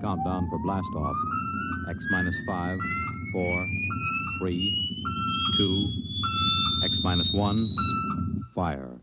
countdown for blast off. X minus 5, 4, 3, 2, X minus 1, fire.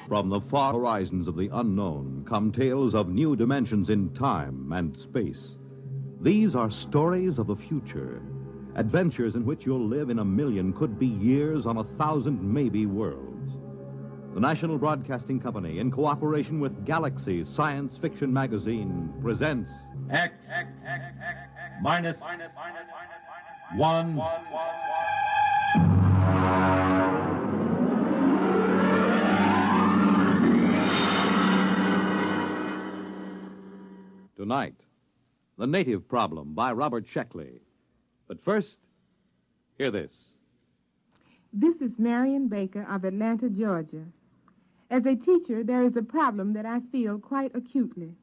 From the far horizons of the unknown come tales of new dimensions in time and space. These are stories of the future, adventures in which you'll live in a million, could be years, on 1,000 maybe worlds. The National Broadcasting Company, in cooperation with Galaxy Science Fiction Magazine, presents X minus 1. Tonight, The Native Problem by Robert Sheckley. But first, hear this. This is Marion Baker of Atlanta, Georgia. As a teacher, there is a problem that I feel quite acutely.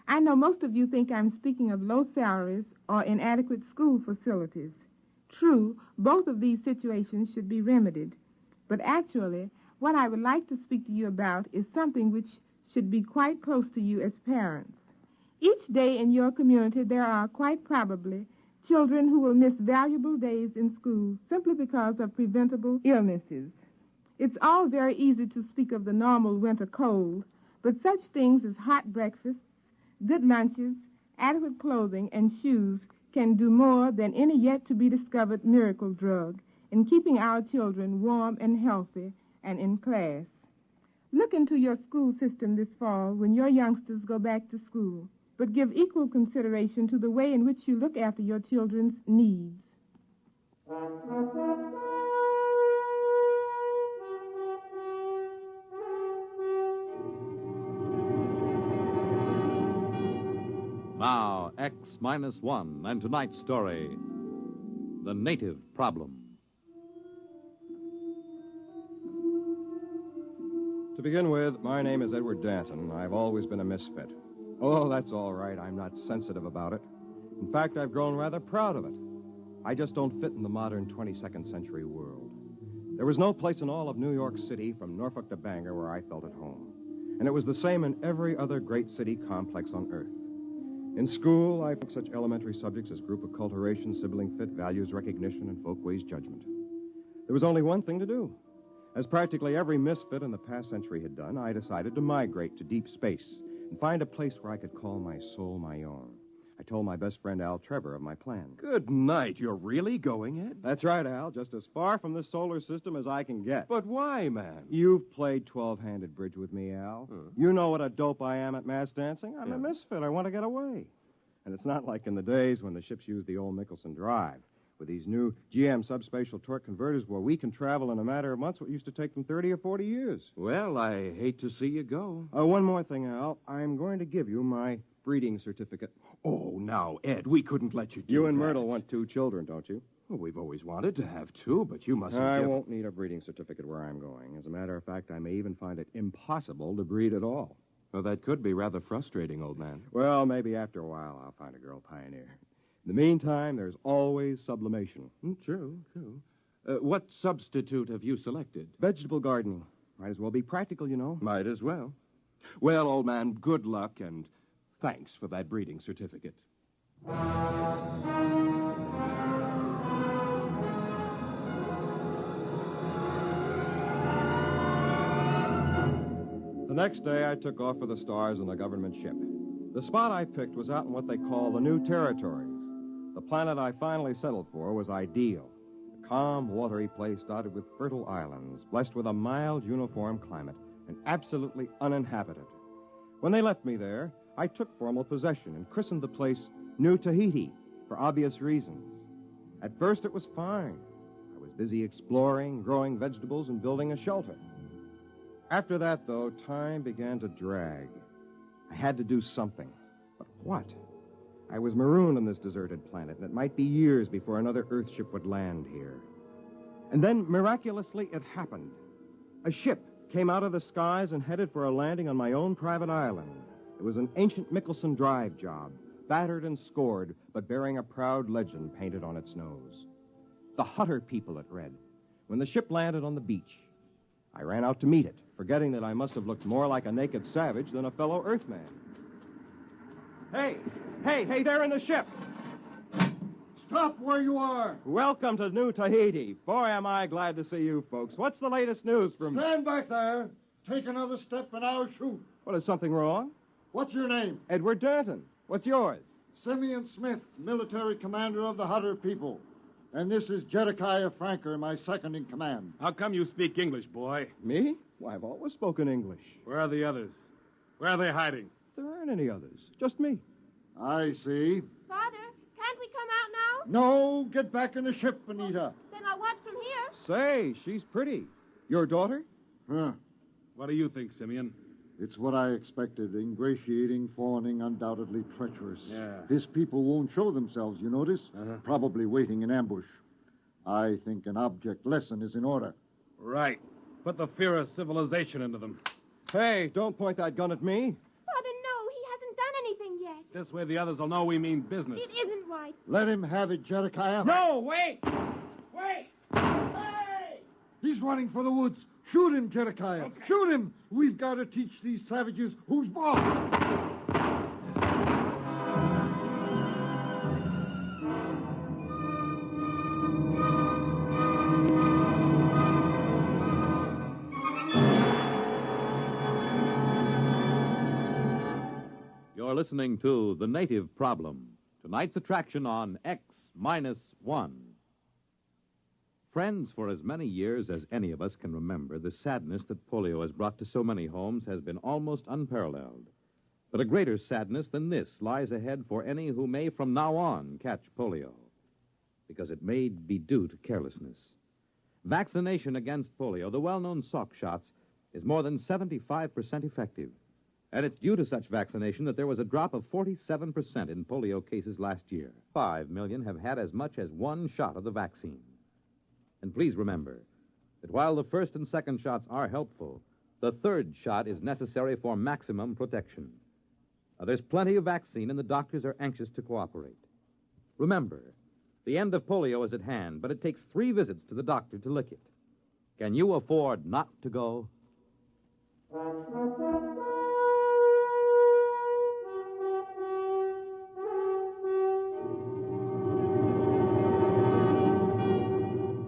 I know most of you think I'm speaking of low salaries or inadequate school facilities. True, both of these situations should be remedied. But actually, what I would like to speak to you about is something which should be quite close to you as parents. Each day in your community, there are quite probably children who will miss valuable days in school simply because of preventable illnesses. It's all very easy to speak of the normal winter cold, but such things as hot breakfasts, good lunches, adequate clothing, and shoes can do more than any yet-to-be-discovered miracle drug in keeping our children warm and healthy and in class. Look into your school system this fall when your youngsters go back to school, but give equal consideration to the way in which you look after your children's needs. Now, X minus 1, and tonight's story, The Native Problem. To begin with, my name is Edward Danton. I've always been a misfit. Oh, that's all right. I'm not sensitive about it. In fact, I've grown rather proud of it. I just don't fit in the modern 22nd century world. There was no place in all of New York City, from Norfolk to Bangor, where I felt at home. And it was the same in every other great city complex on Earth. In school, I took such elementary subjects as group acculturation, sibling fit, values recognition, and folkways judgment. There was only one thing to do. As practically every misfit in the past century had done, I decided to migrate to deep space and find a place where I could call my soul my own. I told my best friend Al Trevor of my plan. Good night. You're really going, Ed? That's right, Al. Just as far from this solar system as I can get. But why, man? You've played 12-handed bridge with me, Al. You know what a dope I am at mass dancing. I'm a misfit. I want to get away. And it's not like in the days when the ships used the old Michelson drive, with these new GM subspatial torque converters where we can travel in a matter of months what used to take them 30 or 40 years. Well, I hate to see you go. One more thing, Al. I'm going to give you my breeding certificate. Oh, now, Ed, we couldn't let you do You and that. Myrtle want 2 children, don't you? Well, we've always wanted to have 2, but you mustn't I give... won't need a breeding certificate where I'm going. As a matter of fact, I may even find it impossible to breed at all. Well, that could be rather frustrating, old man. Well, maybe after a while I'll find a girl pioneer. In the meantime, there's always sublimation. True. What substitute have you selected? Vegetable gardening. Might as well be practical, you know. Might as well. Well, old man, good luck, and thanks for that breeding certificate. The next day, I took off for the stars on a government ship. The spot I picked was out in what they call the New Territories. The planet I finally settled for was ideal. A calm, watery place dotted with fertile islands, blessed with a mild, uniform climate, and absolutely uninhabited. When they left me there, I took formal possession and christened the place New Tahiti for obvious reasons. At first, it was fine. I was busy exploring, growing vegetables, and building a shelter. After that, though, time began to drag. I had to do something. But what? I was marooned on this deserted planet, and it might be years before another Earth ship would land here. And then, miraculously, it happened. A ship came out of the skies and headed for a landing on my own private island. It was an ancient Mickelson Drive job, battered and scored, but bearing a proud legend painted on its nose. The Hutter people, it read. When the ship landed on the beach, I ran out to meet it, forgetting that I must have looked more like a naked savage than a fellow Earthman. Hey, there in the ship! Stop where you are! Welcome to New Tahiti. Boy, am I glad to see you folks. What's the latest news from... Stand back there. Take another step and I'll shoot. What, is something wrong? What's your name? Edward Danton. What's yours? Simeon Smith, military commander of the Hutter people. And this is Jedediah Franker, my second in command. How come you speak English, boy? Me? Why, I've always spoken English. Where are the others? Where are they hiding? There aren't any others. Just me. I see. Father, can't we come out now? No, get back in the ship, Anita. Then I'll watch from here. Say, she's pretty. Your daughter? Huh. What do you think, Simeon? It's what I expected. Ingratiating, fawning, undoubtedly treacherous. Yeah. His people won't show themselves, you notice? Uh-huh. Probably waiting in ambush. I think an object lesson is in order. Right. Put the fear of civilization into them. Hey, don't point that gun at me. Father, no, he hasn't done anything yet. This way the others will know we mean business. It isn't right. Let him have it, Jedediah. No, wait! Wait! Hey! He's running for the woods. Shoot him, Jedediah. Okay. Shoot him. We've got to teach these savages who's boss. You're listening to The Native Problem, tonight's attraction on X-1. Friends, for as many years as any of us can remember, the sadness that polio has brought to so many homes has been almost unparalleled. But a greater sadness than this lies ahead for any who may from now on catch polio, because it may be due to carelessness. Vaccination against polio, the well-known Salk shots, is more than 75% effective. And it's due to such vaccination that there was a drop of 47% in polio cases last year. 5 million have had as much as one shot of the vaccine. And please remember that while the first and second shots are helpful, the third shot is necessary for maximum protection. Now, there's plenty of vaccine, and the doctors are anxious to cooperate. Remember, the end of polio is at hand, but it takes 3 visits to the doctor to lick it. Can you afford not to go?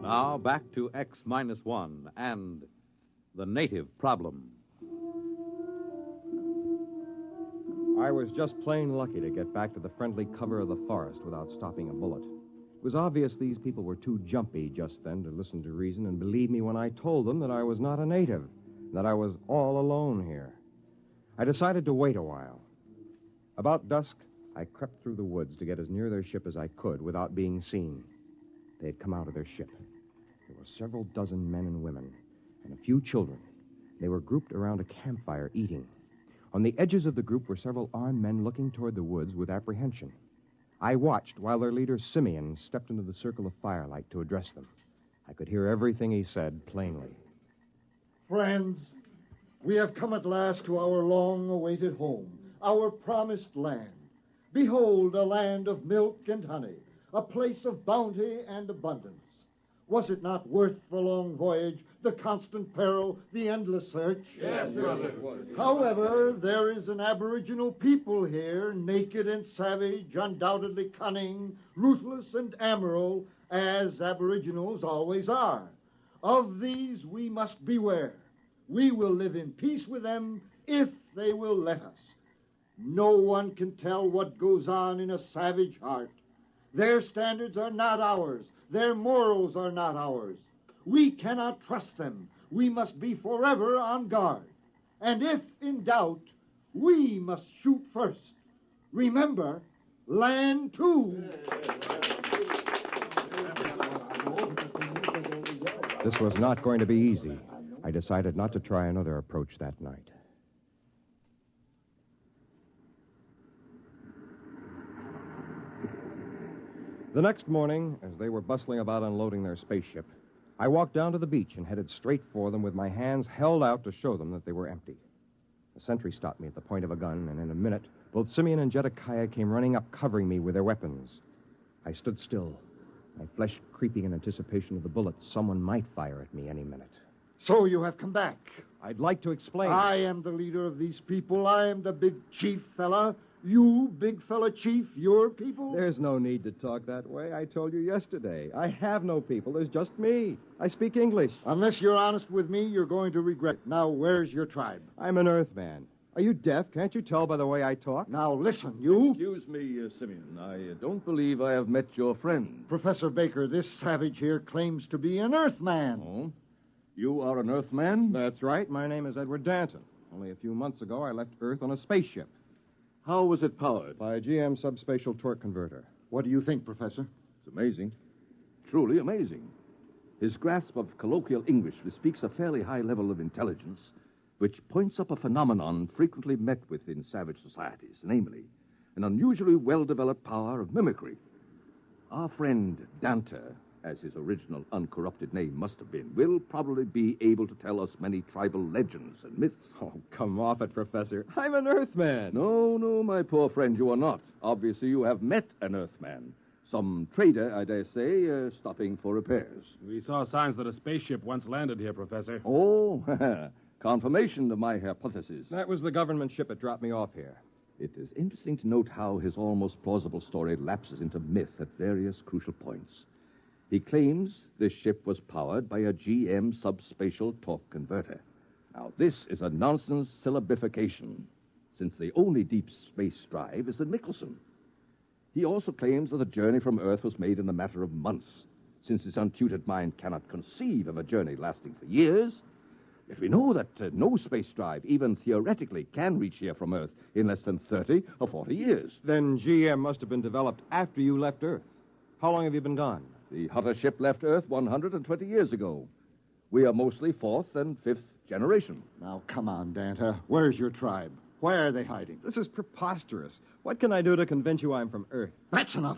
Now, back to X-1 and The Native Problem. I was just plain lucky to get back to the friendly cover of the forest without stopping a bullet. It was obvious these people were too jumpy just then to listen to reason and believe me when I told them that I was not a native, that I was all alone here. I decided to wait a while. About dusk, I crept through the woods to get as near their ship as I could without being seen. They had come out of their ship. There were several dozen men and women, and a few children. They were grouped around a campfire eating. On the edges of the group were several armed men looking toward the woods with apprehension. I watched while their leader, Simeon, stepped into the circle of firelight to address them. I could hear everything he said plainly. Friends, we have come at last to our long-awaited home, our promised land. Behold, a land of milk and honey, a place of bounty and abundance. Was it not worth the long voyage, the constant peril, the endless search? Yes, it was. However, there is an aboriginal people here, naked and savage, undoubtedly cunning, ruthless and amoral, as aboriginals always are. Of these we must beware. We will live in peace with them if they will let us. No one can tell what goes on in a savage heart. Their standards are not ours. Their morals are not ours. We cannot trust them. We must be forever on guard. And if in doubt, we must shoot first. Remember, land too. This was not going to be easy. I decided not to try another approach that night. The next morning, as they were bustling about unloading their spaceship, I walked down to the beach and headed straight for them with my hands held out to show them that they were empty. The sentry stopped me at the point of a gun, and in a minute, both Simeon and Jedekiah came running up, covering me with their weapons. I stood still, my flesh creeping in anticipation of the bullets someone might fire at me any minute. So you have come back. I'd like to explain. I am the leader of these people. I am the big chief fella. You, big fella chief, your people? There's no need to talk that way. I told you yesterday. I have no people. There's just me. I speak English. Unless you're honest with me, you're going to regret it. Now, where's your tribe? I'm an Earthman. Are you deaf? Can't you tell by the way I talk? Now, listen, you. Excuse me, Simeon. I don't believe I have met your friend. Professor Baker, this savage here claims to be an Earthman. Oh? You are an Earthman? That's right. My name is Edward Danton. Only a few months ago, I left Earth on a spaceship. How was it powered? By a GM subspatial torque converter. What do you think, Professor? It's amazing. Truly amazing. His grasp of colloquial English bespeaks a fairly high level of intelligence, which points up a phenomenon frequently met with in savage societies, namely, an unusually well-developed power of mimicry. Our friend Dante, as his original uncorrupted name must have been, will probably be able to tell us many tribal legends and myths. Oh, come off it, Professor. I'm an Earthman. No, my poor friend, you are not. Obviously, you have met an Earthman. Some trader, I dare say, stopping for repairs. We saw signs that a spaceship once landed here, Professor. Oh, confirmation of my hypothesis. That was the government ship that dropped me off here. It is interesting to note how his almost plausible story lapses into myth at various crucial points. He claims this ship was powered by a GM subspatial torque converter. Now, this is a nonsense syllabification, since the only deep space drive is the Nicholson. He also claims that the journey from Earth was made in a matter of months, since his untutored mind cannot conceive of a journey lasting for years. Yet we know that no space drive, even theoretically, can reach here from Earth in less than 30 or 40 years. Then GM must have been developed after you left Earth. How long have you been gone? The Hutter ship left Earth 120 years ago. We are mostly fourth and fifth generation. Now, come on, Danta. Where's your tribe? Where are they hiding? This is preposterous. What can I do to convince you I'm from Earth? That's enough.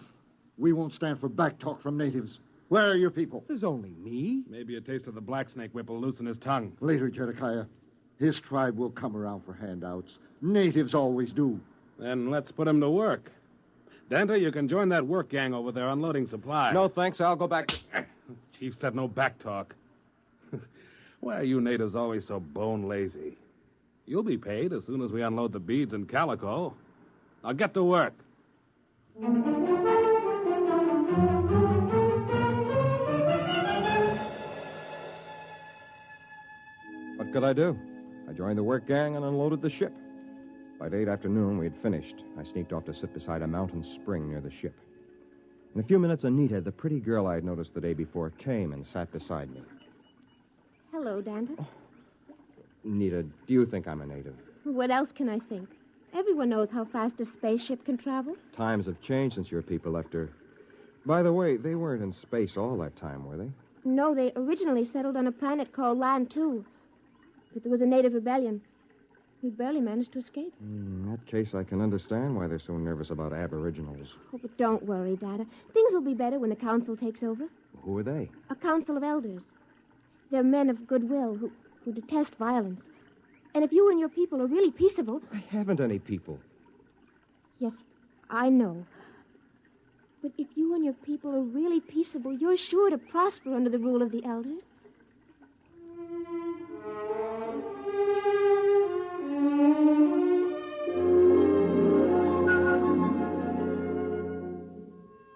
We won't stand for backtalk from natives. Where are your people? There's only me. Maybe a taste of the black snake whip will loosen his tongue. Later, Jedekiah. His tribe will come around for handouts. Natives always do. Then let's put him to work. Danta, you can join that work gang over there unloading supplies. No, thanks. I'll go back. Chief said no backtalk. Why are you natives always so bone lazy? You'll be paid as soon as we unload the beads and calico. Now get to work. What could I do? I joined the work gang and unloaded the ship. By late afternoon, we had finished. I sneaked off to sit beside a mountain spring near the ship. In a few minutes, Anita, the pretty girl I had noticed the day before, came and sat beside me. Hello, Danta. Oh. Anita, do you think I'm a native? What else can I think? Everyone knows how fast a spaceship can travel. Times have changed since your people left Earth. By the way, they weren't in space all that time, were they? No, they originally settled on a planet called Land 2. But there was a native rebellion. We barely managed to escape. In that case, I can understand why they're so nervous about aboriginals. Oh, but don't worry, Dada. Things will be better when the council takes over. Who are they? A council of elders. They're men of goodwill who detest violence. And if you and your people are really peaceable... I haven't any people. Yes, I know. But if you and your people are really peaceable, you're sure to prosper under the rule of the elders.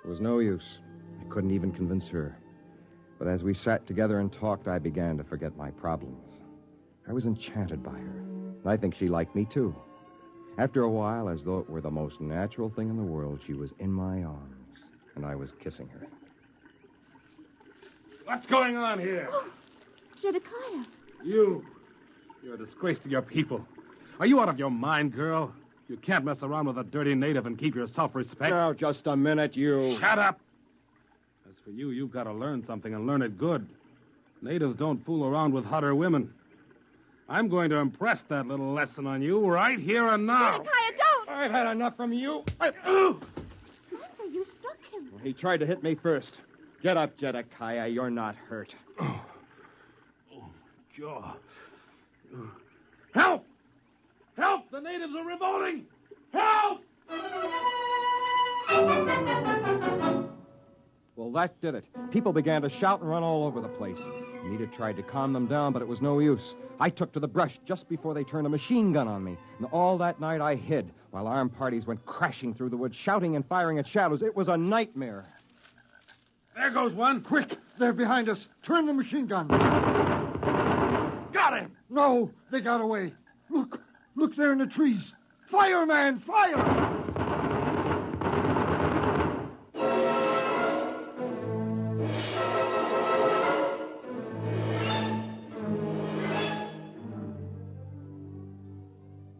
It was no use. I couldn't even convince her. But as we sat together and talked, I began to forget my problems. I was enchanted by her. And I think she liked me, too. After a while, as though it were the most natural thing in the world, she was in my arms, and I was kissing her. What's going on here? Oh, Jedekiah. You're a disgrace to your people. Are you out of your mind, girl? You can't mess around with a dirty native and keep your self-respect. Now, just a minute, you... Shut up! As for you, you've got to learn something and learn it good. Natives don't fool around with Hutter women. I'm going to impress that little lesson on you right here and now. Jedekiah, don't! I've had enough from you. Danta, you struck him. He tried to hit me first. Get up, Jedekiah. You're not hurt. Jaw. Help! Help! The natives are revolting! Help! Well, that did it. People began to shout and run all over the place. Anita tried to calm them down, but it was no use. I took to the brush just before they turned a machine gun on me. And all that night I hid, while armed parties went crashing through the woods, shouting and firing at shadows. It was a nightmare. There goes one. Quick! They're behind us. Turn the machine gun. Got him! No, they got away. Look! Look there in the trees. Fire, man! Fire!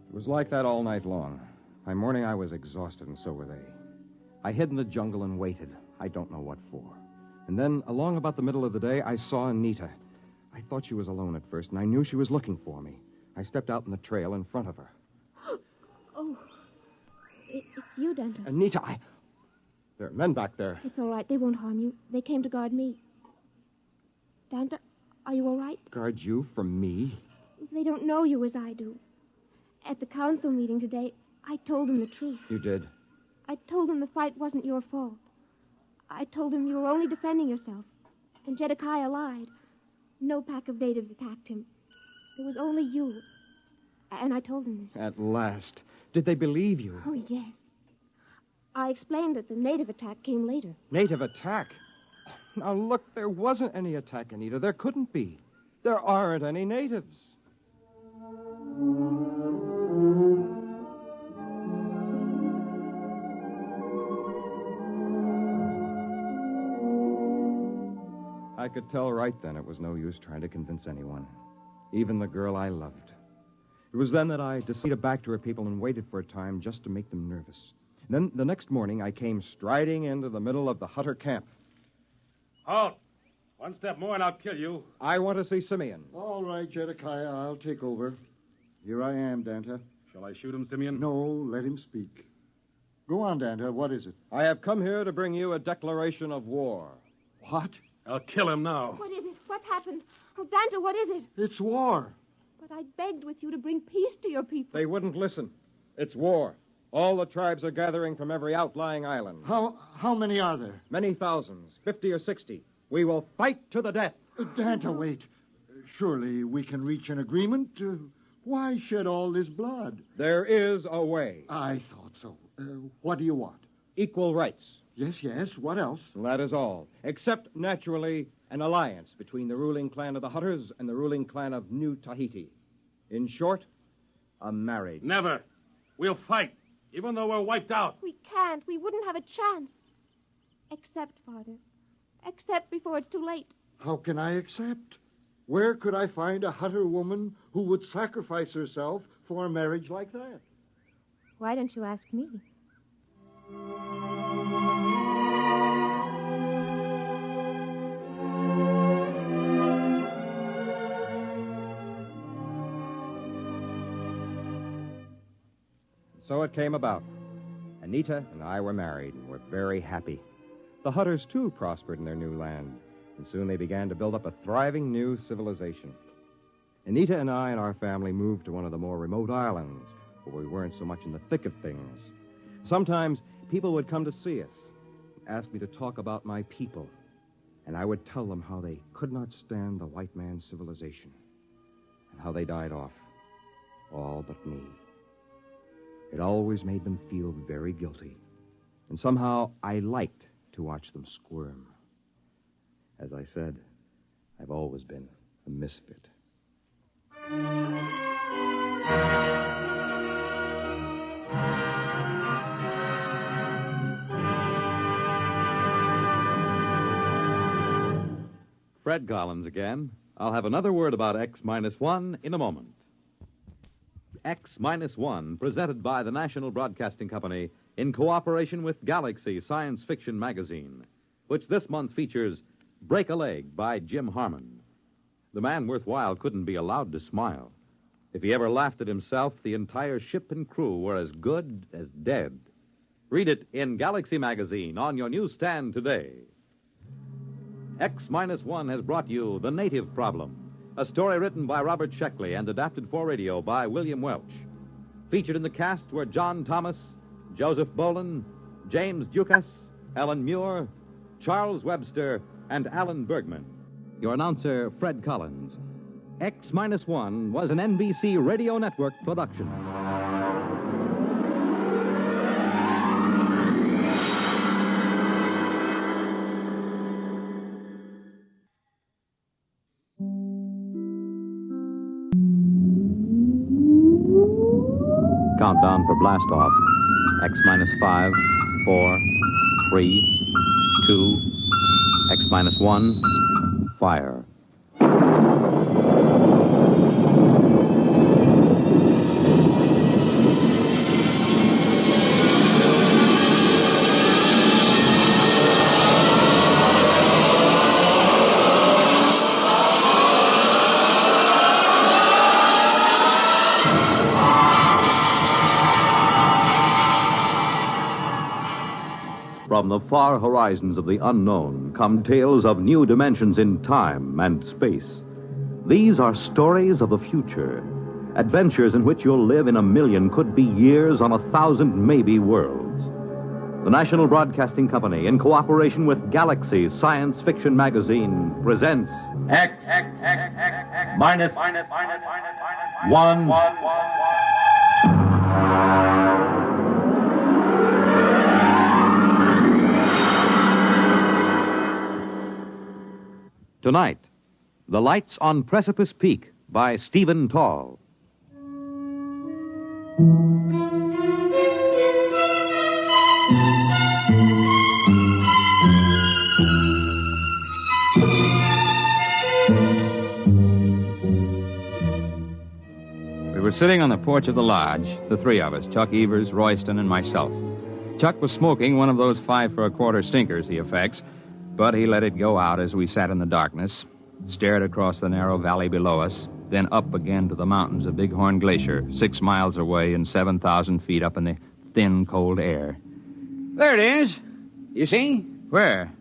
It was like that all night long. By morning, I was exhausted, and so were they. I hid in the jungle and waited. I don't know what for. And then, along about the middle of the day, I saw Anita. I thought she was alone at first, and I knew she was looking for me. I stepped out in the trail in front of her. Oh, it's you, Danta. Anita, There are men back there. It's all right. They won't harm you. They came to guard me. Danta, are you all right? Guard you from me? They don't know you as I do. At the council meeting today, I told them the truth. You did? I told them the fight wasn't your fault. I told them you were only defending yourself. And Jedekiah lied. No pack of natives attacked him. It was only you. And I told them this. At last. Did they believe you? Oh, yes. I explained that the native attack came later. Native attack? Now, look, there wasn't any attack, Anita. There couldn't be. There aren't any natives. I could tell right then it was no use trying to convince anyone, even the girl I loved. It was then that I decided back to her people and waited for a time just to make them nervous. Then, the next morning, I came striding into the middle of the Hutter camp. Halt! One step more and I'll kill you. I want to see Simeon. All right, Jedekiah, I'll take over. Here I am, Danta. Shall I shoot him, Simeon? No, let him speak. Go on, Danta. What is it? I have come here to bring you a declaration of war. What? I'll kill him now. What is it? What's happened? Oh, Danta, what is it? It's war. But I begged with you to bring peace to your people. They wouldn't listen. It's war. All the tribes are gathering from every outlying island. How many are there? Many thousands, 50 or 60. We will fight to the death. Danta, wait. Surely we can reach an agreement. Why shed all this blood? There is a way. I thought so. What do you want? Equal rights. Yes. What else? That is all. Except, naturally, an alliance between the ruling clan of the Hutters and the ruling clan of New Tahiti. In short, a marriage. Never. We'll fight, even though we're wiped out. We can't. We wouldn't have a chance. Accept, Father. Accept before it's too late. How can I accept? Where could I find a Hutter woman who would sacrifice herself for a marriage like that? Why don't you ask me? So it came about. Anita and I were married and were very happy. The Hutters, too, prospered in their new land, and soon they began to build up a thriving new civilization. Anita and I and our family moved to one of the more remote islands, where we weren't so much in the thick of things. Sometimes people would come to see us and ask me to talk about my people, and I would tell them how they could not stand the white man's civilization and how they died off, all but me. It always made them feel very guilty, and somehow I liked to watch them squirm. As I said, I've always been a misfit. Fred Collins again. I'll have another word about X-1 in a moment. X-1, presented by the National Broadcasting Company in cooperation with Galaxy Science Fiction Magazine, which this month features Break a Leg by Jim Harmon. The man worthwhile couldn't be allowed to smile. If he ever laughed at himself, the entire ship and crew were as good as dead. Read it in Galaxy Magazine on your newsstand today. X-1 has brought you The Native Problem, a story written by Robert Sheckley and adapted for radio by William Welch. Featured in the cast were John Thomas, Joseph Boland, James Dukas, Ellen Muir, Charles Webster, and Alan Bergman. Your announcer, Fred Collins. X-1 was an NBC Radio Network production. Countdown for blast off. X-5, 4, 3, 2, X-1, fire. From the far horizons of the unknown come tales of new dimensions in time and space. These are stories of the future, adventures in which you'll live in a million, could be years, on 1,000 maybe worlds. The National Broadcasting Company, in cooperation with Galaxy Science Fiction Magazine, presents X-1. Tonight, The Lights on Precipice Peak by Stephen Tall. We were sitting on the porch of the lodge, the three of us, Chuck Evers, Royston, and myself. Chuck was smoking one of those 5 for a quarter stinkers he affects, but he let it go out as we sat in the darkness, stared across the narrow valley below us, then up again to the mountains of Bighorn Glacier, 6 miles away and 7,000 feet up in the thin, cold air. There it is. You see? Where?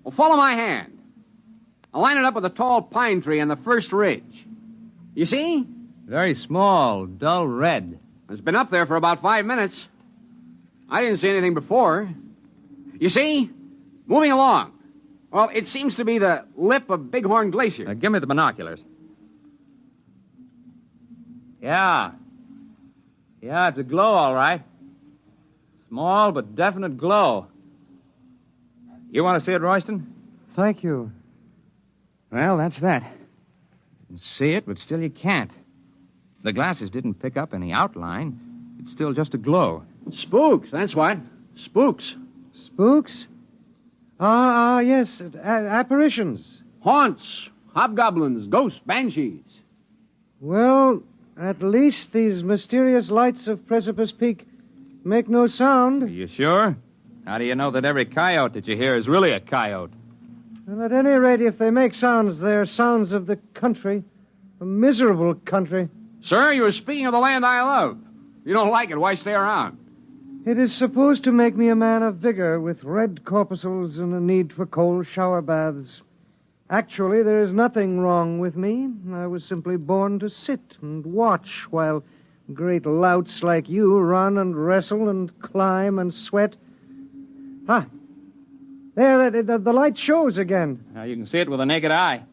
Well, follow my hand. I'll line it up with a tall pine tree on the first ridge. You see? Very small, dull red. It's been up there for about 5 minutes. I didn't see anything before. You see? Moving along. Well, it seems to be the lip of Bighorn Glacier. Give me the binoculars. Yeah, it's a glow, all right. Small but definite glow. You want to see it, Royston? Thank you. Well, that's that. You can see it, but still you can't. The glasses didn't pick up any outline. It's still just a glow. Spooks, that's what. Spooks. Spooks? Yes. Apparitions. Haunts. Hobgoblins. Ghosts. Banshees. Well, at least these mysterious lights of Precipice Peak make no sound. Are you sure? How do you know that every coyote that you hear is really a coyote? Well, at any rate, if they make sounds, they're sounds of the country. A miserable country. Sir, you were speaking of the land I love. If you don't like it, why stay around? It is supposed to make me a man of vigor with red corpuscles and a need for cold shower baths. Actually, there is nothing wrong with me. I was simply born to sit and watch while great louts like you run and wrestle and climb and sweat. There, the light shows again. Now, you can see it with the naked eye.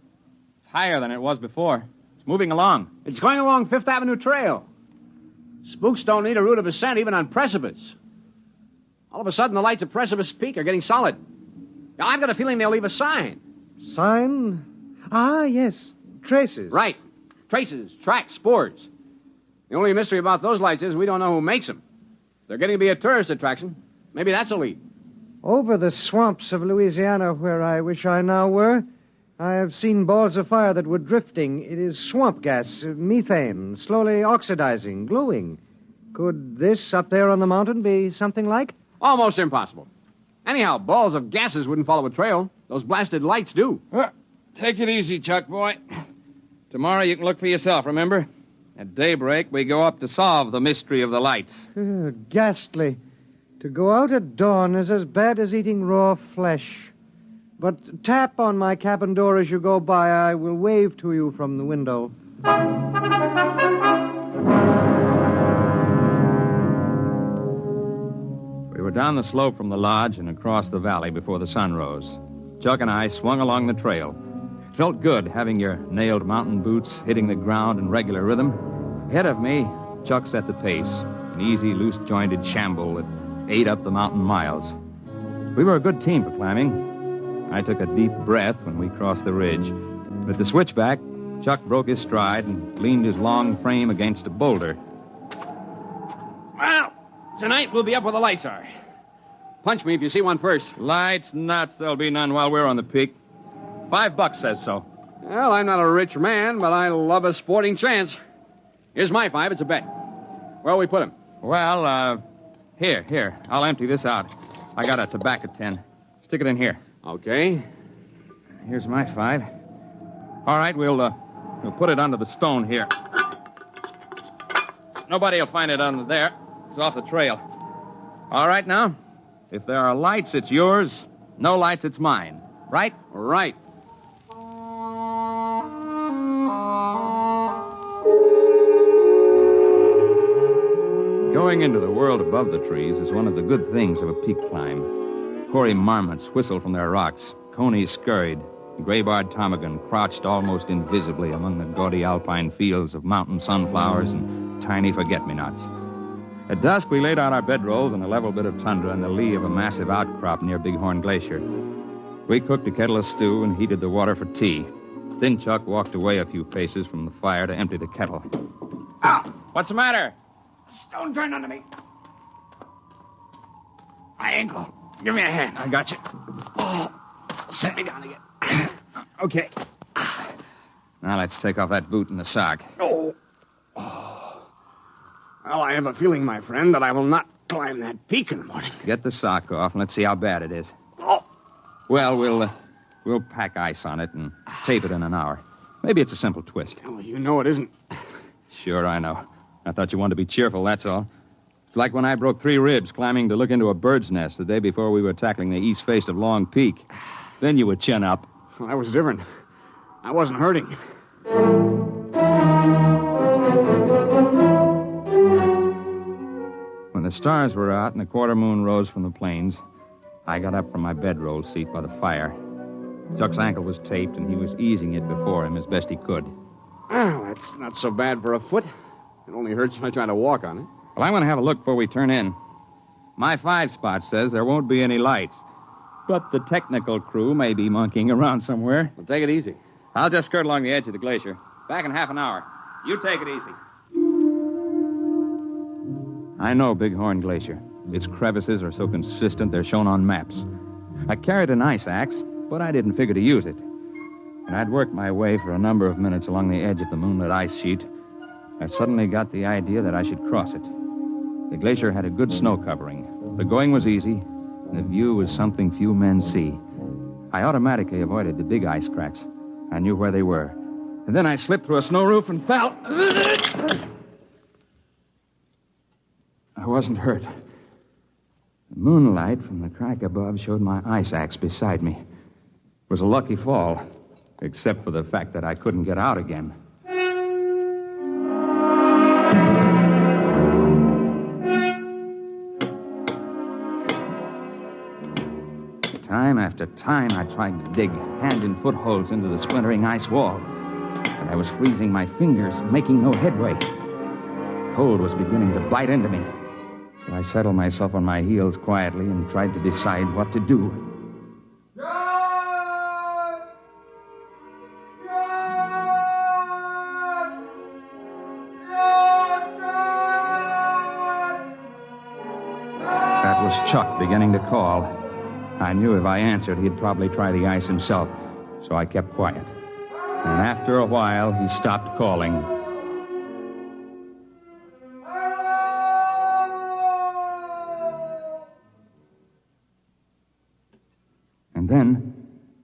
It's higher than it was before. It's moving along. It's going along Fifth Avenue Trail. Spooks don't need a route of ascent even on precipice. All of a sudden, the lights at Precipice Peak are getting solid. Now, I've got a feeling they'll leave a sign. Sign? Yes. Traces. Right. Traces, tracks, spores. The only mystery about those lights is we don't know who makes them. They're getting to be a tourist attraction. Maybe that's a lead. Over the swamps of Louisiana, where I wish I now were, I have seen balls of fire that were drifting. It is swamp gas, methane, slowly oxidizing, glowing. Could this up there on the mountain be something like? Almost impossible. Anyhow, balls of gases wouldn't follow a trail. Those blasted lights do. Take it easy, Chuck, boy. Tomorrow you can look for yourself, remember? At daybreak, we go up to solve the mystery of the lights. Ghastly. To go out at dawn is as bad as eating raw flesh. But tap on my cabin door as you go by. I will wave to you from the window. We were down the slope from the lodge and across the valley before the sun rose. Chuck and I swung along the trail. It felt good having your nailed mountain boots hitting the ground in regular rhythm. Ahead of me, Chuck set the pace, an easy, loose-jointed shamble that ate up the mountain miles. We were a good team for climbing. I took a deep breath when we crossed the ridge. At the switchback, Chuck broke his stride and leaned his long frame against a boulder. Well, tonight we'll be up where the lights are. Punch me if you see one first. Lights, nuts, there'll be none while we're on the peak. $5 says so. Well, I'm not a rich man, but I love a sporting chance. Here's my 5. It's a bet. Where'll we put him? Well, here. I'll empty this out. I got a tobacco tin. Stick it in here. Okay. Here's my 5. All right, we'll put it under the stone here. Nobody will find it under there. It's off the trail. All right, now, if there are lights, it's yours. No lights, it's mine. Right? Right. Going into the world above the trees is one of the good things of a peak climb. Hoary marmots whistled from their rocks. Conies scurried. Gray-barred ptarmigan crouched almost invisibly among the gaudy alpine fields of mountain sunflowers and tiny forget-me-nots. At dusk, we laid out our bedrolls on a level bit of tundra in the lee of a massive outcrop near Bighorn Glacier. We cooked a kettle of stew and heated the water for tea. Then Chuck walked away a few paces from the fire to empty the kettle. Ow! What's the matter? Stone turned under me. My ankle. Give me a hand. I got you. Oh, set me down again. Okay. Now let's take off that boot and the sock. Oh. Well, I have a feeling, my friend, that I will not climb that peak in the morning. Get the sock off and let's see how bad it is. Oh. Well, we'll pack ice on it and tape it in an hour. Maybe it's a simple twist. Well, you know it isn't. Sure, I know. I thought you wanted to be cheerful, that's all. It's like when I broke 3 ribs climbing to look into a bird's nest the day before we were tackling the east face of Long Peak. Then you would chin up. Well, that was different. I wasn't hurting. When the stars were out and the quarter moon rose from the plains, I got up from my bedroll seat by the fire. Chuck's ankle was taped, and he was easing it before him as best he could. Well, that's not so bad for a foot. It only hurts when I try to walk on it. Well, I'm going to have a look before we turn in. My 5 spot says there won't be any lights, but the technical crew may be monkeying around somewhere. Well, take it easy. I'll just skirt along the edge of the glacier. Back in half an hour. You take it easy. I know Bighorn Glacier. Its crevices are so consistent they're shown on maps. I carried an ice axe, but I didn't figure to use it. And I'd worked my way for a number of minutes along the edge of the moonlit ice sheet. I suddenly got the idea that I should cross it. The glacier had a good snow covering. The going was easy, and the view was something few men see. I automatically avoided the big ice cracks. I knew where they were. And then I slipped through a snow roof and fell. I wasn't hurt. The moonlight from the crack above showed my ice axe beside me. It was a lucky fall, except for the fact that I couldn't get out again. Time after time, I tried to dig hand and foot holes into the splintering ice wall. But I was freezing my fingers, making no headway. Cold was beginning to bite into me. So I settled myself on my heels quietly and tried to decide what to do. That was Chuck beginning to call. I knew if I answered, he'd probably try the ice himself, so I kept quiet. And after a while, he stopped calling. And then,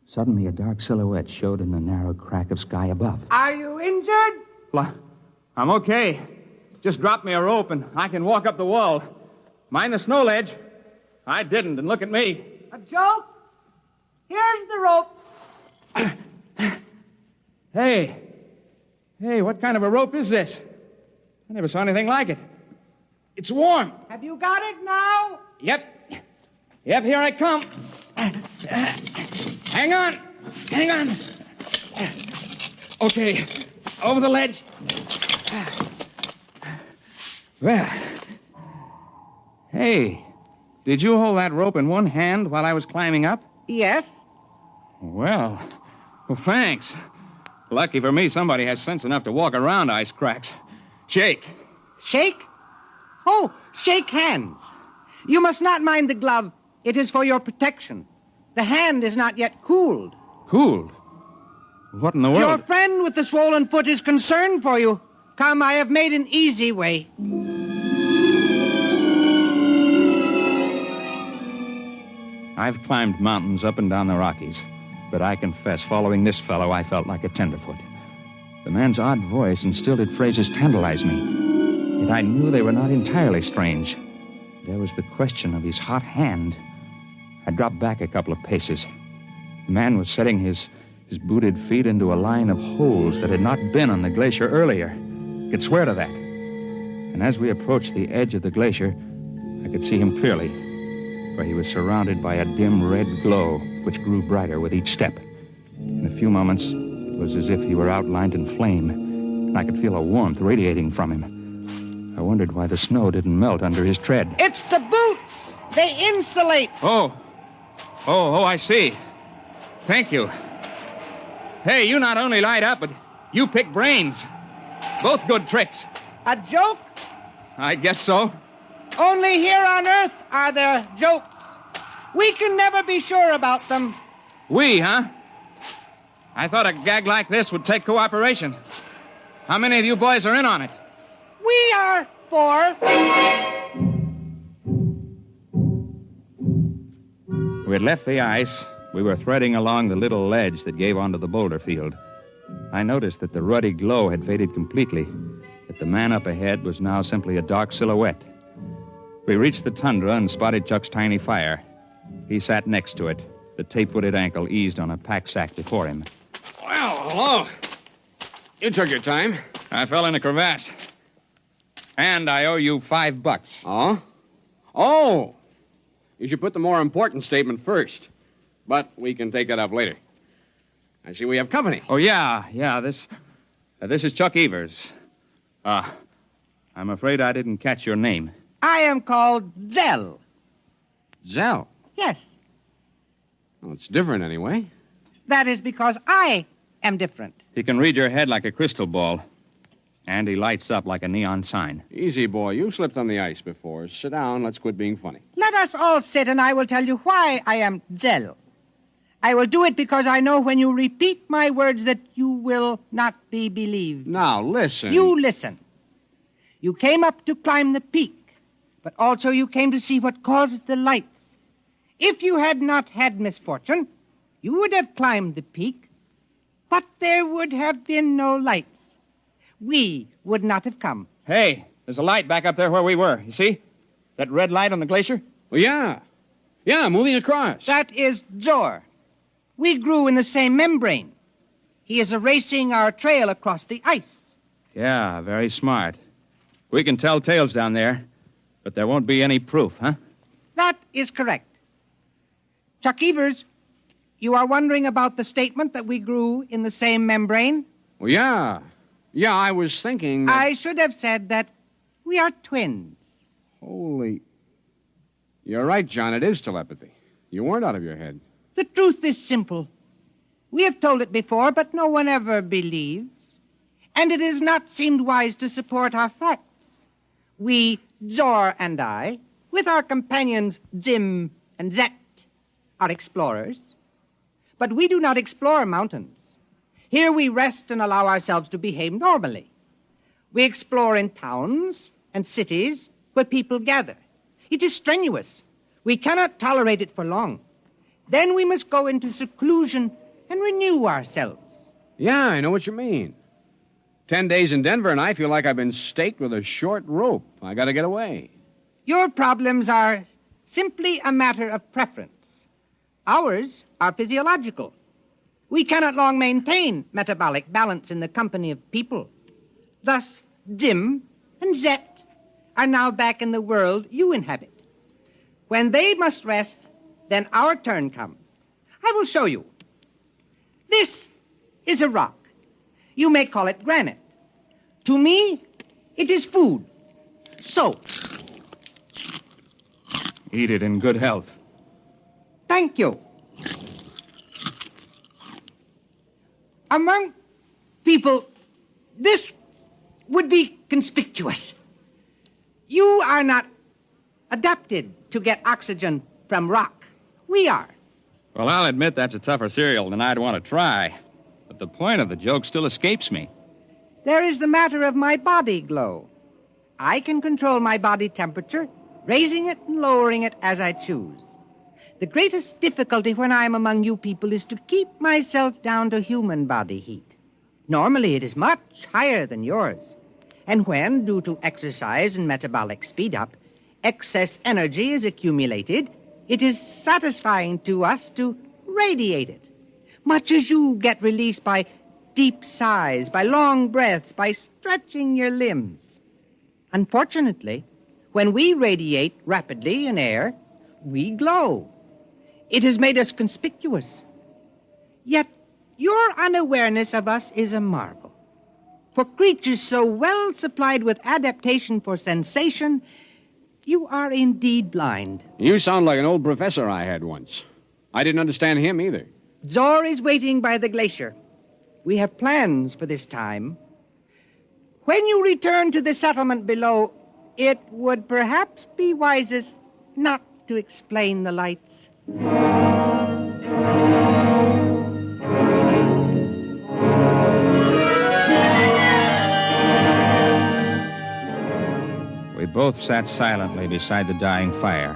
suddenly a dark silhouette showed in the narrow crack of sky above. Are you injured? Well, I'm okay. Just drop me a rope and I can walk up the wall. Mind the snow ledge. I didn't, and look at me. A joke? Here's the rope. Hey, what kind of a rope is this? I never saw anything like it. It's warm. Have you got it now? Yep, here I come. Hang on. Okay, over the ledge. Well, hey, did you hold that rope in one hand while I was climbing up? Yes. Well, thanks. Lucky for me, somebody has sense enough to walk around ice cracks. Shake. Shake? Oh, shake hands. You must not mind the glove. It is for your protection. The hand is not yet cooled. Cooled? What in the world? Your friend with the swollen foot is concerned for you. Come, I have made an easy way. I've climbed mountains up and down the Rockies, but I confess, following this fellow, I felt like a tenderfoot. The man's odd voice and stilted phrases tantalized me, yet I knew they were not entirely strange. There was the question of his hot hand. I dropped back a couple of paces. The man was setting his booted feet into a line of holes that had not been on the glacier earlier. I could swear to that. And as we approached the edge of the glacier, I could see him clearly, for he was surrounded by a dim red glow which grew brighter with each step. In a few moments, it was as if he were outlined in flame, and I could feel a warmth radiating from him. I wondered why the snow didn't melt under his tread. It's the boots! They insulate! Oh, I see. Thank you. Hey, you not only light up, but you pick brains. Both good tricks. A joke? I guess so. Only here on Earth are there jokes. We can never be sure about them. We, huh? I thought a gag like this would take cooperation. How many of you boys are in on it? We are 4. We had left the ice. We were threading along the little ledge that gave onto the boulder field. I noticed that the ruddy glow had faded completely, that the man up ahead was now simply a dark silhouette. We reached the tundra and spotted Chuck's tiny fire. He sat next to it, the tape-footed ankle eased on a pack sack before him. Well, hello. You took your time. I fell in a crevasse. And I owe you $5. Oh? Oh! You should put the more important statement first. But we can take that up later. I see we have company. Oh, yeah. This is Chuck Evers. I'm afraid I didn't catch your name. I am called Zell. Zell? Yes. Well, it's different anyway. That is because I am different. He can read your head like a crystal ball. And he lights up like a neon sign. Easy, boy. You've slipped on the ice before. Sit down. Let's quit being funny. Let us all sit, and I will tell you why I am Zell. I will do it because I know when you repeat my words that you will not be believed. Now, listen. You listen. You came up to climb the peak, but also you came to see what caused the lights. If you had not had misfortune, you would have climbed the peak, but there would have been no lights. We would not have come. Hey, there's a light back up there where we were. You see? That red light on the glacier? Well, yeah. Yeah, moving across. That is Zor. We grew in the same membrane. He is erasing our trail across the ice. Yeah, very smart. We can tell tales down there, but there won't be any proof, huh? That is correct. Chuck Evers, you are wondering about the statement that we grew in the same membrane? Well, yeah. Yeah, I was thinking that... I should have said that we are twins. Holy... You're right, John. It is telepathy. You weren't out of your head. The truth is simple. We have told it before, but no one ever believes. And it has not seemed wise to support our facts. We, Zor and I, with our companions Zim and Zet, are explorers. But we do not explore mountains. Here we rest and allow ourselves to behave normally. We explore in towns and cities where people gather. It is strenuous. We cannot tolerate it for long. Then we must go into seclusion and renew ourselves. Yeah, I know what you mean. 10 days in Denver and I feel like I've been staked with a short rope. I gotta get away. Your problems are simply a matter of preference. Ours are physiological. We cannot long maintain metabolic balance in the company of people. Thus, Zim and Zet are now back in the world you inhabit. When they must rest, then our turn comes. I will show you. This is a rock. You may call it granite. To me, it is food. So. Eat it in good health. Thank you. Among people, this would be conspicuous. You are not adapted to get oxygen from rock. We are. Well, I'll admit that's a tougher cereal than I'd want to try. But the point of the joke still escapes me. There is the matter of my body glow. I can control my body temperature, raising it and lowering it as I choose. The greatest difficulty when I am among you people is to keep myself down to human body heat. Normally, it is much higher than yours. And when, due to exercise and metabolic speed-up, excess energy is accumulated, it is satisfying to us to radiate it, much as you get released by deep sighs, by long breaths, by stretching your limbs. Unfortunately, when we radiate rapidly in air, we glow. It has made us conspicuous. Yet your unawareness of us is a marvel. For creatures so well supplied with adaptation for sensation, you are indeed blind. You sound like an old professor I had once. I didn't understand him either. Zor is waiting by the glacier. We have plans for this time. When you return to the settlement below, it would perhaps be wisest not to explain the lights. We both sat silently beside the dying fire.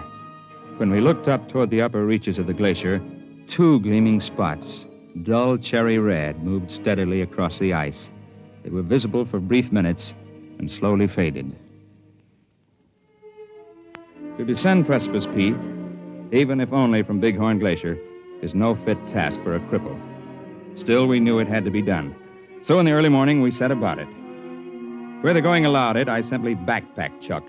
When we looked up toward the upper reaches of the glacier, two gleaming spots, dull cherry red, moved steadily across the ice. They were visible for brief minutes and slowly faded. To descend Precipice Peak, even if only from Bighorn Glacier, is no fit task for a cripple. Still, we knew it had to be done. So in the early morning, we set about it. Where the going allowed it, I simply backpacked Chuck.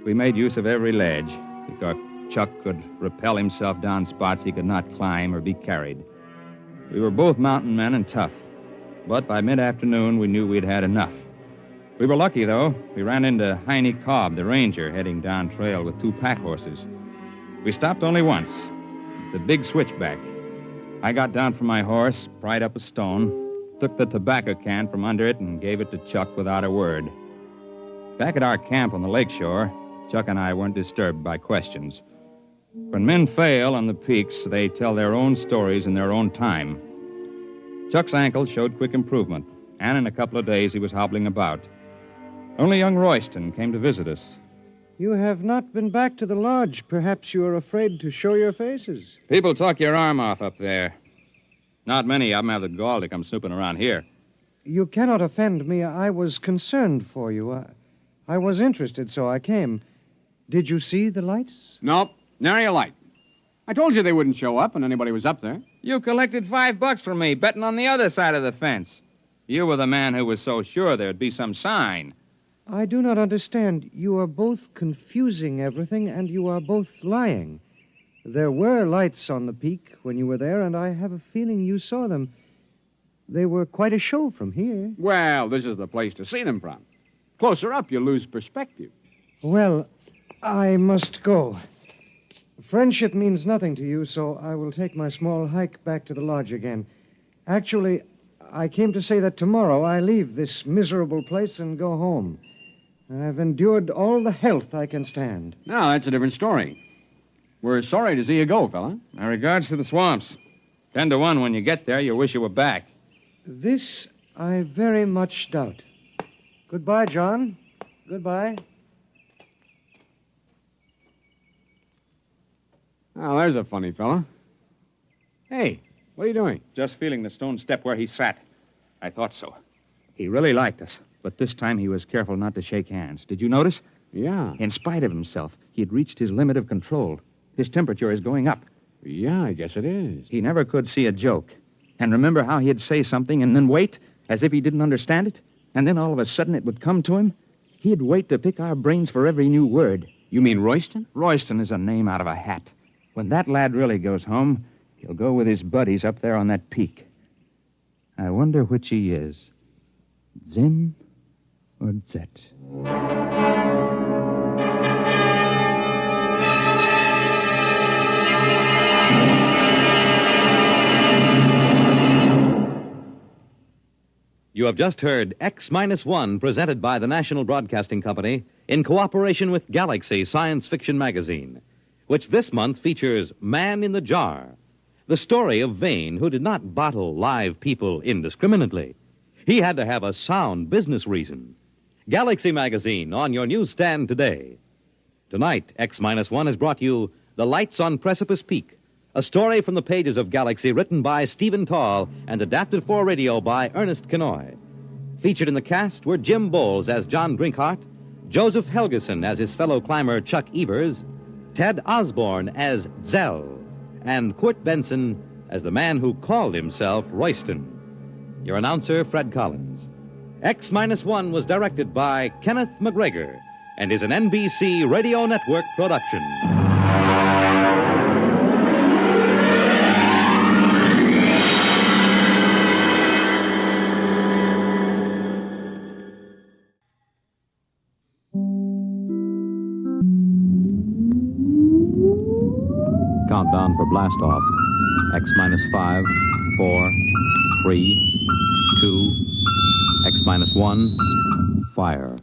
We made use of every ledge, because Chuck could rappel himself down spots he could not climb or be carried. We were both mountain men and tough, but by mid-afternoon, we knew we'd had enough. We were lucky, though. We ran into Heine Cobb, the ranger, heading down trail with two pack horses. We stopped only once, the big switchback. I got down from my horse, pried up a stone, took the tobacco can from under it, and gave it to Chuck without a word. Back at our camp on the lakeshore, Chuck and I weren't disturbed by questions. When men fail on the peaks, they tell their own stories in their own time. Chuck's ankle showed quick improvement, and in a couple of days he was hobbling about. Only young Royston came to visit us. You have not been back to the lodge. Perhaps you are afraid to show your faces. People talk your arm off up there. Not many of them have the gall to come snooping around here. You cannot offend me. I was concerned for you. I was interested, so I came. Did you see the lights? Nope. Nary a light. I told you they wouldn't show up when anybody was up there. You collected $5 from me, betting on the other side of the fence. You were the man who was so sure there'd be some sign. I do not understand. You are both confusing everything, and you are both lying. There were lights on the peak when you were there, and I have a feeling you saw them. They were quite a show from here. Well, this is the place to see them from. Closer up, you lose perspective. Well, I must go. Friendship means nothing to you, so I will take my small hike back to the lodge again. Actually, I came to say that tomorrow I leave this miserable place and go home. I've endured all the health I can stand. Now, that's a different story. We're sorry to see you go, fella. My regards to the swamps. 10 to 1 when you get there, you'll wish you were back. This I very much doubt. Goodbye, John. Goodbye. Now, there's a funny fella. Hey, what are you doing? Just feeling the stone step where he sat. I thought so. He really liked us, but this time he was careful not to shake hands. Did you notice? Yeah. In spite of himself, he had reached his limit of control. His temperature is going up. Yeah, I guess it is. He never could see a joke. And remember how he'd say something and then wait, as if he didn't understand it? And then all of a sudden it would come to him? He'd wait to pick our brains for every new word. You mean Royston? Royston is a name out of a hat. When that lad really goes home, he'll go with his buddies up there on that peak. I wonder which he is, Zim or Zet. You have just heard X-1, presented by the National Broadcasting Company in cooperation with Galaxy Science Fiction Magazine, which this month features Man in the Jar, the story of Vane, who did not bottle live people indiscriminately. He had to have a sound business reason. Galaxy Magazine on your newsstand today. Tonight, X-1 has brought you The Lights on Precipice Peak, a story from the pages of Galaxy written by Stephen Tall and adapted for radio by Ernest Kenoy. Featured in the cast were Jim Bowles as John Drinkhart, Joseph Helgeson as his fellow climber Chuck Evers, Ted Osborne as Zell, and Kurt Benson as the man who called himself Royston. Your announcer, Fred Collins. X-1 was directed by Kenneth McGregor and is an NBC Radio Network production. Countdown for blast off. X-5, 4, 3, 2, X-1, fire.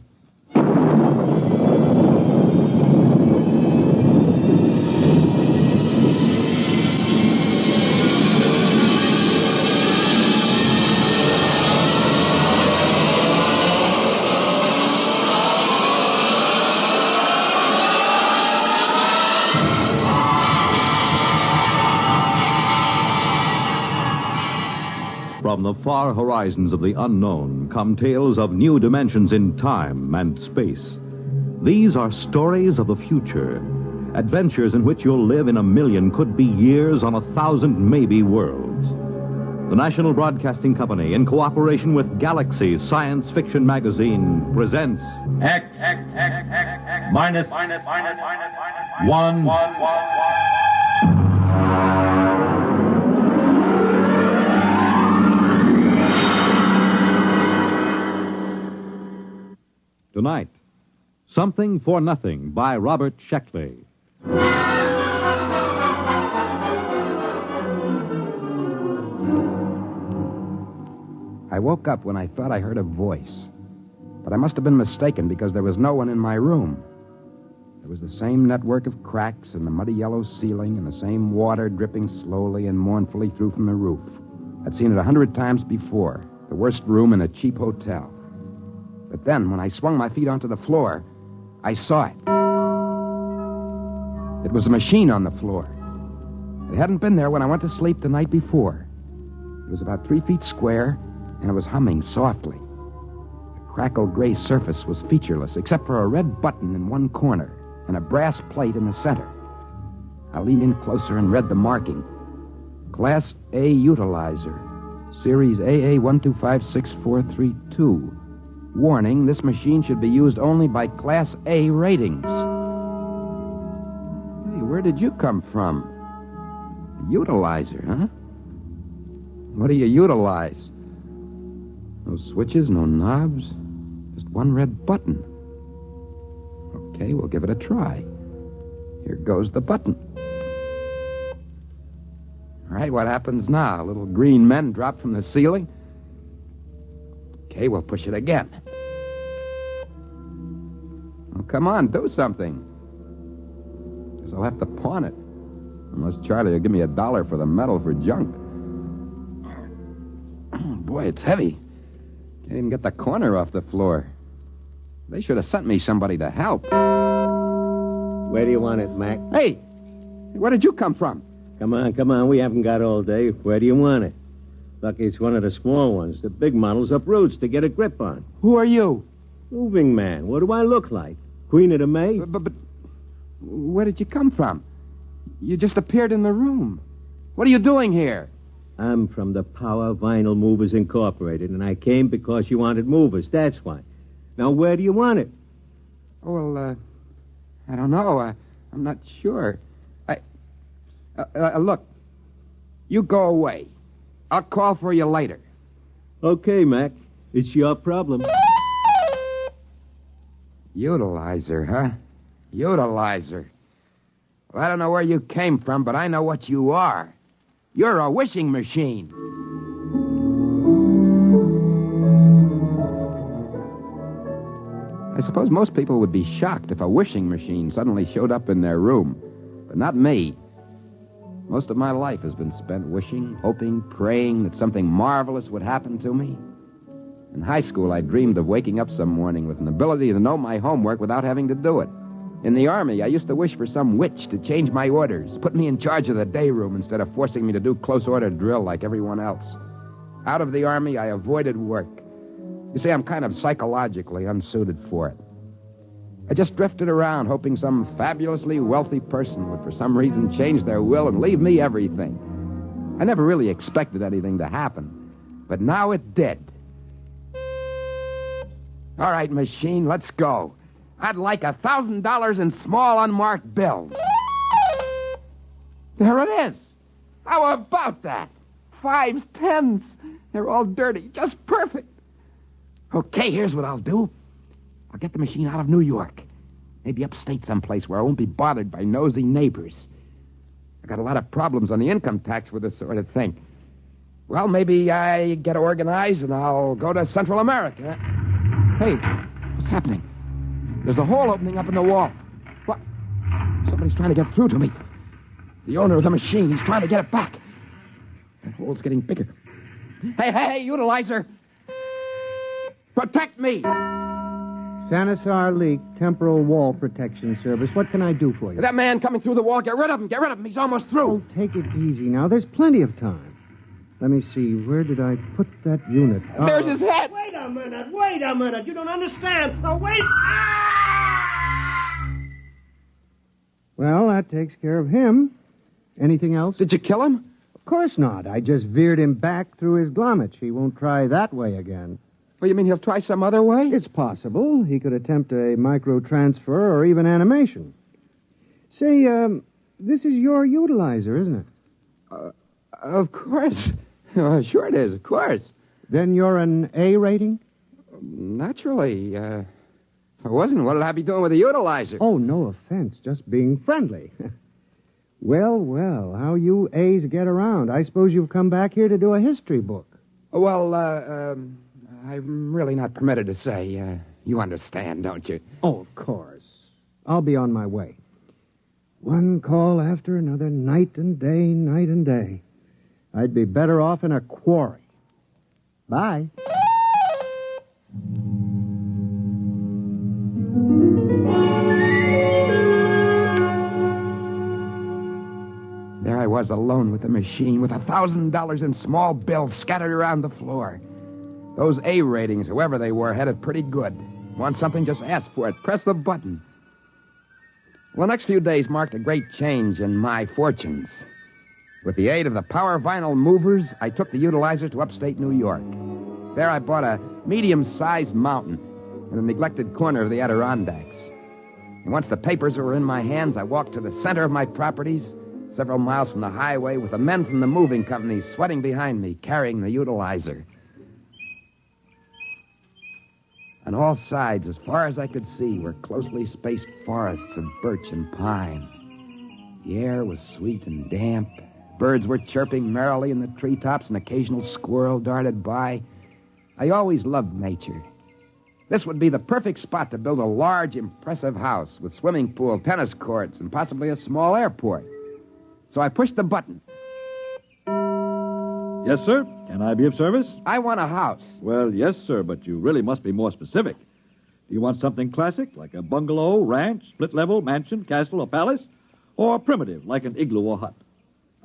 From the far horizons of the unknown come tales of new dimensions in time and space. These are stories of the future, adventures in which you'll live in a million, could be years, on 1,000 maybe worlds. The National Broadcasting Company, in cooperation with Galaxy Science Fiction Magazine, presents X minus 1. Tonight, Something for Nothing by Robert Sheckley. I woke up when I thought I heard a voice. But I must have been mistaken because there was no one in my room. There was the same network of cracks in the muddy yellow ceiling and the same water dripping slowly and mournfully through from the roof. I'd seen it 100 times before, the worst room in a cheap hotel. But then, when I swung my feet onto the floor, I saw it. It was a machine on the floor. It hadn't been there when I went to sleep the night before. It was about 3 feet square, and it was humming softly. The crackled gray surface was featureless, except for a red button in one corner and a brass plate in the center. I leaned in closer and read the marking. Class A Utilizer, Series AA1256432. Warning, this machine should be used only by Class A ratings. Hey, where did you come from? A utilizer, huh? What do you utilize? No switches, no knobs, just one red button. Okay, we'll give it a try. Here goes the button. All right, what happens now? Little green men drop from the ceiling? Okay, we'll push it again. Oh, come on, do something. Guess I'll have to pawn it. Unless Charlie will give me $1 for the metal for junk. Boy, it's heavy. Can't even get the corner off the floor. They should have sent me somebody to help. Where do you want it, Mac? Hey! Where did you come from? Come on. We haven't got all day. Where do you want it? Lucky it's one of the small ones. The big models up roots to get a grip on. Who are you? Moving man. What do I look like? Queen of the May? But where did you come from? You just appeared in the room. What are you doing here? I'm from the Power Vinyl Movers Incorporated, and I came because you wanted movers. That's why. Now, where do you want it? Well, I don't know. I'm not sure. Look, you go away. I'll call for you later. Okay, Mac. It's your problem. Utilizer, huh? Utilizer. Well, I don't know where you came from, but I know what you are. You're a wishing machine. I suppose most people would be shocked if a wishing machine suddenly showed up in their room. But not me. Most of my life has been spent wishing, hoping, praying that something marvelous would happen to me. In high school, I dreamed of waking up some morning with an ability to know my homework without having to do it. In the Army, I used to wish for some witch to change my orders, put me in charge of the day room instead of forcing me to do close-order drill like everyone else. Out of the Army, I avoided work. You see, I'm kind of psychologically unsuited for it. I just drifted around hoping some fabulously wealthy person would for some reason change their will and leave me everything. I never really expected anything to happen, but now it did. All right, machine, let's go. I'd like $1,000 in small unmarked bills. There it is. How about that? 5s, 10s. They're all dirty, just perfect. Okay, here's what I'll do. I'll get the machine out of New York. Maybe upstate someplace where I won't be bothered by nosy neighbors. I got a lot of problems on the income tax with this sort of thing. Well, maybe I get organized and I'll go to Central America. Hey, what's happening? There's a hole opening up in the wall. What? Somebody's trying to get through to me. The owner of the machine, he's trying to get it back. That hole's getting bigger. Hey, utilizer! Protect me! Sanisar Leak, Temporal Wall Protection Service. What can I do for you? That man coming through the wall, get rid of him. He's almost through. Oh, take it easy now. There's plenty of time. Let me see. Where did I put that unit? There's his head. Wait a minute. You don't understand. Now, wait. Well, that takes care of him. Anything else? Did you kill him? Of course not. I just veered him back through his glommage. He won't try that way again. Well, you mean he'll try some other way? It's possible. He could attempt a microtransfer or even animation. Say, this is your utilizer, isn't it? Of course. Sure it is, of course. Then you're an A rating? Naturally. If I wasn't, what'd I be doing with a utilizer? Oh, no offense. Just being friendly. Well, how you A's get around. I suppose you've come back here to do a history book. Well, I'm really not permitted to say. You understand, don't you? Oh, of course. I'll be on my way. One call after another, night and day. I'd be better off in a quarry. Bye. There I was alone with the machine, with $1,000 in small bills scattered around the floor. Those A ratings, whoever they were, had it pretty good. Want something, just ask for it. Press the button. Well, the next few days marked a great change in my fortunes. With the aid of the Power Vinyl Movers, I took the utilizer to upstate New York. There I bought a medium-sized mountain in a neglected corner of the Adirondacks. And once the papers were in my hands, I walked to the center of my properties, several miles from the highway, with the men from the moving company sweating behind me, carrying the utilizer. On all sides, as far as I could see, were closely spaced forests of birch and pine. The air was sweet and damp. Birds were chirping merrily in the treetops. An occasional squirrel darted by. I always loved nature. This would be the perfect spot to build a large, impressive house with swimming pool, tennis courts, and possibly a small airport. So I pushed the button. Yes, sir. Can I be of service? I want a house. Well, yes, sir, but you really must be more specific. Do you want something classic, like a bungalow, ranch, split-level, mansion, castle, or palace? Or primitive, like an igloo or hut?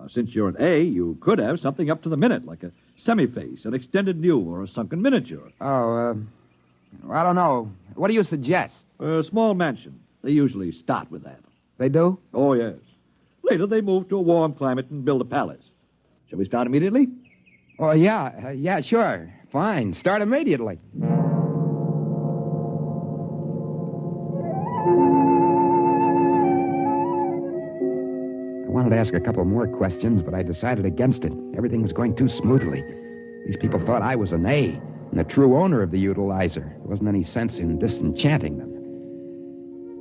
Since you're an A, you could have something up to the minute, like a semi-face, an extended view, or a sunken miniature. I don't know. What do you suggest? A small mansion. They usually start with that. They do? Oh, yes. Later, they move to a warm climate and build a palace. Shall we start immediately? Oh, yeah, sure. Fine. Start immediately. I wanted to ask a couple more questions, but I decided against it. Everything was going too smoothly. These people thought I was an A and the true owner of the utilizer. There wasn't any sense in disenchanting them.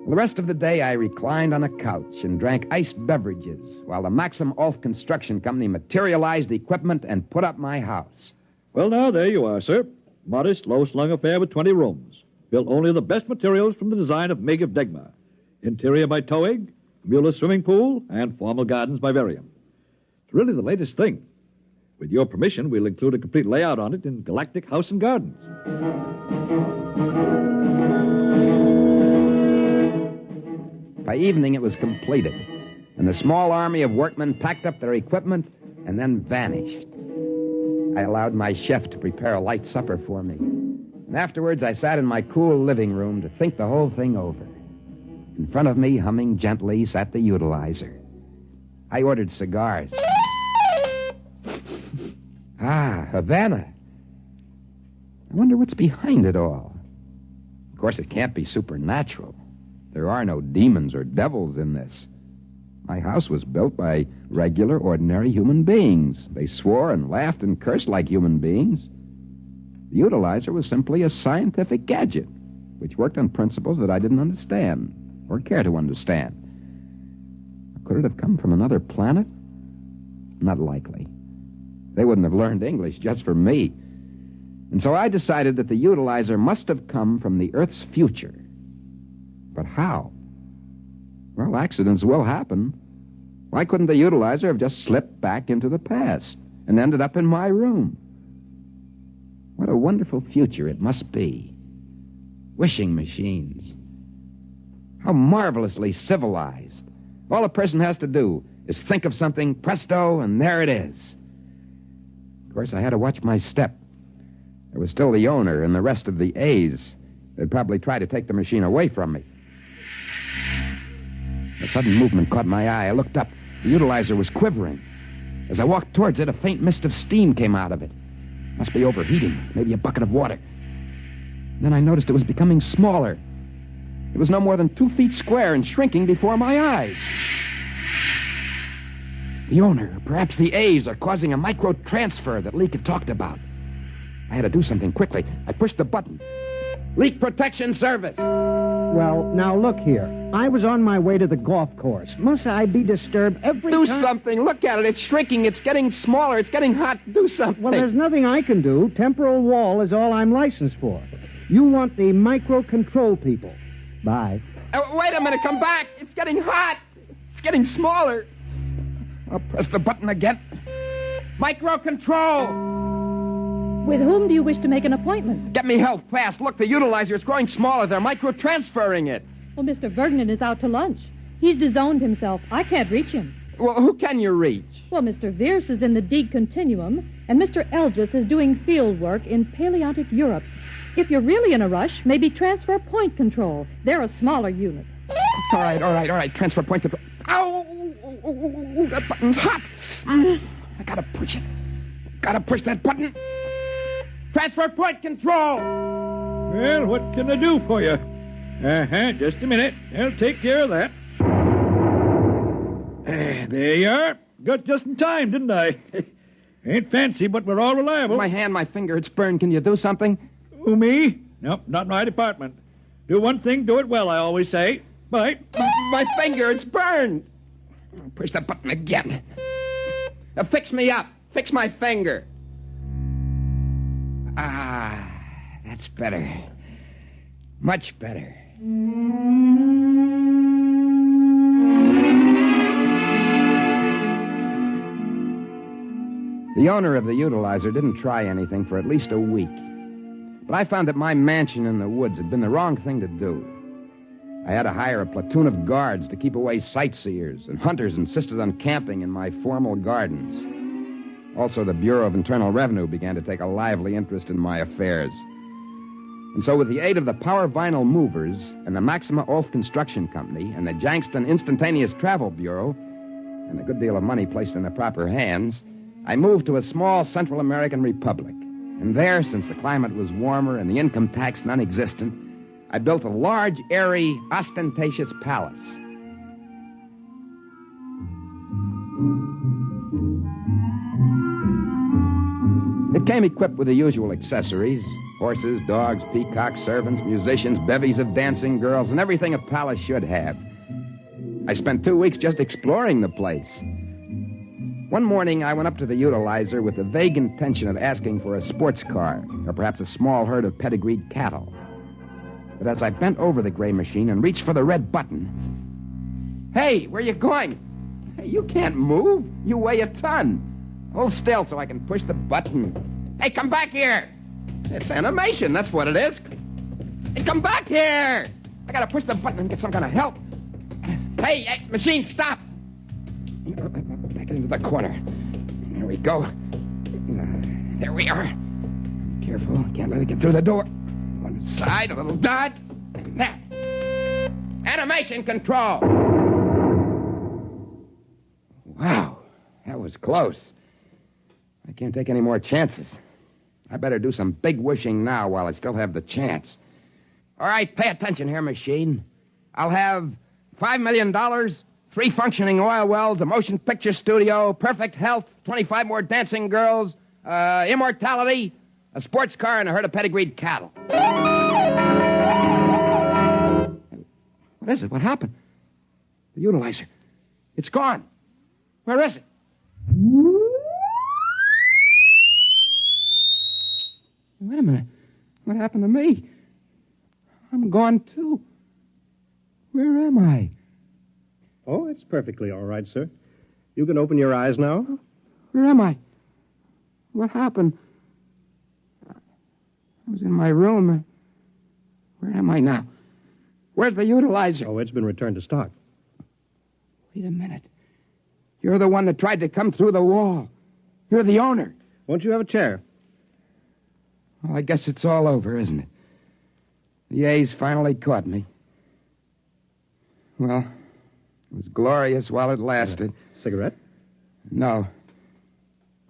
The rest of the day, I reclined on a couch and drank iced beverages while the Maxim Ulf Construction Company materialized equipment and put up my house. Well, now, there you are, sir. Modest, low-slung affair with 20 rooms. Built only of the best materials from the design of Mig of Degma. Interior by Toig, Mueller swimming pool, and formal gardens by Varium. It's really the latest thing. With your permission, we'll include a complete layout on it in Galactic House and Gardens. By evening, it was completed, and the small army of workmen packed up their equipment and then vanished. I allowed my chef to prepare a light supper for me, and afterwards I sat in my cool living room to think the whole thing over. In front of me, humming gently, sat the utilizer. I ordered cigars. Havana. I wonder what's behind it all. Of course, it can't be supernatural. There are no demons or devils in this. My house was built by regular, ordinary human beings. They swore and laughed and cursed like human beings. The utilizer was simply a scientific gadget, which worked on principles that I didn't understand or care to understand. Could it have come from another planet? Not likely. They wouldn't have learned English just for me. And so I decided that the utilizer must have come from the Earth's future. But how? Well, accidents will happen. Why couldn't the utilizer have just slipped back into the past and ended up in my room? What a wonderful future it must be. Wishing machines. How marvelously civilized. All a person has to do is think of something, presto, and there it is. Of course, I had to watch my step. There was still the owner and the rest of the A's. They'd probably try to take the machine away from me. A sudden movement caught my eye. I looked up. The utilizer was quivering. As I walked towards it, a faint mist of steam came out of it. Must be overheating, maybe a bucket of water. Then I noticed it was becoming smaller. It was no more than 2 feet square and shrinking before my eyes. The owner, perhaps the A's, are causing a micro-transfer that Leak had talked about. I had to do something quickly. I pushed the button. Leak Protection Service! Well, now look here. I was on my way to the golf course. Must I be disturbed every time? Do something. Look at it. It's shrinking. It's getting smaller. It's getting hot. Do something. Well, there's nothing I can do. Temporal wall is all I'm licensed for. You want the micro-control people. Bye. Wait a minute. Come back. It's getting hot. It's getting smaller. I'll press the button again. Micro-control! With whom do you wish to make an appointment? Get me help fast. Look, the utilizer is growing smaller. They're micro-transferring it. Well, Mr. Vergnan is out to lunch. He's disowned himself. I can't reach him. Well, who can you reach? Well, Mr. Vierce is in the D continuum, and Mr. Elgis is doing field work in Paleontic Europe. If you're really in a rush, maybe transfer point control. They're a smaller unit. All right. Transfer point control. Ow! That button's hot. I gotta push it. Gotta push that button. Transfer point control! Well, what can I do for you? Just a minute. I'll take care of that. There you are. Got just in time, didn't I? Ain't fancy, but we're all reliable. My hand, my finger, it's burned. Can you do something? Who, me? Nope, not my department. Do one thing, do it well, I always say. Bye. My finger, it's burned. Push the button again. Now fix me up. Fix my finger. That's better. Much better. The owner of the utilizer didn't try anything for at least a week. But I found that my mansion in the woods had been the wrong thing to do. I had to hire a platoon of guards to keep away sightseers, and hunters insisted on camping in my formal gardens. Also, the Bureau of Internal Revenue began to take a lively interest in my affairs. And so with the aid of the Power Vinyl Movers and the Maxima Ulf Construction Company and the Jankston Instantaneous Travel Bureau, and a good deal of money placed in the proper hands, I moved to a small Central American republic. And there, since the climate was warmer and the income tax non-existent, I built a large, airy, ostentatious palace. It came equipped with the usual accessories: horses, dogs, peacocks, servants, musicians, bevies of dancing girls, and everything a palace should have. I spent 2 weeks just exploring the place. One morning, I went up to the utilizer with the vague intention of asking for a sports car, or perhaps a small herd of pedigreed cattle. But as I bent over the gray machine and reached for the red button... Hey, where you going? Hey, you can't move. You weigh a ton. Hold still so I can push the button. Hey, come back here. It's animation, that's what it is. Hey, come back here. I gotta push the button and get some kind of help. Hey, machine, stop. Back into the corner. There we go. There we are. Careful, can't let it get through the door. One side, a little dodge. There. Animation control. Wow, that was close. I can't take any more chances. I better do some big wishing now while I still have the chance. All right, pay attention here, machine. I'll have $5 million, 3 functioning oil wells, a motion picture studio, perfect health, 25 more dancing girls, immortality, a sports car, and a herd of pedigreed cattle. What is it? What happened? The utilizer. It's gone. Where is it? Wait a minute. What happened to me? I'm gone, too. Where am I? Oh, it's perfectly all right, sir. You can open your eyes now. Where am I? What happened? I was in my room. Where am I now? Where's the utilizer? Oh, it's been returned to stock. Wait a minute. You're the one that tried to come through the wall. You're the owner. Won't you have a chair? Well, I guess it's all over, isn't it? The A's finally caught me. Well, it was glorious while it lasted. Cigarette? No.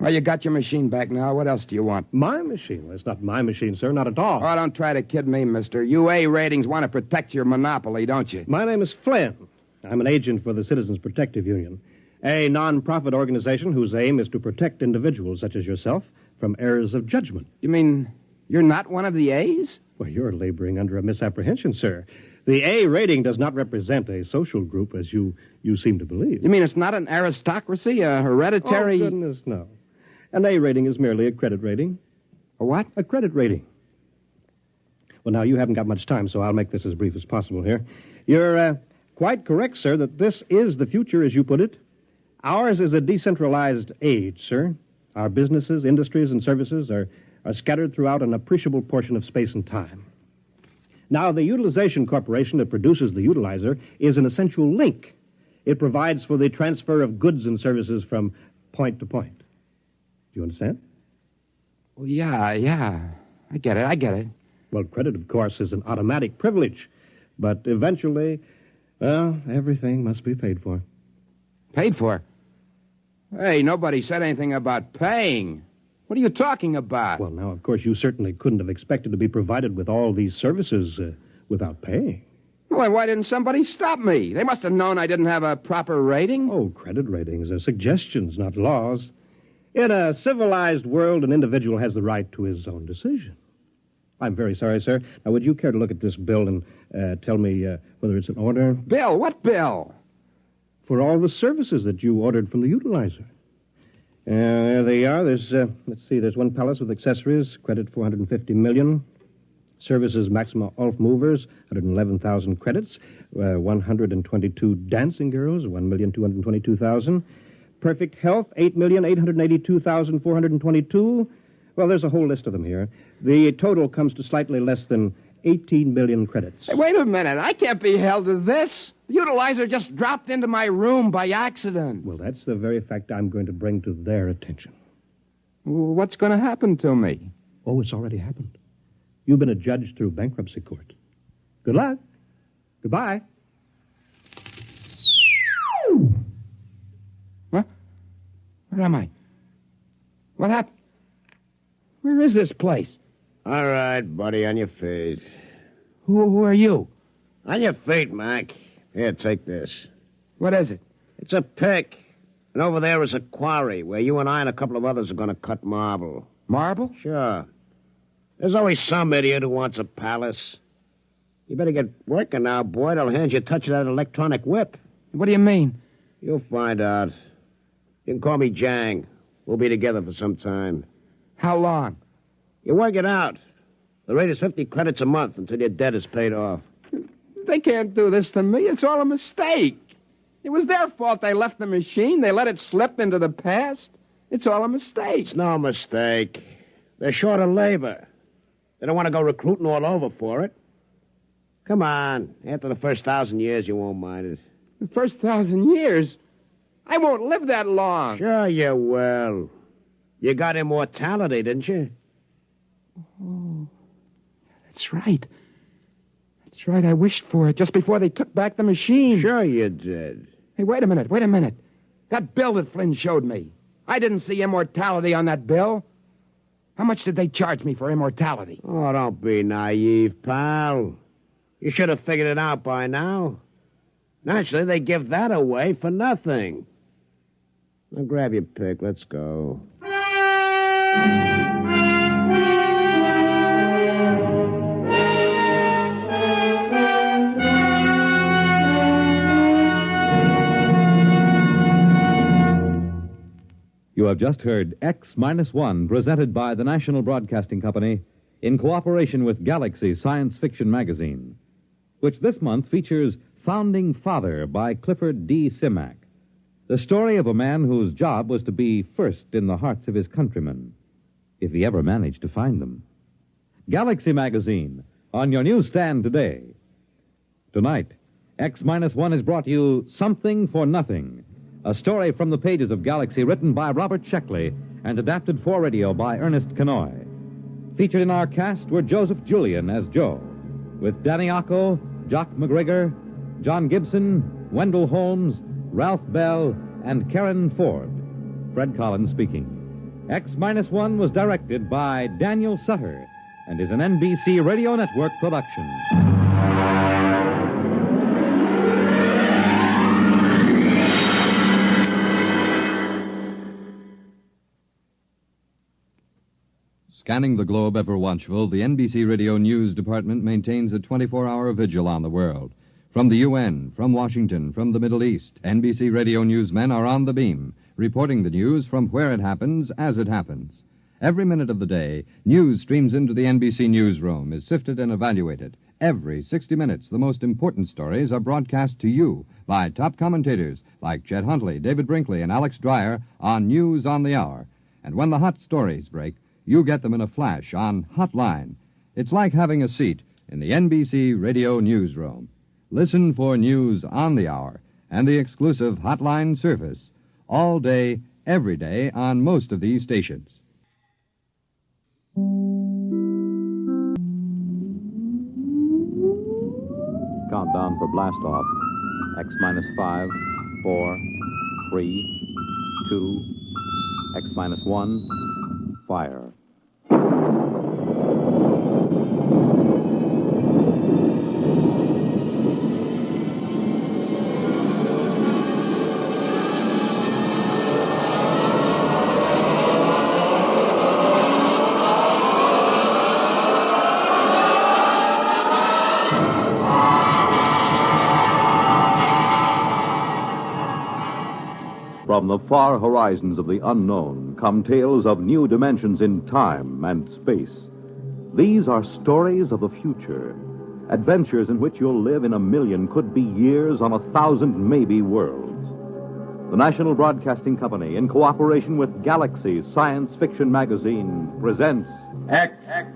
Well, you got your machine back now. What else do you want? My machine? Well, it's not my machine, sir. Not at all. Oh, don't try to kid me, mister. UA ratings want to protect your monopoly, don't you? My name is Flynn. I'm an agent for the Citizens Protective Union, a non-profit organization whose aim is to protect individuals such as yourself from errors of judgment. You mean you're not one of the A's? Well, you're laboring under a misapprehension, sir. The A rating does not represent a social group, as you seem to believe. You mean it's not an aristocracy, a hereditary... Oh, goodness, no. An A rating is merely a credit rating. A what? A credit rating. Well, now, you haven't got much time, so I'll make this as brief as possible here. You're quite correct, sir, that this is the future, as you put it. Ours is a decentralized age, sir. Our businesses, industries, and services are scattered throughout an appreciable portion of space and time. Now, the utilization corporation that produces the utilizer is an essential link. It provides for the transfer of goods and services from point to point. Do you understand? Well, yeah. I get it. Well, credit, of course, is an automatic privilege. But eventually, well, everything must be paid for. Paid for? Hey, nobody said anything about paying. What are you talking about? Well, now, of course, you certainly couldn't have expected to be provided with all these services without paying. Well, then why didn't somebody stop me? They must have known I didn't have a proper rating. Oh, credit ratings are suggestions, not laws. In a civilized world, an individual has the right to his own decision. I'm very sorry, sir. Now, would you care to look at this bill and tell me whether it's in order? Bill? What bill? For all the services that you ordered from the utilizer. There they are. There's, let's see, there's one palace with accessories, credit $450 million. Services Maxima Ulf Movers, 111,000 credits. 122 dancing girls, 1,222,000. Perfect Health, 8,882,422. Well, there's a whole list of them here. The total comes to slightly less than 18 million credits. Hey, wait a minute. I can't be held to this. The utilizer just dropped into my room by accident. Well, that's the very fact I'm going to bring to their attention. What's going to happen to me? Oh, it's already happened. You've been adjudged through bankruptcy court. Good luck. Goodbye. Where am I? What happened? Where is this place? All right, buddy, on your feet. Who are you? On your feet, Mac. Here, take this. What is it? It's a pick. And over there is a quarry where you and I and a couple of others are going to cut marble. Marble? Sure. There's always some idiot who wants a palace. You better get working now, boy. They'll hand you a touch of that electronic whip. What do you mean? You'll find out. You can call me Jang. We'll be together for some time. How long? You work it out. The rate is 50 credits a month until your debt is paid off. They can't do this to me. It's all a mistake. It was their fault they left the machine. They let it slip into the past. It's all a mistake. It's no mistake. They're short of labor. They don't want to go recruiting all over for it. Come on. After the first 1,000 years, you won't mind it. The first 1,000 years? I won't live that long. Sure you will. You got immortality, didn't you? Oh, that's right. That's right. I wished for it just before they took back the machine. Sure you did. Hey, wait a minute. That bill that Flynn showed me. I didn't see immortality on that bill. How much did they charge me for immortality? Oh, don't be naive, pal. You should have figured it out by now. Naturally, they give that away for nothing. Now grab your pick. Let's go. You have just heard X-1, presented by the National Broadcasting Company in cooperation with Galaxy Science Fiction Magazine, which this month features Founding Father by Clifford D. Simak, the story of a man whose job was to be first in the hearts of his countrymen, if he ever managed to find them. Galaxy Magazine, on your newsstand today. Tonight, X-1 has brought you Something for Nothing, a story from the pages of Galaxy written by Robert Sheckley and adapted for radio by Ernest Kenoy. Featured in our cast were Joseph Julian as Joe, with Danny Acco, Jock McGregor, John Gibson, Wendell Holmes, Ralph Bell, and Karen Ford. Fred Collins speaking. X-1 was directed by Daniel Sutter and is an NBC Radio Network production. Scanning the globe ever watchful, the NBC Radio News Department maintains a 24-hour vigil on the world. From the UN, from Washington, from the Middle East, NBC Radio newsmen are on the beam, reporting the news from where it happens, as it happens. Every minute of the day, news streams into the NBC newsroom, is sifted and evaluated. Every 60 minutes, the most important stories are broadcast to you by top commentators like Chet Huntley, David Brinkley, and Alex Dreyer on News on the Hour. And when the hot stories break, you get them in a flash on Hotline. It's like having a seat in the NBC Radio newsroom. Listen for News on the Hour and the exclusive Hotline service all day, every day on most of these stations. Countdown for blast off. X-5, 4, 3, 2, X-1, fire. From the far horizons of the unknown come tales of new dimensions in time and space. These are stories of the future, adventures in which you'll live in a million, could be years, on 1,000 maybe worlds. The National Broadcasting Company, in cooperation with Galaxy Science Fiction Magazine, presents X-1.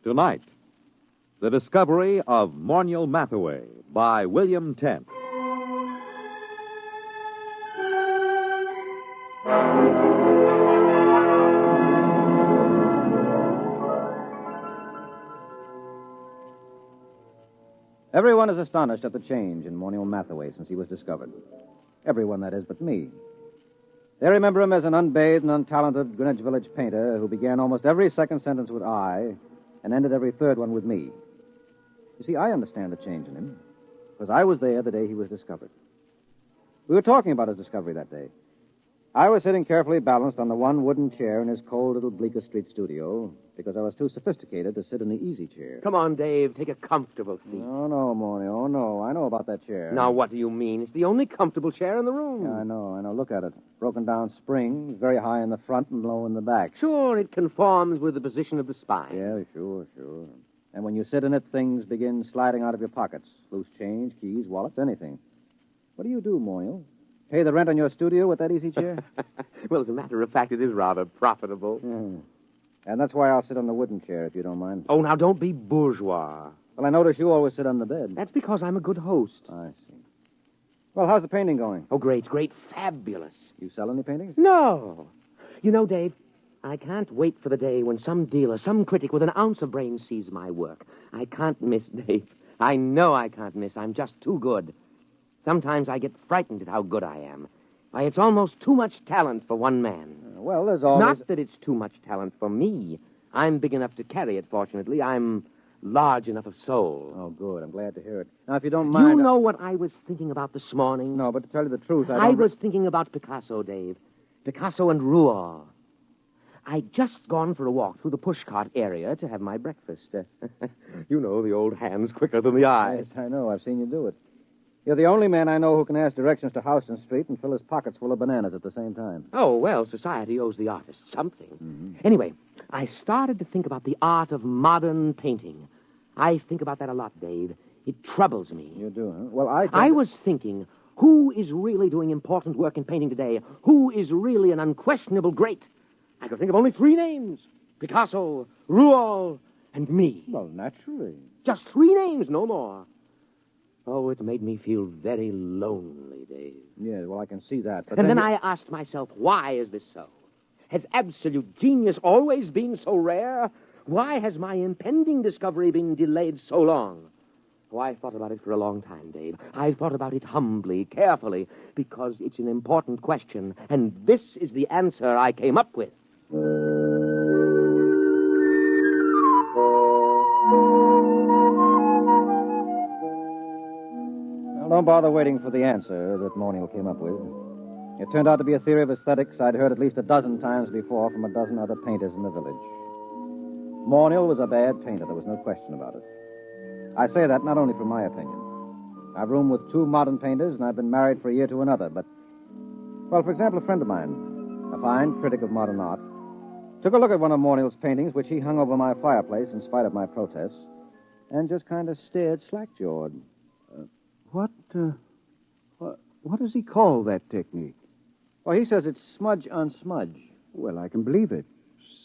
Tonight, the discovery of Morniel Mathaway by William Tent. Everyone is astonished at the change in Monial Mathaway since he was discovered. Everyone, that is, but me. They remember him as an unbathed and untalented Greenwich Village painter who began almost every second sentence with I and ended every third one with me. You see, I understand the change in him, because I was there the day he was discovered. We were talking about his discovery that day. I was sitting carefully balanced on the one wooden chair in his cold little Bleecker Street studio because I was too sophisticated to sit in the easy chair. Come on, Dave. Take a comfortable seat. No, Morny. Oh, no. I know about that chair. Now, what do you mean? It's the only comfortable chair in the room. Yeah, I know. Look at it. Broken down springs, very high in the front and low in the back. Sure, it conforms with the position of the spine. Yeah, sure. And when you sit in it, things begin sliding out of your pockets. Loose change, keys, wallets, anything. What do you do, Monial? Pay the rent on your studio with that easy chair? Well, as a matter of fact, it is rather profitable. And that's why I'll sit on the wooden chair, if you don't mind. Oh, now, don't be bourgeois. Well, I notice you always sit on the bed. That's because I'm a good host. I see. Well, how's the painting going? Oh, great, fabulous. You sell any paintings? No. You know, Dave, I can't wait for the day when some dealer, some critic with an ounce of brains sees my work. I can't miss, Dave. I know I can't miss. I'm just too good. Sometimes I get frightened at how good I am. Why, it's almost too much talent for one man. Well, there's always... Not that it's too much talent for me. I'm big enough to carry it, fortunately. I'm large enough of soul. Oh, good. I'm glad to hear it. Now, if you don't mind... You know what I was thinking about this morning? No, but to tell you the truth, I was thinking about Picasso, Dave. Picasso and Rouault. I'd just gone for a walk through the pushcart area to have my breakfast. You know, the old hand's quicker than the eye. Yes, I know. I've seen you do it. You're the only man I know who can ask directions to Houston Street and fill his pockets full of bananas at the same time. Oh, well, society owes the artist something. Mm-hmm. Anyway, I started to think about the art of modern painting. I think about that a lot, Dave. It troubles me. You do, huh? Well, I was thinking, who is really doing important work in painting today? Who is really an unquestionable great? I could think of only 3 names. Picasso, Rouault, and me. Well, naturally. Just 3 names, no more. Oh, it made me feel very lonely, Dave. Yes, well, I can see that. But and then I asked myself, why is this so? Has absolute genius always been so rare? Why has my impending discovery been delayed so long? Oh, I thought about it for a long time, Dave. I thought about it humbly, carefully, because it's an important question, and this is the answer I came up with. Don't bother waiting for the answer that Monial came up with. It turned out to be a theory of aesthetics I'd heard at least a dozen times before from a dozen other painters in the village. Monial was a bad painter, there was no question about it. I say that not only from my opinion. I've roomed with 2 modern painters, and I've been married for a year to another, but... Well, for example, a friend of mine, a fine critic of modern art, took a look at one of Monial's paintings, which he hung over my fireplace in spite of my protests, and just kind of stared slack-jawed. What does he call that technique? Well, he says it's smudge on smudge. Well, I can believe it.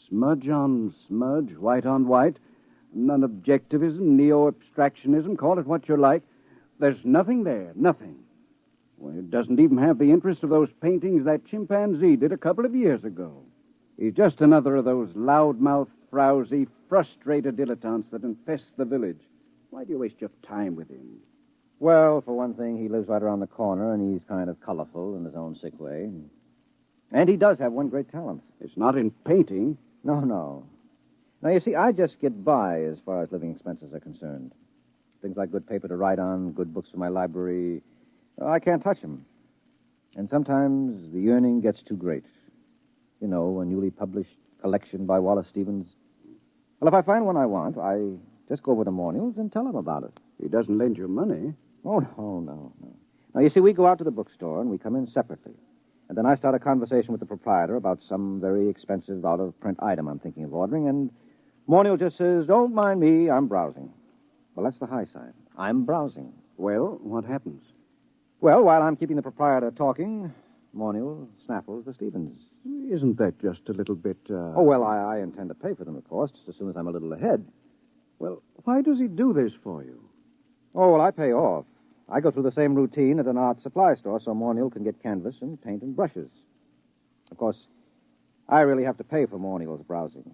Smudge on smudge, white on white. Non-objectivism, neo-abstractionism, call it what you like. There's nothing there, nothing. Well, it doesn't even have the interest of those paintings that chimpanzee did a couple of years ago. He's just another of those loudmouth, frowsy, frustrated dilettantes that infest the village. Why do you waste your time with him? Well, for one thing, he lives right around the corner, and he's kind of colorful in his own sick way. And he does have one great talent. It's not in painting. No. Now, you see, I just get by as far as living expenses are concerned. Things like good paper to write on, good books for my library, I can't touch them. And sometimes the yearning gets too great. You know, a newly published collection by Wallace Stevens. Well, if I find one I want, I just go over to Monial's and tell him about it. He doesn't lend you money. Oh, no. Now, you see, we go out to the bookstore and we come in separately. And then I start a conversation with the proprietor about some very expensive out-of-print item I'm thinking of ordering, and Monial just says, "Don't mind me, I'm browsing." Well, that's the high side. I'm browsing. Well, what happens? Well, while I'm keeping the proprietor talking, Monial snaffles the Stevens. Isn't that just a little bit, Oh, well, I intend to pay for them, of course, just as soon as I'm a little ahead. Well, why does he do this for you? Oh, well, I pay off. I go through the same routine at an art supply store so Monial can get canvas and paint and brushes. Of course, I really have to pay for Monial's browsing.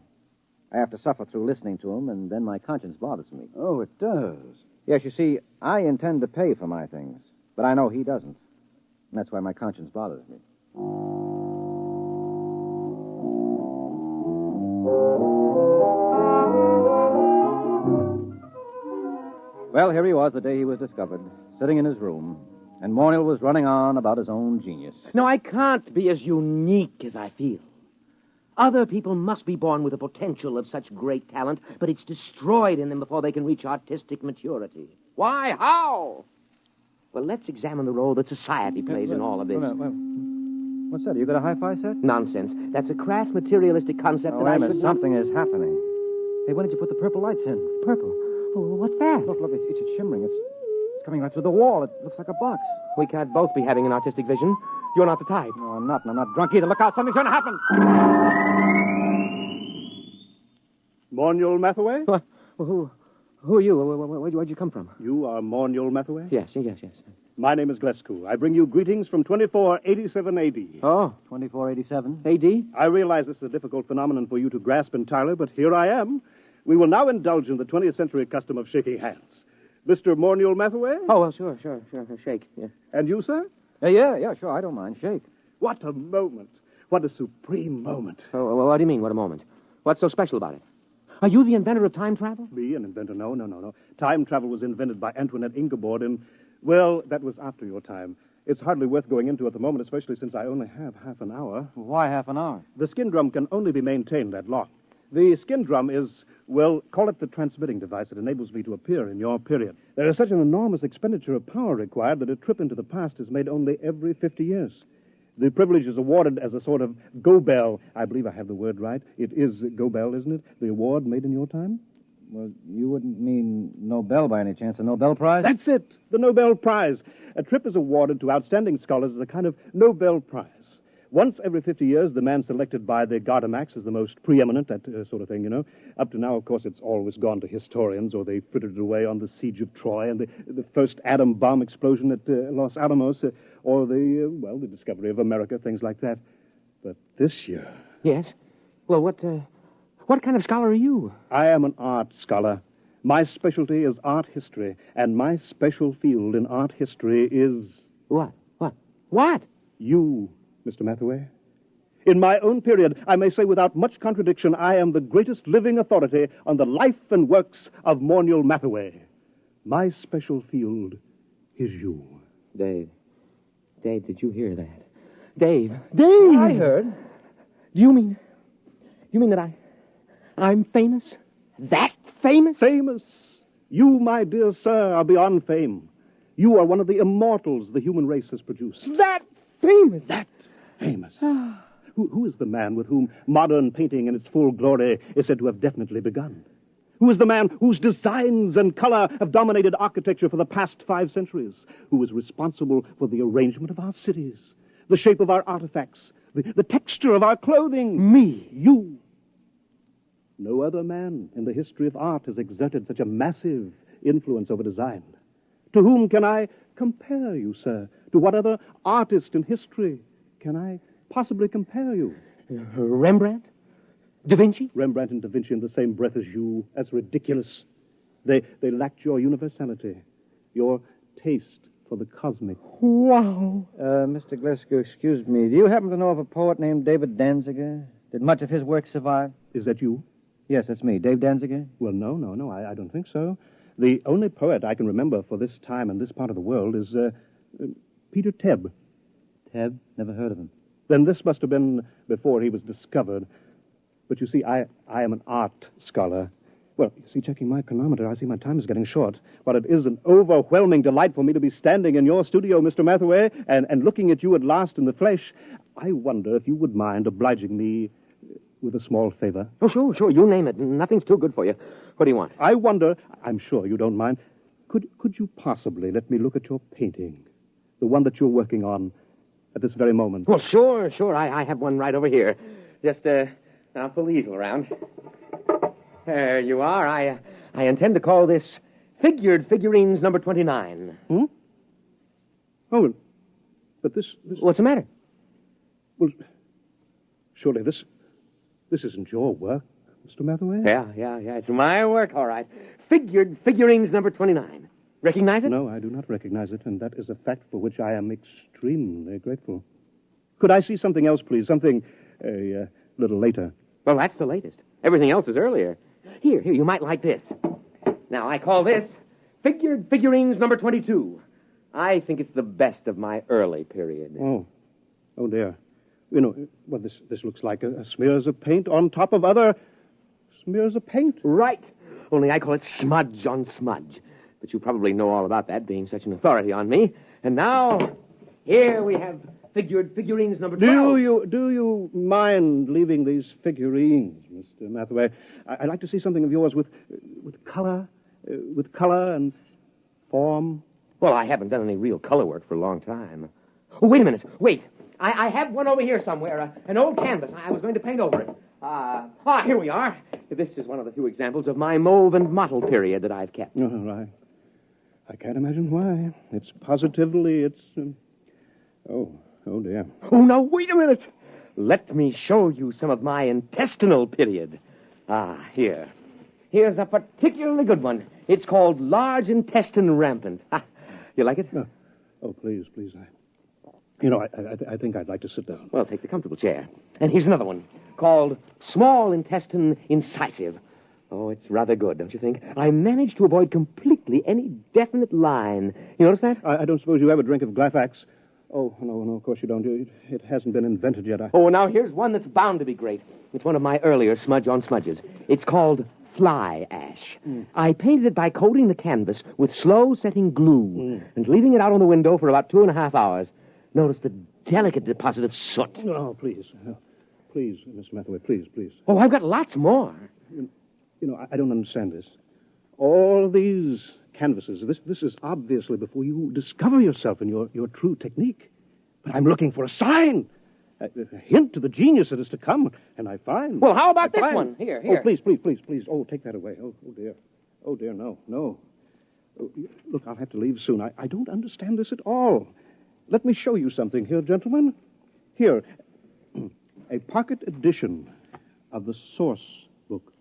I have to suffer through listening to him, and then my conscience bothers me. Oh, it does? Yes, you see, I intend to pay for my things, but I know he doesn't. And that's why my conscience bothers me. Well, here he was the day he was discovered, sitting in his room, and Morniel was running on about his own genius. No, I can't be as unique as I feel. Other people must be born with the potential of such great talent, but it's destroyed in them before they can reach artistic maturity. Why? How? Well, let's examine the role that society plays in all of this. What's that? You got a hi-fi set? Nonsense. That's a crass materialistic concept that I should... Something is happening. Hey, why did you put the purple lights in? Purple? Oh, what's that? Look, it's shimmering. It's coming right through the wall. It looks like a box. We can't both be having an artistic vision. You're not the type. No, I'm not, and I'm not drunk either. Look out, something's going to happen. Morniel Mathaway? What? Who are you? Where'd you come from? You are Morniel Mathaway? Yes. My name is Glescu. I bring you greetings from 2487 A.D. Oh, 2487? A.D.? I realize this is a difficult phenomenon for you to grasp entirely, but here I am. We will now indulge in the 20th century custom of shaking hands. Mr. Morniel Mathaway? Oh, well, sure. Shake, yeah. And you, sir? Yeah, sure. I don't mind. Shake. What a moment. What a supreme moment. Oh, well, what do you mean, what a moment? What's so special about it? Are you the inventor of time travel? Me, an inventor? No. Time travel was invented by Antoinette Ingeborg in... Well, that was after your time. It's hardly worth going into at the moment, especially since I only have half an hour. Why half an hour? The skin drum can only be maintained that long. The skin drum is, well, call it the transmitting device that enables me to appear in your period. There is such an enormous expenditure of power required that a trip into the past is made only every 50 years. The privilege is awarded as a sort of go-bell. I believe I have the word right. It is go-bell, isn't it? The award made in your time? Well, you wouldn't mean Nobel by any chance, a Nobel Prize? That's it, the Nobel Prize. A trip is awarded to outstanding scholars as a kind of Nobel Prize. Once every 50 years, the man selected by the Gardemax is the most preeminent, that sort of thing, you know. Up to now, of course, it's always gone to historians, or they frittered it away on the siege of Troy and the first atom bomb explosion at Los Alamos, or the discovery of America, things like that. But this year... Yes? Well, what kind of scholar are you? I am an art scholar. My specialty is art history, and my special field in art history is... What? You, Mr. Mathaway. In my own period, I may say without much contradiction, I am the greatest living authority on the life and works of Morniel Mathaway. My special field is you. Dave, did you hear that? Dave! I heard. Do you mean that I'm famous? That famous? Famous. You, my dear sir, are beyond fame. You are one of the immortals the human race has produced. That famous? That famous. Who is the man with whom modern painting in its full glory is said to have definitely begun? Who is the man whose designs and color have dominated architecture for the past 5 centuries? Who is responsible for the arrangement of our cities, the shape of our artifacts, the texture of our clothing? Me. You. No other man in the history of art has exerted such a massive influence over design. To whom can I compare you, sir? To what other artist in history can I possibly compare you? Rembrandt? Da Vinci? Rembrandt and Da Vinci in the same breath as you. That's ridiculous. They lacked your universality, your taste for the cosmic. Wow. Mr. Glescu, excuse me. Do you happen to know of a poet named David Danziger? Did much of his work survive? Is that you? Yes, that's me. Dave Danziger? Well, no, I don't think so. The only poet I can remember for this time and this part of the world is Peter Tebb. Tebb? Never heard of him. Then this must have been before he was discovered. But you see, I am an art scholar. Well, you see, checking my chronometer, I see my time is getting short. But it is an overwhelming delight for me to be standing in your studio, Mr. Mathaway, and looking at you at last in the flesh. I wonder if you would mind obliging me with a small favor. Oh, sure. You name it. Nothing's too good for you. What do you want? I wonder, I'm sure you don't mind, could you possibly let me look at your painting? The one that you're working on at this very moment. Well, sure. I have one right over here. Just, I'll pull the easel around. There you are. I intend to call this Figured Figurines number 29. Oh, but this... What's the matter? Well, surely this isn't your work, Mr. Mathaway? Yeah. It's my work, all right. Figured Figurines number 29. Recognize it? No, I do not recognize it, and that is a fact for which I am extremely grateful. Could I see something else, please? Something a little later. Well, that's the latest. Everything else is earlier. Here, you might like this. Now, I call this Figurines number 22. I think it's the best of my early period. Oh, dear. You know, well, this looks like smears of paint on top of other smears of paint. Right. Only I call it smudge on smudge. But you probably know all about that, being such an authority on me. And now, here we have figurines number 12. Do you mind leaving these figurines, Mr. Mathaway? I'd like to see something of yours with color and form. Well, I haven't done any real color work for a long time. Oh, wait a minute. Wait. I have one over here somewhere, an old canvas. I was going to paint over it. Here we are. This is one of the few examples of my mauve and mottled period that I've kept. Oh, I can't imagine why. It's positively, oh, dear. Oh, now, wait a minute. Let me show you some of my intestinal period. Here. Here's a particularly good one. It's called Large Intestine Rampant. You like it? Oh, please. I think I'd like to sit down. Well, take the comfortable chair. And here's another one called Small Intestine Incisive. Oh, it's rather good, don't you think? I managed to avoid completely any definite line. You notice that? I don't suppose you have a drink of Glafax. Oh, no, of course you don't. It hasn't been invented yet. Oh, now here's one that's bound to be great. It's one of my earlier smudge on smudges. It's called Fly Ash. I painted it by coating the canvas with slow-setting glue and leaving it out on the window for about 2.5 hours. Notice the delicate deposit of soot. Oh, please. Please, Miss Mathaway, please. Oh, I've got lots more. I don't understand this. All these canvases, this is obviously before you discover yourself and your true technique. But I'm looking for a sign, a hint to the genius that is to come, and I find... Well, how about this one? Here. Oh, please. Oh, take that away. Oh, dear. Oh, dear, no. Oh, look, I'll have to leave soon. I don't understand this at all. Let me show you something here, gentlemen. Here, a pocket edition of the source book.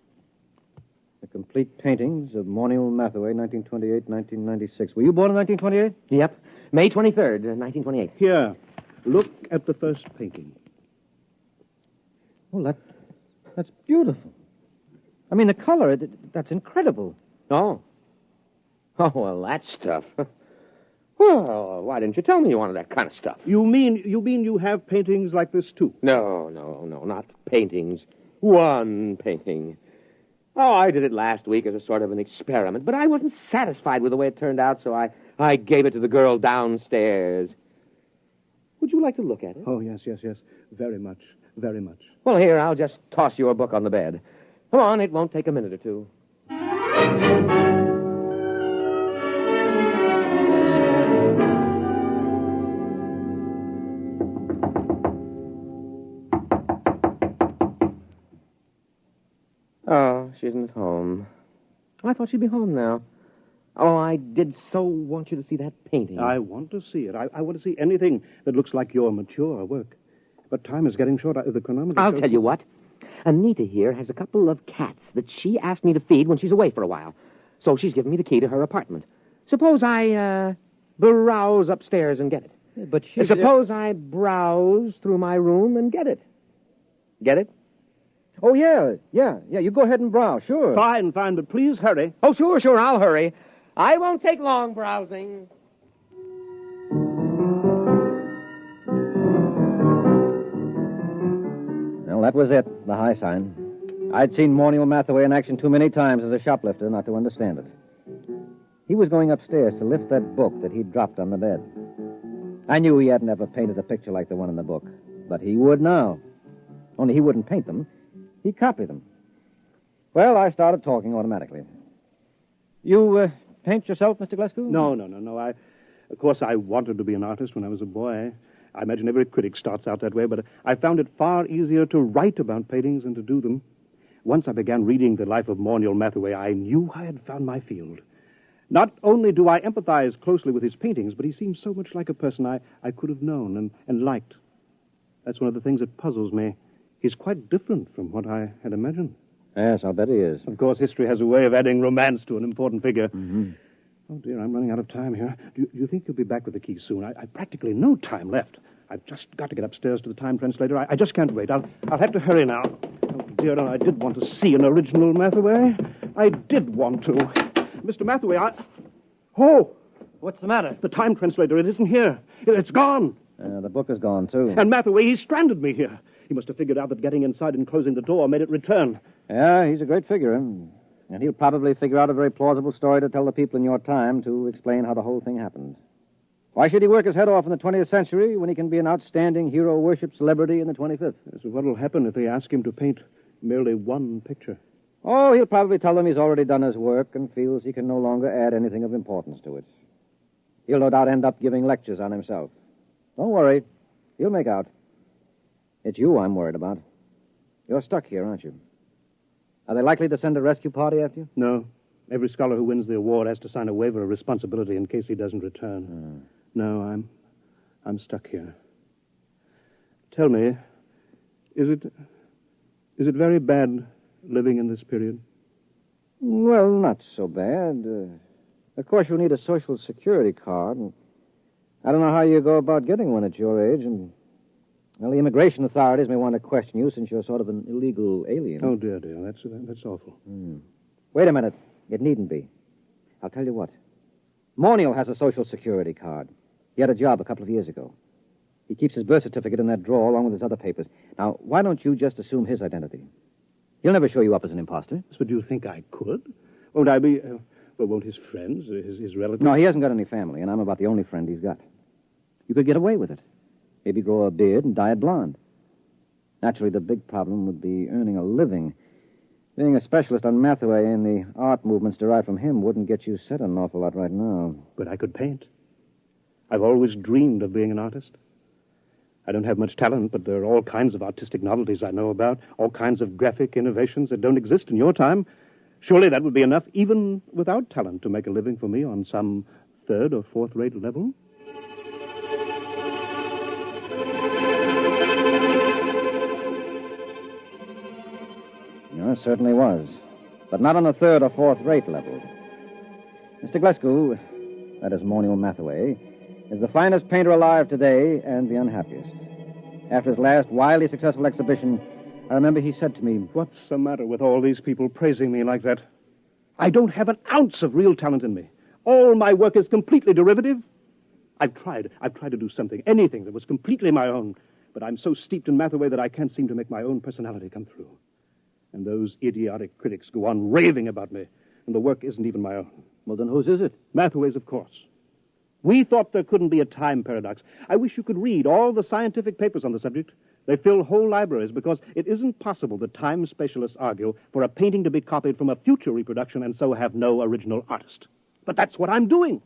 The complete paintings of Morniel Mathaway, 1928-1996. Were you born in 1928? Yep. May 23rd, 1928. Here, look at the first painting. Oh, that's beautiful. I mean, the color, that's incredible. Oh, well, that stuff. Well, why didn't you tell me you wanted that kind of stuff? You mean you have paintings like this, too? No, not paintings. One painting. Oh, I did it last week as a sort of an experiment, but I wasn't satisfied with the way it turned out, so I gave it to the girl downstairs. Would you like to look at it? Oh, yes. Very much. Well, here, I'll just toss your book on the bed. Come on, it won't take a minute or two. Oh, she isn't at home. I thought she'd be home now. Oh, I did so want you to see that painting. I want to see it. I want to see anything that looks like your mature work. But time is getting short. The chronometer... I'll tell you what. Anita here has a couple of cats that she asked me to feed when she's away for a while. So she's given me the key to her apartment. Suppose I, browse upstairs and get it. But she... Suppose I browse through my room and get it. Get it? Oh, yeah. You go ahead and browse, sure. Fine, but please hurry. Oh, sure, I'll hurry. I won't take long browsing. Well, that was it, the high sign. I'd seen Morniel Mathaway in action too many times as a shoplifter not to understand it. He was going upstairs to lift that book that he'd dropped on the bed. I knew he hadn't ever painted a picture like the one in the book, but he would now. Only he wouldn't paint them. He'd copy them. Well, I started talking automatically. You paint yourself, Mr. Glasgow? No. Of course, I wanted to be an artist when I was a boy. I imagine every critic starts out that way, but I found it far easier to write about paintings than to do them. Once I began reading the life of Morniel Mathaway, I knew I had found my field. Not only do I empathize closely with his paintings, but he seems so much like a person I could have known and liked. That's one of the things that puzzles me. He's quite different from what I had imagined. Yes, I'll bet he is. Of course, history has a way of adding romance to an important figure. Mm-hmm. Oh, dear, I'm running out of time here. Do you think you'll be back with the key soon? I've practically no time left. I've just got to get upstairs to the time translator. I just can't wait. I'll have to hurry now. Oh, dear, no, I did want to see an original, Mathaway. I did want to. Mr. Mathaway, Oh! What's the matter? The time translator, it isn't here. It's gone. The book is gone, too. And Mathaway, he stranded me here. He must have figured out that getting inside and closing the door made it return. Yeah, he's a great figure. And he'll probably figure out a very plausible story to tell the people in your time to explain how the whole thing happened. Why should he work his head off in the 20th century when he can be an outstanding hero-worship celebrity in the 25th? So what'll happen if they ask him to paint merely one picture? Oh, he'll probably tell them he's already done his work and feels he can no longer add anything of importance to it. He'll no doubt end up giving lectures on himself. Don't worry. He'll make out. It's you I'm worried about. You're stuck here, aren't you? Are they likely to send a rescue party after you? No. Every scholar who wins the award has to sign a waiver of responsibility in case he doesn't return. No, I'm stuck here. Tell me, is it very bad living in this period? Well, not so bad. Of course, you'll need a Social Security card, and I don't know how you go about getting one at your age, and, well, the immigration authorities may want to question you since you're sort of an illegal alien. Oh, dear, that's awful. Wait a minute. It needn't be. I'll tell you what. Morniel has a Social Security card. He had a job a couple of years ago. He keeps his birth certificate in that drawer along with his other papers. Now, why don't you just assume his identity? He'll never show you up as an imposter. But do you think I could? Won't I be... won't his friends, his relatives... No, he hasn't got any family, and I'm about the only friend he's got. You could get away with it. Maybe grow a beard and dye it blonde. Naturally, the big problem would be earning a living. Being a specialist on Mathaway and the art movements derived from him wouldn't get you set an awful lot right now. But I could paint. I've always dreamed of being an artist. I don't have much talent, but there are all kinds of artistic novelties I know about, all kinds of graphic innovations that don't exist in your time. Surely that would be enough, even without talent, to make a living for me on some third or fourth-rate level. It certainly was, but not on a third or fourth-rate level. Mr. Glescu, that is Morniel Mathaway, is the finest painter alive today and the unhappiest. After his last wildly successful exhibition, I remember he said to me, "What's the matter with all these people praising me like that? I don't have an ounce of real talent in me. All my work is completely derivative. I've tried to do something, anything that was completely my own, but I'm so steeped in Mathaway that I can't seem to make my own personality come through. And those idiotic critics go on raving about me, and the work isn't even my own." Well, then whose is it? Mathaway's, of course. We thought there couldn't be a time paradox. I wish you could read all the scientific papers on the subject. They fill whole libraries because it isn't possible, the time specialists argue, for a painting to be copied from a future reproduction and so have no original artist. But that's what I'm doing.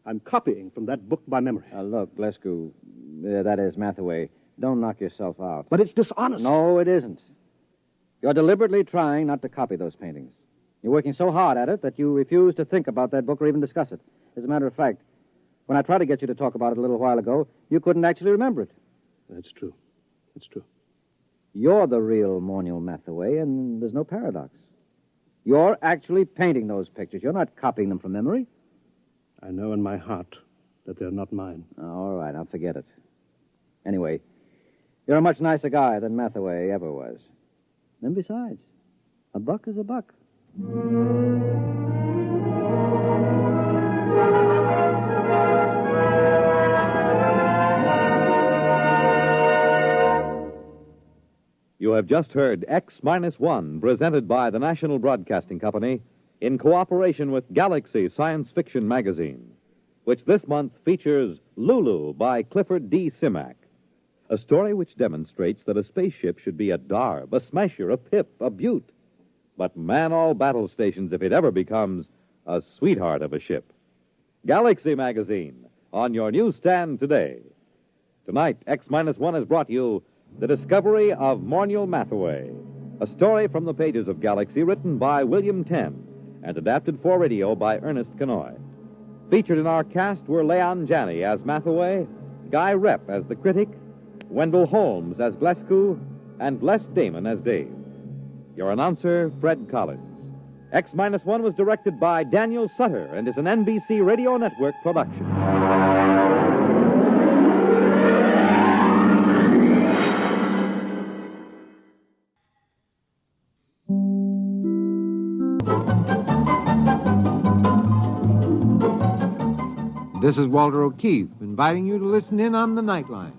I'm copying from that book by memory. Look, Glescu, that is Mathaway. Don't knock yourself out. But it's dishonest. No, it isn't. You're deliberately trying not to copy those paintings. You're working so hard at it that you refuse to think about that book or even discuss it. As a matter of fact, when I tried to get you to talk about it a little while ago, you couldn't actually remember it. That's true. That's true. You're the real Morniel Mathaway, and there's no paradox. You're actually painting those pictures. You're not copying them from memory. I know in my heart that they're not mine. All right, I'll forget it. Anyway, you're a much nicer guy than Mathaway ever was. And besides, a buck is a buck. You have just heard X-1, presented by the National Broadcasting Company in cooperation with Galaxy Science Fiction Magazine, which this month features Lulu by Clifford D. Simak, a story which demonstrates that a spaceship should be a darb, a smasher, a pip, a beaut, but man all battle stations if it ever becomes a sweetheart of a ship. Galaxy Magazine, on your newsstand today. Tonight, X-1 has brought you The Discovery of Morniel Mathaway, a story from the pages of Galaxy written by William Tenn and adapted for radio by Ernest Kenoy. Featured in our cast were Leon Janney as Mathaway, Guy Repp as the critic, Wendell Holmes as Glescu, and Les Damon as Dave. Your announcer, Fred Collins. X-1 was directed by Daniel Sutter and is an NBC Radio Network production. This is Walter O'Keefe, inviting you to listen in on the Nightline.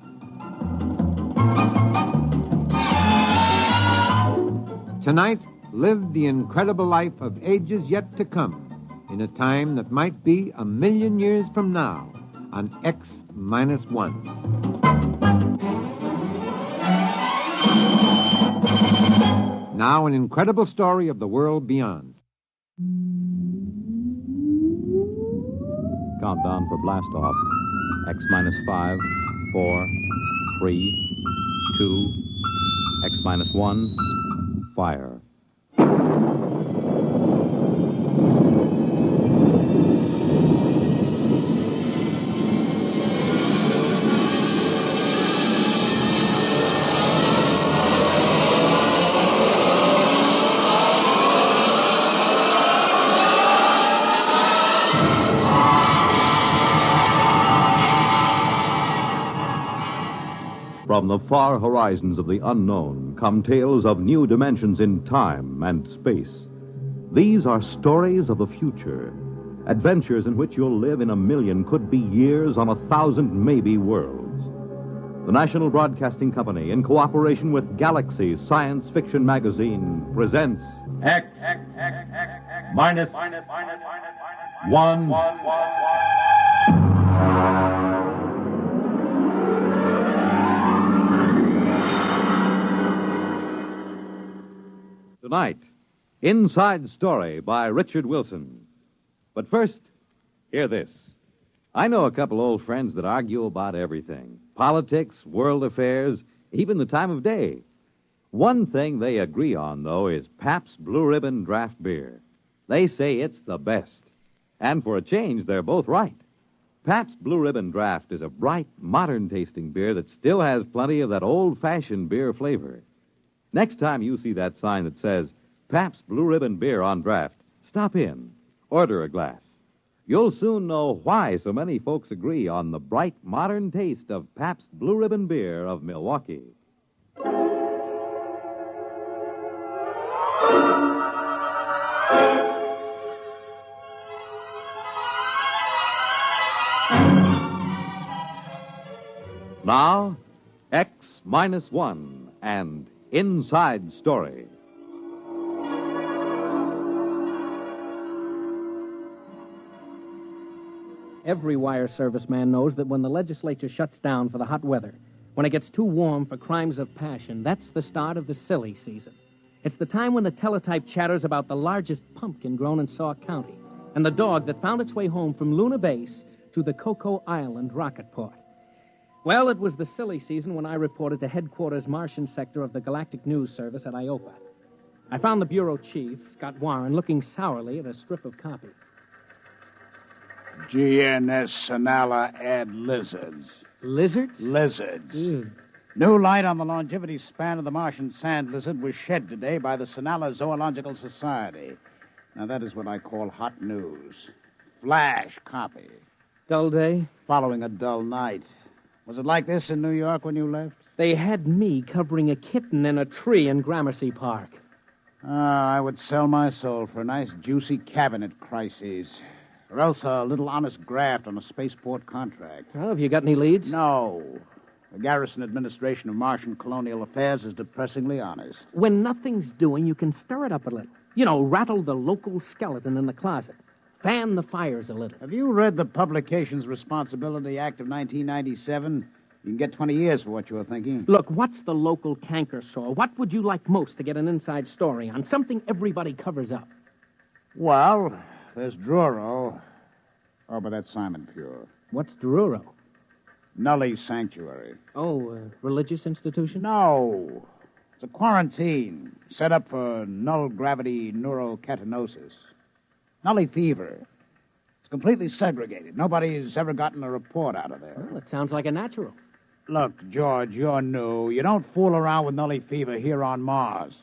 Tonight, live the incredible life of ages yet to come, in a time that might be 1,000,000 years from now, on X-1. Now, an incredible story of the world beyond. Countdown for blast off. X-5, 4, 3, 2, X-1, fire. From the far horizons of the unknown come tales of new dimensions in time and space. These are stories of the future, adventures in which you'll live in 1,000,000, could be years, on 1,000 maybe worlds. The National Broadcasting Company, in cooperation with Galaxy Science Fiction Magazine, presents X minus 1. Tonight, Inside Story by Richard Wilson. But first, hear this. I know a couple old friends that argue about everything. Politics, world affairs, even the time of day. One thing they agree on, though, is Pabst Blue Ribbon draft beer. They say it's the best. And for a change, they're both right. Pabst Blue Ribbon Draft is a bright, modern-tasting beer that still has plenty of that old-fashioned beer flavor. Next time you see that sign that says Pabst Blue Ribbon Beer on draft, stop in, order a glass. You'll soon know why so many folks agree on the bright, modern taste of Pabst Blue Ribbon Beer of Milwaukee. Now, X-1 and Inside Story. Every wire service man knows that when the legislature shuts down for the hot weather, when it gets too warm for crimes of passion, that's the start of the silly season. It's the time when the teletype chatters about the largest pumpkin grown in Sauk County and the dog that found its way home from Luna Base to the Cocoa Island rocket port. Well, it was the silly season when I reported to headquarters Martian sector of the Galactic News Service at IOPA. I found the bureau chief, Scott Warren, looking sourly at a strip of copy. GNS Sonala add lizards. Lizards? Lizards. Ew. New light on the longevity span of the Martian sand lizard was shed today by the Sonala Zoological Society. Now, that is what I call hot news. Flash copy. Dull day? Following a dull night. Was it like this in New York when you left? They had me covering a kitten in a tree in Gramercy Park. I would sell my soul for a nice, juicy cabinet crisis. Or else a little honest graft on a spaceport contract. Well, have you got any leads? No. The Garrison Administration of Martian Colonial Affairs is depressingly honest. When nothing's doing, you can stir it up a little. You know, rattle the local skeleton in the closet. Fan the fires a little. Have you read the Publications Responsibility Act of 1997? You can get 20 years for what you're thinking. Look, what's the local canker sore? What would you like most to get an inside story on? Something everybody covers up. Well, there's Druro. Oh, but that's Simon Pure. What's Druro? Nully Sanctuary. Oh, religious institution? No. It's a quarantine set up for null-gravity neurocatinosis. Nully fever. It's completely segregated. Nobody's ever gotten a report out of there. Well, it sounds like a natural. Look, George, you're new. You don't fool around with Nully fever here on Mars.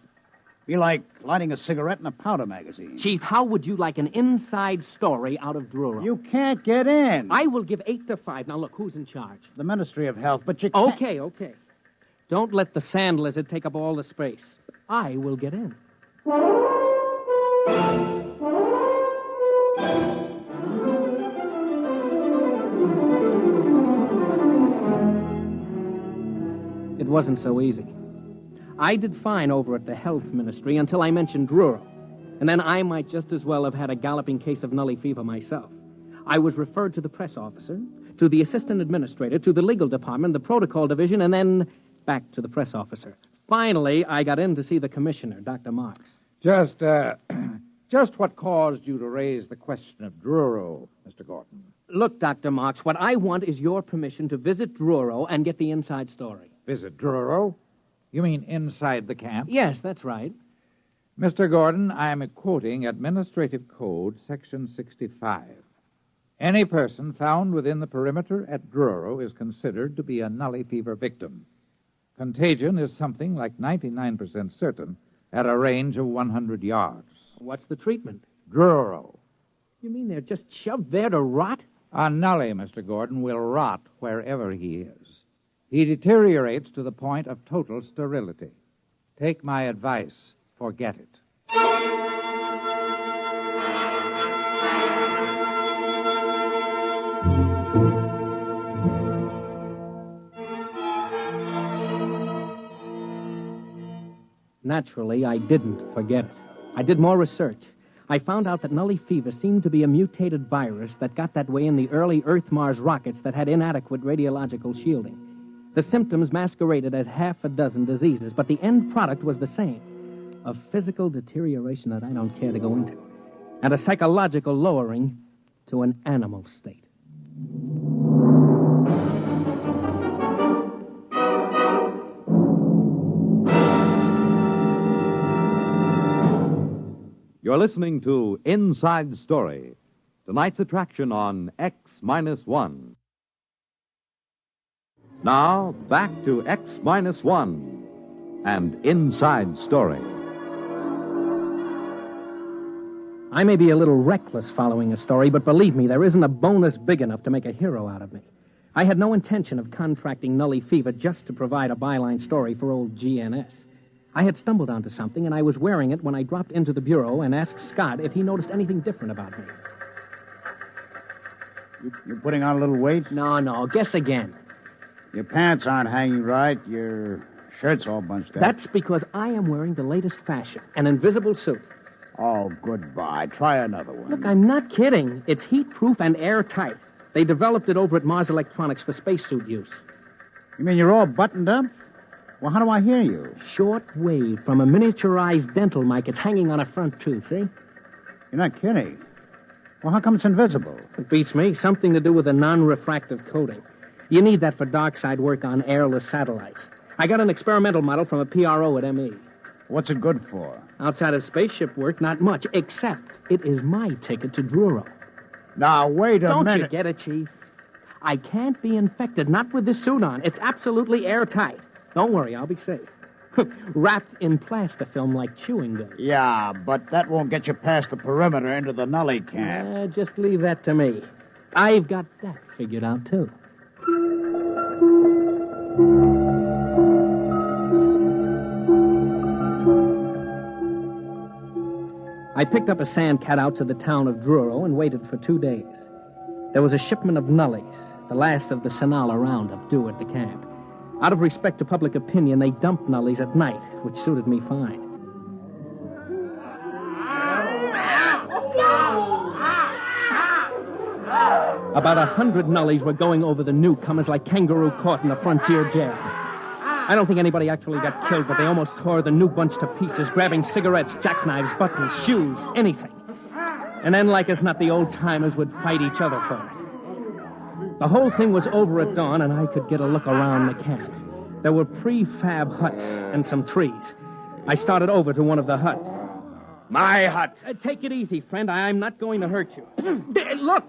Be like lighting a cigarette in a powder magazine. Chief, how would you like an inside story out of Druro? You can't get in. I will give 8 to 5. Now, look, who's in charge? The Ministry of Health, but you can't... Okay. Don't let the sand lizard take up all the space. I will get in. It wasn't so easy. I did fine over at the Health Ministry until I mentioned Druro. And then I might just as well have had a galloping case of nully fever myself. I was referred to the press officer, to the assistant administrator, to the legal department, the protocol division, and then back to the press officer. Finally, I got in to see the commissioner, Dr. Marks. Just what caused you to raise the question of Druro, Mr. Gordon? Look, Dr. Marks, what I want is your permission to visit Druro and get the inside story. Visit Druro? You mean inside the camp? Yes, that's right. Mr. Gordon, I am quoting Administrative Code, Section 65. Any person found within the perimeter at Druro is considered to be a nully fever victim. Contagion is something like 99% certain at a range of 100 yards. What's the treatment? Druro. You mean they're just shoved there to rot? A nully, Mr. Gordon, will rot wherever he is. He deteriorates to the point of total sterility. Take my advice. Forget it. Naturally, I didn't forget it. I did more research. I found out that nully fever seemed to be a mutated virus that got that way in the early Earth-Mars rockets that had inadequate radiological shielding. The symptoms masqueraded as half a dozen diseases, but the end product was the same. A physical deterioration that I don't care to go into, and a psychological lowering to an animal state. You're listening to Inside Story, tonight's attraction on X-1. Now, back to X-1 and Inside Story. I may be a little reckless following a story, but believe me, there isn't a bonus big enough to make a hero out of me. I had no intention of contracting nully fever just to provide a byline story for old GNS. I had stumbled onto something, and I was wearing it when I dropped into the bureau and asked Scott if he noticed anything different about me. You're putting on a little weight? No. Guess again. Your pants aren't hanging right. Your shirt's all bunched up. That's because I am wearing the latest fashion, an invisible suit. Oh, goodbye. Try another one. Look, I'm not kidding. It's heat-proof and airtight. They developed it over at Mars Electronics for spacesuit use. You mean you're all buttoned up? Well, how do I hear you? Short wave from a miniaturized dental mic. It's hanging on a front tooth, see? You're not kidding. Well, how come it's invisible? It beats me. Something to do with a non-refractive coating. You need that for dark side work on airless satellites. I got an experimental model from a PRO at ME. What's it good for? Outside of spaceship work, not much, except it is my ticket to Druro. Now, wait a minute. Don't you get it, Chief? I can't be infected, not with this suit on. It's absolutely airtight. Don't worry, I'll be safe. Wrapped in plastifilm like chewing gum. Yeah, but that won't get you past the perimeter into the nully camp. Just leave that to me. I've got that figured out, too. I picked up a sandcat out to the town of Druro and waited for 2 days. There was a shipment of nullies, the last of the Sonala roundup, due at the camp. Out of respect to public opinion, they dumped nullies at night, which suited me fine. About 100 nullies were going over the newcomers like kangaroo caught in a frontier jail. I don't think anybody actually got killed, but they almost tore the new bunch to pieces, grabbing cigarettes, jackknives, buttons, shoes, anything. And then, like as not, the old-timers would fight each other for it. The whole thing was over at dawn, and I could get a look around the camp. There were prefab huts and some trees. I started over to one of the huts. My hut. Take it easy, friend. I'm not going to hurt you. Look,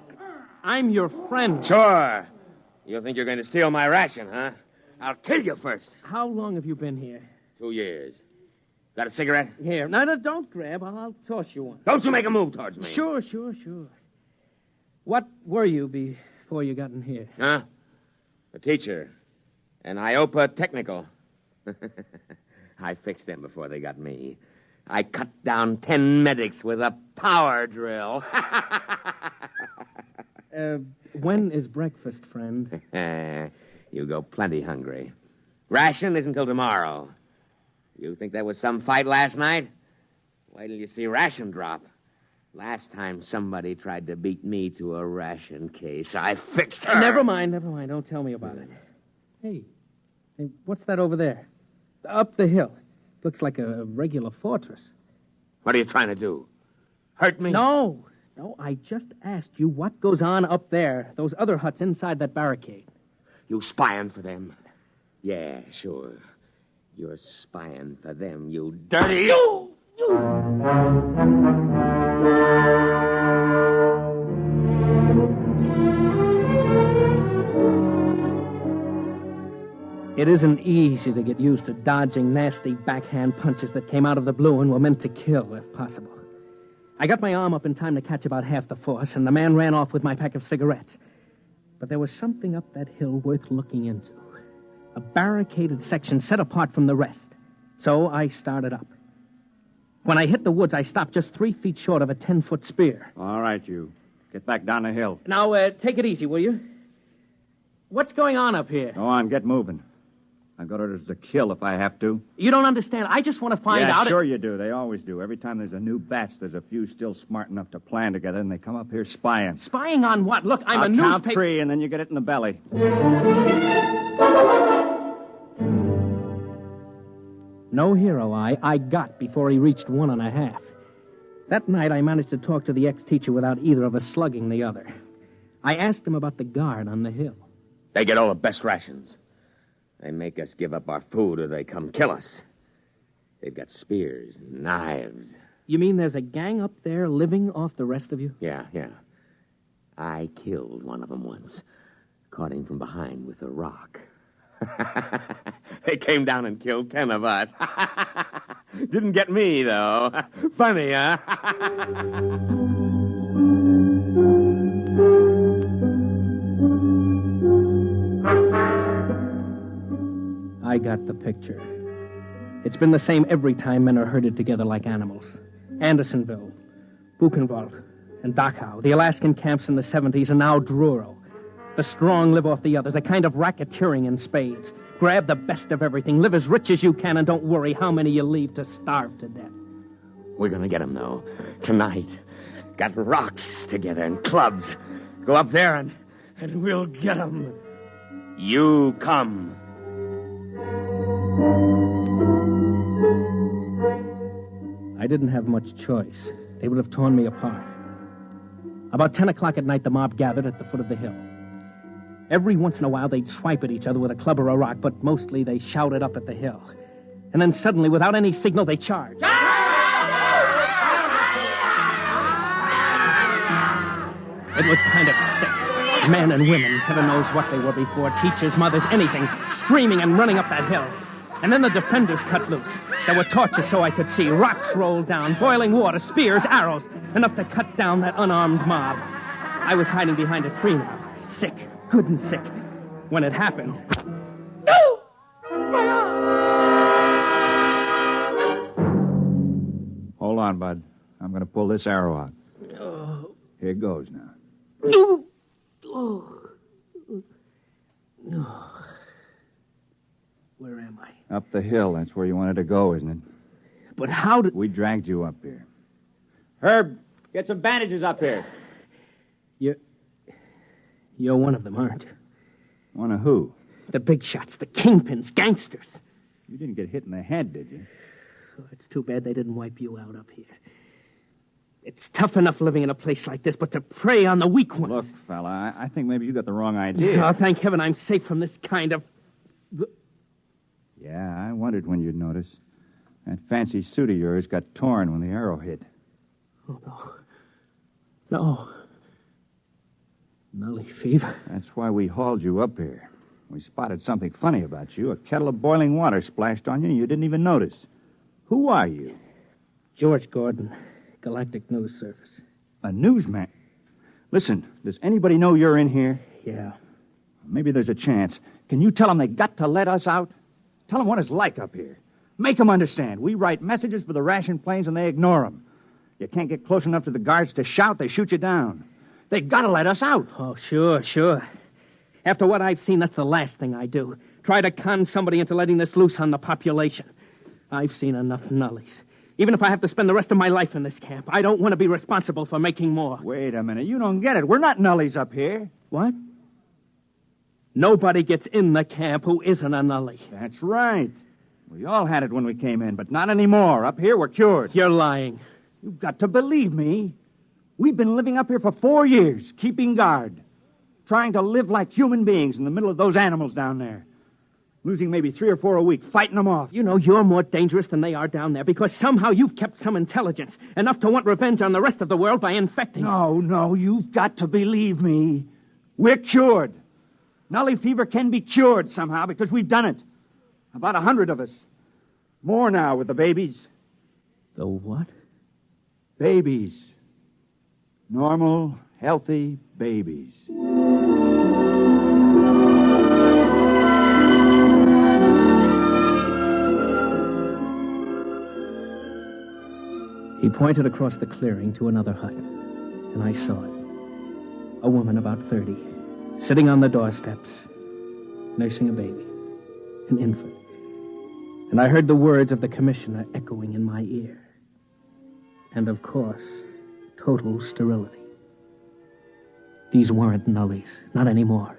I'm your friend. Sure. You think you're going to steal my ration, huh? I'll kill you first. How long have you been here? 2 years. Got a cigarette? Here. No, don't grab. I'll toss you one. Don't you make a move towards me. Sure. What were you before you got in here? Huh? A teacher. An IOPA technical. I fixed them before they got me. I cut down 10 medics with a power drill. When is breakfast, friend? You go plenty hungry. Ration isn't till tomorrow. You think that was some fight last night? Wait till you see ration drop. Last time somebody tried to beat me to a ration case, I fixed her. Never mind. Don't tell me about it. Hey, what's that over there? Up the hill. Looks like a regular fortress. What are you trying to do? Hurt me? No, I just asked you what goes on up there, those other huts inside that barricade. You spying for them? Yeah, sure. You're spying for them, you dirty... It isn't easy to get used to dodging nasty backhand punches that came out of the blue and were meant to kill, if possible. I got my arm up in time to catch about half the force, and the man ran off with my pack of cigarettes. But there was something up that hill worth looking into. A barricaded section set apart from the rest. So I started up. When I hit the woods, I stopped just 3 feet short of a 10-foot spear. All right, you. Get back down the hill. Now, take it easy, will you? What's going on up here? Go on, get moving. I've got orders to kill if I have to. You don't understand. I just want to find out... Yeah, sure you do. They always do. Every time there's a new batch, there's a few still smart enough to plan together, and they come up here spying. Spying on what? Look, I'm a count newspaper... 3, and then you get it in the belly. No hero I got before he reached 1.5. That night, I managed to talk to the ex-teacher without either of us slugging the other. I asked him about the guard on the hill. They get all the best rations. They make us give up our food or they come kill us. They've got spears and knives. You mean there's a gang up there living off the rest of you? Yeah. I killed one of them once. Caught him from behind with a rock. They came down and killed 10 of us. Didn't get me, though. Funny, huh? I got the picture. It's been the same every time men are herded together like animals. Andersonville, Buchenwald, and Dachau, the Alaskan camps in the 70s, and now Druro. The strong live off the others, a kind of racketeering in spades. Grab the best of everything, live as rich as you can, and don't worry how many you leave to starve to death. We're gonna get them, though. Tonight. Got rocks together and clubs. Go up there and we'll get them. You come. I didn't have much choice. They would have torn me apart. About 10 o'clock at night, the mob gathered at the foot of the hill. Every once in a while, they'd swipe at each other with a club or a rock, but mostly they shouted up at the hill. And then suddenly, without any signal, they charged. It was kind of sick. Men and women, heaven knows what they were before, teachers, mothers, anything, screaming and running up that hill. And then the defenders cut loose. There were torches so I could see, rocks rolled down, boiling water, spears, arrows, enough to cut down that unarmed mob. I was hiding behind a tree now, sick, good and sick. When it happened... No! My arm! Hold on, Bud. I'm going to pull this arrow out. Here goes now. Where am I? Up the hill. That's where you wanted to go, isn't it? But how did... We dragged you up here. Herb, get some bandages up here. You're one of them, aren't you? One of who? The big shots, the kingpins, gangsters. You didn't get hit in the head, did you? Oh, it's too bad they didn't wipe you out up here. It's tough enough living in a place like this, but to prey on the weak ones... Look, fella, I think maybe you got the wrong idea. Oh, thank heaven I'm safe from this kind of... Yeah, I wondered when you'd notice. That fancy suit of yours got torn when the arrow hit. Oh, no. Nully fever. That's why we hauled you up here. We spotted something funny about you. A kettle of boiling water splashed on you, and you didn't even notice. Who are you? George Gordon, Galactic News Service. A newsman. Listen, does anybody know you're in here? Yeah. Maybe there's a chance. Can you tell them they got to let us out? Tell them what it's like up here. Make them understand. We write messages for the ration planes and they ignore them. You can't get close enough to the guards to shout, they shoot you down. They got to let us out. Oh, sure. After what I've seen, that's the last thing I do. Try to con somebody into letting this loose on the population. I've seen enough nullies. Even if I have to spend the rest of my life in this camp, I don't want to be responsible for making more. Wait a minute. You don't get it. We're not nullies up here. What? Nobody gets in the camp who isn't a nully. That's right. We all had it when we came in, but not anymore. Up here, we're cured. You're lying. You've got to believe me. We've been living up here for 4 years, keeping guard, trying to live like human beings in the middle of those animals down there. Losing maybe 3 or 4 a week, fighting them off. You know you're more dangerous than they are down there because somehow you've kept some intelligence, enough to want revenge on the rest of the world by infecting it. No, you've got to believe me. We're cured. Nully fever can be cured somehow because we've done it. About 100 of us. More now with the babies. The what? Babies. Normal, healthy babies. He pointed across the clearing to another hut, and I saw it. A woman about 30, sitting on the doorsteps, nursing a baby, an infant. And I heard the words of the commissioner echoing in my ear. And, of course, total sterility. These weren't nullies, not anymore.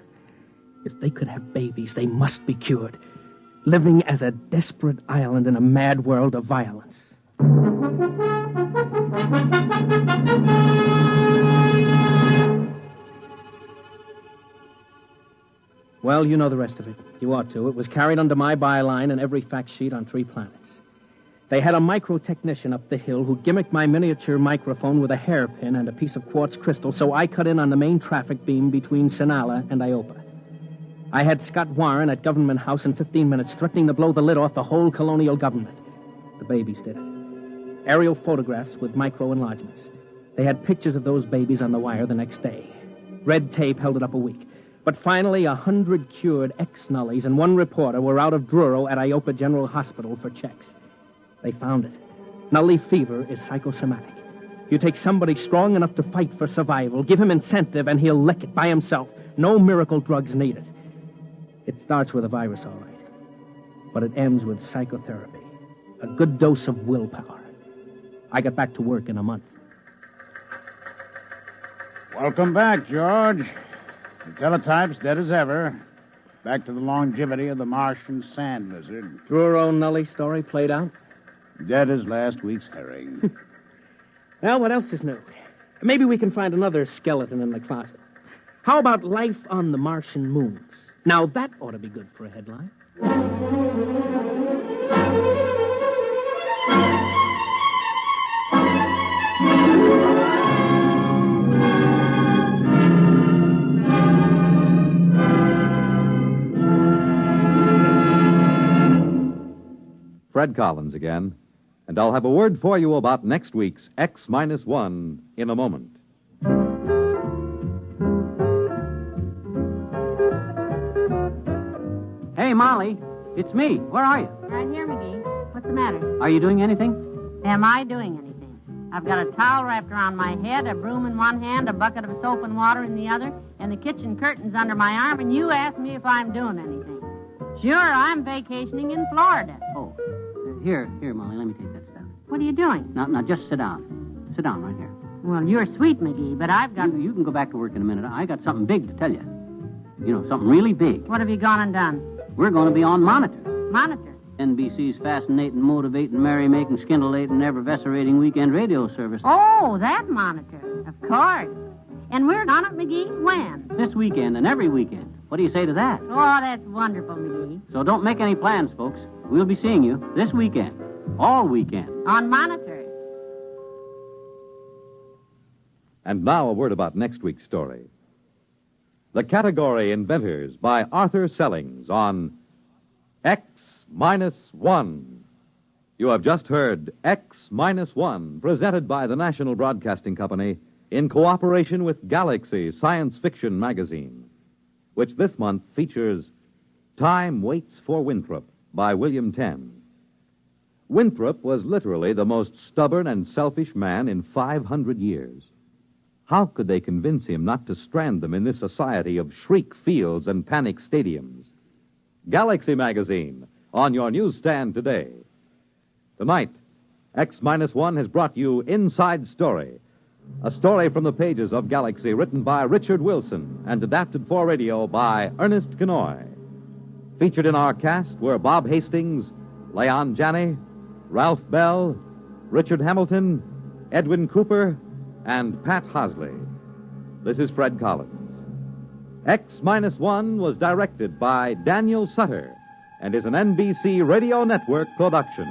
If they could have babies, they must be cured, living as a desperate island in a mad world of violence. Well, you know the rest of it. You ought to. It was carried under my byline in every fact sheet on 3 planets. They had a micro-technician up the hill who gimmicked my miniature microphone with a hairpin and a piece of quartz crystal, so I cut in on the main traffic beam between Sinala and Iopa. I had Scott Warren at Government House in 15 minutes, threatening to blow the lid off the whole colonial government. The babies did it. Aerial photographs with micro-enlargements. They had pictures of those babies on the wire the next day. Red tape held it up a week. But finally, 100 cured ex-nullies and 1 reporter were out of Druro at Iopa General Hospital for checks. They found it. Nully fever is psychosomatic. You take somebody strong enough to fight for survival, give him incentive, and he'll lick it by himself. No miracle drugs needed. It starts with a virus, all right. But it ends with psychotherapy. A good dose of willpower. I got back to work in a month. Welcome back, George. The teletype's dead as ever. Back to the longevity of the Martian sand lizard. Druro Nully story played out? Dead as last week's herring. Well, what else is new? Maybe we can find another skeleton in the closet. How about life on the Martian moons? Now, that ought to be good for a headline. Fred Collins again, and I'll have a word for you about next week's X-1 in a moment. Hey, Molly, it's me. Where are you? Right here, McGee. What's the matter? Are you doing anything? Am I doing anything? I've got a towel wrapped around my head, a broom in one hand, a bucket of soap and water in the other, and the kitchen curtains under my arm, and you ask me if I'm doing anything. Sure, I'm vacationing in Florida. Oh, here, Molly, let me take that stuff. What are you doing? Now, just sit down. Sit down right here. Well, you're sweet, McGee, but I've got... You can go back to work in a minute. I got something big to tell you. You know, something really big. What have you gone and done? We're going to be on Monitor. Monitor? NBC's fascinating, motivating, merry-making, scintillating, ever-vescerating weekend radio service. Oh, that Monitor. Of course. And we're on it, McGee? When? This weekend and every weekend. What do you say to that? Oh, that's wonderful, McGee. So don't make any plans, folks. We'll be seeing you this weekend. All weekend. On Monitor. And now a word about next week's story. The category Inventors by Arthur Sellings on X-1. You have just heard X-1, presented by the National Broadcasting Company in cooperation with Galaxy Science Fiction magazine, which this month features Time Waits for Winthrop by William Tenn. Winthrop was literally the most stubborn and selfish man in 500 years. How could they convince him not to strand them in this society of shriek fields and panic stadiums? Galaxy magazine, on your newsstand today. Tonight, X-1 has brought you Inside Story, a story from the pages of Galaxy written by Richard Wilson and adapted for radio by Ernest Kenoy. Featured in our cast were Bob Hastings, Leon Janney, Ralph Bell, Richard Hamilton, Edwin Cooper, and Pat Hosley. This is Fred Collins. X-1 was directed by Daniel Sutter and is an NBC Radio Network production.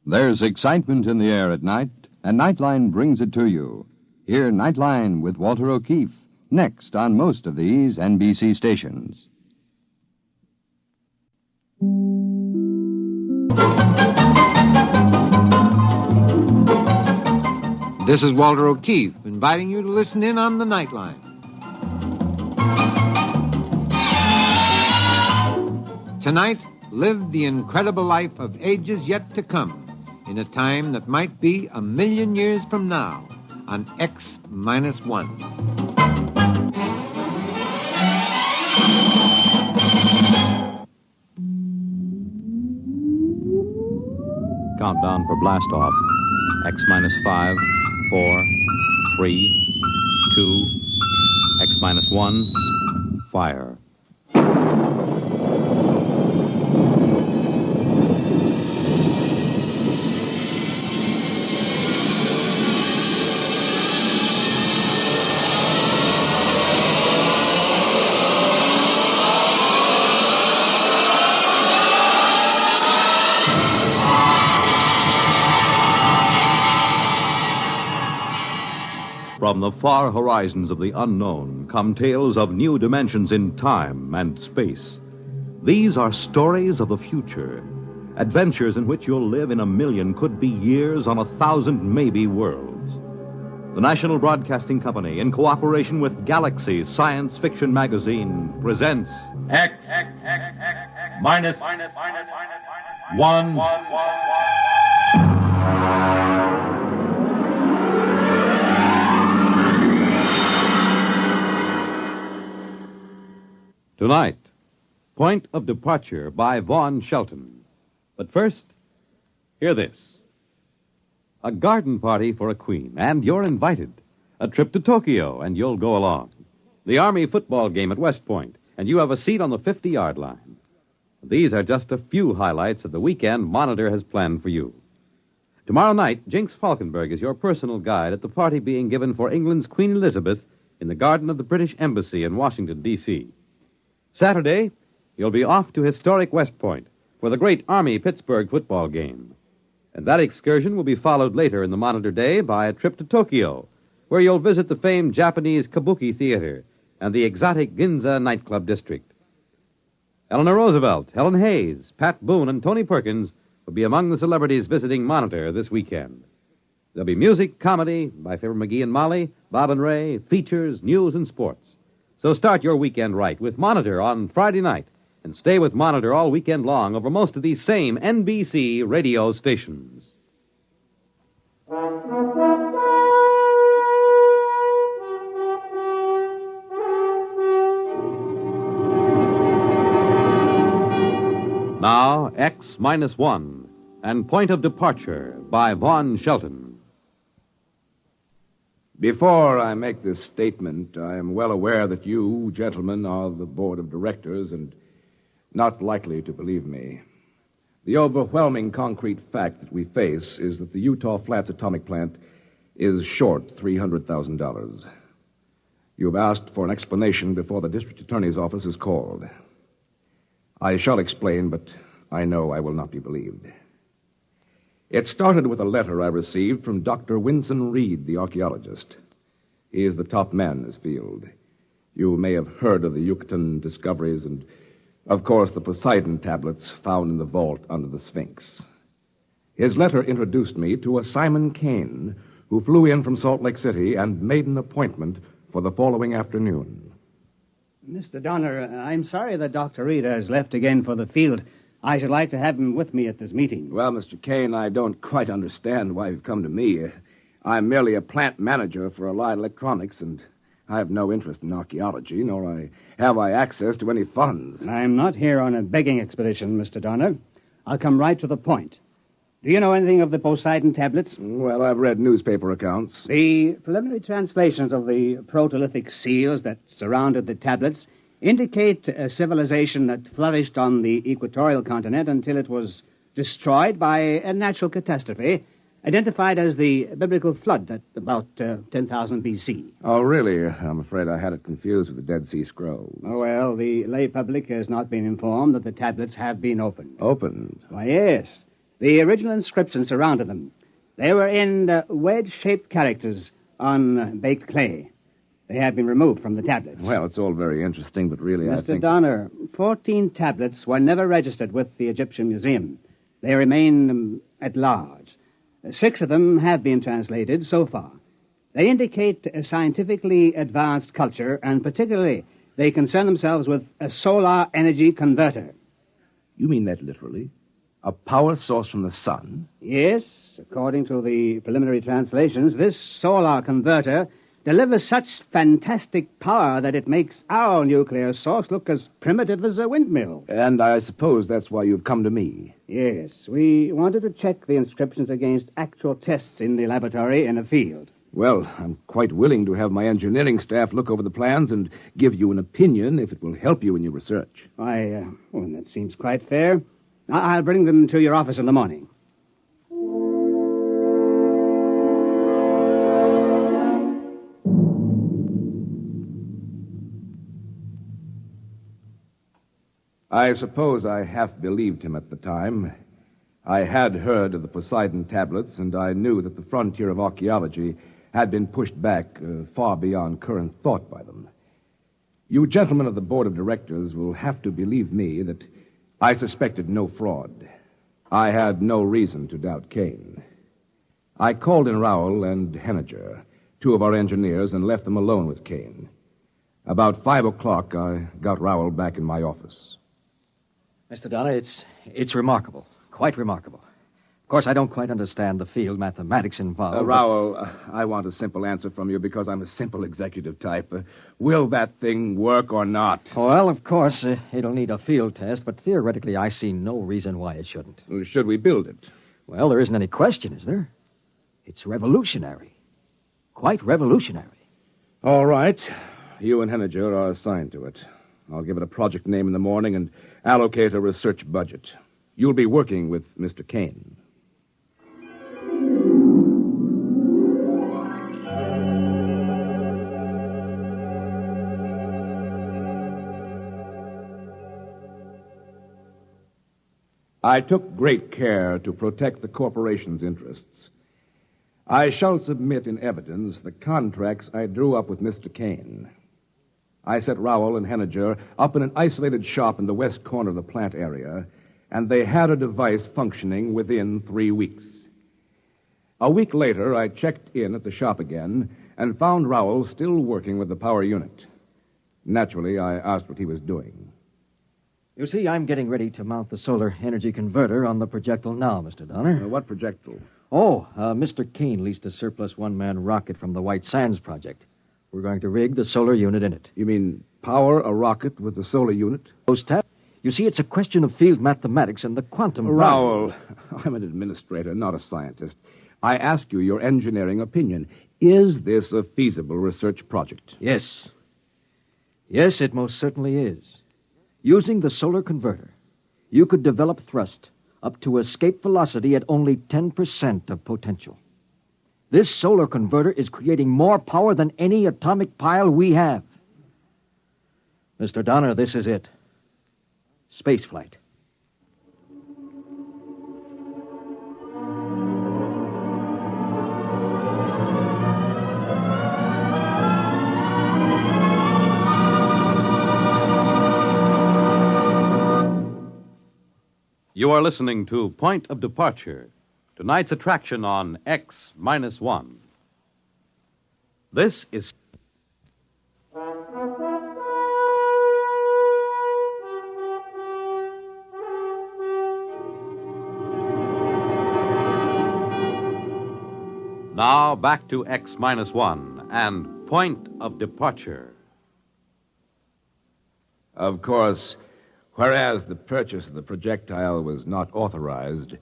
There's excitement in the air at night, and Nightline brings it to you. Hear Nightline with Walter O'Keefe, next on most of these NBC stations. This is Walter O'Keefe, inviting you to listen in on the Nightline. Tonight, live the incredible life of ages yet to come, in a time that might be 1,000,000 years from now, on X-1. Countdown for blast-off. X-5, 4, 3, 2, X-1, fire. From the far horizons of the unknown come tales of new dimensions in time and space. These are stories of the future, adventures in which you'll live in 1,000,000, could be years, on 1,000 maybe worlds. The National Broadcasting Company, in cooperation with Galaxy Science Fiction magazine, presents X-1. Tonight, Point of Departure by Vaughn Shelton. But first, hear this. A garden party for a queen, and you're invited. A trip to Tokyo, and you'll go along. The Army football game at West Point, and you have a seat on the 50-yard line. These are just a few highlights of the weekend Monitor has planned for you. Tomorrow night, Jinx Falkenberg is your personal guide at the party being given for England's Queen Elizabeth in the garden of the British Embassy in Washington, D.C. Saturday, you'll be off to historic West Point for the great Army-Pittsburgh football game. And that excursion will be followed later in the Monitor day by a trip to Tokyo, where you'll visit the famed Japanese Kabuki Theater and the exotic Ginza nightclub district. Eleanor Roosevelt, Helen Hayes, Pat Boone, and Tony Perkins will be among the celebrities visiting Monitor this weekend. There'll be music, comedy by Fibber McGee and Molly, Bob and Ray, features, news, and sports. So start your weekend right with Monitor on Friday night, and stay with Monitor all weekend long over most of these same NBC radio stations. Now, X-1 and Point of Departure by Vaughn Shelton. Before I make this statement, I am well aware that you, gentlemen, are the board of directors and not likely to believe me. The overwhelming concrete fact that we face is that the Utah Flats atomic plant is short $300,000. You have asked for an explanation before the district attorney's office is called. I shall explain, but I know I will not be believed. It started with a letter I received from Dr. Winston Reed, the archaeologist. He is the top man in his field. You may have heard of the Yucatan discoveries and, of course, the Poseidon tablets found in the vault under the Sphinx. His letter introduced me to a Simon Kane, who flew in from Salt Lake City and made an appointment for the following afternoon. Mr. Donner, I'm sorry that Dr. Reed has left again for the field. I should like to have him with me at this meeting. Well, Mr. Kane, I don't quite understand why you've come to me. I'm merely a plant manager for Allied Electronics, and I have no interest in archaeology, nor have I access to any funds. I'm not here on a begging expedition, Mr. Donner. I'll come right to the point. Do you know anything of the Poseidon tablets? Well, I've read newspaper accounts. The preliminary translations of the protolithic seals that surrounded the tablets indicate a civilization that flourished on the equatorial continent until it was destroyed by a natural catastrophe, identified as the biblical flood at about 10,000 B.C. Oh, really? I'm afraid I had it confused with the Dead Sea Scrolls. Oh, well, the lay public has not been informed that the tablets have been opened. Opened? Why, yes. The original inscriptions surrounded them. They were in wedge-shaped characters on baked clay. They have been removed from the tablets. Well, it's all very interesting, but really I think... Mr. Donner, 14 tablets were never registered with the Egyptian Museum. They remain at large. 6 of them have been translated so far. They indicate a scientifically advanced culture, and particularly they concern themselves with a solar energy converter. You mean that literally? A power source from the sun? Yes. According to the preliminary translations, this solar converter delivers such fantastic power that it makes our nuclear source look as primitive as a windmill. And I suppose that's why you've come to me. Yes. We wanted to check the inscriptions against actual tests in the laboratory in a field. Well, I'm quite willing to have my engineering staff look over the plans and give you an opinion if it will help you in your research. Why, that seems quite fair. I'll bring them to your office in the morning. I suppose I half believed him at the time. I had heard of the Poseidon tablets, and I knew that the frontier of archaeology had been pushed back far beyond current thought by them. You gentlemen of the board of directors will have to believe me that I suspected no fraud. I had no reason to doubt Kane. I called in Rowell and Henniger, 2 of our engineers, and left them alone with Kane. About 5 o'clock, I got Rowell back in my office. Mr. Donner, it's remarkable. Quite remarkable. Of course, I don't quite understand the field mathematics involved. Rowell, I want a simple answer from you because I'm a simple executive type. Will that thing work or not? Well, of course, it'll need a field test, but theoretically, I see no reason why it shouldn't. Should we build it? Well, there isn't any question, is there? It's revolutionary. Quite revolutionary. All right. You and Henniger are assigned to it. I'll give it a project name in the morning and allocate a research budget. You'll be working with Mr. Kane. I took great care to protect the corporation's interests. I shall submit in evidence the contracts I drew up with Mr. Kane. I set Rowell and Henniger up in an isolated shop in the west corner of the plant area, and they had a device functioning within 3 weeks. A week later, I checked in at the shop again and found Rowell still working with the power unit. Naturally, I asked what he was doing. You see, I'm getting ready to mount the solar energy converter on the projectile now, Mr. Donner. What projectile? Mr. Kane leased a surplus one-man rocket from the White Sands project. We're going to rig the solar unit in it. You mean power a rocket with the solar unit? You see, it's a question of field mathematics and the quantum... Rowell, I'm an administrator, not a scientist. I ask you your engineering opinion. Is this a feasible research project? Yes. Yes, it most certainly is. Using the solar converter, you could develop thrust up to escape velocity at only 10% of potential. This solar converter is creating more power than any atomic pile we have. Mr. Donner, this is it. Spaceflight. You are listening to Point of Departure, tonight's attraction on X-1. This is... Now back to X-1 and Point of Departure. Of course, whereas the purchase of the projectile was not authorized,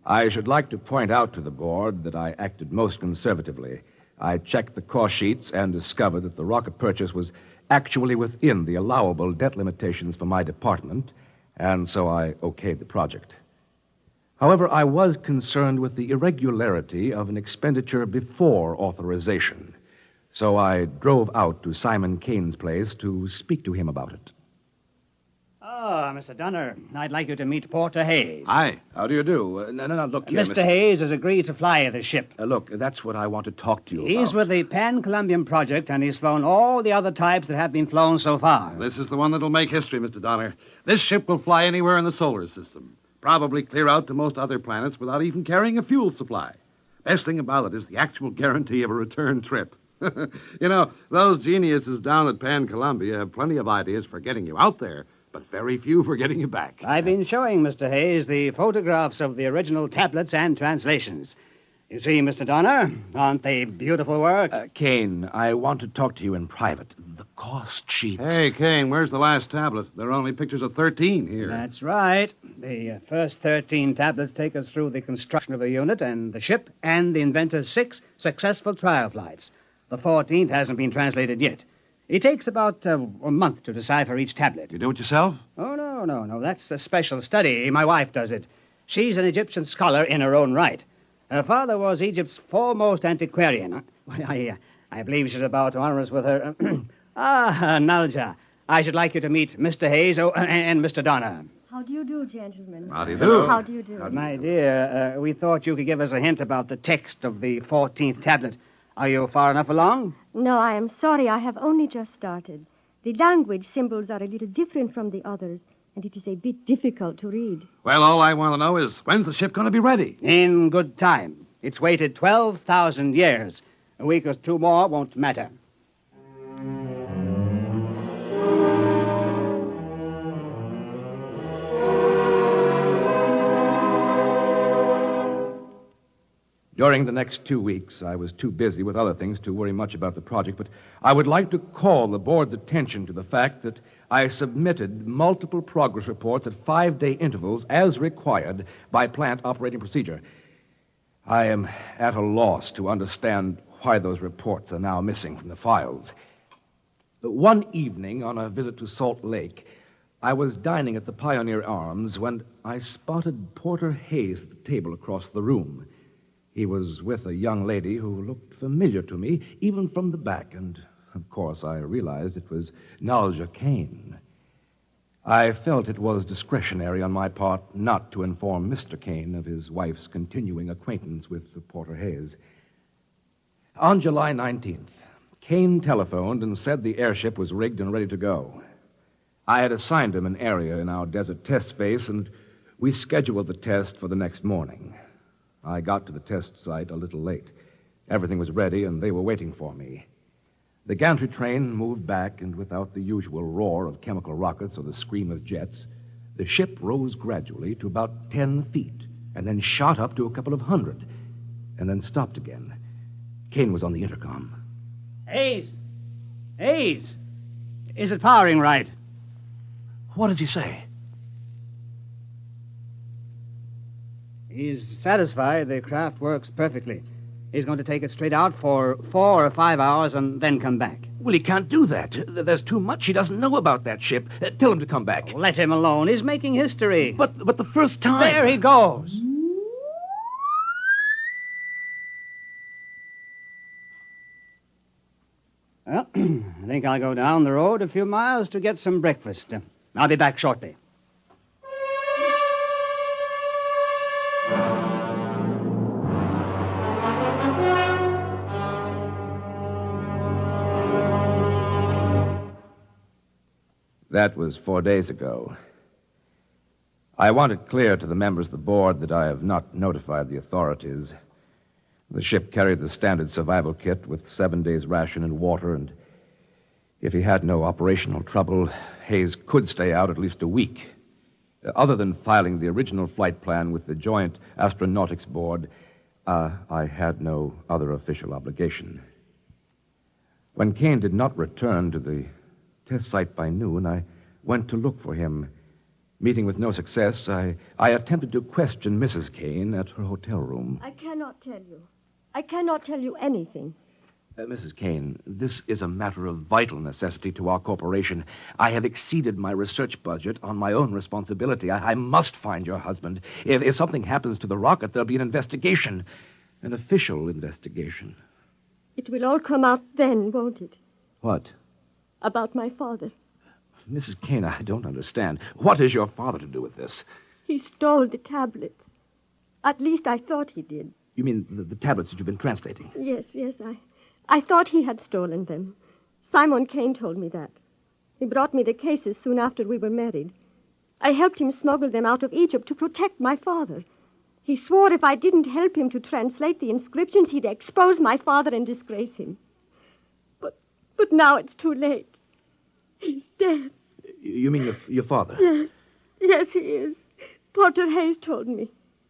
I should like to point out to the board that I acted most conservatively. I checked the cost sheets and discovered that the rocket purchase was actually within the allowable debt limitations for my department, and so I okayed the project. However, I was concerned with the irregularity of an expenditure before authorization, so I drove out to Simon Kane's place to speak to him about it. Oh, Mr. Dunner, I'd like you to meet Porter Hayes. Hi, how do you do? No, look here, Mr. Hayes has agreed to fly the ship. Look, that's what I want to talk to you about. He's with the Pan-Columbian Project, and he's flown all the other types that have been flown so far. This is the one that'll make history, Mr. Donner. This ship will fly anywhere in the solar system. Probably clear out to most other planets without even carrying a fuel supply. Best thing about it is the actual guarantee of a return trip. You know, those geniuses down at Pan-Columbia have plenty of ideas for getting you out there, but very few for getting you back. I've been showing Mr. Hayes the photographs of the original tablets and translations. You see, Mr. Donner, aren't they beautiful work? Kane, I want to talk to you in private. The cost sheets... Hey, Kane, where's the last tablet? There are only pictures of 13 here. That's right. The first 13 tablets take us through the construction of the unit and the ship and the inventor's 6 successful trial flights. The 14th hasn't been translated yet. It takes about a month to decipher each tablet. You do it yourself? Oh, no. That's a special study. My wife does it. She's an Egyptian scholar in her own right. Her father was Egypt's foremost antiquarian. I believe she's about to honor us with her... Nalja. I should like you to meet Mr. Hayes and Mr. Donner. How do you do, gentlemen? How do you do? How do you do? My dear, we thought you could give us a hint about the text of the 14th tablet. Are you far enough along? No, I am sorry. I have only just started. The language symbols are a little different from the others, and it is a bit difficult to read. Well, all I want to know is, when's the ship going to be ready? In good time. It's waited 12,000 years. A week or 2 more won't matter. During the next 2 weeks, I was too busy with other things to worry much about the project, but I would like to call the board's attention to the fact that I submitted multiple progress reports at 5-day intervals as required by plant operating procedure. I am at a loss to understand why those reports are now missing from the files. One evening, on a visit to Salt Lake, I was dining at the Pioneer Arms when I spotted Porter Hayes at the table across the room. He was with a young lady who looked familiar to me, even from the back, and, of course, I realized it was Nalja Kane. I felt it was discretionary on my part not to inform Mr. Kane of his wife's continuing acquaintance with Porter Hayes. On July 19th, Kane telephoned and said the airship was rigged and ready to go. I had assigned him an area in our desert test space, and we scheduled the test for the next morning. I got to the test site a little late. Everything was ready, and they were waiting for me. The gantry train moved back, and without the usual roar of chemical rockets or the scream of jets, the ship rose gradually to about 10 feet, and then shot up to a couple of hundred, and then stopped again. Kane was on the intercom. Hayes! Hayes! Is it powering right? What does he say? He's satisfied the craft works perfectly. He's going to take it straight out for 4 or 5 hours and then come back. Well, he can't do that. There's too much he doesn't know about that ship. Tell him to come back. Oh, let him alone. He's making history. But the first time... There he goes. Well, I think I'll go down the road a few miles to get some breakfast. I'll be back shortly. That was 4 days ago. I want it clear to the members of the board that I have not notified the authorities. The ship carried the standard survival kit with 7 days' ration and water, and if he had no operational trouble, Hayes could stay out at least a week. Other than filing the original flight plan with the Joint Astronautics Board, I had no other official obligation. When Kane did not return to the test site by noon, I went to look for him. Meeting with no success, I attempted to question Mrs. Kane at her hotel room. I cannot tell you. I cannot tell you anything. Mrs. Kane, this is a matter of vital necessity to our corporation. I have exceeded my research budget on my own responsibility. I must find your husband. If something happens to the rocket, there'll be an investigation. An official investigation. It will all come out then, won't it? What? About my father. Mrs. Kane, I don't understand. What has your father to do with this? He stole the tablets. At least I thought he did. You mean the tablets that you've been translating? Yes, I thought he had stolen them. Simon Kane told me that. He brought me the cases soon after we were married. I helped him smuggle them out of Egypt to protect my father. He swore if I didn't help him to translate the inscriptions, he'd expose my father and disgrace him. But now it's too late. He's dead. You mean your father? Yes, he is. Porter Hayes told me.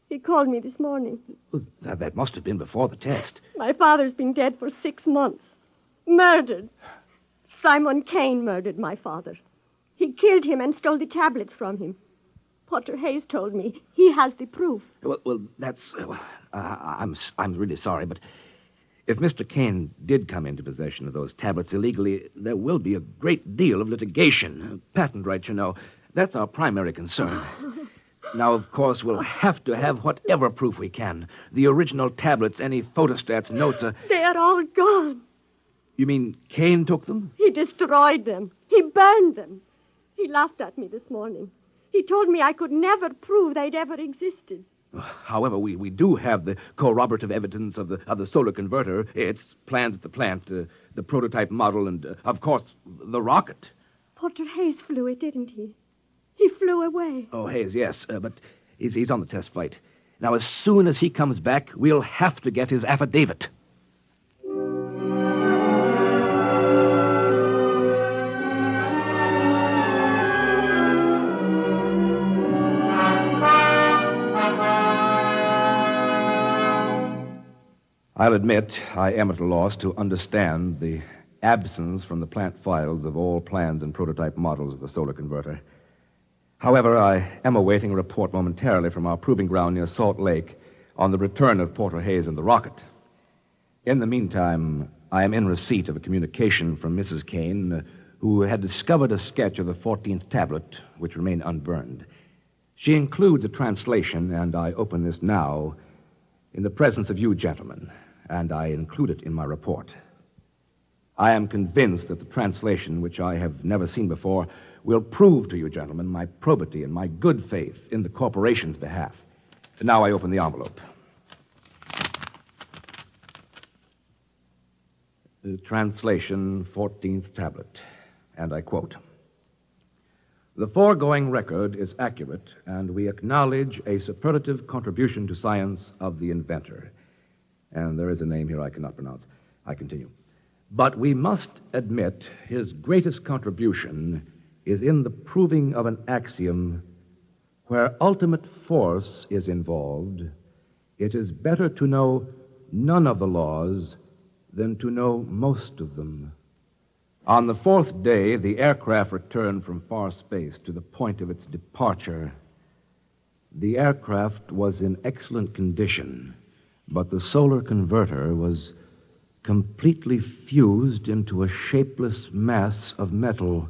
He called me this morning. Well, that must have been before the test. My father's been dead for 6 months. Murdered. Simon Kane murdered my father. He killed him and stole the tablets from him. Porter Hayes told me he has the proof. Well, that's... I'm really sorry, but if Mr. Kane did come into possession of those tablets illegally, there will be a great deal of litigation. Patent rights, you know. That's our primary concern. Now, of course, we'll have to have whatever proof we can. The original tablets, any photostats, notes... They are all gone. You mean Kane took them? He destroyed them. He burned them. He laughed at me this morning. He told me I could never prove they'd ever existed. However, we do have the corroborative evidence of the solar converter, its plans at the plant, the prototype model, and, of course, the rocket. Porter Hayes flew it, didn't he? He flew away. Oh, Hayes, yes, but he's on the test flight. Now, as soon as he comes back, we'll have to get his affidavit. I'll admit I am at a loss to understand the absence from the plant files of all plans and prototype models of the solar converter. However, I am awaiting a report momentarily from our proving ground near Salt Lake on the return of Porter Hayes and the rocket. In the meantime, I am in receipt of a communication from Mrs. Kane, who had discovered a sketch of the 14th tablet, which remained unburned. She includes a translation, and I open this now in the presence of you gentlemen, and I include it in my report. I am convinced that the translation, which I have never seen before, will prove to you gentlemen my probity and my good faith in the corporation's behalf. Now I open the envelope. The translation, 14th tablet, and I quote, "The foregoing record is accurate, and we acknowledge a superlative contribution to science of the inventor." And there is a name here I cannot pronounce. I continue. "But we must admit his greatest contribution is in the proving of an axiom where ultimate force is involved. It is better to know none of the laws than to know most of them. On the 4th day, the aircraft returned from far space to the point of its departure. The aircraft was in excellent condition, but the solar converter was completely fused into a shapeless mass of metal.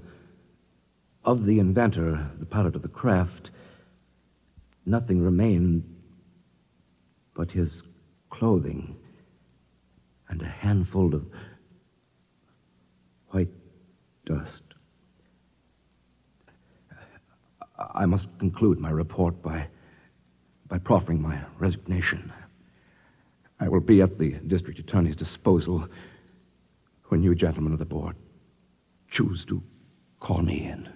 Of the inventor, the pilot of the craft, nothing remained but his clothing and a handful of white dust. I must conclude my report by proffering my resignation. I will be at the district attorney's disposal when you gentlemen of the board choose to call me in.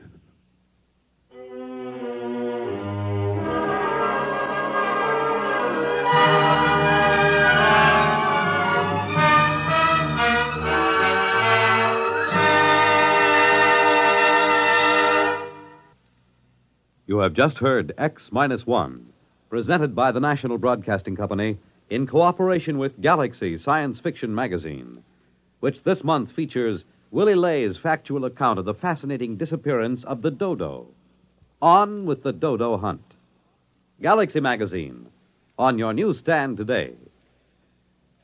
have just heard X-1, presented by the National Broadcasting Company in cooperation with Galaxy Science Fiction Magazine, which this month features Willie Lay's factual account of the fascinating disappearance of the dodo. On with the dodo hunt. Galaxy Magazine, on your newsstand today.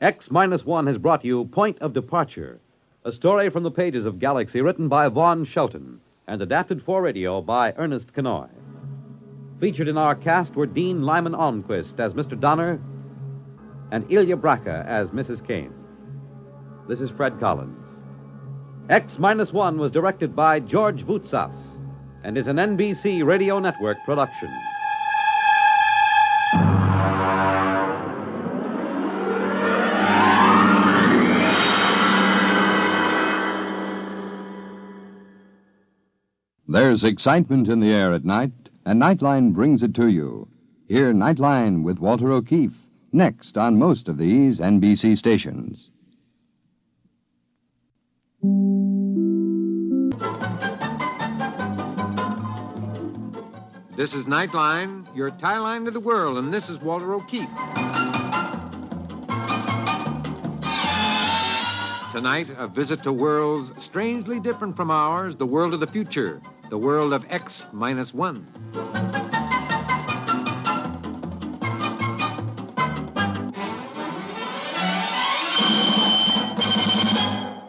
X-1 has brought you Point of Departure, a story from the pages of Galaxy written by Vaughn Shelton and adapted for radio by Ernest Kenoy. Featured in our cast were Dean Lyman Almquist as Mr. Donner and Ilya Braca as Mrs. Kane. This is Fred Collins. X-1 was directed by George Voutsas and is an NBC Radio Network production. There's excitement in the air at night, and Nightline brings it to you. Hear Nightline with Walter O'Keefe, next on most of these NBC stations. This is Nightline, your tie line to the world, and this is Walter O'Keefe. Tonight, a visit to worlds strangely different from ours, the world of the future, the world of X-1.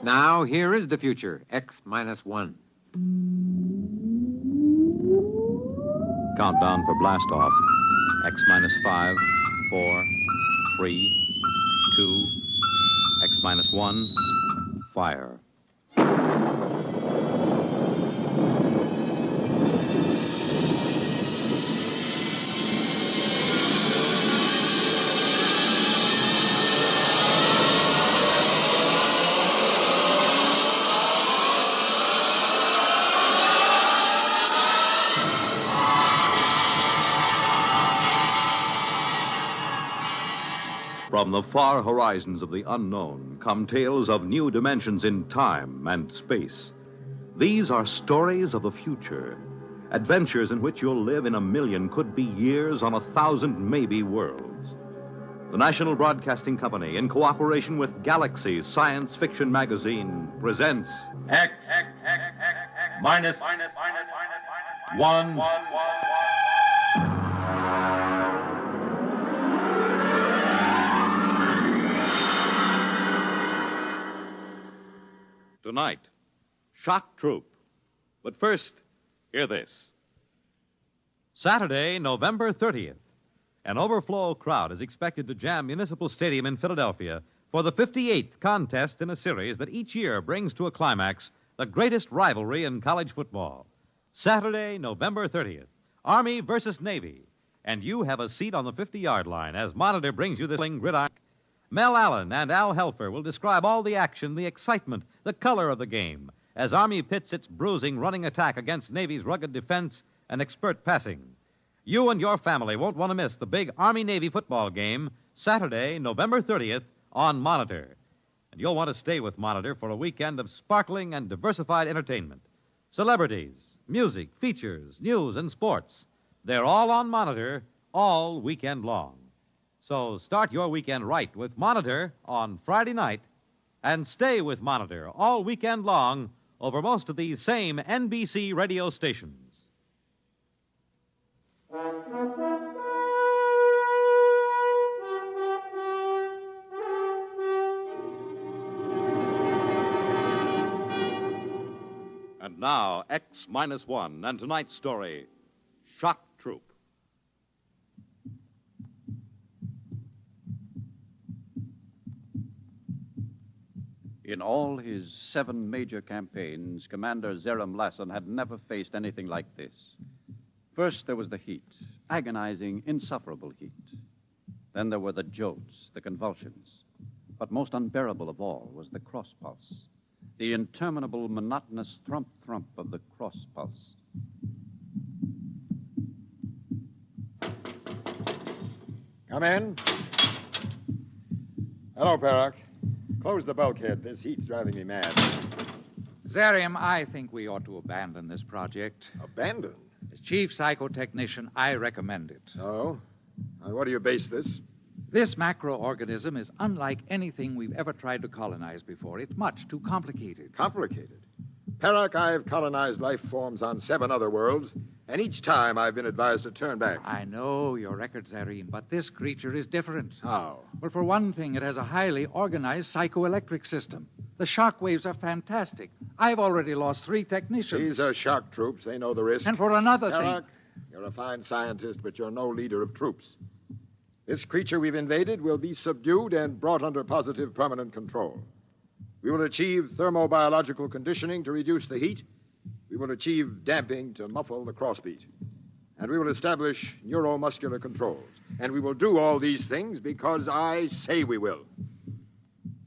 Now, here is the future, X-1. Countdown for blast-off. X-5, 4, 3, 2, X-1, fire. From the far horizons of the unknown come tales of new dimensions in time and space. These are stories of the future, adventures in which you'll live in a million, could be years, on 1,000 maybe worlds. The National Broadcasting Company, in cooperation with Galaxy Science Fiction Magazine, presents X-1. Tonight, Shock Troop. But first, hear this. Saturday, November 30th, an overflow crowd is expected to jam Municipal Stadium in Philadelphia for the 58th contest in a series that each year brings to a climax the greatest rivalry in college football. Saturday, November 30th, Army versus Navy. And you have a seat on the 50-yard line as Monitor brings you this gridiron. Mel Allen and Al Helfer will describe all the action, the excitement, the color of the game, as Army pits its bruising running attack against Navy's rugged defense and expert passing. You and your family won't want to miss the big Army-Navy football game, Saturday, November 30th, on Monitor. And you'll want to stay with Monitor for a weekend of sparkling and diversified entertainment. Celebrities, music, features, news, and sports. They're all on Monitor all weekend long. So start your weekend right with Monitor on Friday night and stay with Monitor all weekend long over most of these same NBC radio stations. And now, X-1 and tonight's story, Shock Troop. In all his 7 major campaigns, Commander Zeram Lassen had never faced anything like this. First, there was the heat, agonizing, insufferable heat. Then there were the jolts, the convulsions. But most unbearable of all was the cross pulse, the interminable, monotonous thump-thump of the cross pulse. Come in. Hello, Perrock. Close the bulkhead. This heat's driving me mad. Zarium, I think we ought to abandon this project. Abandon? As chief psychotechnician, I recommend it. So? On what do you base this? This macroorganism is unlike anything we've ever tried to colonize before. It's much too complicated. Complicated? Perak, I've colonized life forms on 7 other worlds, and each time I've been advised to turn back. I know your record, Zarim, but this creature is different. How? Well, for one thing, it has a highly organized psychoelectric system. The shock waves are fantastic. I've already lost 3 technicians. These are shock troops. They know the risk. And for another Perak, thing... you're a fine scientist, but you're no leader of troops. This creature we've invaded will be subdued and brought under positive permanent control. We will achieve thermobiological conditioning to reduce the heat. We will achieve damping to muffle the crossbeat. And we will establish neuromuscular controls. And we will do all these things because I say we will.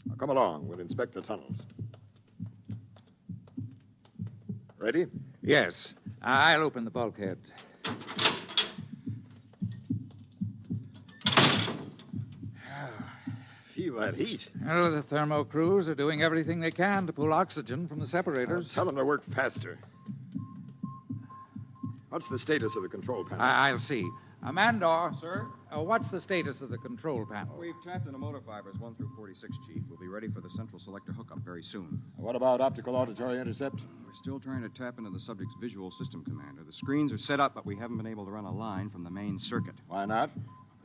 Now, come along. We'll inspect the tunnels. Ready? Yes. I'll open the bulkhead. Feel that heat. Well, the thermo crews are doing everything they can to pull oxygen from the separators. Tell them to work faster. What's the status of the control panel? I'll see. Mandor. Sir? What's the status of the control panel? We've tapped into motor fibers 1 through 46, Chief. We'll be ready for the central selector hookup very soon. What about optical auditory intercept? We're still trying to tap into the subject's visual system commander. The screens are set up, but we haven't been able to run a line from the main circuit. Why not?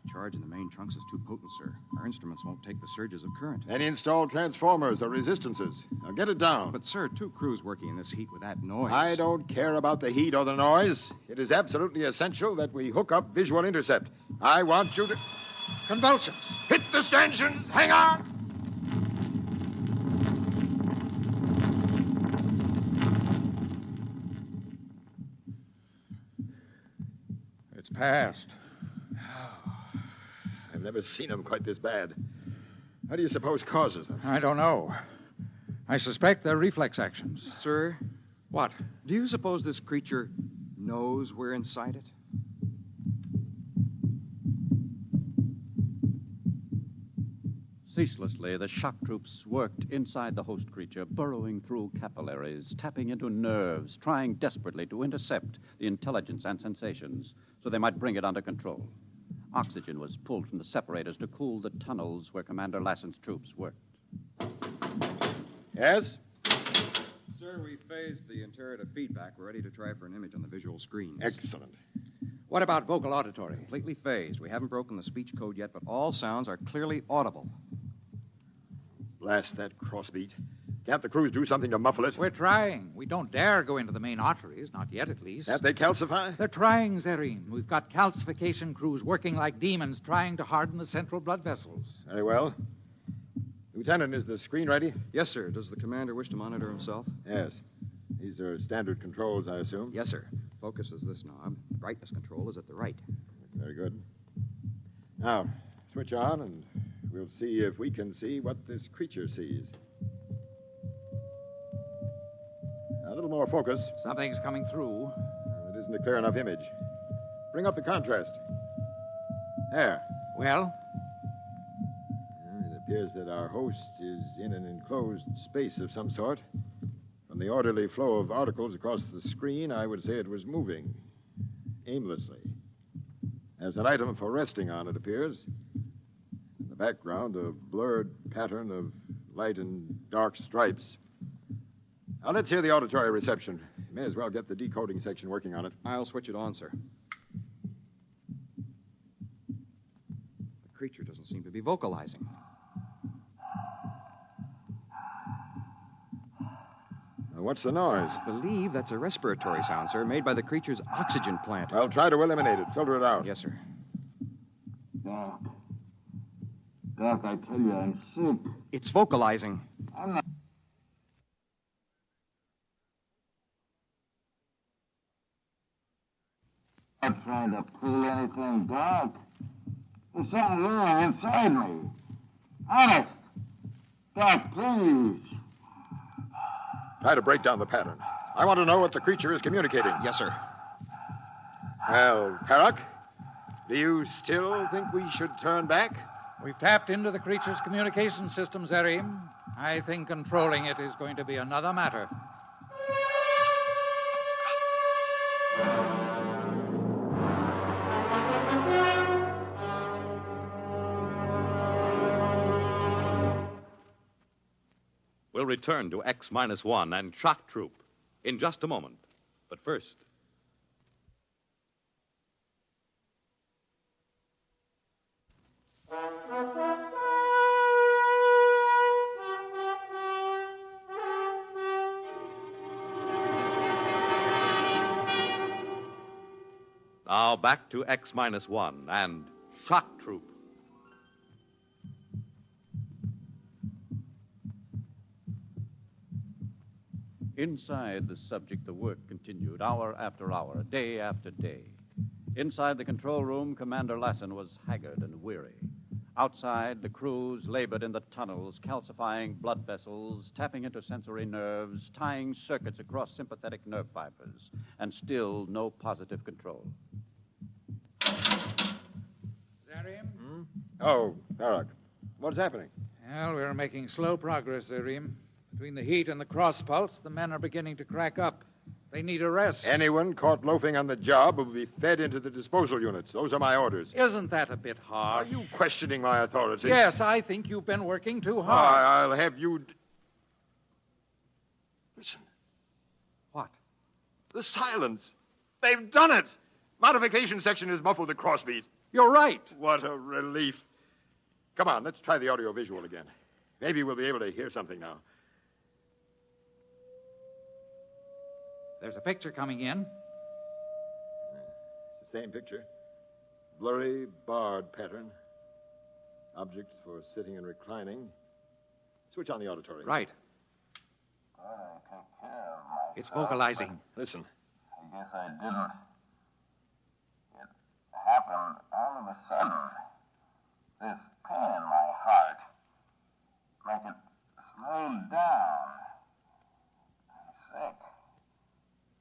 The charge in the main trunks is too potent, sir. Our instruments won't take the surges of current. Then install transformers or resistances. Now get it down. But, sir, 2 crews working in this heat with that noise. I don't care about the heat or the noise. It is absolutely essential that we hook up visual intercept. I want you to... Convulsions! Hit the stanchions! Hang on! It's passed. I've never seen them quite this bad. How do you suppose causes them? I don't know. I suspect they're reflex actions. Sir? What? Do you suppose this creature knows we're inside it? Ceaselessly, the shock troops worked inside the host creature, burrowing through capillaries, tapping into nerves, trying desperately to intercept the intelligence and sensations so they might bring it under control. Oxygen was pulled from the separators to cool the tunnels where Commander Lassen's troops worked. Yes? Sir, we phased the interrogative feedback. We're ready to try for an image on the visual screens. Excellent. What about vocal auditory? Completely phased. We haven't broken the speech code yet, but all sounds are clearly audible. Blast that crossbeat. Can't the crews do something to muffle it? We're trying. We don't dare go into the main arteries, not yet at least. Can't they calcify? They're trying, Zarin. We've got calcification crews working like demons trying to harden the central blood vessels. Very well. Lieutenant, is the screen ready? Yes, sir. Does the commander wish to monitor himself? Yes. These are standard controls, I assume? Yes, sir. Focus is this knob. Brightness control is at the right. Very good. Now, switch on, and we'll see if we can see what this creature sees. A little more focus. Something's coming through. It isn't a clear enough image. Bring up the contrast. There. Well? It appears that our host is in an enclosed space of some sort. From the orderly flow of articles across the screen, I would say it was moving aimlessly. As an item for resting on, it appears. In the background, a blurred pattern of light and dark stripes. Now, let's hear the auditory reception. You may as well get the decoding section working on it. I'll switch it on, sir. The creature doesn't seem to be vocalizing. Now, what's the noise? I believe that's a respiratory sound, sir, made by the creature's oxygen plant. I'll try to eliminate it. Filter it out. Yes, sir. Doc. Doc, I tell you, I'm sick. It's vocalizing. I'm not... I'm trying to pull anything, Doc. There's something wrong inside me. Honest. Doc, please. Try to break down the pattern. I want to know what the creature is communicating. Yes, sir. Well, Perak, do you still think we should turn back? We've tapped into the creature's communication system, Zarim. I think controlling it is going to be another matter. We'll return to X-1 and Shock Troop in just a moment. But first... Now back to X-1 and Shock Troop. Inside the subject, the work continued hour after hour, day after day. Inside the control room, Commander Lassen was haggard and weary. Outside, the crews labored in the tunnels, calcifying blood vessels, tapping into sensory nerves, tying circuits across sympathetic nerve fibers, and still no positive control. Zarim? Oh, Barak. What's happening? Well, we're making slow progress, Zarim. Between the heat and the cross pulse, the men are beginning to crack up. They need a rest. Anyone caught loafing on the job will be fed into the disposal units. Those are my orders. Isn't that a bit hard? Are you questioning my authority? Yes, I think you've been working too hard. I'll have you... Listen. What? The silence. They've done it. Modification section has muffled the crossbeat. You're right. What a relief. Come on, let's try the audiovisual again. Maybe we'll be able to hear something now. There's a picture coming in. It's the same picture. Blurry, barred pattern. Objects for sitting and reclining. Switch on the auditory. Right. It's vocalizing. Listen. I guess I didn't. It happened all of a sudden. This pain in my heart. Like it slowed down. I'm sick.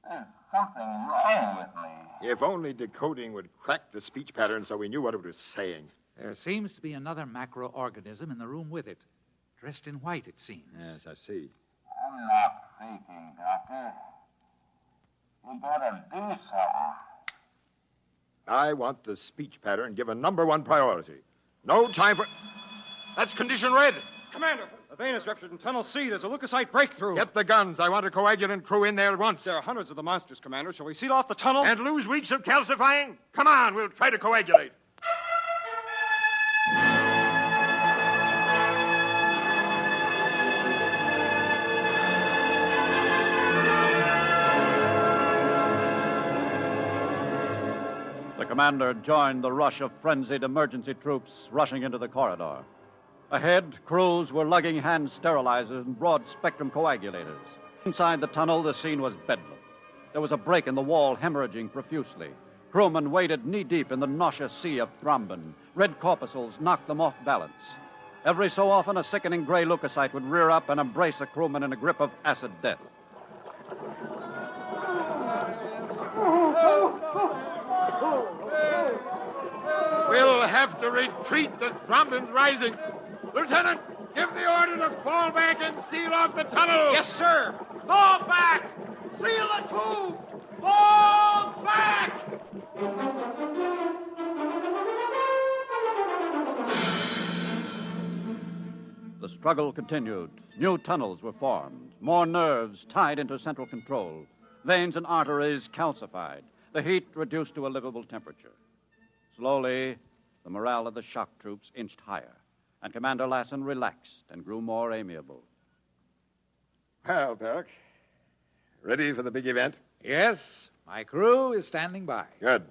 There's something wrong with me. If only decoding would crack the speech pattern so we knew what it was saying. There seems to be another macroorganism in the room with it. Dressed in white, it seems. Yes, I see. I'm not faking, Doctor. You gotta do something. I want the speech pattern given number one priority. No time for... That's condition red. Commander, the vein is ruptured in Tunnel C. There's a leukocyte breakthrough. Get the guns. I want a coagulant crew in there at once. There are hundreds of the monsters, Commander. Shall we seal off the tunnel? And lose weeks of calcifying? Come on, we'll try to coagulate. The commander joined the rush of frenzied emergency troops rushing into the corridor. Ahead, crews were lugging hand sterilizers and broad-spectrum coagulators. Inside the tunnel, the scene was bedlam. There was a break in the wall, hemorrhaging profusely. Crewmen waded knee-deep in the nauseous sea of thrombin. Red corpuscles knocked them off balance. Every so often, a sickening gray leukocyte would rear up and embrace a crewman in a grip of acid death. We'll have to retreat. The thrombin's rising. Lieutenant, give the order to fall back and seal off the tunnel. Yes, sir. Fall back! Seal the tube! Fall back! The struggle continued. New tunnels were formed. More nerves tied into central control. Veins and arteries calcified. The heat reduced to a livable temperature. Slowly, the morale of the shock troops inched higher, and Commander Lassen relaxed and grew more amiable. Well, Barak, ready for the big event? Yes, my crew is standing by. Good.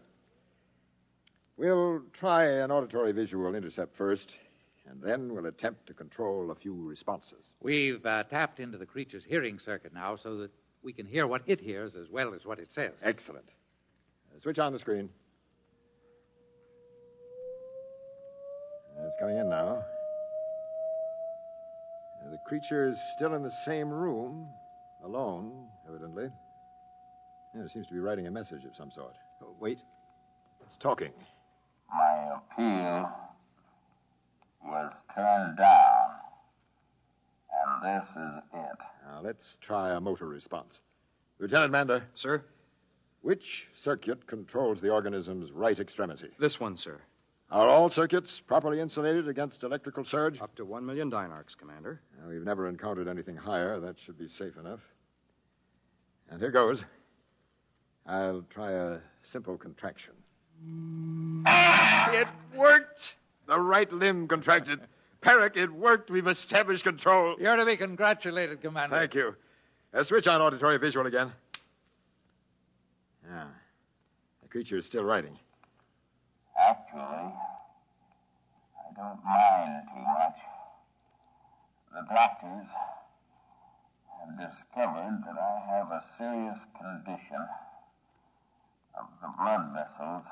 We'll try an auditory visual intercept first, and then we'll attempt to control a few responses. We've tapped into the creature's hearing circuit now so that we can hear what it hears as well as what it says. Excellent. Switch on the screen. It's coming in now. The creature is still in the same room, alone, evidently. It seems to be writing a message of some sort. Oh, wait. It's talking. My appeal was turned down, and this is it. Now, let's try a motor response. Lieutenant Mander. Sir? Which circuit controls the organism's right extremity? This one, sir. Are all circuits properly insulated against electrical surge? Up to 1 million dynarcs, Commander. We've never encountered anything higher. That should be safe enough. And here goes. I'll try a simple contraction. It worked! The right limb contracted. Perrick, it worked. We've established control. You're to be congratulated, Commander. Thank you. Switch on auditory visual again. The creature is still writing. Actually, I don't mind too much. The doctors have discovered that I have a serious condition of the blood vessels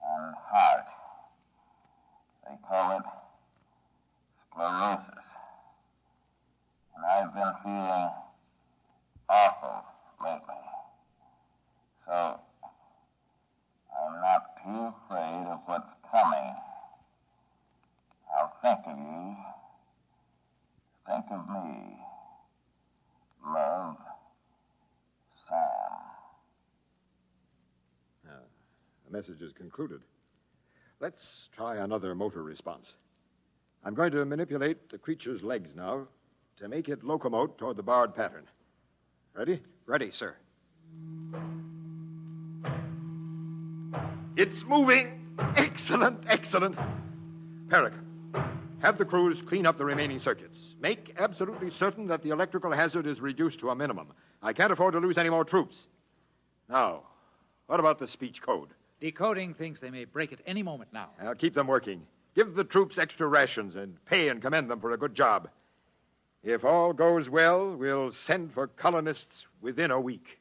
and heart. They call it sclerosis. And I've been feeling awful lately. So I'm not too afraid of what's coming. I'll think of you. Think of me. Love, Sam. The message is concluded. Let's try another motor response. I'm going to manipulate the creature's legs now to make it locomote toward the barred pattern. Ready? Ready, sir. It's moving! Excellent, excellent. Perrick, have the crews clean up the remaining circuits. Make absolutely certain that the electrical hazard is reduced to a minimum. I can't afford to lose any more troops. Now, what about the speech code? Decoding thinks they may break at any moment now. I'll keep them working. Give the troops extra rations and pay and commend them for a good job. If all goes well, we'll send for colonists within a week.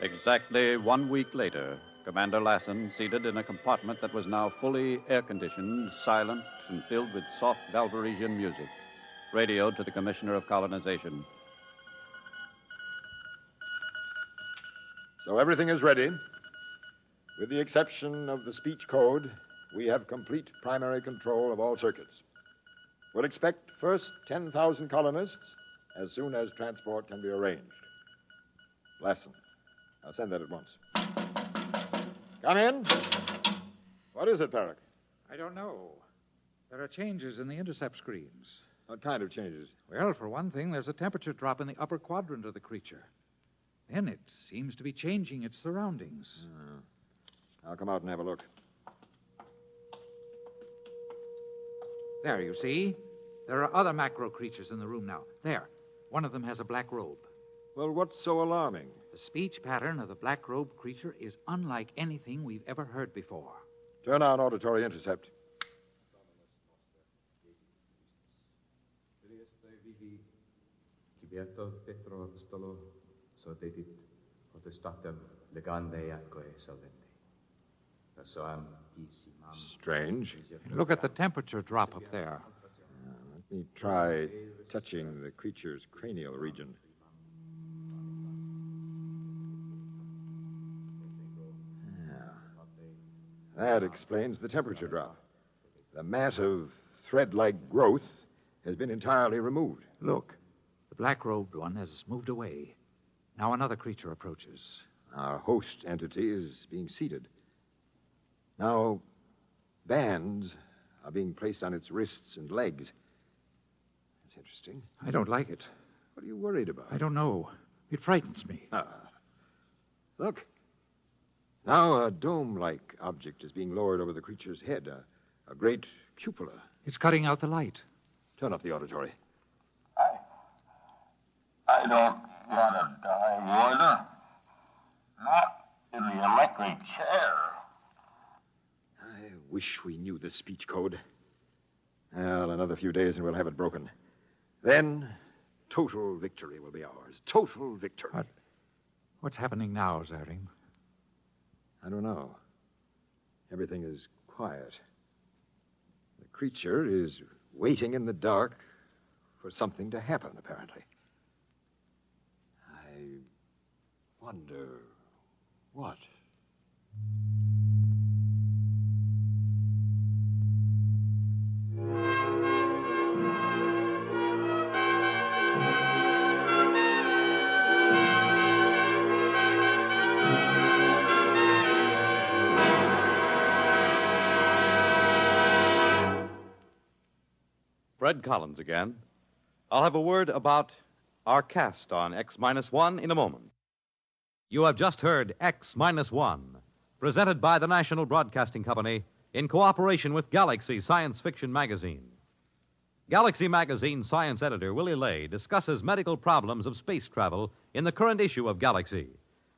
Exactly 1 week later, Commander Lassen, seated in a compartment that was now fully air-conditioned, silent, and filled with soft Valparaisan music, radioed to the Commissioner of Colonization. So everything is ready. With the exception of the speech code, we have complete primary control of all circuits. We'll expect first 10,000 colonists as soon as transport can be arranged. Lassen, I'll send that at once. Come in. What is it, Perrick? I don't know. There are changes in the intercept screens. What kind of changes? Well, for one thing, there's a temperature drop in the upper quadrant of the creature. Then it seems to be changing its surroundings. I'll come out and have a look. There, you see? There are other macro creatures in the room now. There. One of them has a black robe. Well, what's so alarming? The speech pattern of the black robed creature is unlike anything we've ever heard before. Turn on auditory intercept. Strange. Look at the temperature drop up there. Let me try touching the creature's cranial region. That explains the temperature drop. The mat of thread-like growth has been entirely removed. Look, the black-robed one has moved away. Now another creature approaches. Our host entity is being seated. Now, bands are being placed on its wrists and legs. That's interesting. I don't like it. What are you worried about? I don't know. It frightens me. Look. Now a dome-like object is being lowered over the creature's head, a great cupola. It's cutting out the light. Turn up the auditory. I don't want to die, Warden. Not in the electric chair. I wish we knew the speech code. Well, another few days and we'll have it broken. Then, total victory will be ours. Total victory. What's happening now, Zarim? I don't know. Everything is quiet. The creature is waiting in the dark for something to happen, apparently. I wonder what. Fred Collins again. I'll have a word about our cast on X-1 in a moment. You have just heard X-1, presented by the National Broadcasting Company in cooperation with Galaxy Science Fiction Magazine. Galaxy Magazine science editor Willie Lay discusses medical problems of space travel in the current issue of Galaxy.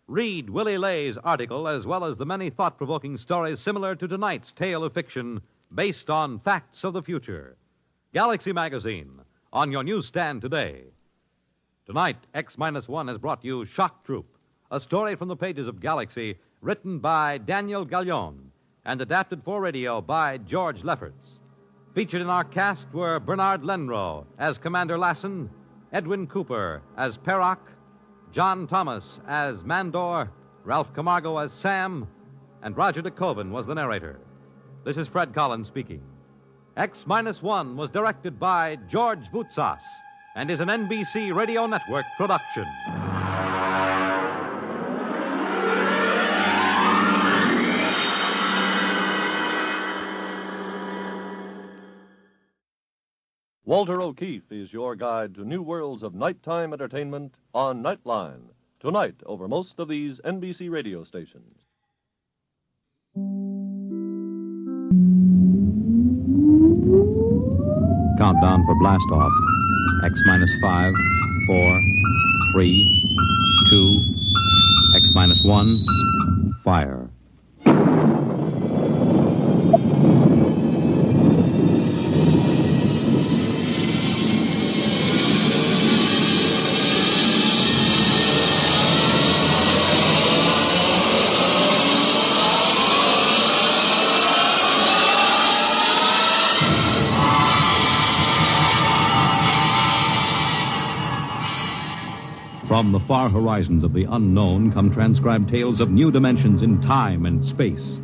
Read Willie Lay's article as well as the many thought-provoking stories similar to tonight's tale of fiction based on facts of the future. Galaxy Magazine, on your newsstand today. Tonight, X-1 has brought you Shock Troop, a story from the pages of Galaxy written by Daniel Gallion and adapted for radio by George Lefferts. Featured in our cast were Bernard Lenrow as Commander Lassen, Edwin Cooper as Perrock, John Thomas as Mandor, Ralph Camargo as Sam, and Roger DeKoven was the narrator. This is Fred Collins speaking. X-1 was directed by George Voutsas and is an NBC Radio Network production. Walter O'Keefe is your guide to new worlds of nighttime entertainment on Nightline, tonight over most of these NBC radio stations. Countdown for blast-off. X-5, 4, 3, 2, X-1, fire. From the far horizons of the unknown come transcribed tales of new dimensions in time and space.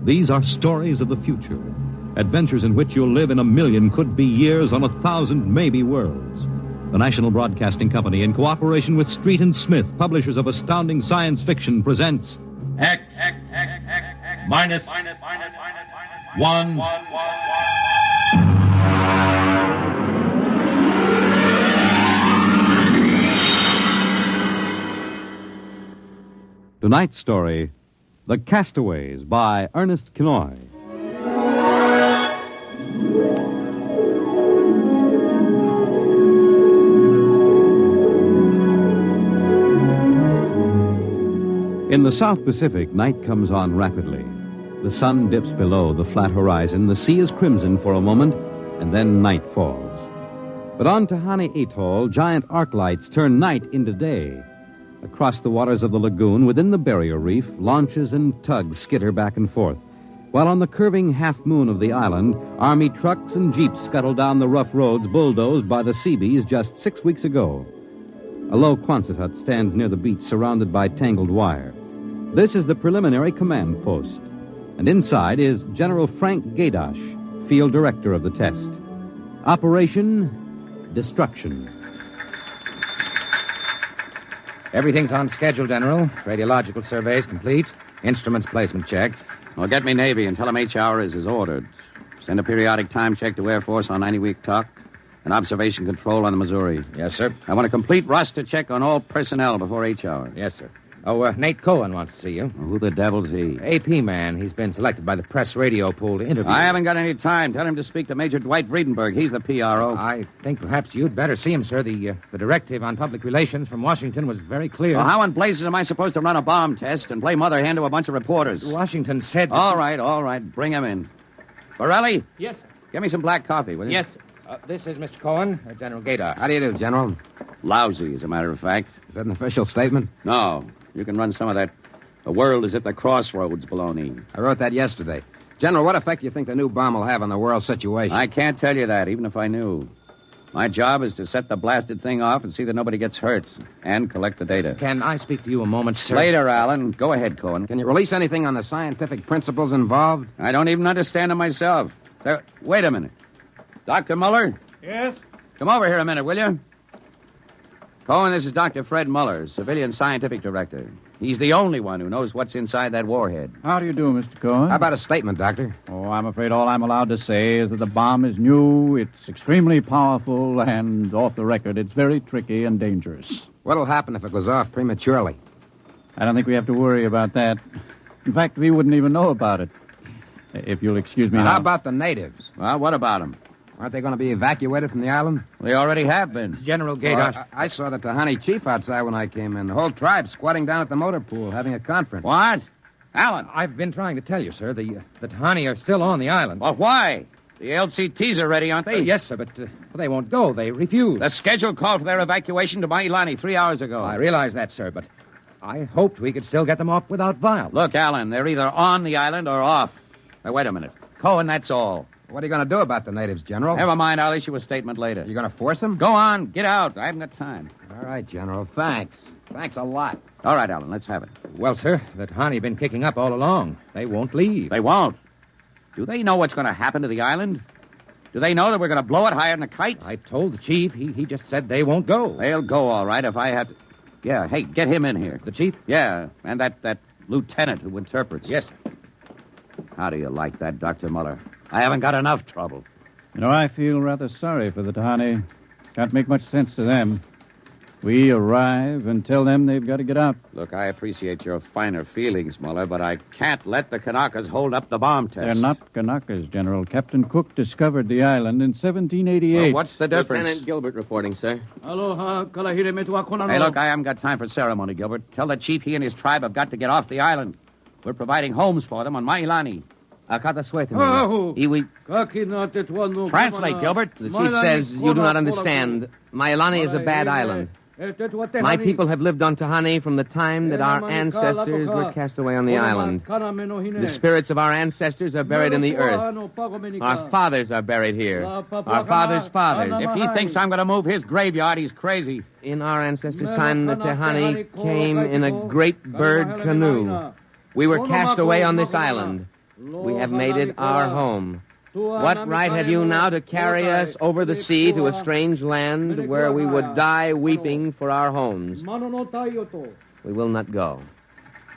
These are stories of the future, adventures in which you'll live in 1,000,000 could-be years on 1,000 maybe worlds. The National Broadcasting Company, in cooperation with Street and Smith, publishers of astounding science fiction, presents X-1. Tonight's story, The Castaways, by Ernest Kinoy. In the South Pacific, night comes on rapidly. The sun dips below the flat horizon, the sea is crimson for a moment, and then night falls. But on Tahani Atoll, giant arc lights turn night into day. Across the waters of the lagoon, within the barrier reef, launches and tugs skitter back and forth, while on the curving half-moon of the island, Army trucks and jeeps scuttle down the rough roads bulldozed by the Seabees just 6 weeks ago. A low Quonset hut stands near the beach, surrounded by tangled wire. This is the preliminary command post, and inside is General Frank Gaydosh, field director of the test. Operation Destruction. Everything's on schedule, General. Radiological surveys complete. Instruments placement checked. Well, get me Navy and tell them H-hour is as ordered. Send a periodic time check to Air Force on 90-week talk and observation control on the Missouri. Yes, sir. I want a complete roster check on all personnel before H-hour. Yes, sir. Oh, Nate Cohen wants to see you. Well, who the devil's he? AP man. He's been selected by the press radio pool to interview. I haven't got any time. Tell him to speak to Major Dwight Vredenberg. He's the PRO. I think perhaps you'd better see him, sir. The directive on public relations from Washington was very clear. Well, how in blazes am I supposed to run a bomb test and play mother hen to a bunch of reporters? Washington said... All right. Bring him in. Borelli? Yes, sir. Give me some black coffee, will you? Yes, sir. This is Mr. Cohen, General Gaydar. How do you do, General? Lousy, as a matter of fact. Is that an official statement? No. You can run some of that "the world is at the crossroads" baloney. I wrote that yesterday. General, what effect do you think the new bomb will have on the world situation? I can't tell you that, even if I knew. My job is to set the blasted thing off and see that nobody gets hurt, and collect the data. Can I speak to you a moment, sir? Later, Alan. Go ahead, Cohen. Can you release anything on the scientific principles involved? I don't even understand them myself. Wait a minute. Dr. Muller? Yes? Come over here a minute, will you? Cohen, this is Dr. Fred Muller, Civilian Scientific Director. He's the only one who knows what's inside that warhead. How do you do, Mr. Cohen? How about a statement, Doctor? Oh, I'm afraid all I'm allowed to say is that the bomb is new, it's extremely powerful, and off the record, it's very tricky and dangerous. What'll happen if it goes off prematurely? I don't think we have to worry about that. In fact, we wouldn't even know about it. If you'll excuse me now. How about the natives? Well, what about them? Aren't they going to be evacuated from the island? They already have been. General Gaydar. I saw the Tahani chief outside when I came in. The whole tribe squatting down at the motor pool having a conference. What? Alan? I've been trying to tell you, sir. The Tahani are still on the island. Well, why? The LCTs are ready, aren't they? Yes, sir, but they won't go. They refuse. The schedule called for their evacuation to Mailani 3 hours ago. I realize that, sir, but I hoped we could still get them off without violence. Look, Alan, they're either on the island or off. Now, wait a minute. Cohen, that's all. What are you going to do about the natives, General? Never mind. I'll issue a statement later. You going to force them? Go on. Get out. I haven't got time. All right, General. Thanks. Thanks a lot. All right, Alan. Let's have it. Well, sir, the Tahani have been kicking up all along. They won't leave. They won't. Do they know what's going to happen to the island? Do they know that we're going to blow it higher than a kite? I told the chief. He just said they won't go. They'll go, all right, if I have to... Yeah, hey, get him in here. The chief? Yeah, and that lieutenant who interprets. Yes, sir. How do you like that, Dr. Muller? I haven't got enough trouble. You know, I feel rather sorry for the Tahani. Can't make much sense to them. We arrive and tell them they've got to get out. Look, I appreciate your finer feelings, Muller, but I can't let the Kanakas hold up the bomb test. They're not Kanakas, General. Captain Cook discovered the island in 1788. Well, what's the difference? Lieutenant Gilbert reporting, sir. Hey, look, I haven't got time for ceremony, Gilbert. Tell the chief he and his tribe have got to get off the island. We're providing homes for them on Mailani. Translate, Gilbert. The chief says you do not understand. Mailani is a bad island. My people have lived on Tahani from the time that our ancestors were cast away on the island. The spirits of our ancestors are buried in the earth. Our fathers are buried here. Our fathers' fathers. If he thinks I'm going to move his graveyard, he's crazy. In our ancestors' time, the Tahani came in a great bird canoe. We were cast away on this island. We have made it our home. What right have you now to carry us over the sea to a strange land where we would die weeping for our homes? We will not go.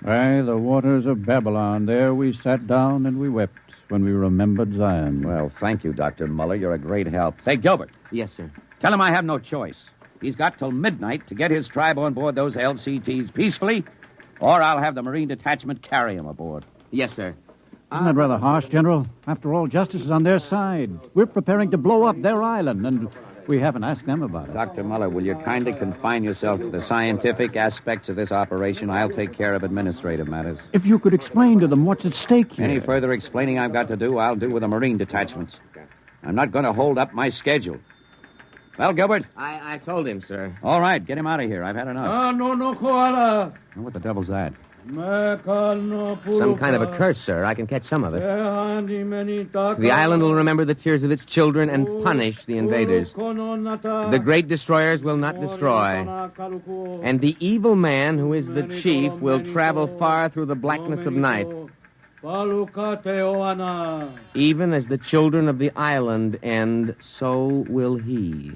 By the waters of Babylon, there we sat down and we wept when we remembered Zion. Well, thank you, Dr. Muller. You're a great help. Say, Gilbert. Yes, sir. Tell him I have no choice. He's got till midnight to get his tribe on board those LCTs peacefully, or I'll have the Marine Detachment carry him aboard. Yes, sir. Isn't that rather harsh, General? After all, justice is on their side. We're preparing to blow up their island, and we haven't asked them about it. Dr. Muller, will you kindly confine yourself to the scientific aspects of this operation? I'll take care of administrative matters. If you could explain to them what's at stake here. Any further explaining I've got to do, I'll do with the Marine detachments. I'm not going to hold up my schedule. Well, Gilbert? I told him, sir. All right, get him out of here. I've had enough. No, koala. What the devil's that? Some kind of a curse, sir. I can catch some of it. The island will remember the tears of its children and punish the invaders. The great destroyers will not destroy. And the evil man, who is the chief, will travel far through the blackness of night. Even as the children of the island end, so will he.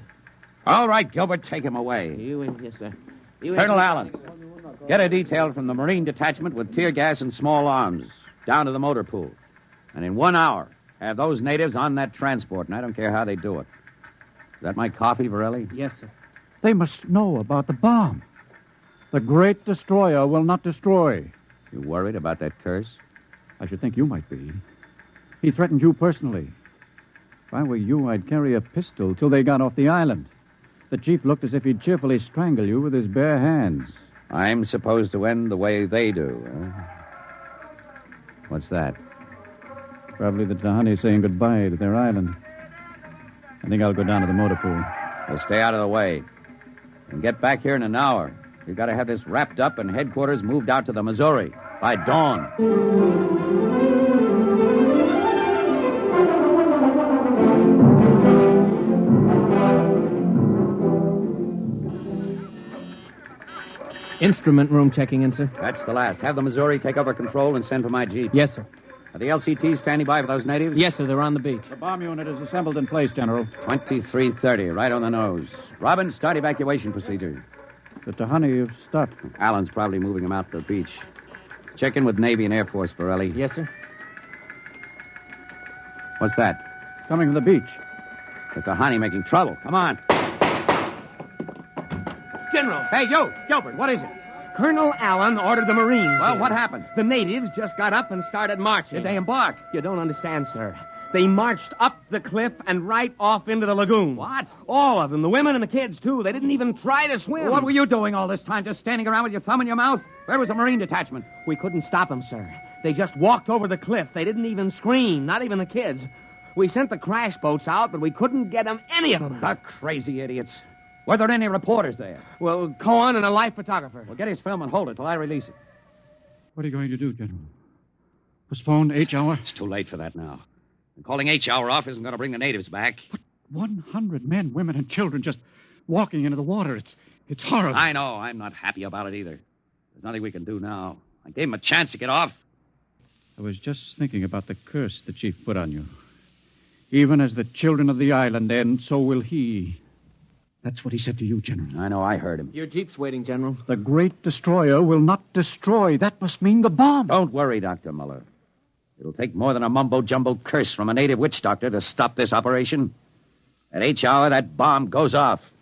All right, Gilbert, take him away. Yes, sir. Colonel Allen, get a detail from the Marine Detachment with tear gas and small arms down to the motor pool. And in 1 hour, have those natives on that transport, and I don't care how they do it. Is that my coffee, Varelli? Yes, sir. They must know about the bomb. The great destroyer will not destroy. You worried about that curse? I should think you might be. He threatened you personally. If I were you, I'd carry a pistol till they got off the island. The chief looked as if he'd cheerfully strangle you with his bare hands. I'm supposed to end the way they do, huh? What's that? Probably the Tahani saying goodbye to their island. I think I'll go down to the motor pool. Well, stay out of the way. And get back here in an hour. We've got to have this wrapped up and headquarters moved out to the Missouri by dawn. Instrument room checking in, sir. That's the last. Have the Missouri take over control and send for my jeep. Yes, sir. Are the LCTs standing by for those natives? Yes, sir. They're on the beach. The bomb unit is assembled in place, General. 2330, right on the nose. Robin, start evacuation procedure. The Tahani have stopped. Allen's probably moving them out to the beach. Check in with Navy and Air Force, Borelli. Yes, sir. What's that? Coming from the beach. The Tahani making trouble. Come on. General! Hey, you! Gilbert, what is it? Colonel Allen ordered the Marines. Well, in. what happened? The natives just got up and started marching. Did they embark? You don't understand, sir. They marched up the cliff and right off into the lagoon. What? All of them, the women and the kids, too. They didn't even try to swim. What were you doing all this time? Just standing around with your thumb in your mouth? Where was the Marine detachment? We couldn't stop them, sir. They just walked over the cliff. They didn't even scream, not even the kids. We sent the crash boats out, but we couldn't get them, any of them. The crazy idiots. Were there any reporters there? Well, Cohen and a life photographer. Well, get his film and hold it till I release it. What are you going to do, General? Postpone H hour? It's too late for that now. And calling H hour off isn't going to bring the natives back. But 100 men, women, and children just walking into the water. It's horrible. I know. I'm not happy about it either. There's nothing we can do now. I gave him a chance to get off. I was just thinking about the curse the chief put on you. Even as the children of the island end, so will he. That's what he said to you, General. I know, I heard him. Your jeep's waiting, General. The great destroyer will not destroy. That must mean the bomb. Don't worry, Dr. Muller. It'll take more than a mumbo-jumbo curse from a native witch doctor to stop this operation. At H hour, that bomb goes off.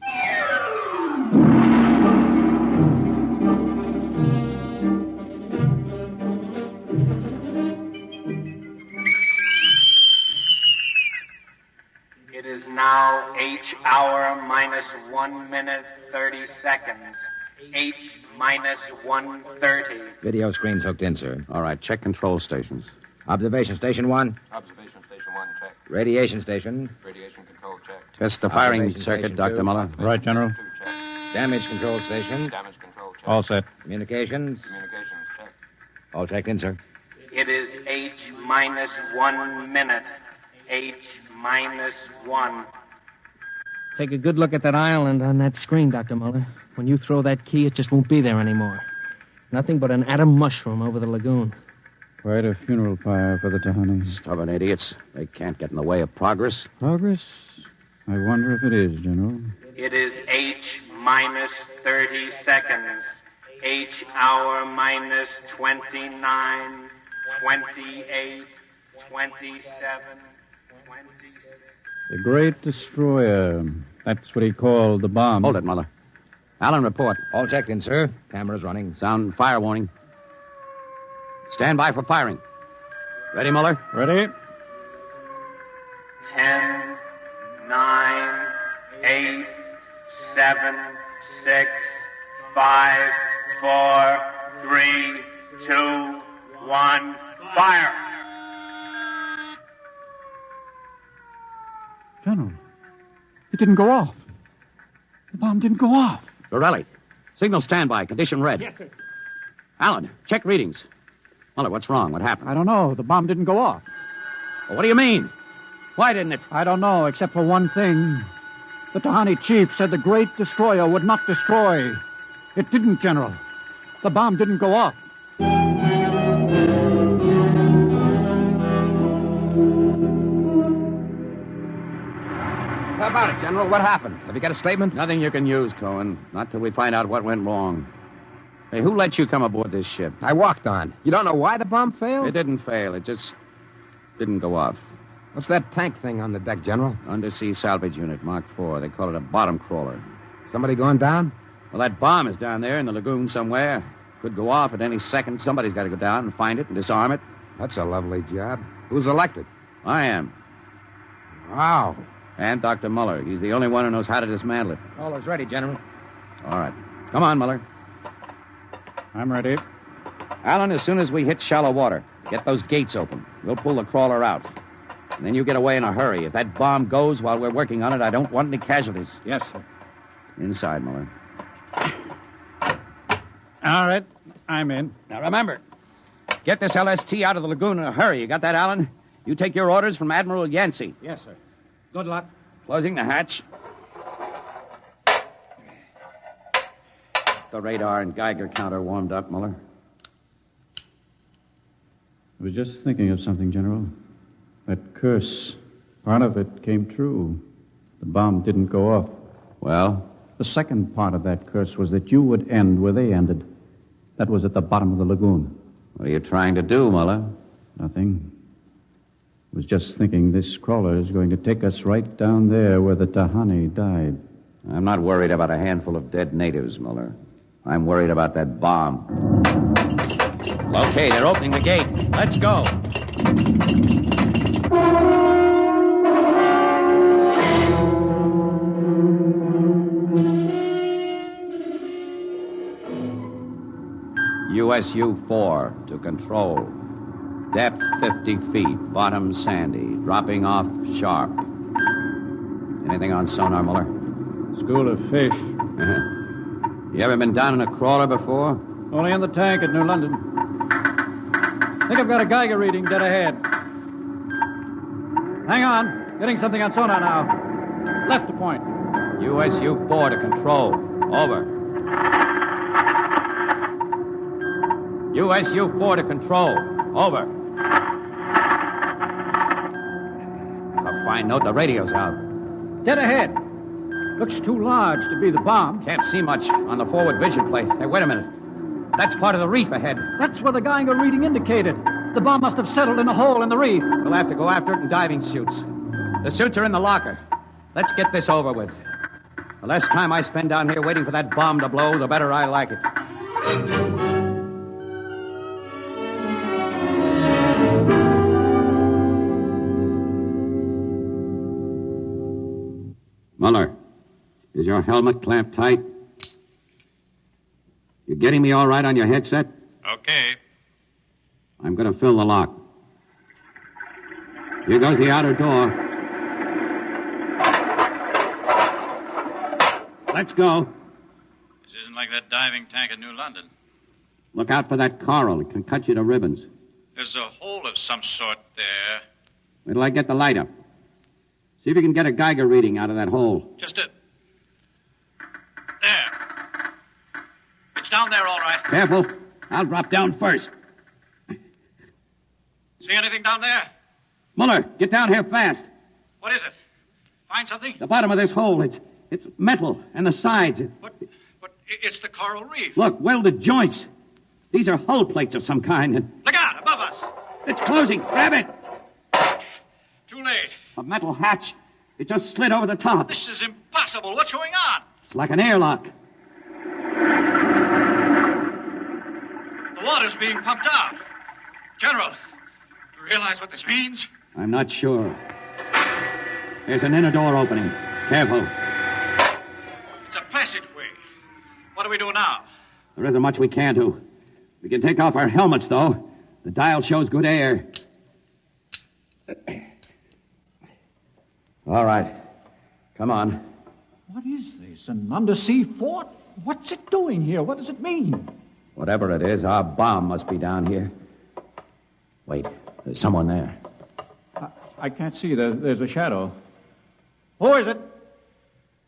It is now H hour minus 1 minute 30 seconds. H minus 1:30. Video screen's hooked in, sir. All right, check control stations. Observation Station 1. Observation Station 1, check. Radiation Station. Radiation control, check. Test the firing Observation circuit, Station Dr. 2. Muller. Right, General. Damage control station. Damage control, check. All set. Communications. Communications, check. All checked in, sir. It is H minus 1 minute. H minus 1. Take a good look at that island on that screen, Dr. Muller. When you throw that key, it just won't be there anymore. Nothing but an atom mushroom over the lagoon. Quite a funeral pyre for the Tahani. Stubborn idiots. They can't get in the way of progress. Progress? I wonder if it is, General. It is H minus 30 seconds. H hour minus 29, 28, 27, 26. The great destroyer. That's what he called the bomb. Hold it, Muller. Allen, report. All checked in, sir. Cameras running. Sound fire warning. Stand by for firing. Ready, Muller? Ready? 10, 9, 8, 7, 6, 5, 4, 3, 2, 1, fire! General, it didn't go off. The bomb didn't go off. Borelli, signal standby, condition red. Yes, sir. Allen, check readings. Muller, what's wrong? What happened? I don't know. The bomb didn't go off. Well, what do you mean? Why didn't it? I don't know, except for one thing. The Tahani chief said the great destroyer would not destroy. It didn't, General. The bomb didn't go off. How about it, General? What happened? Have you got a statement? Nothing you can use, Cohen. Not till we find out what went wrong. Hey, who let you come aboard this ship? I walked on. You don't know why the bomb failed? It didn't fail. It just didn't go off. What's that tank thing on the deck, General? Undersea salvage unit, Mark IV. They call it a bottom crawler. Somebody going down? Well, that bomb is down there in the lagoon somewhere. Could go off at any second. Somebody's got to go down and find it and disarm it. That's a lovely job. Who's elected? I am. Wow. And Dr. Muller. He's the only one who knows how to dismantle it. All is ready, General. All right. Come on, Muller. I'm ready. Allen, as soon as we hit shallow water, get those gates open. We'll pull the crawler out. And then you get away in a hurry. If that bomb goes while we're working on it, I don't want any casualties. Yes, sir. Inside, Muller. All right. I'm in. Now, remember, get this LST out of the lagoon in a hurry. You got that, Allen? You take your orders from Admiral Yancey. Yes, sir. Good luck. Closing the hatch. The radar and Geiger counter warmed up, Muller. I was just thinking of something, General. That curse, part of it came true. The bomb didn't go off. Well? The second part of that curse was that you would end where they ended. That was at the bottom of the lagoon. What are you trying to do, Muller? Nothing. I was just thinking this crawler is going to take us right down there where the Tahani died. I'm not worried about a handful of dead natives, Muller. I'm worried about that bomb. Okay, they're opening the gate. Let's go. USU-4 to control. Depth 50 feet, bottom sandy, dropping off sharp. Anything on sonar, Muller? School of fish. You ever been down in a crawler before? Only in the tank at New London. Think I've got a Geiger reading dead ahead. Hang on. Getting something on sonar now. Left to point. USU-4 to control. Over. USU-4 to control. Over. That's a fine note. The radio's out. Dead ahead. Looks too large to be the bomb. Can't see much on the forward vision plate. Hey, wait a minute. That's part of the reef ahead. That's where the Geiger reading indicated. The bomb must have settled in a hole in the reef. We'll have to go after it in diving suits. The suits are in the locker. Let's get this over with. The less time I spend down here waiting for that bomb to blow, the better I like it. Muller, is your helmet clamped tight? You getting me all right on your headset? Okay. I'm going to fill the lock. Here goes the outer door. Let's go. This isn't like that diving tank at New London. Look out for that coral. It can cut you to ribbons. There's a hole of some sort there. Wait till I get the light up. See if you can get a Geiger reading out of that hole. Just a... There. It's down there, all right. Careful. I'll drop down first. See anything down there? Muller, get down here fast. What is it? Find something? The bottom of this hole, it's metal, and the sides. But it's the coral reef. Look, welded joints. These are hull plates of some kind. And look out, above us. It's closing. Grab it. Too late. A metal hatch. It just slid over the top. This is impossible. What's going on? It's like an airlock. The water's being pumped out. General, do you realize what this means? I'm not sure. There's an inner door opening. Careful. It's a passageway. What do we do now? There isn't much we can do. We can take off our helmets, though. The dial shows good air. All right. Come on. What is this? An undersea fort? What's it doing here? What does it mean? Whatever it is, our bomb must be down here. Wait, there's someone there. I can't see. There's a shadow. Who is it?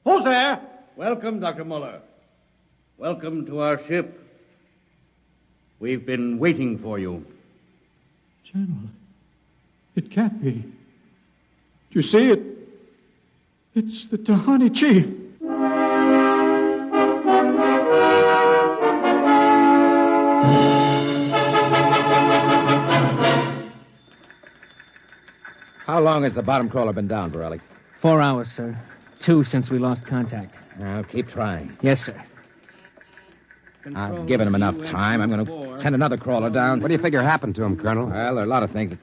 Who's there? Welcome, Dr. Muller. Welcome to our ship. We've been waiting for you. General, it can't be. Do you see it? It's the Tahani chief. How long has the bottom crawler been down, Borelli? 4 hours, sir. 2 since we lost contact. Now, keep trying. Yes, sir. I've given him enough time. I'm going to send another crawler down. What do you figure happened to him, Colonel? Well, there are a lot of things.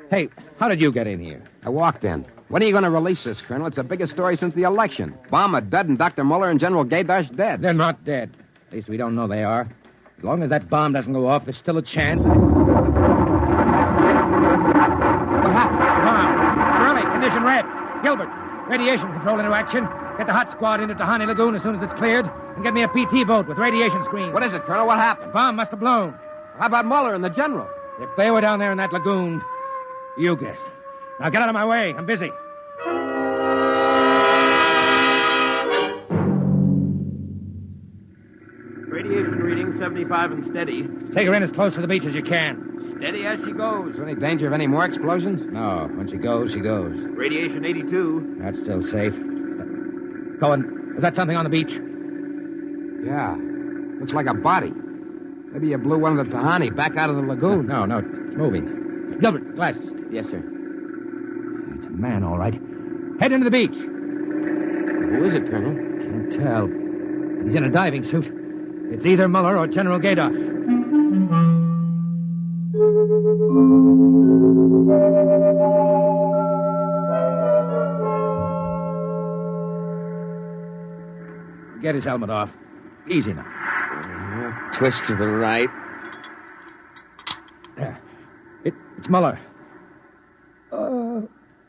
Hey, how did you get in here? I walked in. When are you going to release this, Colonel? It's the biggest story since the election. Bomber dead and Dr. Muller and General Gaydash dead. They're not dead. At least we don't know they are. As long as that bomb doesn't go off, there's still a chance. What happened? Bomb. Borelli, condition red. Gilbert, radiation control into action. Get the hot squad into Tahani Lagoon as soon as it's cleared, and get me a PT boat with radiation screens. What is it, Colonel? What happened? The bomb must have blown. How about Muller and the General? If they were down there in that lagoon, you guess. Now get out of my way. I'm busy. Radiation reading 75 and steady. Take her in as close to the beach as you can. Steady as she goes. Is there any danger of any more explosions? No. When she goes, she goes. Radiation 82. That's still safe. Cohen, is that something on the beach? Yeah. Looks like a body. Maybe you blew one of the Tahani back out of the lagoon. No, it's moving. Gilbert, glasses. Yes, sir. It's a man, all right. Head into the beach. Who is it, Colonel? Can't tell. He's in a diving suit. It's either Muller or General Gaydosh. Get his helmet off. Easy now. Twist to the right. There. It's Muller.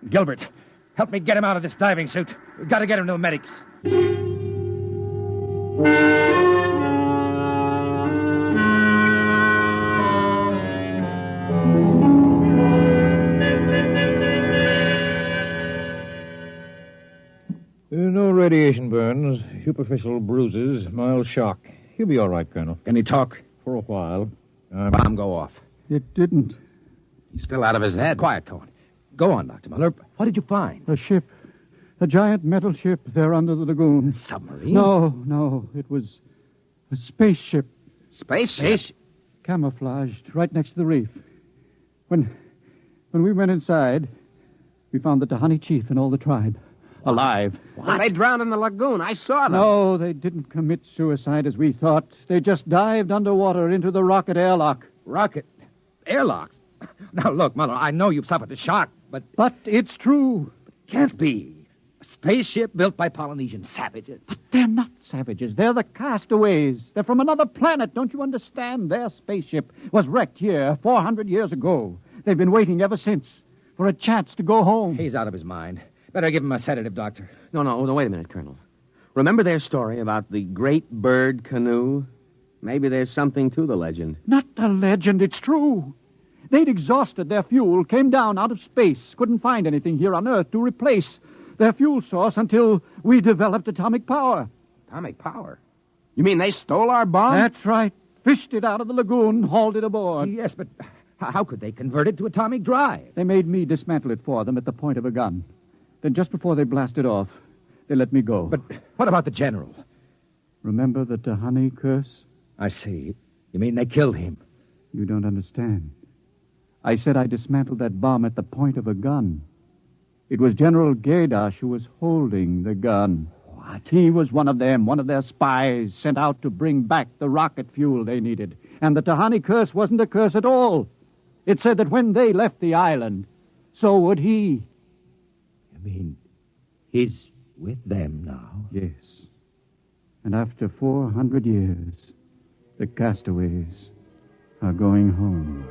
Gilbert, help me get him out of this diving suit. We've got to get him to the medics. No radiation burns, superficial bruises, mild shock. He'll be all right, Colonel. Can he talk? For a while. Bomb go off. It didn't. He's still out of his head. Quiet, Cohen. Go on, Dr. Muller. What did you find? A ship. A giant metal ship there under the lagoon. A submarine? No. It was a spaceship. Spaceship? Camouflaged right next to the reef. When we went inside, we found the Tahani chief and all the tribe. Alive. What? They drowned in the lagoon. I saw them. No, they didn't commit suicide as we thought. They just dived underwater into the rocket airlock. Rocket? Airlocks? Now, look, Muller, I know you've suffered a shock, but... But it's true. Can't be. A spaceship built by Polynesian savages. But they're not savages. They're the castaways. They're from another planet. Don't you understand? Their spaceship was wrecked here 400 years ago. They've been waiting ever since for a chance to go home. He's out of his mind. Better give him a sedative, Doctor. No, wait a minute, Colonel. Remember their story about the great bird canoe? Maybe there's something to the legend. Not a legend, it's true. They'd exhausted their fuel, came down out of space, couldn't find anything here on Earth to replace their fuel source until we developed atomic power. Atomic power? You mean they stole our bomb? That's right. Fished it out of the lagoon, hauled it aboard. Yes, but how could they convert it to atomic drive? They made me dismantle it for them at the point of a gun. Then just before they blasted off, they let me go. But what about the general? Remember the Tahani curse? I see. You mean they killed him? You don't understand. I said I dismantled that bomb at the point of a gun. It was General Gaydosh who was holding the gun. What? He was one of them, one of their spies sent out to bring back the rocket fuel they needed. And the Tahani curse wasn't a curse at all. It said that when they left the island, so would he. You mean he's with them now? Yes. And after 400 years, the castaways are going home.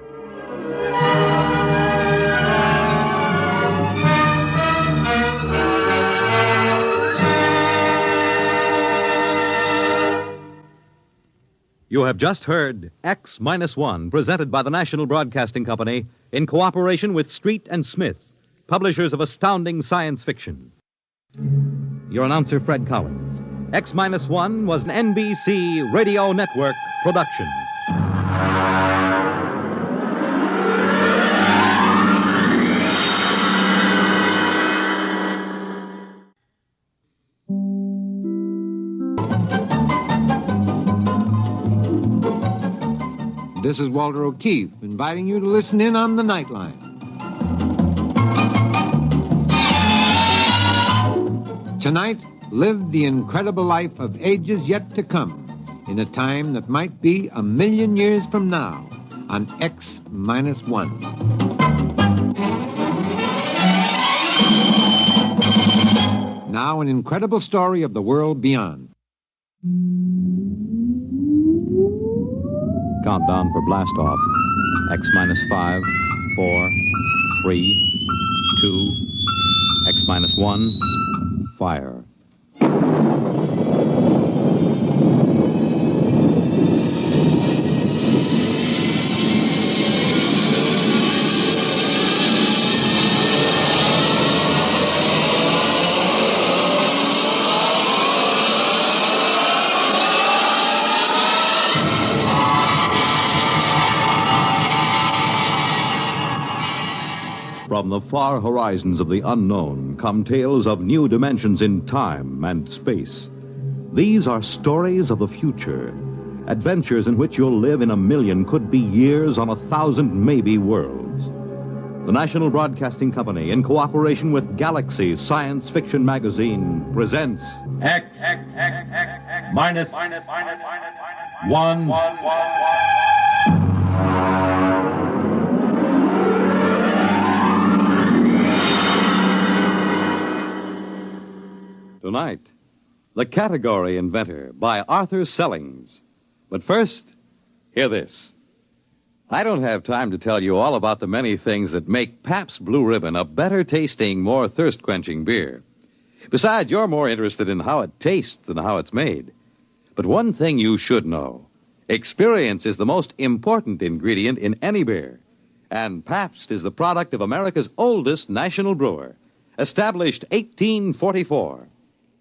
You have just heard X-1, presented by the National Broadcasting Company in cooperation with Street and Smith, publishers of astounding science fiction. Your announcer, Fred Collins. X-1 was an NBC Radio Network production. This is Walter O'Keefe, inviting you to listen in on the Nightline. Tonight, live the incredible life of ages yet to come, in a time that might be 1,000,000 years from now, on X-1. Now, an incredible story of the world beyond. Countdown for blast-off. X-5, 4, 3, 2, X-1, fire. From the far horizons of the unknown come tales of new dimensions in time and space. These are stories of the future, adventures in which you'll live in a million, could be years on 1,000 maybe worlds. The National Broadcasting Company, in cooperation with Galaxy Science Fiction Magazine, presents X minus 1. Tonight, The Category Inventor by Arthur Sellings. But first, hear this. I don't have time to tell you all about the many things that make Pabst Blue Ribbon a better tasting, more thirst-quenching beer. Besides, you're more interested in how it tastes than how it's made. But one thing you should know. Experience is the most important ingredient in any beer. And Pabst is the product of America's oldest national brewer, established 1844.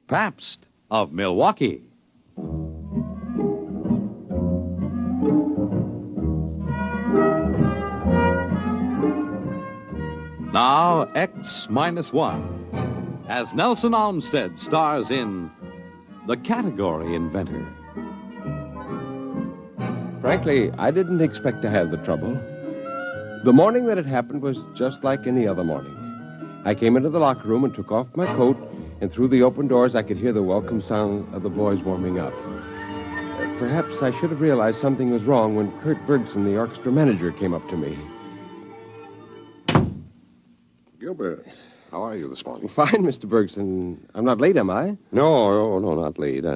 Pabst of Milwaukee. Now, X-1, as Nelson Olmsted stars in The Category Inventor. Frankly, I didn't expect to have the trouble. The morning that it happened was just like any other morning. I came into the locker room and took off my coat, and through the open doors I could hear the welcome sound of the boys warming up. Perhaps I should have realized something was wrong when Kurt Bergson, the orchestra manager, came up to me. Gilbert, how are you this morning? Fine, Mr. Bergson. I'm not late, am I? No, not late.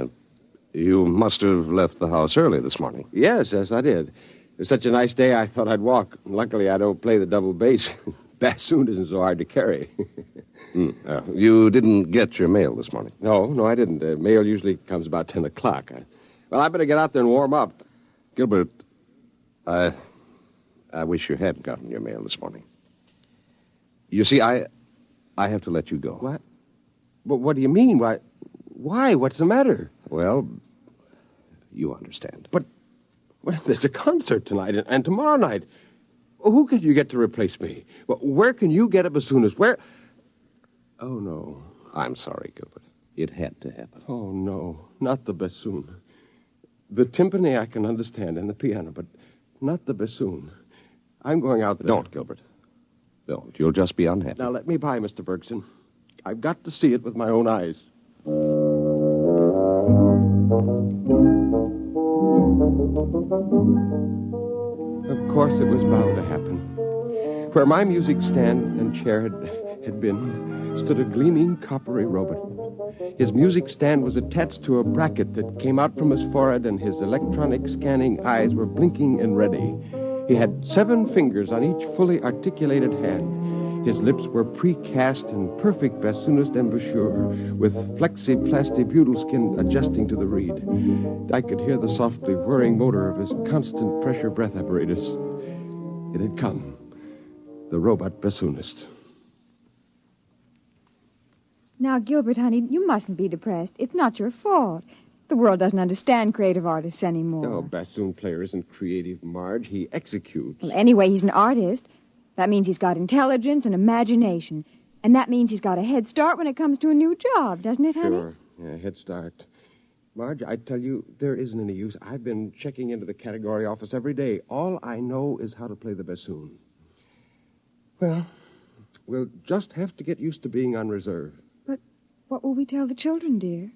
You must have left the house early this morning. Yes, I did. It was such a nice day, I thought I'd walk. Luckily, I don't play the double bass. Bassoon isn't so hard to carry. You didn't get your mail this morning? No, I didn't. Mail usually comes about 10 o'clock. Well, I better get out there and warm up. Gilbert, I wish you had gotten your mail this morning. You see, I have to let you go. What? But what do you mean? Why? What's the matter? Well, you understand. But there's a concert tonight and tomorrow night. Who can you get to replace me? Where can you get a bassoonist? Where? Oh, no. I'm sorry, Gilbert. It had to happen. Oh, no. Not the bassoon. The timpani I can understand and the piano, but not the bassoon. I'm going out there. Don't, Gilbert. Don't. You'll just be unhappy. Now, let me by, Mr. Bergson. I've got to see it with my own eyes. Of course, it was bound to happen. Where my music stand and chair had been stood a gleaming coppery robot. His music stand was attached to a bracket that came out from his forehead, and his electronic scanning eyes were blinking and ready. He had 7 fingers on each fully articulated hand. His lips were precast in perfect bassoonist embouchure, with flexi-plasti butyl skin adjusting to the reed. I could hear the softly whirring motor of his constant pressure breath apparatus. It had come. The robot bassoonist. Now, Gilbert, honey, you mustn't be depressed. It's not your fault. The world doesn't understand creative artists anymore. No, bassoon player isn't creative, Marge. He executes. Well, anyway, he's an artist. That means he's got intelligence and imagination. And that means he's got a head start when it comes to a new job, doesn't it, honey? Sure. Yeah, head start. Marge, I tell you, there isn't any use. I've been checking into the category office every day. All I know is how to play the bassoon. Well, we'll just have to get used to being on reserve. But what will we tell the children, dear?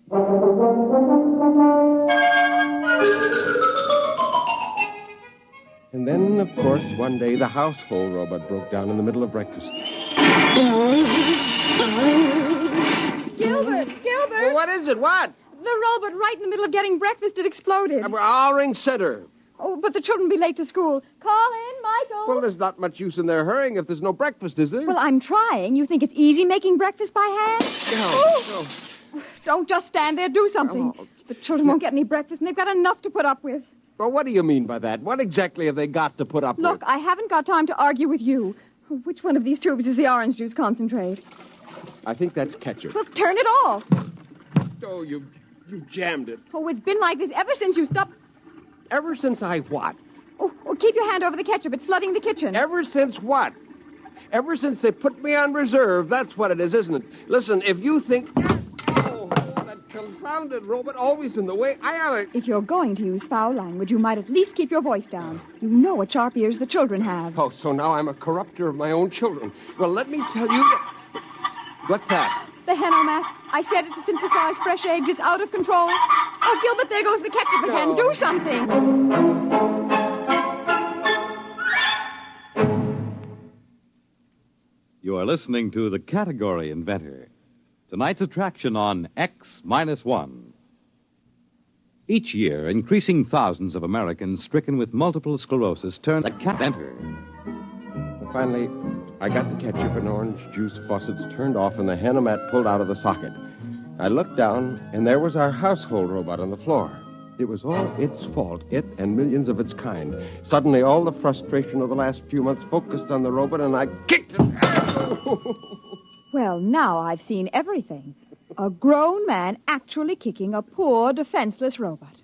And then, of course, one day the household robot broke down in the middle of breakfast. Gilbert! Well, what is it? What? The robot right in the middle of getting breakfast, it exploded. I'll ring Center. Oh, but the children will be late to school. Call in, Michael. Well, there's not much use in their hurrying if there's no breakfast, is there? Well, I'm trying. You think it's easy making breakfast by hand? No. Don't just stand there. Do something. The children won't get any breakfast, and they've got enough to put up with. Well, what do you mean by that? What exactly have they got to put up with? Look, I haven't got time to argue with you. Which one of these tubes is the orange juice concentrate? I think that's ketchup. Well, turn it off. Oh, you jammed it. Oh, it's been like this ever since you stopped. Ever since I what? Oh, keep your hand over the ketchup. It's flooding the kitchen. Ever since what? Ever since they put me on reserve, that's what it is, isn't it? Listen, if you think... Oh, that confounded robot always in the way. I ought to... If you're going to use foul language, you might at least keep your voice down. You know what sharp ears the children have. Oh, so now I'm a corrupter of my own children. Well, let me tell you that... What's that? The Henomat. I said it to synthesize fresh eggs. It's out of control. Oh, Gilbert, there goes the ketchup again. No. Do something. You are listening to The Category Inventor. Tonight's attraction on X-1. Each year, increasing thousands of Americans stricken with multiple sclerosis turn the inventor. Finally, I got the ketchup and orange juice faucets turned off and the Henomat pulled out of the socket. I looked down, and there was our household robot on the floor. It was all its fault, it and millions of its kind. Suddenly, all the frustration of the last few months focused on the robot, and I kicked it. Well, now I've seen everything. A grown man actually kicking a poor, defenseless robot.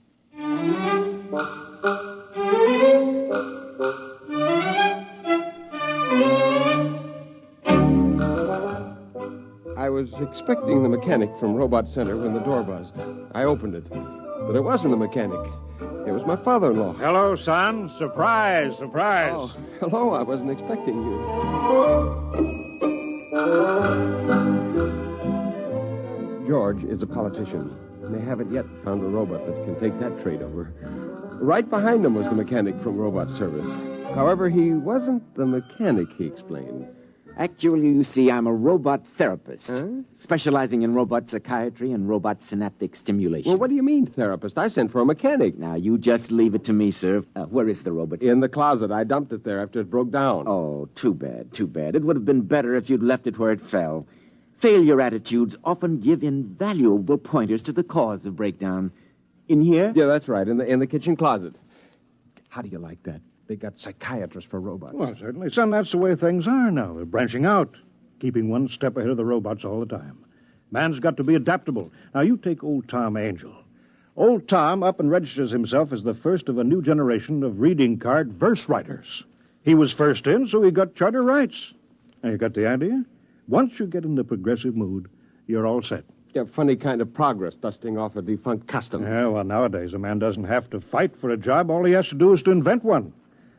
I was expecting the mechanic from Robot Center when the door buzzed. I opened it, but it wasn't the mechanic. It was my father-in-law. Hello, son. Surprise, surprise. Oh, hello. I wasn't expecting you. George is a politician. They haven't yet found a robot that can take that trade over. Right behind him was the mechanic from Robot Service. However, he wasn't the mechanic, he explained. Actually, you see, I'm a robot therapist, specializing in robot psychiatry and robot synaptic stimulation. Well, what do you mean, therapist? I sent for a mechanic. Now, you just leave it to me, sir. Where is the robot? In the closet. I dumped it there after it broke down. Oh, too bad, too bad. It would have been better if you'd left it where it fell. Failure attitudes often give invaluable pointers to the cause of breakdown. In here? Yeah, that's right, in the kitchen closet. How do you like that? They got psychiatrists for robots. Well, certainly, son, that's the way things are now. They're branching out, keeping one step ahead of the robots all the time. Man's got to be adaptable. Now, you take old Tom Angel. Old Tom up and registers himself as the first of a new generation of reading card verse writers. He was first in, so he got charter rights. Now, you got the idea? Once you get in the progressive mood, you're all set. Yeah, funny kind of progress, dusting off a defunct custom. Yeah, well, nowadays, a man doesn't have to fight for a job. All he has to do is to invent one.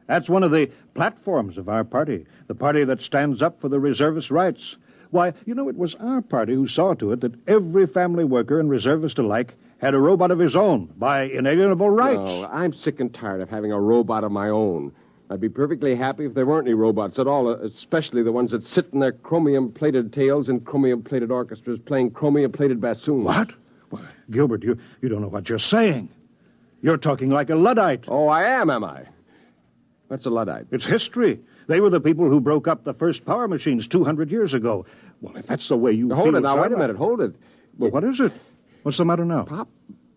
That's one of the platforms of our party, the party that stands up for the reservist rights. Why, you know, it was our party who saw to it that every family worker and reservist alike had a robot of his own by inalienable rights. No, I'm sick and tired of having a robot of my own. I'd be perfectly happy if there weren't any robots at all, especially the ones that sit in their chromium-plated tails in chromium-plated orchestras playing chromium-plated bassoons. What? Why, Gilbert, you don't know what you're saying. You're talking like a Luddite. Oh, I am I? What's a Luddite? It's history. They were the people who broke up the first power machines 200 years ago. Well, if that's the way you feel... Hold it now, wait a minute, hold it. Well, what is it? What's the matter now?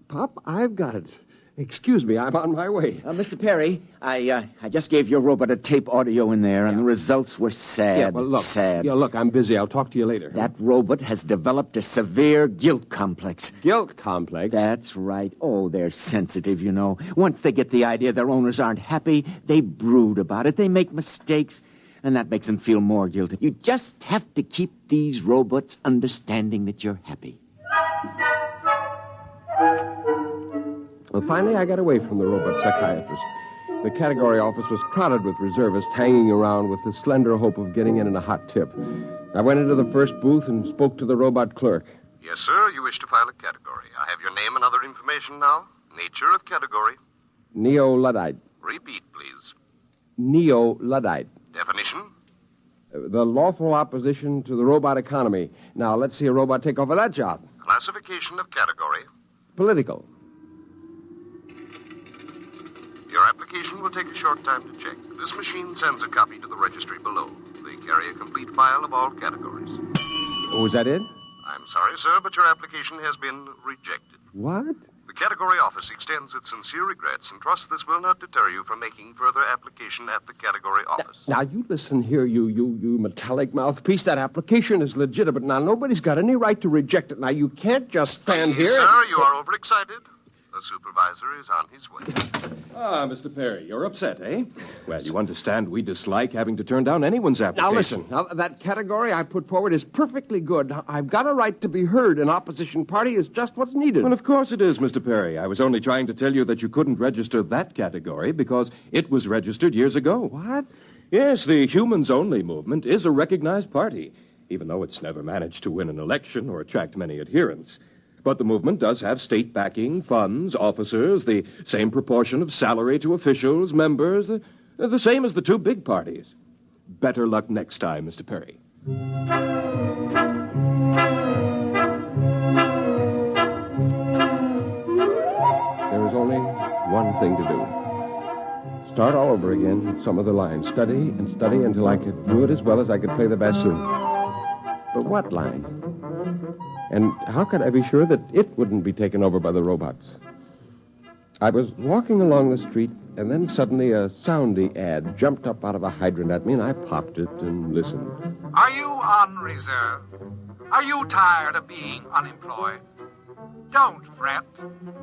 Pop, I've got it. Excuse me, I'm on my way. Mr. Perry, I just gave your robot a tape audio in there, and the results were sad. Yeah, well, look. Sad. Yeah, look, I'm busy. I'll talk to you later. That robot has developed a severe guilt complex. Guilt complex? That's right. Oh, they're sensitive, you know. Once they get the idea their owners aren't happy, they brood about it. They make mistakes, and that makes them feel more guilty. You just have to keep these robots understanding that you're happy. Well, finally, I got away from the robot psychiatrist. The category office was crowded with reservists hanging around with the slender hope of getting in a hot tip. I went into the first booth and spoke to the robot clerk. Yes, sir. You wish to file a category. I have your name and other information now. Nature of category. Neo-Luddite. Repeat, please. Neo-Luddite. Definition? The lawful opposition to the robot economy. Now, let's see a robot take over that job. Classification of category. Political. Your application will take a short time to check. This machine sends a copy to the registry below. They carry a complete file of all categories. Oh, is that it? I'm sorry, sir, but your application has been rejected. What? The category office extends its sincere regrets and trusts this will not deter you from making further application at the category office. Now, you listen here, you metallic mouthpiece. That application is legitimate. Now, nobody's got any right to reject it. Now, you can't just stand Please, here... sir, you are overexcited. The supervisor is on his way. Ah, Mr. Perry, you're upset, eh? Well, you understand we dislike having to turn down anyone's application. Now, listen. Now, that category I put forward is perfectly good. I've got a right to be heard. An opposition party is just what's needed. Well, of course it is, Mr. Perry. I was only trying to tell you that you couldn't register that category because it was registered years ago. What? Yes, the Humans Only movement is a recognized party, even though it's never managed to win an election or attract many adherents. But the movement does have state backing, funds, officers, the same proportion of salary to officials, members, the same as the two big parties. Better luck next time, Mr. Perry. There is only one thing to do. Start all over again with some of the lines. Study and study until I could do it as well as I could play the bassoon. But what line? And how could I be sure that it wouldn't be taken over by the robots? I was walking along the street, and then suddenly a soundy ad jumped up out of a hydrant at me, and I popped it and listened. Are you on reserve? Are you tired of being unemployed? Don't fret.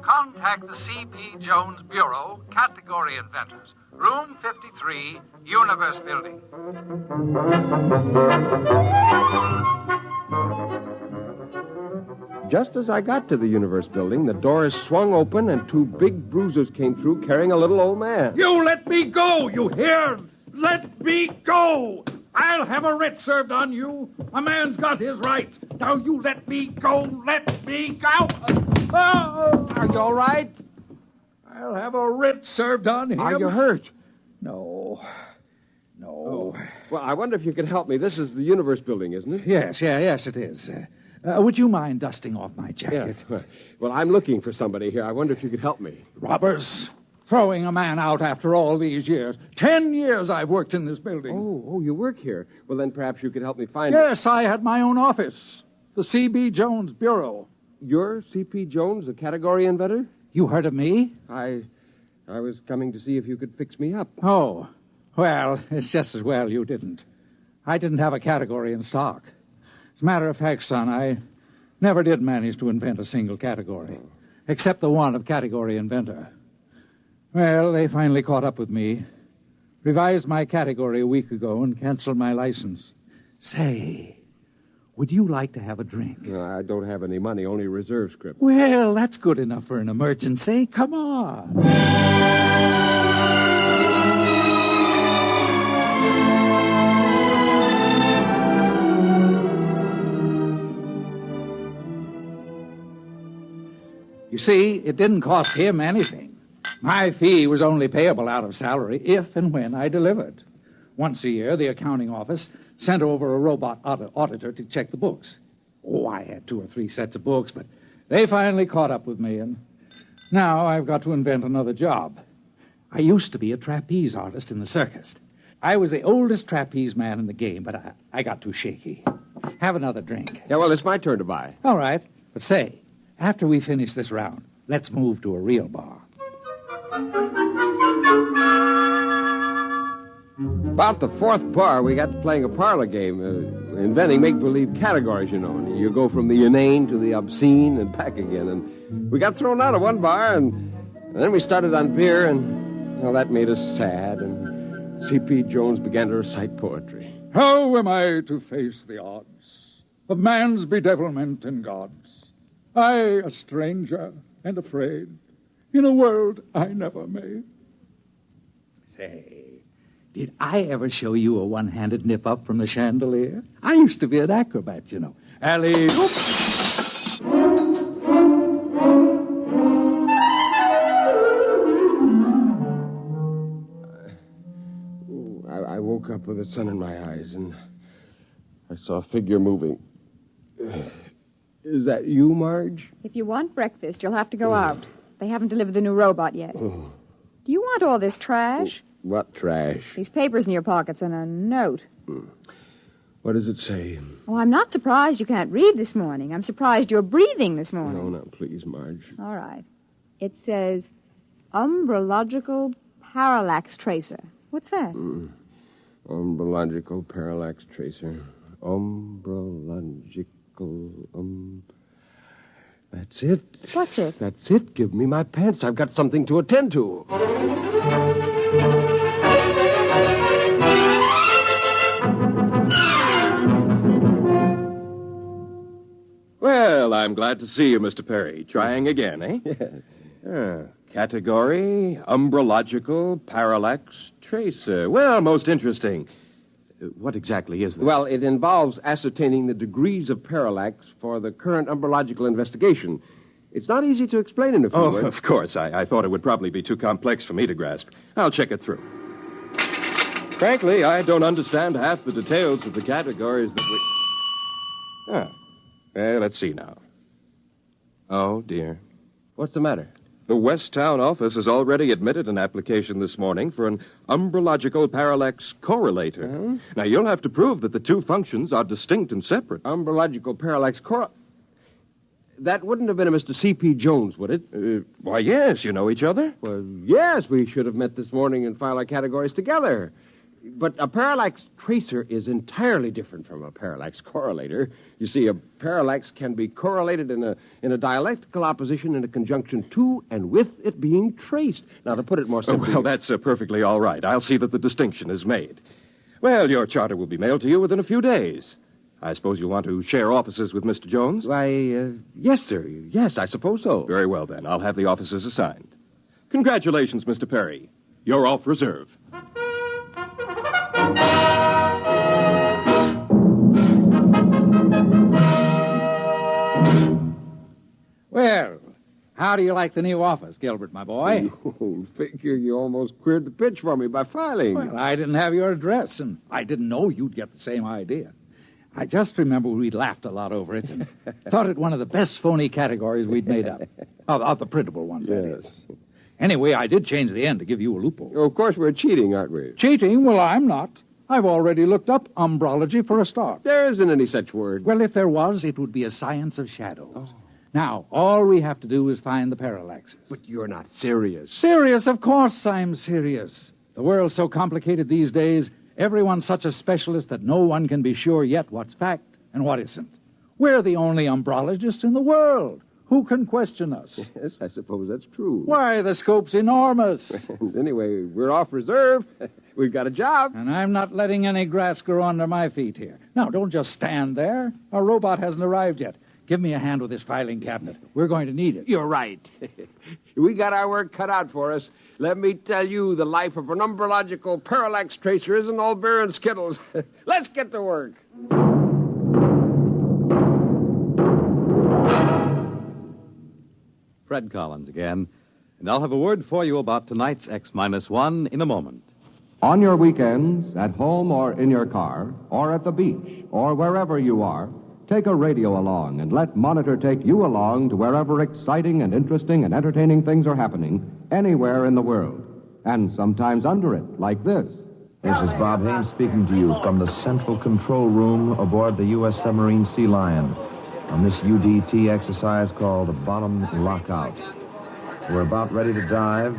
Contact the C.P. Jones Bureau, Category Inventors, Room 53, Universe Building. Just as I got to the Universe Building, the doors swung open and two big bruisers came through carrying a little old man. You let me go, you hear? Let me go! I'll have a writ served on you. A man's got his rights. Now you let me go. Let me go. Are you all right? I'll have a writ served on him. Are you hurt? No. Oh. Well, I wonder if you could help me. This is the Universe Building, isn't it? Yes, it is. Would you mind dusting off my jacket? Yeah. Well, I'm looking for somebody here. I wonder if you could help me. Robbers. Throwing a man out after all these years. 10 years I've worked in this building. Oh, you work here. Well, then perhaps you could help me find it. Yes, I had my own office. The C.B. Jones Bureau. You're C.P. Jones, a category inventor? You heard of me? I was coming to see if you could fix me up. Oh, well, it's just as well you didn't. I didn't have a category in stock. As a matter of fact, son, I never did manage to invent a single category, except the one of category inventor. Well, they finally caught up with me, revised my category a week ago, and canceled my license. Say, would you like to have a drink? No, I don't have any money, only reserve script. Well, that's good enough for an emergency. Come on. You see, it didn't cost him anything. My fee was only payable out of salary if and when I delivered. Once a year, the accounting office sent over a robot auditor to check the books. Oh, I had 2 or 3 sets of books, but they finally caught up with me, and now I've got to invent another job. I used to be a trapeze artist in the circus. I was the oldest trapeze man in the game, but I got too shaky. Have another drink. Yeah, well, it's my turn to buy. All right, but say, after we finish this round, let's move to a real bar. About the 4th bar, we got to playing a parlor game, inventing make-believe categories, you know. And you go from the inane to the obscene and back again. And we got thrown out of one bar, and then we started on beer, and, well, that made us sad. And C.P. Jones began to recite poetry. How am I to face the odds of man's bedevilment in God's? I, a stranger and afraid, in a world I never made. Say, did I ever show you a one-handed nip-up from the chandelier? I used to be an acrobat, you know. Alley-oop! I woke up with the sun in my eyes, and I saw a figure moving. Is that you, Marge? If you want breakfast, you'll have to go out. They haven't delivered the new robot yet. Do you want all this trash? What trash? These papers in your pockets and a note. What does it say? Oh, I'm not surprised you can't read this morning. I'm surprised you're breathing this morning. No, please, Marge. All right. It says, umbrological parallax tracer. What's that? Umbrological parallax tracer. Umbrological, That's it. What's it? That's it. Give me my pants. I've got something to attend to. Well, I'm glad to see you, Mr. Perry. Trying again, eh? Category, umbrological, parallax, tracer. Well, most interesting. What exactly is this? Well, it involves ascertaining the degrees of parallax for the current umbrological investigation. It's not easy to explain in a few words. Of course. I thought it would probably be too complex for me to grasp. I'll check it through. Frankly, I don't understand half the details of the categories that we... let's see now. Oh, dear. What's the matter? The West Town office has already admitted an application this morning for an umbrological parallax correlator. Now, you'll have to prove that the two functions are distinct and separate. Umbrological parallax That wouldn't have been a Mr. C.P. Jones, would it? Why, yes. You know each other? Well, yes. We should have met this morning and filed our categories together. But a parallax tracer is entirely different from a parallax correlator. You see, a parallax can be correlated in a dialectical opposition in a conjunction to and with it being traced. Now, to put it more simply... Well, that's perfectly all right. I'll see that the distinction is made. Well, your charter will be mailed to you within a few days. I suppose you'll want to share offices with Mr. Jones? Why, yes, sir. Yes, I suppose so. Very well, then. I'll have the offices assigned. Congratulations, Mr. Perry. You're off reserve. Well, how do you like the new office, Gilbert, my boy? Oh, figure you almost cleared the pitch for me by filing. Well, I didn't have your address, and I didn't know you'd get the same idea. I just remember we laughed a lot over it and thought it one of the best phony categories we'd made up. Of the printable ones, that is. Anyway, I did change the end to give you a loophole. Oh, of course, we're cheating, aren't we? Cheating? Well, I'm not. I've already looked up umbrology for a start. There isn't any such word. Well, if there was, it would be a science of shadows. Oh. Now, all we have to do is find the parallaxes. But you're not serious. Serious? Of course I'm serious. The world's so complicated these days, everyone's such a specialist that no one can be sure yet what's fact and what isn't. We're the only umbrologists in the world. Who can question us? Yes, I suppose that's true. Why, the scope's enormous. Anyway, we're off reserve. We've got a job. And I'm not letting any grass grow under my feet here. Now, don't just stand there. Our robot hasn't arrived yet. Give me a hand with this filing cabinet. We're going to need it. You're right. We got our work cut out for us. Let me tell you, the life of an umbrological parallax tracer isn't all beer and Skittles. Let's get to work. Fred Collins again, and I'll have a word for you about tonight's X-1 in a moment. On your weekends, at home or in your car, or at the beach, or wherever you are, take a radio along and let Monitor take you along to wherever exciting and interesting and entertaining things are happening anywhere in the world. And sometimes under it, like this. This is Bob Haynes speaking to you from the central control room aboard the U.S. submarine Sea Lion on this UDT exercise called the Bottom Lockout. We're about ready to dive.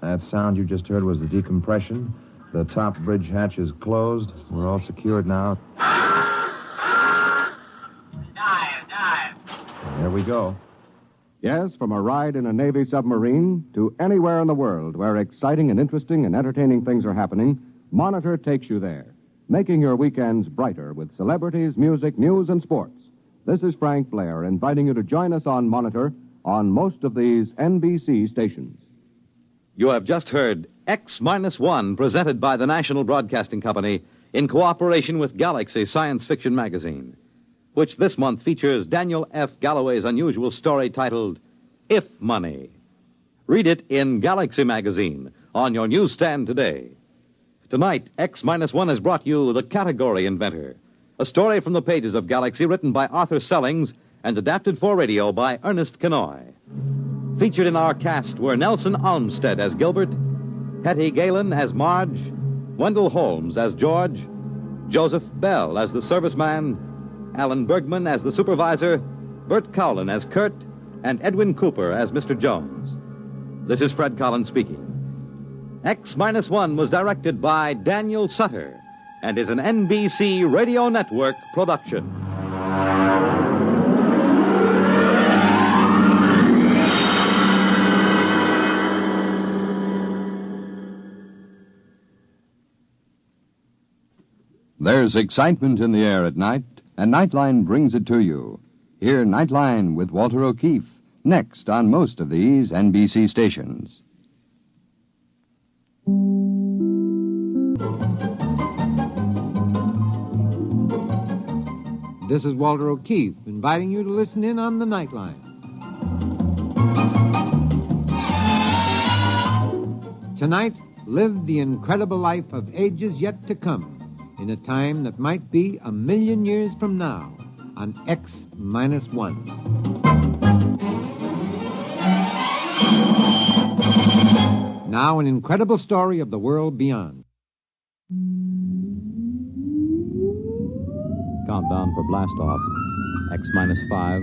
That sound you just heard was the decompression. The top bridge hatch is closed. We're all secured now. Dive. There we go. Yes, from a ride in a Navy submarine to anywhere in the world where exciting and interesting and entertaining things are happening, Monitor takes you there, making your weekends brighter with celebrities, music, news, and sports. This is Frank Blair inviting you to join us on Monitor on most of these NBC stations. You have just heard X-1 presented by the National Broadcasting Company in cooperation with Galaxy Science Fiction Magazine, which this month features Daniel F. Galloway's unusual story titled If Money. Read it in Galaxy Magazine on your newsstand today. Tonight, X-1 has brought you The Category Inventor, a story from the pages of Galaxy written by Arthur Sellings and adapted for radio by Ernest Kenoy. Featured in our cast were Nelson Olmsted as Gilbert, Hetty Galen as Marge, Wendell Holmes as George, Joseph Bell as the serviceman, Alan Bergman as the supervisor, Bert Cowlin as Kurt, and Edwin Cooper as Mr. Jones. This is Fred Collins speaking. X-1 was directed by Daniel Sutter and is an NBC Radio Network production. There's excitement in the air at night, and Nightline brings it to you. Hear Nightline with Walter O'Keefe, next on most of these NBC stations. This is Walter O'Keefe inviting you to listen in on the Nightline. Tonight, live the incredible life of ages yet to come in a time that might be 1,000,000 years from now on X-1. Now, an incredible story of the world beyond. Countdown for blast off. X-5,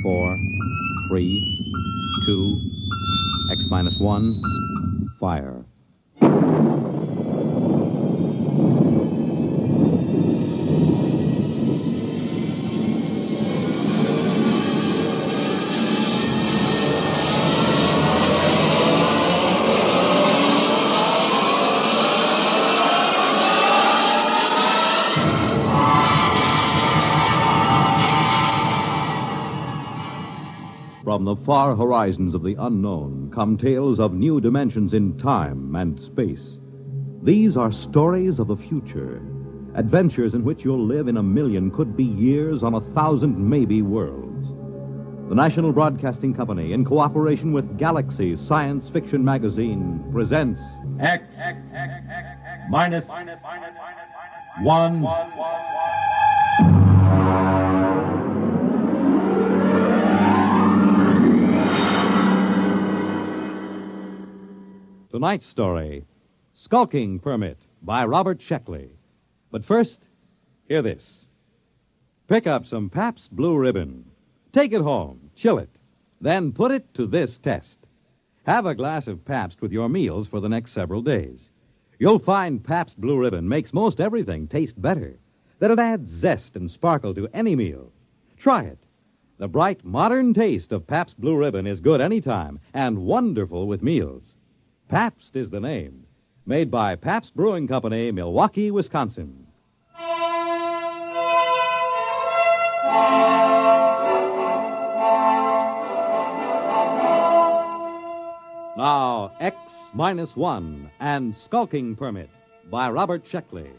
4, 3, 2, X-1, fire. From the far horizons of the unknown come tales of new dimensions in time and space. These are stories of the future, adventures in which you'll live in 1,000,000, could be years, on 1,000 maybe worlds. The National Broadcasting Company, in cooperation with Galaxy Science Fiction Magazine, presents X minus 1. Tonight's story, Skulking Permit, by Robert Sheckley. But first, hear this. Pick up some Pabst Blue Ribbon. Take it home, chill it, then put it to this test. Have a glass of Pabst with your meals for the next several days. You'll find Pabst Blue Ribbon makes most everything taste better, that it adds zest and sparkle to any meal. Try it. The bright, modern taste of Pabst Blue Ribbon is good any time and wonderful with meals. Pabst is the name. Made by Pabst Brewing Company, Milwaukee, Wisconsin. Now, X-1 and Skulking Permit by Robert Sheckley.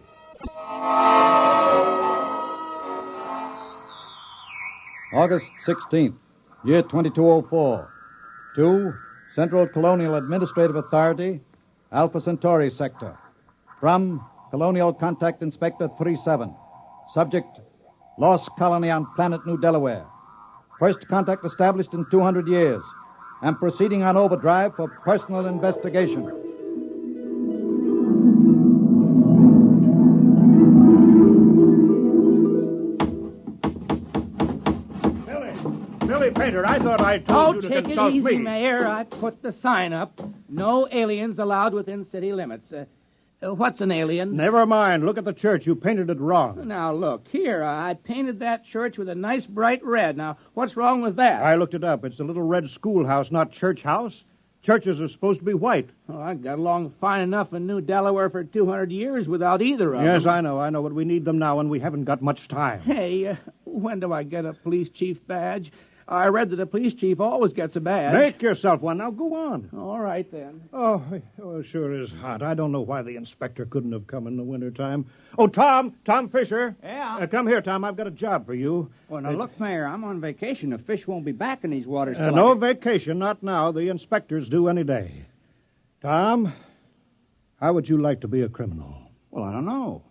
August 16th, year 2204. To Central Colonial Administrative Authority, Alpha Centauri Sector. From Colonial Contact Inspector 37. Subject, Lost Colony on Planet New Delaware. First contact established in 200 years. And proceeding on overdrive for personal investigation. Billy Painter, I thought I told you to consult me. Oh, take it easy, Mayor. I put the sign up. No aliens allowed within city limits. What's an alien? Never mind. Look at the church. You painted it wrong. Now, look, here, I painted that church with a nice bright red. Now, what's wrong with that? I looked it up. It's a little red schoolhouse, not church house. Churches are supposed to be white. Oh, I got along fine enough in New Delaware for 200 years without either of them. Yes, I know, but we need them now, and we haven't got much time. Hey, when do I get a police chief badge? I read that a police chief always gets a badge. Make yourself one. Now, go on. All right, then. Oh, it sure is hot. I don't know why the inspector couldn't have come in the wintertime. Oh, Tom Fisher. Yeah? Come here, Tom. I've got a job for you. Well, now, look, Mayor, I'm on vacation. The fish won't be back in these waters till No vacation, not now. The inspectors do any day. Tom, how would you like to be a criminal? Well, I don't know.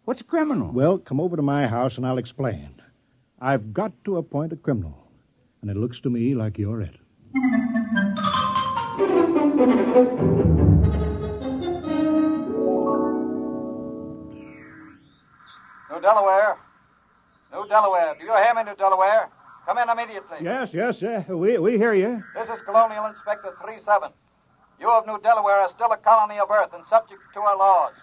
What's a criminal? Well, come over to my house and I'll explain. I've got to appoint a criminal. And it looks to me like you're it. New Delaware. New Delaware. Do you hear me, New Delaware? Come in immediately. Yes, we hear you. This is Colonial Inspector 37. You of New Delaware are still a colony of Earth and subject to our laws.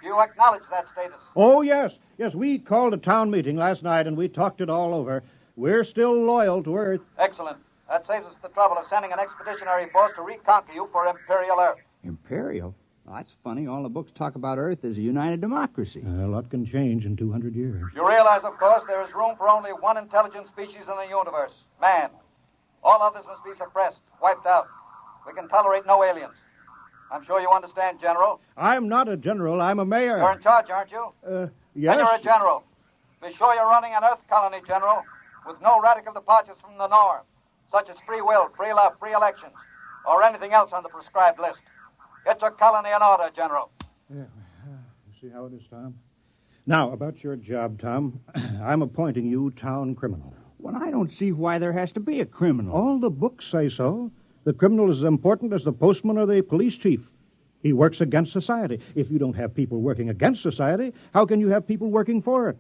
Do you acknowledge that status? Oh, yes. Yes, we called a town meeting last night and we talked it all over. We're still loyal to Earth. Excellent. That saves us the trouble of sending an expeditionary force to reconquer you for Imperial Earth. Imperial? Oh, that's funny. All the books talk about Earth as a united democracy. A lot can change in 200 years. You realize, of course, there is room for only one intelligent species in the universe, man. All others must be suppressed, wiped out. We can tolerate no aliens. I'm sure you understand, General. I'm not a general. I'm a mayor. You're in charge, aren't you? Yes. Then you're a general. Be sure you're running an Earth colony, General, with no radical departures from the norm, such as free will, free love, free elections, or anything else on the prescribed list. Get your colony in order, General. Yeah. You see how it is, Tom? Now, about your job, Tom. I'm appointing you town criminal. Well, I don't see why there has to be a criminal. All the books say so. The criminal is as important as the postman or the police chief. He works against society. If you don't have people working against society, how can you have people working for it?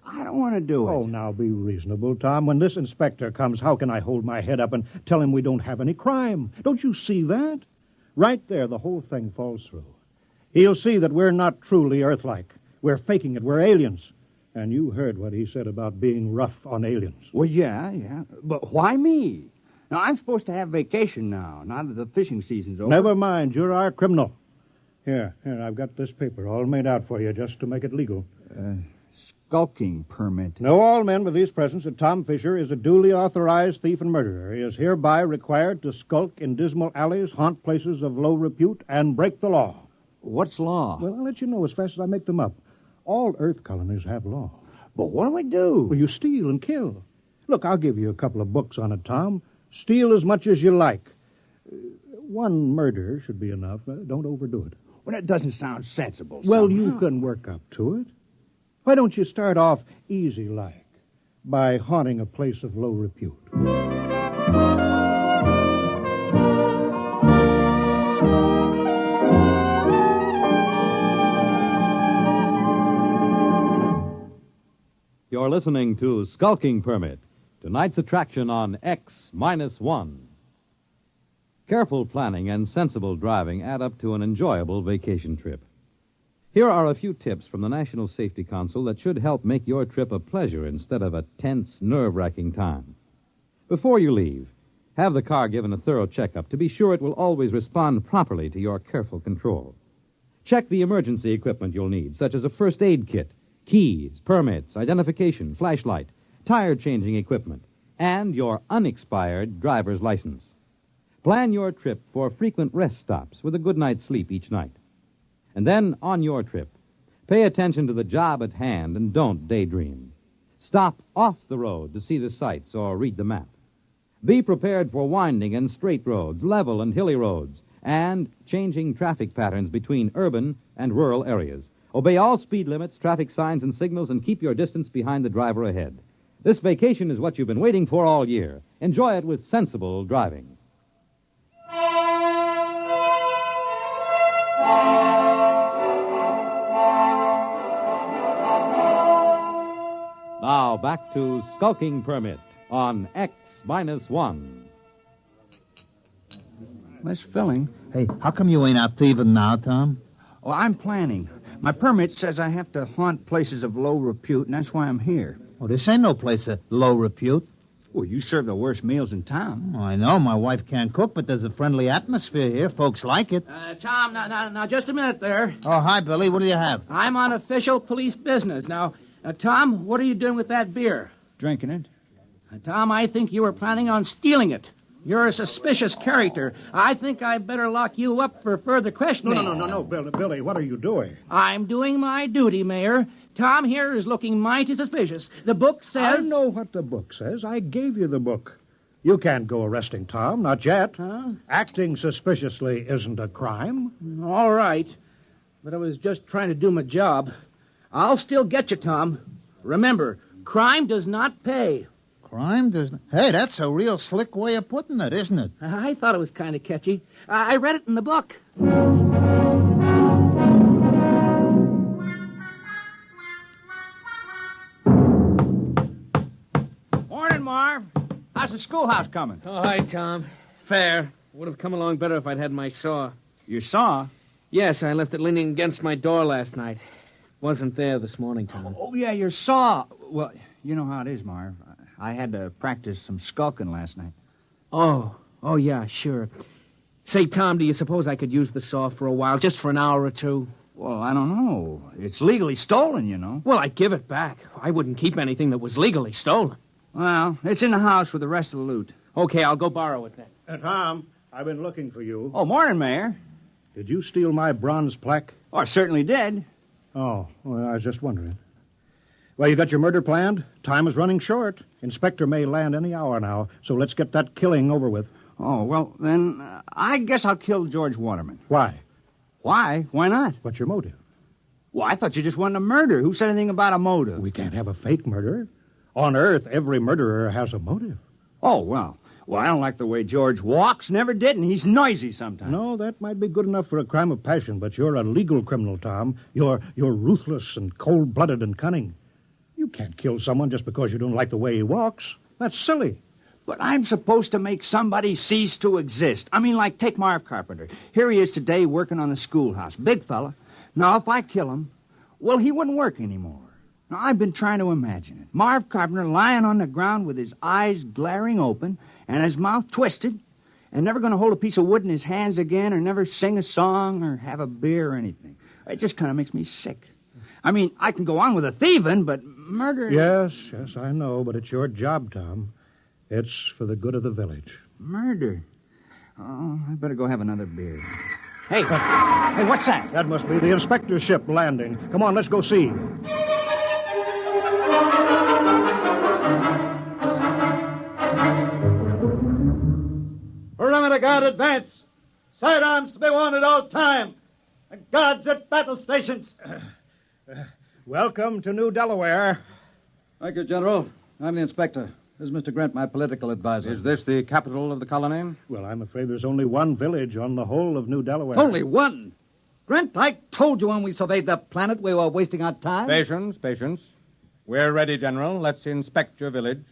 I don't want to do it. Oh, now be reasonable, Tom. When this inspector comes, how can I hold my head up and tell him we don't have any crime? Don't you see that? Right there, the whole thing falls through. He'll see that we're not truly Earth-like. We're faking it. We're aliens. And you heard what he said about being rough on aliens. Well, yeah. But why me? Now, I'm supposed to have vacation now that the fishing season's over. Never mind. You're our criminal. Here, I've got this paper all made out for you just to make it legal. Skulking permit. Know all men with these presents that Tom Fisher is a duly authorized thief and murderer. He is hereby required to skulk in dismal alleys, haunt places of low repute, and break the law. What's law? Well, I'll let you know as fast as I make them up. All Earth colonies have law. But what do we do? Well, you steal and kill. Look, I'll give you a couple of books on it, Tom. Steal as much as you like. One murder should be enough. Don't overdo it. Well, that doesn't sound sensible. Well, you can work up to it. Why don't you start off easy-like by haunting a place of low repute? You're listening to Skulking Permit, tonight's attraction on X-1. Careful planning and sensible driving add up to an enjoyable vacation trip. Here are a few tips from the National Safety Council that should help make your trip a pleasure instead of a tense, nerve-wracking time. Before you leave, have the car given a thorough checkup to be sure it will always respond properly to your careful control. Check the emergency equipment you'll need, such as a first aid kit, keys, permits, identification, flashlight, tire-changing equipment, and your unexpired driver's license. Plan your trip for frequent rest stops with a good night's sleep each night. And then, on your trip, pay attention to the job at hand and don't daydream. Stop off the road to see the sights or read the map. Be prepared for winding and straight roads, level and hilly roads, and changing traffic patterns between urban and rural areas. Obey all speed limits, traffic signs, and signals, and keep your distance behind the driver ahead. This vacation is what you've been waiting for all year. Enjoy it with sensible driving. Now, back to Skulking Permit on X-1. Nice filling. Hey, how come you ain't out thieving now, Tom? Oh, I'm planning. My permit says I have to haunt places of low repute, and that's why I'm here. Oh, this ain't no place of low repute. Well, you serve the worst meals in town. Oh, I know. My wife can't cook, but there's a friendly atmosphere here. Folks like it. Tom, now, just a minute there. Oh, hi, Billy. What do you have? I'm on official police business. Now, Tom, what are you doing with that beer? Drinking it. Tom, I think you were planning on stealing it. You're a suspicious character. I think I'd better lock you up for further questioning. No, Billy, what are you doing? I'm doing my duty, Mayor. Tom here is looking mighty suspicious. The book says... I know what the book says. I gave you the book. You can't go arresting Tom, not yet. Huh? Acting suspiciously isn't a crime. All right. But I was just trying to do my job. I'll still get you, Tom. Remember, crime does not pay. Crime doesn't... Hey, that's a real slick way of putting it, isn't it? I thought it was kind of catchy. I read it in the book. Morning, Marv. How's the schoolhouse coming? Oh, hi, Tom. Fair. Would have come along better if I'd had my saw. Your saw? Yes, I left it leaning against my door last night. Wasn't there this morning, Tom. Oh, yeah, your saw. Well, you know how it is, Marv. I had to practice some skulking last night. Oh, yeah, sure. Say, Tom, do you suppose I could use the saw for a while, just for an hour or two? Well, I don't know. It's legally stolen, you know. Well, I'd give it back. I wouldn't keep anything that was legally stolen. Well, it's in the house with the rest of the loot. Okay, I'll go borrow it then. Tom, I've been looking for you. Oh, morning, Mayor. Did you steal my bronze plaque? Oh, I certainly did. Oh, well, I was just wondering. Well, you got your murder planned? Time is running short. Inspector may land any hour now, so let's get that killing over with. Oh, well, then I guess I'll kill George Waterman. Why? Why? Why not? What's your motive? Well, I thought you just wanted a murder. Who said anything about a motive? We can't have a fake murder. On Earth, every murderer has a motive. Oh, well, I don't like the way George walks. Never did, and he's noisy sometimes. No, that might be good enough for a crime of passion, but you're a legal criminal, Tom. You're ruthless and cold-blooded and cunning. You can't kill someone just because you don't like the way he walks. That's silly. But I'm supposed to make somebody cease to exist. I mean, like, take Marv Carpenter. Here he is today working on the schoolhouse. Big fella. Now, if I kill him, well, he wouldn't work anymore. Now, I've been trying to imagine it. Marv Carpenter lying on the ground with his eyes glaring open and his mouth twisted and never going to hold a piece of wood in his hands again or never sing a song or have a beer or anything. It just kind of makes me sick. I mean, I can go on with the thieving, but murder... Yes, I know, but it's your job, Tom. It's for the good of the village. Murder? Oh, I better go have another beer. Hey, what's that? That must be the inspector's ship landing. Come on, let's go see. Perimeter guard advance. Sidearms to be worn at all time. And guards at battle stations. Welcome to New Delaware. Thank you, General. I'm the inspector. This is Mr. Grant, my political advisor. Is this the capital of the colony? Well, I'm afraid there's only one village on the whole of New Delaware. Only one? Grant, I told you when we surveyed the planet we were wasting our time. Patience. We're ready, General. Let's inspect your village.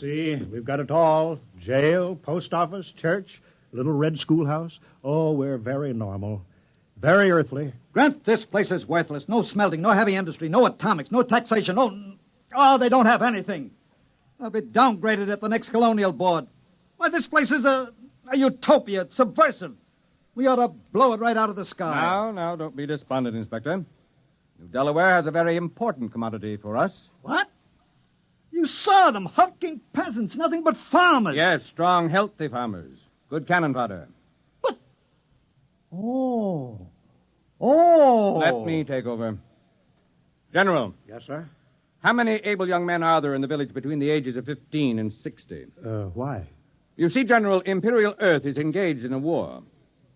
See, we've got it all. Jail, post office, church, little red schoolhouse. Oh, we're very normal. Very earthly. Grant, this place is worthless. No smelting, no heavy industry, no atomics, no taxation, they don't have anything. They'll be downgraded at the next colonial board. Why, this place is a utopia. It's subversive. We ought to blow it right out of the sky. Now, don't be despondent, Inspector. New Delaware has a very important commodity for us. What? You saw them, hulking peasants, nothing but farmers. Yes, strong, healthy farmers. Good cannon fodder. But... Oh. Let me take over. General. Yes, sir? How many able young men are there in the village between the ages of 15 and 60? Why? You see, General, Imperial Earth is engaged in a war.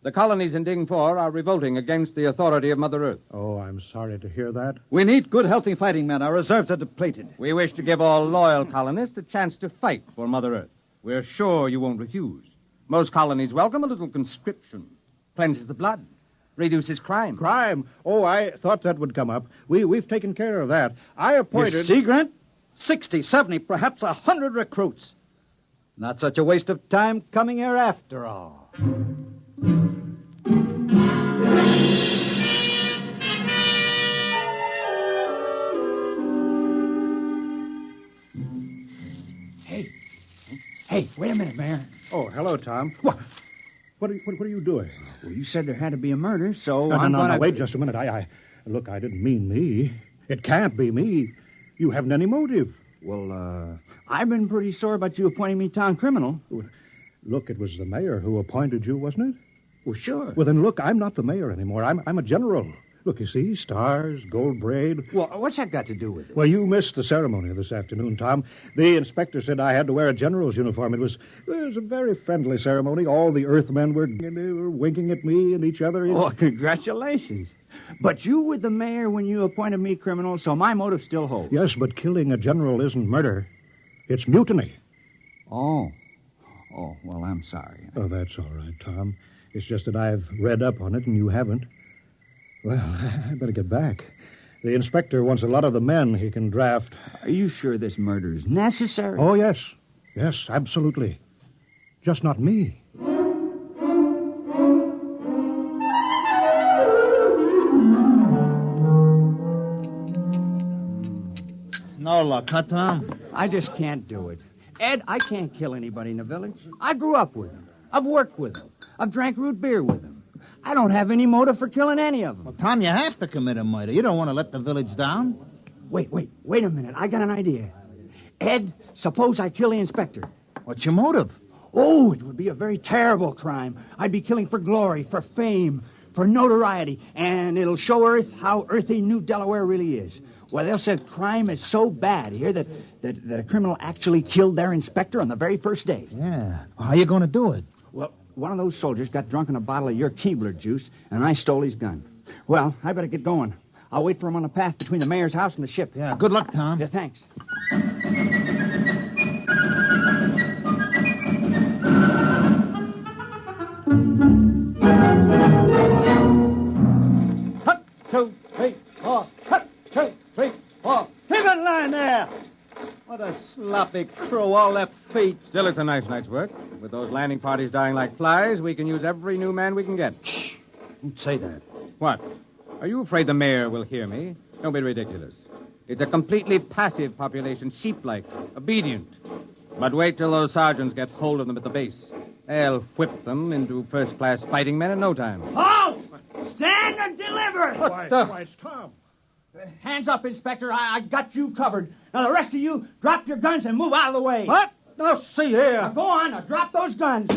The colonies in Ding 4 are revolting against the authority of Mother Earth. Oh, I'm sorry to hear that. We need good, healthy fighting men. Our reserves are depleted. We wish to give all loyal colonists a chance to fight for Mother Earth. We're sure you won't refuse. Most colonies welcome a little conscription. Cleanses the blood. Reduces crime. Crime? Oh, I thought that would come up. We've taken care of that. I appointed... You see, Grant? 60, 70, perhaps 100 recruits. Not such a waste of time coming here after all. Hey, wait a minute, Mayor. Oh, hello, Tom. What are you doing? Well, you said there had to be a murder, so No, wait just a minute. Look, I didn't mean me. It can't be me. You haven't any motive. Well, I've been pretty sore about you appointing me town criminal. Look, it was the mayor who appointed you, wasn't it? Well, sure. Well, then, look, I'm not the mayor anymore. I'm a general. Look, you see, stars, gold braid. Well, what's that got to do with it? Well, you missed the ceremony this afternoon, Tom. The inspector said I had to wear a general's uniform. It was a very friendly ceremony. All the Earthmen were winking at me and each other. Oh, congratulations. But you were the mayor when you appointed me criminal, so my motive still holds. Yes, but killing a general isn't murder. It's mutiny. Oh, well, I'm sorry. Oh, that's all right, Tom. It's just that I've read up on it and you haven't. Well, I better get back. The inspector wants a lot of the men he can draft. Are you sure this murder is necessary? Oh, yes. Yes, absolutely. Just not me. No luck, huh, Tom? I just can't do it. Ed, I can't kill anybody in the village. I grew up with them. I've worked with them. I've drank root beer with them. I don't have any motive for killing any of them. Well, Tom, you have to commit a murder. You don't want to let the village down. Wait a minute. I got an idea. Ed, suppose I kill the inspector. What's your motive? Oh, it would be a very terrible crime. I'd be killing for glory, for fame, for notoriety, and it'll show Earth how earthy New Delaware really is. Well, they'll say crime is so bad here that a criminal actually killed their inspector on the very first day. Yeah. Well, how you going to do it? Well, one of those soldiers got drunk on a bottle of your Keebler juice, and I stole his gun. Well, I better get going. I'll wait for him on the path between the mayor's house and the ship. Yeah, good luck, Tom. Yeah, thanks. Hut, 2, 3, 4. Hut, 2, 3, 4. Keep in line there. What a sloppy crew, all their feet. Still, it's a nice night's work. With those landing parties dying like flies, we can use every new man we can get. Shh! Don't say that. What? Are you afraid the mayor will hear me? Don't be ridiculous. It's a completely passive population, sheep-like, obedient. But wait till those sergeants get hold of them at the base. They'll whip them into first-class fighting men in no time. Halt! Stand and deliver! Why, it's Tom. Hands up, Inspector. I got you covered. Now, the rest of you, drop your guns and move out of the way. What? Now, see here. Now, go on. Now, drop those guns.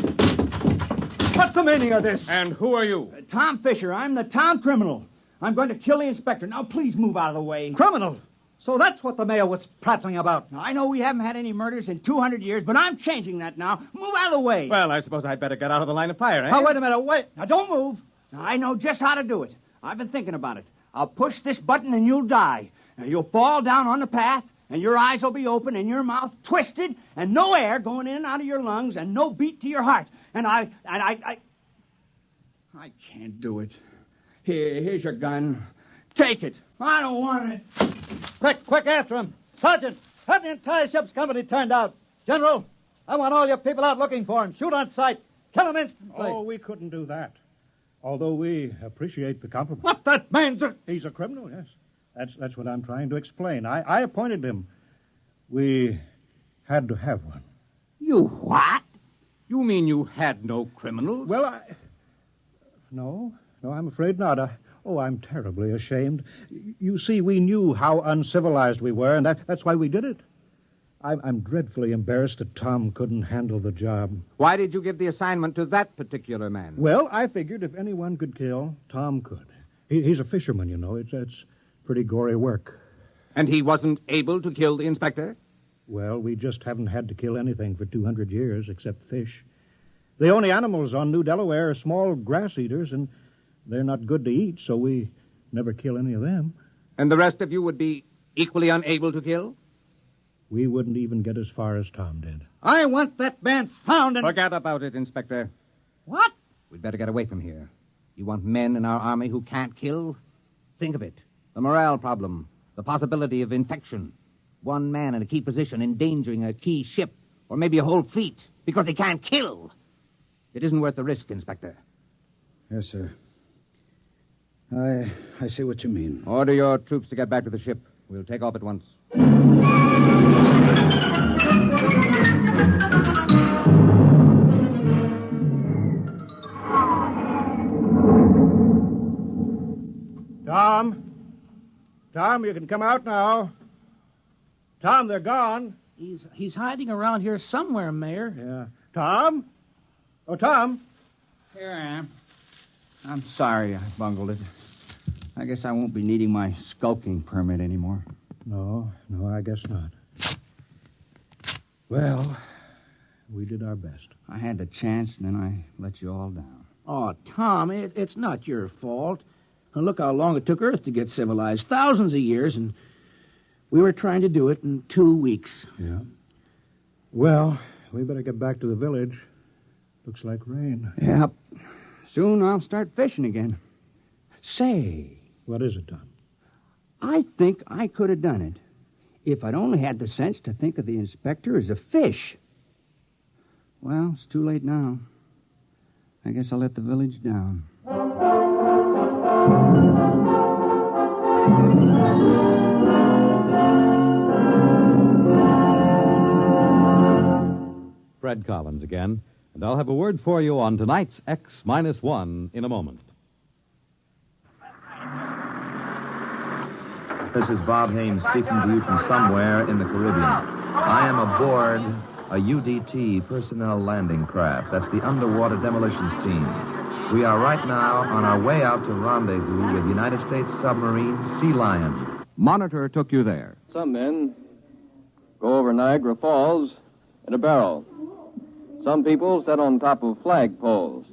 What's the meaning of this? And who are you? Tom Fisher. I'm the town criminal. I'm going to kill the inspector. Now, please move out of the way. Criminal? So that's what the mayor was prattling about. Now, I know we haven't had any murders in 200 years, but I'm changing that now. Move out of the way. Well, I suppose I'd better get out of the line of fire, eh? Now, wait a minute. Wait. Now, don't move. Now, I know just how to do it. I've been thinking about it. I'll push this button and you'll die. Now, you'll fall down on the path, and your eyes will be open and your mouth twisted, and no air going in and out of your lungs, and no beat to your heart. And I can't do it. Here's your gun. Take it. I don't want it. Quick after him. Sergeant, have the entire ship's company turned out. General, I want all your people out looking for him. Shoot on sight. Kill him instantly. Oh, we couldn't do that. Although we appreciate the compliment. What? That man's a... He's a criminal, yes. That's what I'm trying to explain. I appointed him. We had to have one. You what? You mean you had no criminals? Well, No, I'm afraid not. I'm terribly ashamed. You see, we knew how uncivilized we were, and that's why we did it. I'm dreadfully embarrassed that Tom couldn't handle the job. Why did you give the assignment to that particular man? Well, I figured if anyone could kill, Tom could. He's a fisherman, you know. It's pretty gory work. And he wasn't able to kill the inspector? Well, we just haven't had to kill anything for 200 years except fish. The only animals on New Delaware are small grass eaters, and they're not good to eat, so we never kill any of them. And the rest of you would be equally unable to kill? We wouldn't even get as far as Tom did. I want that man found and... Forget about it, Inspector. What? We'd better get away from here. You want men in our army who can't kill? Think of it. The morale problem. The possibility of infection. One man in a key position endangering a key ship, or maybe a whole fleet, because he can't kill. It isn't worth the risk, Inspector. Yes, sir. I see what you mean. Order your troops to get back to the ship. We'll take off at once. Tom, you can come out now. Tom, they're gone. He's hiding around here somewhere, Mayor. Yeah. Tom? Oh, Tom. Here I am. I'm sorry I bungled it. I guess I won't be needing my skulking permit anymore. No, I guess not. Well, we did our best. I had the chance, and then I let you all down. Oh, Tom, it's not your fault. Now, look how long it took Earth to get civilized. Thousands of years, and we were trying to do it in 2 weeks. Yeah. Well, we better get back to the village. Looks like rain. Yep. Soon I'll start fishing again. Say. What is it, Tom? I think I could have done it if I'd only had the sense to think of the inspector as a fish. Well, it's too late now. I guess I'll let the village down. Fred Collins again, and I'll have a word for you on tonight's X-1 in a moment. This is Bob Haynes speaking to you from somewhere in the Caribbean. I am aboard a UDT personnel landing craft. That's the Underwater Demolitions Team. We are right now on our way out to rendezvous with United States submarine Sea Lion. Monitor took you there. Some men go over Niagara Falls in a barrel. Some people sit on top of flagpoles.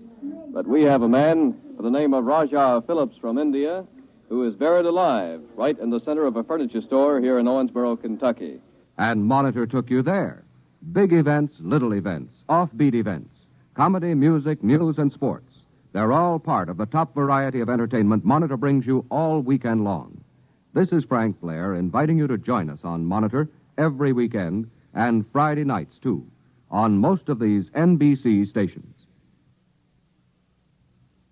But we have a man by the name of Rajah Phillips from India who is buried alive right in the center of a furniture store here in Owensboro, Kentucky. And Monitor took you there. Big events, little events, offbeat events, comedy, music, news, and sports. They're all part of the top variety of entertainment Monitor brings you all weekend long. This is Frank Blair inviting you to join us on Monitor every weekend and Friday nights, too, on most of these NBC stations.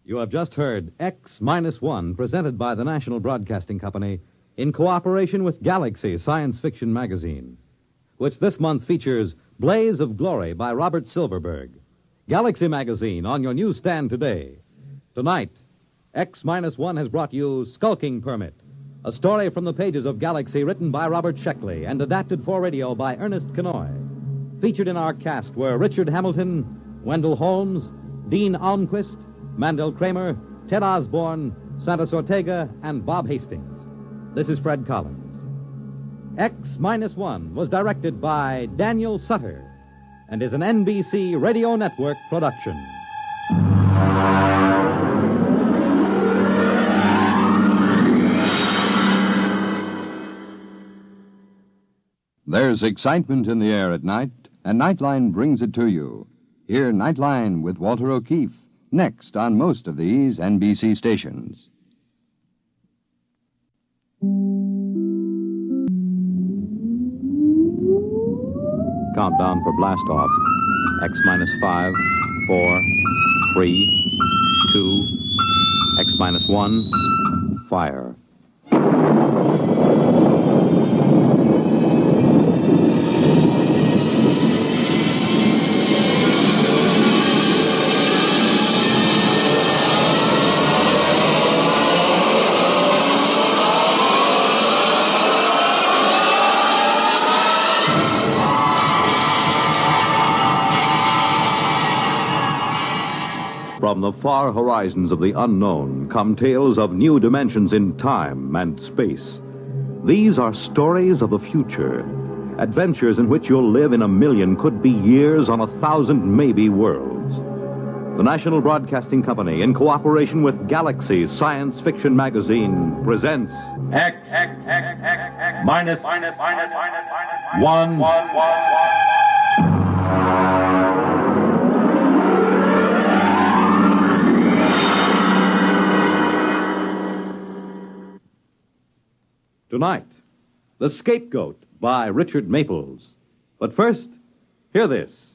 You have just heard X-1, presented by the National Broadcasting Company in cooperation with Galaxy Science Fiction Magazine, which this month features Blaze of Glory by Robert Silverberg. Galaxy Magazine on your newsstand today. Tonight, X-1 has brought you Skulking Permit, a story from the pages of Galaxy written by Robert Sheckley and adapted for radio by Ernest Kenoy. Featured in our cast were Richard Hamilton, Wendell Holmes, Dean Almquist, Mandel Kramer, Ted Osborne, Santos Ortega, and Bob Hastings. This is Fred Collins. X-1 was directed by Daniel Sutter and is an NBC Radio Network production. There's excitement in the air at night, and Nightline brings it to you. Hear Nightline with Walter O'Keefe, next on most of these NBC stations. Countdown for blast-off. X-5, 4, 3, 2, X-1, fire. From the far horizons of the unknown come tales of new dimensions in time and space. These are stories of the future, adventures in which you'll live in a million, could be years, on 1,000 maybe worlds. The National Broadcasting Company, in cooperation with Galaxy Science Fiction Magazine, presents minus 1. Tonight, The Scapegoat by Richard Maples. But first, hear this.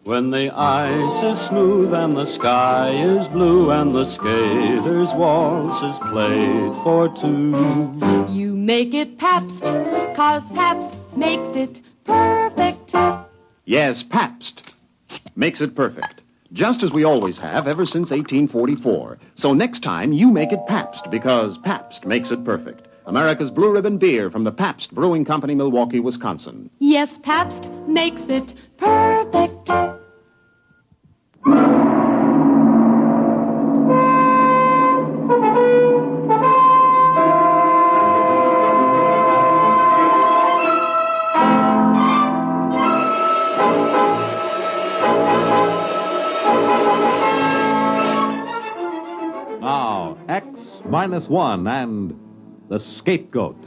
When the ice is smooth and the sky is blue and the skater's waltz is played for two. You make it Pabst, 'cause Pabst makes it perfect. Yes, Pabst makes it perfect. Just as we always have ever since 1844. So next time, you make it Pabst, because Pabst makes it perfect. America's Blue Ribbon beer from the Pabst Brewing Company, Milwaukee, Wisconsin. Yes, Pabst makes it perfect. Now, X-1 and The Scapegoat.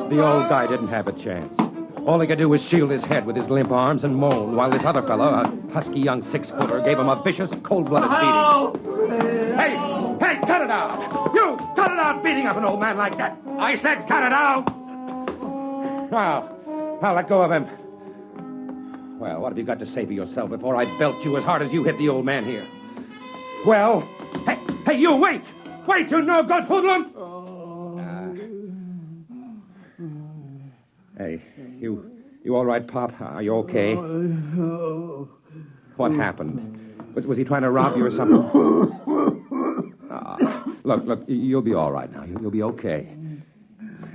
The old guy didn't have a chance. All he could do was shield his head with his limp arms and moan, while this other fellow, a husky young 6-footer, gave him a vicious, cold-blooded beating. Hey, cut it out! You, cut it out beating up an old man like that! I said cut it out! Now, let go of him. Well, what have you got to say for yourself before I belt you as hard as you hit the old man here? Well, hey, you, wait! Wait, you no-good hoodlum! Hey, you all right, Pop? Are you okay? What happened? Was he trying to rob you or something? Look, you'll be all right now. You'll be okay.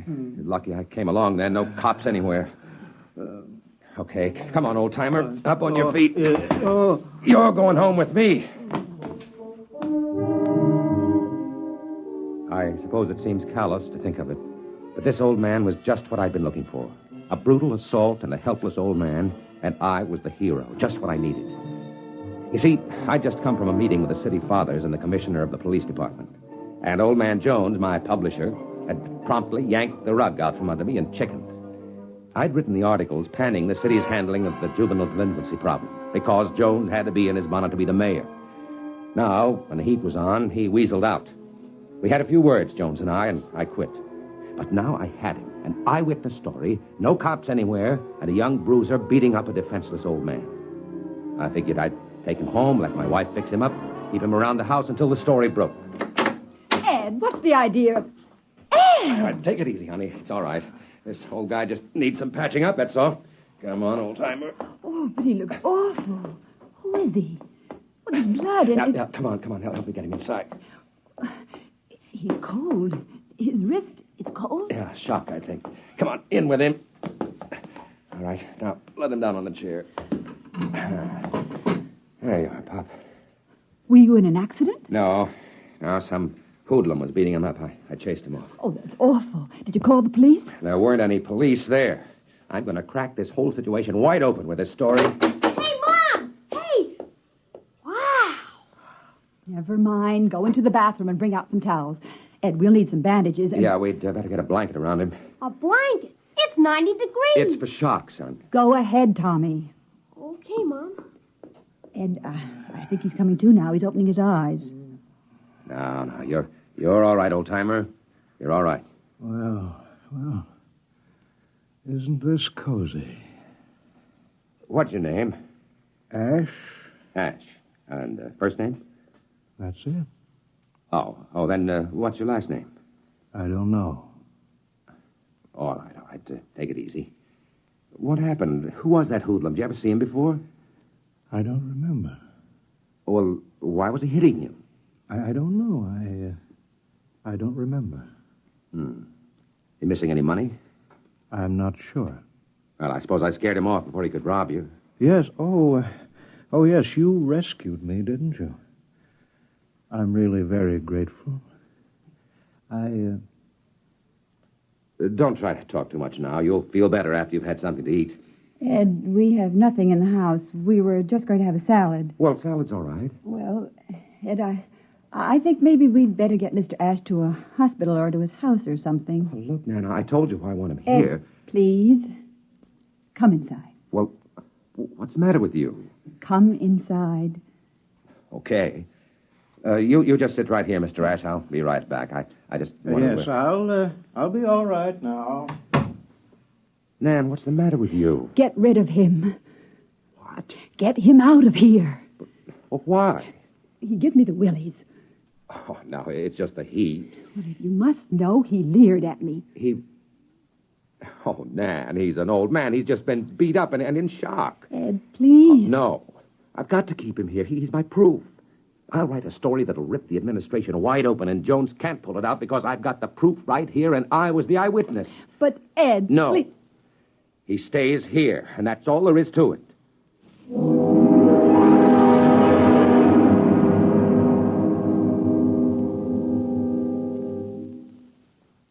You're lucky I came along then. No cops anywhere. Okay, come on, old-timer. Up on your feet. You're going home with me. I suppose it seems callous to think of it, but this old man was just what I'd been looking for. A brutal assault and a helpless old man, and I was the hero, just what I needed. You see, I'd just come from a meeting with the city fathers and the commissioner of the police department. And old man Jones, my publisher, had promptly yanked the rug out from under me and chickened. I'd written the articles panning the city's handling of the juvenile delinquency problem because Jones had to be in his bonnet to be the mayor. Now, when the heat was on, he weaseled out. We had a few words, Jones and I quit. But now I had him, an eyewitness story, no cops anywhere, and a young bruiser beating up a defenseless old man. I figured I'd take him home, let my wife fix him up, keep him around the house until the story broke. Ed, what's the idea? Ed! Take it easy, honey. It's all right. This old guy just needs some patching up, that's all. Come on, old-timer. Oh, but he looks awful. Who is he? Well, there's blood and... Now, come on. Help me get him inside. He's cold. His wrist, it's cold. Yeah, shock, I think. Come on, in with him. All right, now, let him down on the chair. There you are, Pop. Were you in an accident? No, some hoodlum was beating him up. I chased him off. Oh, that's awful. Did you call the police? There weren't any police there. I'm going to crack this whole situation wide open with this story. Hey, Mom! Hey! Wow! Never mind. Go into the bathroom and bring out some towels. Ed, we'll need some bandages. Yeah, we'd better get a blanket around him. A blanket? It's 90 degrees. It's for shock, son. Go ahead, Tommy. Okay, Mom. Ed, I think he's coming to now. He's opening his eyes. No, you're all right, old-timer. You're all right. Well, isn't this cozy? What's your name? Ash. Ash. And first name? That's it. Oh, then what's your last name? I don't know. All right. Take it easy. What happened? Who was that hoodlum? Did you ever see him before? I don't remember. Well, why was he hitting you? I don't know. I don't remember. You missing any money? I'm not sure. Well, I suppose I scared him off before he could rob you. Yes. Oh, yes, you rescued me, didn't you? I'm really very grateful. Don't try to talk too much now. You'll feel better after you've had something to eat. Ed, we have nothing in the house. We were just going to have a salad. Well, salad's all right. Well, Ed, I think maybe we'd better get Mr. Ash to a hospital or to his house or something. Oh, look, Nana, I told you why I want him Ed, here. Please, come inside. Well, what's the matter with you? Come inside. Okay. You just sit right here, Mr. Ash. I'll be right back. I just want Yes, I'll be all right now. Nan, what's the matter with you? Get rid of him. What? Get him out of here. Well, why? He gives me the willies. Oh, no, it's just the heat. Well, you must know he leered at me. Oh, Nan, he's an old man. He's just been beat up and in shock. Ed, please. Oh, no. I've got to keep him here. He's my proof. I'll write a story that'll rip the administration wide open, and Jones can't pull it out because I've got the proof right here, and I was the eyewitness. But, Ed... No. Please. He stays here, and that's all there is to it.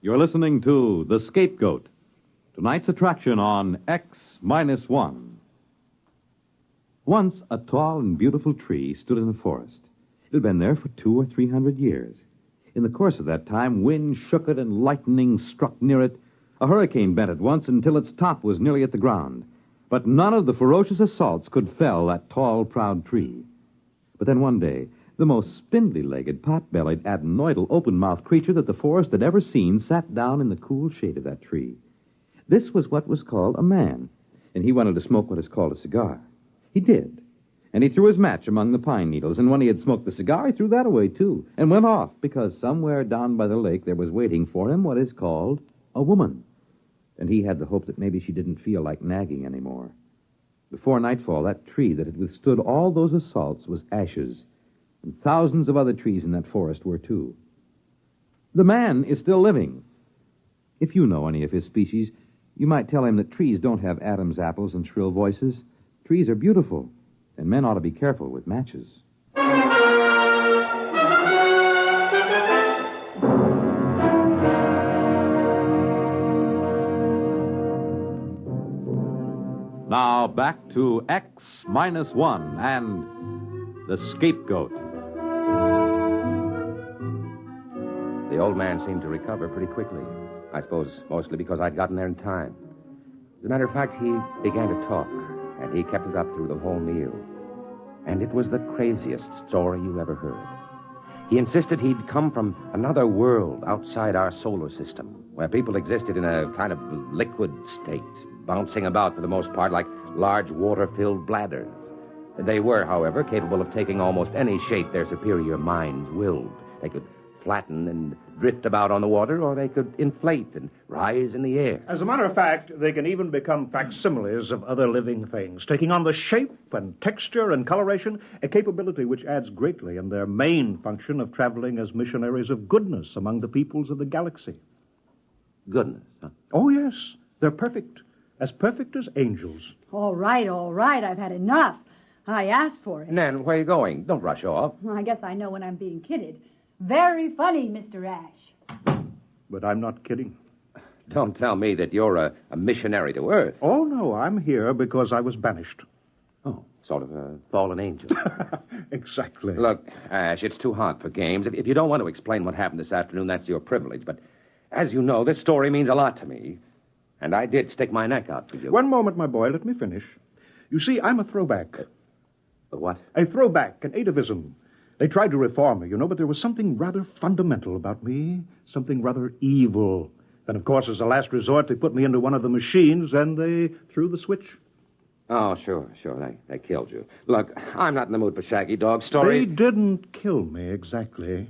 You're listening to The Scapegoat, tonight's attraction on X-1. Once, a tall and beautiful tree stood in a forest. It had been there for 200 or 300 years. In the course of that time, wind shook it and lightning struck near it. A hurricane bent it once until its top was nearly at the ground. But none of the ferocious assaults could fell that tall, proud tree. But then one day, the most spindly-legged, pot-bellied, adenoidal, open-mouthed creature that the forest had ever seen sat down in the cool shade of that tree. This was what was called a man, and he wanted to smoke what is called a cigar. He did. And he threw his match among the pine needles, and when he had smoked the cigar, he threw that away, too, and went off, because somewhere down by the lake there was waiting for him what is called a woman. and he had the hope that maybe she didn't feel like nagging anymore. Before nightfall, that tree that had withstood all those assaults was ashes, and thousands of other trees in that forest were too. The man is still living. If you know any of his species, you might tell him that trees don't have Adam's apples and shrill voices. Trees are beautiful, and men ought to be careful with matches. Now back to X-1 and the scapegoat. The old man seemed to recover pretty quickly. I suppose mostly because I'd gotten there in time. As a matter of fact, he began to talk, and he kept it up through the whole meal. And it was the craziest story you ever heard. He insisted he'd come from another world outside our solar system, where people existed in a kind of liquid state, bouncing about for the most part like large water-filled bladders. They were, however, capable of taking almost any shape their superior minds willed. They could flatten and drift about on the water, or they could inflate and rise in the air. As a matter of fact, they can even become facsimiles of other living things, taking on the shape and texture and coloration, a capability which adds greatly in their main function of traveling as missionaries of goodness among the peoples of the galaxy. Goodness, huh? Oh, yes. They're perfect. As perfect as angels. All right. I've had enough. I asked for it. Nan, where are you going? Don't rush off. Well, I guess I know when I'm being kidded. Very funny, Mr. Ash. But I'm not kidding. Don't tell me that you're a missionary to Earth. Oh, no, I'm here because I was banished. Oh, sort of a fallen angel. Exactly. Look, Ash, it's too hot for games. If you don't want to explain what happened this afternoon, that's your privilege. But as you know, this story means a lot to me. And I did stick my neck out for you. One moment, my boy. Let me finish. You see, I'm a throwback. A what? A throwback, an atavism. They tried to reform me, but there was something rather fundamental about me, something rather evil. Then, of course, as a last resort, they put me into one of the machines, and they threw the switch. Oh, sure. They killed you. Look, I'm not in the mood for shaggy dog stories. They didn't kill me, exactly.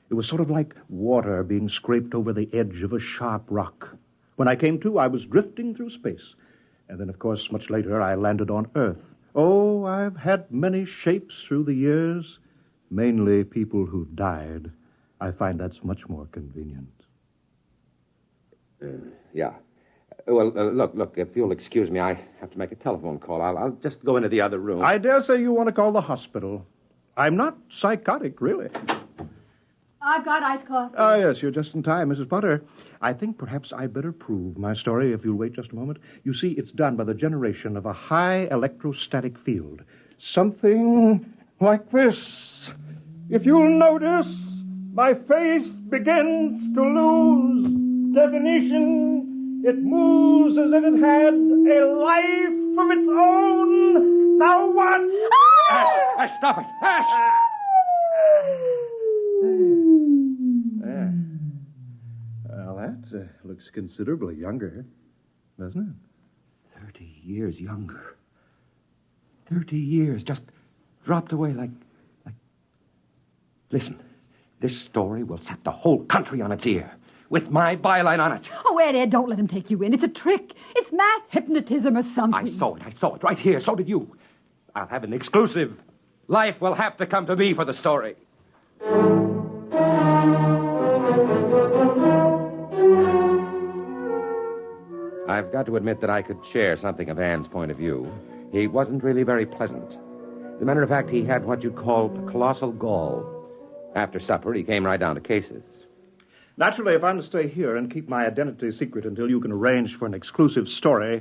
It was sort of like water being scraped over the edge of a sharp rock. When I came to, I was drifting through space. And then, of course, much later, I landed on Earth. Oh, I've had many shapes through the years. Mainly people who died. I find that's much more convenient. Yeah. Well, look, if you'll excuse me, I have to make a telephone call. I'll just go into the other room. I dare say you want to call the hospital. I'm not psychotic, really. I've got iced coffee. Ah, yes, you're just in time, Mrs. Potter. I think perhaps I'd better prove my story if you'll wait just a moment. You see, it's done by the generation of a high electrostatic field. Something like this. If you'll notice, my face begins to lose definition. It moves as if it had a life of its own. Now what? Ash, stop it! Ash! There. Well, that looks considerably younger, doesn't it? 30 years younger. 30 years just dropped away like... Listen, this story will set the whole country on its ear, with my byline on it. Oh, Ed, don't let him take you in. It's a trick. It's mass hypnotism or something. I saw it right here. So did you. I'll have an exclusive. Life will have to come to me for the story. I've got to admit that I could share something of Anne's point of view. He wasn't really very pleasant. As a matter of fact, he had what you'd call colossal gall. After supper, he came right down to cases. Naturally, if I'm to stay here and keep my identity secret until you can arrange for an exclusive story,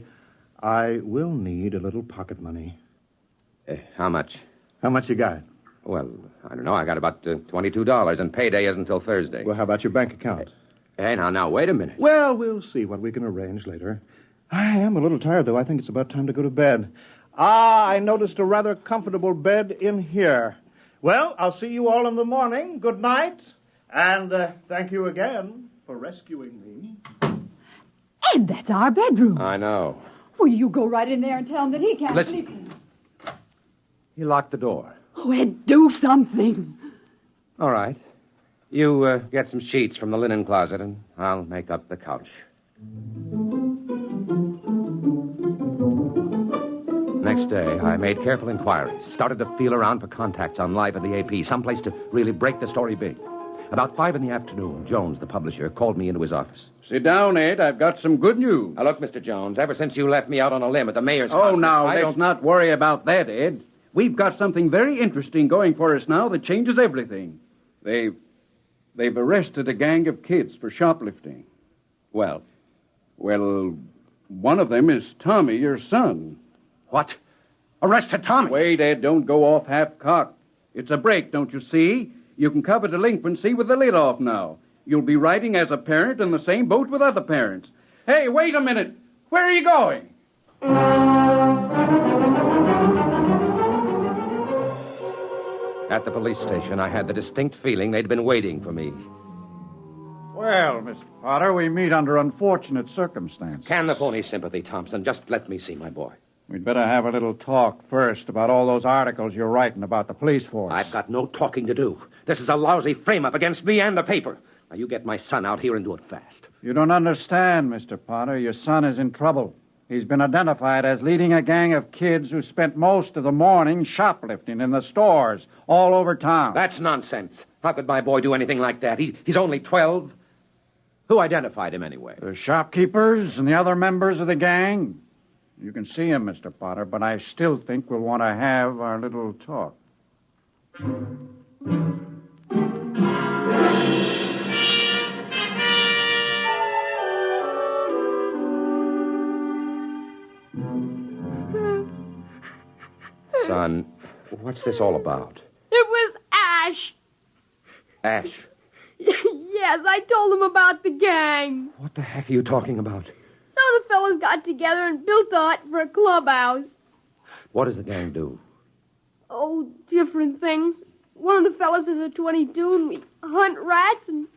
I will need a little pocket money. How much? How much you got? Well, I don't know. I got about $22, and payday isn't until Thursday. Well, how about your bank account? Hey, now, wait a minute. Well, we'll see what we can arrange later. I am a little tired, though. I think it's about time to go to bed. I noticed a rather comfortable bed in here. Well, I'll see you all in the morning. Good night. And thank you again for rescuing me. Ed, that's our bedroom. I know. Well, you go right in there and tell him that he can't Listen. sleep. He locked the door. Oh, Ed, do something. All right. You get some sheets from the linen closet, and I'll make up the couch. next day, I made careful inquiries, started to feel around for contacts on Live at the AP, someplace to really break the story big. About 5 p.m, Jones, the publisher, called me into his office. Sit down, Ed. I've got some good news. Now, look, Mr. Jones, ever since you left me out on a limb at the mayor's Oh, conference, now, I let's don't... not worry about that, Ed. We've got something very interesting going for us now that changes everything. They've arrested a gang of kids for shoplifting. Well, one of them is Tommy, your son. What? Arrested Tommy? Wait, Ed, don't go off half-cocked. It's a break, don't you see? You can cover delinquency with the lid off now. You'll be riding as a parent in the same boat with other parents. Hey, wait a minute. Where are you going? At the police station, I had the distinct feeling they'd been waiting for me. Well, Mr. Potter, we meet under unfortunate circumstances. Can the phony sympathy, Thompson. Just let me see my boy. We'd better have a little talk first about all those articles you're writing about the police force. I've got no talking to do. This is a lousy frame-up against me and the paper. Now, you get my son out here and do it fast. You don't understand, Mr. Potter. Your son is in trouble. He's been identified as leading a gang of kids who spent most of the morning shoplifting in the stores all over town. That's nonsense. How could my boy do anything like that? He's only 12. Who identified him anyway? The shopkeepers and the other members of the gang. You can see him, Mr. Potter, but I still think we'll want to have our little talk. Son, what's this all about? It was Ash. Ash? Yes, I told him about the gang. What the heck are you talking about? Some of the fellas got together and built the hut for a clubhouse. What does the gang do? Oh, different things. One of the fellas is a 22, and we hunt rats, and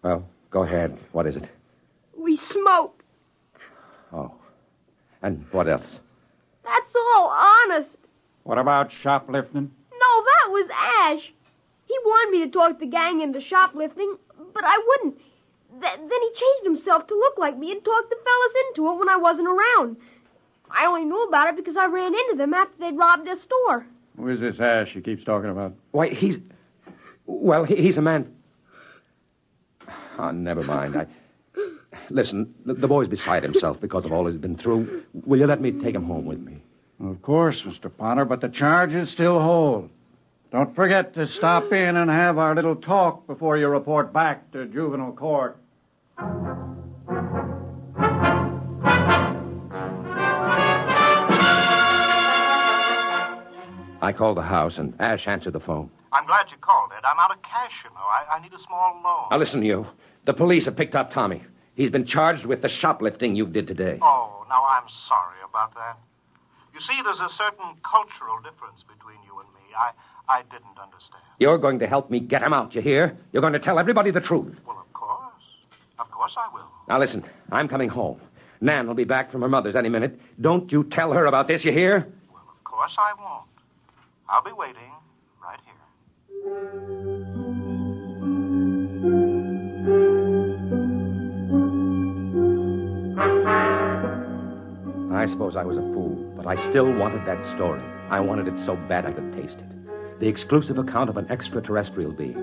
Well, go ahead. What is it? we smoke. Oh. And what else? That's all, honest. What about shoplifting? No, that was Ash. He wanted me to talk the gang into shoplifting, but I wouldn't. Then he changed himself to look like me and talked the fellas into it when I wasn't around. I only knew about it because I ran into them after they'd robbed their store. Who is this Ash he keeps talking about? Why, he's a man... Oh, never mind. Listen, the boy's beside himself because of all he's been through. Will you let me take him home with me? Of course, Mr. Potter, but the charges still hold. Don't forget to stop in and have our little talk before you report back to juvenile court. I called the house, and Ash answered the phone. I'm glad you called, Ed. I'm out of cash, you know. I need a small loan. Now, listen, you. The police have picked up Tommy. He's been charged with the shoplifting you did today. Oh, now I'm sorry about that. You see, there's a certain cultural difference between you and me. I didn't understand. You're going to help me get him out, you hear? You're going to tell everybody the truth. Well, of course. Of course I will. Now, listen. I'm coming home. Nan will be back from her mother's any minute. Don't you tell her about this, you hear? Well, of course I won't. I'll be waiting right here. I suppose I was a fool, but I still wanted that story. I wanted it so bad I could taste it. The exclusive account of an extraterrestrial being.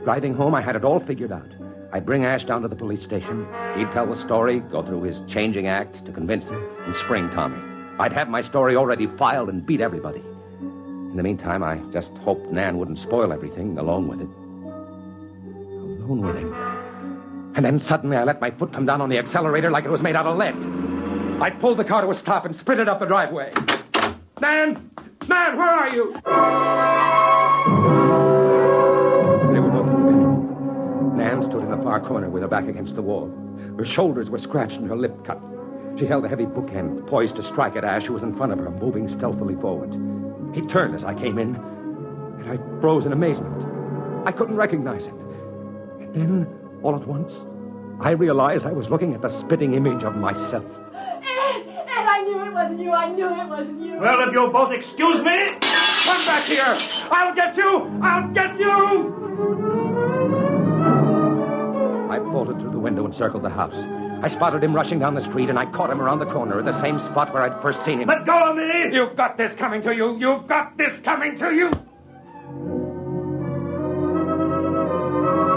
Driving home, I had it all figured out. I'd bring Ash down to the police station. He'd tell the story, go through his changing act to convince him, and spring Tommy. I'd have my story already filed and beat everybody. In the meantime, I just hoped Nan wouldn't spoil everything alone with it. Alone with him. And then suddenly I let my foot come down on the accelerator like it was made out of lead. I pulled the car to a stop and sprinted up the driveway. Nan! Nan, where are you? They were both in the bedroom. Nan stood in the far corner with her back against the wall. Her shoulders were scratched and her lip cut. She held a heavy bookend, poised to strike at Ash, who was in front of her, moving stealthily forward. He turned as I came in, and I froze in amazement. I couldn't recognize him. And then, all at once, I realized I was looking at the spitting image of myself. Ed, I knew it wasn't you. I knew it wasn't you. Well, if you'll both excuse me... Come back here! I'll get you! I'll get you! I bolted through the window and circled the house. I spotted him rushing down the street, and I caught him around the corner at the same spot where I'd first seen him. Let go of me! You've got this coming to you! You've got this coming to you!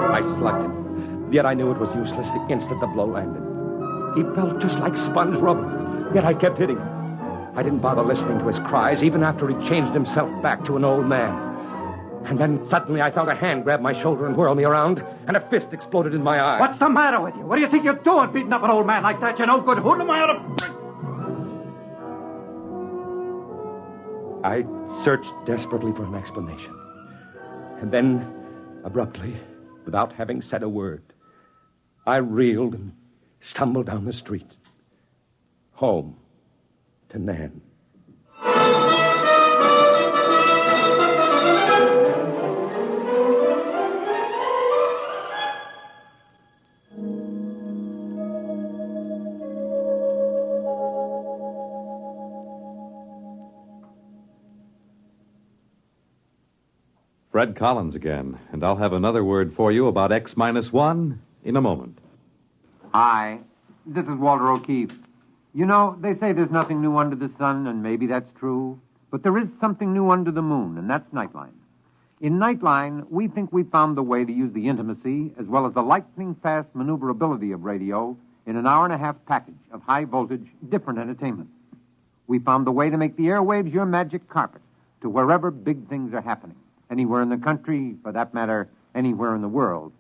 I slugged him, yet I knew it was useless the instant the blow landed. He felt just like sponge rubber, yet I kept hitting him. I didn't bother listening to his cries, even after he changed himself back to an old man. And then suddenly I felt a hand grab my shoulder and whirl me around, and a fist exploded in my eye. What's the matter with you? What do you think you're doing, beating up an old man like that? You no good hoodlum. I ought to... I searched desperately for an explanation. And then, abruptly, without having said a word, I reeled and stumbled down the street. Home to Nan. Fred Collins again, and I'll have another word for you about X-1 in a moment. Hi, this is Walter O'Keefe. You know, they say there's nothing new under the sun, and maybe that's true. But there is something new under the moon, and that's Nightline. In Nightline, we think we found the way to use the intimacy as well as the lightning-fast maneuverability of radio in an hour-and-a-half package of high-voltage, different entertainment. We found the way to make the airwaves your magic carpet to wherever big things are happening. Anywhere in the country, for that matter, anywhere in the world.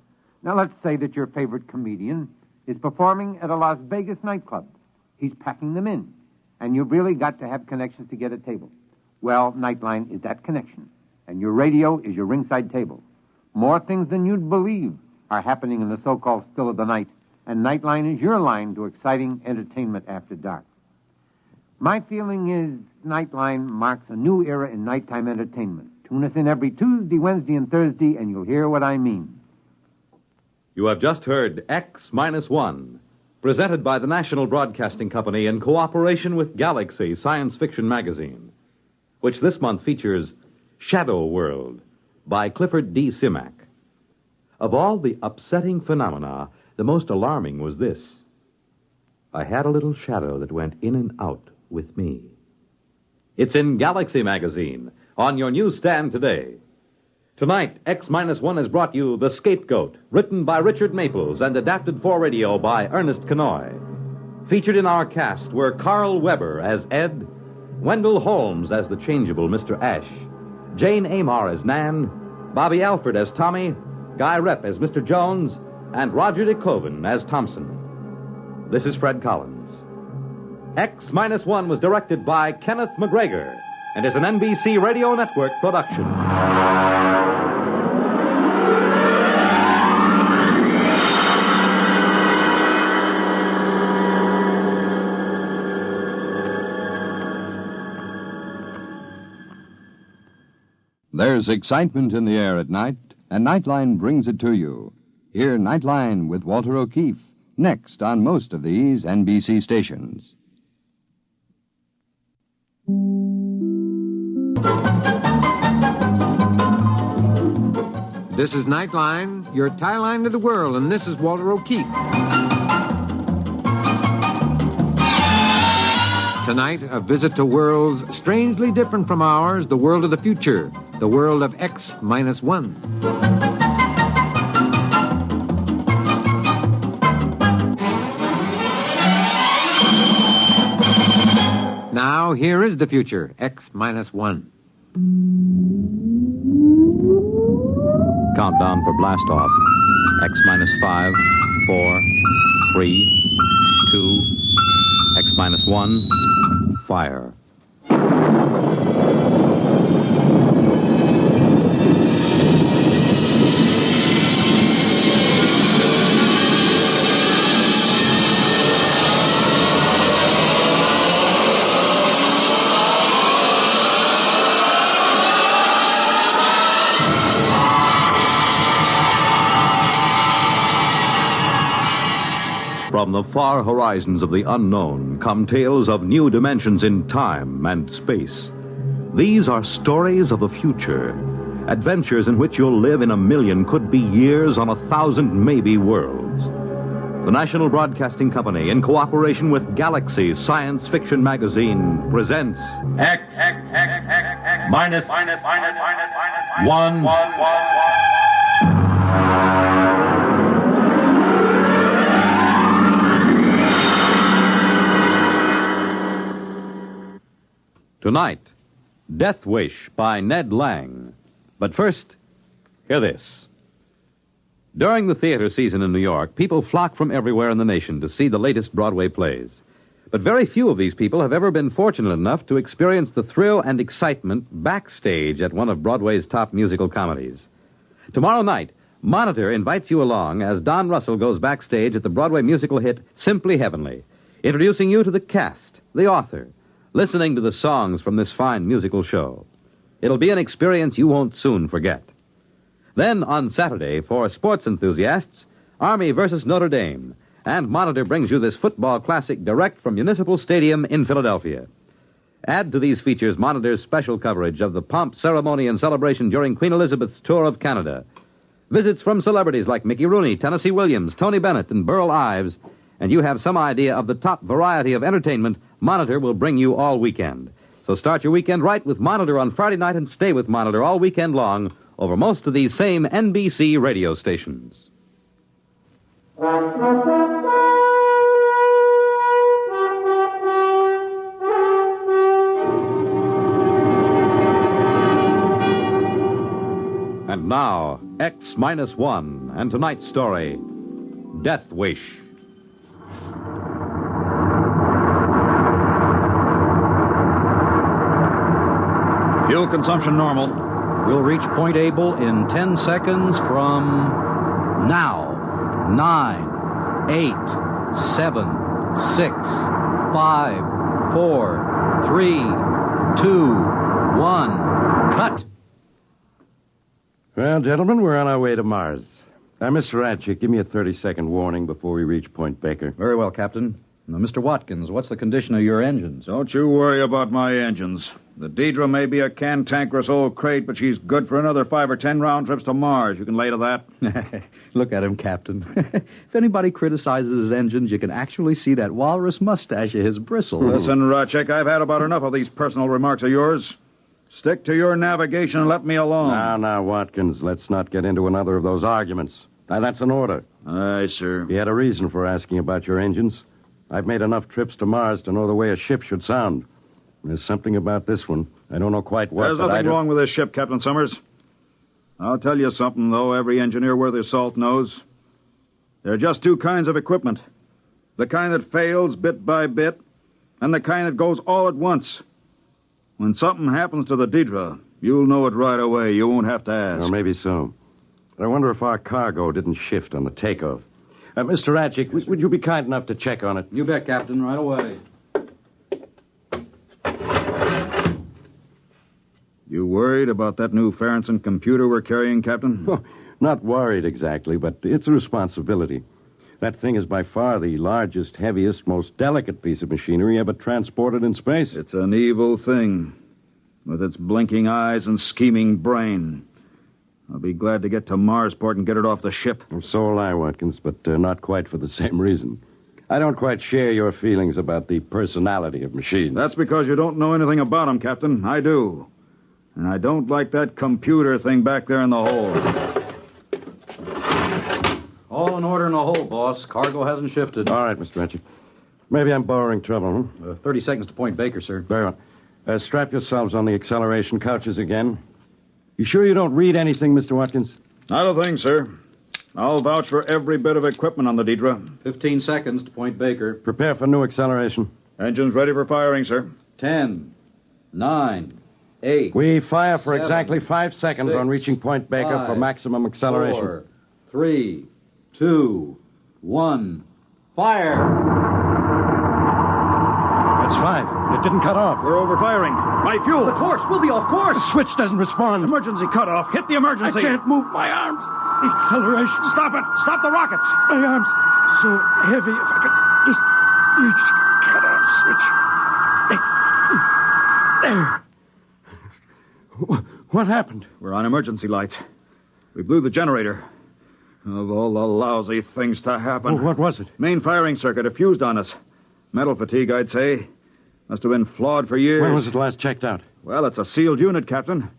Now, let's say that your favorite comedian is performing at a Las Vegas nightclub. He's packing them in, and you've really got to have connections to get a table. Well, Nightline is that connection, and your radio is your ringside table. More things than you'd believe are happening in the so-called still of the night, and Nightline is your line to exciting entertainment after dark. My feeling is Nightline marks a new era in nighttime entertainment. Tune us in every Tuesday, Wednesday, and Thursday, and you'll hear what I mean. You have just heard X-1, presented by the National Broadcasting Company in cooperation with Galaxy Science Fiction Magazine, which this month features Shadow World by Clifford D. Simak. Of all the upsetting phenomena, the most alarming was this. I had a little shadow that went in and out with me. It's in Galaxy Magazine, on your newsstand today. Tonight, X-1 has brought you The Scapegoat, written by Richard Maples and adapted for radio by Ernest Kenoy. Featured in our cast were Carl Weber as Ed, Wendell Holmes as the changeable Mr. Ash, Jane Amar as Nan, Bobby Alford as Tommy, Guy Rep as Mr. Jones, and Roger DeCoven as Thompson. This is Fred Collins. X-1 was directed by Kenneth McGregor and is an NBC Radio Network production. There's excitement in the air at night, and Nightline brings it to you. Hear Nightline with Walter O'Keefe, next on most of these NBC stations. This is Nightline, your tie line to the world, and this is Walter O'Keefe. Tonight, a visit to worlds strangely different from ours, the world of the future, the world of X-1. Now, here is the future, X-1. Countdown for blast-off. X-5, 4, 3, 2, X-1, fire. From the far horizons of the unknown come tales of new dimensions in time and space. These are stories of the future, adventures in which you'll live in a million, could be years, on 1,000 maybe worlds. The National Broadcasting Company, in cooperation with Galaxy Science Fiction Magazine, presents X minus 1. Tonight, Death Wish by Ned Lang. But first, hear this. During the theater season in New York, people flock from everywhere in the nation to see the latest Broadway plays. But very few of these people have ever been fortunate enough to experience the thrill and excitement backstage at one of Broadway's top musical comedies. Tomorrow night, Monitor invites you along as Don Russell goes backstage at the Broadway musical hit Simply Heavenly, introducing you to the cast, the author, listening to the songs from this fine musical show. It'll be an experience you won't soon forget. Then, on Saturday, for sports enthusiasts, Army versus Notre Dame, and Monitor brings you this football classic direct from Municipal Stadium in Philadelphia. Add to these features Monitor's special coverage of the pomp, ceremony, and celebration during Queen Elizabeth's tour of Canada. Visits from celebrities like Mickey Rooney, Tennessee Williams, Tony Bennett, and Burl Ives, and you have some idea of the top variety of entertainment Monitor will bring you all weekend. So start your weekend right with Monitor on Friday night and stay with Monitor all weekend long over most of these same NBC radio stations. And now, X-1, and tonight's story, Death Wish. Fuel consumption normal. We'll reach Point Able in 10 seconds from now. 9, 8, 7, 6, 5, 4, 3, 2, 1. Cut! Well, gentlemen, we're on our way to Mars. Mr. Ratchett, give me a 30-second warning before we reach Point Baker. Very well, Captain. Now, Mr. Watkins, what's the condition of your engines? Don't you worry about my engines. The Deidre may be a cantankerous old crate, but she's good for another 5 or 10 round trips to Mars. You can lay to that. Look at him, Captain. If anybody criticizes his engines, you can actually see that walrus mustache of his bristle. Listen, Ratchett, I've had about enough of these personal remarks of yours. Stick to your navigation and let me alone. Now, Watkins, let's not get into another of those arguments. Now, that's an order. Aye, sir. He had a reason for asking about your engines. I've made enough trips to Mars to know the way a ship should sound. There's something about this one. I don't know quite what. There's nothing wrong with this ship, Captain Summers. I'll tell you something, though, every engineer worth his salt knows. There are just two kinds of equipment. The kind that fails bit by bit, and the kind that goes all at once. When something happens to the Deidre, you'll know it right away. You won't have to ask. Well, maybe so. But I wonder if our cargo didn't shift on the takeoff. Mr. Ratchett, would you be kind enough to check on it? You bet, Captain. Right away. You worried about that new Ferrenson computer we're carrying, Captain? Well, not worried exactly, but it's a responsibility. That thing is by far the largest, heaviest, most delicate piece of machinery ever transported in space. It's an evil thing, with its blinking eyes and scheming brain. I'll be glad to get to Marsport and get it off the ship. So will I, Watkins, but not quite for the same reason. I don't quite share your feelings about the personality of machines. That's because you don't know anything about them, Captain. I do. And I don't like that computer thing back there in the hole. All in order in the hole, boss. Cargo hasn't shifted. All right, Mr. Ratchett. Maybe I'm borrowing trouble, huh? 30 seconds to Point Baker, sir. Very well. Strap yourselves on the acceleration couches again. You sure you don't read anything, Mr. Watkins? Not a thing, sir. I'll vouch for every bit of equipment on the Deidre. 15 seconds to Point Baker. Prepare for new acceleration. Engines ready for firing, sir. 10, 9, 8. We fire for 7, exactly 5 seconds 6, on reaching Point Baker 5, for maximum acceleration. 4, 3, 2, 1. Fire! That's 5. It didn't cut off. We're overfiring. My fuel. The course. We'll be off course. The switch doesn't respond. Emergency cutoff. Hit the emergency. I can't move my arms. Acceleration. Stop it. Stop the rockets. My arms so heavy. If I could just reach the cutoff switch. There. What happened? We're on emergency lights. We blew the generator. Of all the lousy things to happen. Well, what was it? Main firing circuit, it fused on us. Metal fatigue, I'd say. Must have been flawed for years. When was it last checked out? Well, it's a sealed unit, Captain.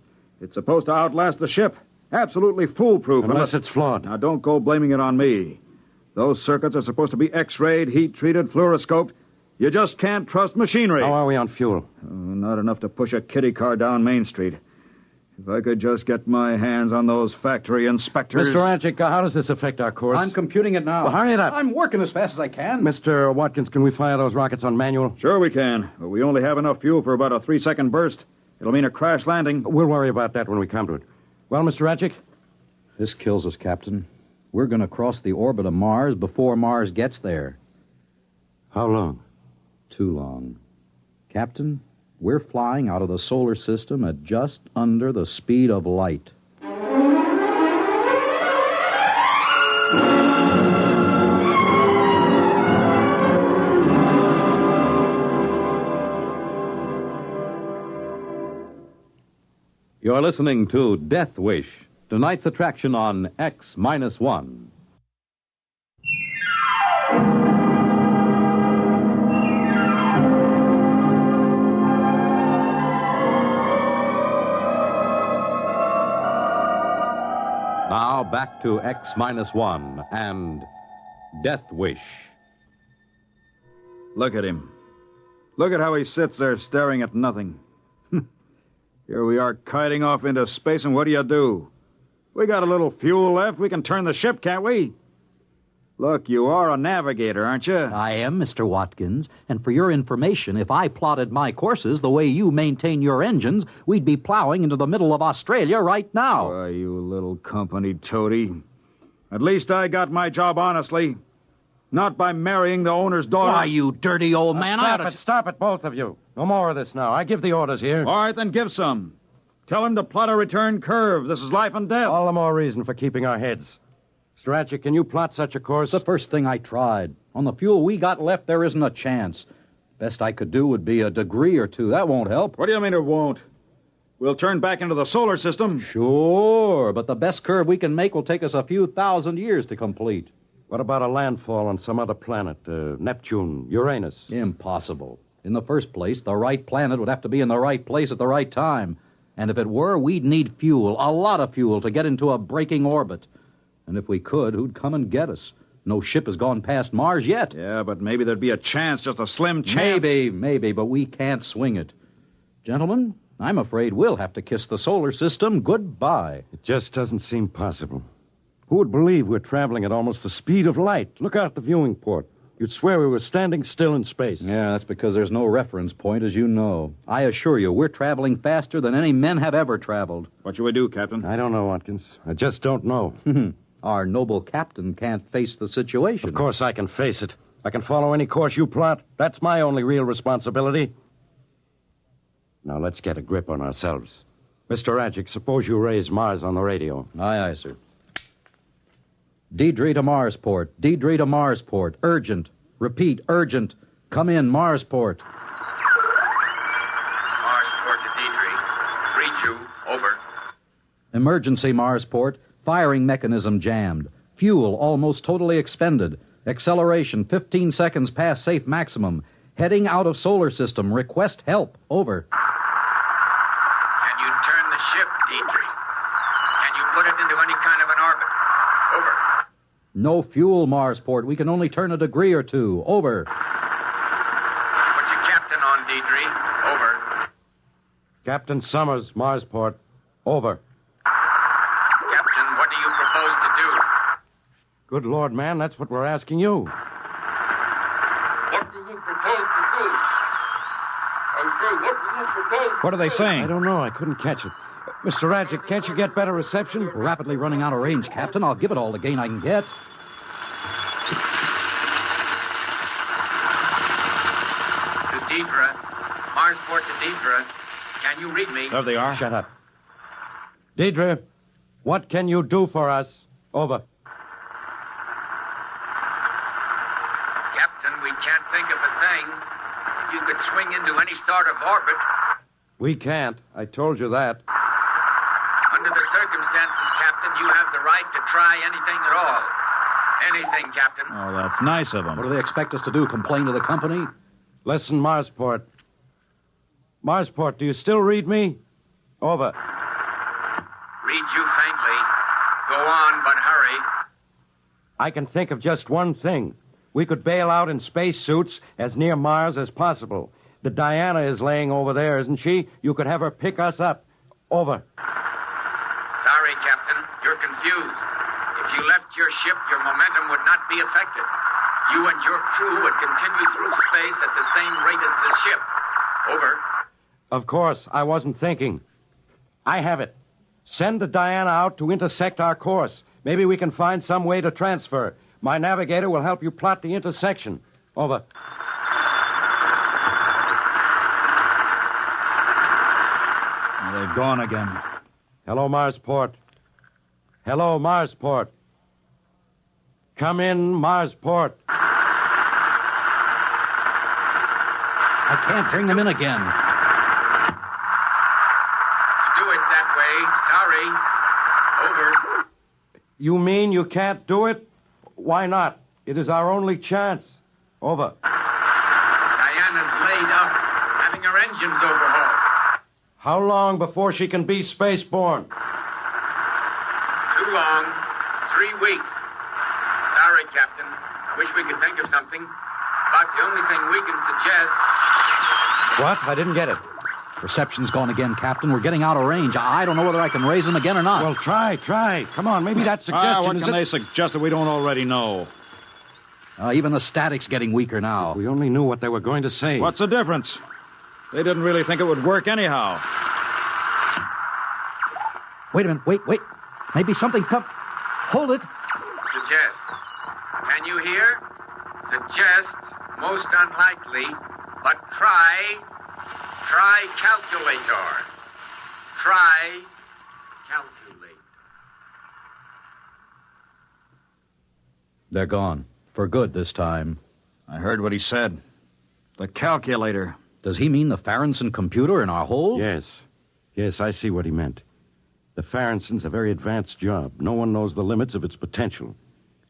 It's supposed to outlast the ship. Absolutely foolproof. Unless it's flawed. Now, don't go blaming it on me. Those circuits are supposed to be X-rayed, heat-treated, fluoroscoped. You just can't trust machinery. How are we on fuel? Not enough to push a kiddie car down Main Street. If I could just get my hands on those factory inspectors... Mr. Radjic, how does this affect our course? I'm computing it now. Well, hurry it up. I'm working as fast as I can. Mr. Watkins, can we fire those rockets on manual? Sure we can, but we only have enough fuel for about a 3-second burst. It'll mean a crash landing. We'll worry about that when we come to it. Well, Mr. Radjic? This kills us, Captain. We're going to cross the orbit of Mars before Mars gets there. How long? Too long. Captain, we're flying out of the solar system at just under the speed of light. You're listening to Death Wish, tonight's attraction on X-1. Now back to X-1 and Death Wish. Look at him. Look at how he sits there staring at nothing. Here we are kiting off into space, and what do? We got a little fuel left. We can turn the ship, can't we? Look, you are a navigator, aren't you? I am, Mr. Watkins. And for your information, if I plotted my courses the way you maintain your engines, we'd be plowing into the middle of Australia right now. Why, you little company toady. At least I got my job honestly. Not by marrying the owner's daughter. Why, you dirty old man. Stop it, both of you. No more of this now. I give the orders here. All right, then give some. Tell him to plot a return curve. This is life and death. All the more reason for keeping our heads. Mr. Radjic, can you plot such a course? The first thing I tried. On the fuel we got left, there isn't a chance. Best I could do would be a degree or two. That won't help. What do you mean it won't? We'll turn back into the solar system. Sure, but the best curve we can make will take us a few thousand years to complete. What about a landfall on some other planet? Neptune, Uranus? Impossible. In the first place, the right planet would have to be in the right place at the right time. And if it were, we'd need fuel, a lot of fuel, to get into a braking orbit. And if we could, who'd come and get us? No ship has gone past Mars yet. Yeah, but maybe there'd be a chance, just a slim chance. Maybe, but we can't swing it. Gentlemen, I'm afraid we'll have to kiss the solar system goodbye. It just doesn't seem possible. Who would believe we're traveling at almost the speed of light? Look out the viewing port. You'd swear we were standing still in space. Yeah, that's because there's no reference point, as you know. I assure you, we're traveling faster than any men have ever traveled. What should we do, Captain? I don't know, Watkins. I just don't know. Our noble captain can't face the situation. Of course I can face it. I can follow any course you plot. That's my only real responsibility. Now, let's get a grip on ourselves. Mr. Radjic, suppose you raise Mars on the radio. Aye, sir. Deidre to Marsport. Deidre to Marsport. Urgent. Repeat, urgent. Come in, Marsport. Marsport to Deidre. Read you. Over. Emergency, Marsport. Firing mechanism jammed. Fuel almost totally expended. Acceleration 15 seconds past safe maximum. Heading out of solar system. Request help. Over. Can you turn the ship, Deidre? Can you put it into any kind of an orbit? Over. No fuel, Marsport. We can only turn a degree or two. Over. Put your captain on, Deidre. Over. Captain Summers, Marsport. Over. Captain, what do you propose to do? Good Lord, man, that's what we're asking you. What do you propose to do? I say, what do you propose to What are they saying? I don't know. I couldn't catch it. Mr. Radjic, can't you get better reception? We're rapidly running out of range, Captain. I'll give it all the gain I can get. To Deidre. Marsport to Deidre. Can you read me? There they are. Shut up. Deidre, what can you do for us? Over. Captain, we can't think of a thing. If you could swing into any sort of orbit. We can't. I told you that. Under the circumstances, Captain, you have the right to try anything at all. Anything, Captain. Oh, that's nice of them. What do they expect us to do, complain to the company? Listen, Marsport. Marsport, do you still read me? Over. Read you faintly. Go on, but hurry. I can think of just one thing. We could bail out in spacesuits as near Mars as possible. The Diana is laying over there, isn't she? You could have her pick us up. Over. Sorry, Captain. You're confused. If you left your ship, your momentum would not be affected. You and your crew would continue through space at the same rate as the ship. Over. Of course, I wasn't thinking. I have it. Send the Diana out to intersect our course. Maybe we can find some way to transfer. My navigator will help you plot the intersection. Over. They've gone again. Hello, Marsport. Hello, Marsport. Come in, Marsport. I can't bring them in again. To do it that way, sorry. Over. You mean you can't do it? Why not? It is our only chance. Over. Diana's laid up, having her engines overhauled. How long before she can be spaceborne? Too long. 3 weeks. Sorry, Captain. I wish we could think of something. But the only thing we can suggest... What? I didn't get it. Reception's gone again, Captain. We're getting out of range. I don't know whether I can raise them again or not. Well, try. Come on, maybe that suggestion what can they suggest that we don't already know? Even the static's getting weaker now. If we only knew what they were going to say. What's the difference? They didn't really think it would work anyhow. Wait a minute. Wait. Maybe something come... Hold it. Suggest. Can you hear? Suggest. Most unlikely. But try. Try calculator. Try calculate. They're gone. For good this time. I heard what he said. The calculator. Does he mean the Farronson computer in our hole? Yes, I see what he meant. The Farronson's a very advanced job. No one knows the limits of its potential.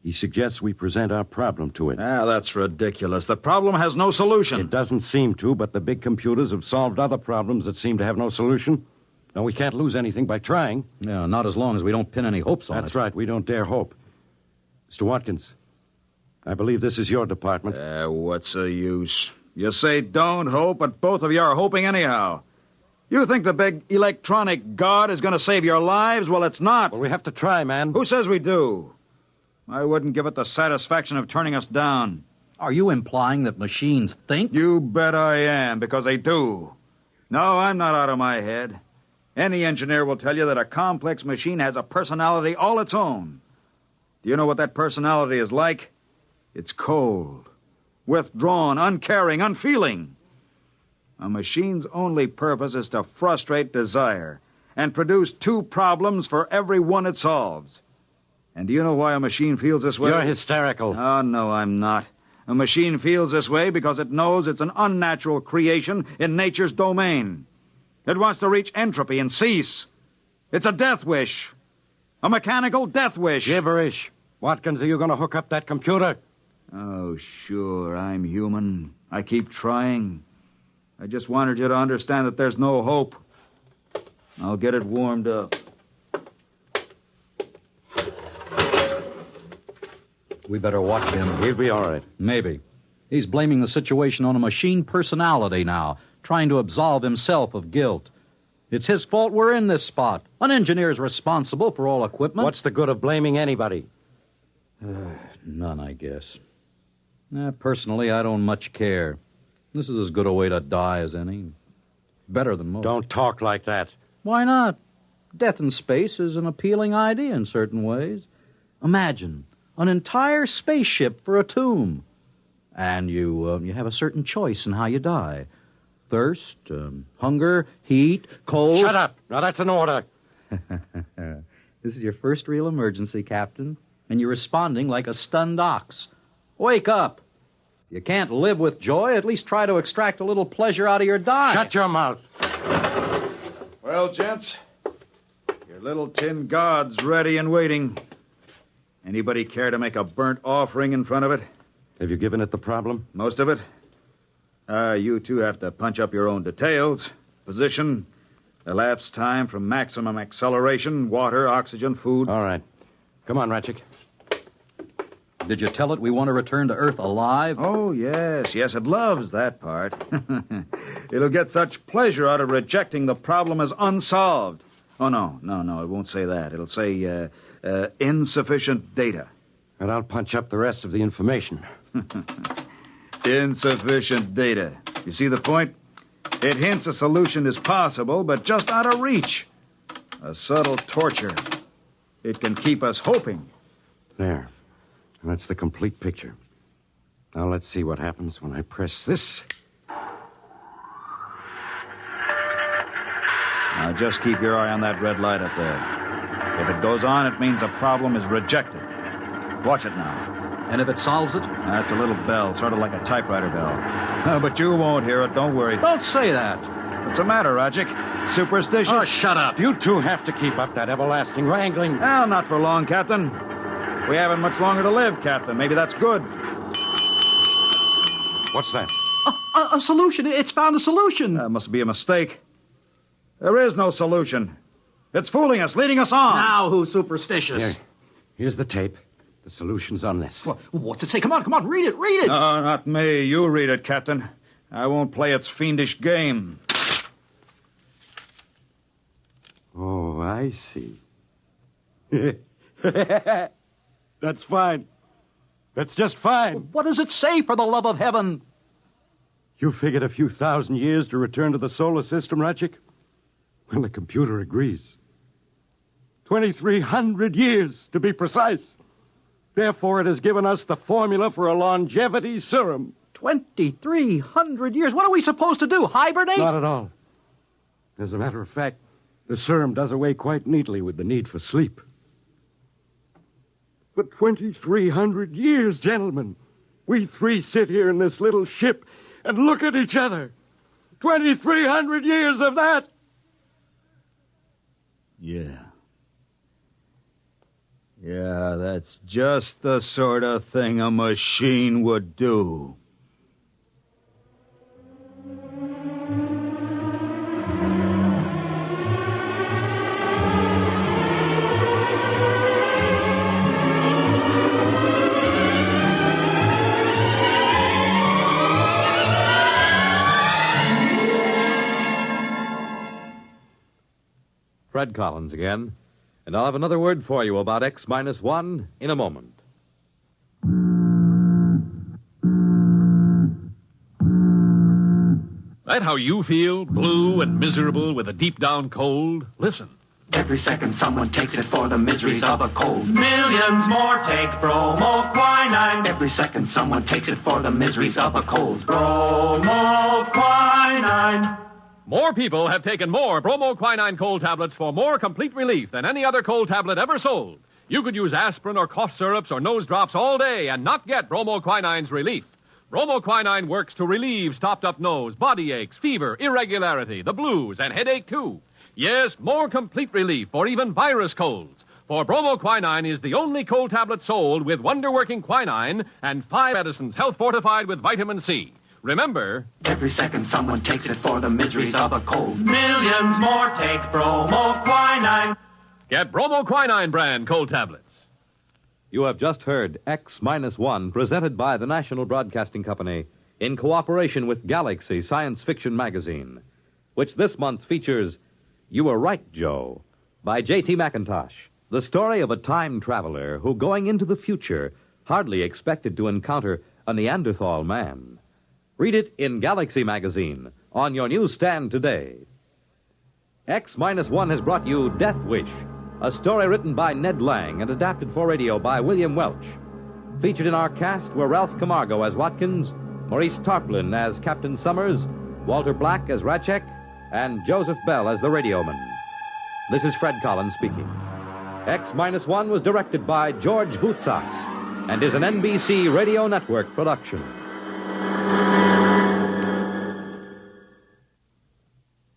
He suggests we present our problem to it. That's ridiculous. The problem has no solution. It doesn't seem to, but the big computers have solved other problems that seem to have no solution. No, we can't lose anything by trying. Yeah, not as long as we don't pin any hopes on it. That's right. We don't dare hope. Mr. Watkins, I believe this is your department. What's the use? You say don't hope, but both of you are hoping anyhow. You think the big electronic god is going to save your lives? Well, it's not. Well, we have to try, man. Who says we do? I wouldn't give it the satisfaction of turning us down. Are you implying that machines think? You bet I am, because they do. No, I'm not out of my head. Any engineer will tell you that a complex machine has a personality all its own. Do you know what that personality is like? It's cold, withdrawn, uncaring, unfeeling. A machine's only purpose is to frustrate desire and produce 2 problems for every one it solves. And do you know why a machine feels this way? You're hysterical. Oh, no, I'm not. A machine feels this way because it knows it's an unnatural creation in nature's domain. It wants to reach entropy and cease. It's a death wish. A mechanical death wish. Gibberish. Watkins, are you going to hook up that computer? Oh, sure, I'm human. I keep trying. I just wanted you to understand that there's no hope. I'll get it warmed up. We better watch him. He'll be all right. Maybe. He's blaming the situation on a machine personality now, trying to absolve himself of guilt. It's his fault we're in this spot. An engineer's responsible for all equipment. What's the good of blaming anybody? None, I guess. Personally, I don't much care. This is as good a way to die as any. Better than most. Don't talk like that. Why not? Death in space is an appealing idea in certain ways. Imagine an entire spaceship for a tomb. And you have a certain choice in how you die. Thirst, hunger, heat, cold... Shut up! Now that's an order. This is your first real emergency, Captain. And you're responding like a stunned ox. Wake up! If you can't live with joy, at least try to extract a little pleasure out of your dying. Shut your mouth. Well, gents, you're little tin gods ready and waiting. Anybody care to make a burnt offering in front of it? Have you given it the problem? Most of it. You two have to punch up your own details. Position, elapsed time from maximum acceleration, water, oxygen, food. All right. Come on, Ratchik. Did you tell it we want to return to Earth alive? Oh, yes. Yes, it loves that part. It'll get such pleasure out of rejecting the problem as unsolved. Oh, no, it won't say that. It'll say insufficient data. And I'll punch up the rest of the information. Insufficient data. You see the point? It hints a solution is possible, but just out of reach. A subtle torture. It can keep us hoping. There. That's the complete picture. Now let's see what happens when I press this. Now just keep your eye on that red light up there. If it goes on, it means a problem is rejected. Watch it now. And if it solves it? That's a little bell, sort of like a typewriter bell. But you won't hear it, don't worry. Don't say that. What's the matter, Rodgick? Superstitious? Oh, shut up. You two have to keep up that everlasting wrangling. Well, not for long, Captain. We haven't much longer to live, Captain. Maybe that's good. What's that? A solution. It's found a solution. That must be a mistake. There is no solution. It's fooling us, leading us on. Now who's superstitious? Here's the tape. The solution's on this. Well, what's it say? Come on, read it, read it. No, not me. You read it, Captain. I won't play its fiendish game. Oh, I see. That's fine. That's just fine. What does it say, for the love of heaven? You figured a few thousand years to return to the solar system, Ratchik? Well, the computer agrees. 2,300 years, to be precise. Therefore, it has given us the formula for a longevity serum. 2,300 years? What are we supposed to do, hibernate? Not at all. As a matter of fact, the serum does away quite neatly with the need for sleep. For 2,300 years, gentlemen, we three sit here in this little ship and look at each other. 2,300 years of that. Yeah, that's just the sort of thing a machine would do. Fred Collins again, and I'll have another word for you about X-1 in a moment. That how you feel, blue and miserable with a deep-down cold? Listen. Every second someone takes it for the miseries of a cold. Millions more take bromoquinine. Every second someone takes it for the miseries of a cold. Bromoquinine. More people have taken more bromoquinine cold tablets for more complete relief than any other cold tablet ever sold. You could use aspirin or cough syrups or nose drops all day and not get bromoquinine's relief. Bromoquinine works to relieve stopped-up nose, body aches, fever, irregularity, the blues, and headache, too. Yes, more complete relief for even virus colds. For bromoquinine is the only cold tablet sold with wonder-working quinine and 5 medicines health-fortified with vitamin C. Remember, every second someone takes it for the miseries of a cold. Millions more take bromoquinine. Get bromoquinine brand cold tablets. You have just heard X-1, presented by the National Broadcasting Company in cooperation with Galaxy Science Fiction Magazine, which this month features You Were Right, Joe, by J.T. McIntosh, the story of a time traveler who, going into the future, hardly expected to encounter a Neanderthal man. Read it in Galaxy Magazine on your newsstand today. X-1 has brought you Death Wish, a story written by Ned Lang and adapted for radio by William Welch. Featured in our cast were Ralph Camargo as Watkins, Maurice Tarplin as Captain Summers, Walter Black as Ratchek, and Joseph Bell as the radioman. This is Fred Collins speaking. X-1 was directed by George Boutsas and is an NBC Radio Network production.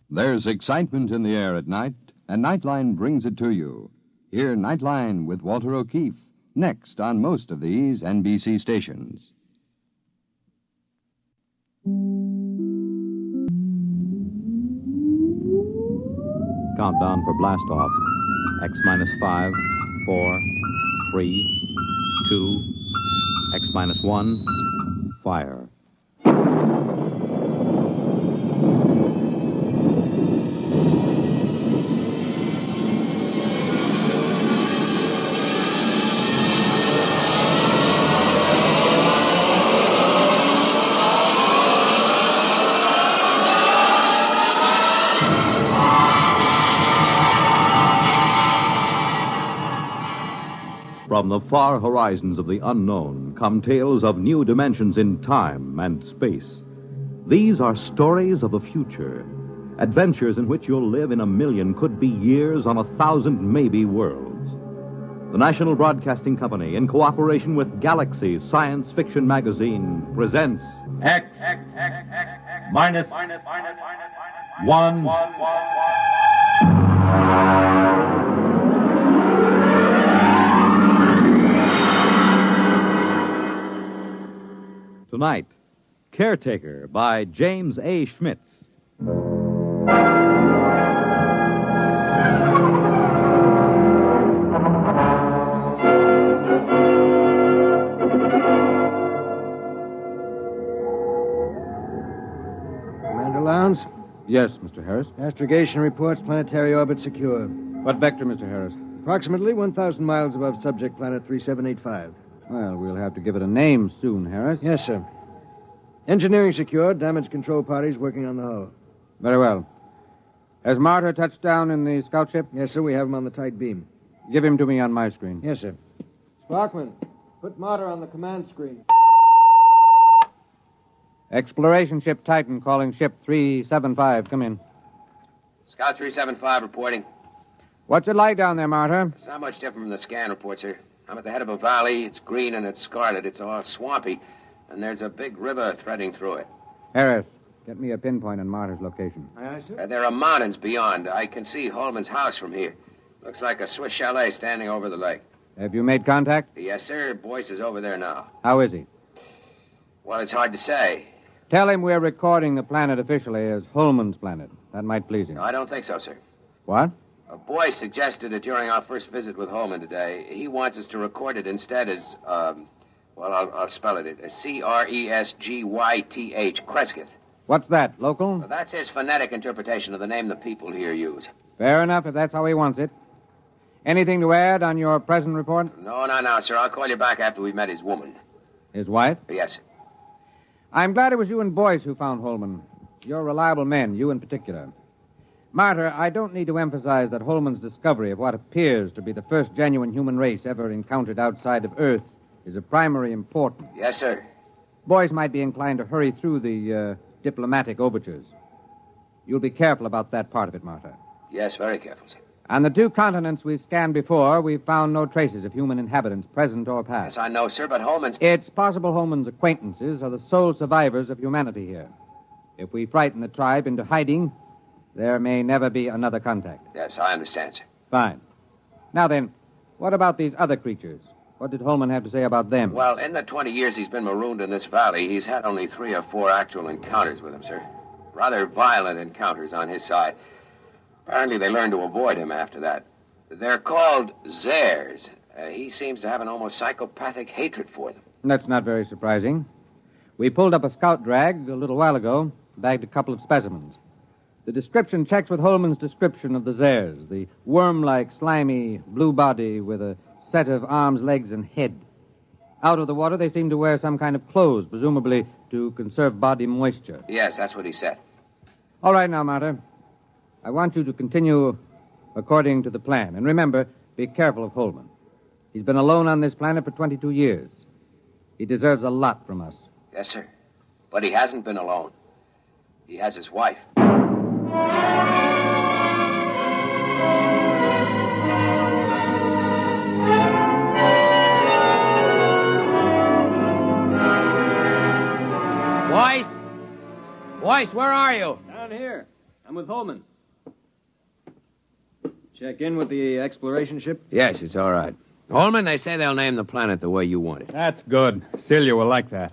There's excitement in the air at night and Nightline brings it to you. Hear Nightline with Walter O'Keefe, next on most of these NBC stations. Countdown for blastoff. X minus 5, 4, 3, 2, X minus 1, fire. From the far horizons of the unknown come tales of new dimensions in time and space. These are stories of the future, adventures in which you'll live in a million, could be years, on 1,000 maybe worlds. The National Broadcasting Company, in cooperation with Galaxy Science Fiction Magazine, presents X minus 1. Tonight, Caretaker by James A. Schmitz. Commander Lowndes? Yes, Mr. Harris. Astrogation reports planetary orbit secure. What vector, Mr. Harris? Approximately 1,000 miles above subject planet 3785. Well, we'll have to give it a name soon, Harris. Yes, sir. Engineering secured. Damage control parties working on the hull. Very well. Has Martyr touched down in the scout ship? Yes, sir. We have him on the tight beam. Give him to me on my screen. Yes, sir. Sparkman, put Martyr on the command screen. Exploration ship Titan calling ship 375. Come in. Scout 375 reporting. What's it like down there, Martyr? It's not much different from the scan report, sir. I'm at the head of a valley. It's green and it's scarlet. It's all swampy. And there's a big river threading through it. Harris, get me a pinpoint on Martyr's location. Aye, sir. There are mountains beyond. I can see Holman's house from here. Looks like a Swiss chalet standing over the lake. Have you made contact? Yes, sir. Boyce is over there now. How is he? Well, it's hard to say. Tell him we're recording the planet officially as Holman's planet. That might please him. No, I don't think so, sir. What? Boyce suggested it during our first visit with Holman today. He wants us to record it instead as, well, I'll spell it. Cresgyth. Cresgyth. What's that, local? Well, that's his phonetic interpretation of the name the people here use. Fair enough, if that's how he wants it. Anything to add on your present report? No, sir. I'll call you back after we've met his woman. His wife? Yes, sir. I'm glad it was you and Boyce who found Holman. You're reliable men, you in particular. Martyr, I don't need to emphasize that Holman's discovery of what appears to be the first genuine human race ever encountered outside of Earth is of primary importance. Yes, sir. Boyce might be inclined to hurry through the diplomatic overtures. You'll be careful about that part of it, Martyr. Yes, very careful, sir. On the 2 continents we've scanned before, we've found no traces of human inhabitants, present or past. Yes, I know, sir, but Holman's... It's possible Holman's acquaintances are the sole survivors of humanity here. If we frighten the tribe into hiding, there may never be another contact. Yes, I understand, sir. Fine. Now then, what about these other creatures? What did Holman have to say about them? Well, in the 20 years he's been marooned in this valley, he's had only 3 or 4 actual encounters with them, sir. Rather violent encounters on his side. Apparently they learned to avoid him after that. They're called Zares. He seems to have an almost psychopathic hatred for them. That's not very surprising. We pulled up a scout drag a little while ago, bagged a couple of specimens. The description checks with Holman's description of the Zares, the worm-like, slimy, blue body with a set of arms, legs, and head. Out of the water, they seem to wear some kind of clothes, presumably to conserve body moisture. Yes, that's what he said. All right now, Martyr. I want you to continue according to the plan. And remember, be careful of Holman. He's been alone on this planet for 22 years. He deserves a lot from us. Yes, sir. But he hasn't been alone. He has his wife. Boyce? Boyce, where are you? Down here. I'm with Holman. Check in with the exploration ship? Yes, it's all right. Holman, they say they'll name the planet the way you want it. That's good. Celia will like that.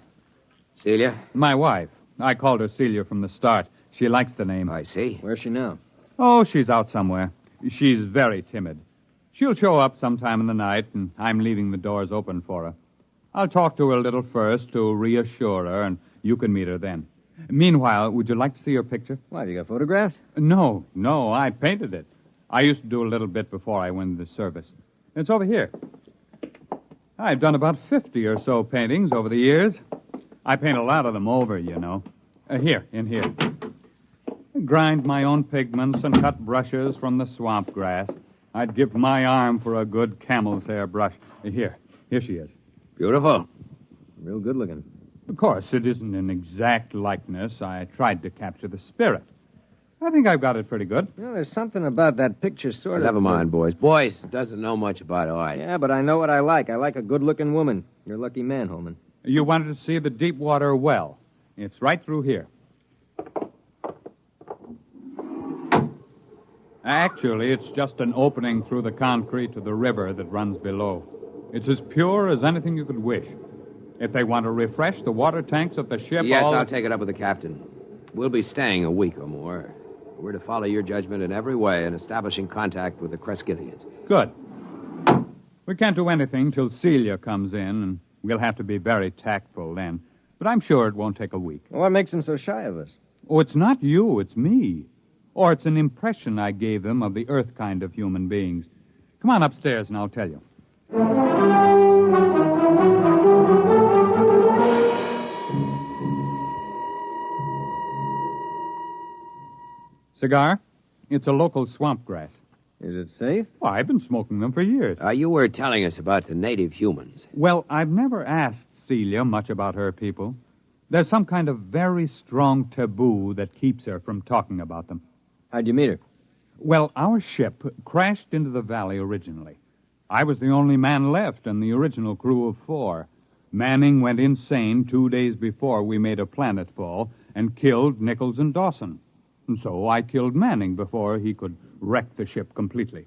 Celia? My wife. I called her Celia from the start. She likes the name. I see. Where's she now? Oh, she's out somewhere. She's very timid. She'll show up sometime in the night, and I'm leaving the doors open for her. I'll talk to her a little first to reassure her, and you can meet her then. Meanwhile, would you like to see her picture? Why, have you got photographs? No, I painted it. I used to do a little bit before I went into service. It's over here. I've done about 50 or so paintings over the years. I paint a lot of them over, you know. Here, in here. I grind my own pigments and cut brushes from the swamp grass. I'd give my arm for a good camel's hair brush. Here she is. Beautiful. Real good looking. Of course, it isn't an exact likeness. I tried to capture the spirit. I think I've got it pretty good. Well, there's something about that picture sort of... Never mind, boys. Boyce doesn't know much about art. Yeah, but I know what I like. I like a good-looking woman. You're a lucky man, Holman. You wanted to see the deep water well. It's right through here. Actually, it's just an opening through the concrete to the river that runs below. It's as pure as anything you could wish. If they want to refresh the water tanks at the ship... Yes, I'll take it up with the captain. We'll be staying a week or more. We're to follow your judgment in every way in establishing contact with the Crescithians. Good. We can't do anything till Celia comes in, and we'll have to be very tactful then. But I'm sure it won't take a week. Well, what makes them so shy of us? Oh, it's not you, it's me. Or it's an impression I gave them of the Earth kind of human beings. Come on upstairs and I'll tell you. Cigar? It's a local swamp grass. Is it safe? Well, I've been smoking them for years. You were telling us about the native humans. Well, I've never asked Celia much about her people. There's some kind of very strong taboo that keeps her from talking about them. How'd you meet her? Well, our ship crashed into the valley originally. I was the only man left in the original crew of 4. Manning went insane 2 days before we made a planetfall and killed Nichols and Dawson. And so I killed Manning before he could wreck the ship completely.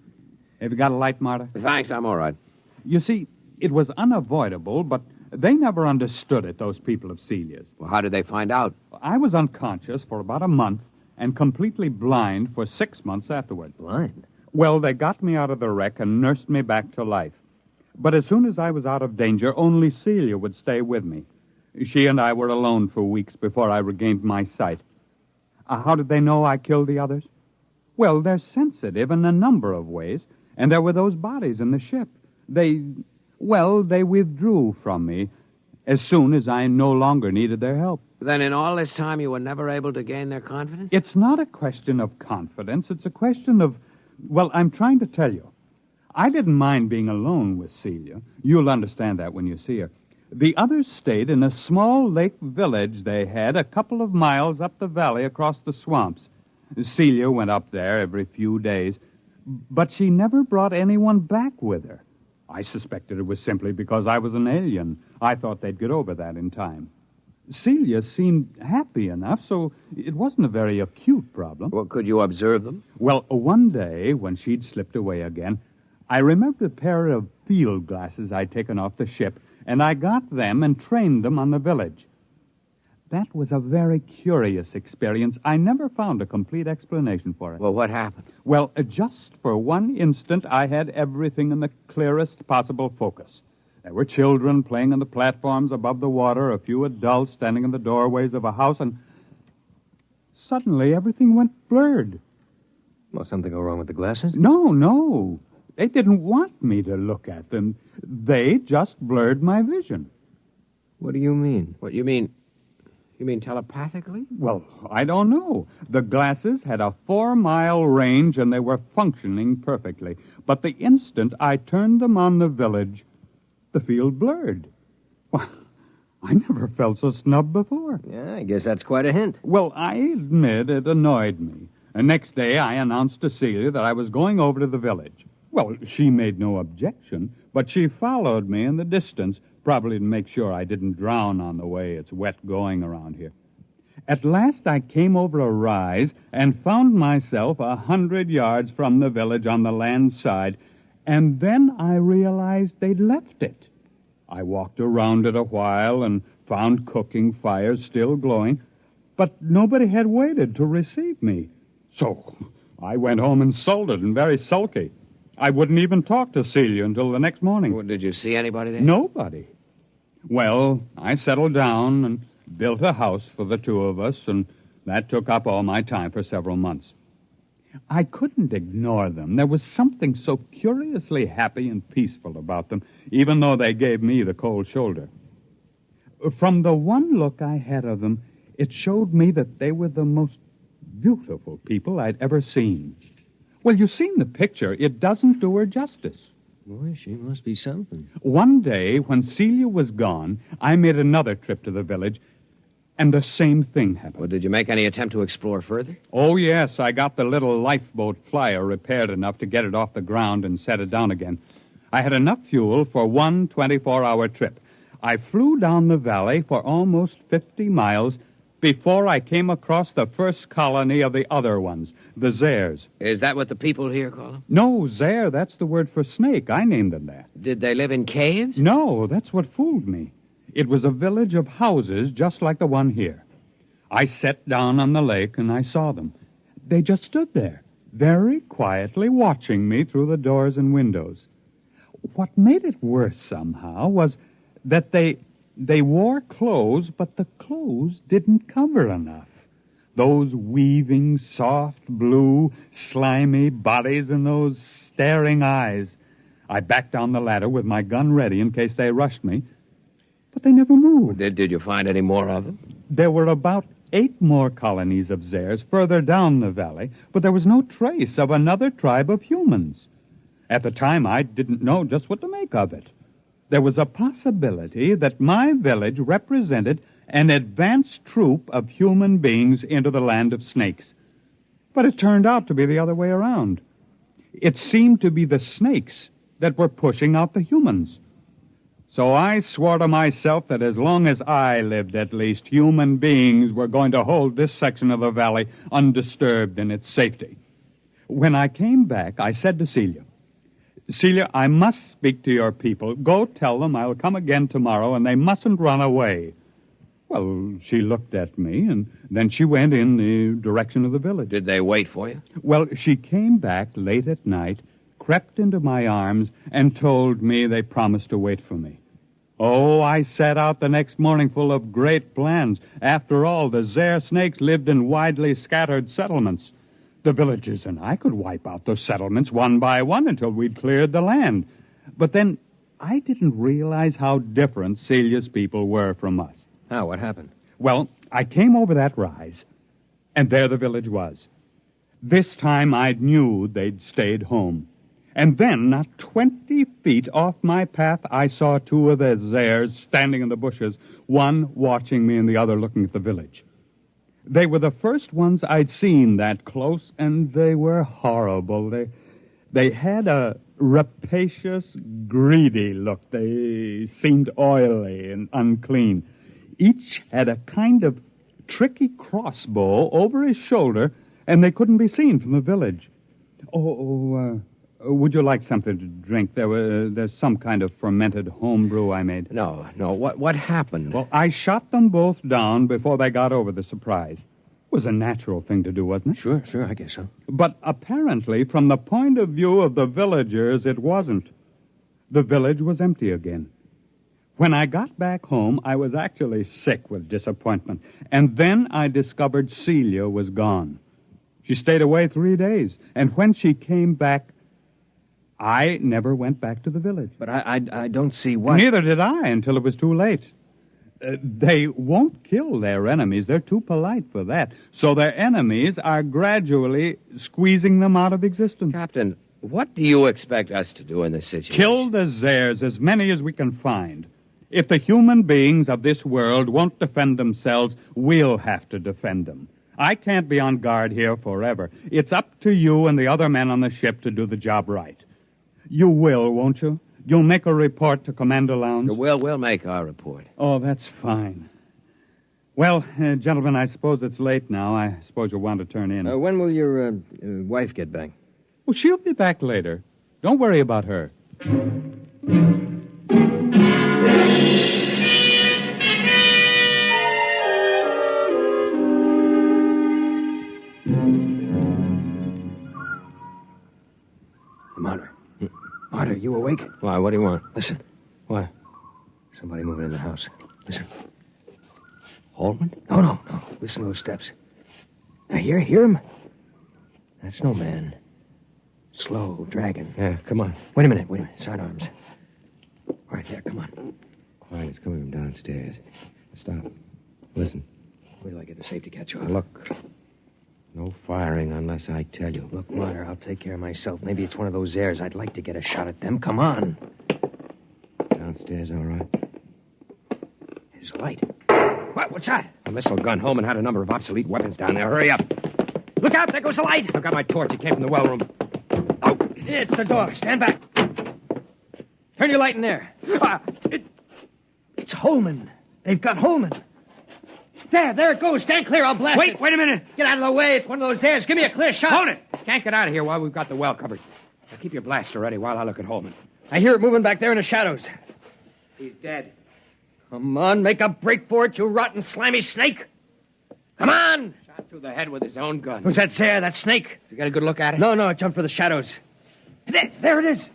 Have you got a light, Marta? Thanks, I'm all right. You see, it was unavoidable, but they never understood it, those people of Celia's. Well, how did they find out? I was unconscious for about a month and completely blind for 6 months afterward. Blind? Well, they got me out of the wreck and nursed me back to life. But as soon as I was out of danger, only Celia would stay with me. She and I were alone for weeks before I regained my sight. How did they know I killed the others? Well, they're sensitive in a number of ways, and there were those bodies in the ship. They withdrew from me as soon as I no longer needed their help. Then in all this time you were never able to gain their confidence? It's not a question of confidence. It's a question of, well, I'm trying to tell you. I didn't mind being alone with Celia. You'll understand that when you see her. The others stayed in a small lake village they had a couple of miles up the valley across the swamps. Celia went up there every few days, but she never brought anyone back with her. I suspected it was simply because I was an alien. I thought they'd get over that in time. Celia seemed happy enough, so it wasn't a very acute problem. Well, could you observe them? Well, one day, when she'd slipped away again, I remembered a pair of field glasses I'd taken off the ship, and I got them and trained them on the village. That was a very curious experience. I never found a complete explanation for it. Well, what happened? Well, just for one instant, I had everything in the clearest possible focus. There were children playing on the platforms above the water, a few adults standing in the doorways of a house, and suddenly everything went blurred. Well, something go wrong with the glasses? No. They didn't want me to look at them. They just blurred my vision. What do you mean? What, you mean telepathically? Well, I don't know. The glasses had a 4-mile range, and they were functioning perfectly. But the instant I turned them on the village, the field blurred. Well, I never felt so snubbed before. Yeah, I guess that's quite a hint. Well, I admit it annoyed me. The next day, I announced to Celia that I was going over to the village. Well, she made no objection, but she followed me in the distance, probably to make sure I didn't drown on the way. It's wet going around here. At last I came over a rise and found myself 100 yards from the village on the land side, and then I realized they'd left it. I walked around it a while and found cooking fires still glowing, but nobody had waited to receive me. So I went home insulted and very sulky. I wouldn't even talk to Celia until the next morning. Well, did you see anybody there? Nobody. Well, I settled down and built a house for the two of us, and that took up all my time for several months. I couldn't ignore them. There was something so curiously happy and peaceful about them, even though they gave me the cold shoulder. From the one look I had of them, it showed me that they were the most beautiful people I'd ever seen. Well, you've seen the picture. It doesn't do her justice. Boy, she must be something. One day, when Celia was gone, I made another trip to the village, and the same thing happened. Well, did you make any attempt to explore further? Oh, yes. I got the little lifeboat flyer repaired enough to get it off the ground and set it down again. I had enough fuel for one 24-hour trip. I flew down the valley for almost 50 miles before I came across the first colony of the other ones, the Zares. Is that what the people here call them? No, Zare, that's the word for snake. I named them that. Did they live in caves? No, that's what fooled me. It was a village of houses just like the one here. I sat down on the lake and I saw them. They just stood there, very quietly watching me through the doors and windows. What made it worse somehow was that they wore clothes, but the clothes didn't cover enough. Those weaving, soft, blue, slimy bodies and those staring eyes. I backed down the ladder with my gun ready in case they rushed me, but they never moved. Did you find any more of them? There were about 8 more colonies of Zares further down the valley, but there was no trace of another tribe of humans. At the time, I didn't know just what to make of it. There was a possibility that my village represented an advanced troop of human beings into the land of snakes. But it turned out to be the other way around. It seemed to be the snakes that were pushing out the humans. So I swore to myself that as long as I lived, at least, human beings were going to hold this section of the valley undisturbed in its safety. When I came back, I said to Celia, "Celia, I must speak to your people. Go tell them I'll come again tomorrow, and they mustn't run away." Well, she looked at me, and then she went in the direction of the village. Did they wait for you? Well, she came back late at night, crept into my arms, and told me they promised to wait for me. Oh, I set out the next morning full of great plans. After all, the Zare snakes lived in widely scattered settlements. The villagers and I could wipe out those settlements one by one until we'd cleared the land. But then I didn't realize how different Celia's people were from us. How? What happened? Well, I came over that rise, and there the village was. This time I knew they'd stayed home. And then, not 20 feet off my path, I saw 2 of the Zares standing in the bushes, one watching me and the other looking at the village. They were the first ones I'd seen that close, and they were horrible. They had a rapacious, greedy look. They seemed oily and unclean. Each had a kind of tricky crossbow over his shoulder, and they couldn't be seen from the village. Would you like something to drink? There's some kind of fermented homebrew I made. No. What happened? Well, I shot them both down before they got over the surprise. It was a natural thing to do, wasn't it? Sure, I guess so. But apparently, from the point of view of the villagers, it wasn't. The village was empty again. When I got back home, I was actually sick with disappointment. And then I discovered Celia was gone. She stayed away 3 days. And when she came back, I never went back to the village. But I don't see why. Neither did I until it was too late. They won't kill their enemies. They're too polite for that. So their enemies are gradually squeezing them out of existence. Captain, what do you expect us to do in this situation? Kill the Zares, as many as we can find. If the human beings of this world won't defend themselves, we'll have to defend them. I can't be on guard here forever. It's up to you and the other men on the ship to do the job right. You will, won't you? You'll make a report to Commander Lowndes? We'll make our report. Oh, that's fine. Well, gentlemen, I suppose it's late now. I suppose you'll want to turn in. When will your wife get back? Well, she'll be back later. Don't worry about her. Martyr. Martyr, you awake? Why, what do you want? Listen. What? Somebody moving in the house. Listen. Holman? No. Listen to those steps. Now, hear him? That's no man. Slow, dragging. Yeah, come on. Wait a minute. Sidearms. Right there, come on. Quiet, it's coming from downstairs. Stop. Listen. Wait till I get the safety catch off. Look. No firing unless I tell you. Look, Martyr, I'll take care of myself. Maybe it's one of those airs. I'd like to get a shot at them. Come on. Downstairs, all right. There's a light. What's that? A missile gun. Holman had a number of obsolete weapons down there. Hurry up. Look out, there goes the light. I've got my torch. It came from the well room. Oh, it's the door. Stand back. Turn your light in there. It's Holman. They've got Holman. There it goes. Stand clear. I'll blast it. Wait a minute. Get out of the way. It's one of those airs. Give me a clear shot. Hold it. Can't get out of here while we've got the well covered. Now keep your blaster ready while I look at Holman. I hear it moving back there in the shadows. He's dead. Come on, make a break for it, you rotten, slimy snake. Come on. Shot through the head with his own gun. Who's that Zare, that snake? You got a good look at it? No, it jumped for the shadows. There it is.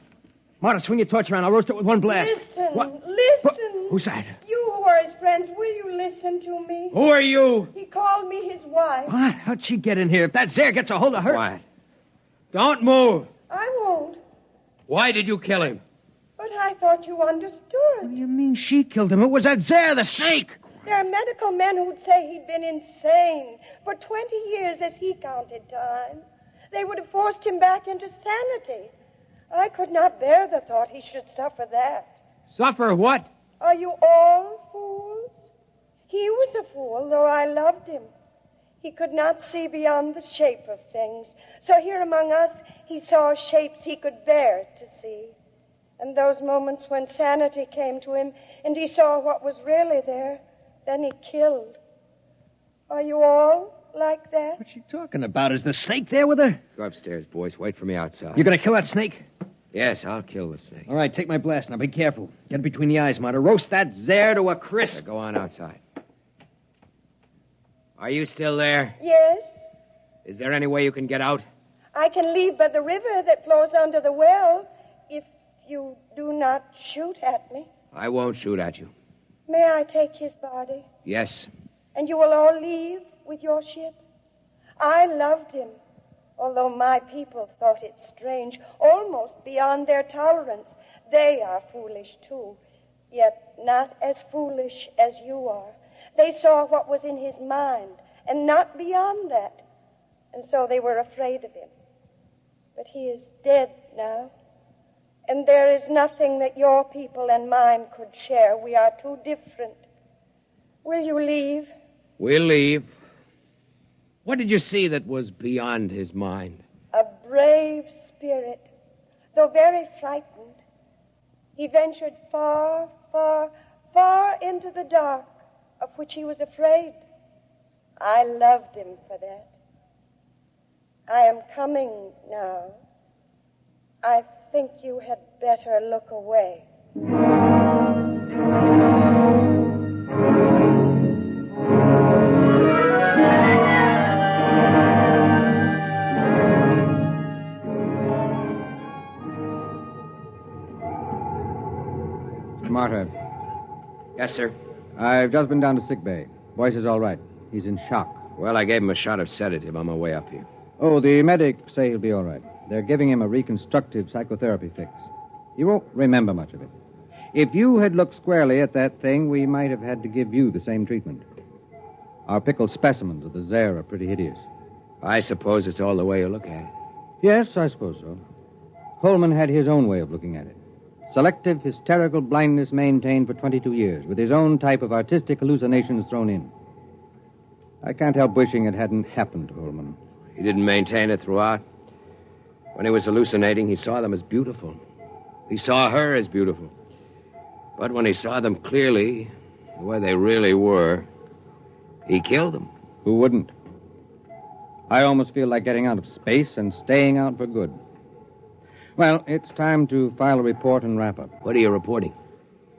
Marta, swing your torch around. I'll roast it with one blast. Listen. Who's that? You who are his friends, will you listen to me? Who are you? He called me his wife. What? How'd she get in here? If that Zare gets a hold of her... Quiet. Don't move. I won't. Why did you kill him? But I thought you understood. What do you mean she killed him? It was that Zare, the snake. There are medical men who'd say he'd been insane for 20 years as he counted time. They would have forced him back into sanity. I could not bear the thought he should suffer that. Suffer what? Are you all fools? He was a fool, though I loved him. He could not see beyond the shape of things. So here among us, he saw shapes he could bear to see. And those moments when sanity came to him and he saw what was really there, then he killed. Are you all like that? What's she talking about? Is the snake there with her? Go upstairs, boys. Wait for me outside. You're going to kill that snake? Yes, I'll kill the snake. All right, take my blast. Now be careful. Get it between the eyes, Marta. Roast that Zare to a crisp. Go on outside. Are you still there? Yes. Is there any way you can get out? I can leave by the river that flows under the well if you do not shoot at me. I won't shoot at you. May I take his body? Yes. And you will all leave with your ship? I loved him, although my people thought it strange, almost beyond their tolerance. They are foolish, too, yet not as foolish as you are. They saw what was in his mind, and not beyond that. And so they were afraid of him. But he is dead now. And there is nothing that your people and mine could share. We are too different. Will you leave? We'll leave. What did you see that was beyond his mind? A brave spirit, though very frightened. He ventured far, far, far into the dark, of which he was afraid. I loved him for that. I am coming now. I think you had better look away. Marta. Yes, sir. I've just been down to sick bay. Boyce is all right. He's in shock. Well, I gave him a shot of sedative on my way up here. Oh, the medics say he'll be all right. They're giving him a reconstructive psychotherapy fix. He won't remember much of it. If you had looked squarely at that thing, we might have had to give you the same treatment. Our pickled specimens of the Zare are pretty hideous. I suppose it's all the way you look at it. Yes, I suppose so. Holman had his own way of looking at it. Selective hysterical blindness maintained for 22 years, with his own type of artistic hallucinations thrown in. I can't help wishing it hadn't happened to Holman. He didn't maintain it throughout. When he was hallucinating, he saw them as beautiful. He saw her as beautiful. But when he saw them clearly, the way they really were, He killed him. Who wouldn't? I almost feel like getting out of space and staying out for good. Well, it's time to file a report and wrap up. What are you reporting?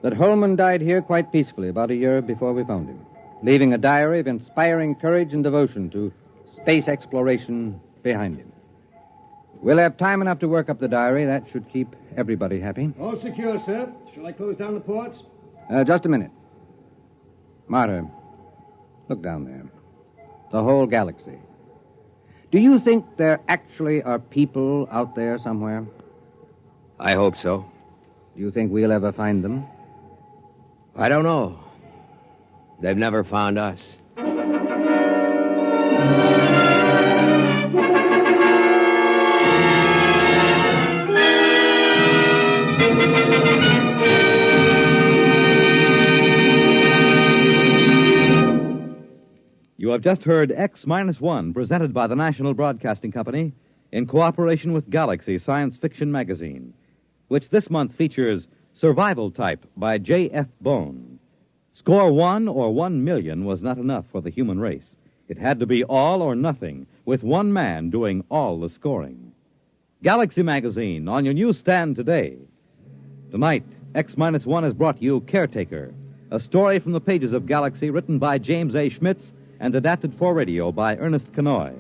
That Holman died here quite peacefully about a year before we found him, leaving a diary of inspiring courage and devotion to space exploration behind him. We'll have time enough to work up the diary. That should keep everybody happy. All secure, sir. Shall I close down the ports? Just a minute. Marta, look down there. The whole galaxy. Do you think there actually are people out there somewhere? I hope so. Do you think we'll ever find them? I don't know. They've never found us. You have just heard X-1, presented by the National Broadcasting Company in cooperation with Galaxy Science Fiction Magazine, which this month features Survival Type by J.F. Bone. Score 1 or 1 million was not enough for the human race. It had to be all or nothing, with one man doing all the scoring. Galaxy Magazine on your newsstand today. Tonight, X-1 has brought you Caretaker, a story from the pages of Galaxy written by James A. Schmitz and adapted for radio by Ernest Kenoy.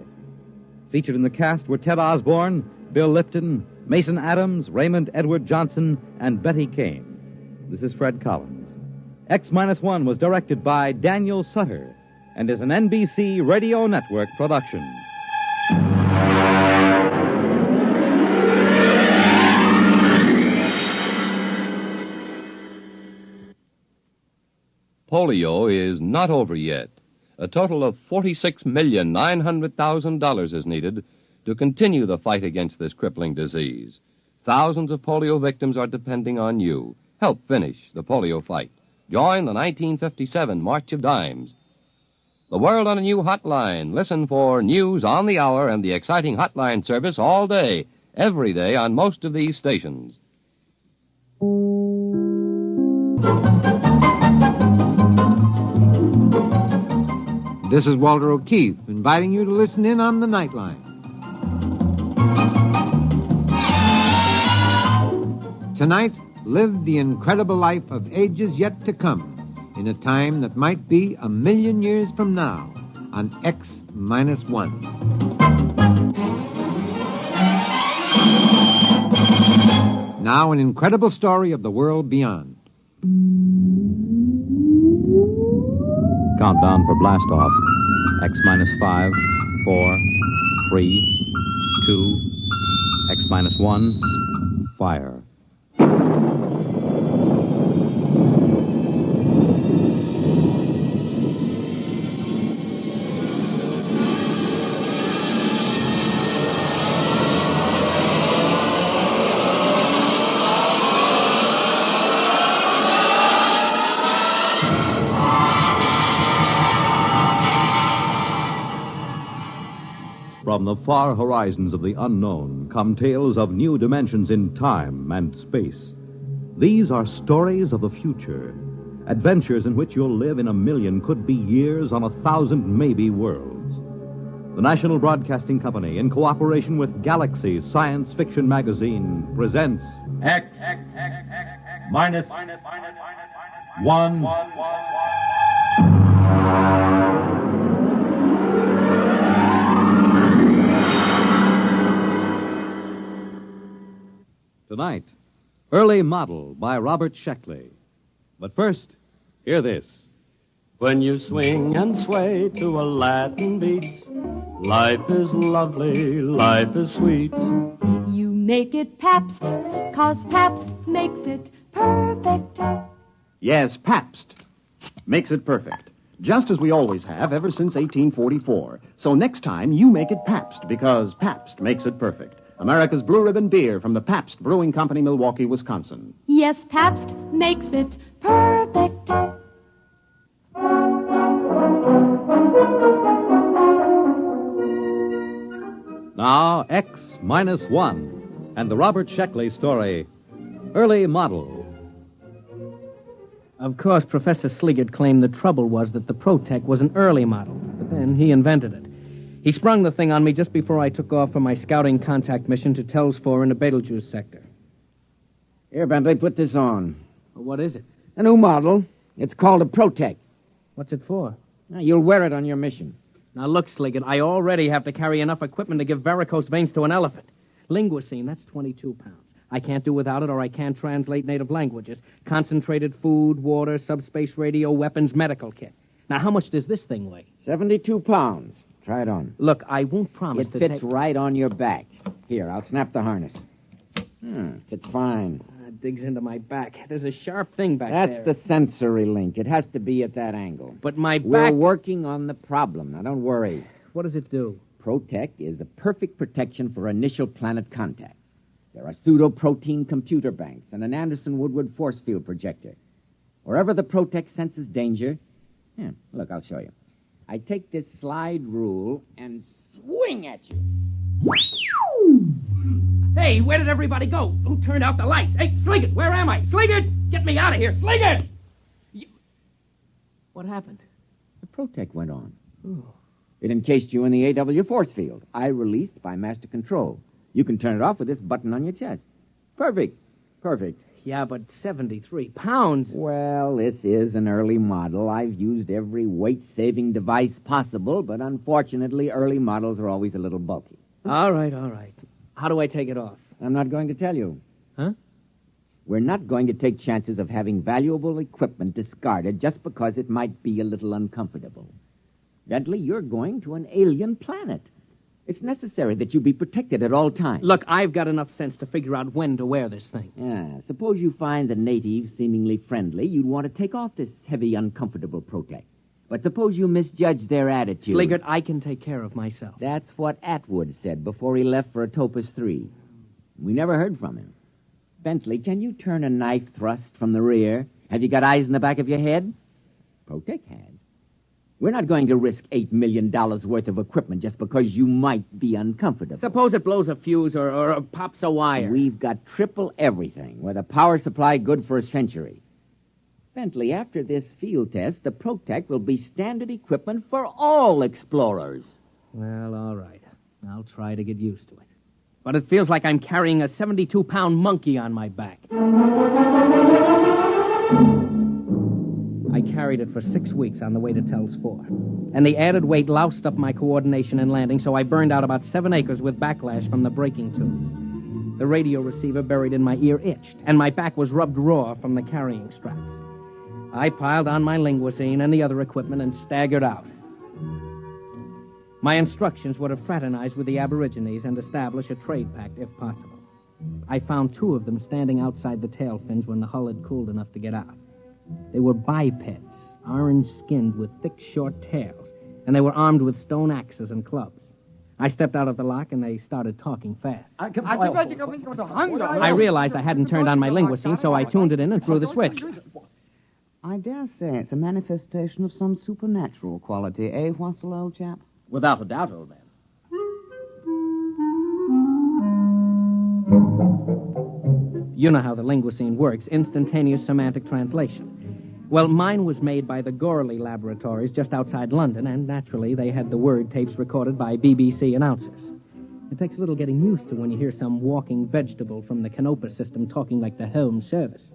Featured in the cast were Ted Osborne, Bill Lipton, Mason Adams, Raymond Edward Johnson, and Betty Kane. This is Fred Collins. X-1 was directed by Daniel Sutter and is an NBC Radio Network production. Polio is not over yet. A total of $46,900,000 is needed to continue the fight against this crippling disease. Thousands of polio victims are depending on you. Help finish the polio fight. Join the 1957 March of Dimes. The World on a New Hotline. Listen for news on the hour and the exciting hotline service all day, every day on most of these stations. This is Walter O'Keefe, inviting you to listen in on the Nightline. Tonight, live the incredible life of ages yet to come, in a time that might be 1,000,000 years from now, on X-1. Now, an incredible story of the world beyond. Countdown for blast-off. X-5, 4, 3, 2, X-1, fire. From the far horizons of the unknown come tales of new dimensions in time and space. These are stories of the future, adventures in which you'll live in 1,000,000, could be years, on 1,000 maybe worlds. The National Broadcasting Company, in cooperation with Galaxy Science Fiction Magazine, presents X-1. Tonight, Early Model by Robert Sheckley. But first, hear this. When you swing and sway to a Latin beat, life is lovely, life is sweet. You make it Pabst, 'cause Pabst makes it perfect. Yes, Pabst makes it perfect. Just as we always have ever since 1844. So next time, you make it Pabst, because Pabst makes it perfect. America's Blue Ribbon beer from the Pabst Brewing Company, Milwaukee, Wisconsin. Yes, Pabst makes it perfect. Now, X-1 and the Robert Sheckley story, Early Model. Of course, Professor Sliggett claimed the trouble was that the Protec was an early model, but then he invented it. He sprung the thing on me just before I took off for my scouting contact mission to Tells 4 in the Betelgeuse sector. Here, Bentley, put this on. What is it? A new model. It's called a Protec. What's it for? Now, you'll wear it on your mission. Now, look, Sliggett, I already have to carry enough equipment to give varicose veins to an elephant. Linguicine, that's 22 pounds. I can't do without it, or I can't translate native languages. Concentrated food, water, subspace radio, weapons, medical kit. Now, how much does this thing weigh? 72 pounds. Try it on. Look, I won't promise It fits right on your back. Here, I'll snap the harness. Fits fine. It digs into my back. There's a sharp thing back That's there. the sensory link. It has to be at that angle. But my back... We're working on the problem. Now, don't worry. What does it do? Protec is a perfect protection for initial planet contact. There are pseudo-protein computer banks and an Anderson-Woodward force field projector. Wherever the Protec senses danger... look, I'll show you. I take this slide rule and swing at you. Hey, where did everybody go? Who turned out the lights? Hey, Sliggett, where am I? Sliggett! Get me out of here! Sliggett! What happened? The Protec went on. It encased you in the AW force field. I released by master control. You can turn it off with this button on your chest. Perfect. Yeah, but 73 pounds. Well, this is an early model. I've used every weight-saving device possible, but unfortunately, early models are always a little bulky. All right. How do I take it off? I'm not going to tell you. Huh? We're not going to take chances of having valuable equipment discarded just because it might be a little uncomfortable. Bentley, you're going to an alien planet. It's necessary that you be protected at all times. Look, I've got enough sense to figure out when to wear this thing. Suppose you find the natives seemingly friendly. You'd want to take off this heavy, uncomfortable Protec. But suppose you misjudge their attitude. Sliggett, I can take care of myself. That's what Atwood said before he left for Atopus 3. We never heard from him. Bentley, can you turn a knife thrust from the rear? Have you got eyes in the back of your head? Protec has. We're not going to risk $8 million worth of equipment just because you might be uncomfortable. Suppose it blows a fuse or pops a wire. We've got triple everything, with a power supply good for a century. Bentley, after this field test, the Protec will be standard equipment for all explorers. Well, all right. I'll try to get used to it. But it feels like I'm carrying a 72-pound monkey on my back. I carried it for 6 weeks on the way to Tells 4. And the added weight loused up my coordination in landing, so I burned out about 7 acres with backlash from the braking tubes. The radio receiver buried in my ear itched, and my back was rubbed raw from the carrying straps. I piled on my linguicine and the other equipment and staggered out. My instructions were to fraternize with the Aborigines and establish a trade pact, if possible. I found 2 of them standing outside the tail fins when the hull had cooled enough to get out. They were bipeds, orange-skinned with thick, short tails, and they were armed with stone axes and clubs. I stepped out of the lock, and they started talking fast. I realized I hadn't turned on my linguicine, so I tuned it in and threw the switch. I dare say it's a manifestation of some supernatural quality, eh, Wassel, old chap? Without a doubt, old man. You know how the linguicine works, instantaneous semantic translation. Well, mine was made by the Gorley Laboratories just outside London, and naturally they had the word tapes recorded by BBC announcers. It takes a little getting used to when you hear some walking vegetable from the Canopus system talking like the Home Service.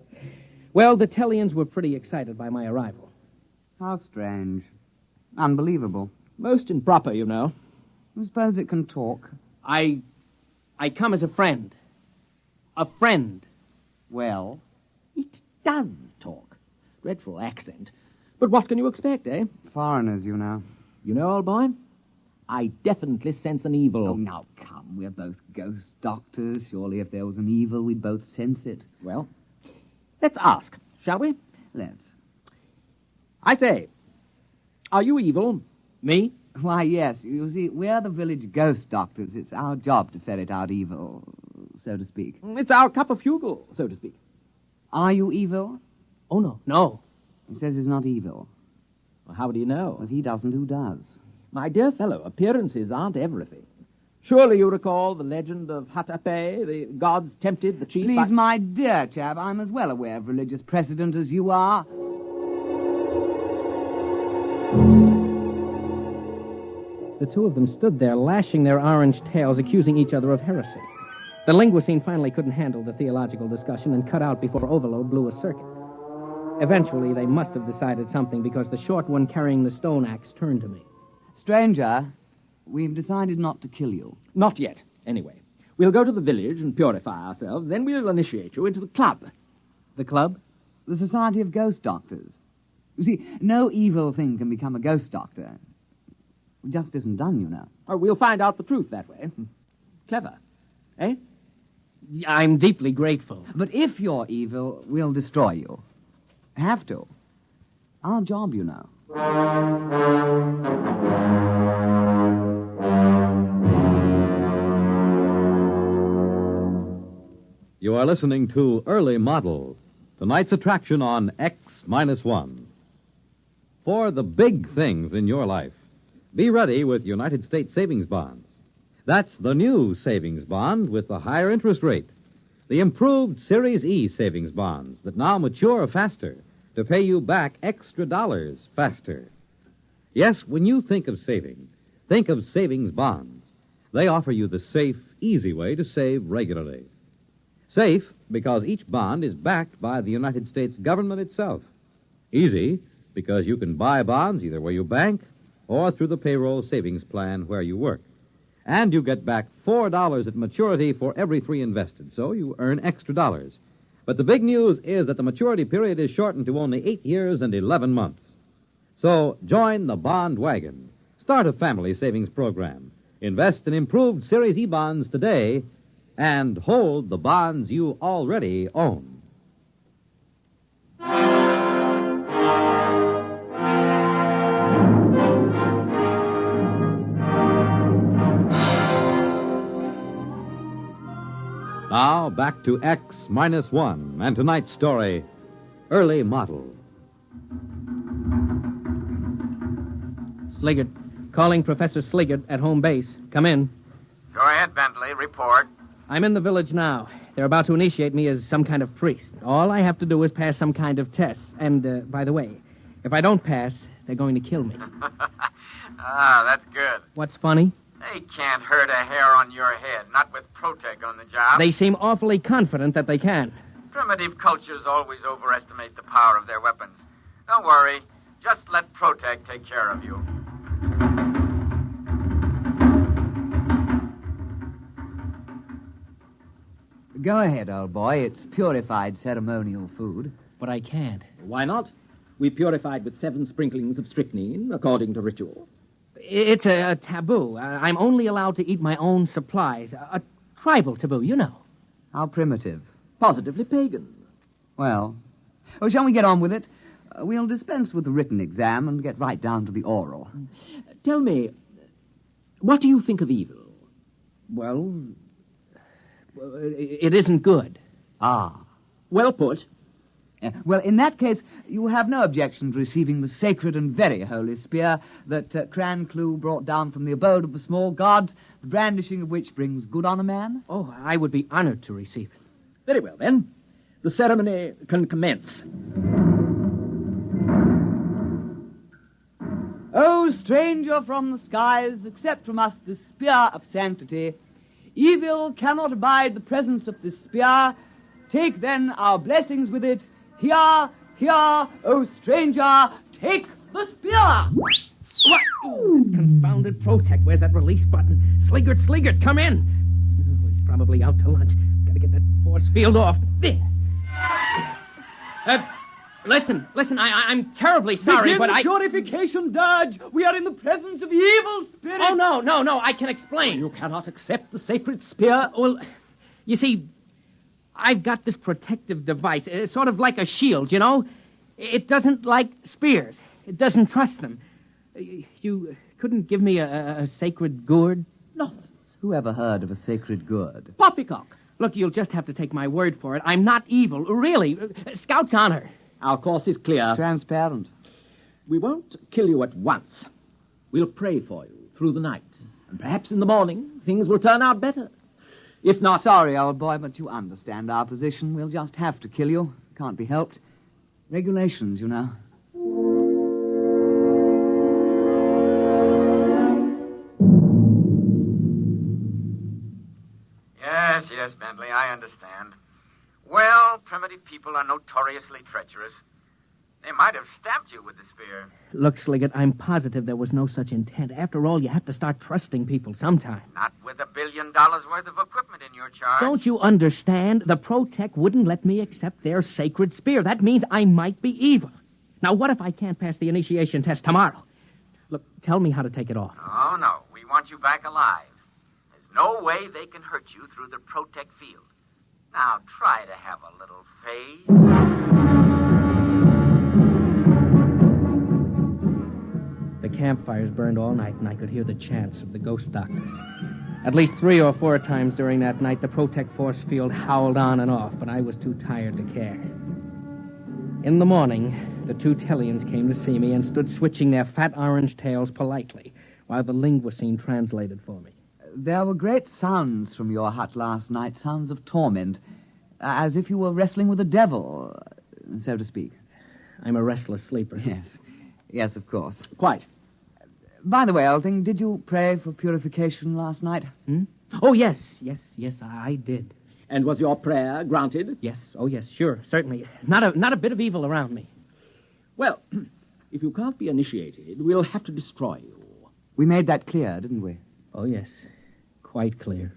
Well, the Tellians were pretty excited by my arrival. How strange. Unbelievable. Most improper, you know. I suppose it can talk. I come as a friend. A friend. Well, it does talk. Dreadful accent. But what can you expect, eh? Foreigners, you know. You know, old boy, I definitely sense an evil. Oh, now, come. We're both ghost doctors. Surely if there was an evil, we'd both sense it. Well, let's ask, shall we? Let's. I say, are you evil? Me? Why, yes. You see, we're the village ghost doctors. It's our job to ferret out evil, so to speak. It's our cup of fugle, so to speak. Are you evil? Oh, no. No. He says he's not evil. Well, how do you know? If he doesn't, who does? My dear fellow, appearances aren't everything. Surely you recall the legend of Hatape, the gods tempted the chief... Please, my dear chap, I'm as well aware of religious precedent as you are. The two of them stood there, lashing their orange tails, accusing each other of heresy. The linguicene finally couldn't handle the theological discussion and cut out before Overload blew a circuit. Eventually, they must have decided something because the short one carrying the stone axe turned to me. Stranger, we've decided not to kill you. Not yet, anyway. We'll go to the village and purify ourselves, then we'll initiate you into the club. The club? The Society of Ghost Doctors. You see, no evil thing can become a ghost doctor. It just isn't done, you know. Or we'll find out the truth that way. Clever, eh? I'm deeply grateful. But if you're evil, we'll destroy you. Have to. Our job, you know. You are listening to Early Model, tonight's attraction on X-1. For the big things in your life, be ready with United States savings bonds. That's the new savings bond with the higher interest rate. The improved Series E savings bonds that now mature faster to pay you back extra dollars faster. Yes, when you think of saving, think of savings bonds. They offer you the safe, easy way to save regularly. Safe because each bond is backed by the United States government itself. Easy because you can buy bonds either where you bank or through the payroll savings plan where you work. And you get back $4 at maturity for every 3 invested, so you earn extra dollars. But the big news is that the maturity period is shortened to only 8 years and 11 months. So join the bond wagon. Start a family savings program. Invest in improved Series E bonds today and hold the bonds you already own. Now, back to X-1 and tonight's story, Early Model. Sliggert. Calling Professor Sliggert at home base. Come in. Go ahead, Bentley. Report. I'm in the village now. They're about to initiate me as some kind of priest. All I have to do is pass some kind of test. And, by the way, if I don't pass, they're going to kill me. That's good. What's funny? They can't hurt a hair on your head, not with Protec on the job. They seem awfully confident that they can. Primitive cultures always overestimate the power of their weapons. Don't worry. Just let Protec take care of you. Go ahead, old boy. It's purified ceremonial food. But I can't. Why not? We purified with 7 sprinklings of strychnine, according to ritual. It's a taboo. I'm only allowed to eat my own supplies. A tribal taboo, you know. How primitive. Positively pagan. Well, shall we get on with it? We'll dispense with the written exam and get right down to the oral. Tell me, what do you think of evil? Well, it isn't good. Ah. Well put. Well, in that case, you have no objection to receiving the sacred and very holy spear that Cran Clou brought down from the abode of the small gods, the brandishing of which brings good on a man? Oh, I would be honored to receive it. Very well, then. The ceremony can commence. O stranger from the skies, accept from us this spear of sanctity. Evil cannot abide the presence of this spear. Take, then, our blessings with it. Here, here, O stranger, take the spear! What? Oh, that confounded Protec. Where's that release button? Sliggert, come in. Oh, he's probably out to lunch. Gotta get that force field off. There. Listen, I'm terribly sorry, Begin but the purification dirge. We are in the presence of evil spirits. Oh, no, I can explain. You cannot accept the sacred spear. Well, you see, I've got this protective device. It's sort of like a shield, you know? It doesn't like spears. It doesn't trust them. You couldn't give me a sacred gourd? Nonsense. Who ever heard of a sacred gourd? Poppycock. Look, you'll just have to take my word for it. I'm not evil. Really. Scout's honor. Our course is clear. Transparent. We won't kill you at once. We'll pray for you through the night. And perhaps in the morning, things will turn out better. If not... Sorry, old boy, but you understand our position. We'll just have to kill you. Can't be helped. Regulations, you know. Yes, yes, Bentley, I understand. Well, primitive people are notoriously treacherous. They might have stabbed you with the spear. Look, Sliggett, I'm positive there was no such intent. After all, you have to start trusting people sometime. Not with $1 billion worth of equipment in your charge. Don't you understand? The Protec wouldn't let me accept their sacred spear. That means I might be evil. Now, what if I can't pass the initiation test tomorrow? Look, tell me how to take it off. Oh, no. We want you back alive. There's no way they can hurt you through the Protec field. Now, try to have a little faith. The campfires burned all night, and I could hear the chants of the ghost doctors. At least 3 or 4 times during that night, the Protec force field howled on and off, but I was too tired to care. In the morning, the 2 Tellians came to see me and stood switching their fat orange tails politely, while the linguicine translated for me. There were great sounds from your hut last night, sounds of torment, as if you were wrestling with the devil, so to speak. I'm a restless sleeper. Yes, of course. Quite. By the way, old thing, did you pray for purification last night? Oh, yes, I did. And was your prayer granted? Yes, oh, yes, sure, certainly. Not a bit of evil around me. Well, if you can't be initiated, we'll have to destroy you. We made that clear, didn't we? Oh, yes, quite clear.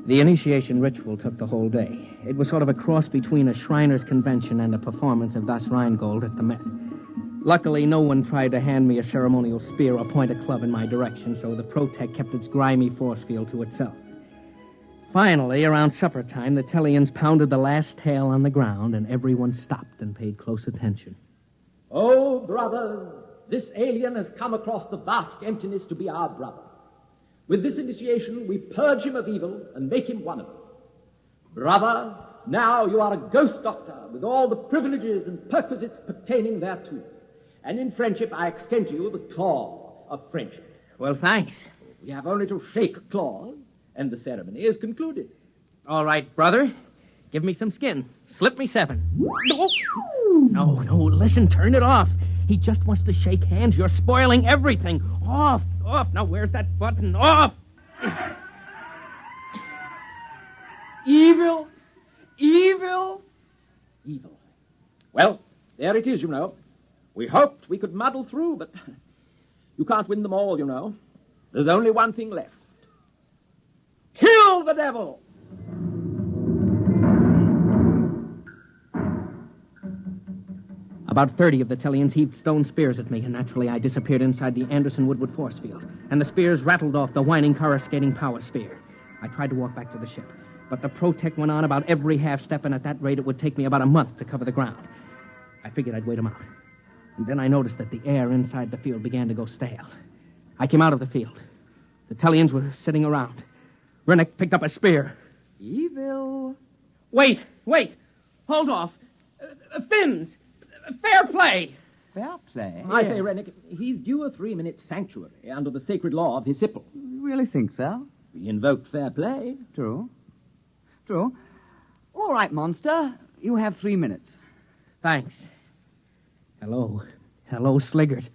The initiation ritual took the whole day. It was sort of a cross between a Shriners' convention and a performance of Das Rheingold at the Met. Luckily, no one tried to hand me a ceremonial spear or point a club in my direction, so the Protec kept its grimy force field to itself. Finally, around supper time, the Tellians pounded the last tail on the ground, and everyone stopped and paid close attention. Oh, brothers, this alien has come across the vast emptiness to be our brother. With this initiation, we purge him of evil and make him one of us. Brother, now you are a ghost doctor with all the privileges and perquisites pertaining thereto. And in friendship, I extend to you the claw of friendship. Well, thanks. We have only to shake claws, and the ceremony is concluded. All right, brother. Give me some skin. Slip me 7. No, listen, turn it off. He just wants to shake hands. You're spoiling everything. Off. Now, where's that button? Off! Evil. Well, there it is, you know. We hoped we could muddle through, but you can't win them all, you know. There's only one thing left. Kill the devil! About 30 of the Tellians heaved stone spears at me, and naturally I disappeared inside the Anderson-Woodward force field, and the spears rattled off the whining coruscating power sphere. I tried to walk back to the ship, but the Protec went on about every half step, and at that rate it would take me about a month to cover the ground. I figured I'd wait them out. And then I noticed that the air inside the field began to go stale. I came out of the field. The Tellians were sitting around. Rennick picked up a spear. Evil. Wait. Hold off. Fins. Fair play. Fair play? I say, Rennick, he's due a 3-minute sanctuary under the sacred law of his Hipple. You really think so? We invoked fair play. True. All right, monster. You have 3 minutes. Thanks. Hello, Sliggert.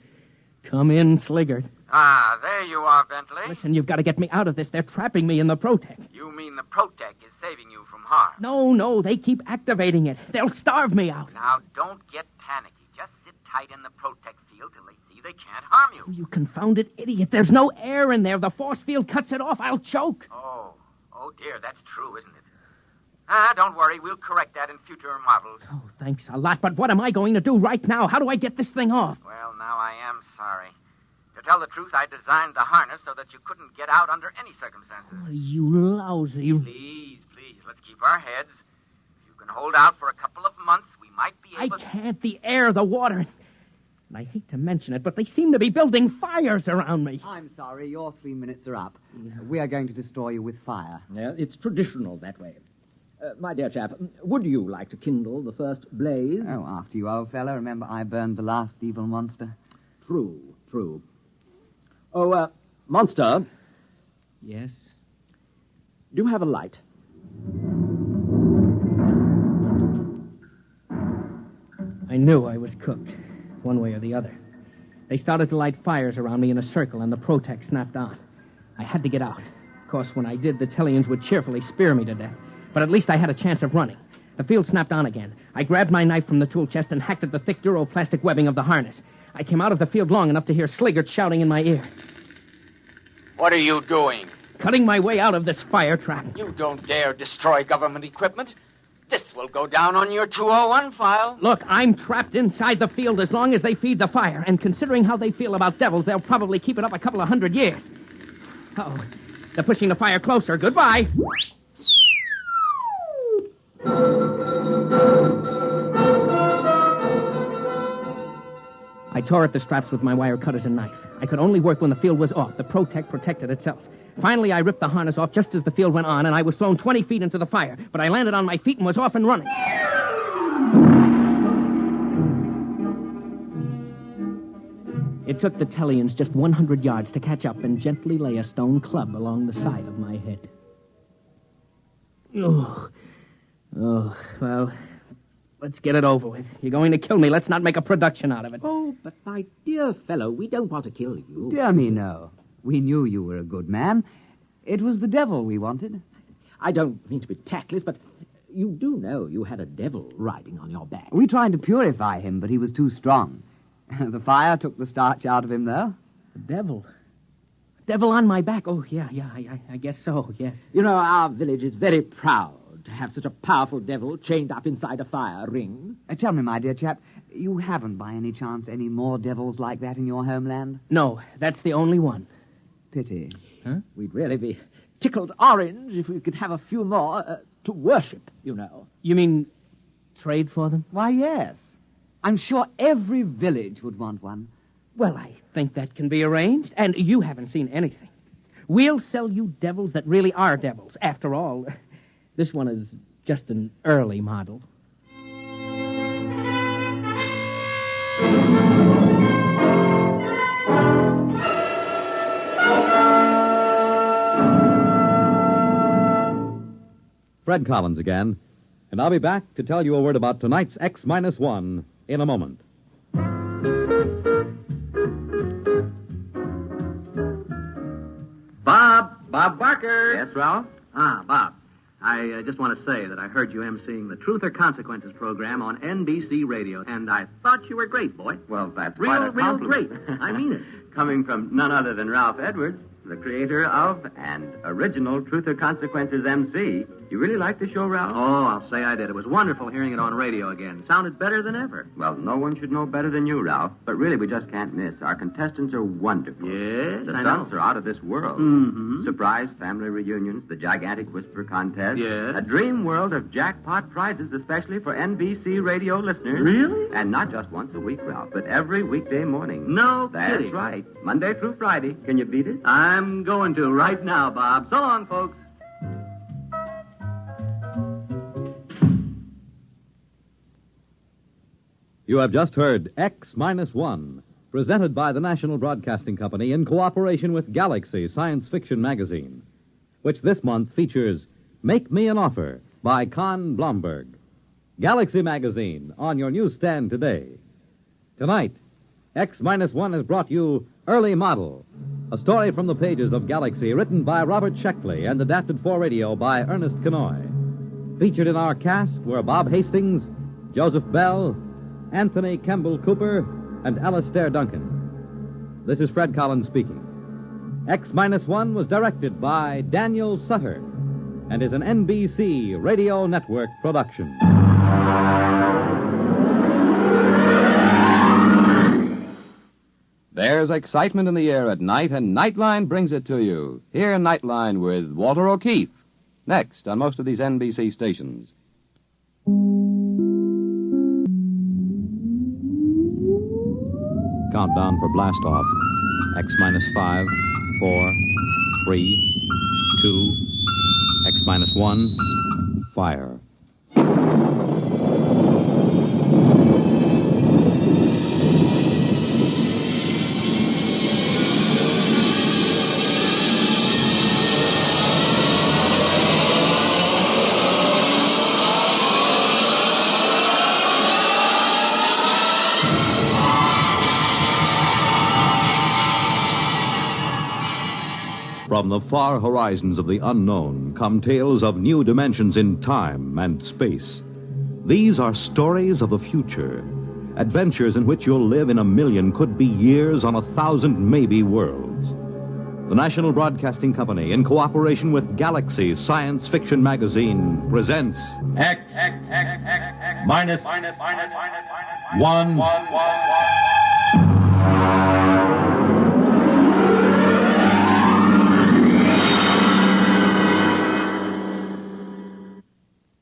Come in, Sliggert. Ah, there you are, Bentley. Listen, you've got to get me out of this. They're trapping me in the Protec. You mean the Protec is saving you from harm? No, they keep activating it. They'll starve me out. Now, don't get panicky. Just sit tight in the Protec field till they see they can't harm you. You confounded idiot. There's no air in there. The force field cuts it off. I'll choke. Oh, dear, that's true, isn't it? Don't worry. We'll correct that in future models. Oh, thanks a lot. But what am I going to do right now? How do I get this thing off? Well, now I am sorry. To tell the truth, I designed the harness so that you couldn't get out under any circumstances. Oh, you lousy... Please, let's keep our heads. If you can hold out for a couple of months, we might be able I can't. The air, the water... And I hate to mention it, but they seem to be building fires around me. I'm sorry, your 3 minutes are up. We are going to destroy you with fire. Yeah, it's traditional that way. My dear chap, would you like to kindle the first blaze? Oh, after you, old fellow. Remember, I burned the last evil monster. True. Oh, monster. Yes? Do you have a light? I knew I was cooked, one way or the other. They started to light fires around me in a circle, and the Protect snapped on. I had to get out. Of course, when I did, the Tellians would cheerfully spear me to death. But at least I had a chance of running. The field snapped on again. I grabbed my knife from the tool chest and hacked at the thick duroplastic webbing of the harness. I came out of the field long enough to hear Sliggert shouting in my ear. What are you doing? Cutting my way out of this fire trap. You don't dare destroy government equipment. This will go down on your 201 file. Look, I'm trapped inside the field as long as they feed the fire. And considering how they feel about devils, they'll probably keep it up a couple of 100 years. Uh-oh. They're pushing the fire closer. Goodbye. I tore at the straps with my wire cutters and knife. I could only work when the field was off. The Protect protected itself. Finally, I ripped the harness off just as the field went on, and I was thrown 20 feet into the fire. But I landed on my feet and was off and running. It took the Tellians just 100 yards to catch up and gently lay a stone club along the side of my head. Oh, well, let's get it over with. You're going to kill me. Let's not make a production out of it. Oh, but my dear fellow, we don't want to kill you. Dear me, no. We knew you were a good man. It was the devil we wanted. I don't mean to be tactless, but you do know you had a devil riding on your back. We tried to purify him, but he was too strong. The fire took the starch out of him, though. The devil? Devil on my back? Oh, yeah, I guess so, yes. You know, our village is very proud to have such a powerful devil chained up inside a fire ring. Tell me, my dear chap, you haven't by any chance any more devils like that in your homeland? No, that's the only one. Pity. Huh? We'd really be tickled orange if we could have a few more to worship, you know. You mean trade for them? Why, yes. I'm sure every village would want one. Well, I think that can be arranged, and you haven't seen anything. We'll sell you devils that really are devils. After all, this one is just an early model. Fred Collins again, and I'll be back to tell you a word about tonight's X-1 in a moment. Bob Barker. Yes, Ralph? Bob, I just want to say that I heard you emceeing the Truth or Consequences program on NBC Radio, and I thought you were great, boy. Well, that's real, quite a compliment. real great. I mean it. Coming from none other than Ralph Edwards, the creator of and original Truth or Consequences MC. You really liked the show, Ralph? Oh, I'll say I did. It was wonderful hearing it on radio again. Sounded better than ever. Well, no one should know better than you, Ralph. But really, we just can't miss. Our contestants are wonderful. Yes, The I stunts know. are out of this world. Mm-hmm. Surprise family reunions, the gigantic whisper contest. Yes. A dream world of jackpot prizes, especially for NBC radio listeners. Really? And not just once a week, Ralph, but every weekday morning. No That's kidding. right. Monday through Friday. Can you beat it? I'm going to right now, Bob. So long, folks. You have just heard X-1, presented by the National Broadcasting Company in cooperation with Galaxy Science Fiction Magazine, which this month features Make Me an Offer by Con Blomberg. Galaxy Magazine on your newsstand today. Tonight, X-1 has brought you Early Model, a story from the pages of Galaxy written by Robert Sheckley and adapted for radio by Ernest Kenoy. Featured in our cast were Bob Hastings, Joseph Bell, Anthony Kemble Cooper, and Alastair Duncan. This is Fred Collins speaking. X-1 was directed by Daniel Sutter and is an NBC Radio Network production. There's excitement in the air at night, and Nightline brings it to you. Here in Nightline with Walter O'Keefe. Next on most of these NBC stations. Countdown for blast off. X-5, 4, 3, 2, X-1, fire. From the far horizons of the unknown come tales of new dimensions in time and space. These are stories of the future, adventures in which you'll live in a million, could be years, on 1,000 maybe worlds. The National Broadcasting Company, in cooperation with Galaxy Science Fiction Magazine, presents X minus 1.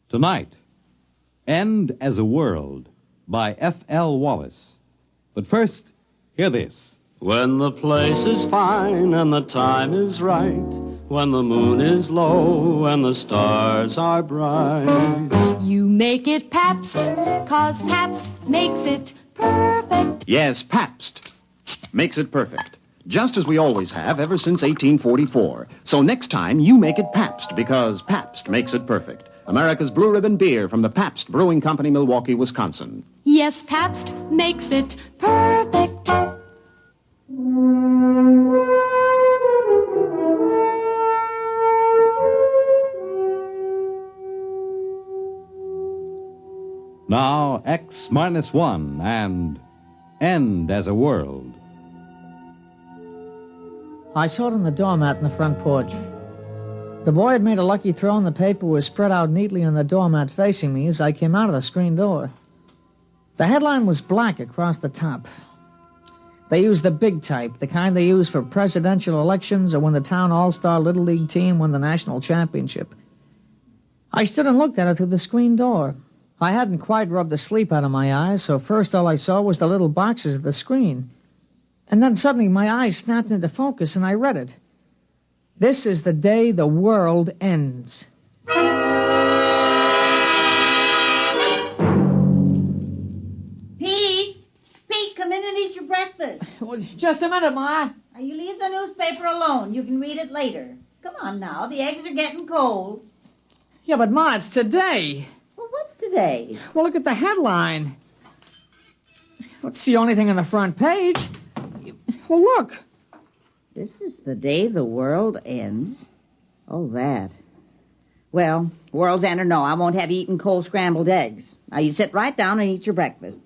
Tonight, End as a World by F.L. Wallace. But first, hear this. When the place is fine and the time is right, when the moon is low and the stars are bright. You make it Pabst, 'cause Pabst makes it perfect. Yes, Pabst makes it perfect. Just as we always have ever since 1844. So next time, you make it Pabst, because Pabst makes it perfect. America's Blue Ribbon beer from the Pabst Brewing Company, Milwaukee, Wisconsin. Yes, Pabst makes it perfect. Now, X minus 1 and End as a World. I saw it on the doormat in the front porch. The boy had made a lucky throw, and the paper was spread out neatly on the doormat facing me as I came out of the screen door. The headline was black across the top. They used the big type, the kind they use for presidential elections or when the town all-star Little League team won the national championship. I stood and looked at it through the screen door. I hadn't quite rubbed the sleep out of my eyes, so first all I saw was the little boxes of the screen. And then suddenly my eyes snapped into focus and I read it. This is the day the world ends. Pete, come in and eat your breakfast. Well, just a minute, Ma. Now, you leave the newspaper alone. You can read it later. Come on now, the eggs are getting cold. Yeah, but Ma, it's today. Well, what's today? Well, look at the headline. What's the only thing on the front page? Well, look. This is the day the world ends. Oh, that. Well, world's end or no, I won't have you eating cold scrambled eggs. Now, you sit right down and eat your breakfast.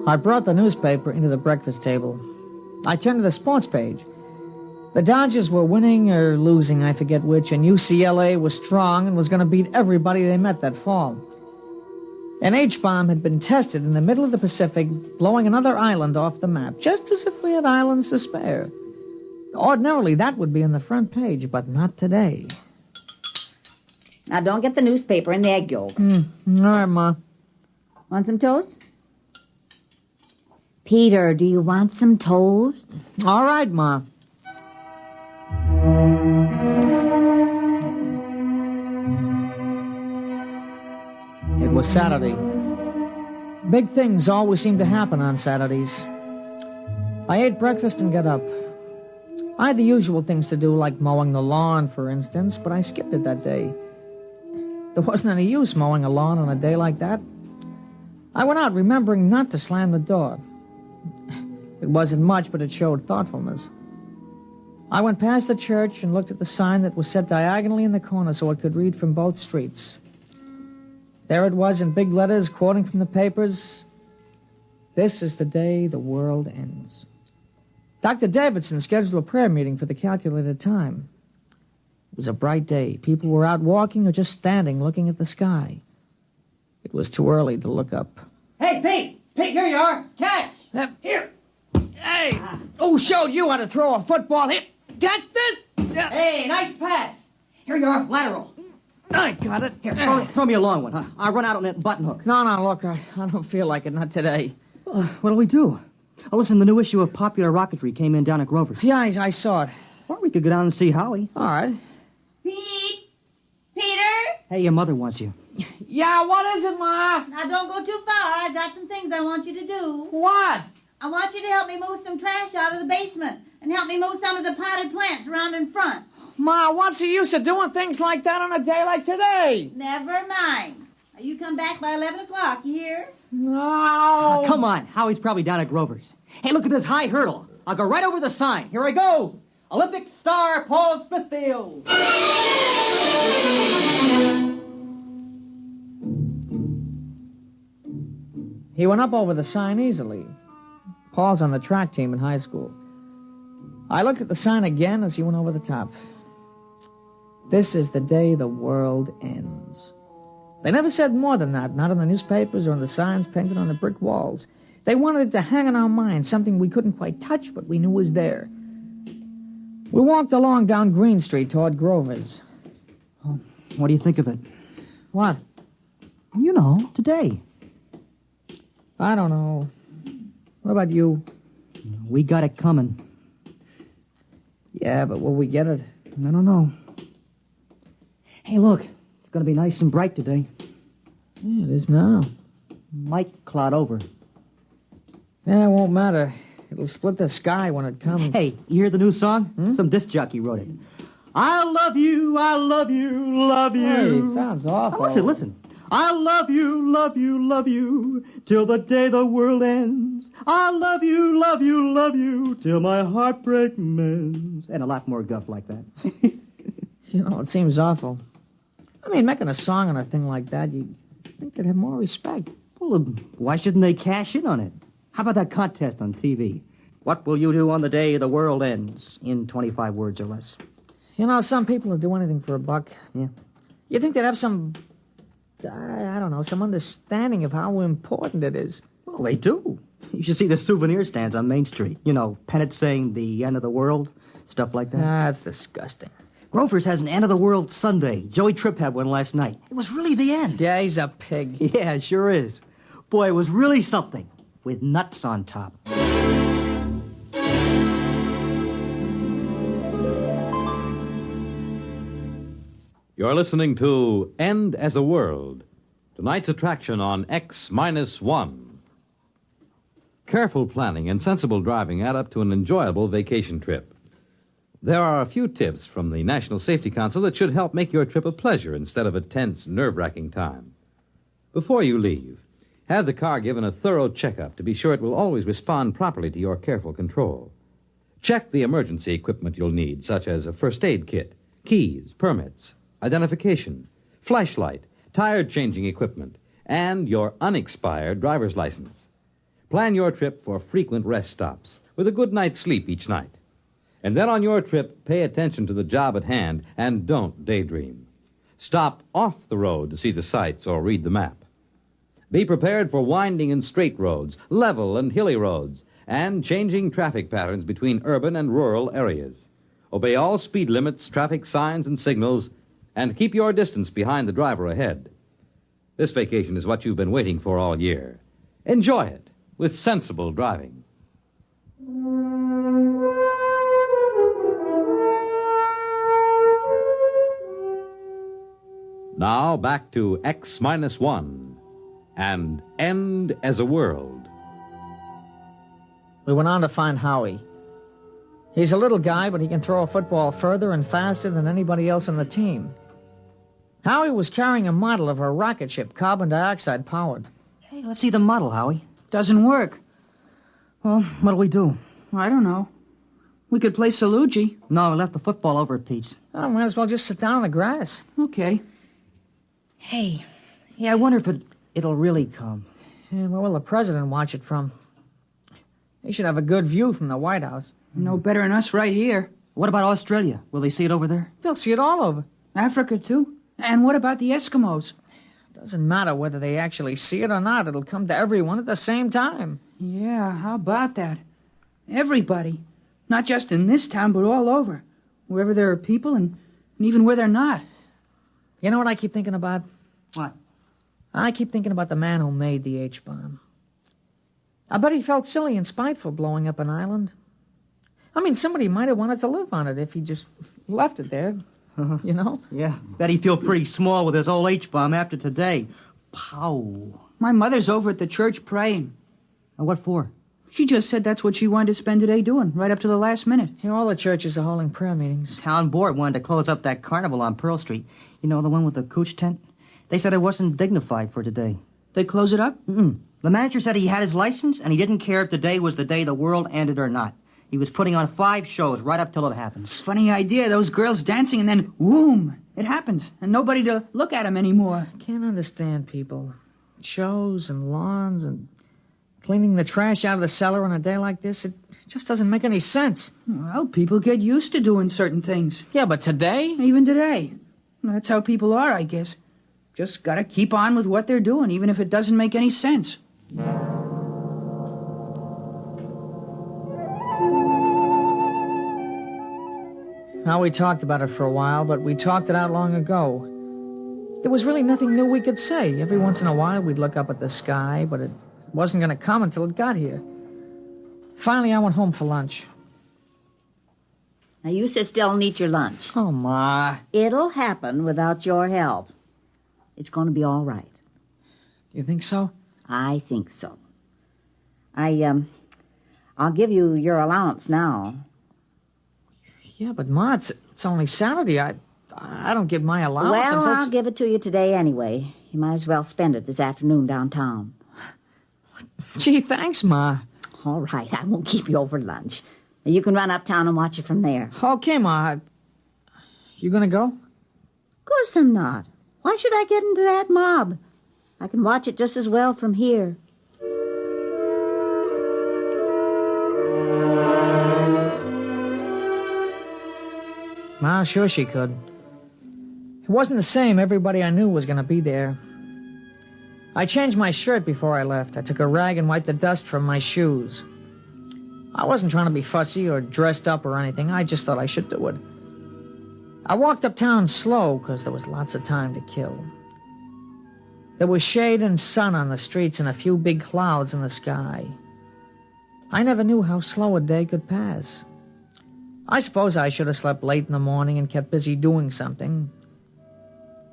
I brought the newspaper into the breakfast table. I turned to the sports page. The Dodgers were winning or losing, I forget which, and UCLA was strong and was going to beat everybody they met that fall. An H-bomb had been tested in the middle of the Pacific, blowing another island off the map, just as if we had islands to spare. Ordinarily, that would be on the front page, but not today. Now, don't get the newspaper in the egg yolk. All right, Ma. Want some toast? Peter, do you want some toast? All right, Ma. It was Saturday. Big things always seem to happen on Saturdays. I ate breakfast and got up. I had the usual things to do, like mowing the lawn, for instance, but I skipped it that day. There wasn't any use mowing a lawn on a day like that. I went out remembering not to slam the door. It wasn't much, but it showed thoughtfulness. I went past the church and looked at the sign that was set diagonally in the corner so it could read from both streets. There it was in big letters, quoting from the papers. This is the day the world ends. Dr. Davidson scheduled a prayer meeting for the calculated time. It was a bright day. People were out walking or just standing looking at the sky. It was too early to look up. Hey, Pete! Pete, here you are. Catch! Here! Hey! Who showed you how to throw a football? Here! Catch this! Hey, nice pass! Here you are, lateral. I got it. Here, throw me a long one, huh? I'll run out on that button hook. No, look, I don't feel like it, not today. What'll we do? Oh, listen, the new issue of Popular Rocketry came in down at Grover's. Yeah, I saw it. Or we could go down and see Howie. All right. Pete? Peter? Hey, your mother wants you. Yeah, what is it, Ma? Now, don't go too far. I've got some things I want you to do. What? I want you to help me move some trash out of the basement and help me move some of the potted plants around in front. Ma, what's the use of doing things like that on a day like today? Never mind. You come back by 11 o'clock, you hear? No! Come on. Howie's probably down at Grover's. Hey, look at this high hurdle. I'll go right over the sign. Here I go. Olympic star Paul Smithfield. He went up over the sign easily. Paul's on the track team in high school. I looked at the sign again as he went over the top. This is the day the world ends. They never said more than that, not in the newspapers or in the signs painted on the brick walls. They wanted it to hang in our minds, something we couldn't quite touch, but we knew was there. We walked along down Green Street toward Grover's. Oh, what do you think of it? What? You know, today. I don't know. What about you? We got it coming. Yeah, but will we get it? I don't know. Hey, look. It's going to be nice and bright today. Yeah, it is now. Might cloud over. Yeah, it won't matter. It'll split the sky when it comes. Hey, you hear the new song? Some disc jockey wrote it. I love you, love you. Hey, it sounds awful. Now listen. I love you, till the day the world ends. I love you, till my heartbreak mends. And a lot more guff like that. You know, it seems awful. I mean, making a song on a thing like that, you'd think they'd have more respect. Well, why shouldn't they cash in on it? How about that contest on TV? What will you do on the day the world ends? In 25 words or less. You know, some people would do anything for $1. Yeah. You think they'd have some, I don't know, some understanding of how important it is. Well, they do. You should see the souvenir stands on Main Street. You know, pennants saying the end of the world, stuff like that. That's disgusting. Grover's has an end of the world Sunday. Joey Tripp had one last night. It was really the end. Yeah, he's a pig. Yeah, it sure is. Boy, it was really something. With nuts on top. You're listening to End as a World, tonight's attraction on X-1. Careful planning and sensible driving add up to an enjoyable vacation trip. There are a few tips from the National Safety Council that should help make your trip a pleasure instead of a tense, nerve-wracking time. Before you leave, have the car given a thorough checkup to be sure it will always respond properly to your careful control. Check the emergency equipment you'll need, such as a first aid kit, keys, permits, identification, flashlight, tire-changing equipment, and your unexpired driver's license. Plan your trip for frequent rest stops with a good night's sleep each night. And then on your trip, pay attention to the job at hand and don't daydream. Stop off the road to see the sights or read the map. Be prepared for winding and straight roads, level and hilly roads, and changing traffic patterns between urban and rural areas. Obey all speed limits, traffic signs, and signals, and keep your distance behind the driver ahead. This vacation is what you've been waiting for all year. Enjoy it with sensible driving. Now back to X-1 and End as a World. We went on to find Howie. He's a little guy, but he can throw a football further and faster than anybody else on the team. Howie was carrying a model of a rocket ship, carbon dioxide powered. Hey, let's see the model, Howie. Doesn't work. Well, what'll we do? I don't know. We could play Salugi. No, we left the football over at Pete's. Oh, might as well just sit down on the grass. Okay. Hey, I wonder if it'll really come. Yeah, where will the president watch it from? He should have a good view from the White House. No better than us right here. What about Australia? Will they see it over there? They'll see it all over. Africa, too. And what about the Eskimos? Doesn't matter whether they actually see it or not. It'll come to everyone at the same time. Yeah, how about that? Everybody. Not just in this town, but all over. Wherever there are people and even where they're not. You know what I keep thinking about? What? I keep thinking about the man who made the H-bomb. I bet he felt silly and spiteful blowing up an island. I mean, somebody might have wanted to live on it if he just left it there, you know? Yeah, bet he'd feel pretty small with his old H-bomb after today. Pow. My mother's over at the church praying. And what for? She just said that's what she wanted to spend today doing, right up to the last minute. Yeah, all the churches are holding prayer meetings. Town board wanted to close up that carnival on Pearl Street. You know, the one with the cooch tent? They said I wasn't dignified for today. They close it up? Mm-mm. The manager said he had his license, and he didn't care if today was the day the world ended or not. He was putting on 5 shows right up till it happens. Funny idea, those girls dancing and then, whoom, it happens. And nobody to look at them anymore. Can't understand people. Shows and lawns and cleaning the trash out of the cellar on a day like this, it just doesn't make any sense. Well, people get used to doing certain things. Yeah, but today? Even today. Well, that's how people are, I guess. Just gotta keep on with what they're doing, even if it doesn't make any sense. Now, we talked about it for a while, but we talked it out long ago. There was really nothing new we could say. Every once in a while, we'd look up at the sky, but it wasn't going to come until it got here. Finally, I went home for lunch. Now, you sit still and eat your lunch. Oh, Ma. It'll happen without your help. It's going to be all right. You think so? I think so. I'll give you your allowance now. Yeah, but Ma, it's only Saturday. I don't get my allowance Well, until... I'll give it to you today anyway. You might as well spend it this afternoon downtown. Gee, thanks, Ma. All right, I won't keep you over lunch. You can run uptown and watch it from there. Okay, Ma. You gonna go? Of course I'm not. Why should I get into that mob? I can watch it just as well from here. Ma, sure she could. It wasn't the same. Everybody I knew was going to be there. I changed my shirt before I left. I took a rag and wiped the dust from my shoes. I wasn't trying to be fussy or dressed up or anything. I just thought I should do it. I walked uptown slow because there was lots of time to kill. There was shade and sun on the streets and a few big clouds in the sky. I never knew how slow a day could pass. I suppose I should have slept late in the morning and kept busy doing something.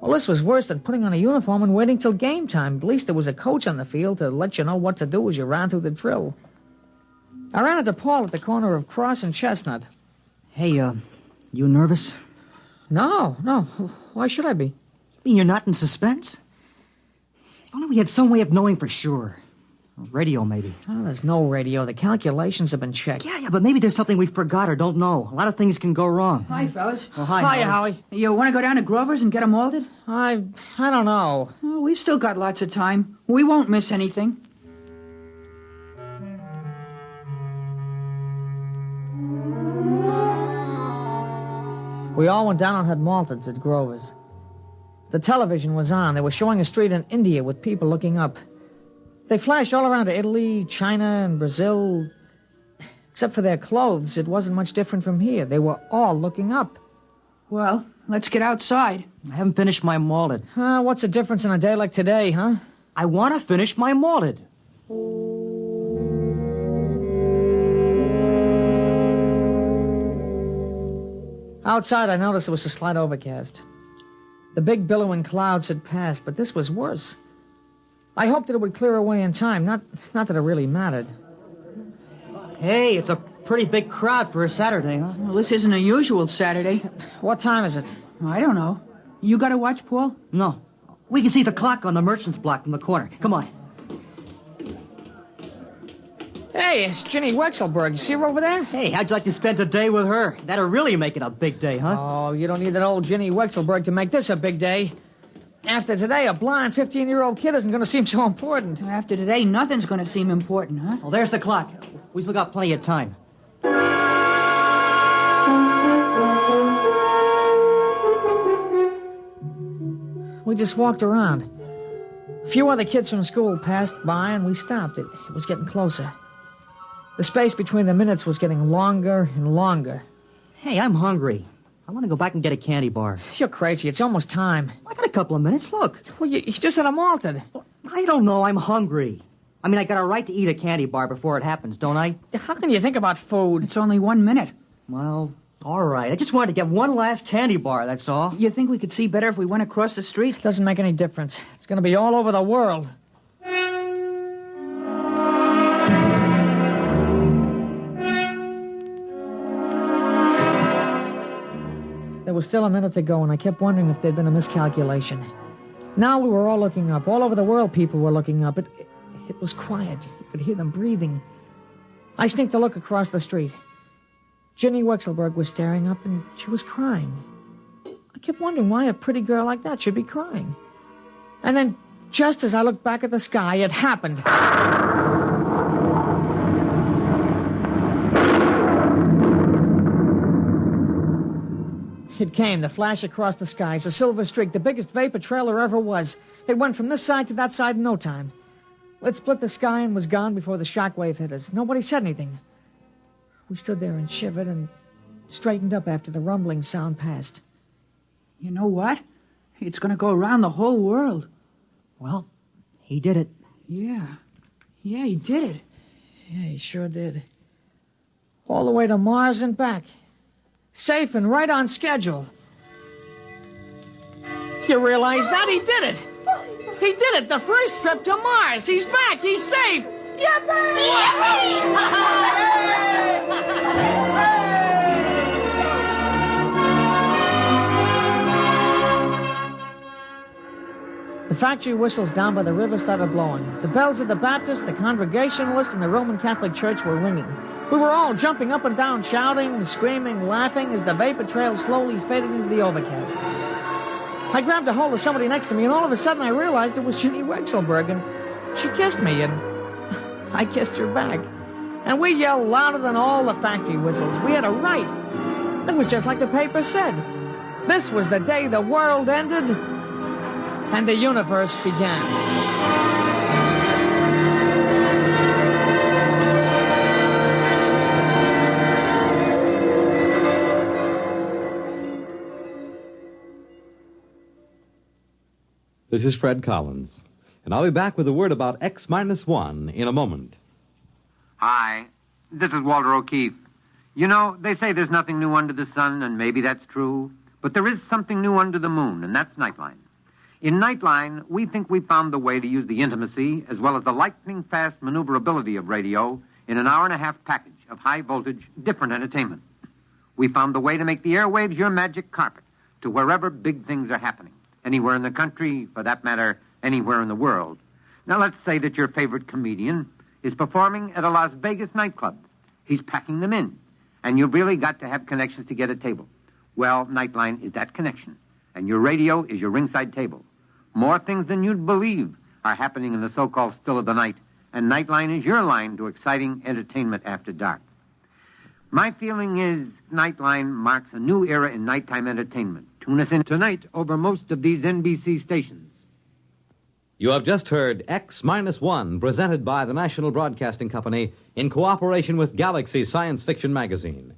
Well, this was worse than putting on a uniform and waiting till game time. At least there was a coach on the field to let you know what to do as you ran through the drill. I ran into Paul at the corner of Cross and Chestnut. Hey, you nervous? No. Why should I be? You mean you're not in suspense? If only we had some way of knowing for sure. Radio, maybe. Oh, there's no radio. The calculations have been checked. Yeah, but maybe there's something we forgot or don't know. A lot of things can go wrong. Hi, fellas. Oh, hi, Howie. You want to go down to Grover's and get them malted? I don't know. Oh, we've still got lots of time. We won't miss anything. We all went down and had malteds at Grover's. The television was on. They were showing a street in India with people looking up. They flashed all around to Italy, China, and Brazil. Except for their clothes, it wasn't much different from here. They were all looking up. Well, let's get outside. I haven't finished my malted. What's the difference in a day like today, huh? I want to finish my malted. Outside, I noticed there was a slight overcast. The big billowing clouds had passed, but this was worse. I hoped that it would clear away in time, not that it really mattered. Hey, it's a pretty big crowd for a Saturday, huh? Well, this isn't a usual Saturday. What time is it? I don't know. You got to watch, Paul? No. We can see the clock on the merchant's block from the corner. Come on. Hey, it's Ginny Wexelberg. You see her over there? Hey, how'd you like to spend a day with her? That'll really make it a big day, huh? Oh, you don't need that old Ginny Wexelberg to make this a big day. After today, a blind 15-year-old kid isn't going to seem so important. After today, nothing's going to seem important, huh? Well, there's the clock. We still got plenty of time. We just walked around. A few other kids from school passed by, and we stopped. It was getting closer. The space between the minutes was getting longer and longer. Hey, I'm hungry. I want to go back and get a candy bar. You're crazy. It's almost time. I got a couple of minutes. Look. Well, you just had a malted. I don't know. I'm hungry. I mean, I got a right to eat a candy bar before it happens, don't I? How can you think about food? It's only 1 minute. Well, all right. I just wanted to get one last candy bar, that's all. You think we could see better if we went across the street? It doesn't make any difference. It's going to be all over the world. There was still a minute to go, and I kept wondering if there'd been a miscalculation. Now we were all looking up. All over the world, people were looking up. It was quiet. You could hear them breathing. I sneaked a look across the street. Ginny Wexelberg was staring up, and she was crying. I kept wondering why a pretty girl like that should be crying. And then, just as I looked back at the sky, it happened. It came, the flash across the skies, a silver streak, the biggest vapor trail there ever was. It went from this side to that side in no time. It split the sky and was gone before the shockwave hit us. Nobody said anything. We stood there and shivered and straightened up after the rumbling sound passed. You know what? It's going to go around the whole world. Well, he did it. Yeah, he did it. Yeah, he sure did. All the way to Mars and back. Safe and right on schedule. You realize that? He did it! He did it! The first trip to Mars! He's back! He's safe! The factory whistles down by the river started blowing. The bells of the Baptist, the Congregationalist, and the Roman Catholic Church were ringing. We were all jumping up and down, shouting, screaming, laughing as the vapor trail slowly faded into the overcast. I grabbed a hold of somebody next to me, and all of a sudden I realized it was Ginny Wexelberg, and she kissed me, and I kissed her back. And we yelled louder than all the factory whistles. We had a right. It was just like the paper said. This was the day the world ended and the universe began. This is Fred Collins, and I'll be back with a word about X-1 in a moment. Hi, this is Walter O'Keefe. You know, they say there's nothing new under the sun, and maybe that's true, but there is something new under the moon, and that's Nightline. In Nightline, we think we found the way to use the intimacy as well as the lightning-fast maneuverability of radio in an hour-and-a-half package of high-voltage, different entertainment. We found the way to make the airwaves your magic carpet to wherever big things are happening. Anywhere in the country, for that matter, anywhere in the world. Now, let's say that your favorite comedian is performing at a Las Vegas nightclub. He's packing them in, and you've really got to have connections to get a table. Well, Nightline is that connection, and your radio is your ringside table. More things than you'd believe are happening in the so-called still of the night, and Nightline is your line to exciting entertainment after dark. My feeling is Nightline marks a new era in nighttime entertainment. Tune us in tonight over most of these NBC stations. You have just heard X-1, presented by the National Broadcasting Company in cooperation with Galaxy Science Fiction Magazine,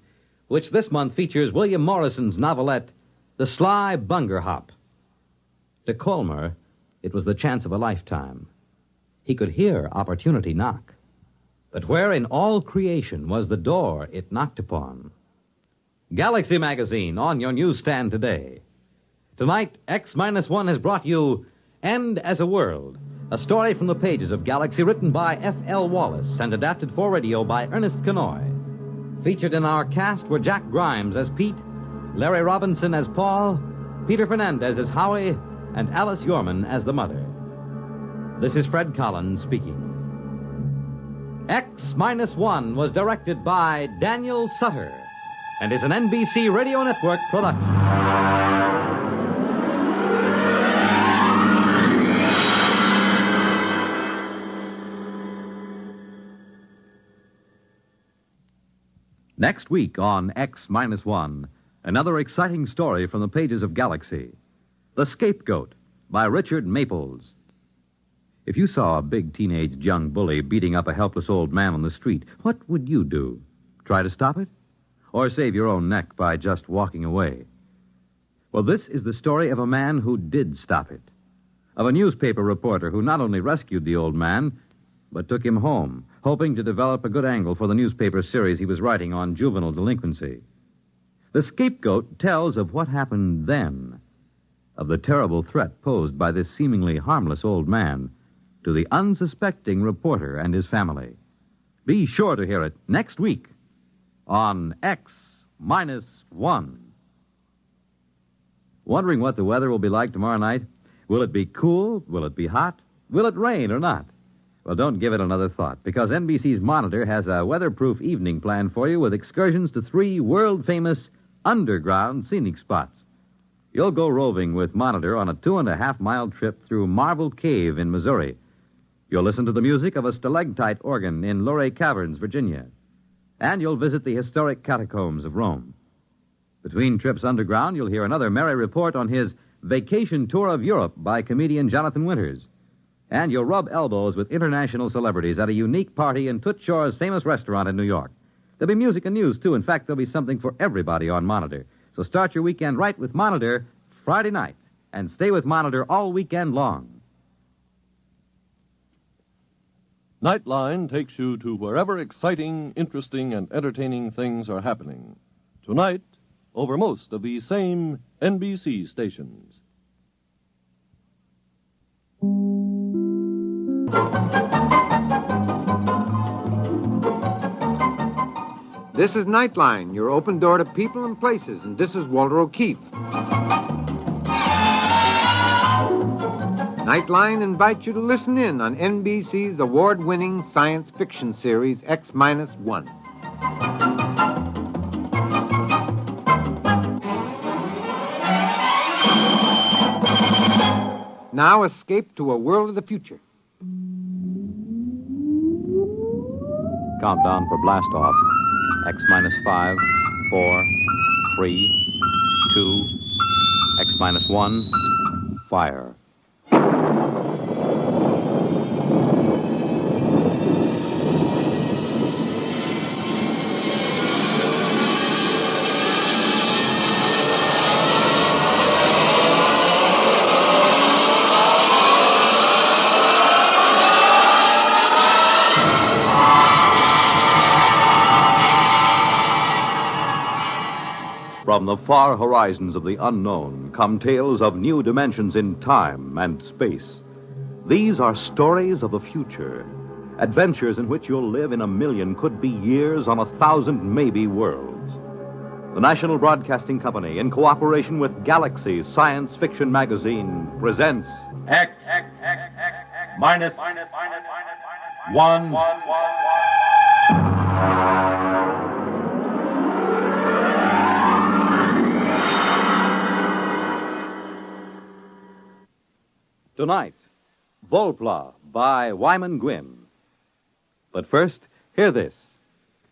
which this month features William Morrison's novelette, The Sly Bunger Hop. To Colmer, it was the chance of a lifetime. He could hear opportunity knock. But where in all creation was the door it knocked upon? Galaxy Magazine on your newsstand today. Tonight, X-1 has brought you End as a World, a story from the pages of Galaxy written by F.L. Wallace and adapted for radio by Ernest Kenoy. Featured in our cast were Jack Grimes as Pete, Larry Robinson as Paul, Peter Fernandez as Howie, and Alice Yorman as the mother. This is Fred Collins speaking. X-1 was directed by Daniel Sutter and is an NBC Radio Network production. Next week on X-1, another exciting story from the pages of Galaxy. The Scapegoat by Richard Maples. If you saw a big teenage young bully beating up a helpless old man on the street, what would you do? Try to stop it? Or save your own neck by just walking away? Well, this is the story of a man who did stop it. Of a newspaper reporter who not only rescued the old man, but took him home, hoping to develop a good angle for the newspaper series he was writing on juvenile delinquency. The Scapegoat tells of what happened then, of the terrible threat posed by this seemingly harmless old man to the unsuspecting reporter and his family. Be sure to hear it next week on X-1. Wondering what the weather will be like tomorrow night? Will it be cool? Will it be hot? Will it rain or not? Well, don't give it another thought, because NBC's Monitor has a weatherproof evening plan for you with excursions to 3 world-famous underground scenic spots. You'll go roving with Monitor on a 2.5-mile trip through Marble Cave in Missouri. You'll listen to the music of a stalactite organ in Luray Caverns, Virginia. And you'll visit the historic catacombs of Rome. Between trips underground, you'll hear another merry report on his vacation tour of Europe by comedian Jonathan Winters. And you'll rub elbows with international celebrities at a unique party in Toots Shor's famous restaurant in New York. There'll be music and news, too. In fact, there'll be something for everybody on Monitor. So start your weekend right with Monitor Friday night, and stay with Monitor all weekend long. Nightline takes you to wherever exciting, interesting, and entertaining things are happening. Tonight, over most of these same NBC stations. This is Nightline, your open door to people and places, and this is Walter O'Keefe. Nightline invites you to listen in on NBC's award-winning science fiction series X-1. Now escape to a world of the future. Countdown for blast off. X-5, 4, 3, 2, X-1, fire. From the far horizons of the unknown come tales of new dimensions in time and space. These are stories of the future, adventures in which you'll live in a million, could be years, on 1,000 maybe worlds. The National Broadcasting Company, in cooperation with Galaxy Science Fiction Magazine, presents X minus 1. Tonight, Volpla by Wyman Gwynn. But first, hear this.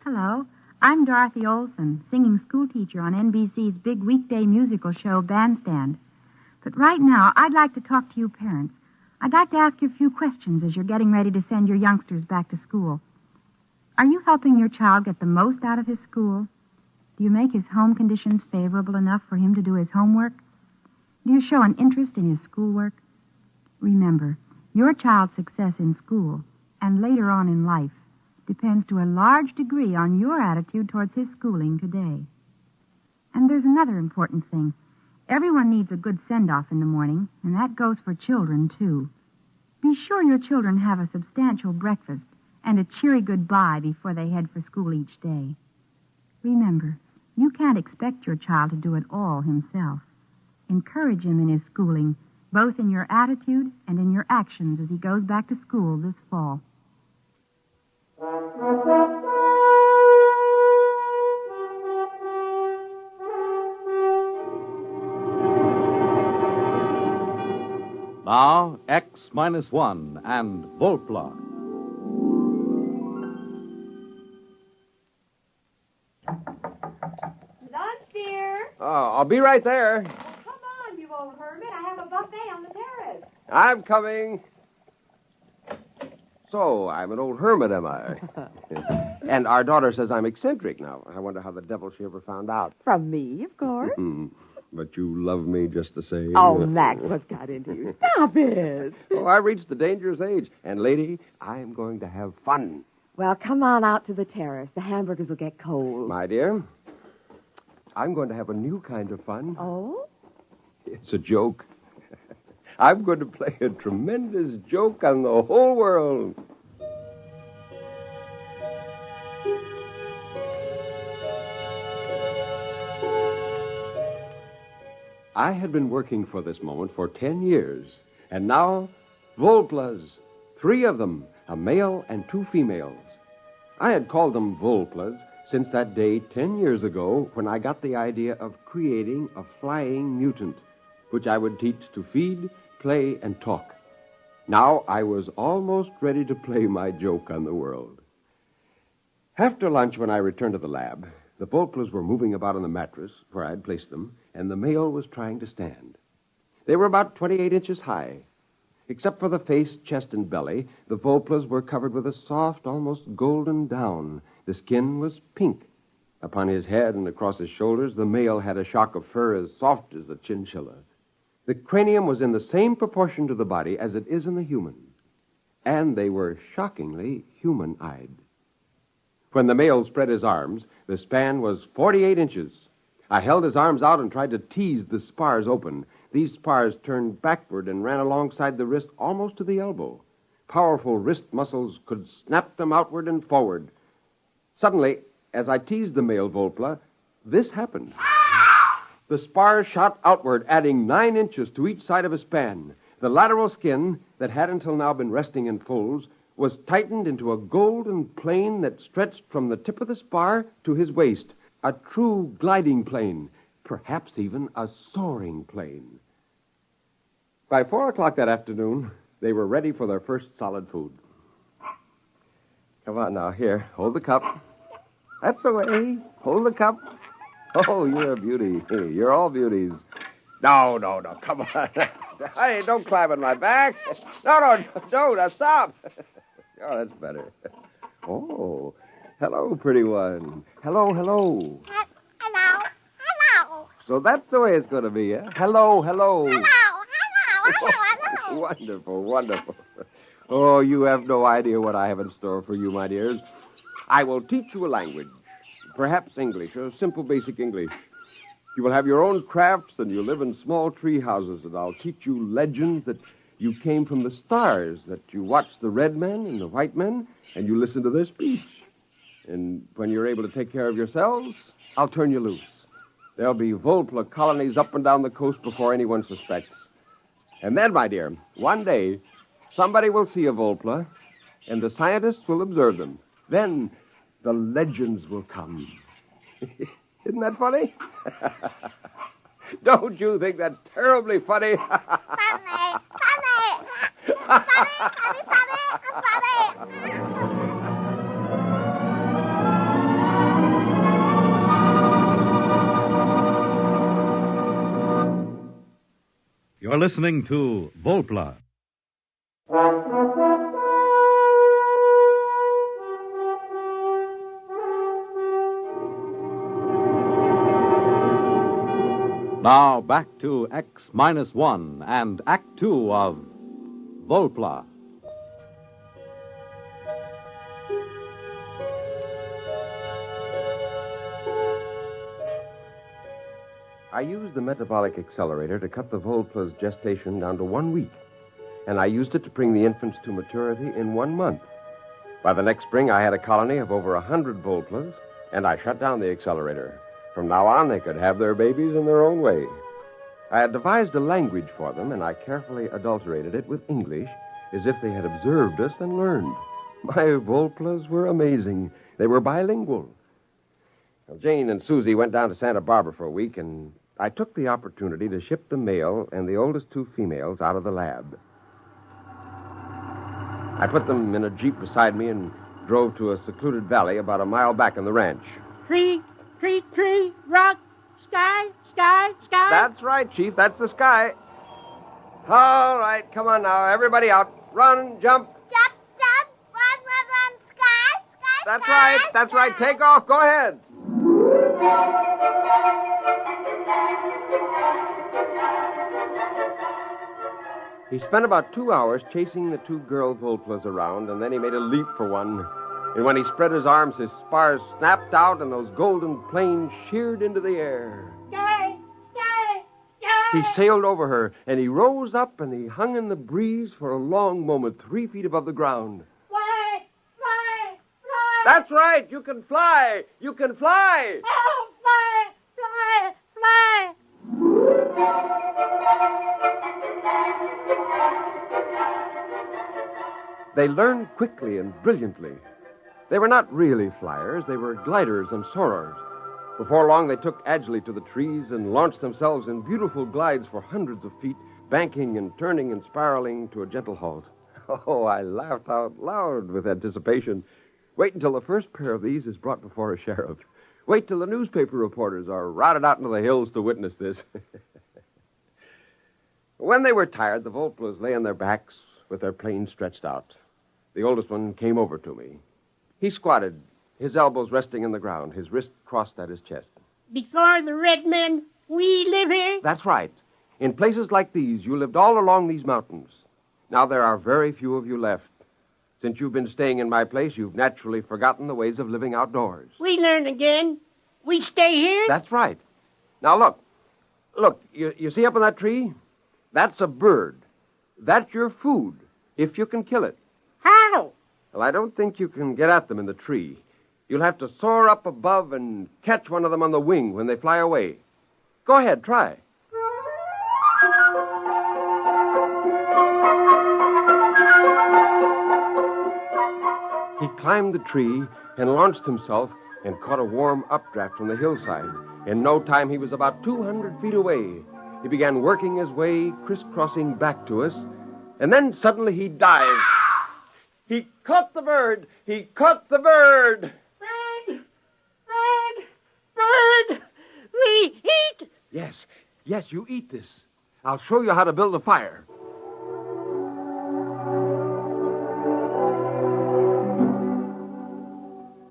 Hello, I'm Dorothy Olson, singing schoolteacher on NBC's big weekday musical show, Bandstand. But right now, I'd like to talk to you parents. I'd like to ask you a few questions as you're getting ready to send your youngsters back to school. Are you helping your child get the most out of his school? Do you make his home conditions favorable enough for him to do his homework? Do you show an interest in his schoolwork? Remember, your child's success in school and later on in life depends to a large degree on your attitude towards his schooling today. And there's another important thing. Everyone needs a good send-off in the morning, and that goes for children, too. Be sure your children have a substantial breakfast and a cheery goodbye before they head for school each day. Remember, you can't expect your child to do it all himself. Encourage him in his schooling, both in your attitude and in your actions as he goes back to school this fall. Now, X-1 and Volpla. Lunch, dear. Oh, I'll be right there. Come on, you old hermit. I have a buffet on the terrace. I'm coming. So, I'm an old hermit, am I? And our daughter says I'm eccentric now. I wonder how the devil she ever found out. From me, of course. But you love me just the same. Oh, Max, what's got into you? Stop it. Oh, I reached the dangerous age. And, lady, I'm going to have fun. Well, come on out to the terrace. The hamburgers will get cold. My dear, I'm going to have a new kind of fun. Oh? It's a joke. I'm going to play a tremendous joke on the whole world. I had been working for this moment for 10 years. And now, Volplas. 3 of them, a male and 2 females. I had called them Volplas since that day 10 years ago when I got the idea of creating a flying mutant, which I would teach to feed, play, and talk. Now I was almost ready to play my joke on the world. After lunch, when I returned to the lab, the Volplas were moving about on the mattress where I had placed them, and the male was trying to stand. They were about 28 inches high. Except for the face, chest, and belly, the Volplas were covered with a soft, almost golden down. The skin was pink. Upon his head and across his shoulders, the male had a shock of fur as soft as a chinchilla. The cranium was in the same proportion to the body as it is in the human. And they were shockingly human-eyed. When the male spread his arms, the span was 48 inches. I held his arms out and tried to tease the spars open. These spars turned backward and ran alongside the wrist almost to the elbow. Powerful wrist muscles could snap them outward and forward. Suddenly, as I teased the male Volpla, this happened. The spars shot outward, adding 9 inches to each side of a span. The lateral skin, that had until now been resting in folds, was tightened into a golden plane that stretched from the tip of the spar to his waist, a true gliding plane, perhaps even a soaring plane. By 4 o'clock that afternoon, they were ready for their first solid food. Come on now, here, hold the cup. That's the way. Hold the cup. Oh, you're a beauty. You're all beauties. No, come on. Hey, don't climb on my back. No, now stop. Oh, that's better. Oh, hello, pretty one. Hello. Hello. So that's the way it's going to be, eh? Hello. Hello. Wonderful. Oh, you have no idea what I have in store for you, my dears. I will teach you a language. Perhaps English, a simple basic English. You will have your own crafts, and you'll live in small tree houses, and I'll teach you legends that you came from the stars, that you watch the red men and the white men, and you listen to their speech. And when you're able to take care of yourselves, I'll turn you loose. There'll be Volpla colonies up and down the coast before anyone suspects. And then, my dear, one day, somebody will see a Volpla, and the scientists will observe them. Then the legends will come. Isn't that funny? Don't you think that's terribly funny? Funny. You're listening to Volpla. Now back to X-1 and Act 2 of Volpla. I used the metabolic accelerator to cut the Volpla's gestation down to 1 week, and I used it to bring the infants to maturity in 1 month. By the next spring, I had a colony of over 100 Volplas, and I shut down the accelerator. From now on, they could have their babies in their own way. I had devised a language for them, and I carefully adulterated it with English, as if they had observed us and learned. My Volplas were amazing. They were bilingual. Well, Jane and Susie went down to Santa Barbara for a week, and I took the opportunity to ship the male and the oldest 2 females out of the lab. I put them in a Jeep beside me and drove to a secluded valley about a mile back on the ranch. Tree, rock, sky. That's right, Chief. That's the sky. All right, come on now. Everybody out. Run, jump. Jump, run, sky. That's right. Take off. Go ahead. He spent about 2 hours chasing the 2 girl Volplas around, and then he made a leap for one. And when he spread his arms, his spars snapped out, and those golden planes sheared into the air. Sky. He sailed over her, and he rose up, and he hung in the breeze for a long moment, 3 feet above the ground. Fly. That's right. You can fly. Oh, fly. They learned quickly and brilliantly. They were not really flyers. They were gliders and soarers. Before long, they took agilely to the trees and launched themselves in beautiful glides for hundreds of feet, banking and turning and spiraling to a gentle halt. Oh, I laughed out loud with anticipation. Wait until the first pair of these is brought before a sheriff. Wait till the newspaper reporters are routed out into the hills to witness this. When they were tired, the Volplas lay on their backs with their planes stretched out. The oldest one came over to me. He squatted, his elbows resting in the ground, his wrist crossed at his chest. Before the red men, we live here? That's right. In places like these, you lived all along these mountains. Now there are very few of you left. Since you've been staying in my place, you've naturally forgotten the ways of living outdoors. We learn again. We stay here? That's right. Now look. Look, you see up in that tree? That's a bird. That's your food, if you can kill it. How? Well, I don't think you can get at them in the tree. You'll have to soar up above and catch one of them on the wing when they fly away. Go ahead, try. He climbed the tree and launched himself and caught a warm updraft from the hillside. In no time, he was about 200 feet away. He began working his way, crisscrossing back to us, and then suddenly he dived. He caught the bird! He caught the bird! Bird! Bird! Bird! We eat! Yes, you eat this. I'll show you how to build a fire.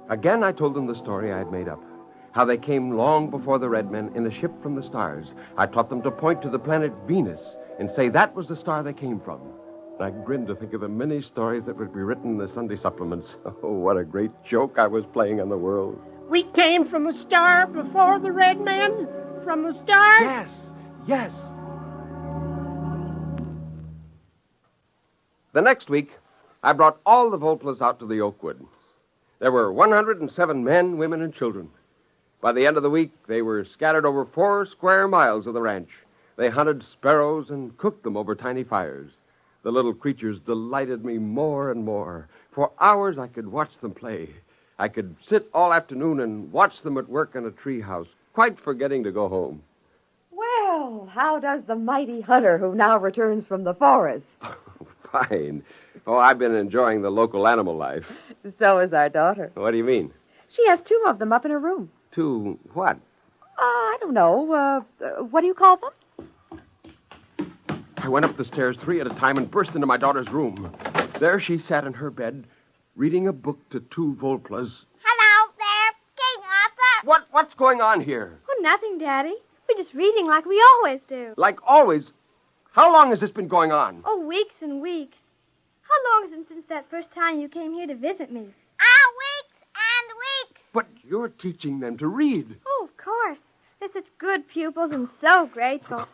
Again, I told them the story I had made up. How they came long before the red men in a ship from the stars. I taught them to point to the planet Venus and say that was the star they came from. I grinned to think of the many stories that would be written in the Sunday supplements. Oh, what a great joke I was playing on the world. We came from the star before the red men? From the star? Yes. The next week, I brought all the Volplas out to the Oakwood. There were 107 men, women, and children. By the end of the week, they were scattered over 4 square miles of the ranch. They hunted sparrows and cooked them over tiny fires. The little creatures delighted me more and more. For hours, I could watch them play. I could sit all afternoon and watch them at work in a treehouse, quite forgetting to go home. Well, how does the mighty hunter who now returns from the forest? Fine. Oh, I've been enjoying the local animal life. So is our daughter. What do you mean? She has 2 of them up in her room. 2 what? I don't know. What do you call them? I went up the stairs 3 at a time and burst into my daughter's room. There she sat in her bed, reading a book to 2 Volplas. Hello there, King Arthur. What's going on here? Oh, nothing, Daddy. We're just reading like we always do. Like always? How long has this been going on? Oh, weeks and weeks. How long is it since that first time you came here to visit me? Weeks and weeks. But you're teaching them to read. Oh, of course. They're such good pupils and so grateful.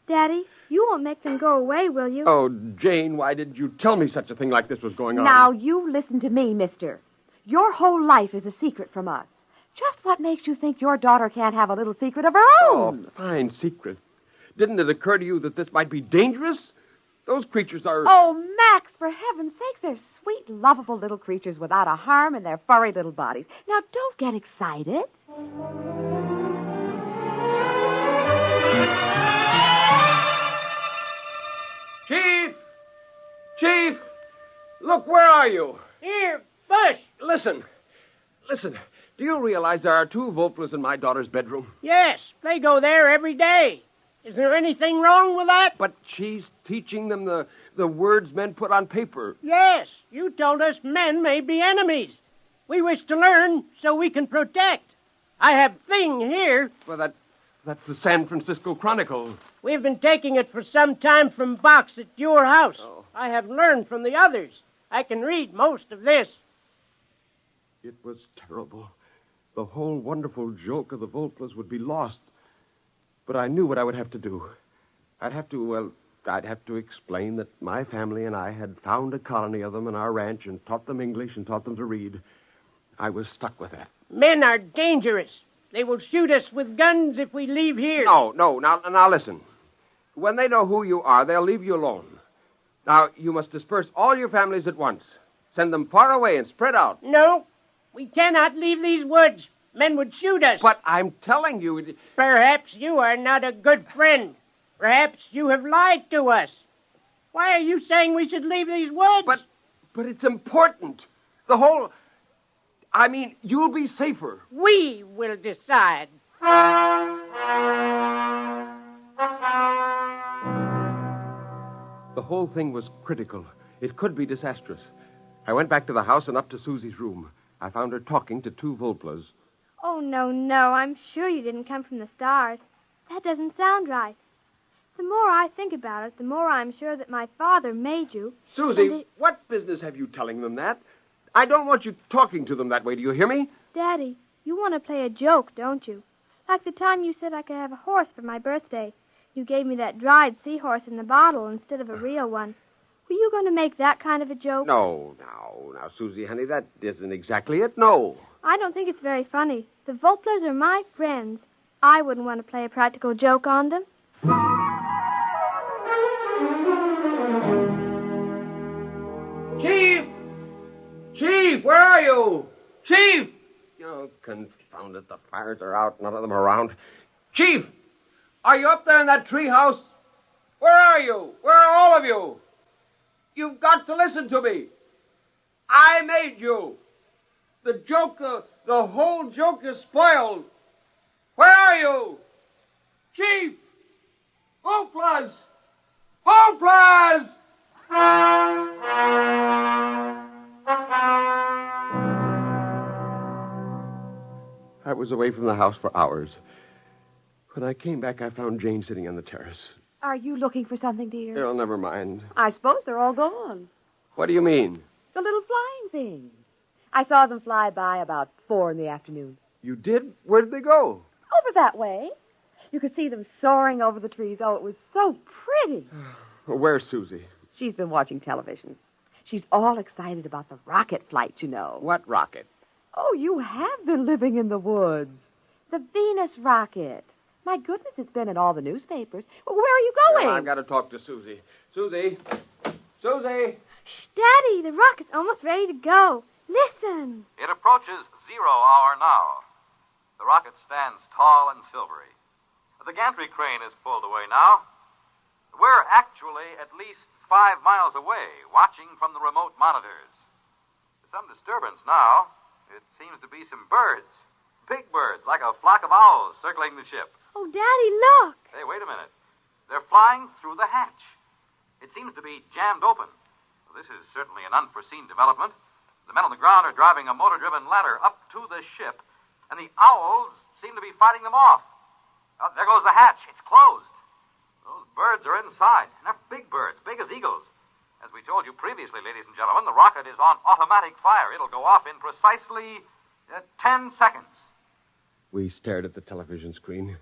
Daddy, you won't make them go away, will you? Oh, Jane, why didn't you tell me such a thing like this was going on? Now, you listen to me, mister. Your whole life is a secret from us. Just what makes you think your daughter can't have a little secret of her own? Oh, fine secret. Didn't it occur to you that this might be dangerous? Those creatures are... Oh, Max, for heaven's sakes, they're sweet, lovable little creatures without a harm in their furry little bodies. Now, don't get excited. Chief! Look, where are you? Here, Bush. Listen. Do you realize there are 2 Volplas in my daughter's bedroom? Yes, they go there every day. Is there anything wrong with that? But she's teaching them the words men put on paper. Yes, you told us men may be enemies. We wish to learn so we can protect. I have Thing here. Well, that's the San Francisco Chronicle. We've been taking it for some time from box at your house. Oh. I have learned from the others. I can read most of this. It was terrible. The whole wonderful joke of the Volplas would be lost. But I knew what I would have to do. I'd have to explain that my family and I had found a colony of them in our ranch and taught them English and taught them to read. I was stuck with that. Men are dangerous. They will shoot us with guns if we leave here. No. Now listen. When they know who you are, they'll leave you alone. Now, you must disperse all your families at once. Send them far away and spread out. No, we cannot leave these woods. Men would shoot us. But I'm telling you... Perhaps you are not a good friend. Perhaps you have lied to us. Why are you saying we should leave these woods? But it's important. The whole... I mean, you'll be safer. We will decide. The whole thing was critical. It could be disastrous. I went back to the house and up to Susie's room. I found her talking to two Volplas. Oh, no. I'm sure you didn't come from the stars. That doesn't sound right. The more I think about it, the more I'm sure that my father made you. Susie, what business have you telling them that? I don't want you talking to them that way. Do you hear me? Daddy, you want to play a joke, don't you? Like the time you said I could have a horse for my birthday. You gave me that dried seahorse in the bottle instead of a real one. Were you going to make that kind of a joke? No, now, Susie, honey, that isn't exactly it, no. I don't think it's very funny. The Volplas are my friends. I wouldn't want to play a practical joke on them. Chief! Chief, where are you? Chief! Oh, confound it, the fires are out, none of them around. Chief! Are you up there in that treehouse? Where are you? Where are all of you? You've got to listen to me. I made you. The joke, the whole joke is spoiled. Where are you? Chief! Volplas! Volplas! I was away from the house for hours. When I came back, I found Jane sitting on the terrace. Are you looking for something, dear? Oh, never mind. I suppose they're all gone. What do you mean? The little flying things. I saw them fly by about 4 in the afternoon. You did? Where did they go? Over that way. You could see them soaring over the trees. Oh, it was so pretty. Where's Susie? She's been watching television. She's all excited about the rocket flight, you know. What rocket? Oh, you have been living in the woods. The Venus rocket. My goodness, it's been in all the newspapers. Well, where are you going? Well, I've got to talk to Susie. Susie! Susie! Shh, Daddy, the rocket's almost ready to go. Listen. It approaches 0 hour now. The rocket stands tall and silvery. The gantry crane is pulled away now. We're actually at least 5 miles away, watching from the remote monitors. Some disturbance now. It seems to be some birds. Big birds, like a flock of owls circling the ship. Oh, Daddy, look. Hey, wait a minute. They're flying through the hatch. It seems to be jammed open. Well, this is certainly an unforeseen development. The men on the ground are driving a motor-driven ladder up to the ship, and the owls seem to be fighting them off. Oh, there goes the hatch. It's closed. Those birds are inside, and they're big birds, big as eagles. As we told you previously, ladies and gentlemen, the rocket is on automatic fire. It'll go off in precisely 10 seconds. We stared at the television screen.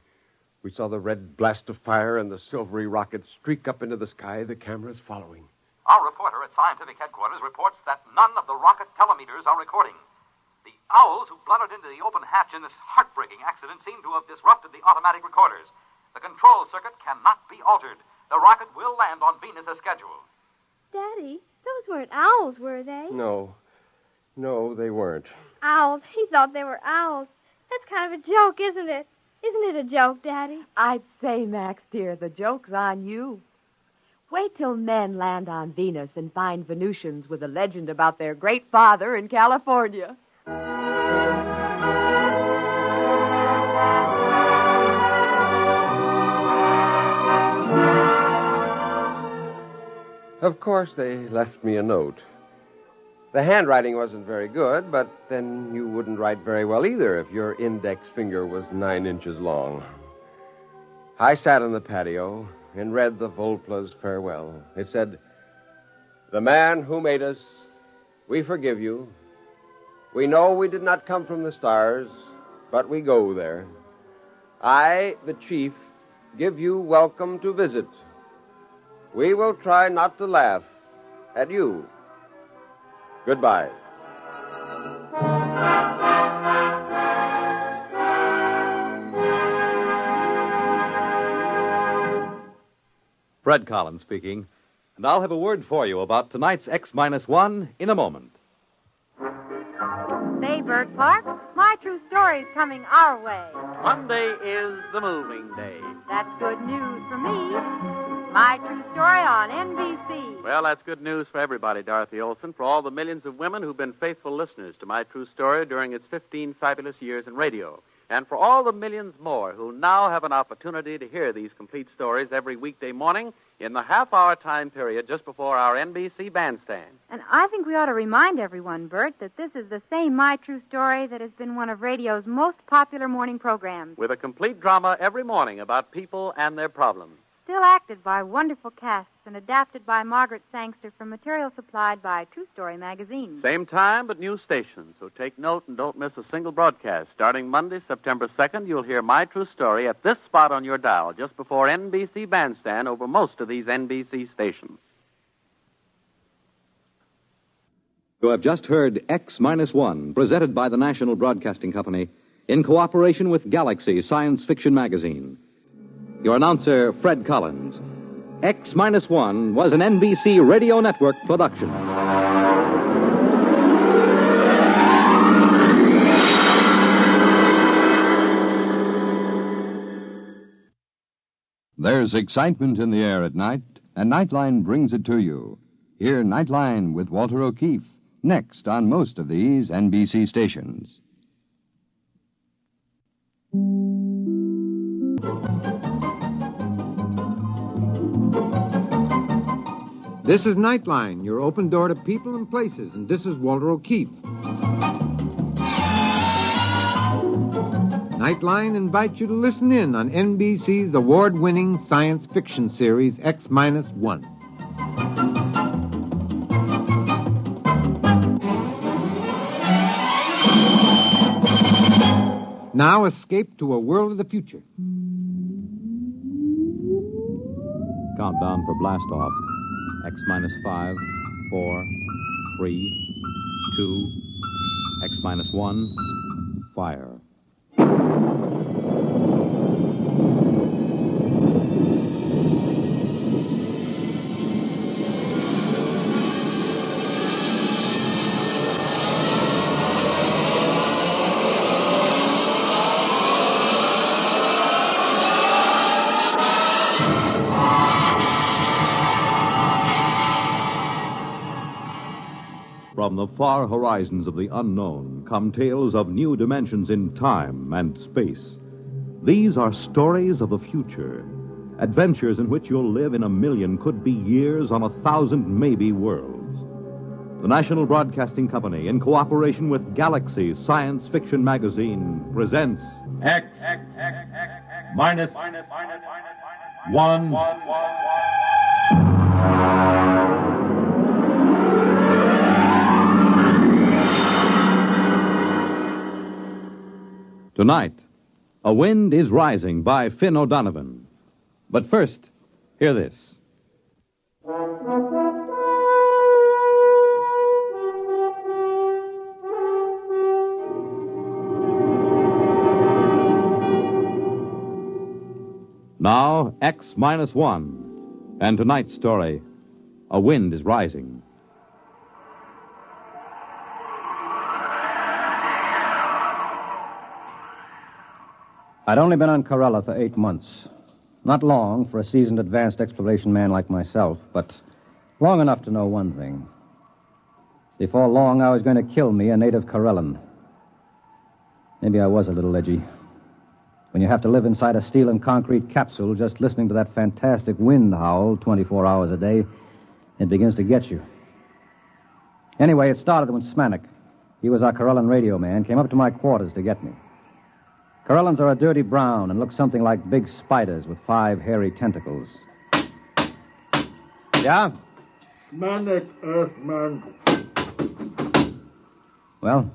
We saw the red blast of fire and the silvery rocket streak up into the sky, the cameras following. Our reporter at scientific headquarters reports that none of the rocket telemeters are recording. The owls who blundered into the open hatch in this heartbreaking accident seem to have disrupted the automatic recorders. The control circuit cannot be altered. The rocket will land on Venus as scheduled. Daddy, those weren't owls, were they? No, they weren't. Owls. He thought they were owls. That's kind of a joke, isn't it? Isn't it a joke, Daddy? I'd say, Max, dear, the joke's on you. Wait till men land on Venus and find Venusians with a legend about their great father in California. Of course, they left me a note. The handwriting wasn't very good, but then you wouldn't write very well either if your index finger was 9 inches long. I sat on the patio and read the Volpla's farewell. It said, "The man who made us, we forgive you. We know we did not come from the stars, but we go there. I, the chief, give you welcome to visit. We will try not to laugh at you. Goodbye." Fred Collins speaking. And I'll have a word for you about tonight's X-1 in a moment. Say, Bert Clark, My True Story's coming our way. Monday is the moving day. That's good news for me. My True Story on NBC. Well, that's good news for everybody, Dorothy Olson, for all the millions of women who've been faithful listeners to My True Story during its 15 fabulous years in radio. And for all the millions more who now have an opportunity to hear these complete stories every weekday morning in the half-hour time period just before our NBC bandstand. And I think we ought to remind everyone, Bert, that this is the same My True Story that has been one of radio's most popular morning programs. With a complete drama every morning about people and their problems. Still acted by wonderful casts and adapted by Margaret Sangster from material supplied by True Story magazine. Same time, but new stations. So take note and don't miss a single broadcast. Starting Monday, September 2nd, you'll hear My True Story at this spot on your dial, just before NBC Bandstand over most of these NBC stations. You have just heard X-1, presented by the National Broadcasting Company in cooperation with Galaxy Science Fiction Magazine. Your announcer, Fred Collins. X-1 was an NBC Radio Network production. There's excitement in the air at night, and Nightline brings it to you. Hear Nightline with Walter O'Keefe, next on most of these NBC stations. This is Nightline, your open door to people and places, and this is Walter O'Keefe. Nightline invites you to listen in on NBC's award-winning science fiction series, X-1. Now escape to a world of the future. Countdown for blast-off. X-5, 4, 3, 2, X-1, fire. From the far horizons of the unknown come tales of new dimensions in time and space. These are stories of the future, adventures in which you'll live in a million, could be years, on 1,000 maybe worlds. The National Broadcasting Company, in cooperation with Galaxy Science Fiction Magazine, presents X minus 1. Tonight, A Wind is Rising by Finn O'Donovan. But first, hear this. Now, X-1, and tonight's story, A Wind is Rising. I'd only been on Corella for 8 months. Not long for a seasoned advanced exploration man like myself, but long enough to know one thing. Before long, I was going to kill me a native Corellan. Maybe I was a little edgy. When you have to live inside a steel and concrete capsule just listening to that fantastic wind howl 24 hours a day, it begins to get you. Anyway, it started when Smanik, he was our Corellan radio man, came up to my quarters to get me. Corellans are a dirty brown and look something like big spiders with 5 hairy tentacles. Yeah? Smanik, Earthman. Well?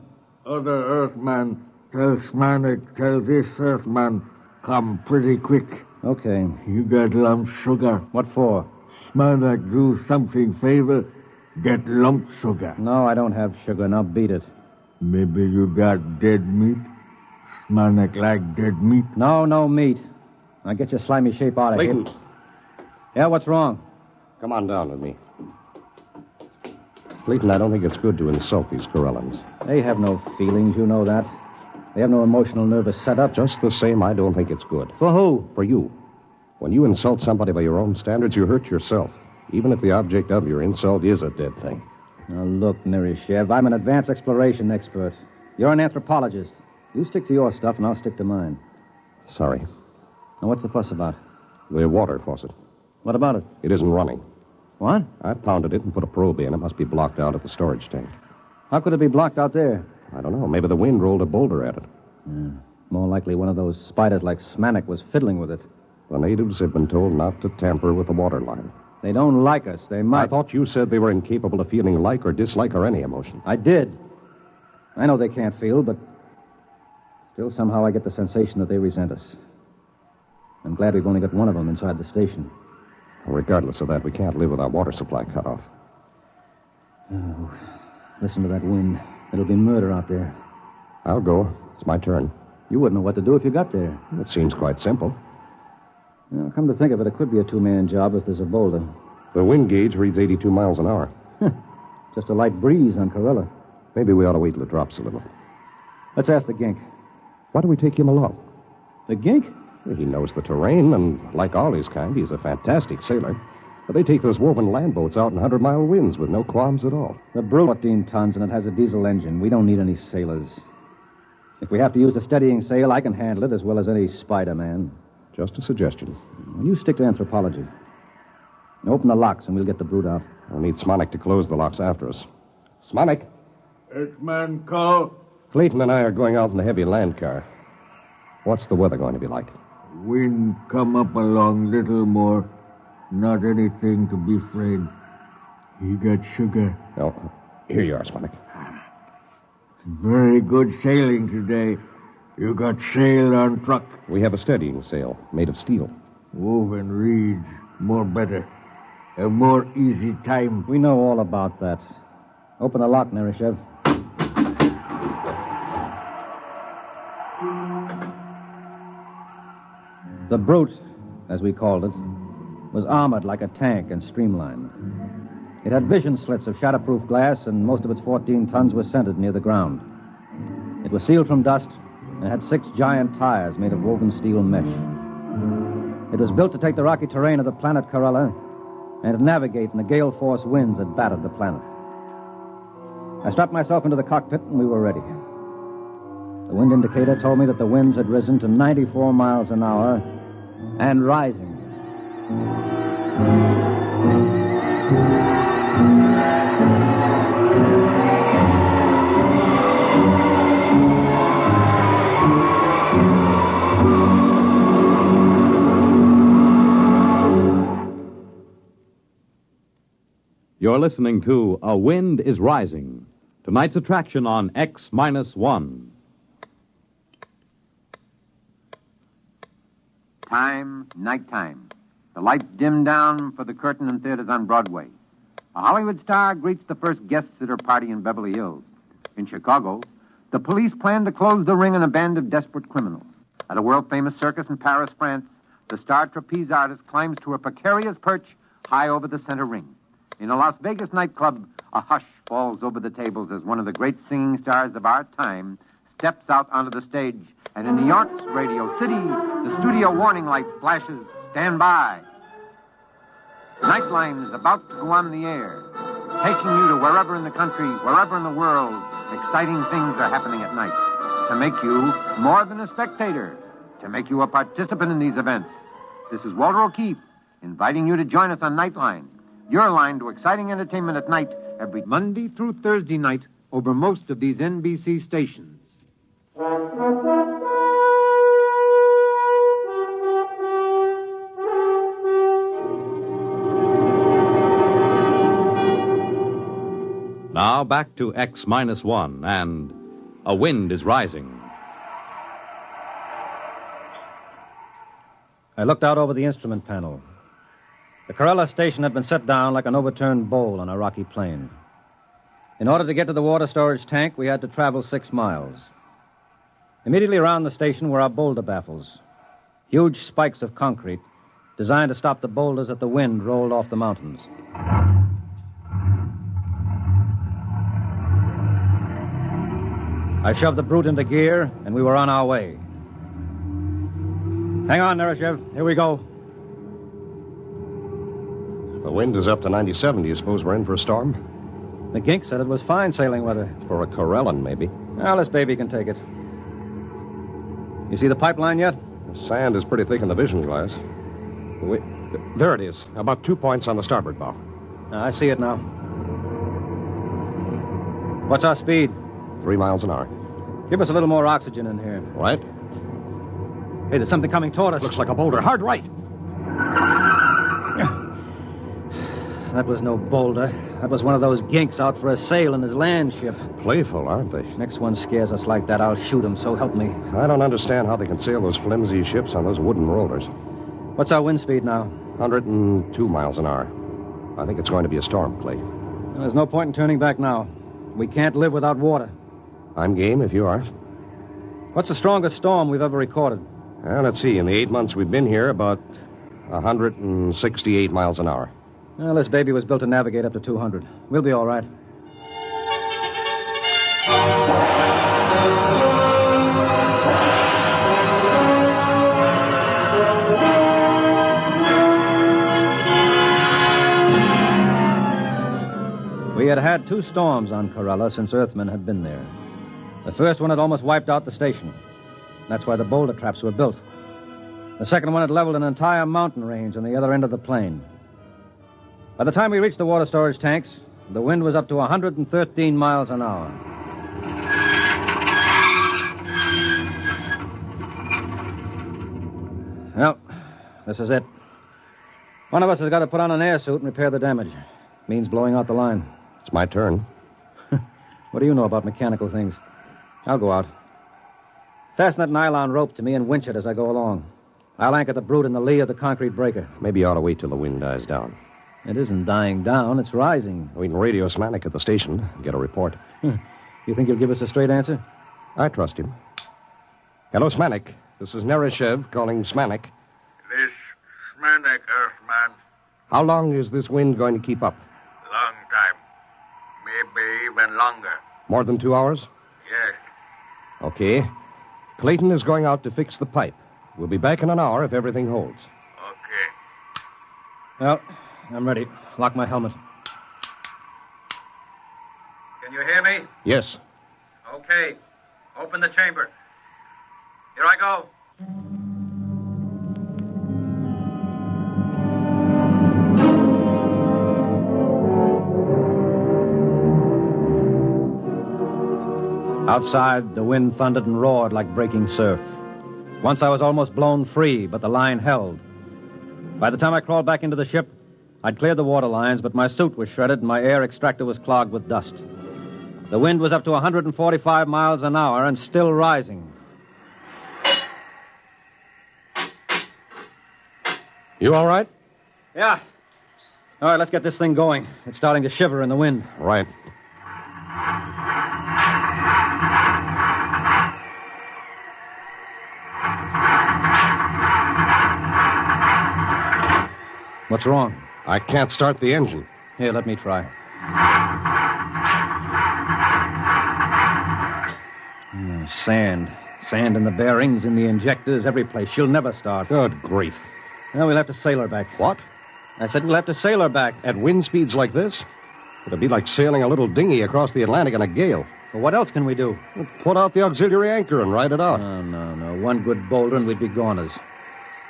Other Earthman, tell Smanik, tell this Earthman, come pretty quick. Okay. You got lump sugar. What for? Smanik, do something favor. Get lump sugar. No, I don't have sugar. Now beat it. Maybe you got dead meat? Smanik like dead meat? No meat. Now get your slimy shape out of here. Yeah, what's wrong? Come on down with me. Clayton, I don't think it's good to insult these Corellans. They have no feelings, you know that. They have no emotional nervous setup. Just the same, I don't think it's good. For who? For you. When you insult somebody by your own standards, you hurt yourself, even if the object of your insult is a dead thing. Now, look, Nerishev, I'm an advanced exploration expert. You're an anthropologist. You stick to your stuff, and I'll stick to mine. Sorry. Now, what's the fuss about? The water faucet. What about it? It isn't running. What? I pounded it and put a probe in. It must be blocked out at the storage tank. How could it be blocked out there? I don't know. Maybe the wind rolled a boulder at it. More likely one of those spiders like Smanik was fiddling with it. The natives have been told not to tamper with the water line. They don't like us. They might. I thought you said they were incapable of feeling like or dislike or any emotion. I did. I know they can't feel, but still somehow I get the sensation that they resent us. I'm glad we've only got one of them inside the station. Regardless of that, we can't live with our water supply cut off. Oh, listen to that wind. It'll be murder out there. I'll go. It's my turn. You wouldn't know what to do if you got there. It seems quite simple. Well, come to think of it, it could be a two-man job if there's a boulder. The wind gauge reads 82 miles an hour. Just a light breeze on Corella. Maybe we ought to wait till it drops a little. Let's ask the gink. Why do we take him along? The gink? He knows the terrain, and like all his kind, he's a fantastic sailor. But they take those woven land boats out in 100-mile winds with no qualms at all. The Brute 14 tons, and it has a diesel engine. We don't need any sailors. If we have to use a steadying sail, I can handle it as well as any Spider-Man. Just a suggestion. You stick to anthropology. Open the locks, and we'll get the Brute out. We'll need Smonik to close the locks after us. Smonik? H-man call. Clayton and I are going out in the heavy land car. What's the weather going to be like? Wind come up along little more. Not anything to be afraid. He got sugar. Oh, here you are, Smonik. Very good sailing today. You got sail on truck. We have a steadying sail made of steel. Woven reeds. More better. A more easy time. We know all about that. Open the lock, Nerishev. The Brute, as we called it, was armored like a tank and streamlined. It had vision slits of shatterproof glass, and most of its 14 tons were centered near the ground. It was sealed from dust and had 6 giant tires made of woven steel mesh. It was built to take the rocky terrain of the planet Corella and to navigate in the gale-force winds that battered the planet. I strapped myself into the cockpit, and we were ready. The wind indicator told me that the winds had risen to 94 miles an hour and rising. You're listening to A Wind is Rising, tonight's attraction on X-1. Time, nighttime. The lights dim down for the curtain in theaters on Broadway. A Hollywood star greets the first guests at her party in Beverly Hills. In Chicago, the police plan to close the ring on a band of desperate criminals. At a world-famous circus in Paris, France, the star trapeze artist climbs to a precarious perch high over the center ring. In a Las Vegas nightclub, a hush falls over the tables as one of the great singing stars of our time steps out onto the stage. And in New York's Radio City, the studio warning light flashes, "Stand by." Nightline is about to go on the air, taking you to wherever in the country, wherever in the world, exciting things are happening at night. To make you more than a spectator, to make you a participant in these events. This is Walter O'Keefe, inviting you to join us on Nightline, your line to exciting entertainment at night, every Monday through Thursday night over most of these NBC stations. Now back to X-1 and A Wind is Rising. I looked out over the instrument panel. The Corella station had been set down like an overturned bowl on a rocky plain. In order to get to the water storage tank, we had to travel 6 miles. Immediately around the station were our boulder baffles, huge spikes of concrete designed to stop the boulders that the wind rolled off the mountains. I shoved the brute into gear, and we were on our way. Hang on, Nereshev. Here we go. The wind is up to 97. Do you suppose we're in for a storm? The gink said it was fine sailing weather. For a Corellan, maybe. Well, this baby can take it. You see the pipeline yet? The sand is pretty thick in the vision glass. There it is. About 2 points on the starboard bow. I see it now. What's our speed? 3 miles an hour. Give us a little more oxygen in here. Right. Hey, there's something coming toward us. Looks like a boulder. Hard right. That was no boulder. That was one of those ginks out for a sail in his land ship. Playful, aren't they? Next one scares us like that, I'll shoot him, so help me. I don't understand how they can sail those flimsy ships on those wooden rollers. What's our wind speed now? 102 miles an hour. I think it's going to be a storm, Clay. Well, there's no point in turning back now. We can't live without water. I'm game if you are. What's the strongest storm we've ever recorded? Well, let's see. In the 8 months we've been here, about 168 miles an hour. Well, this baby was built to navigate up to 200. We'll be all right. We had had 2 storms on Corella since Earthmen had been there. The first one had almost wiped out the station. That's why the boulder traps were built. The second one had leveled an entire mountain range on the other end of the plain. By the time we reached the water storage tanks, the wind was up to 113 miles an hour. Well, this is it. One of us has got to put on an air suit and repair the damage. Means blowing out the line. It's my turn. What do you know about mechanical things? I'll go out. Fasten that nylon rope to me and winch it as I go along. I'll anchor the brute in the lee of the concrete breaker. Maybe you ought to wait till the wind dies down. It isn't dying down, it's rising. We can radio Smanik at the station and get a report. You think he'll give us a straight answer? I trust him. Hello, Smanik. This is Nereshev calling Smanik. This Smanik, Earthman. How long is this wind going to keep up? Long time. Maybe even longer. More than 2 hours? Yes. Okay. Clayton is going out to fix the pipe. We'll be back in an hour if everything holds. Okay. Well, I'm ready. Lock my helmet. Can you hear me? Yes. Okay. Open the chamber. Here I go. Outside, the wind thundered and roared like breaking surf. Once I was almost blown free, but the line held. By the time I crawled back into the ship, I'd cleared the water lines, but my suit was shredded and my air extractor was clogged with dust. The wind was up to 145 miles an hour and still rising. You all right? Yeah. All right, let's get this thing going. It's starting to shiver in the wind. Right. What's wrong? I can't start the engine. Here, let me try. Sand. Sand in the bearings, in the injectors, every place. She'll never start. Good grief. Well, we'll have to sail her back. What? I said we'll have to sail her back. At wind speeds like this? It'd be like sailing a little dinghy across the Atlantic in a gale. Well, what else can we do? We'll put out the auxiliary anchor and ride it out. No. One good boulder and we'd be goners.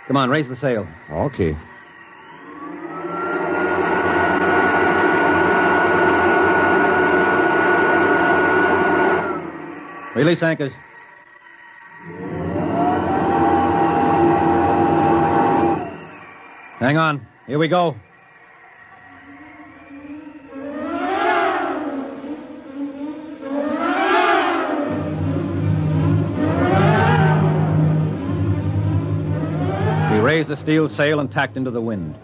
Come on, raise the sail. Okay. Release anchors. Hang on. Here we go. We raised the steel sail and tacked into the wind.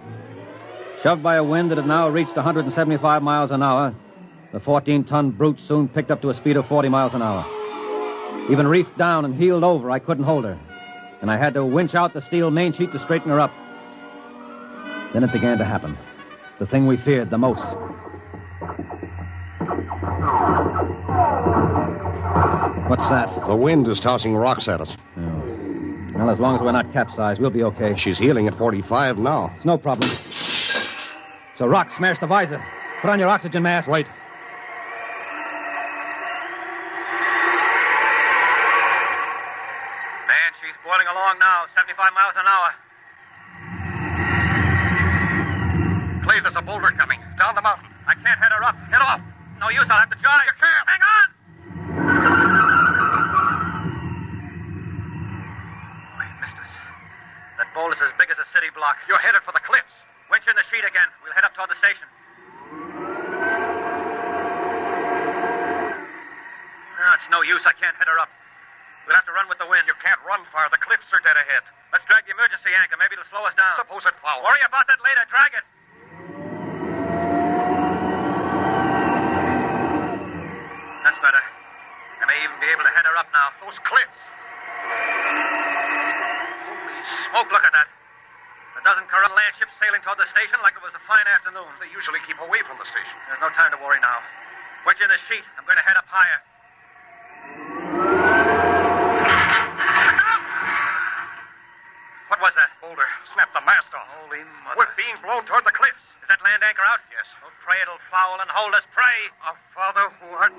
Shoved by a wind that had now reached 175 miles an hour, the 14-ton brute soon picked up to a speed of 40 miles an hour. Even reefed down and heeled over, I couldn't hold her. And I had to winch out the steel main sheet to straighten her up. Then it began to happen. The thing we feared the most. What's that? The wind is tossing rocks at us. Oh. Well, as long as we're not capsized, we'll be okay. She's heeling at 45 now. It's no problem. So rock smashed the visor. Put on your oxygen mask. Wait. Man, she's boiling along now, 75 miles an hour. Clay, there's a boulder coming. Down the mountain. I can't head her up. Head off. No use, I'll have to jive. You can't. Hang on! We missed us. That boulder's as big as a city block. You're headed for the cliffs. Winch in the sheet again. We'll head up toward the station. No, it's no use. I can't head her up. We'll have to run with the wind. You can't run far. The cliffs are dead ahead. Let's drag the emergency anchor. Maybe it'll slow us down. Suppose it fouls. Worry about that later. Drag it. That's better. I may even be able to head her up now. Those cliffs. Holy smoke, look at that. A dozen Corral land ships sailing toward the station like it was a fine afternoon. They usually keep away from the station. There's no time to worry now. Winch in the sheet. I'm going to head up higher. What was that? Boulder. Snapped the mast off. Holy mother. We're being blown toward the cliffs. Is that land anchor out? Yes. Oh, pray it'll foul and hold us. Pray. Our Father who art...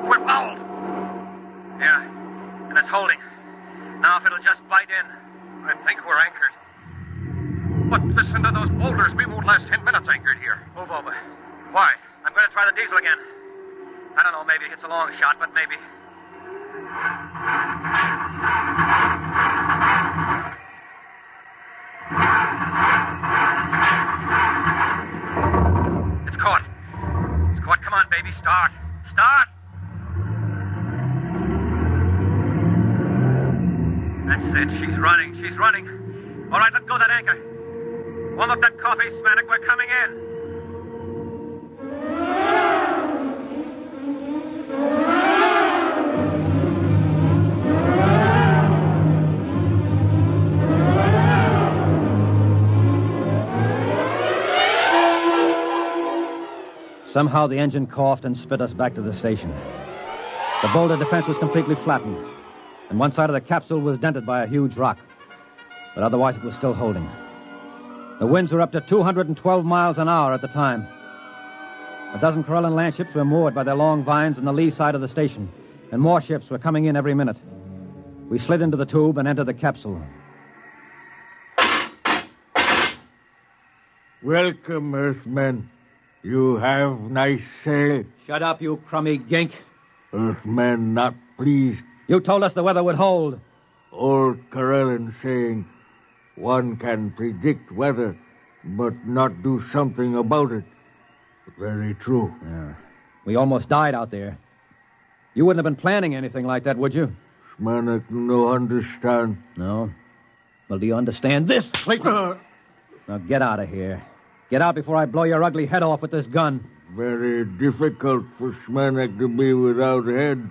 We're fouled. Yeah. And it's holding. Now if it'll just bite in. I think we're anchored. But listen to those boulders. We won't last 10 minutes anchored here. Move over. Why? I'm going to try the diesel again. I don't know, maybe it's a long shot, but maybe. It's caught. It's caught. Come on, baby. Start. Start! That's it. She's running. She's running. All right, let go of that anchor. Warm up that coffee, Smanik. We're coming in. Somehow the engine coughed and spit us back to the station. The boulder defense was completely flattened, and one side of the capsule was dented by a huge rock. But otherwise it was still holding. The winds were up to 212 miles an hour at the time. A dozen Corellan land ships were moored by their long vines on the lee side of the station, and more ships were coming in every minute. We slid into the tube and entered the capsule. Welcome, Earthmen. You have nice sail. Shut up, you crummy gink. Earthmen not pleased. You told us the weather would hold. Old Corellan saying, one can predict weather, but not do something about it. Very true. Yeah. We almost died out there. You wouldn't have been planning anything like that, would you? Smanik no understand. No? Well, do you understand this? Now get out of here. Get out before I blow your ugly head off with this gun. Very difficult for Smanik to be without head.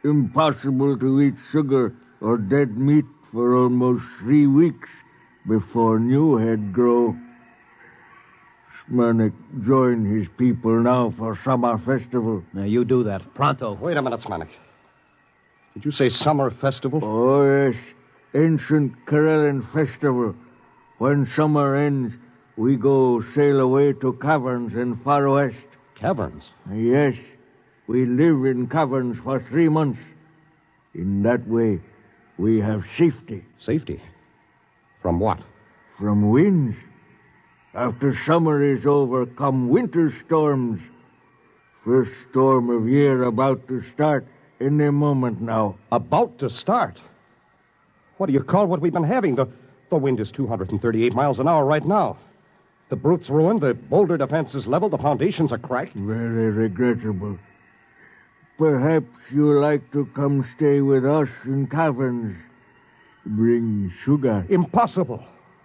Impossible to eat sugar or dead meat for almost 3 weeks before new head grow. Smanik join his people now for summer festival. Now you do that. Pronto. Wait a minute, Smanik. Did you say summer festival? Oh, yes. Ancient Corellan festival. When summer ends, we go sail away to caverns in far west. Caverns? Yes. We live in caverns for 3 months. In that way, we have safety. Safety? From what? From winds. After summer is over, come winter storms. First storm of year about to start any moment now. About to start? What do you call what we've been having? The wind is 238 miles an hour right now. The brute's ruined, the boulder defense is leveled, the foundations are cracked. Very regrettable. Perhaps you like to come stay with us in caverns. Bring sugar. Impossible.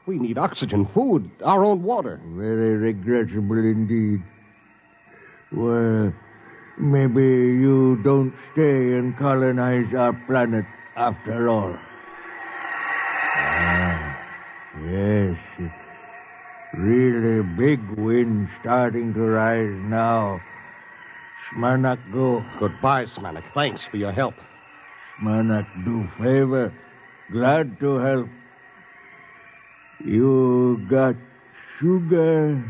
We need oxygen, food, our own water. Very regrettable indeed. Well, maybe you don't stay and colonize our planet after all. Ah, yes. Really big wind starting to rise now. Smanak go. Goodbye, Smanak. Thanks for your help. Smanak do favor. Glad to help. You got sugar?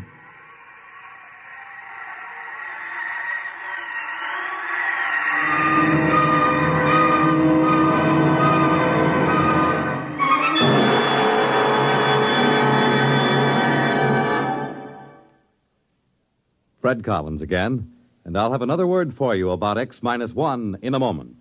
Fred Collins again, and I'll have another word for you about X-1 in a moment.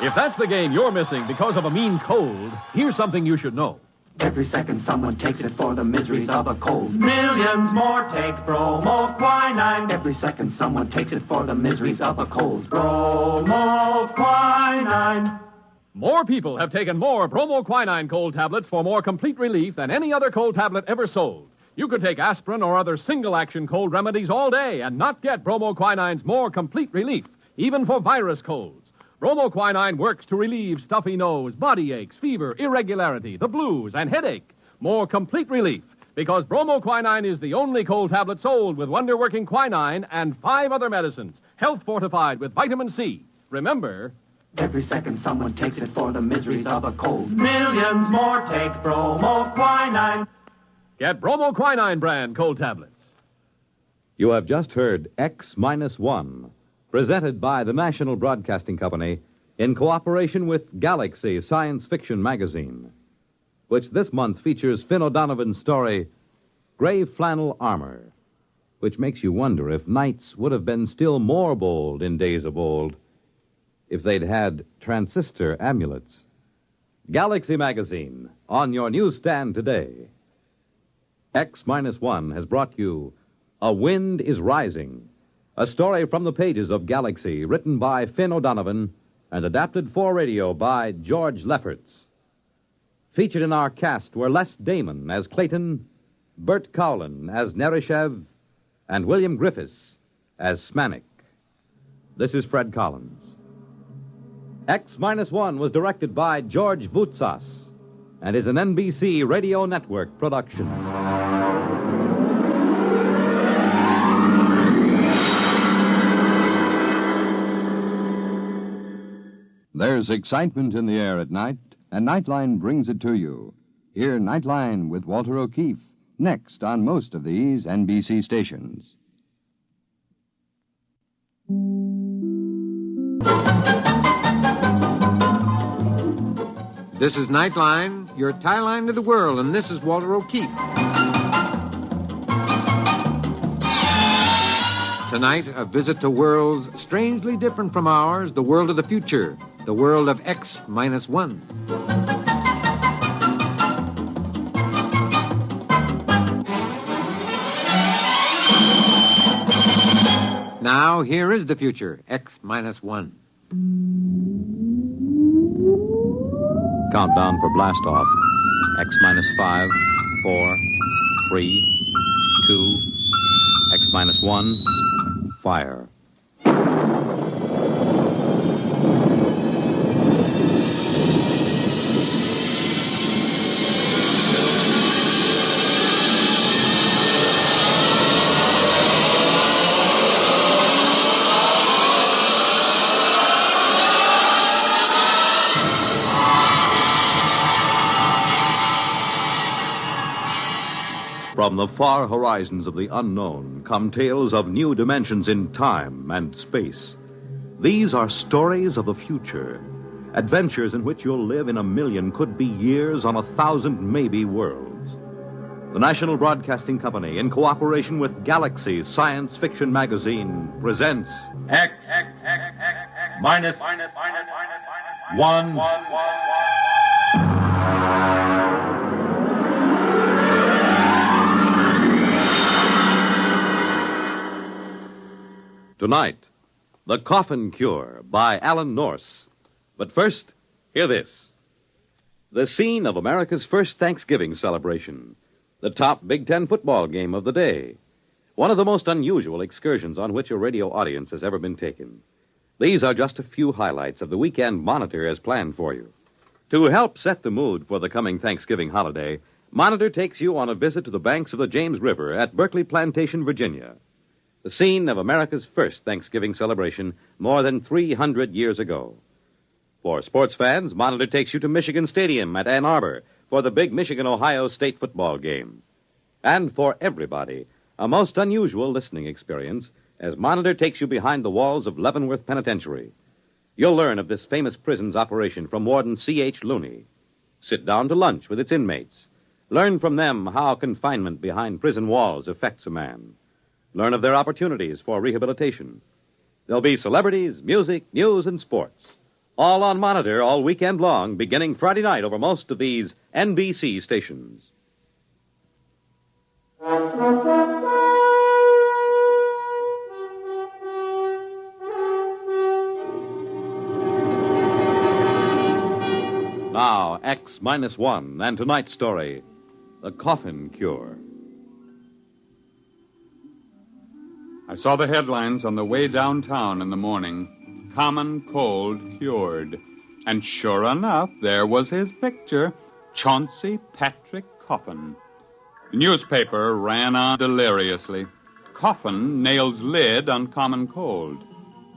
If that's the game you're missing because of a mean cold, here's something you should know. Every second someone takes it for the miseries of a cold. Millions more take bromoquinine. Every second someone takes it for the miseries of a cold. Bromoquinine. More people have taken more bromoquinine cold tablets for more complete relief than any other cold tablet ever sold. You could take aspirin or other single-action cold remedies all day and not get bromoquinine's more complete relief, even for virus colds. Bromoquinine works to relieve stuffy nose, body aches, fever, irregularity, the blues, and headache. More complete relief, because bromoquinine is the only cold tablet sold with wonder-working quinine and 5 other medicines, health-fortified with vitamin C. Remember... Every second someone takes it for the miseries of a cold. Millions more take bromoquinine. Get bromoquinine brand cold tablets. You have just heard X-1, presented by the National Broadcasting Company in cooperation with Galaxy Science Fiction Magazine, which this month features Finn O'Donovan's story, Gray Flannel Armor, which makes you wonder if knights would have been still more bold in days of old if they'd had transistor amulets. Galaxy Magazine, on your newsstand today. X-1 has brought you A Wind is Rising, a story from the pages of Galaxy, written by Finn O'Donovan and adapted for radio by George Lefferts. Featured in our cast were Les Damon as Clayton, Bert Cowlin as Nerishev, and William Griffiths as Smanik. This is Fred Collins. X-1 was directed by George Voutsas and is an NBC Radio Network production. There's excitement in the air at night, and Nightline brings it to you. Hear Nightline with Walter O'Keefe, next on most of these NBC stations. This is Nightline, your tie line to the world, and this is Walter O'Keefe. Tonight, a visit to worlds strangely different from ours, the world of the future, the world of X-1. Now, here is the future, X-1. Countdown for blast-off. X-5, 4, 3, 2, X-1, fire. From the far horizons of the unknown come tales of new dimensions in time and space. These are stories of the future, adventures in which you'll live in a million, could be years, on 1,000 maybe worlds. The National Broadcasting Company, in cooperation with Galaxy Science Fiction Magazine, presents X-1. Tonight, The Coffin Cure by Alan Norse. But first, hear this. The scene of America's first Thanksgiving celebration. The top Big Ten football game of the day. One of the most unusual excursions on which a radio audience has ever been taken. These are just a few highlights of the weekend Monitor has planned for you. To help set the mood for the coming Thanksgiving holiday, Monitor takes you on a visit to the banks of the James River at Berkeley Plantation, Virginia, the scene of America's first Thanksgiving celebration more than 300 years ago. For sports fans, Monitor takes you to Michigan Stadium at Ann Arbor for the big Michigan-Ohio State football game. And for everybody, a most unusual listening experience as Monitor takes you behind the walls of Leavenworth Penitentiary. You'll learn of this famous prison's operation from Warden C.H. Looney. Sit down to lunch with its inmates. Learn from them how confinement behind prison walls affects a man. Learn of their opportunities for rehabilitation. There'll be celebrities, music, news, and sports. All on Monitor all weekend long, beginning Friday night over most of these NBC stations. Now, X-1, and tonight's story, The Coffin Cure. I saw the headlines on the way downtown in the morning. Common cold cured. And sure enough, there was his picture, Chauncey Patrick Coffin. The newspaper ran on deliriously. Coffin nails lid on common cold.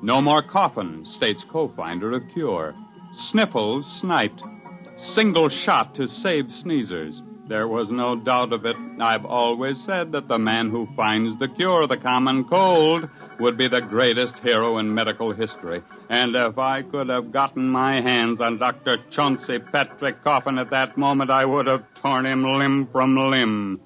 No more coffin, states co-finder of cure. Sniffles sniped. Single shot to save sneezers. There was no doubt of it. I've always said that the man who finds the cure of the common cold would be the greatest hero in medical history. And if I could have gotten my hands on Dr. Chauncey Patrick Coffin at that moment, I would have torn him limb from limb.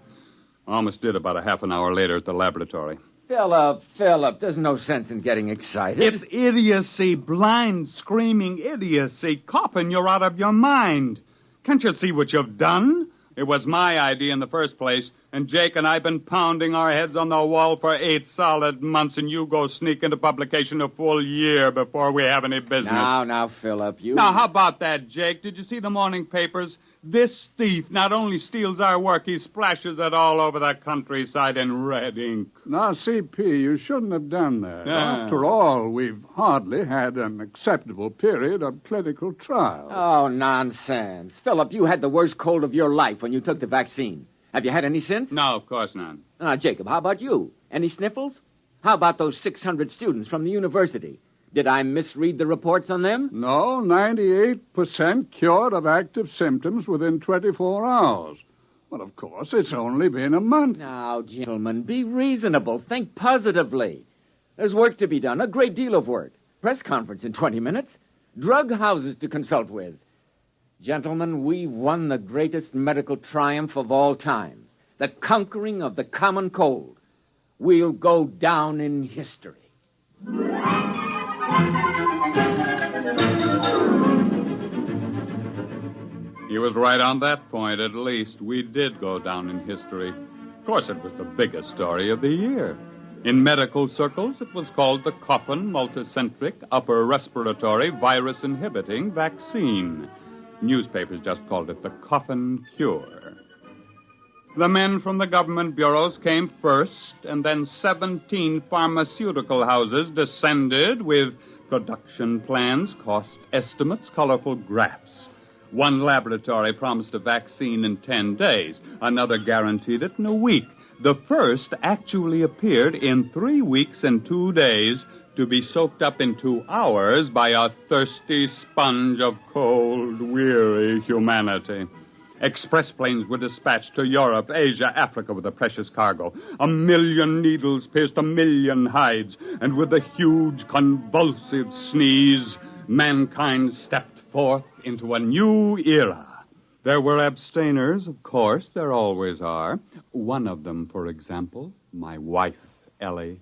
Almost did about a half an hour later at the laboratory. Philip, there's no sense in getting excited. It's idiocy, blind, screaming idiocy. Coffin, you're out of your mind. Can't you see what you've done? It was my idea in the first place, and Jake and I have been pounding our heads on the wall for 8 solid months, and you go sneak into publication a full year before we have any business. Now, Philip, you... Now, how about that, Jake? Did you see the morning papers? This thief not only steals our work, he splashes it all over the countryside in red ink. Now, CP, you shouldn't have done that. After all, we've hardly had an acceptable period of clinical trial. Oh, nonsense. Philip, you had the worst cold of your life when you took the vaccine. Have you had any since? No, of course not. Now, Jacob, how about you? Any sniffles? How about those 600 students from the university? Did I misread the reports on them? No, 98% cured of active symptoms within 24 hours. Well, of course, it's only been a month. Now, gentlemen, be reasonable. Think positively. There's work to be done, a great deal of work. Press conference in 20 minutes. Drug houses to consult with. Gentlemen, we've won the greatest medical triumph of all time. The conquering of the common cold. We'll go down in history. He was right on that point, at least. We did go down in history. Of course, it was the biggest story of the year. In medical circles, it was called the Coffin Multicentric Upper Respiratory Virus Inhibiting Vaccine. Newspapers just called it the Coffin Cure. The men from the government bureaus came first, and then 17 pharmaceutical houses descended with production plans, cost estimates, colorful graphs. One laboratory promised a vaccine in 10 days. Another guaranteed it in a week. The first actually appeared in 3 weeks and 2 days to be soaked up in 2 hours by a thirsty sponge of cold, weary humanity. Express planes were dispatched to Europe, Asia, Africa with the precious cargo. 1 million needles pierced 1 million hides, and with a huge convulsive sneeze, mankind stepped forth into a new era. There were abstainers, of course, there always are. One of them, for example, my wife, Ellie.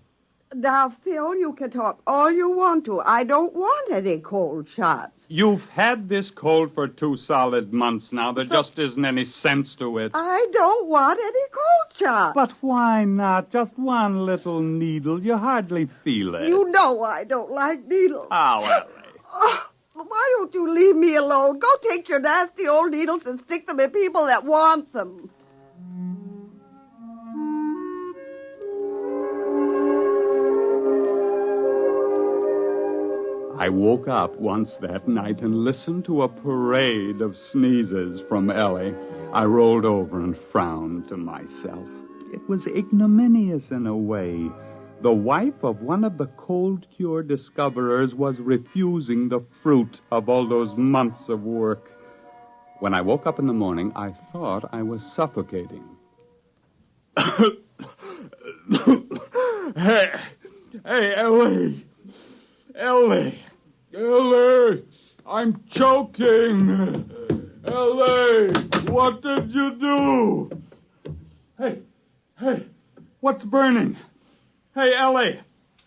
Now, Phil, you can talk all you want to. I don't want any cold shots. You've had this cold for 2 solid months now. There just isn't any sense to it. I don't want any cold shots. But why not? Just one little needle. You hardly feel it. You know I don't like needles. Oh, Ellie. Oh, why don't you leave me alone? Go take your nasty old needles and stick them in people that want them. I woke up once that night and listened to a parade of sneezes from Ellie. I rolled over and frowned to myself. It was ignominious in a way. The wife of one of the cold cure discoverers was refusing the fruit of all those months of work. When I woke up in the morning, I thought I was suffocating. Hey, Ellie! Ellie! I'm choking! Ellie! What did you do? Hey, what's burning? Hey, Ellie!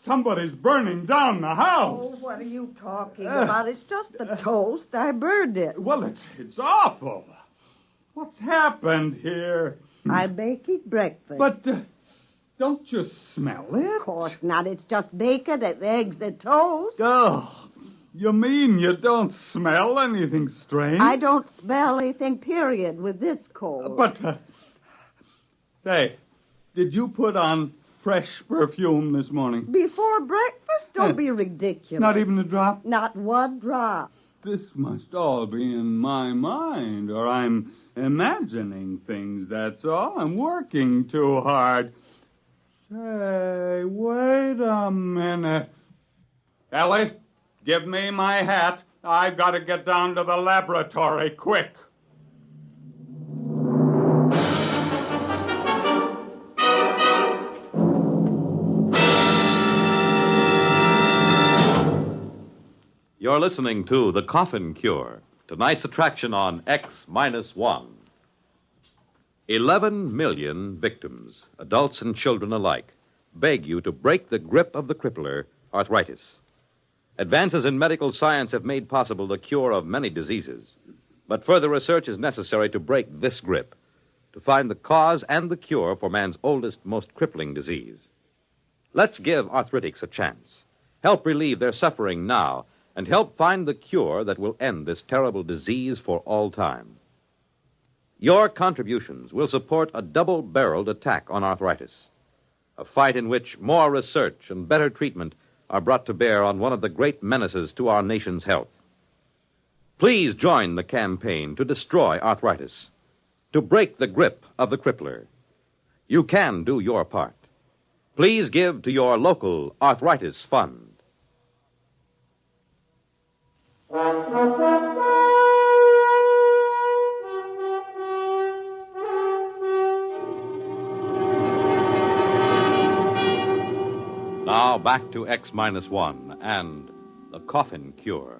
Somebody's burning down the house! Oh, what are you talking about? It's just the toast. I burned it. Well, it's awful. What's happened here? I'm baking breakfast. But don't you smell it? Of course not. It's just bacon and eggs and toast. Oh, you mean you don't smell anything strange? I don't smell anything, period, with this cold. But, say, did you put on fresh perfume this morning? Before breakfast? Don't be ridiculous. Not even a drop? Not one drop. This must all be in my mind, or I'm imagining things, that's all. I'm working too hard. Say, wait a minute. Ellie, give me my hat. I've got to get down to the laboratory, quick. You're listening to The Coffin Cure, tonight's attraction on X-1. 11 million victims, adults and children alike, beg you to break the grip of the crippler, arthritis. Advances in medical science have made possible the cure of many diseases, but further research is necessary to break this grip, to find the cause and the cure for man's oldest, most crippling disease. Let's give arthritics a chance. Help relieve their suffering now, and help find the cure that will end this terrible disease for all time. Your contributions will support a double-barreled attack on arthritis, a fight in which more research and better treatment are brought to bear on one of the great menaces to our nation's health. Please join the campaign to destroy arthritis, to break the grip of the crippler. You can do your part. Please give to your local arthritis fund. Now back to X-1 and the Coffin Cure.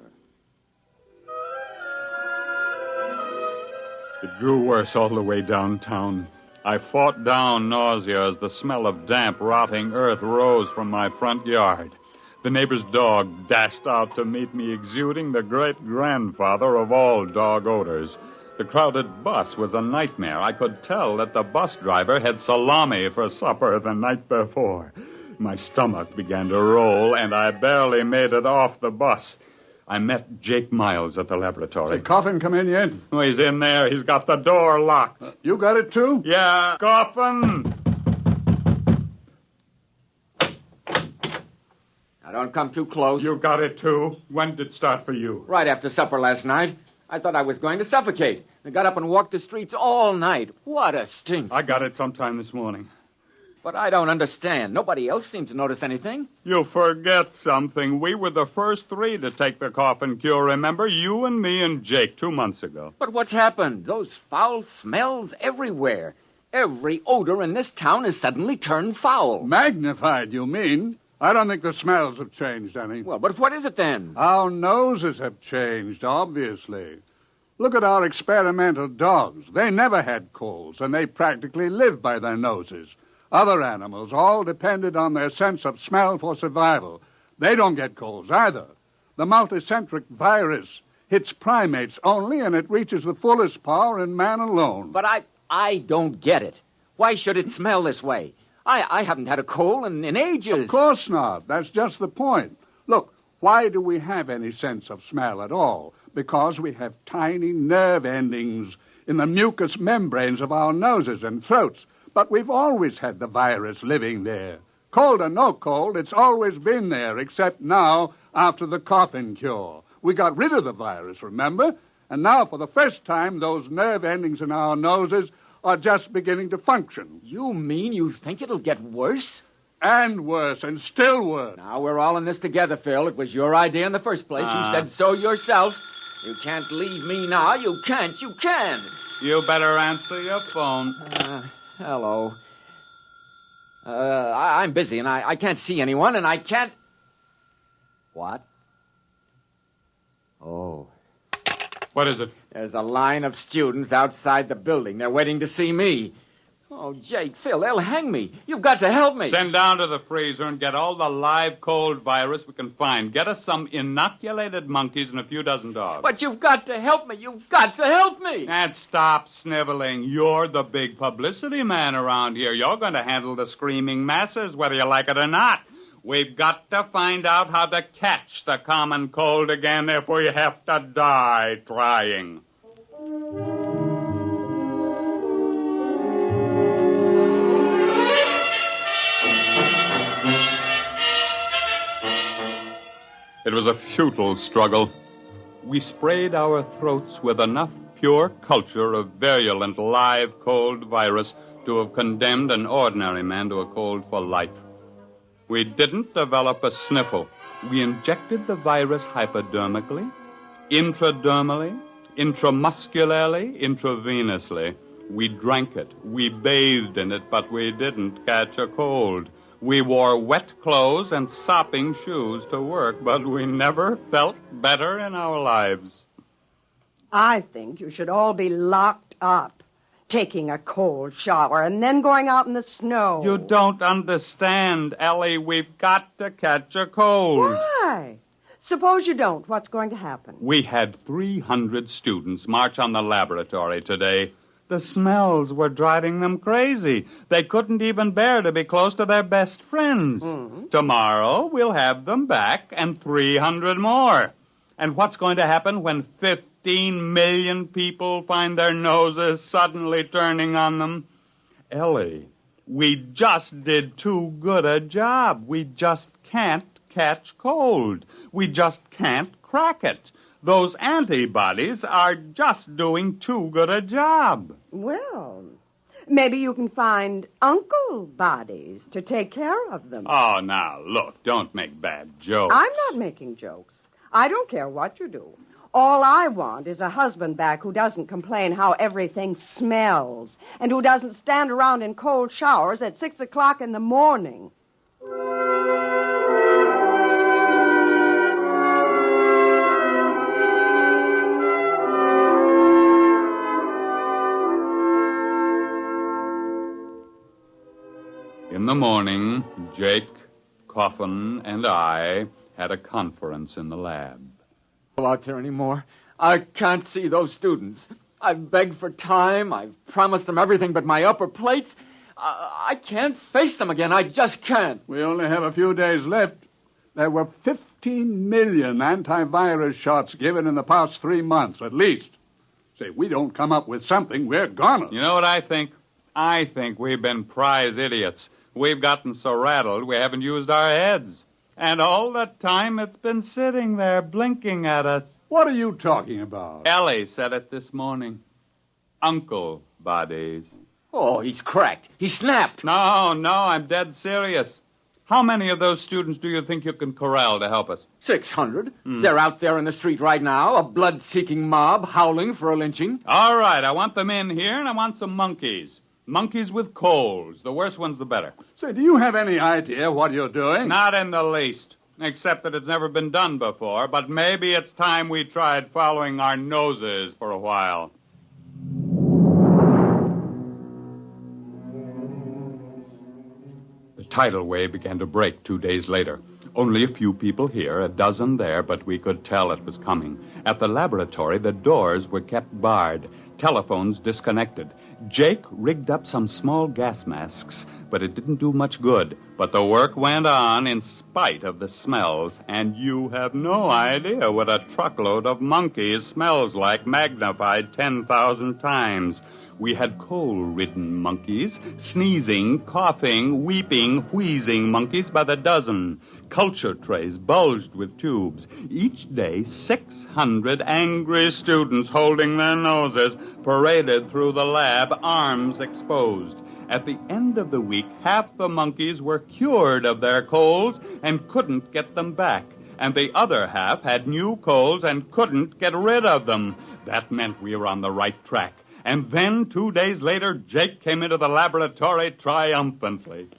It grew worse all the way downtown. I fought down nausea as the smell of damp, rotting earth rose from my front yard. The neighbor's dog dashed out to meet me, exuding the great-grandfather of all dog odors. The crowded bus was a nightmare. I could tell that the bus driver had salami for supper the night before. My stomach began to roll, and I barely made it off the bus. I met Jake Miles at the laboratory. Has Coffin come in yet? Oh, he's in there. He's got the door locked. You got it, too? Yeah, Coffin! Now, don't come too close. You got it, too? When did it start for you? Right after supper last night. I thought I was going to suffocate. I got up and walked the streets all night. What a stink. I got it sometime this morning. But I don't understand. Nobody else seemed to notice anything. You forget something. We were the first three to take the coffin cure, remember? You and me and Jake 2 months ago. But what's happened? Those foul smells everywhere. Every odor in this town has suddenly turned foul. Magnified, you mean? I don't think the smells have changed any. Well, but what is it then? Our noses have changed, obviously. Look at our experimental dogs. They never had colds, and they practically lived by their noses. Other animals all depended on their sense of smell for survival. They don't get colds either. The multicentric virus hits primates only, and it reaches the fullest power in man alone. But I don't get it. Why should it smell this way? I haven't had a cold in ages. Of course not. That's just the point. Look, why do we have any sense of smell at all? Because we have tiny nerve endings in the mucous membranes of our noses and throats. But we've always had the virus living there. Cold or no cold, it's always been there, except now after the coffin cure. We got rid of the virus, remember? And now, for the first time, those nerve endings in our noses are just beginning to function. You mean you think it'll get worse? And worse, and still worse. Now, we're all in this together, Phil. It was your idea in the first place. You said so yourself. You can't leave me now. You can't. You can. You better answer your phone. Hello. I'm busy, and I can't see anyone, and I can't... What? Oh. What is it? There's a line of students outside the building. They're waiting to see me. Oh, Jake, Phil, they'll hang me. You've got to help me. Send down to the freezer and get all the live cold virus we can find. Get us some inoculated monkeys and a few dozen dogs. But you've got to help me. You've got to help me. And stop sniveling. You're the big publicity man around here. You're going to handle the screaming masses, whether you like it or not. We've got to find out how to catch the common cold again if we have to die trying. It was a futile struggle. We sprayed our throats with enough pure culture of virulent live cold virus to have condemned an ordinary man to a cold for life. We didn't develop a sniffle. We injected the virus hypodermically, intradermally, intramuscularly, intravenously. We drank it. We bathed in it, but we didn't catch a cold. We wore wet clothes and sopping shoes to work, but we never felt better in our lives. I think you should all be locked up, taking a cold shower and then going out in the snow. You don't understand, Ellie. We've got to catch a cold. Why? Suppose you don't. What's going to happen? We had 300 students march on the laboratory today. The smells were driving them crazy. They couldn't even bear to be close to their best friends. Mm-hmm. Tomorrow, we'll have them back and 300 more. And what's going to happen when 15 million people find their noses suddenly turning on them? Ellie, we just did too good a job. We just can't catch cold. We just can't crack it. Those antibodies are just doing too good a job. Well, maybe you can find uncle bodies to take care of them. Oh, now, look, don't make bad jokes. I'm not making jokes. I don't care what you do. All I want is a husband back who doesn't complain how everything smells and who doesn't stand around in cold showers at 6 o'clock in the morning. In the morning, Jake, Coffin, and I had a conference in the lab. Go out there anymore. I can't see those students. I've begged for time. I've promised them everything but my upper plates. I can't face them again. I just can't. We only have a few days left. There were 15 million antivirus shots given in the past 3 months, at least. Say, we don't come up with something, we're gonna. You know what I think? I think we've been prize idiots. We've gotten so rattled we haven't used our heads. And all the time it's been sitting there blinking at us. What are you talking about? Ellie said it this morning. Uncle bodies. Oh, he's cracked. He snapped. No, I'm dead serious. How many of those students do you think you can corral to help us? 600. They're out there in the street right now, a blood-seeking mob howling for a lynching. All right, I want them in here, and I want some monkeys. Monkeys with colds. The worse ones, the better. Say, do you have any idea what you're doing? Not in the least, except that it's never been done before. But maybe it's time we tried following our noses for a while. The tidal wave began to break 2 days later. Only a few people here, a dozen there, but we could tell it was coming. At the laboratory, the doors were kept barred, telephones disconnected. Jake rigged up some small gas masks, but it didn't do much good. But the work went on in spite of the smells, and you have no idea what a truckload of monkeys smells like magnified 10,000 times. We had coal-ridden monkeys, sneezing, coughing, weeping, wheezing monkeys by the dozen. Culture trays bulged with tubes. Each day, 600 angry students holding their noses paraded through the lab, arms exposed. At the end of the week, half the monkeys were cured of their colds and couldn't get them back. And the other half had new colds and couldn't get rid of them. That meant we were on the right track. And then, 2 days later, Jake came into the laboratory triumphantly.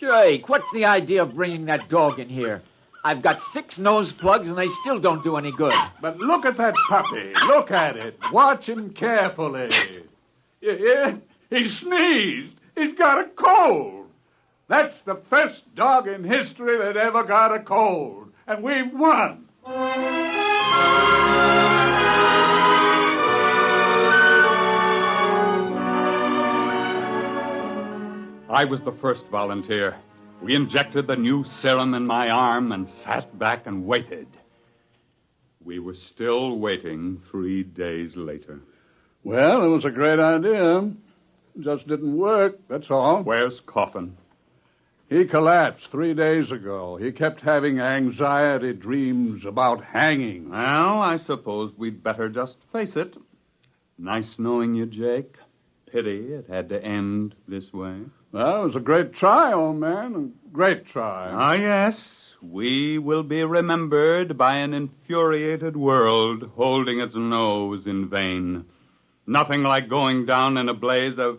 Jake, what's the idea of bringing that dog in here? I've got 6 nose plugs and they still don't do any good. But look at that puppy. Look at it. Watch him carefully. You hear? He sneezed. He's got a cold. That's the first dog in history that ever got a cold. And we've won. I was the first volunteer. We injected the new serum in my arm and sat back and waited. We were still waiting 3 days later. Well, it was a great idea. It just didn't work, that's all. Where's Coffin? He collapsed 3 days ago. He kept having anxiety dreams about hanging. Well, I suppose we'd better just face it. Nice knowing you, Jake. Pity it had to end this way. Well, it was a great try, old man. A great try. Ah, yes. We will be remembered by an infuriated world holding its nose in vain. Nothing like going down in a blaze of...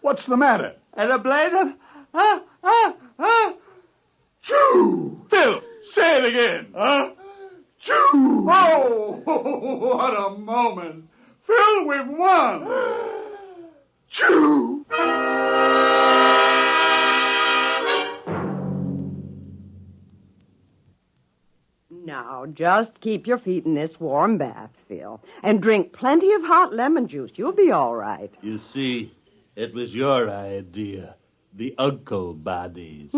What's the matter? In a blaze of... Choo! Phil, say it again. Choo! Oh, what a moment. Phil, we've won. Choo! Now, just keep your feet in this warm bath, Phil, and drink plenty of hot lemon juice. You'll be all right. You see, it was your idea, the uncle bodies.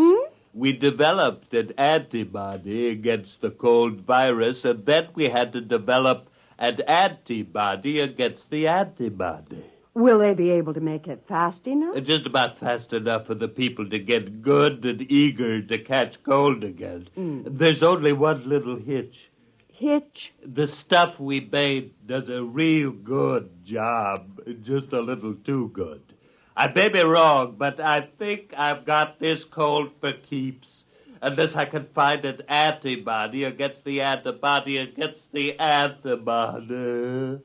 We developed an antibody against the cold virus, and then we had to develop an antibody against the antibody. Will they be able to make it fast enough? Just about fast enough for the people to get good and eager to catch cold again. There's only one little hitch. Hitch? The stuff we made does a real good job, just a little too good. I may be wrong, but I think I've got this cold for keeps. Unless I can find an antibody against the antibody against the antibody.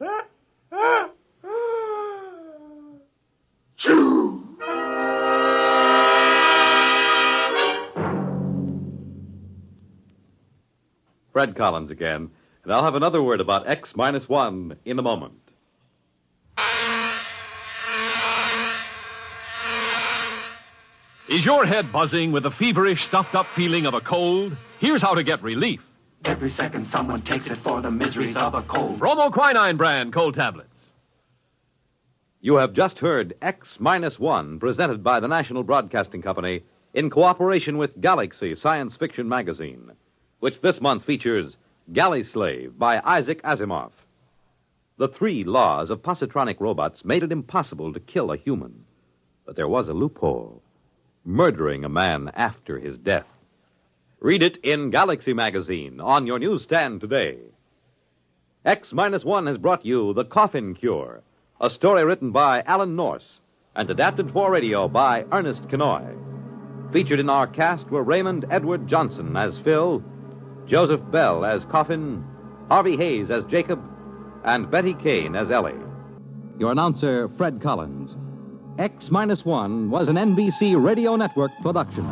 Choo! Fred Collins again, and I'll have another word about X-1 in a moment. Is your head buzzing with the feverish, stuffed-up feeling of a cold? Here's how to get relief. Every second someone takes it for the miseries of a cold. Bromoquinine brand cold tablets. You have just heard X-1, presented by the National Broadcasting Company in cooperation with Galaxy Science Fiction Magazine, which this month features Galley Slave by Isaac Asimov. The 3 laws of positronic robots made it impossible to kill a human. But there was a loophole: murdering a man after his death. Read it in Galaxy Magazine on your newsstand today. X-1 has brought you The Coffin Cure, a story written by Alan Norse and adapted for radio by Ernest Kenoy. Featured in our cast were Raymond Edward Johnson as Phil, Joseph Bell as Coffin, Harvey Hayes as Jacob, and Betty Kane as Ellie. Your announcer, Fred Collins. X-1 was an NBC Radio Network production.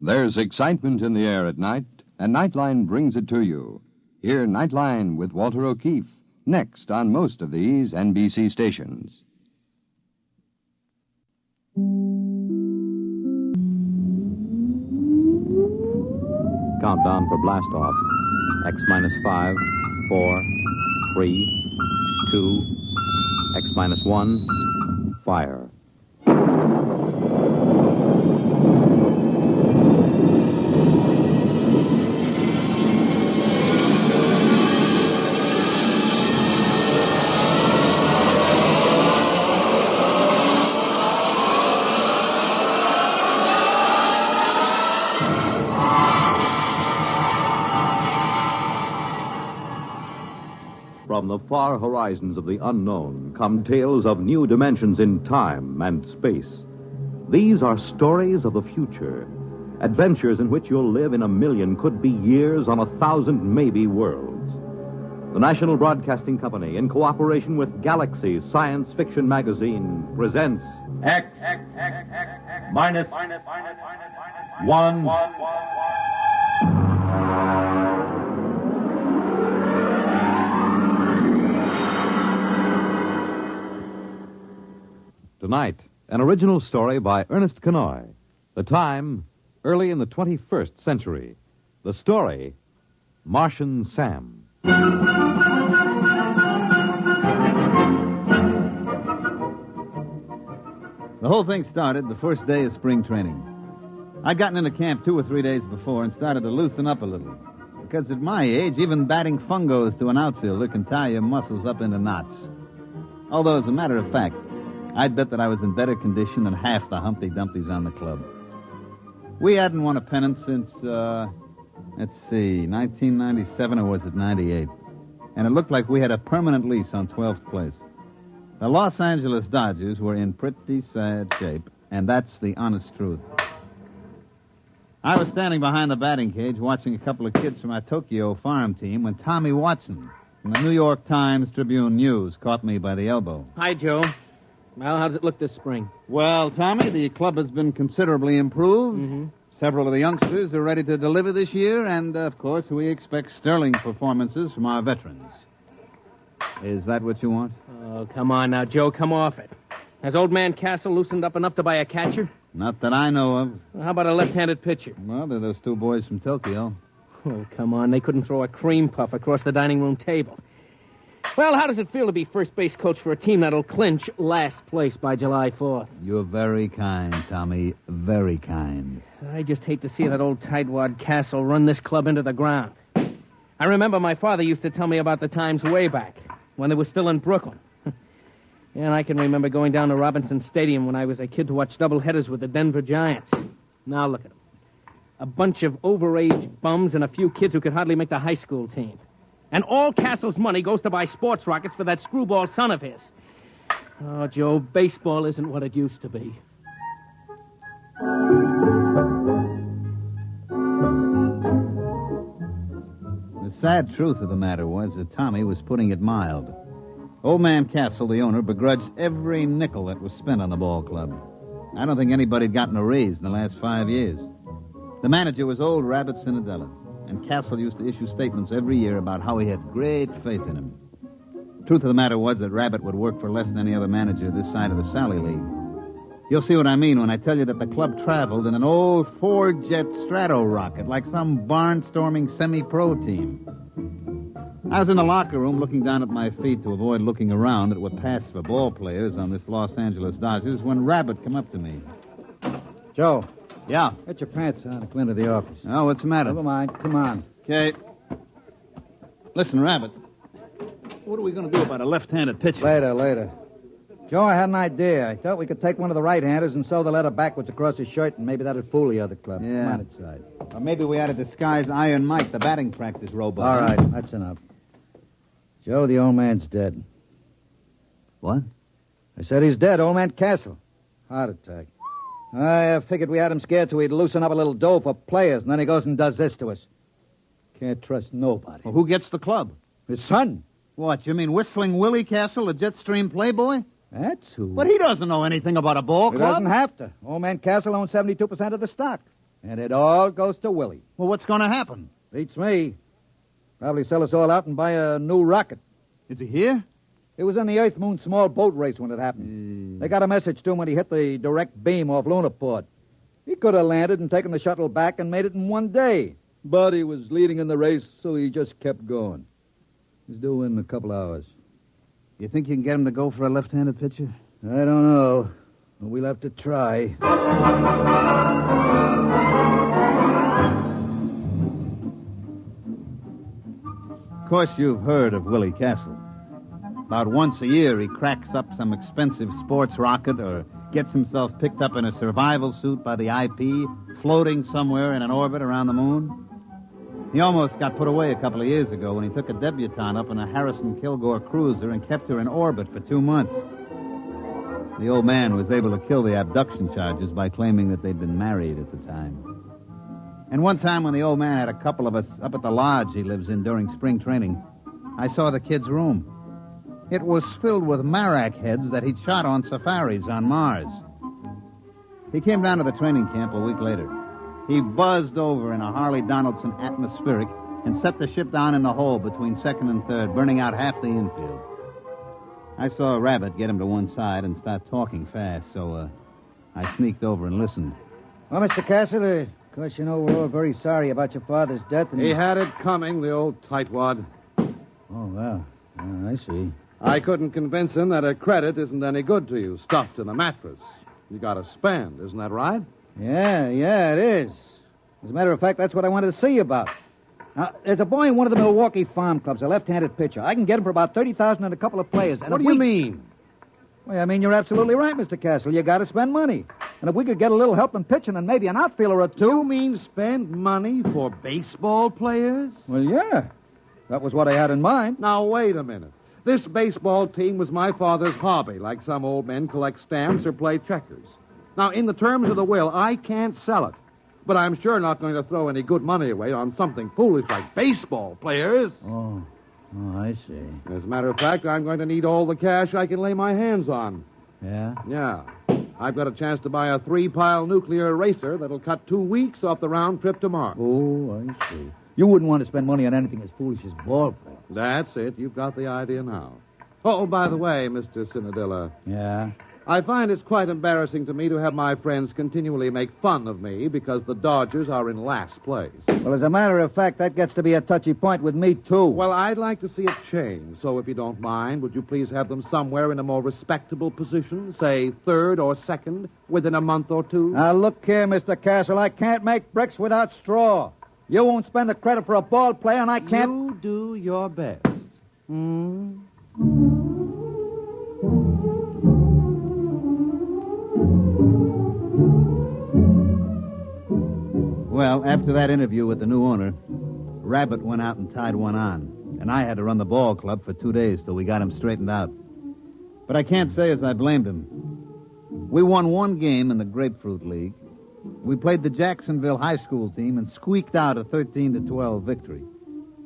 There's excitement in the air at night, and Nightline brings it to you. Hear Nightline with Walter O'Keefe, next on most of these NBC stations. Countdown for blast off. X-5, 4, 3, 2, X-1, fire. From the far horizons of the unknown come tales of new dimensions in time and space. These are stories of the future, adventures in which you'll live in a million, could be years, on 1,000 maybe worlds. The National Broadcasting Company, in cooperation with Galaxy Science Fiction Magazine, presents X minus 1. Tonight, an original story by Ernest Kenoy. The time, early in the 21st century. The story, Martian Sam. The whole thing started the first day of spring training. I'd gotten into camp 2 or 3 days before and started to loosen up a little. Because at my age, even batting fungos to an outfielder can tie your muscles up into knots. Although, as a matter of fact, I'd bet that I was in better condition than half the Humpty Dumptys on the club. We hadn't won a pennant since, 1997, or was it 98? And it looked like we had a permanent lease on 12th place. The Los Angeles Dodgers were in pretty sad shape, and that's the honest truth. I was standing behind the batting cage watching a couple of kids from our Tokyo farm team when Tommy Watson from the New York Times Tribune News caught me by the elbow. Hi, Joe. Well, how does it look this spring? Well, Tommy, the club has been considerably improved. Mm-hmm. Several of the youngsters are ready to deliver this year, and, of course, we expect sterling performances from our veterans. Is that what you want? Oh, come on now, Joe, come off it. Has old man Castle loosened up enough to buy a catcher? Not that I know of. Well, how about a left-handed pitcher? Well, they're those 2 boys from Tokyo. Oh, come on, they couldn't throw a cream puff across the dining room table. Well, how does it feel to be first base coach for a team that'll clinch last place by July 4th? You're very kind, Tommy. Very kind. I just hate to see that old tightwad Castle run this club into the ground. I remember my father used to tell me about the times way back, when they were still in Brooklyn. And I can remember going down to Robinson Stadium when I was a kid to watch doubleheaders with the Denver Giants. Now look at them. A bunch of overage bums and a few kids who could hardly make the high school team. And all Castle's money goes to buy sports rockets for that screwball son of his. Oh, Joe, baseball isn't what it used to be. The sad truth of the matter was that Tommy was putting it mild. Old man Castle, the owner, begrudged every nickel that was spent on the ball club. I don't think anybody had gotten a raise in the last 5 years. The manager was old Rabbit Cinderella, and Castle used to issue statements every year about how he had great faith in him. Truth of the matter was that Rabbit would work for less than any other manager this side of the Sally League. You'll see what I mean when I tell you that the club traveled in an old four-jet Strato rocket like some barnstorming semi-pro team. I was in the locker room looking down at my feet to avoid looking around at what passed for ball players on this Los Angeles Dodgers when Rabbit come up to me. Joe. Yeah? Get your pants on and come into the office. Oh, what's the matter? Never mind. Come on. Okay. Listen, Rabbit. What are we going to do about a left-handed pitcher? Later. Joe, I had an idea. I thought we could take one of the right-handers and sew the letter backwards across his shirt, and maybe that'd fool the other club. Yeah. Come on inside. Or maybe we ought to disguise Iron Mike, the batting practice robot. All right, that's enough. Joe, the old man's dead. What? I said he's dead, old man Castle. Heart attack. I figured we had him scared so he'd loosen up a little dough for players, and then he goes and does this to us. Can't trust nobody. Well, who gets the club? His son. What, you mean Whistling Willie Castle, the Jetstream playboy? That's who. But he doesn't know anything about a ball club. He doesn't have to. Old man Castle owns 72% of the stock. And it all goes to Willie. Well, what's going to happen? Beats me. Probably sell us all out and buy a new rocket. Is he here? He was in the Earth Moon small boat race when it happened. They got a message to him when he hit the direct beam off Lunaport. He could have landed and taken the shuttle back and made it in 1 day. But he was leading in the race, so he just kept going. He's due in a couple hours. You think you can get him to go for a left-handed pitcher? I don't know. But we'll have to try. Of course, you've heard of Willie Castle. About once a year, he cracks up some expensive sports rocket or gets himself picked up in a survival suit by the IP, floating somewhere in an orbit around the moon. He almost got put away a couple of years ago when he took a debutante up in a Harrison Kilgore cruiser and kept her in orbit for 2 months. The old man was able to kill the abduction charges by claiming that they'd been married at the time. And one time when the old man had a couple of us up at the lodge he lives in during spring training, I saw the kid's room. It was filled with marak heads that he'd shot on safaris on Mars. He came down to the training camp a week later. He buzzed over in a Harley Donaldson atmospheric and set the ship down in the hole between second and third, burning out half the infield. I saw Rabbit get him to one side and start talking fast, so I sneaked over and listened. Well, Mr. Castle, of course, you know we're all very sorry about your father's death. And He had it coming, the old tightwad. Oh, well, I see. I couldn't convince him that a credit isn't any good to you, stuffed in a mattress. You got to spend, isn't that right? Yeah, it is. As a matter of fact, that's what I wanted to see you about. Now, there's a boy in one of the Milwaukee farm clubs, a left-handed pitcher. I can get him for about $30,000 and a couple of players. And What do you mean? Well, I mean, you're absolutely right, Mr. Castle. You got to spend money. And if we could get a little help in pitching and maybe an outfielder or two... You mean spend money for baseball players? Well, yeah. That was what I had in mind. Now, wait a minute. This baseball team was my father's hobby, like some old men collect stamps or play checkers. Now, in the terms of the will, I can't sell it. But I'm sure not going to throw any good money away on something foolish like baseball players. Oh, I see. As a matter of fact, I'm going to need all the cash I can lay my hands on. Yeah? Yeah. I've got a chance to buy a 3-pile nuclear racer that'll cut 2 weeks off the round trip to Mars. Oh, I see. You wouldn't want to spend money on anything as foolish as ball play. That's it. You've got the idea now. Oh, by the way, Mr. Cinadilla. Yeah? I find it's quite embarrassing to me to have my friends continually make fun of me because the Dodgers are in last place. Well, as a matter of fact, that gets to be a touchy point with me, too. Well, I'd like to see it change. So if you don't mind, would you please have them somewhere in a more respectable position, say third or second, within a month or two? Now, look here, Mr. Castle. I can't make bricks without straw. You won't spend the credit for a ball player, and I can't... You do your best. Well, after that interview with the new owner, Rabbit went out and tied one on, and I had to run the ball club for 2 days till we got him straightened out. But I can't say as I blamed him. We won 1 game in the Grapefruit League. We played the Jacksonville high school team and squeaked out a 13-12 victory.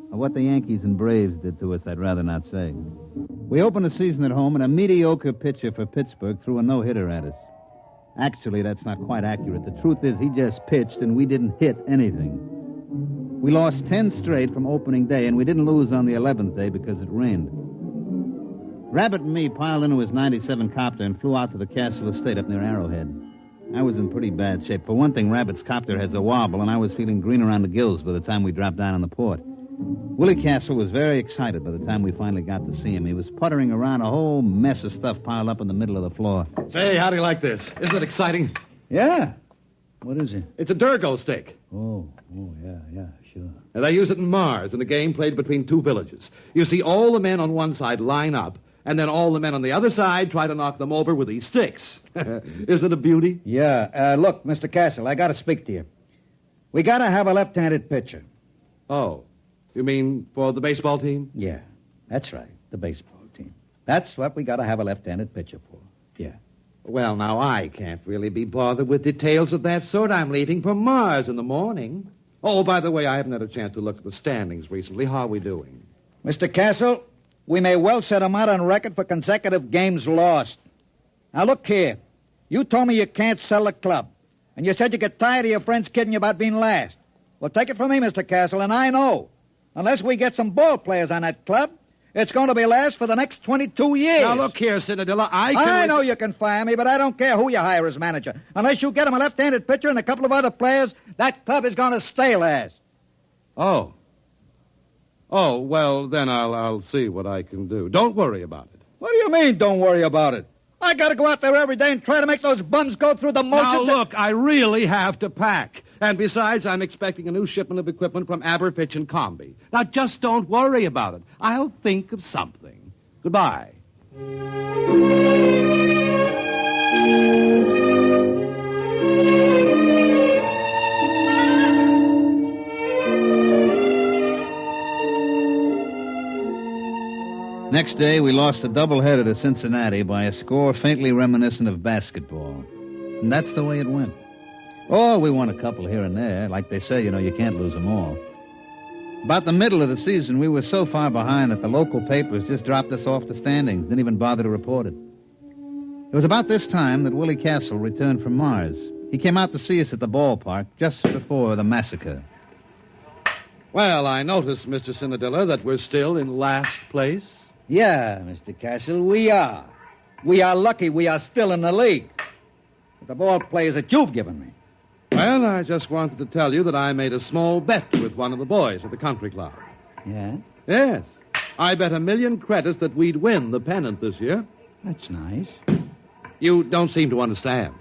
What the Yankees and Braves did to us, I'd rather not say. We opened the season at home, and a mediocre pitcher for Pittsburgh threw a no-hitter at us. Actually, that's not quite accurate. The truth is he just pitched, and we didn't hit anything. We lost 10 straight from opening day, and we didn't lose on the 11th day because it rained. Rabbit and me piled into his 97 copter and flew out to the Castle Estate up near Arrowhead. I was in pretty bad shape. For one thing, Rabbit's copter has a wobble, and I was feeling green around the gills by the time we dropped down on the port. Willie Castle was very excited by the time we finally got to see him. He was puttering around a whole mess of stuff piled up in the middle of the floor. Say, how do you like this? Isn't it exciting? Yeah. What is it? It's a Durgo stick. Oh, yeah, sure. And they use it in Mars in a game played between 2 villages. You see, all the men on one side line up, and then all the men on the other side try to knock them over with these sticks. Isn't it a beauty? Yeah. Look, Mr. Castle, I got to speak to you. We got to have a left-handed pitcher. Oh. You mean for the baseball team? Yeah, that's right, the baseball team. That's what we got to have a left-handed pitcher for. Yeah. Well, now, I can't really be bothered with details of that sort. I'm leaving for Mars in the morning. Oh, by the way, I haven't had a chance to look at the standings recently. How are we doing? Mr. Castle, we may well set them out on record for consecutive games lost. Now, look here. You told me you can't sell the club, and you said you get tired of your friends kidding you about being last. Well, take it from me, Mr. Castle, and I know. Unless we get some ball players on that club, it's going to be last for the next 22 years. Now, look here, Cinadilla, I know you can fire me, but I don't care who you hire as manager. Unless you get him a left-handed pitcher and a couple of other players, that club is going to stay last. Oh, well, then I'll see what I can do. Don't worry about it. What do you mean, don't worry about it? I got to go out there every day and try to make those bums go through the motions. Now, look, I really have to pack. And besides, I'm expecting a new shipment of equipment from Aberfitch and Comby. Now, just don't worry about it. I'll think of something. Goodbye. Next day, we lost a doubleheader to Cincinnati by a score faintly reminiscent of basketball. And that's the way it went. Oh, we won a couple here and there. Like they say, you can't lose them all. About the middle of the season, we were so far behind that the local papers just dropped us off the standings, didn't even bother to report it. It was about this time that Willie Castle returned from Mars. He came out to see us at the ballpark just before the massacre. Well, I notice, Mr. Cinadilla, that we're still in last place. Yeah, Mr. Castle, we are. We are lucky we are still in the league. With the ball players that you've given me. Well, I just wanted to tell you that I made a small bet with one of the boys at the country club. Yeah? Yes. I bet 1,000,000 credits that we'd win the pennant this year. That's nice. You don't seem to understand.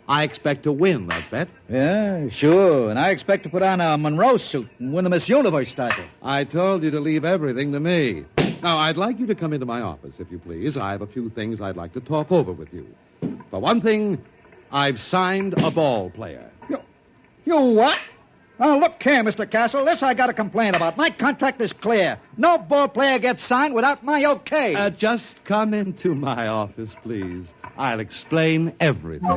I expect to win that bet. Yeah, sure. And I expect to put on a Monroe suit and win the Miss Universe title. I told you to leave everything to me. Now, I'd like you to come into my office, if you please. I have a few things I'd like to talk over with you. For one thing, I've signed a ball player. You what? Oh, look here, Mr. Castle. This I got to complain about. My contract is clear. No ball player gets signed without my okay. Just come into my office, please. I'll explain everything.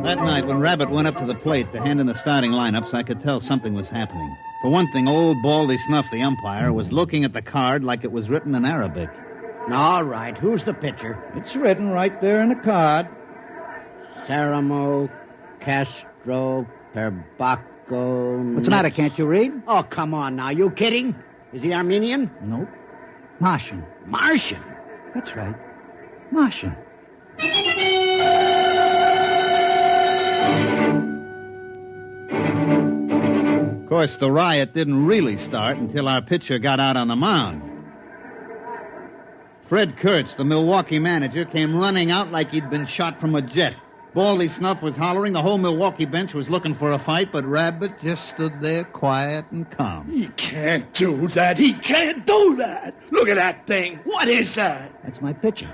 That night, when Rabbit went up to the plate to hand in the starting lineups, I could tell something was happening. For one thing, old Baldy Snuff, the umpire, was looking at the card like it was written in Arabic. All right, who's the pitcher? It's written right there in the card. Ceramo Castro Perbaco... What's the matter, can't you read? Oh, come on now, you kidding? Is he Armenian? Nope. Martian. Martian? That's right. Martian. Of course, the riot didn't really start until our pitcher got out on the mound. Fred Kurtz, the Milwaukee manager, came running out like he'd been shot from a jet. Baldy Snuff was hollering. The whole Milwaukee bench was looking for a fight, but Rabbit just stood there quiet and calm. He can't do that. He can't do that. Look at that thing. What is that? That's my pitcher.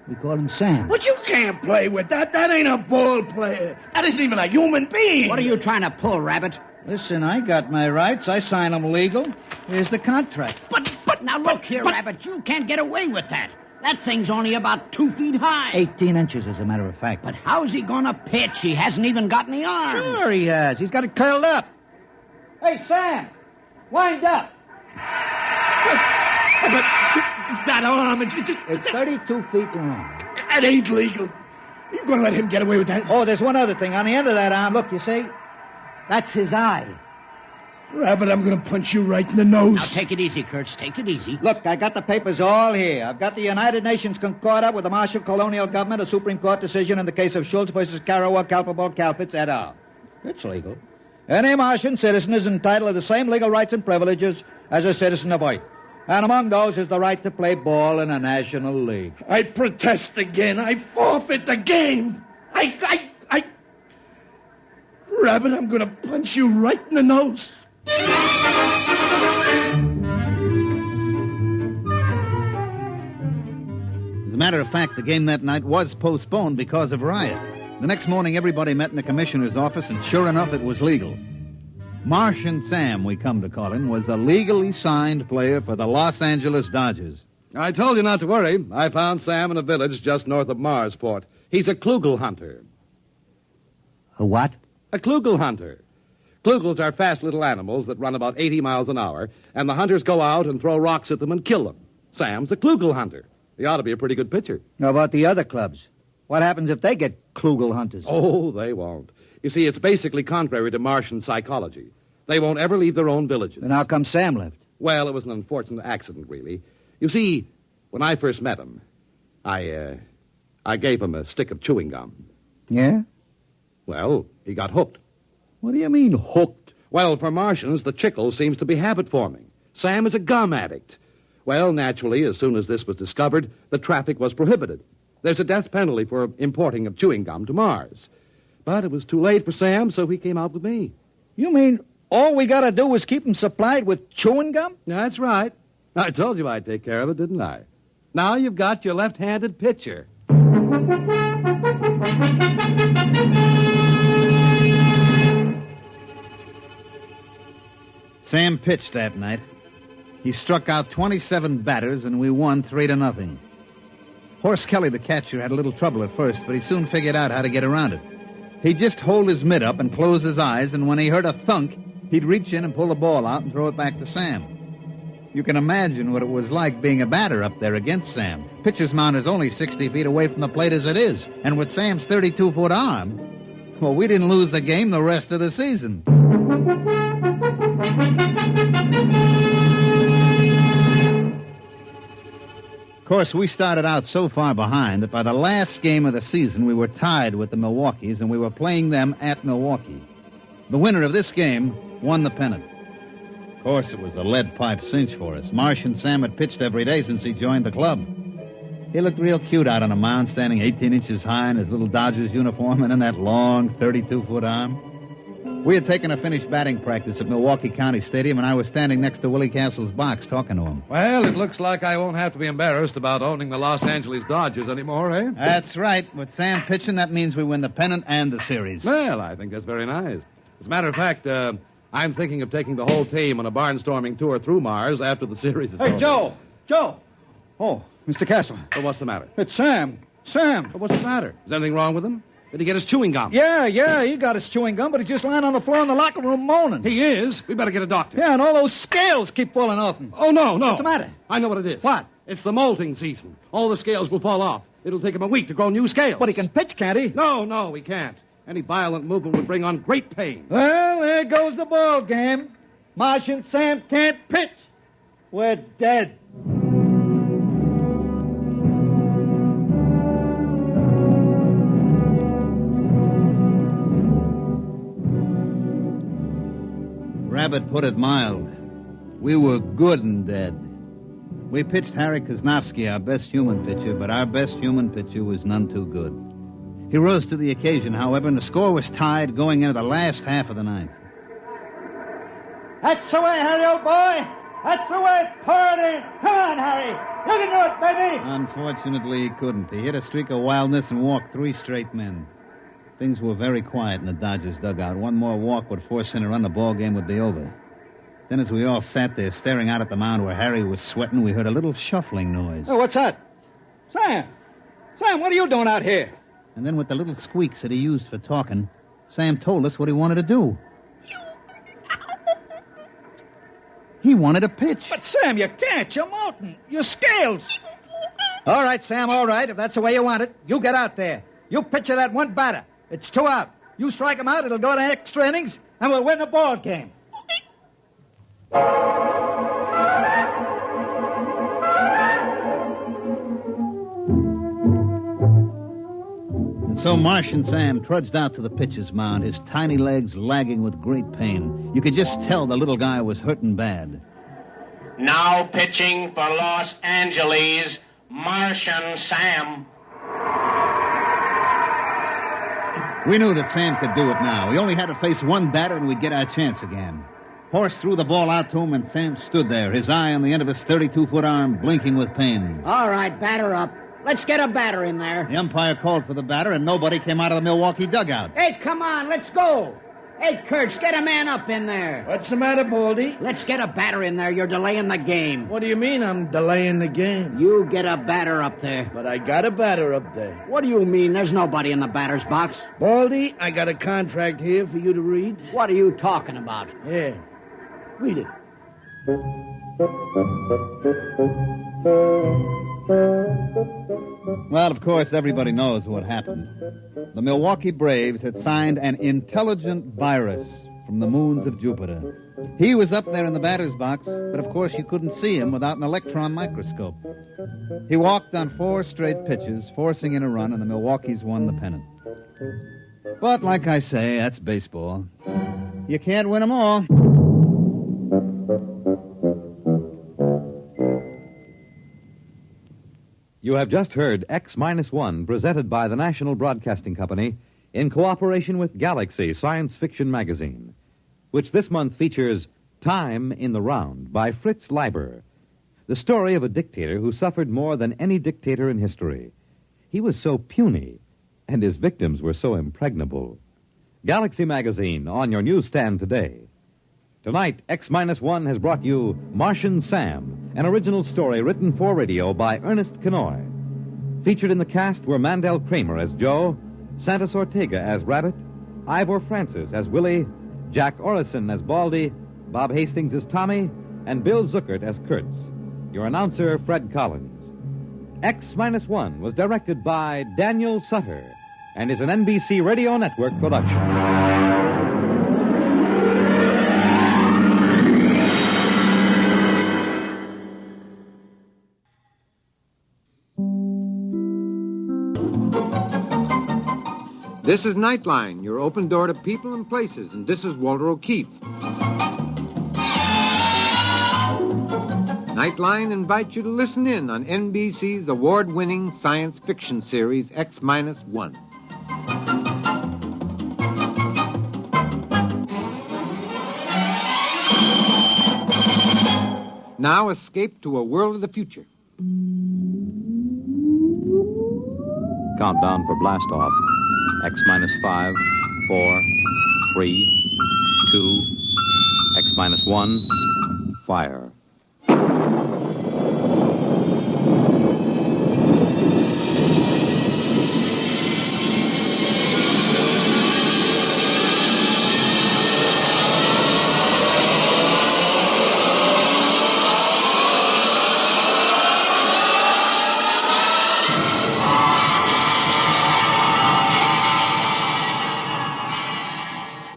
We call him Sam. But you can't play with that. That ain't a ball player. That isn't even a human being. What are you trying to pull, Rabbit? Listen, I got my rights. I sign them legal. Here's the contract. But now look here, Rabbit. You can't get away with that. That thing's only about 2 feet high. 18 inches, as a matter of fact. But how's he gonna pitch? He hasn't even got any arms. Sure he has. He's got it curled up. Hey, Sam, wind up. But that arm, It's 32 feet long. That ain't legal. You gonna let him get away with that? Oh, there's one other thing. On the end of that arm, look, you see? That's his eye. Rabbit, I'm gonna punch you right in the nose. Now, take it easy, Kurtz. Take it easy. Look, I got the papers all here. I've got the United Nations Concordat with the Marshall Colonial Government, a Supreme Court decision in the case of Schultz versus Karawa, Kalpable, Kalfitz, et al. It's legal. Any Martian citizen is entitled to the same legal rights and privileges as a citizen of Earth. And among those is the right to play ball in a national league. I protest again. I forfeit the game. Rabbit, I'm gonna punch you right in the nose. As a matter of fact, the game that night was postponed because of riot. The next morning, everybody met in the commissioner's office, and sure enough, it was legal. Martian Sam, we come to call him, was a legally signed player for the Los Angeles Dodgers. I told you not to worry. I found Sam in a village just north of Marsport. He's a klugel hunter. A what? A klugel hunter. Klugels are fast little animals that run about 80 miles an hour, and the hunters go out and throw rocks at them and kill them. Sam's a klugel hunter. He ought to be a pretty good pitcher. How about the other clubs? What happens if they get klugel hunters? Oh, they won't. You see, it's basically contrary to Martian psychology. They won't ever leave their own villages. Then how come Sam left? Well, it was an unfortunate accident, really. You see, when I first met him, I gave him a stick of chewing gum. Yeah? Well, he got hooked. What do you mean, hooked? Well, for Martians, the chicle seems to be habit-forming. Sam is a gum addict. Well, naturally, as soon as this was discovered, the traffic was prohibited. There's a death penalty for importing of chewing gum to Mars. But it was too late for Sam, so he came out with me. You mean all we got to do is keep him supplied with chewing gum? That's right. I told you I'd take care of it, didn't I? Now you've got your left-handed pitcher. Sam pitched that night. He struck out 27 batters, and we won 3-0. Horace Kelly, the catcher, had a little trouble at first, but he soon figured out how to get around it. He'd just hold his mitt up and close his eyes, and when he heard a thunk, he'd reach in and pull the ball out and throw it back to Sam. You can imagine what it was like being a batter up there against Sam. Pitcher's mound is only 60 feet away from the plate as it is, and with Sam's 32-foot arm, well, we didn't lose the game the rest of the season. Of course, we started out so far behind that by the last game of the season, we were tied with the Milwaukees, and we were playing them at Milwaukee. The winner of this game won the pennant. Of course, it was a lead pipe cinch for us. Marsh and Sam had pitched every day since he joined the club. He looked real cute out on a mound, standing 18 inches high in his little Dodgers uniform and in that long 32-foot arm. We had taken a finished batting practice at Milwaukee County Stadium, and I was standing next to Willie Castle's box talking to him. Well, it looks like I won't have to be embarrassed about owning the Los Angeles Dodgers anymore, eh? That's right. With Sam pitching, that means we win the pennant and the series. Well, I think that's very nice. As a matter of fact, I'm thinking of taking the whole team on a barnstorming tour through Mars after the series is over. Hey, Joe! Joe! Oh, Mr. Castle. Well, what's the matter? It's Sam. Sam. Well, what's the matter? Is anything wrong with him? Did he get his chewing gum? Yeah, he got his chewing gum, but he's just lying on the floor in the locker room moaning. He is? We better get a doctor. Yeah, and all those scales keep falling off him. Oh, no. What's the matter? I know what it is. What? It's the molting season. All the scales will fall off. It'll take him a week to grow new scales. But he can pitch, can't he? No, he can't. Any violent movement would bring on great pain. Well, there goes the ball game. Marsh and Sam can't pitch. We're dead. Rabbit put it mild. We were good and dead. We pitched Harry Kosnowski, our best human pitcher, but our best human pitcher was none too good. He rose to the occasion, however, and the score was tied going into the last half of the ninth. That's the way, Harry, old boy. That's the way. Pour it in. Come on, Harry. You can do it, baby. Unfortunately, he couldn't. He hit a streak of wildness and walked 3 straight men. Things were very quiet in the Dodgers' dugout. One more walk would force in a run, the ball game would be over. Then as we all sat there staring out at the mound where Harry was sweating, we heard a little shuffling noise. Oh, what's that? Sam! Sam, what are you doing out here? And then with the little squeaks that he used for talking, Sam told us what he wanted to do. He wanted to pitch. But, Sam, you can't. You're molting. Your scales. All right, Sam, all right. If that's the way you want it, you get out there. You pitch at that one batter. It's 2 out. You strike him out, it'll go to extra innings, and we'll win the ball game. And so Marsh and Sam trudged out to the pitcher's mound, his tiny legs lagging with great pain. You could just tell the little guy was hurting bad. Now pitching for Los Angeles, Marsh and Sam. We knew that Sam could do it now. We only had to face one batter and we'd get our chance again. Horace threw the ball out to him and Sam stood there, his eye on the end of his 32-foot arm, blinking with pain. All right, batter up. Let's get a batter in there. The umpire called for the batter and nobody came out of the Milwaukee dugout. Hey, come on, let's go. Hey, Kurtz, get a man up in there. What's the matter, Baldy? Let's get a batter in there. You're delaying the game. What do you mean I'm delaying the game? You get a batter up there. But I got a batter up there. What do you mean? There's nobody in the batter's box. Baldy, I got a contract here for you to read. What are you talking about? Yeah. Read it. Well, of course, everybody knows what happened. The Milwaukee Braves had signed an intelligent virus from the moons of Jupiter. He was up there in the batter's box, but of course you couldn't see him without an electron microscope. He walked on 4 straight pitches, forcing in a run, and the Milwaukees won the pennant. But like I say, that's baseball. You can't win them all. You have just heard X-1, presented by the National Broadcasting Company in cooperation with Galaxy Science Fiction Magazine, which this month features Time in the Round by Fritz Leiber, the story of a dictator who suffered more than any dictator in history. He was so puny, and his victims were so impregnable. Galaxy Magazine on your newsstand today. Tonight, X-1 has brought you Martian Sam, an original story written for radio by Ernest Kenoy. Featured in the cast were Mandel Kramer as Joe, Santos Ortega as Rabbit, Ivor Francis as Willie, Jack Orrison as Baldy, Bob Hastings as Tommy, and Bill Zuckert as Kurtz. Your announcer, Fred Collins. X-1 was directed by Daniel Sutter and is an NBC Radio Network production. This is Nightline, your open door to people and places, and this is Walter O'Keefe. Nightline invites you to listen in on NBC's award-winning science fiction series, X-1. Now escape to a world of the future. Countdown for blast-off. X-5, 4, 3, 2, X-1, fire.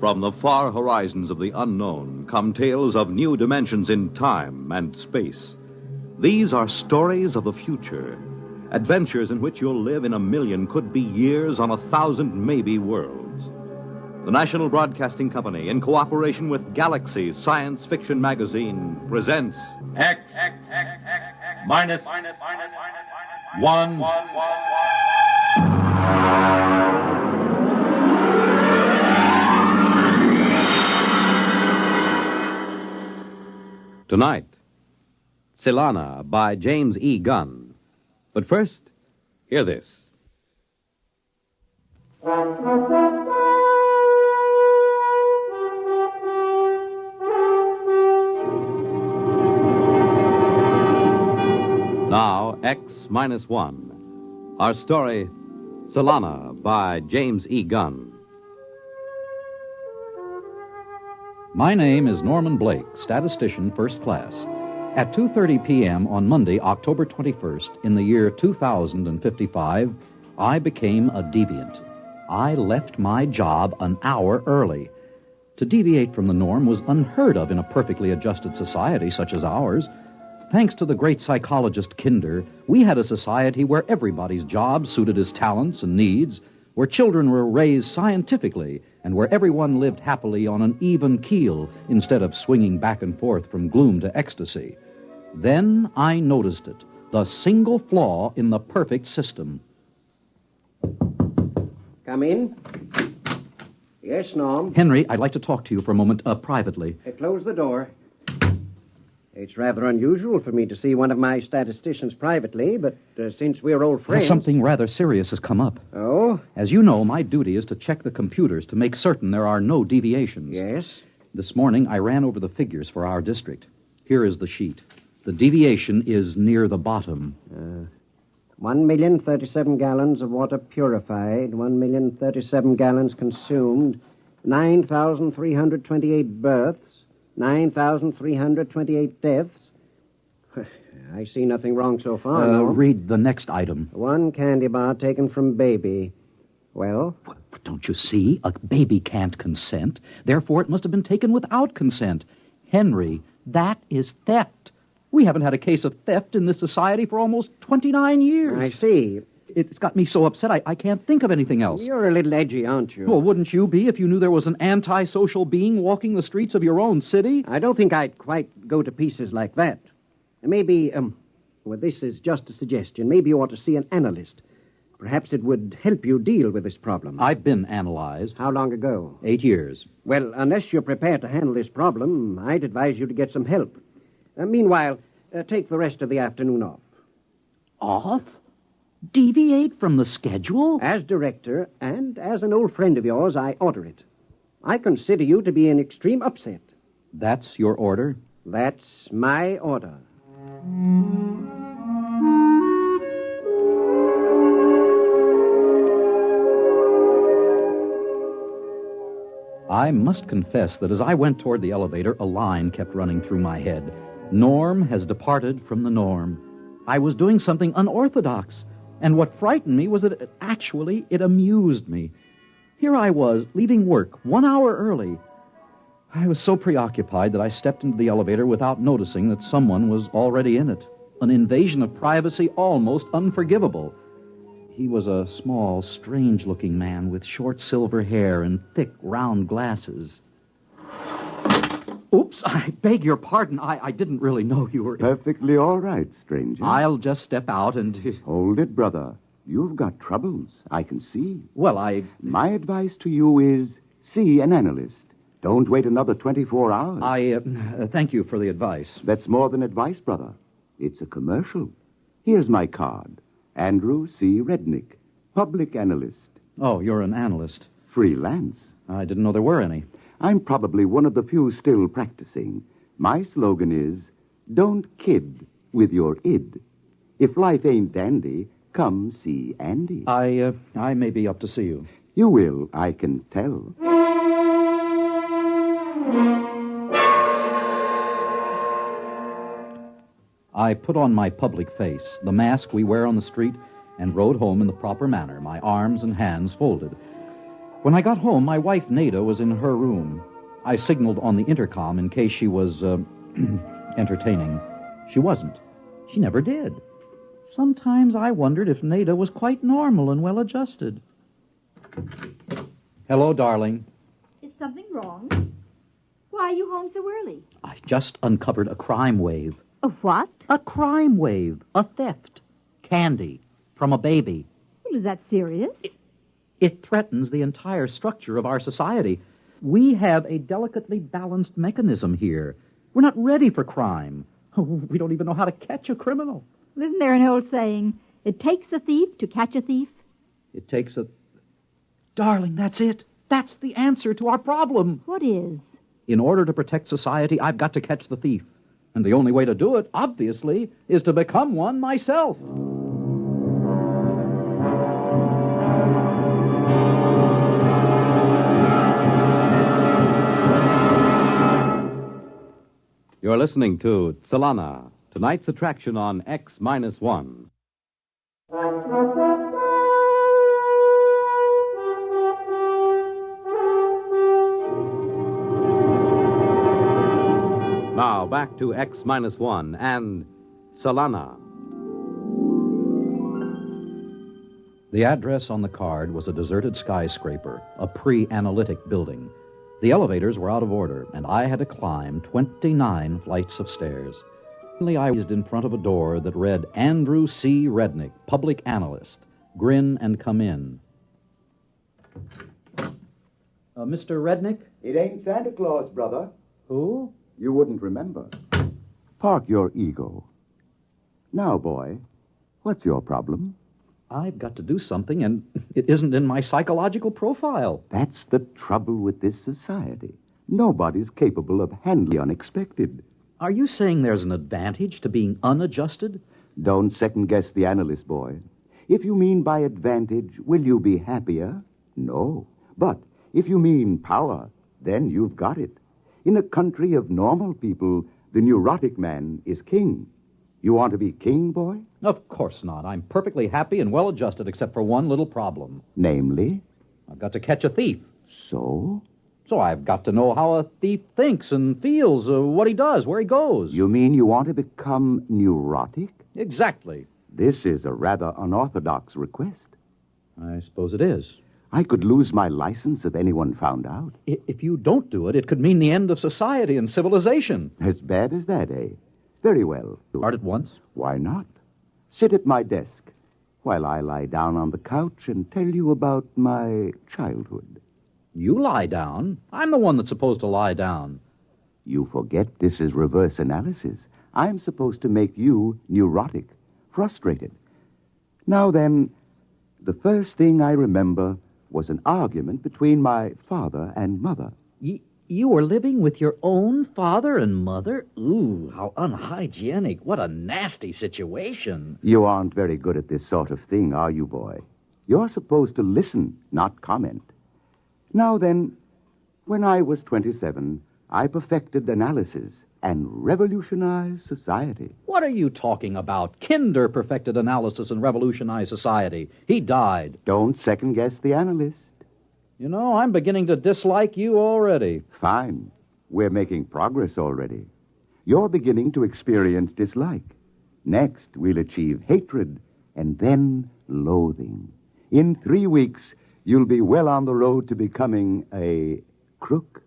From the far horizons of the unknown come tales of new dimensions in time and space. These are stories of the future, adventures in which you'll live in a million, could be years, on 1,000 maybe worlds. The National Broadcasting Company, in cooperation with Galaxy Science Fiction Magazine, presents X minus 1. Tonight, Silana by James E. Gunn. But first, hear this. Now, X-1. Our story, Silana by James E. Gunn. My name is Norman Blake, statistician, first class. At 2:30 p.m. on Monday, October 21st, in the year 2055, I became a deviant. I left my job an hour early. To deviate from the norm was unheard of in a perfectly adjusted society such as ours. Thanks to the great psychologist Kinder, we had a society where everybody's job suited his talents and needs, where children were raised scientifically, and where everyone lived happily on an even keel instead of swinging back and forth from gloom to ecstasy. Then I noticed it, the single flaw in the perfect system. Come in. Yes, Norm. Henry, I'd like to talk to you for a moment, privately. Close the door. It's rather unusual for me to see one of my statisticians privately, but since we're old friends... Something rather serious has come up. Oh? As you know, my duty is to check the computers to make certain there are no deviations. Yes? This morning, I ran over the figures for our district. Here is the sheet. The deviation is near the bottom. 1,037 gallons of water purified, 1,037 gallons consumed, 9,328 births, 9,328 deaths. I see nothing wrong so far, Norm. Read the next item. One candy bar taken from baby. Well? But don't you see? A baby can't consent. Therefore, it must have been taken without consent. Henry, that is theft. We haven't had a case of theft in this society for almost 29 years. I see. It's got me so upset I can't think of anything else. You're a little edgy, aren't you? Well, wouldn't you be if you knew there was an antisocial being walking the streets of your own city? I don't think I'd quite go to pieces like that. Maybe, well, this is just a suggestion. Maybe you ought to see an analyst. Perhaps it would help you deal with this problem. I've been analyzed. How long ago? 8 years. Well, unless you're prepared to handle this problem, I'd advise you to get some help. Meanwhile, take the rest of the afternoon off. Off? Deviate from the schedule? As director and as an old friend of yours, I order it. I consider you to be in extreme upset. That's your order? That's my order. I must confess that as I went toward the elevator, a line kept running through my head. Norm has departed from the norm. I was doing something unorthodox, and what frightened me was that it amused me. Here I was, leaving work 1 hour early. I was so preoccupied that I stepped into the elevator without noticing that someone was already in it. An invasion of privacy almost unforgivable. He was a small, strange-looking man with short silver hair and thick, round glasses. Oops, I beg your pardon. I didn't really know you were... Perfectly all right, stranger. I'll just step out and... Hold it, brother. You've got troubles, I can see. Well, My advice to you is see an analyst. Don't wait another 24 hours. Thank you for the advice. That's more than advice, brother. It's a commercial. Here's my card. Andrew C. Rednick, public analyst. Oh, you're an analyst. Freelance. I didn't know there were any. I'm probably one of the few still practicing. My slogan is, don't kid with your id. If life ain't dandy, come see Andy. I may be up to see you. You will, I can tell. I put on my public face, the mask we wear on the street, and rode home in the proper manner, my arms and hands folded. When I got home, my wife, Nada, was in her room. I signaled on the intercom in case she was, entertaining. She wasn't. She never did. Sometimes I wondered if Nada was quite normal and well-adjusted. Hello, darling. Is something wrong? Why are you home so early? I just uncovered a crime wave. A what? A crime wave. A theft. Candy. From a baby. Well, is that serious? It threatens the entire structure of our society. We have a delicately balanced mechanism here. We're not ready for crime. We don't even know how to catch a criminal. Isn't there an old saying, it takes a thief to catch a thief? It takes a... Darling, that's it. That's the answer to our problem. What is? In order to protect society, I've got to catch the thief. And the only way to do it, obviously, is to become one myself. You're listening to Solana, tonight's attraction on X-1. Now, back to X-1 and Solana. The address on the card was a deserted skyscraper, a pre-analytic building. The elevators were out of order, and I had to climb 29 flights of stairs. Finally, I was in front of a door that read, Andrew C. Rednick, public analyst. Grin and come in. Mr. Rednick? It ain't Santa Claus, brother. Who? You wouldn't remember. Park your ego. Now, boy, what's your problem? I've got to do something, and it isn't in my psychological profile. That's the trouble with this society. Nobody's capable of handling the unexpected. Are you saying there's an advantage to being unadjusted? Don't second-guess the analyst, boy. If you mean by advantage, will you be happier? No. But if you mean power, then you've got it. In a country of normal people, the neurotic man is king. You want to be king, boy? Of course not. I'm perfectly happy and well-adjusted, except for one little problem. Namely? I've got to catch a thief. So? So I've got to know how a thief thinks and feels, what he does, where he goes. You mean you want to become neurotic? Exactly. This is a rather unorthodox request. I suppose it is. I could lose my license if anyone found out. If you don't do it, it could mean the end of society and civilization. As bad as that, eh? Very well. Start at once? Why not? Sit at my desk while I lie down on the couch and tell you about my childhood. You lie down? I'm the one that's supposed to lie down. You forget this is reverse analysis. I'm supposed to make you neurotic, frustrated. Now then, the first thing I remember was an argument between my father and mother. You were living with your own father and mother? Ooh, how unhygienic. What a nasty situation. You aren't very good at this sort of thing, are you, boy? You're supposed to listen, not comment. Now then, when I was 27, I perfected analysis and revolutionized society. What are you talking about? Kinder perfected analysis and revolutionized society. He died. Don't second-guess the analyst. You know, I'm beginning to dislike you already. Fine. We're making progress already. You're beginning to experience dislike. Next, we'll achieve hatred and then loathing. In 3 weeks, you'll be well on the road to becoming a crook.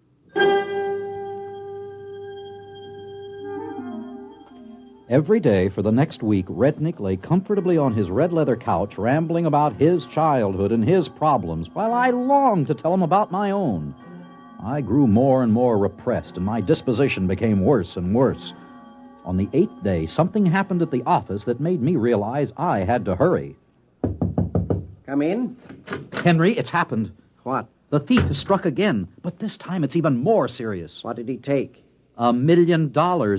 Every day for the next week, Rednick lay comfortably on his red leather couch, rambling about his childhood and his problems, while I longed to tell him about my own. I grew more and more repressed, and my disposition became worse and worse. On the 8th day, something happened at the office that made me realize I had to hurry. Come in. Henry, it's happened. What? The thief has struck again, but this time it's even more serious. What did he take? $1 million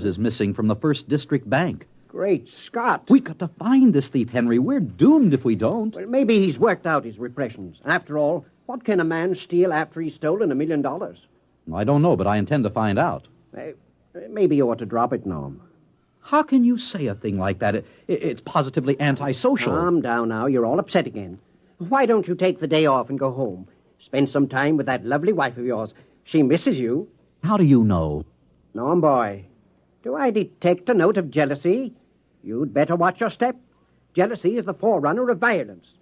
is missing from the First District Bank. Great Scott. We've got to find this thief, Henry. We're doomed if we don't. Well, maybe he's worked out his repressions. After all, what can a man steal after he's stolen $1 million? I don't know, but I intend to find out. Maybe you ought to drop it, Norm. How can you say a thing like that? It's positively antisocial. Calm down now. You're all upset again. Why don't you take the day off and go home? Spend some time with that lovely wife of yours. She misses you. How do you know? Norm, boy, do I detect a note of jealousy? You'd better watch your step. Jealousy is the forerunner of violence.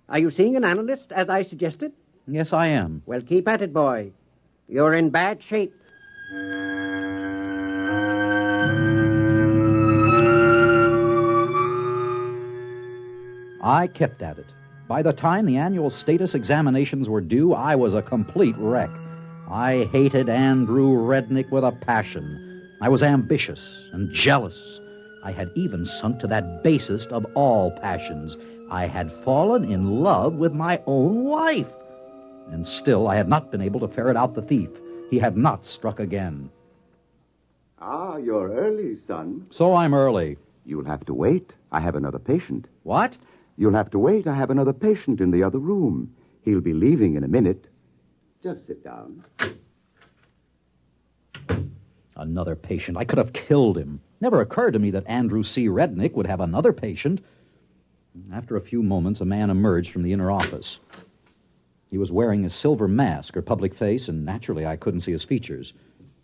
Are you seeing an analyst, as I suggested? Yes, I am. Well, keep at it, boy. You're in bad shape. I kept at it. By the time the annual status examinations were due, I was a complete wreck. I hated Andrew Rednick with a passion. I was ambitious and jealous. I had even sunk to that basest of all passions. I had fallen in love with my own wife. And still I had not been able to ferret out the thief. He had not struck again. Ah, you're early, son. So I'm early. You'll have to wait. I have another patient. What? You'll have to wait. I have another patient in the other room. He'll be leaving in a minute. Just sit down. Another patient. I could have killed him. Never occurred to me that Andrew C. Rednick would have another patient. After a few moments, a man emerged from the inner office. He was wearing a silver mask or public face, and naturally I couldn't see his features.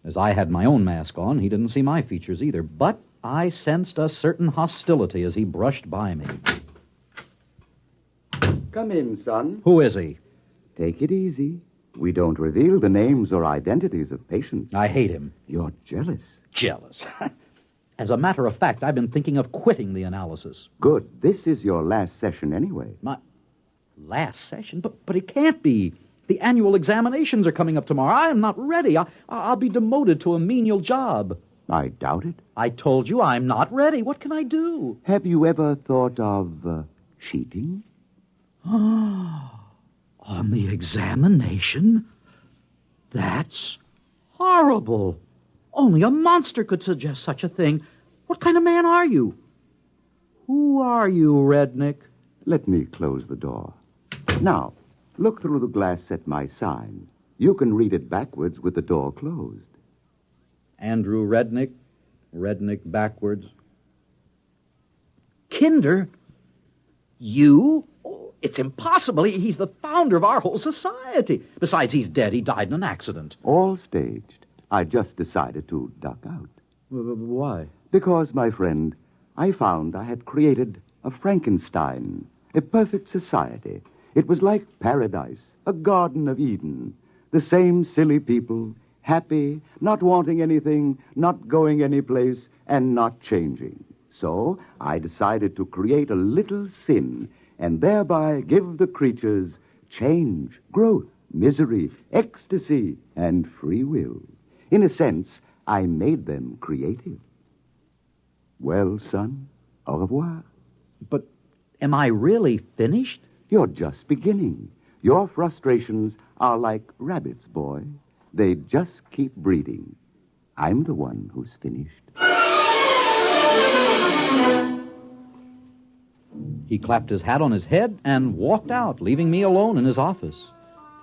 As I had my own mask on, he didn't see my features either, but I sensed a certain hostility as he brushed by me. Come in, son. Who is he? Take it easy. We don't reveal the names or identities of patients. I hate him. You're jealous. Jealous? As a matter of fact, I've been thinking of quitting the analysis. Good. This is your last session anyway. My last session? But it can't be. The annual examinations are coming up tomorrow. I am not ready. I'll be demoted to a menial job. I doubt it. I told you I'm not ready. What can I do? Have you ever thought of cheating? On the examination? That's horrible. Only a monster could suggest such a thing. What kind of man are you? Who are you, Rednick? Let me close the door. Now, look through the glass at my sign. You can read it backwards with the door closed. Andrew Rednick. Rednick backwards. Kinder? You? Oh, it's impossible. He's the founder of our whole society. Besides, he's dead. He died in an accident. All staged. I just decided to duck out. Why? Because, my friend, I found I had created a Frankenstein, a perfect society. It was like paradise, a Garden of Eden. The same silly people, happy, not wanting anything, not going anyplace, and not changing. So I decided to create a little sin and thereby give the creatures change, growth, misery, ecstasy, and free will. In a sense, I made them creative. Well, son, au revoir. But am I really finished? You're just beginning. Your frustrations are like rabbits, boy. They just keep breeding. I'm the one who's finished. He clapped his hat on his head and walked out, leaving me alone in his office.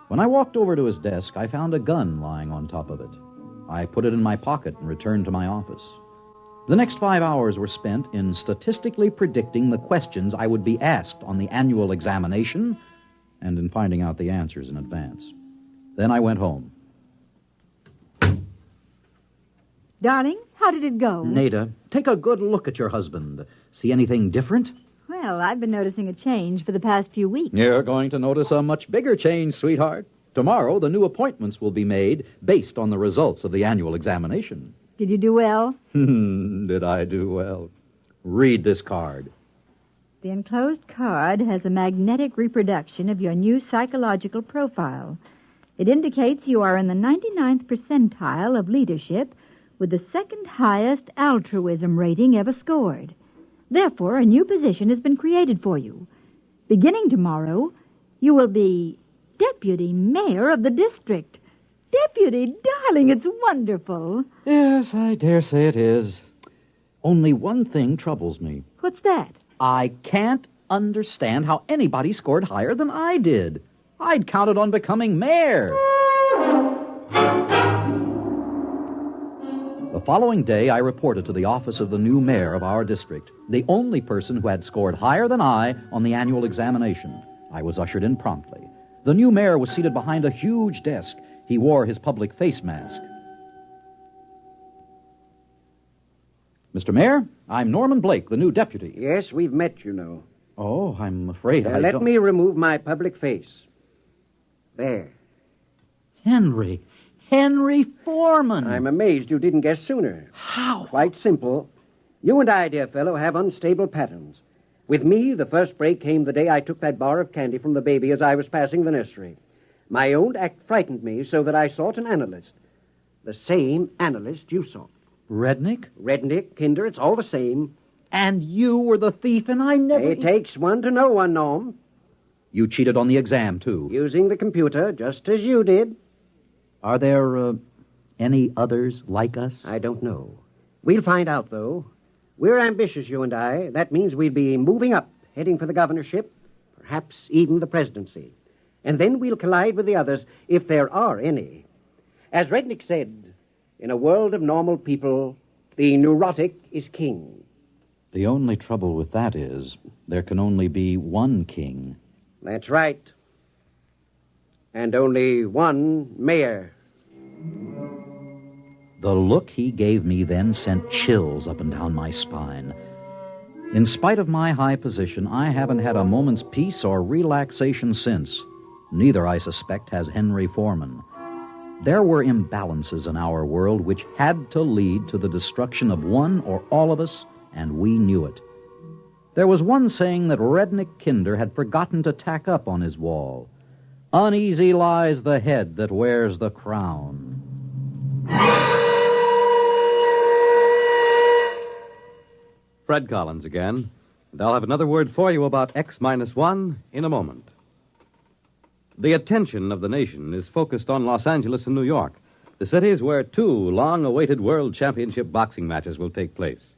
When I walked over to his desk, I found a gun lying on top of it. I put it in my pocket and returned to my office. The next 5 hours were spent in statistically predicting the questions I would be asked on the annual examination and in finding out the answers in advance. Then I went home. Darling, how did it go? Nada, take a good look at your husband. See anything different? Well, I've been noticing a change for the past few weeks. You're going to notice a much bigger change, sweetheart. Tomorrow, the new appointments will be made based on the results of the annual examination. Did you do well? Did I do well? Read this card. The enclosed card has a magnetic reproduction of your new psychological profile. It indicates you are in the 99th percentile of leadership with the second highest altruism rating ever scored. Therefore, a new position has been created for you. Beginning tomorrow, you will be deputy mayor of the district. Deputy, darling, it's wonderful. Yes, I dare say it is. Only one thing troubles me. What's that? I can't understand how anybody scored higher than I did. I'd counted on becoming mayor. The following day, I reported to the office of the new mayor of our district, the only person who had scored higher than I on the annual examination. I was ushered in promptly. The new mayor was seated behind a huge desk. He wore his public face mask. Mr. Mayor, I'm Norman Blake, the new deputy. Yes, we've met, you know. Oh, I'm afraid I Let don't... me remove my public face. There. Henry Foreman. I'm amazed you didn't guess sooner. How? Quite simple. You and I, dear fellow, have unstable patterns. With me, the first break came the day I took that bar of candy from the baby as I was passing the nursery. My own act frightened me so that I sought an analyst. The same analyst you sought. Rednick? Rednick, Kinder, it's all the same. And you were the thief, and I never... It takes one to know one, Norm. You cheated on the exam, too. Using the computer, just as you did. Are there any others like us? I don't know. We'll find out, though. We're ambitious, you and I. That means we'll be moving up, heading for the governorship, perhaps even the presidency. And then we'll collide with the others, if there are any. As Rednick said, in a world of normal people, the neurotic is king. The only trouble with that is there can only be one king. That's right. And only one mayor. The look he gave me then sent chills up and down my spine. In spite of my high position, I haven't had a moment's peace or relaxation since. Neither, I suspect, has Henry Foreman. There were imbalances in our world which had to lead to the destruction of one or all of us, and we knew it. There was one saying that Rednick Kinder had forgotten to tack up on his wall. Uneasy lies the head that wears the crown. Fred Collins again, and I'll have another word for you about X-1 in a moment. The attention of the nation is focused on Los Angeles and New York, the cities where two long-awaited World Championship boxing matches will take place.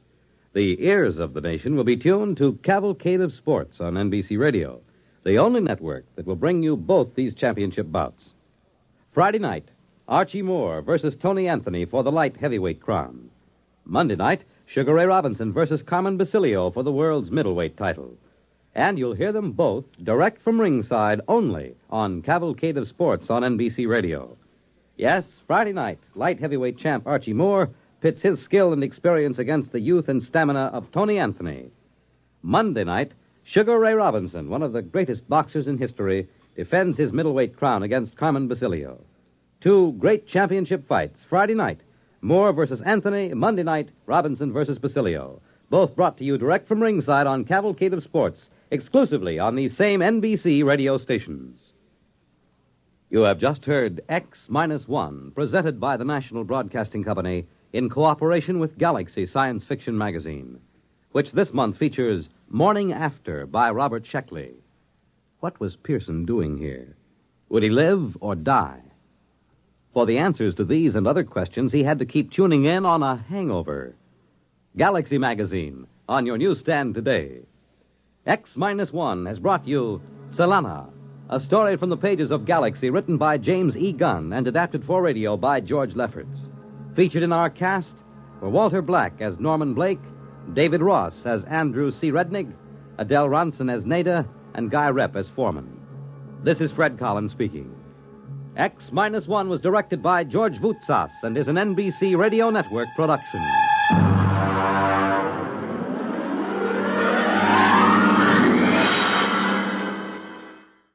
The ears of the nation will be tuned to Cavalcade of Sports on NBC Radio, the only network that will bring you both these championship bouts. Friday night, Archie Moore versus Tony Anthony for the light heavyweight crown. Monday night, Sugar Ray Robinson versus Carmen Basilio for the world's middleweight title. And you'll hear them both direct from ringside only on Cavalcade of Sports on NBC Radio. Yes, Friday night, light heavyweight champ Archie Moore pits his skill and experience against the youth and stamina of Tony Anthony. Monday night, Sugar Ray Robinson, one of the greatest boxers in history, defends his middleweight crown against Carmen Basilio. Two great championship fights, Friday night, Moore versus Anthony, Monday night, Robinson versus Basilio. Both brought to you direct from ringside on Cavalcade of Sports, exclusively on these same NBC radio stations. You have just heard X-1, presented by the National Broadcasting Company in cooperation with Galaxy Science Fiction Magazine, which this month features Morning After by Robert Sheckley. What was Pearson doing here? Would he live or die? For the answers to these and other questions, he had to keep tuning in on a hangover. Galaxy Magazine, on your newsstand today. X-1 has brought you Selana, a story from the pages of Galaxy written by James E. Gunn and adapted for radio by George Lefferts. Featured in our cast were Walter Black as Norman Blake, David Ross as Andrew C. Rednig, Adele Ronson as Nada, and Guy Rep as Foreman. This is Fred Collins speaking. X-1 was directed by George Voutsas and is an NBC Radio Network production.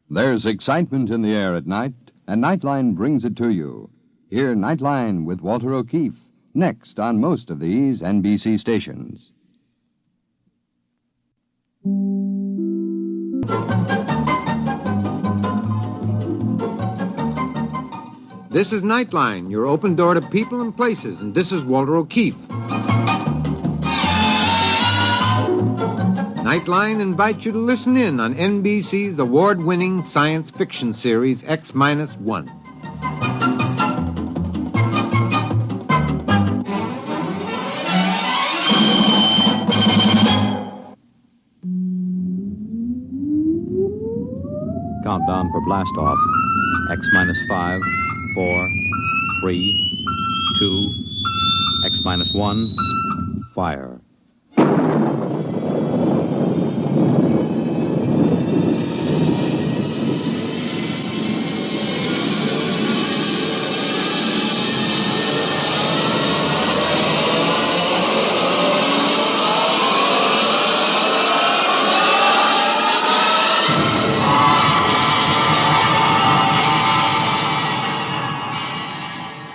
There's excitement in the air at night, and Nightline brings it to you. Hear Nightline with Walter O'Keefe, next on most of these NBC stations. This is Nightline, your open door to people and places, and this is Walter O'Keefe. Nightline invites you to listen in on NBC's award-winning science fiction series X-1. Countdown for blast off. X-5, 4, 3, 2, X-1, fire.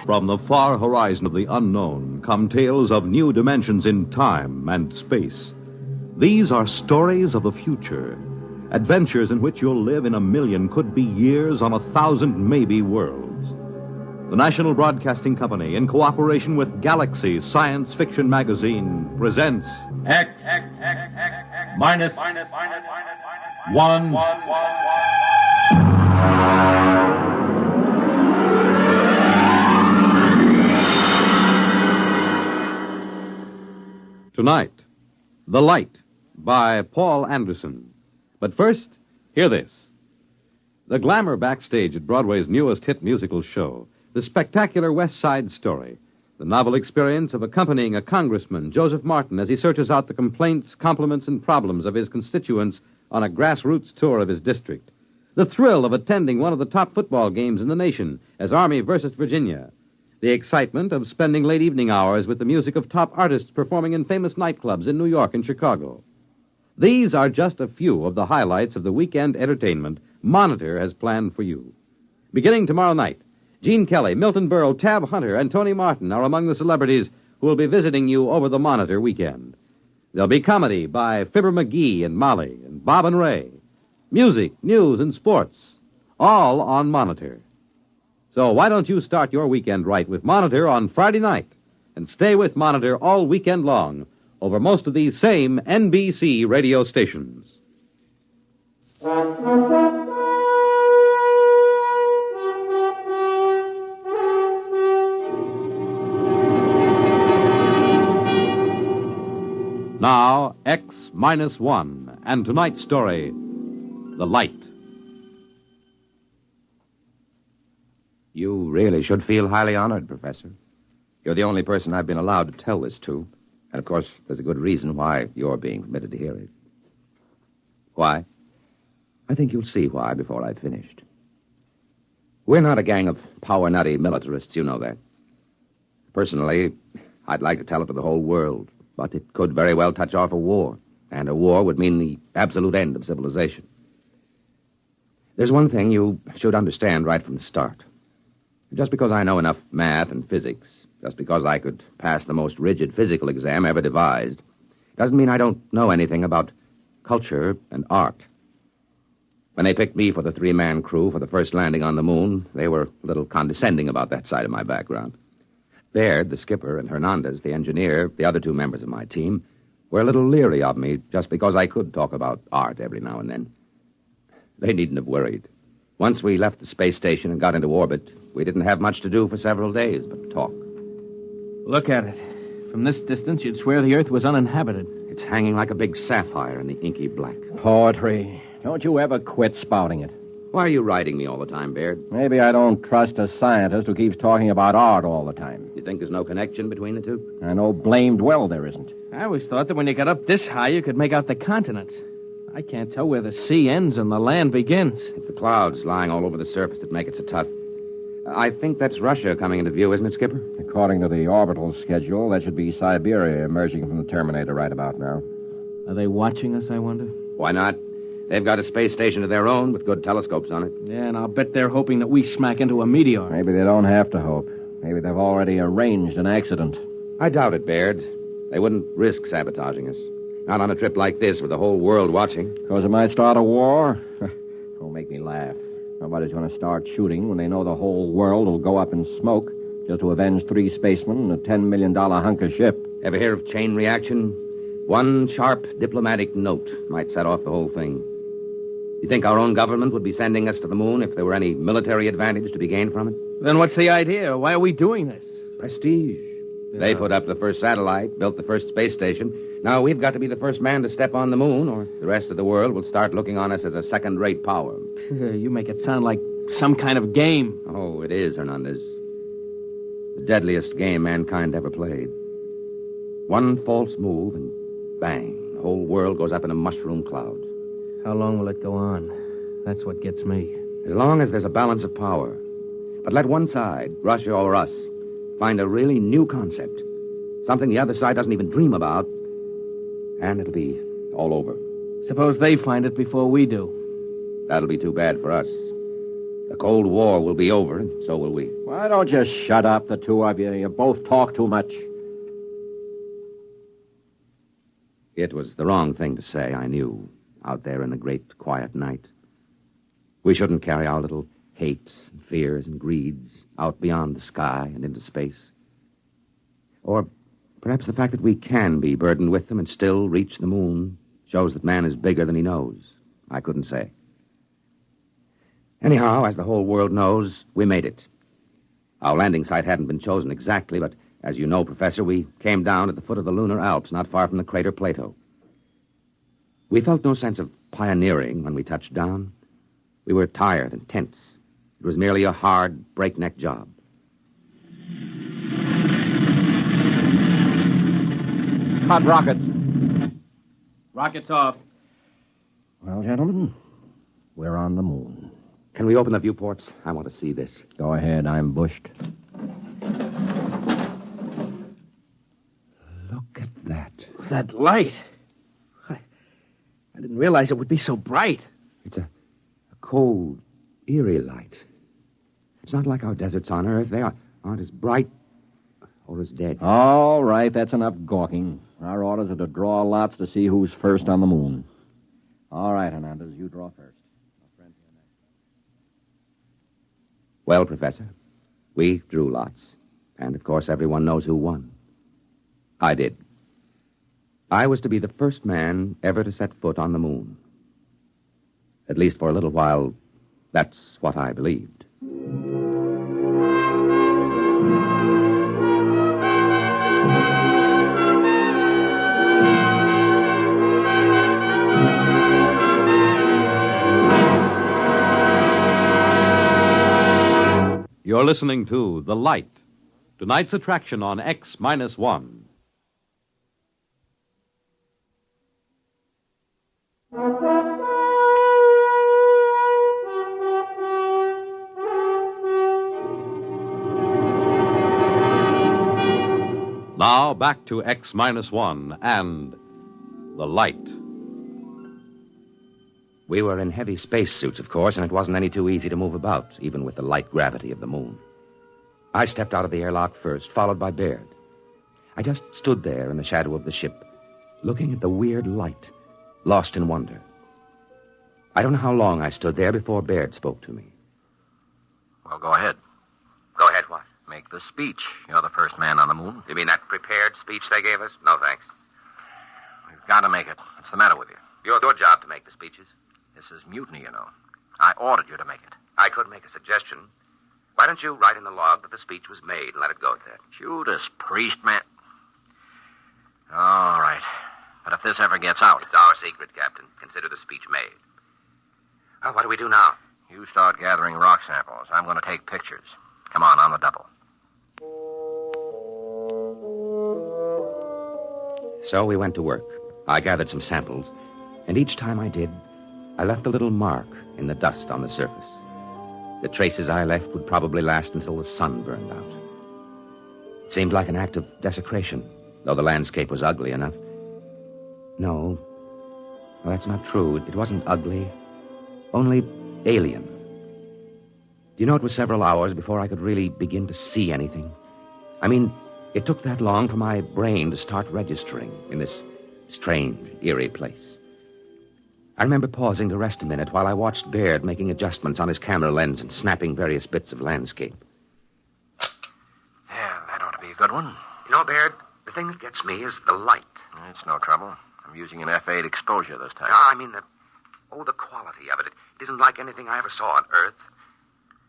From the far horizon of the unknown come tales of new dimensions in time and space. These are stories of the future, adventures in which you'll live in a million, could be years, on 1,000 maybe worlds. The National Broadcasting Company, in cooperation with Galaxy Science Fiction Magazine, presents X-1. Tonight, The Light by Paul Anderson. But first, hear this. The glamour backstage at Broadway's newest hit musical show, the spectacular West Side Story, the novel experience of accompanying a congressman, Joseph Martin, as he searches out the complaints, compliments, and problems of his constituents on a grassroots tour of his district. The thrill of attending one of the top football games in the nation as Army versus Virginia. The excitement of spending late evening hours with the music of top artists performing in famous nightclubs in New York and Chicago. These are just a few of the highlights of the weekend entertainment Monitor has planned for you. Beginning tomorrow night, Gene Kelly, Milton Berle, Tab Hunter, and Tony Martin are among the celebrities who will be visiting you over the Monitor weekend. There'll be comedy by Fibber McGee and Molly and Bob and Ray. Music, news, and sports, all on Monitor. So why don't you start your weekend right with Monitor on Friday night and stay with Monitor all weekend long over most of these same NBC radio stations. Now, X-1 and tonight's story, The Light. You really should feel highly honored, Professor. You're the only person I've been allowed to tell this to. And, of course, there's a good reason why you're being permitted to hear it. Why? I think you'll see why before I've finished. We're not a gang of power-nutty militarists, you know that. Personally, I'd like to tell it to the whole world, but it could very well touch off a war, and a war would mean the absolute end of civilization. There's one thing you should understand right from the start. Just because I know enough math and physics, just because I could pass the most rigid physical exam ever devised, doesn't mean I don't know anything about culture and art. When they picked me for the three-man crew for the first landing on the moon, they were a little condescending about that side of my background. Baird, the skipper, and Hernandez, the engineer, the other two members of my team, were a little leery of me just because I could talk about art every now and then. They needn't have worried. Once we left the space station and got into orbit, We didn't have much to do for several days but talk. Look at it. From this distance, you'd swear the Earth was uninhabited. It's hanging like a big sapphire in the inky black. Poetry. Don't you ever quit spouting it. Why are you writing me all the time, Baird? Maybe I don't trust a scientist who keeps talking about art all the time. You think there's no connection between the two? I know blamed well there isn't. I always thought that when you got up this high, you could make out the continents. I can't tell where the sea ends and the land begins. It's the clouds lying all over the surface that make it so tough. I think that's Russia coming into view, isn't it, Skipper? According to the orbital schedule, that should be Siberia emerging from the Terminator right about now. Are they watching us, I wonder? Why not? They've got a space station of their own with good telescopes on it. Yeah, and I'll bet they're hoping that we smack into a meteor. Maybe they don't have to hope. Maybe they've already arranged an accident. I doubt it, Baird. They wouldn't risk sabotaging us. Not on a trip like this with the whole world watching. Because it might start a war? Don't make me laugh. Nobody's going to start shooting when they know the whole world will go up in smoke just to avenge 3 spacemen and a $10 million hunk of ship. Ever hear of chain reaction? One sharp diplomatic note might set off the whole thing. You think our own government would be sending us to the moon if there were any military advantage to be gained from it? Then what's the idea? Why are we doing this? Prestige. Yeah. They put up the first satellite, built the first space station. Now we've got to be the first man to step on the moon, or the rest of the world will start looking on us as a second-rate power. You make it sound like some kind of game. Oh, it is, Hernandez. The deadliest game mankind ever played. One false move, and bang, the whole world goes up in a mushroom cloud. How long will it go on? That's what gets me. As long as there's a balance of power. But let one side, Russia or us, find a really new concept, something the other side doesn't even dream about, and it'll be all over. Suppose they find it before we do. That'll be too bad for us. The Cold War will be over, and so will we. Why don't you shut up, the two of you? You both talk too much. It was the wrong thing to say, I knew, out there in the great quiet night. We shouldn't carry our little hates and fears and greeds out beyond the sky and into space. Or perhaps the fact that we can be burdened with them and still reach the moon shows that man is bigger than he knows. I couldn't say. Anyhow, as the whole world knows, we made it. Our landing site hadn't been chosen exactly, but as you know, Professor, we came down at the foot of the lunar Alps, not far from the crater Plato. We felt no sense of pioneering when we touched down. We were tired and tense. It was merely a hard, breakneck job. Hot rockets. Rockets off. Well, gentlemen, we're on the moon. Can we open the viewports? I want to see this. Go ahead, I'm bushed. Look at that. That light. I didn't realize it would be so bright. It's a cold, eerie light. It's not like our deserts on Earth. They aren't as bright or as dead. All right, that's enough gawking. Our orders are to draw lots to see who's first on the moon. All right, Hernandez, you draw first. Well, Professor, we drew lots. And, of course, everyone knows who won. I did. I was to be the first man ever to set foot on the moon. At least for a little while, that's what I believed. You're listening to The Light, tonight's attraction on X-1. Now back to X-1 and The Light. We were in heavy spacesuits, of course, and it wasn't any too easy to move about, even with the light gravity of the moon. I stepped out of the airlock first, followed by Baird. I just stood there in the shadow of the ship, looking at the weird light, lost in wonder. I don't know how long I stood there before Baird spoke to me. Well, go ahead. Go ahead, what? Make the speech. You're the first man on the moon. You mean that prepared speech they gave us? No, thanks. We've got to make it. What's the matter with you? Your job to make the speeches. This is mutiny, you know. I ordered you to make it. I could make a suggestion. Why don't you write in the log that the speech was made and let it go at that? Judas Priest, man. All right. But if this ever gets out... It's our secret, Captain. Consider the speech made. Well, what do we do now? You start gathering rock samples. I'm going to take pictures. Come on the double. So we went to work. I gathered some samples, and each time I did, I left a little mark in the dust on the surface. The traces I left would probably last until the sun burned out. It seemed like an act of desecration, though the landscape was ugly enough. No, that's not true. It wasn't ugly, only alien. Do you know, it was several hours before I could really begin to see anything. I mean, it took that long for my brain to start registering in this strange, eerie place. I remember pausing to rest a minute while I watched Baird making adjustments on his camera lens and snapping various bits of landscape. Yeah, that ought to be a good one. You know, Baird, the thing that gets me is the light. It's no trouble. I'm using an F8 exposure this time. No, I mean the quality of it. It isn't like anything I ever saw on Earth.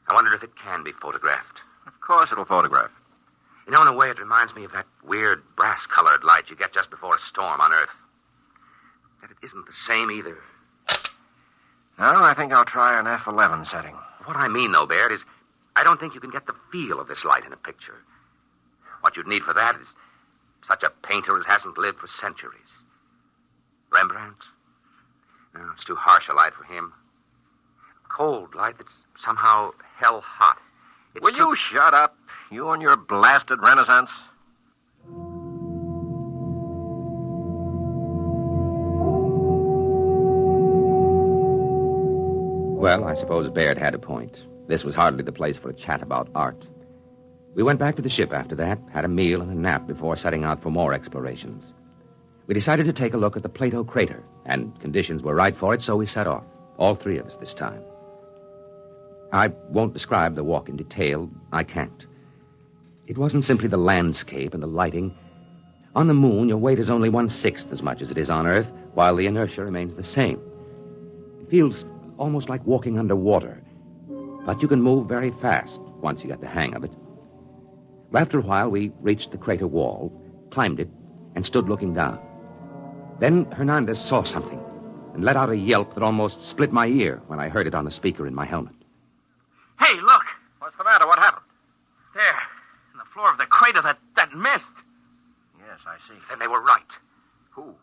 I wonder if it can be photographed. Of course it'll photograph. You know, in a way, it reminds me of that weird brass-colored light you get just before a storm on Earth. That it isn't the same either. No, I think I'll try an F11 setting. What I mean, though, Baird, is I don't think you can get the feel of this light in a picture. What you'd need for that is such a painter as hasn't lived for centuries. Rembrandt? No, it's too harsh a light for him. Cold light that's somehow hell-hot. Will you shut up? You and your blasted Renaissance? Well, I suppose Baird had a point. This was hardly the place for a chat about art. We went back to the ship after that, had a meal and a nap before setting out for more explorations. We decided to take a look at the Plato crater, and conditions were right for it, so we set off. All three of us this time. I won't describe the walk in detail. I can't. It wasn't simply the landscape and the lighting. On the moon, your weight is only 1/6 as much as it is on Earth, while the inertia remains the same. It feels almost like walking underwater, but you can move very fast once you get the hang of it. After a while, we reached the crater wall, climbed it, and stood looking down. Then Hernandez saw something and let out a yelp that almost split my ear when I heard it on the speaker in my helmet. Hey, look! What's the matter? What happened? There, in the floor of the crater, that mist. Yes, I see. Then they were right. Who?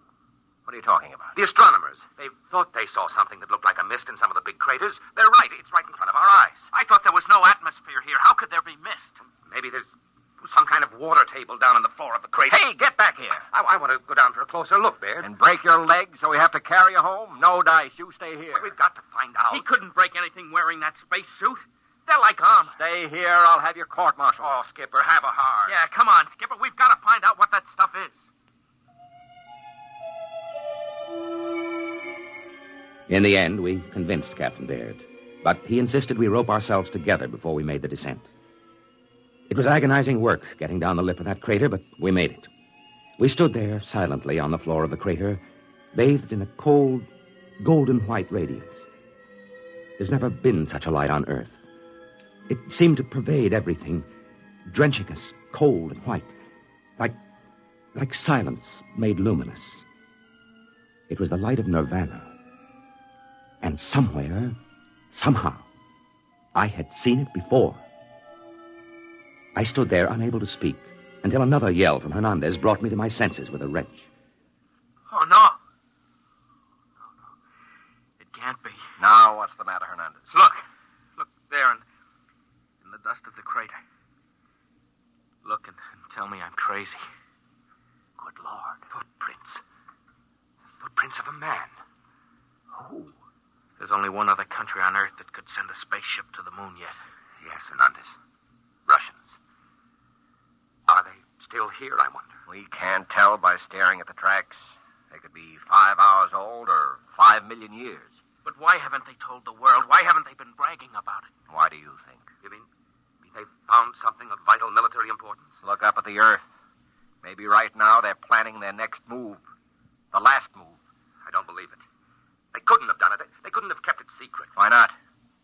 What are you talking about? The astronomers. They thought they saw something that looked like a mist in some of the big craters. They're right. It's right in front of our eyes. I thought there was no atmosphere here. How could there be mist? Maybe there's some kind of water table down on the floor of the crater. Hey, get back here. I want to go down for a closer look, Baird. And break your leg so we have to carry you home? No dice. You stay here. We've got to find out. He couldn't break anything wearing that space suit. They're like armor. Stay here. I'll have your court-martial. Oh, Skipper, have a heart. Yeah, come on, Skipper. We've got to find out what that stuff is. In the end, we convinced Captain Baird, but he insisted we rope ourselves together before we made the descent. It was agonizing work getting down the lip of that crater, but we made it. We stood there silently on the floor of the crater, bathed in a cold, golden-white radiance. There's never been such a light on Earth. It seemed to pervade everything, drenching us cold and white, like silence made luminous. It was the light of nirvana. And somewhere, somehow, I had seen it before. I stood there unable to speak until another yell from Hernandez brought me to my senses with a wrench. Oh, no. It can't be. Now, what's the matter, Hernandez? Look there in the dust of the crater. Look and tell me I'm crazy. Good Lord. Footprints of a man. Who? There's only one other country on Earth that could send a spaceship to the moon yet. Yes, Hernandez. Russians. Are they still here, I wonder? We can't tell by staring at the tracks. They could be 5 hours old or 5 million years. But why haven't they told the world? Why haven't they been bragging about it? Why do you think? You mean they've found something of vital military importance? Look up at the Earth. Maybe right now they're planning their next move. The last move. I don't believe it. They couldn't have done it. They couldn't have kept it secret. Why not?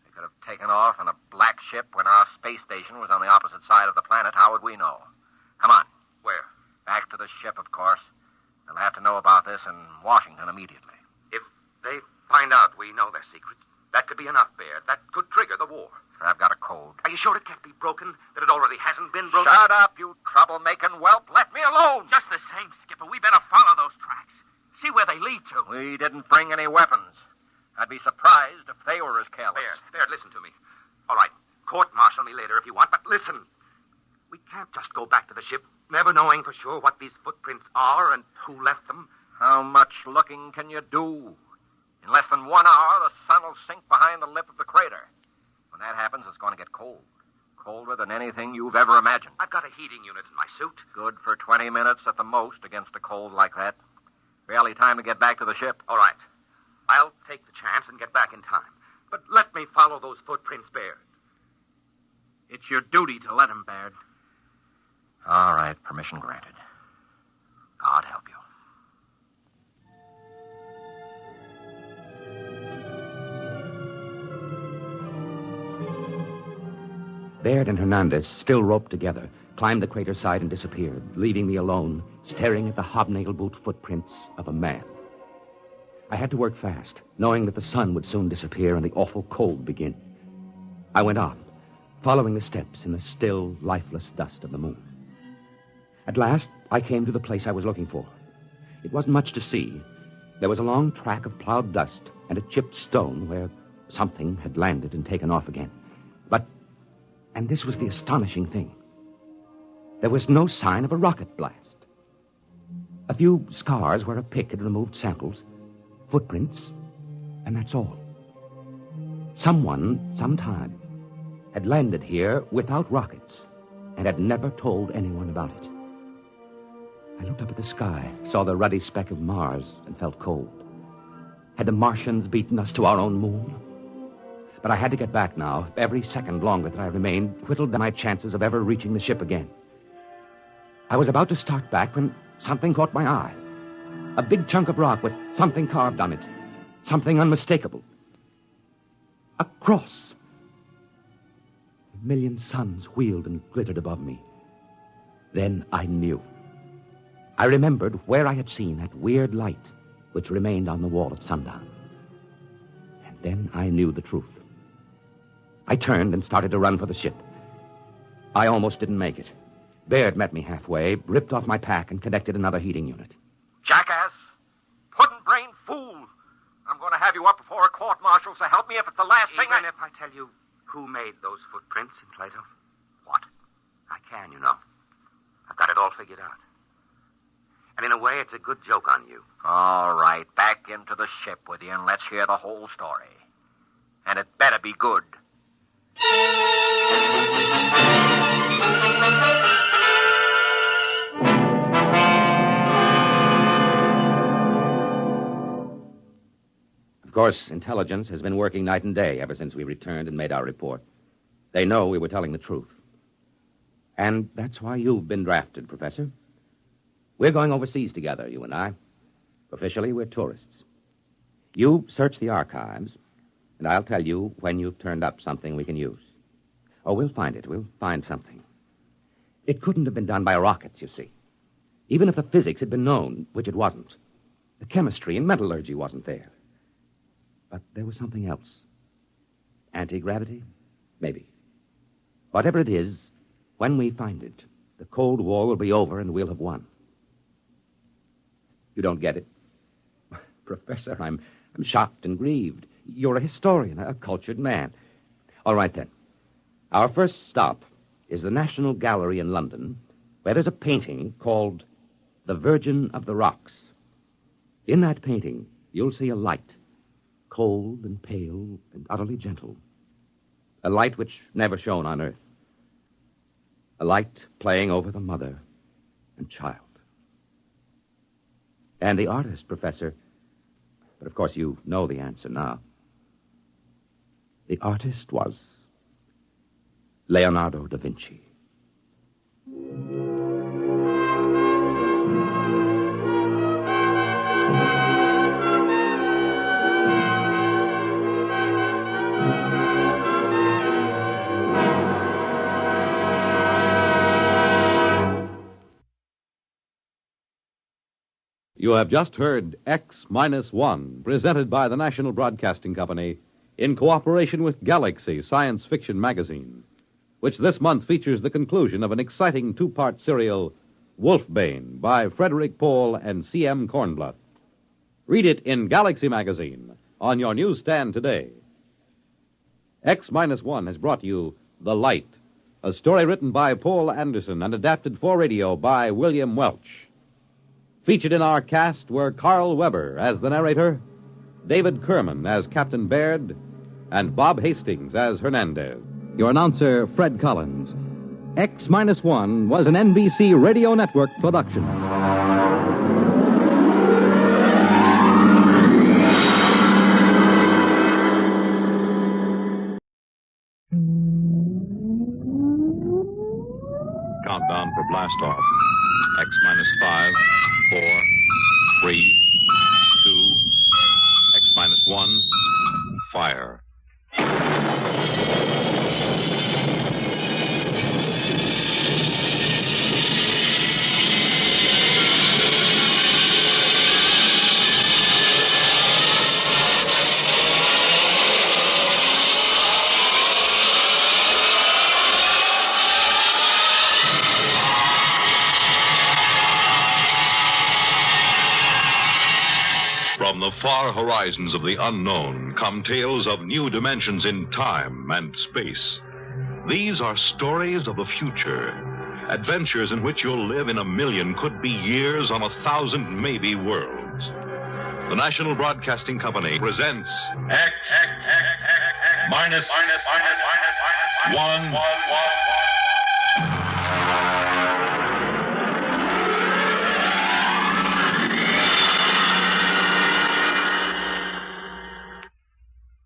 They could have taken off in a black ship when our space station was on the opposite side of the planet. How would we know? Come on. Where? Back to the ship, of course. They'll have to know about this in Washington immediately. If they find out we know their secret, that could be enough, Baird. That could trigger the war. I've got a code. Are you sure it can't be broken? That it already hasn't been broken? Shut up, you troublemaking whelp. Let me alone. Just the same, Skipper. We better follow those tracks. See where they lead to. We didn't bring any weapons. I'd be surprised if they were as careless. Baird, listen to me. All right, court-martial me later if you want, but listen. We can't just go back to the ship, never knowing for sure what these footprints are and who left them. How much looking can you do? In less than 1 hour, the sun will sink behind the lip of the crater. When that happens, it's going to get cold. Colder than anything you've ever imagined. I've got a heating unit in my suit. Good for 20 minutes at the most against a cold like that. Barely time to get back to the ship. All right. I'll take the chance and get back in time. But let me follow those footprints, Baird. It's your duty to let him, Baird. All right, permission granted. God help you. Baird and Hernandez, still roped together, climbed the crater side and disappeared, leaving me alone, staring at the hobnail boot footprints of a man. I had to work fast, knowing that the sun would soon disappear and the awful cold begin. I went on, following the steps in the still, lifeless dust of the moon. At last, I came to the place I was looking for. It wasn't much to see. There was a long track of plowed dust and a chipped stone where something had landed and taken off again. And this was the astonishing thing. There was no sign of a rocket blast. A few scars where a pick had removed samples, footprints, and that's all. Someone, sometime, had landed here without rockets and had never told anyone about it. I looked up at the sky, saw the ruddy speck of Mars, and felt cold. Had the Martians beaten us to our own moon? But I had to get back now. Every second longer that I remained whittled down my chances of ever reaching the ship again. I was about to start back when something caught my eye. A big chunk of rock with something carved on it. Something unmistakable. A cross. A million suns wheeled and glittered above me. Then I knew. I remembered where I had seen that weird light which remained on the wall at sundown. And then I knew the truth. I turned and started to run for the ship. I almost didn't make it. Baird met me halfway, ripped off my pack, and connected another heating unit. Jackass! Puddin'-brained fool! I'm going to have you up before a court-martial, so help me if it's the last thing Even if I tell you who made those footprints in Plato? What? I can, you know. I've got it all figured out. And in a way, it's a good joke on you. All right, back into the ship with you, and let's hear the whole story. And it better be good. Of course, intelligence has been working night and day ever since we returned and made our report. They know we were telling the truth. And that's why you've been drafted, Professor. We're going overseas together, you and I. Officially, we're tourists. You search the archives, and I'll tell you when you've turned up something we can use. Oh, we'll find it. We'll find something. It couldn't have been done by rockets, you see. Even if the physics had been known, which it wasn't. The chemistry and metallurgy wasn't there. But there was something else. Anti-gravity? Maybe. Whatever it is, when we find it, the Cold War will be over and we'll have won. You don't get it? Professor, I'm shocked and grieved. You're a historian, a cultured man. All right, then. Our first stop is the National Gallery in London, where there's a painting called The Virgin of the Rocks. In that painting, you'll see a light, cold and pale and utterly gentle. A light which never shone on Earth. A light playing over the mother and child. And the artist, Professor, but of course you know the answer now. The artist was Leonardo da Vinci. You have just heard X-1, presented by the National Broadcasting Company in cooperation with Galaxy Science Fiction Magazine, which this month features the conclusion of an exciting two-part serial, Wolfbane, by Frederick Pohl and C.M. Kornbluth. Read it in Galaxy Magazine on your newsstand today. X-1 has brought you The Light, a story written by Paul Anderson and adapted for radio by William Welch. Featured in our cast were Carl Weber as the narrator, David Kerman as Captain Baird, and Bob Hastings as Hernandez. Your announcer, Fred Collins. X-1 was an NBC Radio Network production. Countdown for blast off. X-5, 4, 3, 2, X-1, fire. From the far horizons of the unknown come tales of new dimensions in time and space. These are stories of the future, adventures in which you'll live in a million, could be years, on 1,000 maybe worlds. The National Broadcasting Company presents X minus 1.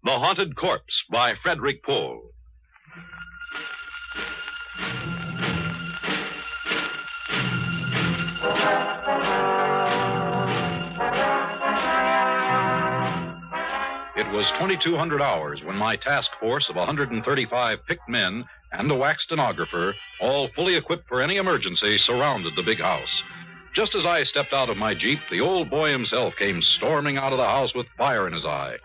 The Haunted Corpse by Frederick Pohl. It was 2,200 hours when my task force of 135 picked men and a wax stenographer, all fully equipped for any emergency, surrounded the big house. Just as I stepped out of my Jeep, the old boy himself came storming out of the house with fire in his eye.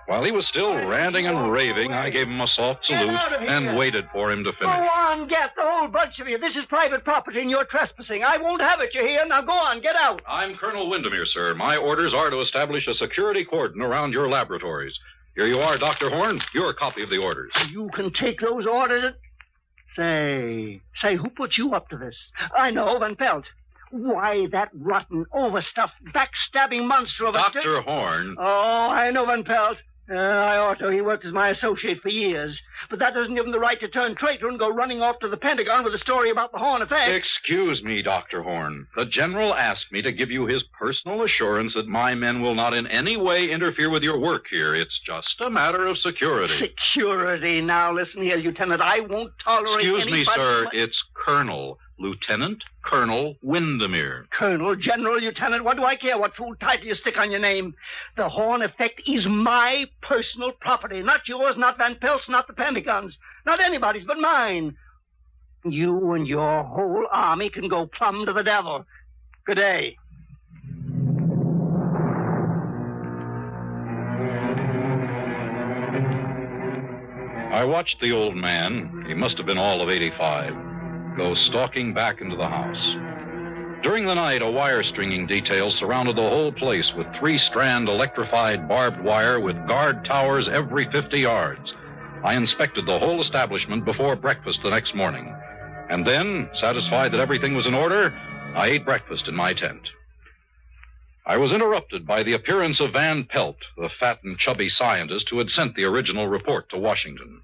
While he was still ranting and raving, I gave him a soft salute and waited for him to finish. Go on, get the whole bunch of you. This is private property and you're trespassing. I won't have it, you hear? Now go on, get out. I'm Colonel Windermere, sir. My orders are to establish a security cordon around your laboratories. Here you are, Dr. Horn. Your copy of the orders. You can take those orders. Say, who put you up to this? I know, Van Pelt. Why, that rotten, overstuffed, backstabbing monster of a... Dr. Horn. Oh, I know, Van Pelt. I ought to. He worked as my associate for years. But that doesn't give him the right to turn traitor and go running off to the Pentagon with a story about the Horn effect. Excuse me, Dr. Horn. The General asked me to give you his personal assurance that my men will not in any way interfere with your work here. It's just a matter of security. Security? Now, listen here, Lieutenant. I won't tolerate Excuse me, anybody... sir. It's Colonel. Lieutenant Colonel Windermere. Colonel, General, Lieutenant, what do I care what fool title you stick on your name? The Horn effect is my personal property. Not yours, not Van Pelt's, not the Pentagon's. Not anybody's but mine. You and your whole army can go plumb to the devil. Good day. I watched the old man, he must have been all of 85, go stalking back into the house. During the night, a wire stringing detail surrounded the whole place with 3-strand electrified barbed wire with guard towers every 50 yards. I inspected the whole establishment before breakfast the next morning. And then, satisfied that everything was in order, I ate breakfast in my tent. I was interrupted by the appearance of Van Pelt, the fat and chubby scientist who had sent the original report to Washington.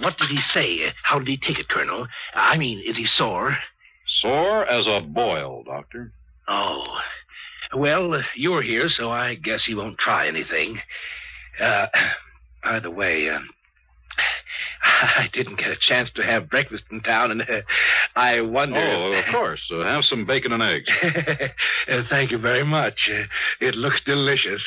What did he say? How did he take it, Colonel? I mean, is he sore? Sore as a boil, Doctor. Oh. Well, you're here, so I guess he won't try anything. By the way, I didn't get a chance to have breakfast in town, and I wonder... Oh, of course. Have some bacon and eggs. Thank you very much. It looks delicious.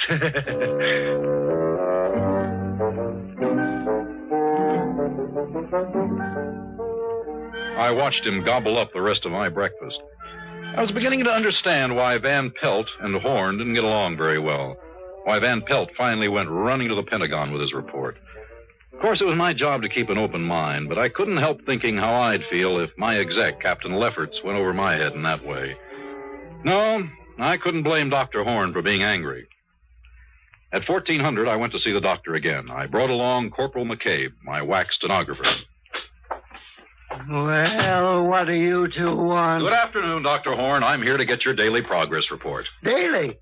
I watched him gobble up the rest of my breakfast. I was beginning to understand why Van Pelt and Horn didn't get along very well. Why Van Pelt finally went running to the Pentagon with his report. Of course, it was my job to keep an open mind, but I couldn't help thinking how I'd feel if my exec, Captain Lefferts, went over my head in that way. No, I couldn't blame Dr. Horn for being angry. At 1400, I went to see the doctor again. I brought along Corporal McCabe, my wax stenographer. Well, what do you two want? Good afternoon, Dr. Horn. I'm here to get your daily progress report. Daily?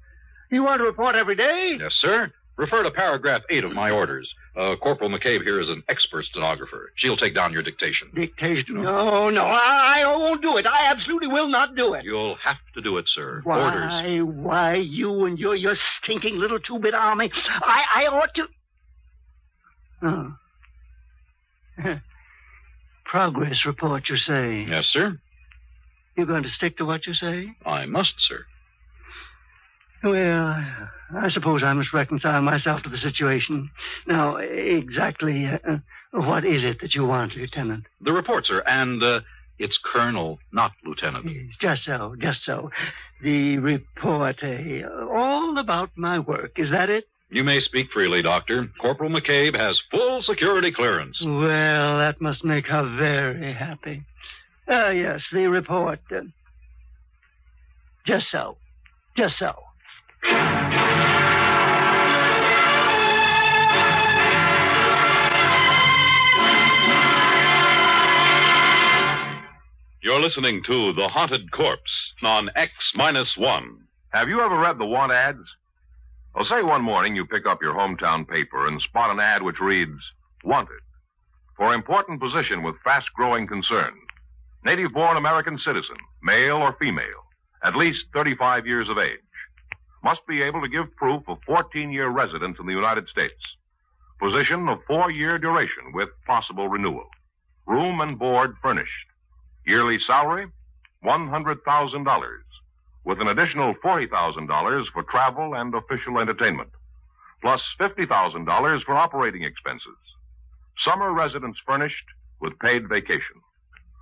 You want to report every day? Yes, sir. Refer to paragraph 8 of my orders. Corporal McCabe here is an expert stenographer. She'll take down your dictation. Dictation? No, I won't do it. I absolutely will not do it. You'll have to do it, sir. Orders. Why, you and your stinking little two-bit army. I ought to... Oh. Progress report, you say? Yes, sir. You're going to stick to what you say? I must, sir. Well, I suppose I must reconcile myself to the situation. Now, exactly what is it that you want, Lieutenant? The report, sir, and it's Colonel, not Lieutenant. Just so. The report, all about my work. Is that it? You may speak freely, Doctor. Corporal McCabe has full security clearance. Well, that must make her very happy. Yes, the report. Just so. You're listening to The Haunted Corpse on X-1. Have you ever read the want ads? Well, say one morning you pick up your hometown paper and spot an ad which reads, Wanted, for important position with fast-growing concern. Native-born American citizen, male or female, at least 35 years of age. Must be able to give proof of 14-year residence in the United States. Position of 4-year duration with possible renewal. Room and board furnished. Yearly salary, $100,000, with an additional $40,000 for travel and official entertainment, plus $50,000 for operating expenses. Summer residence furnished with paid vacation.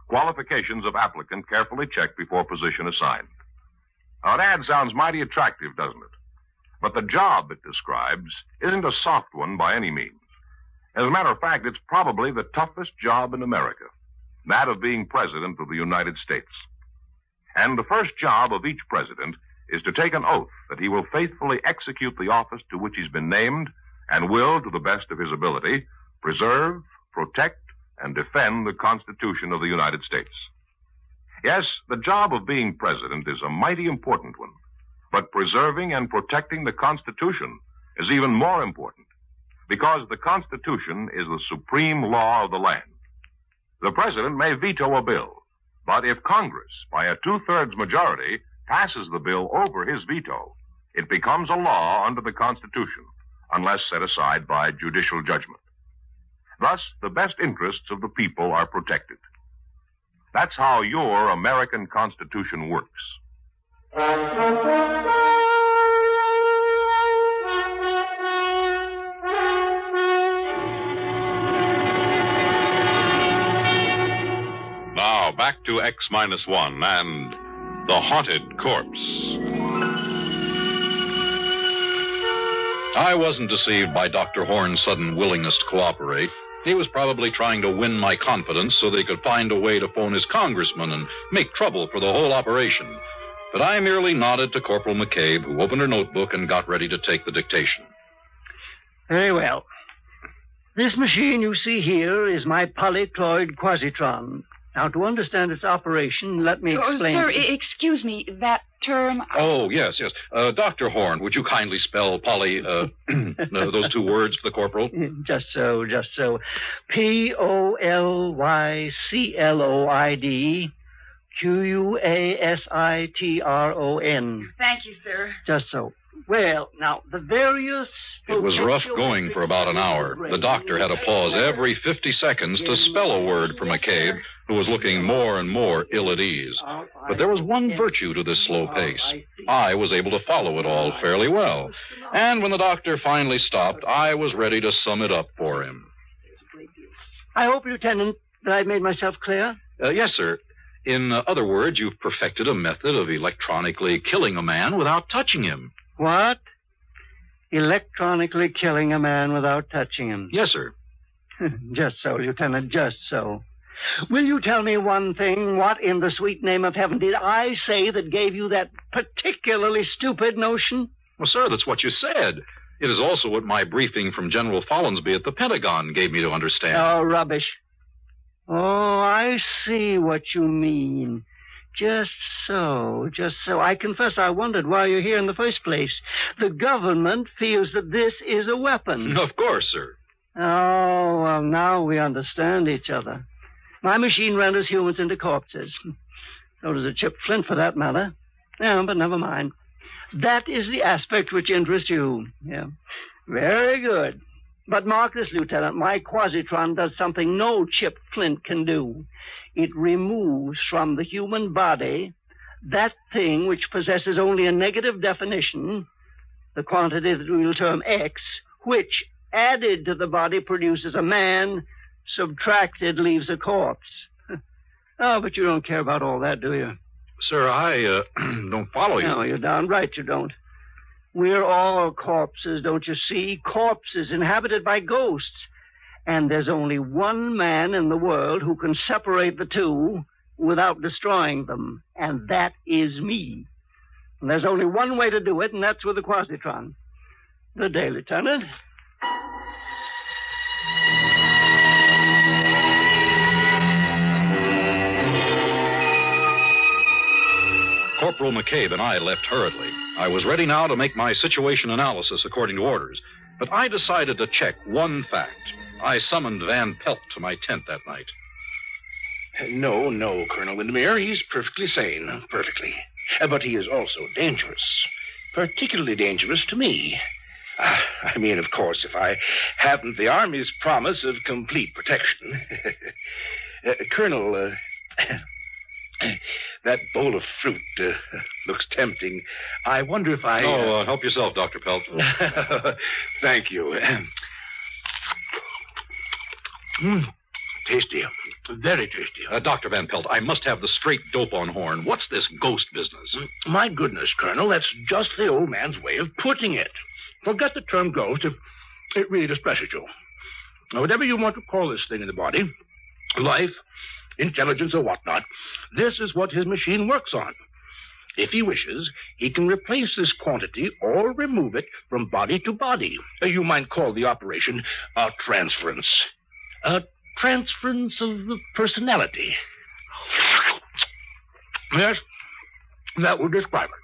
Qualifications of applicant carefully checked before position assigned. Now, an ad sounds mighty attractive, doesn't it? But the job it describes isn't a soft one by any means. As a matter of fact, it's probably the toughest job in America, that of being President of the United States. And the first job of each president is to take an oath that he will faithfully execute the office to which he's been named and will, to the best of his ability, preserve, protect, and defend the Constitution of the United States. Yes, the job of being president is a mighty important one, but preserving and protecting the Constitution is even more important, because the Constitution is the supreme law of the land. The president may veto a bill, but if Congress, by a 2/3 majority, passes the bill over his veto, it becomes a law under the Constitution, unless set aside by judicial judgment. Thus, the best interests of the people are protected. That's how your American Constitution works. Now, back to X-1 and The Haunted Corpse. I wasn't deceived by Dr. Horn's sudden willingness to cooperate. He was probably trying to win my confidence so that he could find a way to phone his congressman and make trouble for the whole operation. But I merely nodded to Corporal McCabe, who opened her notebook and got ready to take the dictation. Very well. This machine you see here is my polycloid quasitron. Now, to understand its operation, let me explain. Sir, excuse me, that term... Oh, yes. Dr. Horn, would you kindly spell those 2 words for the corporal? Just so. Polycloid quasitron. Thank you, sir. Just so. Well, now, the various... It was rough going for about an hour. The doctor had to pause every 50 seconds to spell a word for McCabe, who was looking more and more ill at ease. But there was one virtue to this slow pace. I was able to follow it all fairly well. And when the doctor finally stopped, I was ready to sum it up for him. I hope, Lieutenant, that I've made myself clear. Yes, sir. In other words, you've perfected a method of electronically killing a man without touching him. What? Electronically killing a man without touching him? Yes, sir. Just so, Lieutenant, just so. Will you tell me one thing? What in the sweet name of heaven did I say that gave you that particularly stupid notion? Well, sir, that's what you said. It is also what my briefing from General Follansby at the Pentagon gave me to understand. Oh, rubbish. Oh, I see what you mean. Just so, just so. I confess I wondered why you're here in the first place. The government feels that this is a weapon. Of course, sir. Oh, well, now we understand each other. My machine renders humans into corpses. So does a chipped flint, for that matter. Yeah, but never mind. That is the aspect which interests you. Yeah. Very good. But mark this, Lieutenant. My quasitron does something no chipped flint can do. It removes from the human body that thing which possesses only a negative definition, the quantity that we will term X, which, added to the body, produces a man, subtracted leaves a corpse. Oh, but you don't care about all that, do you? Sir, I don't follow you. No, you're darn right you don't. We're all corpses, don't you see? Corpses inhabited by ghosts. And there's only one man in the world who can separate the two without destroying them, and that is me. And there's only one way to do it, and that's with the quasitron. Good day, Lieutenant. Corporal McCabe and I left hurriedly. I was ready now to make my situation analysis according to orders, but I decided to check one fact. I summoned Van Pelt to my tent that night. No, Colonel Windermere. He's perfectly sane. Perfectly. But he is also dangerous. Particularly dangerous to me. I mean, of course, if I haven't the Army's promise of complete protection. Colonel, that bowl of fruit looks tempting. I wonder if I... help yourself, Dr. Pelt. Thank you. Tasty. Very tasty. Dr. Van Pelt, I must have the straight dope on Horn. What's this ghost business? My goodness, Colonel, that's just the old man's way of putting it. Forget the term ghost if it really distresses you. Now, whatever you want to call this thing in the body, life, intelligence, or whatnot, this is what his machine works on. If he wishes, he can replace this quantity or remove it from body to body. You might call the operation a transference. A transference of personality. Yes, that would describe it.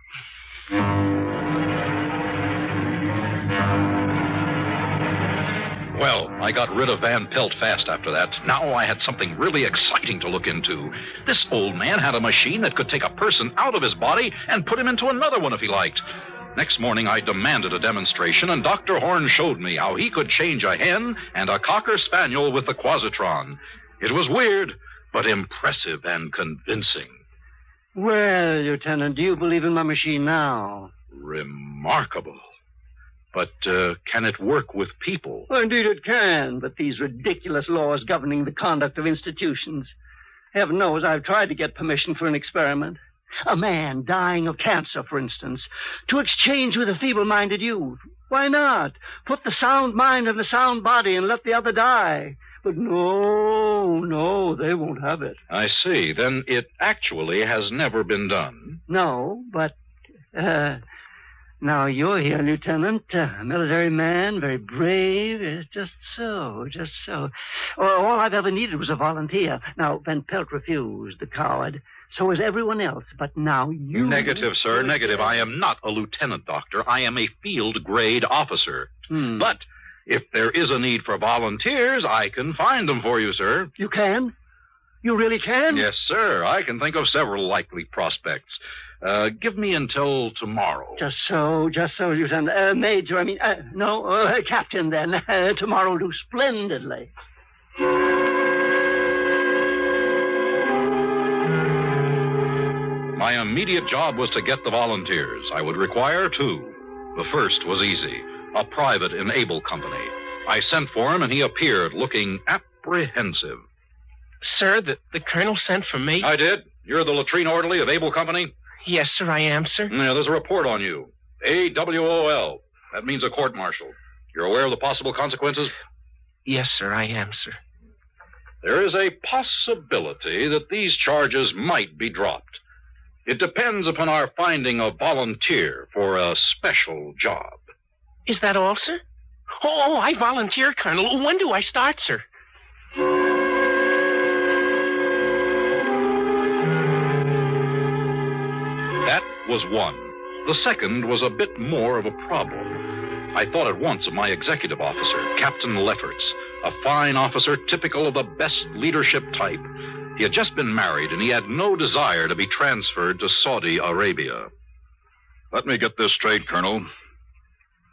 Well, I got rid of Van Pelt fast after that. Now I had something really exciting to look into. This old man had a machine that could take a person out of his body and put him into another one if he liked. Next morning, I demanded a demonstration, and Dr. Horn showed me how he could change a hen and a cocker spaniel with the quasitron. It was weird, but impressive and convincing. Well, Lieutenant, do you believe in my machine now? Remarkable. But can it work with people? Well, indeed it can, but these ridiculous laws governing the conduct of institutions. Heaven knows I've tried to get permission for an experiment. A man dying of cancer, for instance, to exchange with a feeble-minded youth. Why not? Put the sound mind in the sound body and let the other die. But no, they won't have it. I see. Then it actually has never been done. No, but, now you're here, Lieutenant. A military man, very brave. Just so. All I've ever needed was a volunteer. Now, Van Pelt refused, the coward. So is everyone else, but now you... Negative, sir, negative. I am not a lieutenant, doctor. I am a field-grade officer. But if there is a need for volunteers, I can find them for you, sir. You can? You really can? Yes, sir. I can think of several likely prospects. Give me until tomorrow. Just so, Lieutenant. Major, Captain, then. Tomorrow will do splendidly. My immediate job was to get the volunteers. I would require two. The first was easy. A private in Able Company. I sent for him, and he appeared looking apprehensive. Sir, the colonel sent for me? I did. you're the latrine orderly of Able Company? Yes, sir, I am, sir. Yeah, there's a report on you. AWOL. That means a court-martial. You're aware of the possible consequences? Yes, sir, I am, sir. There is a possibility that these charges might be dropped. It depends upon our finding a volunteer for a special job. Is that all, sir? Oh, I volunteer, Colonel. When do I start, sir? That was one. The second was a bit more of a problem. I thought at once of my executive officer, Captain Lefferts, a fine officer typical of the best leadership type. He had just been married, and he had no desire to be transferred to Saudi Arabia. Let me get this straight, Colonel.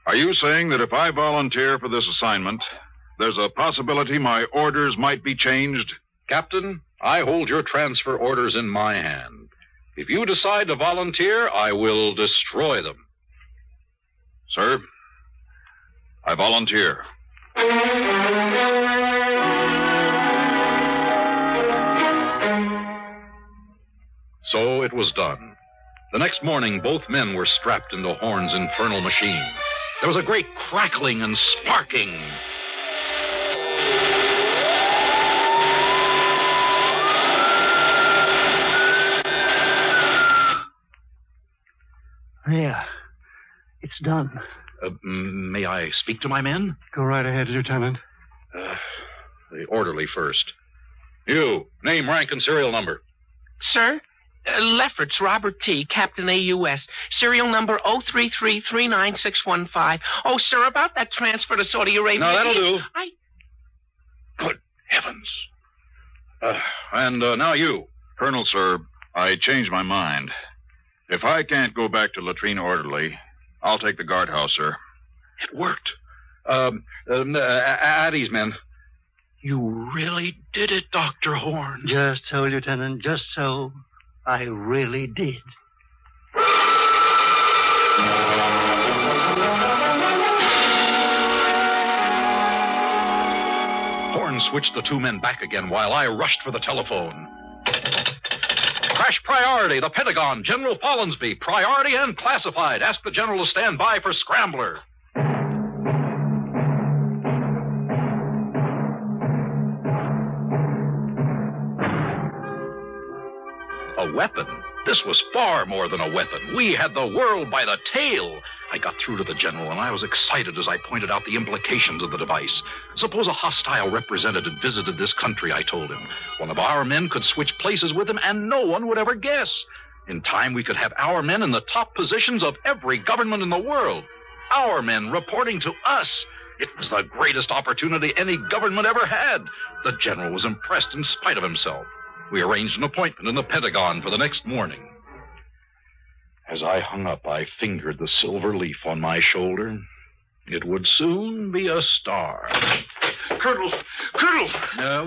Are you saying that if I volunteer for this assignment, there's a possibility my orders might be changed? Captain, I hold your transfer orders in my hand. If you decide to volunteer, I will destroy them. Sir, I volunteer. So it was done. The next morning, both men were strapped into Horn's infernal machine. There was a great crackling and sparking. There. It's done. May I speak to my men? Go right ahead, Lieutenant. The orderly first. You, name, rank, and serial number. Sir? Lefferts, Robert T., Captain AUS. Serial number 033-39615. Oh, sir, about that transfer to Saudi Arabia. No, that'll do. Good heavens. And now you. Colonel, sir, I changed my mind. If I can't go back to latrine orderly, I'll take the guardhouse, sir. It worked. Addie's men. You really did it, Dr. Horn. Just so, Lieutenant, just so. I really did. Horn switched the two men back again while I rushed for the telephone. Crash priority, the Pentagon, General Follansby, priority and classified. Ask the general to stand by for scrambler. A weapon? This was far more than a weapon. We had the world by the tail. I got through to the general, and I was excited as I pointed out the implications of the device. Suppose a hostile representative visited this country, I told him. One of our men could switch places with him, and no one would ever guess. In time, we could have our men in the top positions of every government in the world. Our men reporting to us. It was the greatest opportunity any government ever had. The general was impressed in spite of himself. We arranged an appointment in the Pentagon for the next morning. As I hung up, I fingered the silver leaf on my shoulder. It would soon be a star. Colonel!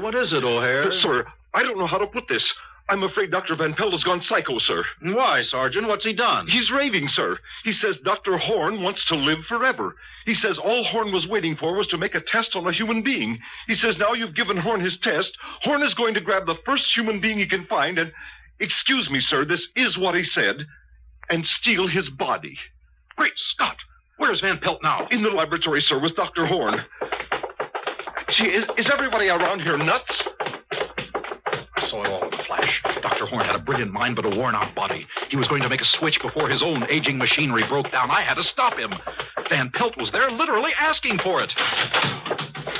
What is it, O'Hare? Sir, I don't know how to put this. I'm afraid Dr. Van Pelt has gone psycho, sir. Why, Sergeant? What's he done? He's raving, sir. He says Dr. Horn wants to live forever. He says all Horn was waiting for was to make a test on a human being. He says now you've given Horn his test, Horn is going to grab the first human being he can find and, excuse me, sir, this is what he said, and steal his body. Great Scott! Where's Van Pelt now? In the laboratory, sir, with Dr. Horn. Gee, is everybody around here nuts? I saw it all in a flash. Dr. Horn had a brilliant mind, but a worn-out body. He was going to make a switch before his own aging machinery broke down. I had to stop him. Van Pelt was there, literally asking for it.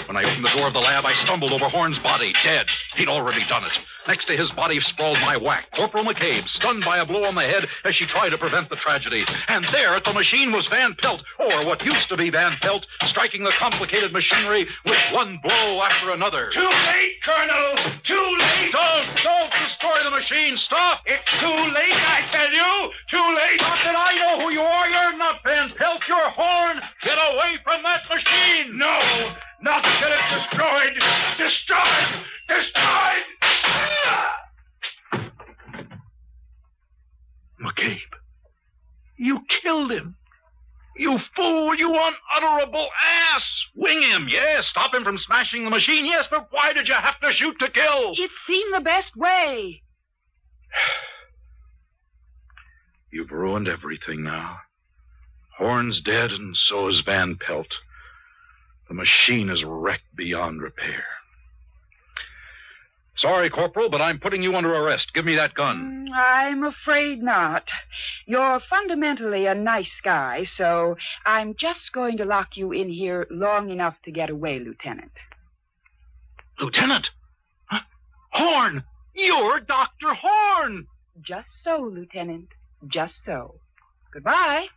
When I opened the door of the lab, I stumbled over Horn's body, dead. He'd already done it. Next to his body sprawled my whack, Corporal McCabe, stunned by a blow on the head as she tried to prevent the tragedy. And there at the machine was Van Pelt, or what used to be Van Pelt, striking the complicated machinery with one blow after another. Too late, Colonel! Too late! Don't destroy the machine! Stop! It's too late, I tell you! Too late! Not that I know who you are! You're not Van Pelt! You're Horn! Get away from that machine! No! Not till it's destroyed! Destroyed! Destroyed! McCabe, you killed him. You fool, you unutterable ass! Wing him, yes. Stop him from smashing the machine, yes, but why did you have to shoot to kill? It seemed the best way. You've ruined everything now. Horn's dead, and so is Van Pelt. The machine is wrecked beyond repair. Sorry, Corporal, but I'm putting you under arrest. Give me that gun. I'm afraid not. You're fundamentally a nice guy, so I'm just going to lock you in here long enough to get away, Lieutenant. Lieutenant? Huh? Horn! You're Dr. Horn! Just so, Lieutenant. Just so. Goodbye.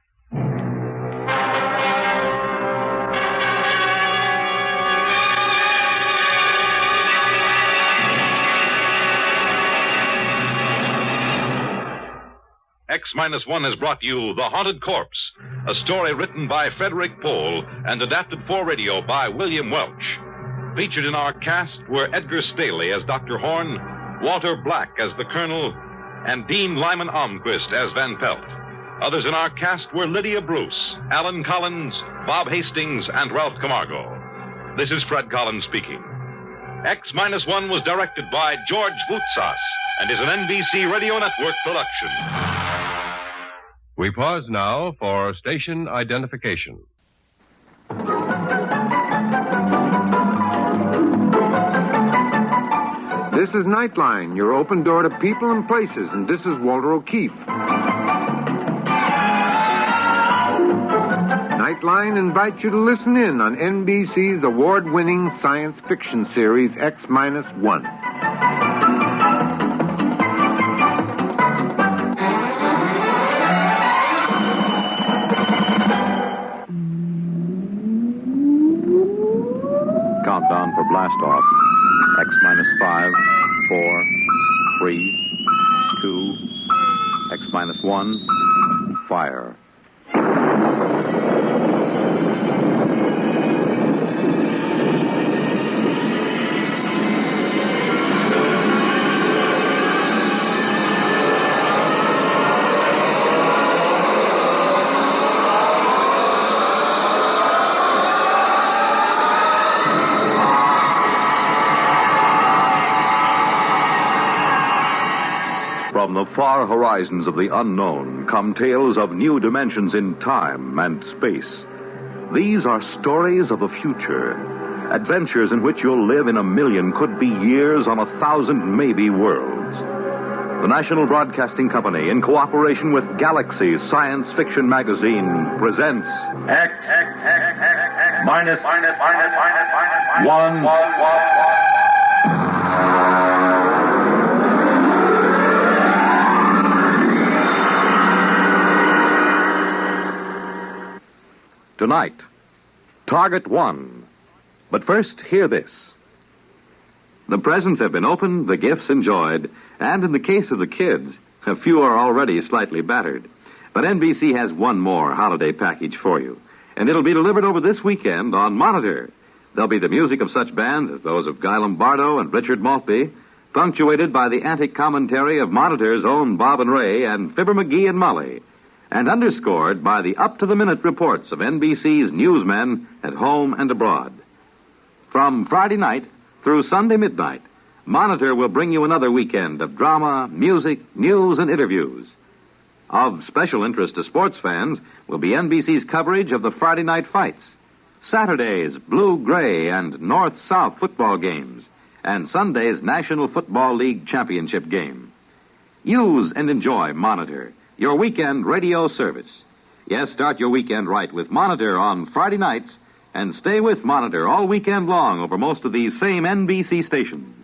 X-1 has brought you The Haunted Corpse, a story written by Frederick Pohl and adapted for radio by William Welch. Featured in our cast were Edgar Staley as Dr. Horn, Walter Black as the Colonel, and Dean Lyman Almquist as Van Pelt. Others in our cast were Lydia Bruce, Alan Collins, Bob Hastings, and Ralph Camargo. This is Fred Collins speaking. X-1 was directed by George Voutsas and is an NBC Radio Network production. We pause now for station identification. This is Nightline, your open door to people and places, and this is Walter O'Keefe. Nightline invites you to listen in on NBC's award-winning science fiction series X-1. Countdown for blast off. X-5, 4, 3, 2, X-1, fire. From the far horizons of the unknown come tales of new dimensions in time and space. These are stories of the future, adventures in which you'll live in a million, could be years, on 1,000 maybe worlds. The National Broadcasting Company, in cooperation with Galaxy Science Fiction Magazine, presents X-1. Tonight, Target 1. But first, hear this. The presents have been opened, the gifts enjoyed, and in the case of the kids, a few are already slightly battered. But NBC has one more holiday package for you, and it'll be delivered over this weekend on Monitor. There'll be the music of such bands as those of Guy Lombardo and Richard Maltby, punctuated by the antic commentary of Monitor's own Bob and Ray and Fibber McGee and Molly, and underscored by the up-to-the-minute reports of NBC's newsmen at home and abroad. From Friday night through Sunday midnight, Monitor will bring you another weekend of drama, music, news, and interviews. Of special interest to sports fans will be NBC's coverage of the Friday night fights, Saturday's blue-gray and north-south football games, and Sunday's National Football League championship game. Use and enjoy Monitor, your weekend radio service. Yes, start your weekend right with Monitor on Friday nights, and stay with Monitor all weekend long over most of these same NBC stations.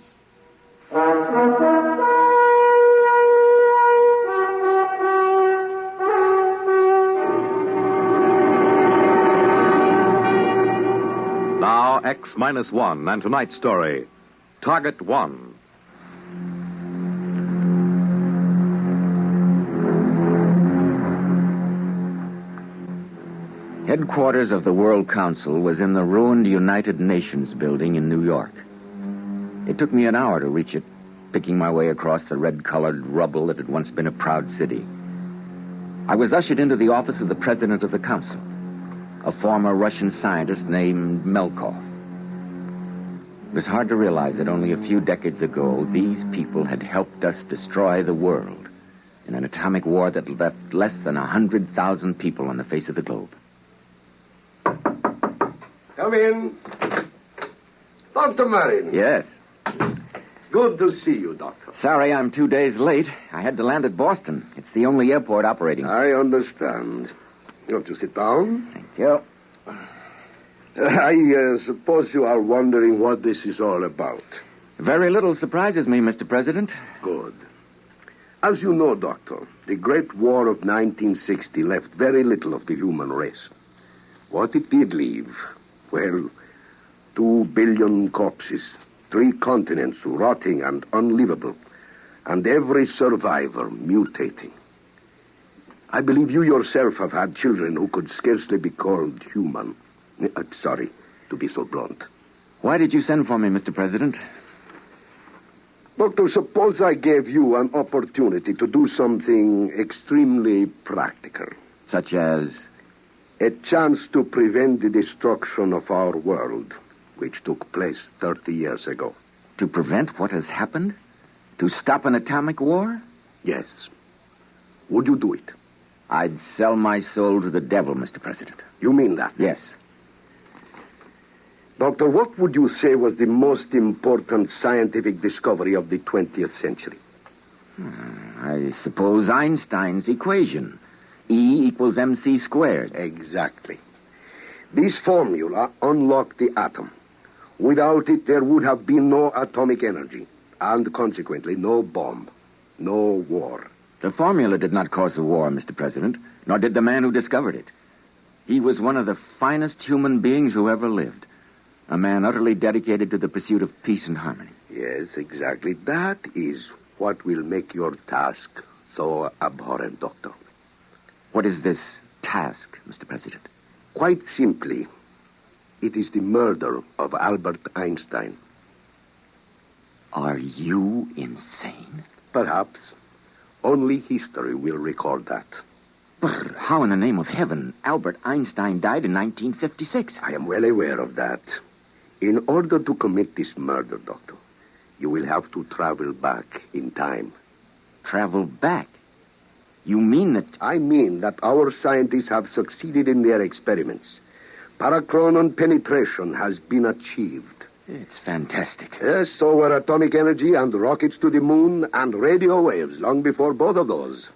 Now, X-1 and tonight's story, Target 1. Headquarters of the World Council was in the ruined United Nations building in New York. It took me an hour to reach it, picking my way across the red-colored rubble that had once been a proud city. I was ushered into the office of the president of the council, a former Russian scientist named Melkov. It was hard to realize that only a few decades ago, these people had helped us destroy the world in an atomic war that left less than 100,000 people on the face of the globe. Come in. Dr. Marin. Yes. It's good to see you, Doctor. Sorry I'm 2 days late. I had to land at Boston. It's the only airport operating. I understand. You want to sit down? Thank you. I suppose you are wondering what this is all about. Very little surprises me, Mr. President. Good. As you know, Doctor, the Great War of 1960 left very little of the human race. What it did leave, well, 2 billion corpses, 3 continents rotting and unlivable, and every survivor mutating. I believe you yourself have had children who could scarcely be called human. I'm sorry to be so blunt. Why did you send for me, Mr. President? Doctor, suppose I gave you an opportunity to do something extremely practical. Such as? A chance to prevent the destruction of our world, which took place 30 years ago. To prevent what has happened? To stop an atomic war? Yes. Would you do it? I'd sell my soul to the devil, Mr. President. You mean that? Yes. Doctor, what would you say was the most important scientific discovery of the 20th century? I suppose Einstein's equation. E equals mc squared. Exactly. This formula unlocked the atom. Without it, there would have been no atomic energy, and consequently, no bomb, no war. The formula did not cause the war, Mr. President, nor did the man who discovered it. He was one of the finest human beings who ever lived. A man utterly dedicated to the pursuit of peace and harmony. Yes, exactly. That is what will make your task so abhorrent, Doctor. What is this task, Mr. President? Quite simply, it is the murder of Albert Einstein. Are you insane? Perhaps. Only history will record that. But how in the name of heaven Albert Einstein died in 1956? I am well aware of that. In order to commit this murder, Doctor, you will have to travel back in time. Travel back? You mean that... I mean that our scientists have succeeded in their experiments. Parachronon penetration has been achieved. It's fantastic. Yes, so were atomic energy and rockets to the moon and radio waves long before both of those.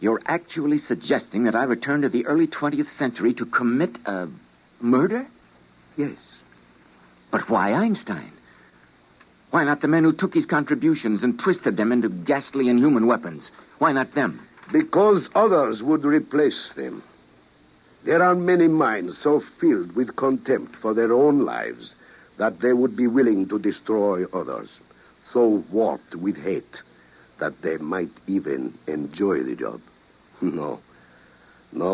You're actually suggesting that I return to the early 20th century to commit a murder? Yes. But why Einstein? Why not the men who took his contributions and twisted them into ghastly inhuman weapons? Why not them? Because others would replace them. There are many minds so filled with contempt for their own lives that they would be willing to destroy others, so warped with hate that they might even enjoy the job. No,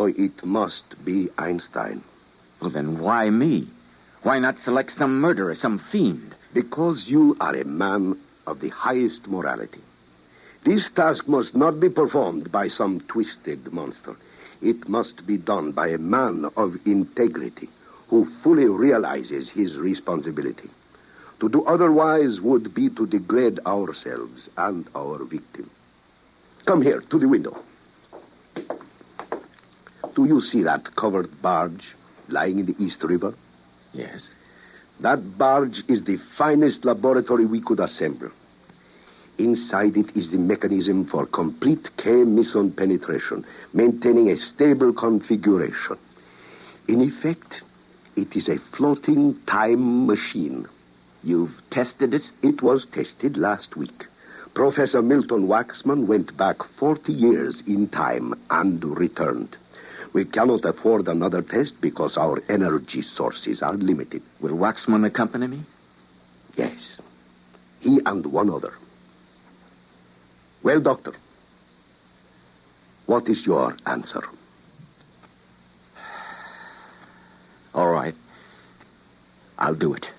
it must be Einstein. Well, then why me? Why not select some murderer, some fiend? Because you are a man of the highest morality. This task must not be performed by some twisted monster. It must be done by a man of integrity who fully realizes his responsibility. To do otherwise would be to degrade ourselves and our victim. Come here, to the window. Do you see that covered barge lying in the East River? Yes. That barge is the finest laboratory we could assemble. Inside it is the mechanism for complete K-meson penetration, maintaining a stable configuration. In effect, it is a floating time machine. You've tested it? It was tested last week. Professor Milton Waxman went back 40 years in time and returned. We cannot afford another test because our energy sources are limited. Will Waxman accompany me? Yes. He and one other. Well, Doctor, what is your answer? All right. I'll do it.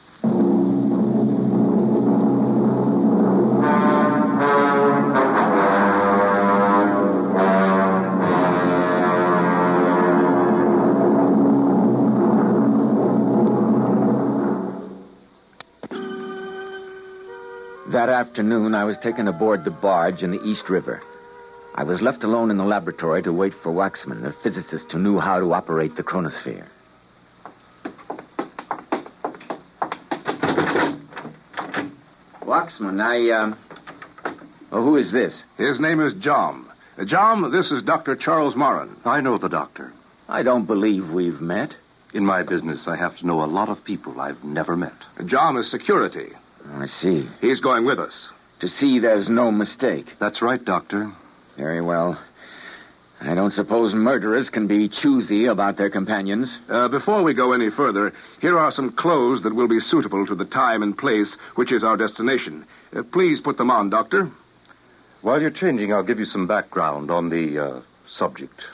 afternoon, I was taken aboard the barge in the East River. I was left alone in the laboratory to wait for Waxman, the physicist who knew how to operate the chronosphere. Waxman, who is this? His name is John. John, this is Dr. Charles Moran. I know the doctor. I don't believe we've met. In my business, I have to know a lot of people I've never met. John is security. I see. He's going with us. To see there's no mistake. That's right, Doctor. Very well. I don't suppose murderers can be choosy about their companions. Before we go any further, here are some clothes that will be suitable to the time and place which is our destination. Please put them on, Doctor. While you're changing, I'll give you some background on the subject.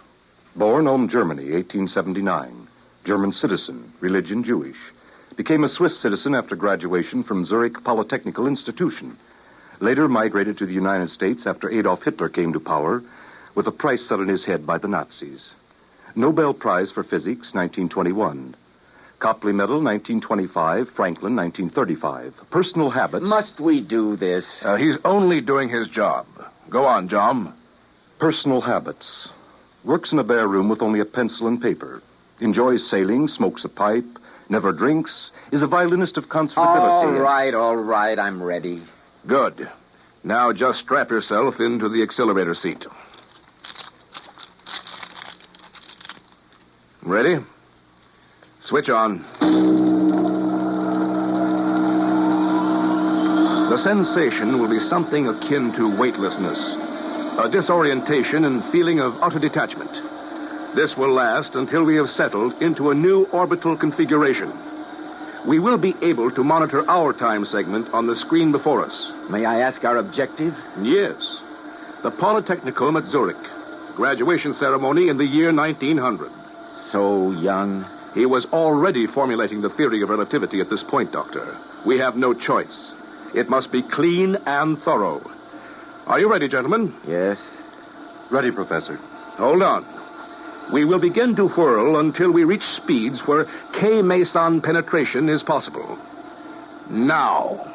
Born Ulm, Germany, 1879. German citizen, religion Jewish. Became a Swiss citizen after graduation from Zurich Polytechnical Institution. Later migrated to the United States after Adolf Hitler came to power, with a price set on his head by the Nazis. Nobel Prize for Physics, 1921. Copley Medal, 1925. Franklin, 1935. Personal habits... Must we do this? He's only doing his job. Go on, John. Personal habits. Works in a bare room with only a pencil and paper. Enjoys sailing, smokes a pipe, never drinks, is a violinist of comfortability. All right, I'm ready. Good. Now just strap yourself into the accelerator seat. Ready? Switch on. The sensation will be something akin to weightlessness, a disorientation and feeling of utter detachment. This will last until we have settled into a new orbital configuration. We will be able to monitor our time segment on the screen before us. May I ask our objective? Yes. The Polytechnicum at Zurich. Graduation ceremony in the year 1900. So young. He was already formulating the theory of relativity at this point, Doctor. We have no choice. It must be clean and thorough. Are you ready, gentlemen? Yes. Ready, Professor. Hold on. We will begin to whirl until we reach speeds where K-meson penetration is possible. Now.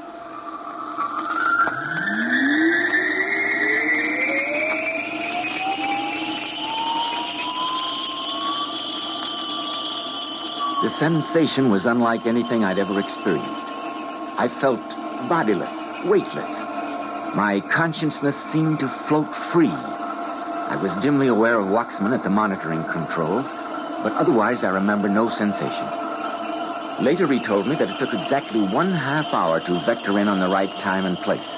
The sensation was unlike anything I'd ever experienced. I felt bodiless, weightless. My consciousness seemed to float free. I was dimly aware of Waxman at the monitoring controls, but otherwise I remember no sensation. Later he told me that it took exactly 1/2 hour to vector in on the right time and place.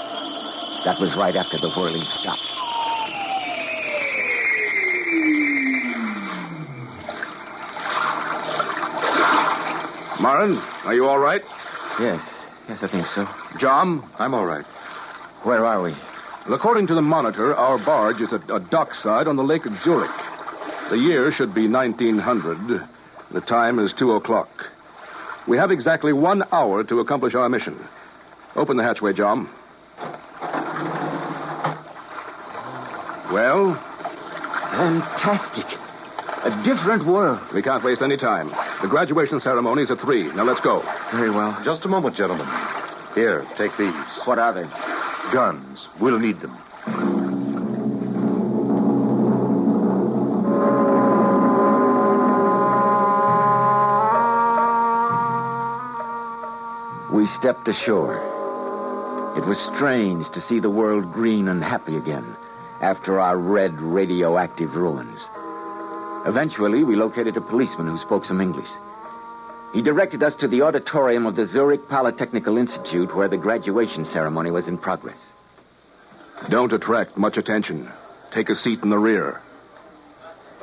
That was right after the whirling stopped. Moran, are you all right? Yes, I think so. John, I'm all right. Where are we? Well, according to the monitor, our barge is at a dockside on the lake of Zurich. The year should be 1900. The time is 2:00. We have exactly 1 hour to accomplish our mission. Open the hatchway, John. Well? Fantastic. A different world. We can't waste any time. The graduation ceremony is at 3. Now let's go. Very well. Just a moment, gentlemen. Here, take these. What are they? Guns. We'll need them. We stepped ashore. It was strange to see the world green and happy again after our red radioactive ruins. Eventually, we located a policeman who spoke some English. He directed us to the auditorium of the Zurich Polytechnical Institute where the graduation ceremony was in progress. Don't attract much attention. Take a seat in the rear.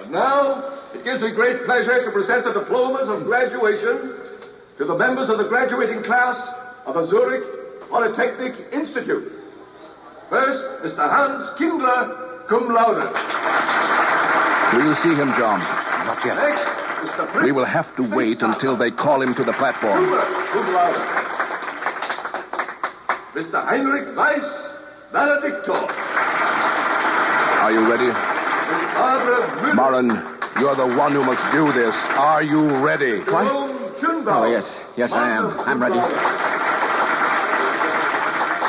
And now, it gives me great pleasure to present the diplomas of graduation to the members of the graduating class of the Zurich Polytechnic Institute. First, Mr. Hans Kindler, cum laude. Do you see him, John? Not yet. Next, Mr. Fritz. We will have to wait until they call him to the platform. Cum laude. Mr. Heinrich Weiss, valedictor. Are you ready? Miss Barbara Müller. Moran, you're the one who must do this. Are you ready? What? Oh, yes. Yes, I am. I'm ready.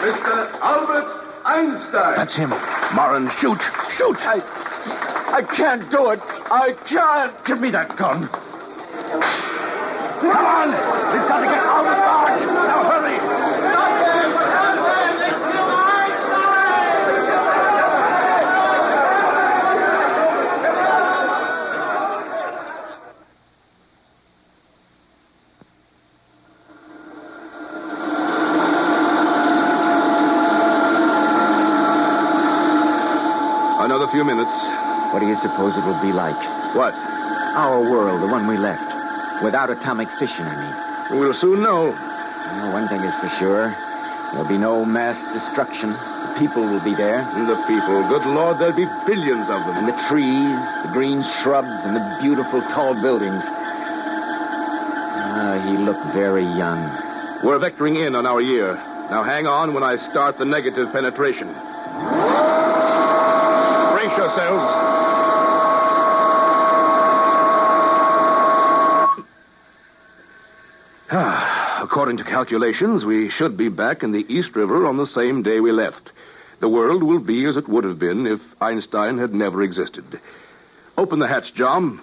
Mr. Albert Einstein. That's him. Moran, shoot. Shoot. I can't do it. I can't. Give me that gun. Come on. We've got to get out of Dodge. Now hurry. Stop them. Stop them. They kill Another few minutes. What do you suppose it will be like? What? Our world, the one we left. Without atomic fission, I mean. We'll soon know. Well, one thing is for sure. There'll be no mass destruction. The people will be there. The people. Good Lord, there'll be billions of them. And the trees, the green shrubs, and the beautiful tall buildings. He looked very young. We're vectoring in on our year. Now hang on when I start the negative penetration. Brace yourselves. According to calculations, we should be back in the East River on the same day we left. The world will be as it would have been if Einstein had never existed. Open the hatch, John.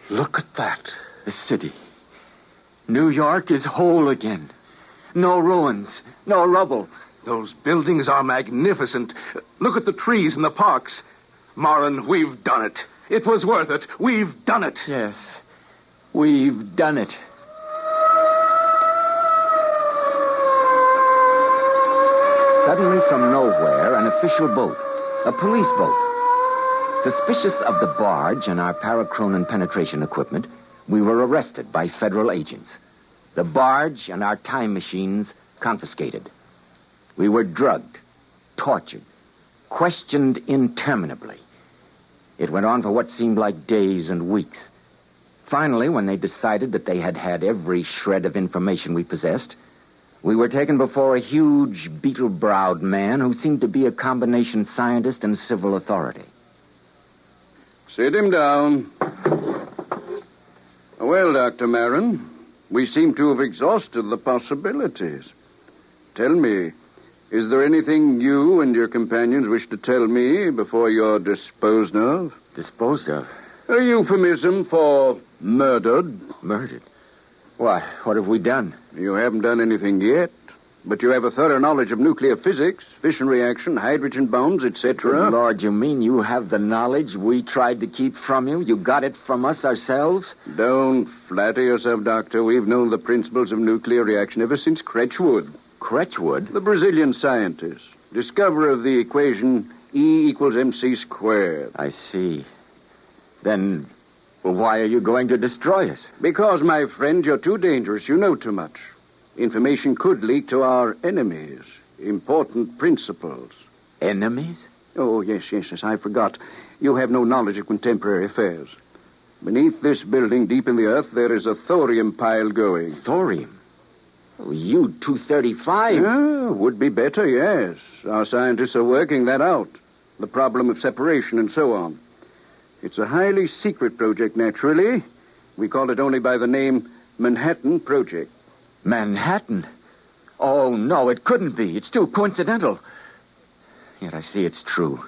Look at that. The city. New York is whole again. No ruins, no rubble. Those buildings are magnificent. Look at the trees and the parks. Moran, we've done it. It was worth it. We've done it. Yes, we've done it. Suddenly from nowhere, an official boat, a police boat. Suspicious of the barge and our parachronon penetration equipment, we were arrested by federal agents. The barge and our time machines confiscated. We were drugged, tortured, questioned interminably. It went on for what seemed like days and weeks. Finally, when they decided that they had had every shred of information we possessed, we were taken before a huge, beetle-browed man who seemed to be a combination scientist and civil authority. Sit him down. Well, Dr. Marin, we seem to have exhausted the possibilities. Tell me, is there anything you and your companions wish to tell me before you're disposed of? Disposed of? A euphemism for murdered. Murdered? Why, what have we done? You haven't done anything yet, but you have a thorough knowledge of nuclear physics, fission reaction, hydrogen bombs, etc. Good Lord, you mean you have the knowledge we tried to keep from you? You got it from us ourselves? Don't flatter yourself, Doctor. We've known the principles of nuclear reaction ever since Kretschwood. Kretschwood? The Brazilian scientist, discoverer of the equation E equals mc squared. I see. Then, why are you going to destroy us? Because, my friend, you're too dangerous. You know too much. Information could leak to our enemies. Important principles. Enemies? Oh, yes, I forgot. You have no knowledge of contemporary affairs. Beneath this building, deep in the earth, there is a thorium pile going. Thorium? Oh, U-235? Yeah, would be better, yes. Our scientists are working that out. The problem of separation and so on. It's a highly secret project, naturally. We call it only by the name Manhattan Project. Manhattan? Oh, no, it couldn't be. It's too coincidental. Yet I see it's true.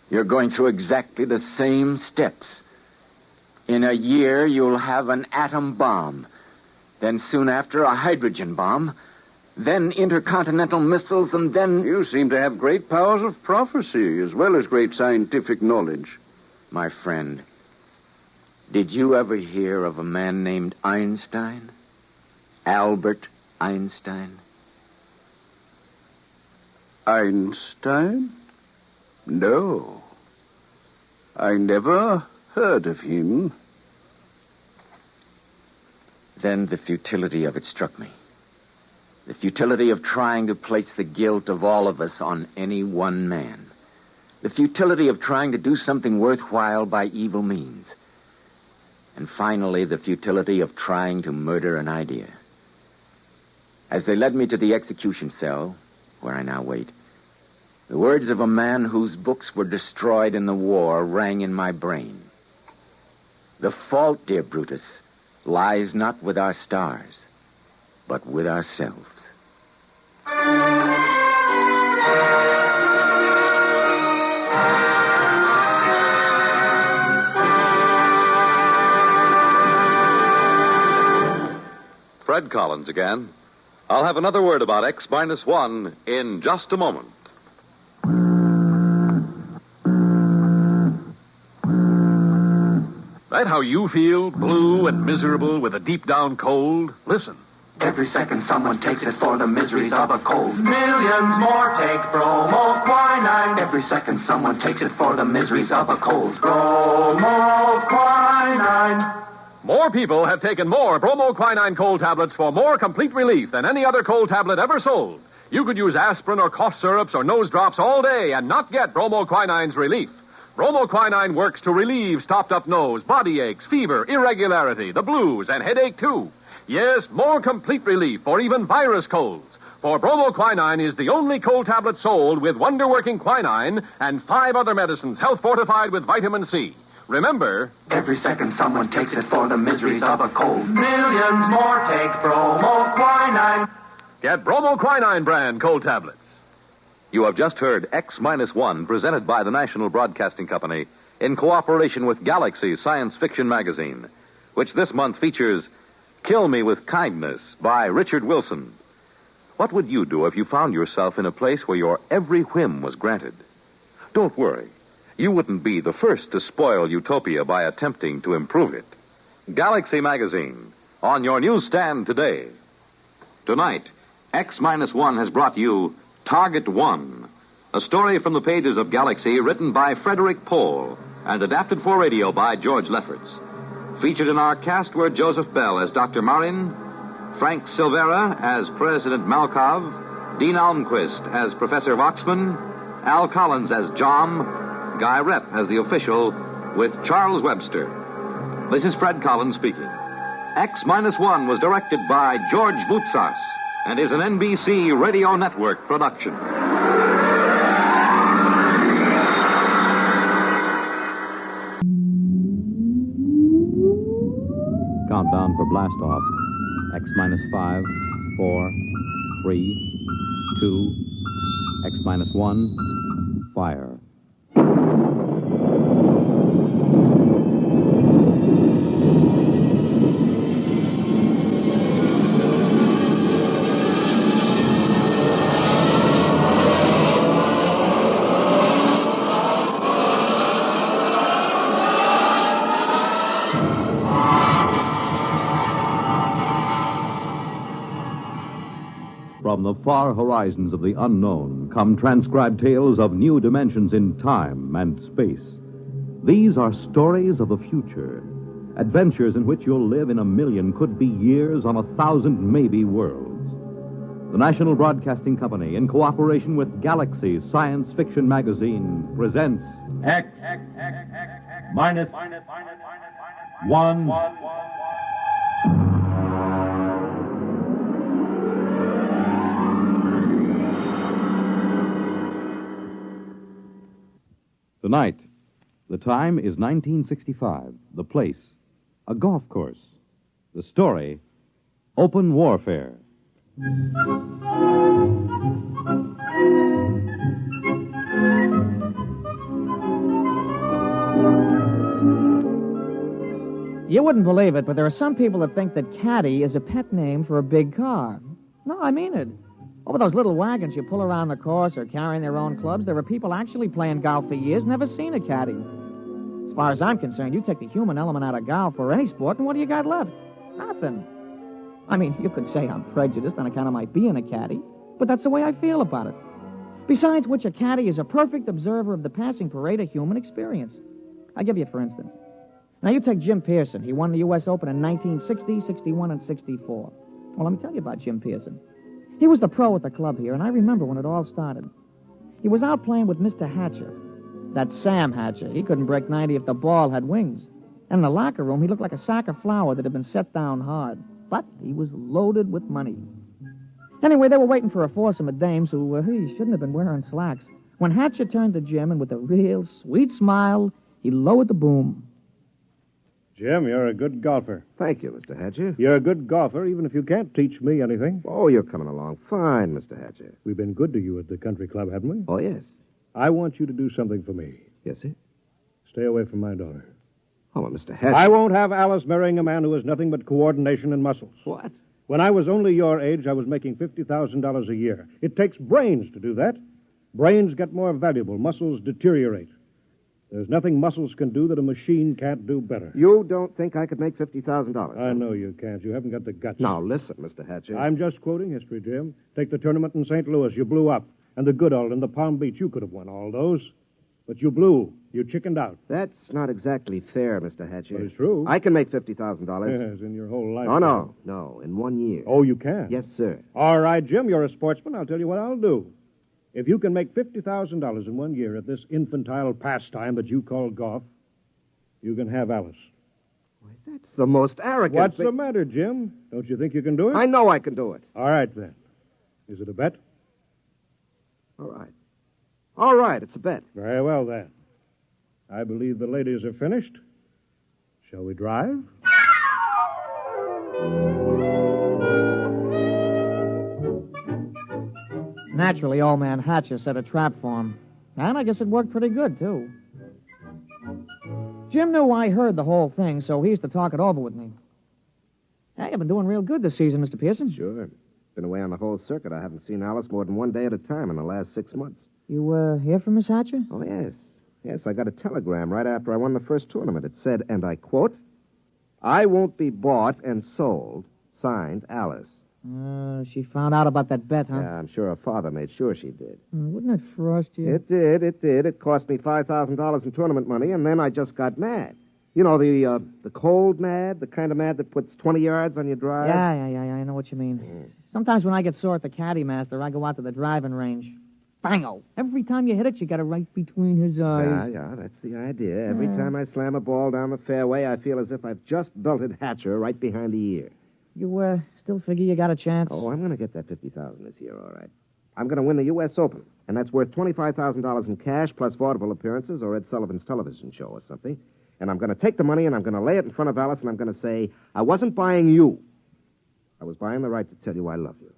You're going through exactly the same steps. In a year, you'll have an atom bomb. Then soon after, a hydrogen bomb. Then intercontinental missiles, and then... You seem to have great powers of prophecy, as well as great scientific knowledge. My friend, did you ever hear of a man named Einstein? Albert Einstein? Einstein? No. I never heard of him. Then the futility of it struck me. The futility of trying to place the guilt of all of us on any one man. The futility of trying to do something worthwhile by evil means. And finally, the futility of trying to murder an idea. As they led me to the execution cell, where I now wait, the words of a man whose books were destroyed in the war rang in my brain. The fault, dear Brutus, lies not with our stars, but with ourselves. Fred Collins again. I'll have another word about X-1 in just a moment. That how you feel, blue and miserable with a deep-down cold? Listen. Every second someone takes it for the miseries of a cold. Millions more take bromoquinine. Every second someone takes it for the miseries of a cold. Bromoquinine. More people have taken more bromoquinine cold tablets for more complete relief than any other cold tablet ever sold. You could use aspirin or cough syrups or nose drops all day and not get bromoquinine's relief. Bromoquinine works to relieve stopped-up nose, body aches, fever, irregularity, the blues, and headache, too. Yes, more complete relief for even virus colds. For bromoquinine is the only cold tablet sold with wonder-working quinine and 5 other medicines health-fortified with vitamin C. Remember, every second someone takes it for the miseries of a cold. Millions more take bromoquinine. Get bromoquinine brand cold tablets. You have just heard X-1 presented by the National Broadcasting Company in cooperation with Galaxy Science Fiction Magazine, which this month features Kill Me with Kindness by Richard Wilson. What would you do if you found yourself in a place where your every whim was granted? Don't worry. You wouldn't be the first to spoil utopia by attempting to improve it. Galaxy Magazine, on your newsstand today. Tonight, X-1 has brought you Target One, a story from the pages of Galaxy written by Frederick Pohl and adapted for radio by George Lefferts. Featured in our cast were Joseph Bell as Dr. Marin, Frank Silvera as President Malkov, Dean Almquist as Professor Voxman, Al Collins as Jom, Guy Rep as the official, with Charles Webster. This is Fred Collins speaking. X-1 was directed by George Voutsas and is an NBC Radio Network production. Countdown for blast off. X-5, 4, 3, 2, X-1, fire. From the far horizons of the unknown come transcribed tales of new dimensions in time and space. These are stories of the future, adventures in which you'll live in a million, could be years, on 1,000 maybe worlds. The National Broadcasting Company, in cooperation with Galaxy Science Fiction Magazine, presents X-1. Tonight, the time is 1965. The place, a golf course. The story, open warfare. You wouldn't believe it, but there are some people that think that caddy is a pet name for a big car. No, I mean it. Over those little wagons you pull around the course or carrying their own clubs, there are people actually playing golf for years, never seen a caddy. As far as I'm concerned, you take the human element out of golf or any sport, and what do you got left? Nothing. I mean, you could say I'm prejudiced on account of my being a caddy, but that's the way I feel about it. Besides which, a caddy is a perfect observer of the passing parade of human experience. I'll give you for instance. Now, you take Jim Pearson. He won the U.S. Open in 1960, 61, and 64. Well, let me tell you about Jim Pearson. He was the pro at the club here, and I remember when it all started. He was out playing with Mr. Hatcher. That's Sam Hatcher. He couldn't break 90 if the ball had wings. And in the locker room, he looked like a sack of flour that had been set down hard. But he was loaded with money. Anyway, they were waiting for a foursome of dames who shouldn't have been wearing slacks. When Hatcher turned to Jim, and with a real sweet smile, he lowered the boom. Jim, you're a good golfer. Thank you, Mr. Hatcher. You're a good golfer, even if you can't teach me anything. Oh, you're coming along fine, Mr. Hatcher. We've been good to you at the country club, haven't we? Oh, yes. I want you to do something for me. Yes, sir? Stay away from my daughter. Oh, well, Mr. Hatcher. I won't have Alice marrying a man who has nothing but coordination and muscles. What? When I was only your age, I was making $50,000 a year. It takes brains to do that. Brains get more valuable. Muscles deteriorate. There's nothing muscles can do that a machine can't do better. You don't think I could make $50,000? I know you can't. You haven't got the guts. Now, listen, Mr. Hatcher. I'm just quoting history, Jim. Take the tournament in St. Louis. You blew up. And the Goodall and the Palm Beach. You could have won all those. But you blew. You chickened out. That's not exactly fair, Mr. Hatcher. But it's true. I can make $50,000. Yes, in your whole life. No, in 1 year. Oh, you can? Yes, sir. All right, Jim, you're a sportsman. I'll tell you what I'll do. If you can make $50,000 in 1 year at this infantile pastime that you call golf, you can have Alice. That's the most arrogant What's thing. the matter, Jim? Don't you think you can do it? I know I can do it. All right, then. Is it a bet? All right. All right, it's a bet. Very well, then. I believe the ladies are finished. Shall we drive? Naturally, old man Hatcher set a trap for him. And I guess it worked pretty good, too. Jim knew I heard the whole thing, so he used to talk it over with me. Hey, you've been doing real good this season, Mr. Pearson. Sure. Been away on the whole circuit. I haven't seen Alice more than 1 day at a time in the last 6 months. You, hear from Miss Hatcher? Oh, yes. Yes, I got a telegram right after I won the first tournament. It said, and I quote, "I won't be bought and sold. Signed, Alice." She found out about that bet, huh? Yeah, I'm sure her father made sure she did. Wouldn't it frost you? It did. It cost me $5,000 in tournament money, and then I just got mad. You know, the cold mad, the kind of mad that puts 20 yards on your drive? Yeah, I know what you mean. Sometimes when I get sore at the caddy master, I go out to the driving range. Bango! Every time you hit it, you got it right between his eyes. Yeah, that's the idea. Every time I slam a ball down the fairway, I feel as if I've just belted Hatcher right behind the ear. You, still figure you got a chance? Oh, I'm going to get that $50,000 this year, all right. I'm going to win the U.S. Open, and that's worth $25,000 in cash plus vaudeville appearances or Ed Sullivan's television show or something. And I'm going to take the money and I'm going to lay it in front of Alice and I'm going to say, I wasn't buying you. I was buying the right to tell you I love you.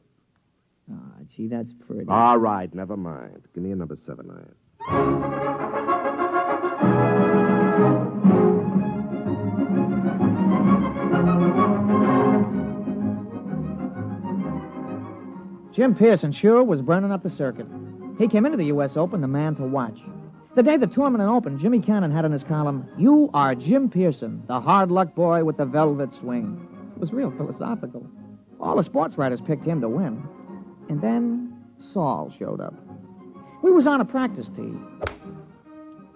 Gee, that's pretty. All right, never mind. Give me a number 7 iron. Jim Pearson sure was burning up the circuit. He came into the U.S. Open the man to watch. The day the tournament opened, Jimmy Cannon had in his column, "You are Jim Pearson, the hard luck boy with the velvet swing." It was real philosophical. All the sports writers picked him to win. And then Saul showed up. We was on a practice tee.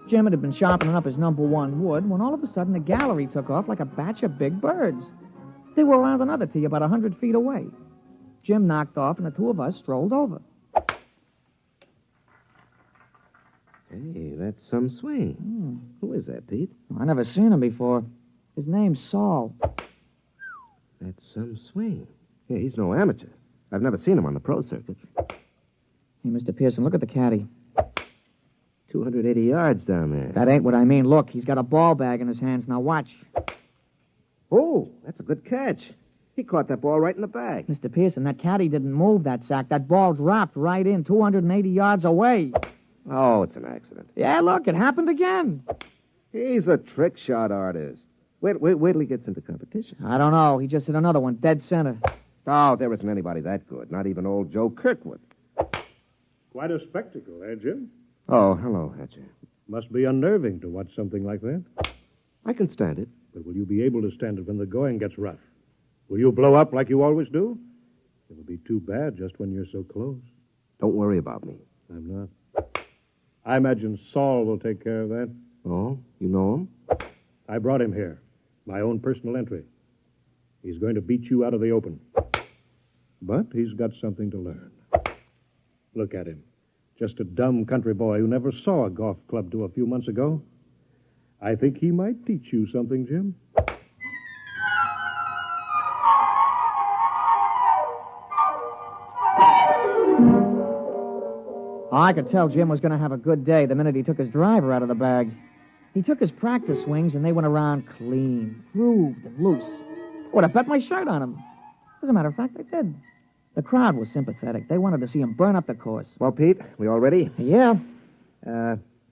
Jim had been sharpening up his number 1 wood when all of a sudden the gallery took off like a batch of big birds. They were around another tee about 100 feet away. Jim knocked off and the two of us strolled over. Hey, that's some swing. Who is that, Pete? I never seen him before. His name's Saul. That's some swing. Yeah, he's no amateur. I've never seen him on the pro circuit. Hey, Mr. Pearson, look at the caddy. 280 yards down there. That ain't what I mean. Look, he's got a ball bag in his hands. Now watch. Oh, that's a good catch. He caught that ball right in the bag. Mr. Pearson, that caddy didn't move that sack. That ball dropped right in 280 yards away. Oh, it's an accident. Yeah, look, it happened again. He's a trick shot artist. Wait till he gets into competition. I don't know. He just hit another one, dead center. Oh, there isn't anybody that good. Not even old Joe Kirkwood. Quite a spectacle, eh, Jim? Oh, hello, Hatcher. Must be unnerving to watch something like that. I can stand it. But will you be able to stand it when the going gets rough? Will you blow up like you always do? It'll be too bad just when you're so close. Don't worry about me. I'm not. I imagine Saul will take care of that. Oh, you know him? I brought him here. My own personal entry. He's going to beat you out of the open. But he's got something to learn. Look at him. Just a dumb country boy who never saw a golf club till a few months ago. I think he might teach you something, Jim. I could tell Jim was going to have a good day the minute he took his driver out of the bag. He took his practice swings, and they went around clean, grooved, and loose. Would have bet my shirt on him. As a matter of fact, I did. The crowd was sympathetic. They wanted to see him burn up the course. Well, Pete, we all ready? Yeah.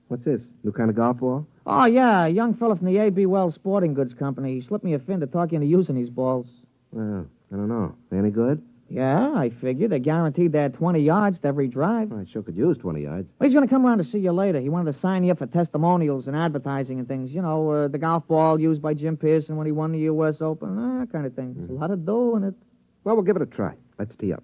What's this? New kind of golf ball? Oh, yeah, a young fella from the A.B. Wells Sporting Goods Company. He slipped me a fin to talk you into using these balls. Well, I don't know. They any good? Yeah, I figured. They guaranteed they had 20 yards to every drive. I sure could use 20 yards. Well, he's going to come around to see you later. He wanted to sign you up for testimonials and advertising and things. You know, the golf ball used by Jim Pearson when he won the U.S. Open, that kind of thing. There's a lot of dough in it. Well, we'll give it a try. Let's tee up.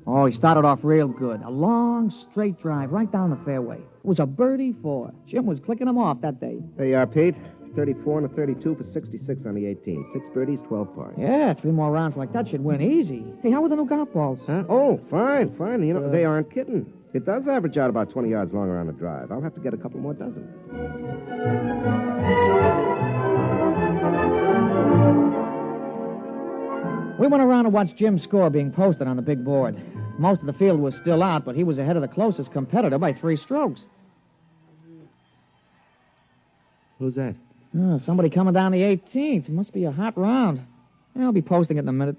Oh, he started off real good. A long, straight drive right down the fairway. It was a birdie 4. Jim was clicking him off that day. There you are, Pete. 34 and a 32 for 66 on the 18. 6 birdies, 12 pars. Yeah, 3 more rounds like that should win easy. Hey, how were the new golf balls? Huh? Oh, fine. You know, they aren't kidding. It does average out about 20 yards longer on the drive. I'll have to get a couple more dozen. We went around and watched Jim's score being posted on the big board. Most of the field was still out, but he was ahead of the closest competitor by 3 strokes. Who's that? Oh, somebody coming down the 18th. It must be a hot round. Yeah, I'll be posting it in a minute.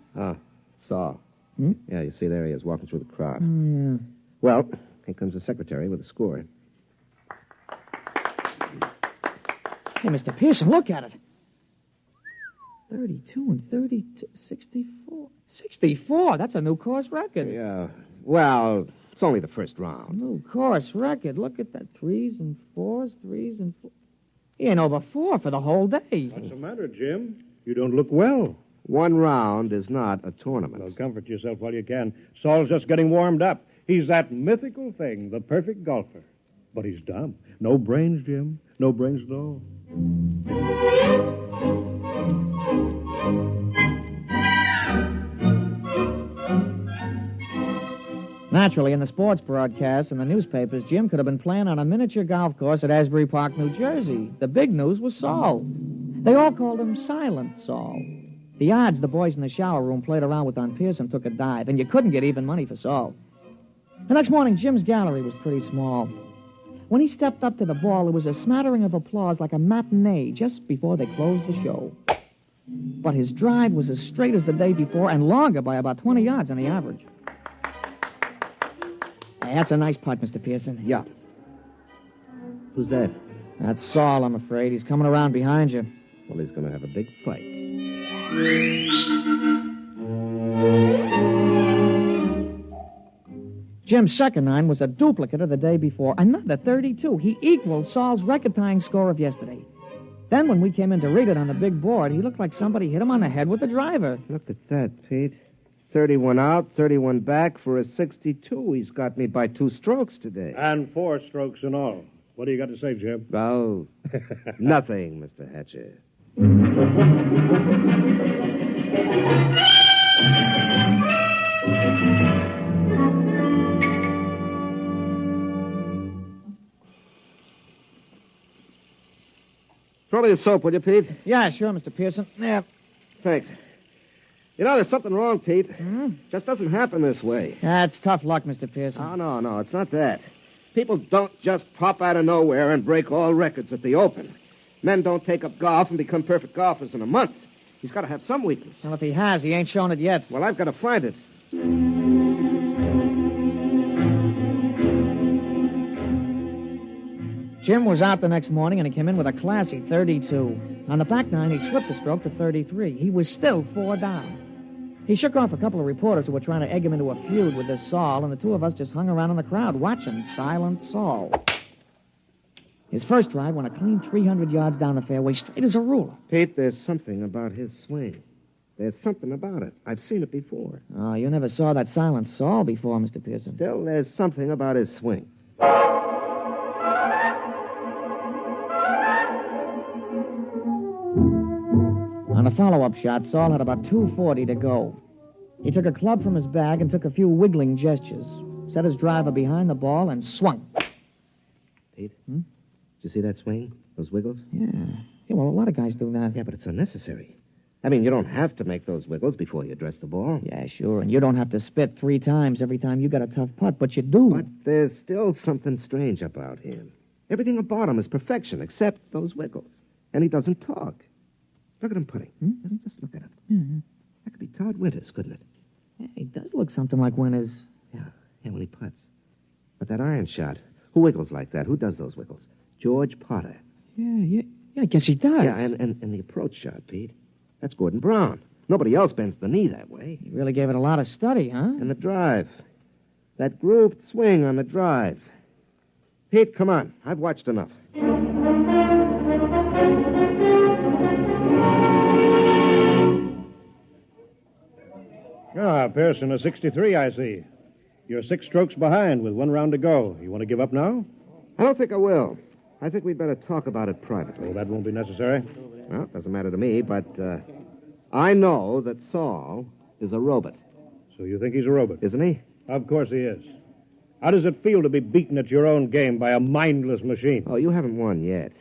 Saul. Hmm? Yeah, you see, there he is, walking through the crowd. Yeah. Well, here comes the secretary with the score. Hey, Mr. Pearson, look at it. 32 and 32, 64. 64, that's a new course record. Yeah, well, it's only the first round. New course record. Look at that. 3s and 4s, 3s and 4. He ain't over 4 for the whole day. What's the matter, Jim? You don't look well. 1 round is not a tournament. Well, comfort yourself while you can. Saul's just getting warmed up. He's that mythical thing, the perfect golfer. But he's dumb. No brains, Jim. No brains at all. Naturally, in the sports broadcasts and the newspapers, Jim could have been playing on a miniature golf course at Asbury Park, New Jersey. The big news was Saul. They all called him Silent Saul. The odds the boys in the shower room played around with on Pearson took a dive, and you couldn't get even money for Saul. The next morning, Jim's gallery was pretty small. When he stepped up to the ball, there was a smattering of applause like a matinee just before they closed the show. But his drive was as straight as the day before and longer by about 20 yards on the average. Hey, that's a nice putt, Mr. Pearson. Yeah. Who's that? That's Saul, I'm afraid. He's coming around behind you. Well, he's going to have a big fight. Jim's second 9 was a duplicate of the day before. Another 32. He equaled Saul's record-tying score of yesterday. Then when we came in to read it on the big board, he looked like somebody hit him on the head with the driver. Look at that, Pete. 31 out, 31 back for a 62. He's got me by 2 strokes today. And 4 strokes in all. What do you got to say, Jim? Oh, nothing, Mr. Hatcher. Throw me the soap, will you, Pete? Yeah, sure, Mr. Pearson. Yeah. Thanks. You know, there's something wrong, Pete. Just doesn't happen this way. That's tough luck, Mr. Pearson. Oh, no, it's not that. People don't just pop out of nowhere and break all records at the Open. Men don't take up golf and become perfect golfers in a month. He's got to have some weakness. Well, if he has, he ain't shown it yet. Well, I've got to find it. Jim was out the next morning, and he came in with a classy 32. On the back 9, he slipped a stroke to 33. He was still 4 down. He shook off a couple of reporters who were trying to egg him into a feud with this Saul, and the 2 of us just hung around in the crowd watching Silent Saul. His first drive went a clean 300 yards down the fairway, straight as a ruler. Pete, there's something about his swing. There's something about it. I've seen it before. Oh, you never saw that Silent Saul before, Mr. Pearson. Still, there's something about his swing. On the follow-up shot, Saul had about 240 to go. He took a club from his bag and took a few wiggling gestures, set his driver behind the ball, and swung. Pete? Did you see that swing? Those wiggles? Yeah, well, a lot of guys do that. Yeah, but it's unnecessary. I mean, you don't have to make those wiggles before you address the ball. Yeah, sure, and you don't have to spit 3 times every time you got a tough putt, but you do. But there's still something strange about him. Everything about him is perfection, except those wiggles. And he doesn't talk. Look at him putting. Just look at him. Mm-hmm. That could be Todd Winters, couldn't it? Yeah, he does look something like Winters. Yeah, when he putts. But that iron shot, who wiggles like that? Who does those wiggles? George Potter. Yeah, I guess he does. Yeah, and the approach shot, Pete. That's Gordon Brown. Nobody else bends the knee that way. He really gave it a lot of study, huh? And the drive. That grooved swing on the drive. Pete, come on. I've watched enough. Ah, Pearson, a 63, I see. You're 6 strokes behind with 1 round to go. You want to give up now? I don't think I will. I think we'd better talk about it privately. Oh, that won't be necessary. Well, it doesn't matter to me, but I know that Saul is a robot. So you think he's a robot? Isn't he? Of course he is. How does it feel to be beaten at your own game by a mindless machine? Oh, you haven't won yet.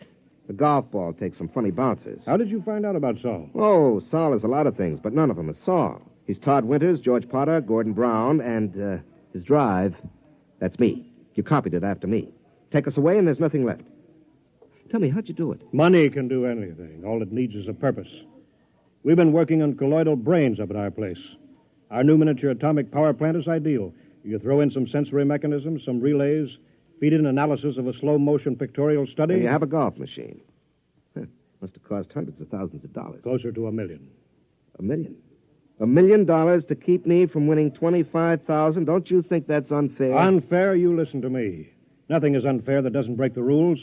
The golf ball takes some funny bounces. How did you find out about Saul? Oh, Saul is a lot of things, but none of them is Saul. He's Todd Winters, George Potter, Gordon Brown, and his drive. That's me. You copied it after me. Take us away and there's nothing left. Tell me, how'd you do it? Money can do anything. All it needs is a purpose. We've been working on colloidal brains up at our place. Our new miniature atomic power plant is ideal. You throw in some sensory mechanisms, some relays, feed in analysis of a slow-motion pictorial study. And you have a golf machine. Must have cost hundreds of thousands of dollars. Closer to $1 million. $1 million? $1 million to keep me from winning $25,000? Don't you think that's unfair? Unfair? You listen to me. Nothing is unfair that doesn't break the rules.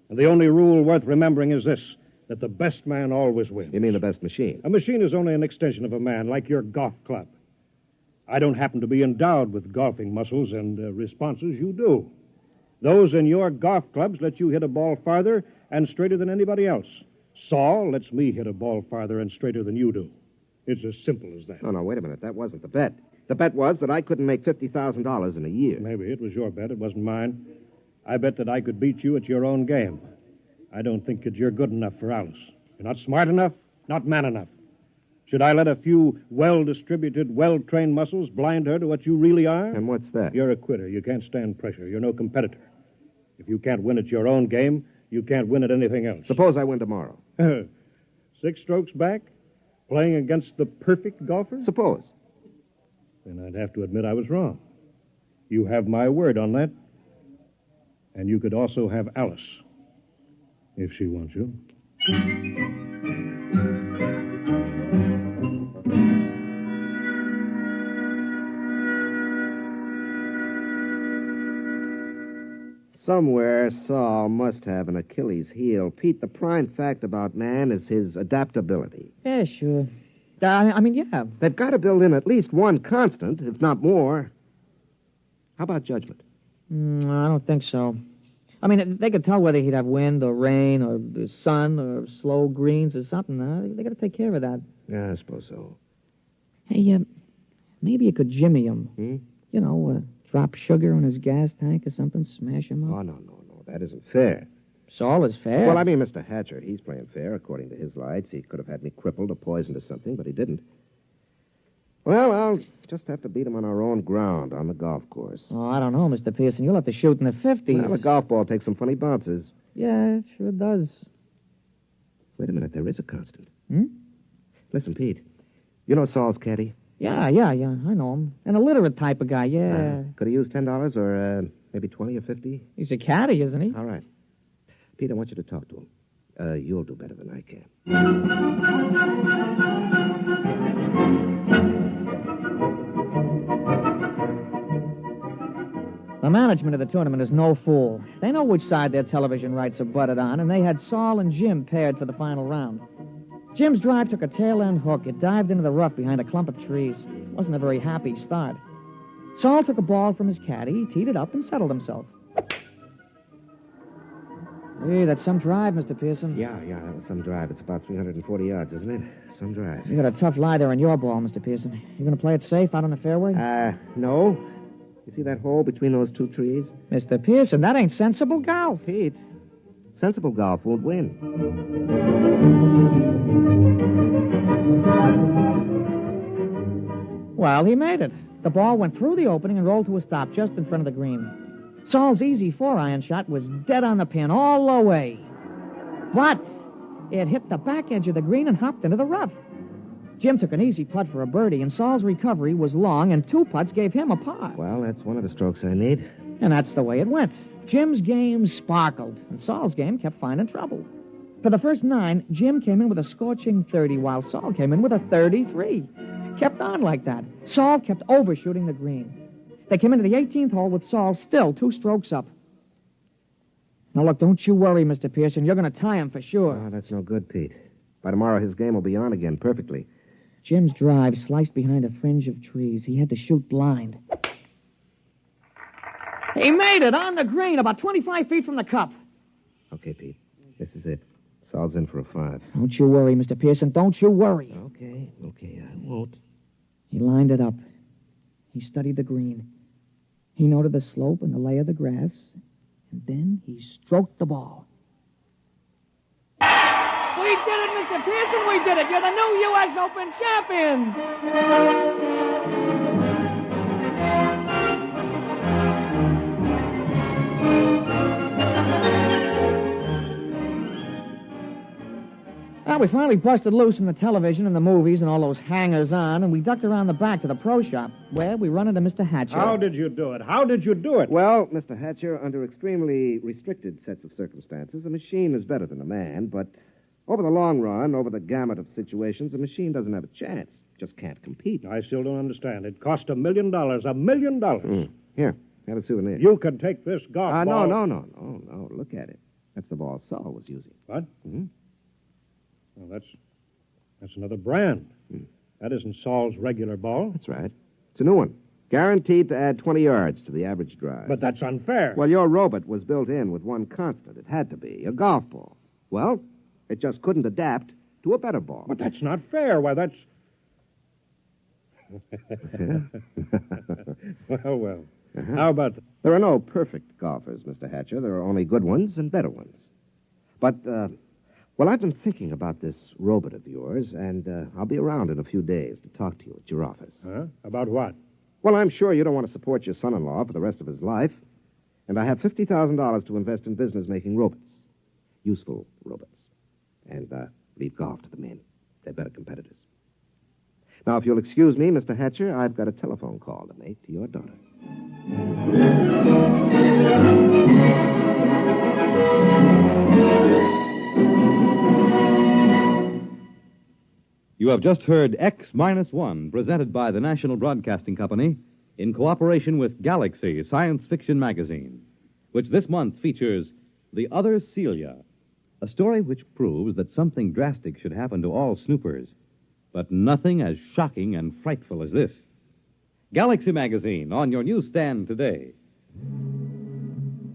And the only rule worth remembering is this, that the best man always wins. You mean the best machine? A machine is only an extension of a man, like your golf club. I don't happen to be endowed with golfing muscles and responses. You do. Those in your golf clubs let you hit a ball farther and straighter than anybody else. Saul lets me hit a ball farther and straighter than you do. It's as simple as that. No, wait a minute. That wasn't the bet. The bet was that I couldn't make $50,000 in a year. Maybe it was your bet. It wasn't mine. I bet that I could beat you at your own game. I don't think that you're good enough for Alice. You're not smart enough, not man enough. Should I let a few well-distributed, well-trained muscles blind her to what you really are? And what's that? You're a quitter. You can't stand pressure. You're no competitor. If you can't win at your own game, you can't win at anything else. Suppose I win tomorrow. 6 strokes back? Playing against the perfect golfer? Suppose. Then I'd have to admit I was wrong. You have my word on that. And you could also have Alice, if she wants you. Somewhere, Saul must have an Achilles heel. Pete, the prime fact about man is his adaptability. Yeah, sure. Yeah. They've got to build in at least one constant, if not more. How about judgment? I don't think so. I mean, they could tell whether he'd have wind or rain or sun or slow greens or something. They got to take care of that. Yeah, I suppose so. Hey, maybe you could jimmy him. You know, drop sugar in his gas tank or something, smash him up. Oh, no. That isn't fair. Saul is fair. Well, I mean, Mr. Hatcher, he's playing fair according to his lights. He could have had me crippled or poisoned or something, but he didn't. Well, I'll just have to beat him on our own ground on the golf course. Oh, I don't know, Mr. Pearson. You'll have to shoot in the 50s. Well, the golf ball takes some funny bounces. Yeah, it sure does. Wait a minute, there is a constant. Listen, Pete, you know Saul's caddy? Yeah, I know him. An illiterate type of guy, yeah. Could he use $10 or maybe 20 or 50? He's a caddy, isn't he? All right. Pete, I want you to talk to him. You'll do better than I can. The management of the tournament is no fool. They know which side their television rights are butted on, and they had Saul and Jim paired for the final round. Jim's drive took a tail-end hook. It dived into the rough behind a clump of trees. It wasn't a very happy start. Saul took a ball from his caddy, teed it up, and settled himself. Hey, that's some drive, Mr. Pearson. Yeah, that was some drive. It's about 340 yards, isn't it? Some drive. You got a tough lie there on your ball, Mr. Pearson. You going to play it safe out on the fairway? No. You see that hole between those 2 trees? Mr. Pearson, that ain't sensible golf. Pete, sensible golf won't win. Well, he made it. The ball went through the opening and rolled to a stop just in front of the green. Saul's easy 4-iron shot was dead on the pin all the way. But it hit the back edge of the green and hopped into the rough. Jim took an easy putt for a birdie, and Saul's recovery was long, and 2 putts gave him a par. Well, that's one of the strokes I need. And that's the way it went. Jim's game sparkled, and Saul's game kept finding trouble. For the first 9, Jim came in with a scorching 30, while Saul came in with a 33. Kept on like that. Saul kept overshooting the green. They came into the 18th hole with Saul still 2 strokes up. Now, look, don't you worry, Mr. Pearson. You're going to tie him for sure. Oh, that's no good, Pete. By tomorrow, his game will be on again perfectly. Jim's drive sliced behind a fringe of trees. He had to shoot blind. He made it on the green, about 25 feet from the cup. Okay, Pete. This is it. Saul's in for a 5. Don't you worry, Mr. Pearson. Don't you worry. Okay, I won't. He lined it up. He studied the green. He noted the slope and the lay of the grass. And then he stroked the ball. We did it, Mr. Pearson. We did it. You're the new U.S. Open champion. Well, we finally busted loose from the television and the movies and all those hangers-on, and we ducked around the back to the pro shop, where we run into Mr. Hatcher. How did you do it? How did you do it? Well, Mr. Hatcher, under extremely restricted sets of circumstances, a machine is better than a man, but over the long run, over the gamut of situations, a machine doesn't have a chance. Just can't compete. I still don't understand. It cost $1 million. $1 million. Here, have a souvenir. You could take this golf ball. No. Look at it. That's the ball Saul was using. What? Well, that's another brand. That isn't Saul's regular ball. That's right. It's a new one. Guaranteed to add 20 yards to the average drive. But that's unfair. Well, your robot was built in with one constant. It had to be a golf ball. Well, it just couldn't adapt to a better ball. But that's not fair. Why, that's... Well. How about... There are no perfect golfers, Mr. Hatcher. There are only good ones and better ones. But, well, I've been thinking about this robot of yours, and I'll be around in a few days to talk to you at your office. Huh? About what? Well, I'm sure you don't want to support your son-in-law for the rest of his life. And I have $50,000 to invest in business making robots. Useful robots. And leave golf to the men. They're better competitors. Now, if you'll excuse me, Mr. Hatcher, I've got a telephone call to make to your daughter. You have just heard X-1, presented by the National Broadcasting Company in cooperation with Galaxy Science Fiction Magazine, which this month features The Other Celia, a story which proves that something drastic should happen to all snoopers, but nothing as shocking and frightful as this. Galaxy Magazine, on your newsstand today.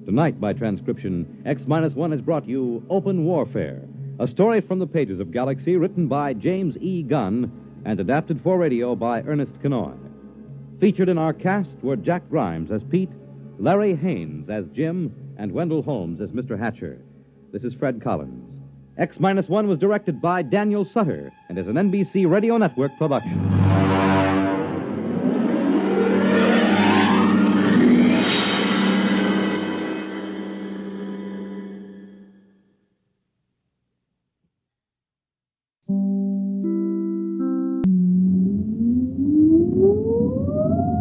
Tonight, by transcription, X-1 has brought you Open Warfare, a story from the pages of Galaxy written by James E. Gunn and adapted for radio by Ernest Kenoy. Featured in our cast were Jack Grimes as Pete, Larry Haynes as Jim, and Wendell Holmes as Mr. Hatcher. This is Fred Collins. X-1 was directed by Daniel Sutter and is an NBC Radio Network production.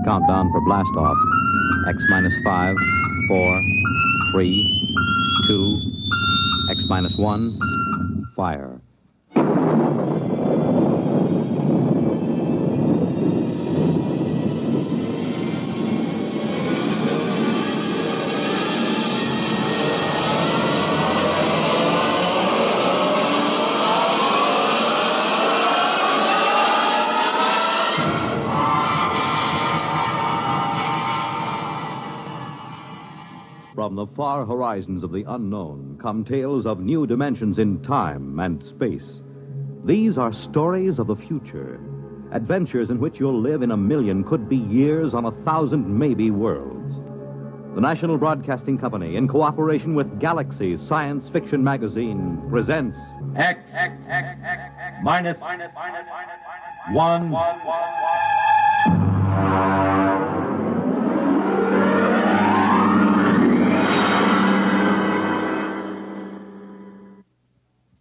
Countdown for blast off. X-5, 4, 3, 2, X-1, fire. From the far horizons of the unknown come tales of new dimensions in time and space. These are stories of the future, adventures in which you'll live in 1,000,000, could be years on 1,000, maybe worlds. The National Broadcasting Company, in cooperation with Galaxy Science Fiction Magazine, presents X. minus one.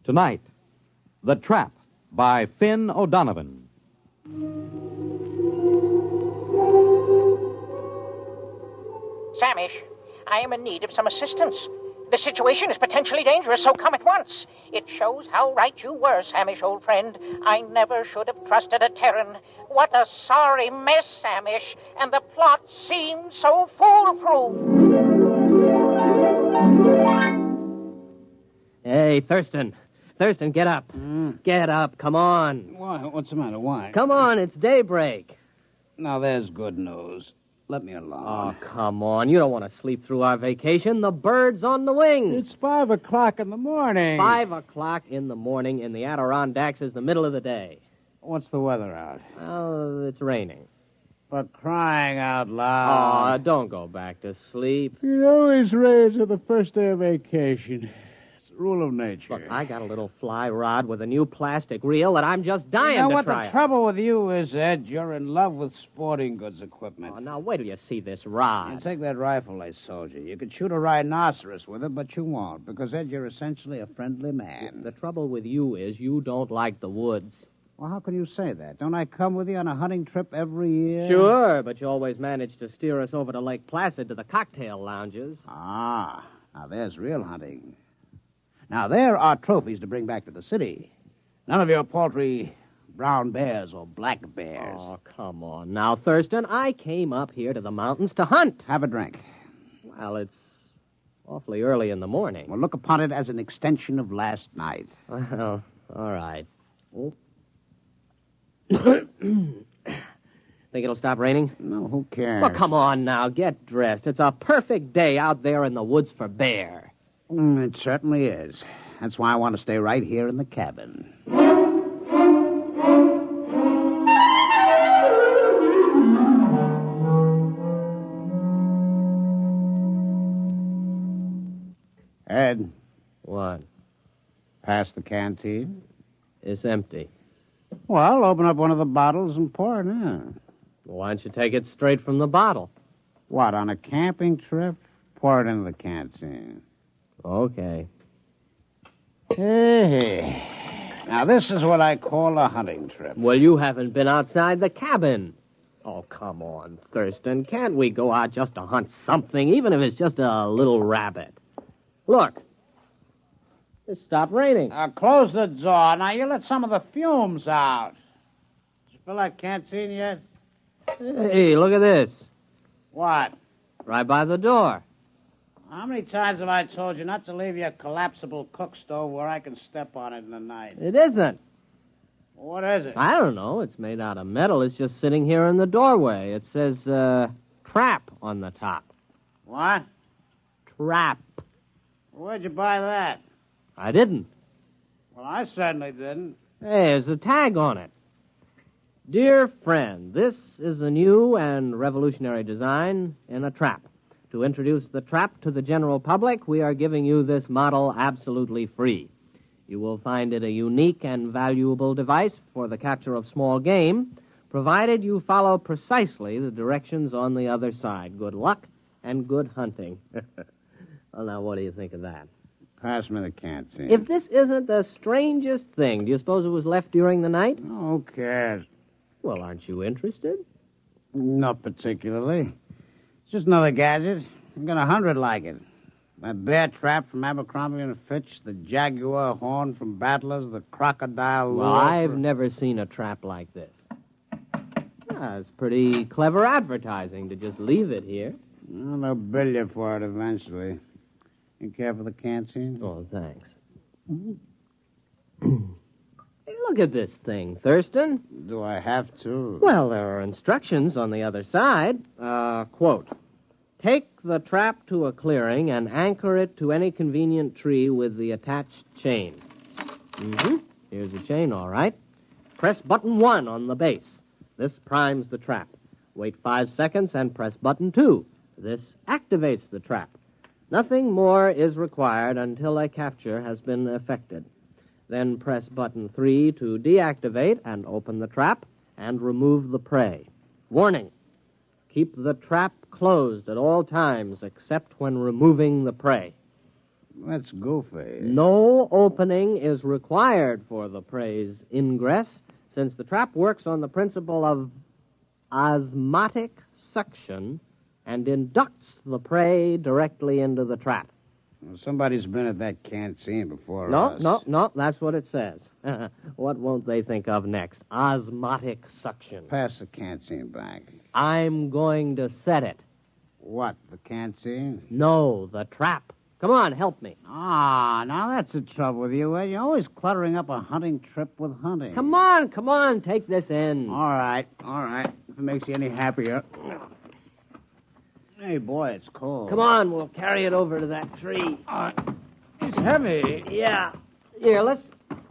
Tonight, The Trap by Finn O'Donovan. Samish, I am in need of some assistance. The situation is potentially dangerous, so come at once. It shows how right you were, Samish, old friend. I never should have trusted a Terran. What a sorry mess, Samish, and the plot seemed so foolproof. Hey, Thurston, get up. Get up, come on. Why? What's the matter? Why? Come on, it's daybreak. Now, there's good news. Let me alone. Oh, come on. You don't want to sleep through our vacation. The bird's on the wing. It's 5 o'clock in the morning. 5 o'clock in the morning in the Adirondacks is the middle of the day. What's the weather out? Oh, it's raining. For crying out loud. Oh, don't go back to sleep. It always rains on the first day of vacation. Rule of nature. Look, I got a little fly rod with a new plastic reel that I'm just dying to try. What the trouble with you is, Ed, you're in love with sporting goods equipment. Oh, now, wait till you see this rod. You take that rifle I sold you. You could shoot a rhinoceros with it, but you won't, because, Ed, you're essentially a friendly man. The trouble with you is you don't like the woods. Well, how can you say that? Don't I come with you on a hunting trip every year? Sure, but you always manage to steer us over to Lake Placid to the cocktail lounges. Ah, now there's real hunting. Now, there are trophies to bring back to the city. None of your paltry brown bears or black bears. Oh, come on now, Thurston. I came up here to the mountains to hunt. Have a drink. Well, it's awfully early in the morning. Well, look upon it as an extension of last night. Well, all right. Oh. Think it'll stop raining? No, who cares? Well, come on now. Get dressed. It's a perfect day out there in the woods for bear. It certainly is. That's why I want to stay right here in the cabin. Ed. What? Pass the canteen? It's empty. Well, open up one of the bottles and pour it in. Why don't you take it straight from the bottle? What, on a camping trip? Pour it into the canteen. Okay. Hey. Now, this is what I call a hunting trip. Well, you haven't been outside the cabin. Oh, come on, Thurston. Can't we go out just to hunt something, even if it's just a little rabbit? Look. It stopped raining. Close the door. Now, you let some of the fumes out. Did you fill that canteen yet? Hey, look at this. What? Right by the door. How many times have I told you not to leave your collapsible cook stove where I can step on it in the night? It isn't. What is it? I don't know. It's made out of metal. It's just sitting here in the doorway. It says, trap on the top. What? Trap. Where'd you buy that? I didn't. Well, I certainly didn't. Hey, there's a tag on it. Dear friend, this is a new and revolutionary design in a trap. To introduce the trap to the general public, we are giving you this model absolutely free. You will find it a unique and valuable device for the capture of small game, provided you follow precisely the directions on the other side. Good luck and good hunting. Well, now, what do you think of that? Pass me the canteen. If this isn't the strangest thing, do you suppose it was left during the night? Oh, who cares? Well, aren't you interested? Not particularly. It's just another gadget. I've got 100 like it. That bear trap from Abercrombie and Fitch, the jaguar horn from Battlers, the crocodile lure. Well, I've never seen a trap like this. It's pretty clever advertising to just leave it here. Well, they'll bill you for it eventually. You care for the canteen? Oh, thanks. Hey, look at this thing, Thurston. Do I have to? Well, there are instructions on the other side. Quote, take the trap to a clearing and anchor it to any convenient tree with the attached chain. Here's the chain, all right. Press button 1 on the base. This primes the trap. Wait 5 seconds and press button 2. This activates the trap. Nothing more is required until a capture has been effected. Then press button 3 to deactivate and open the trap and remove the prey. Warning. Keep the trap closed at all times except when removing the prey. That's goofy. No opening is required for the prey's ingress, since the trap works on the principle of osmotic suction and inducts the prey directly into the trap. Well, somebody's been at that canteen before us. No, that's what it says. What won't they think of next? Osmotic suction. Pass the canteen back. I'm going to set it. What, the canteen? No, the trap. Come on, help me. Now that's the trouble with you, Ed. You're always cluttering up a hunting trip with hunting. Come on, take this in. All right. If it makes you any happier. Hey, boy, it's cold. Come on, we'll carry it over to that tree. It's heavy. Yeah. Here, let's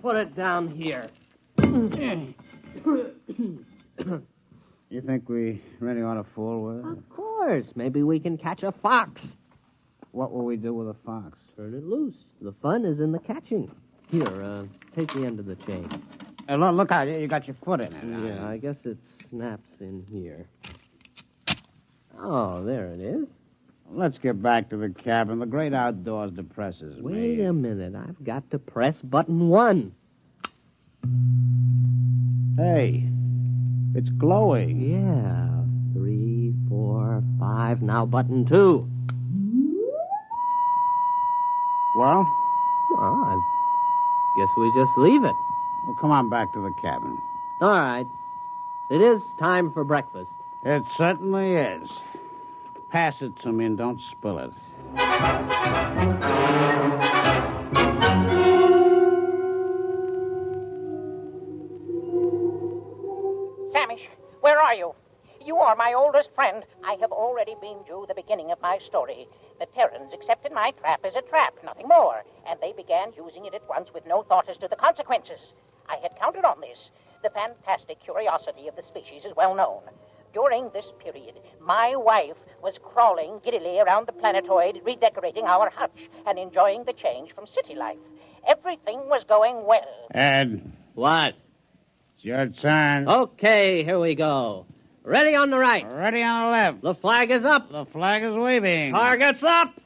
put it down here. You think we really ought to fool with it? Of course. Maybe we can catch a fox. What will we do with a fox? Turn it loose. The fun is in the catching. Here, take the end of the chain. Hey, look out. You got your foot in it. Yeah, I guess it snaps in here. Oh, there it is. Let's get back to the cabin. The great outdoors depresses me. Wait a minute. I've got to press button 1. Hey, it's glowing. Yeah. 3, 4, 5. Now button 2. Well, I guess we just leave it. Well, come on back to the cabin. All right. It is time for breakfast. It certainly is. Pass it to me and don't spill it. Samish, where are you? You are my oldest friend. I have already been to the beginning of my story. The Terrans accepted my trap as a trap, nothing more, and they began using it at once with no thought as to the consequences. I had counted on this. The fantastic curiosity of the species is well known. During this period, my wife was crawling giddily around the planetoid, redecorating our hutch and enjoying the change from city life. Everything was going well. Ed. What? It's your turn. Okay, here we go. Ready on the right. Ready on the left. The flag is up. The flag is waving. Target's up.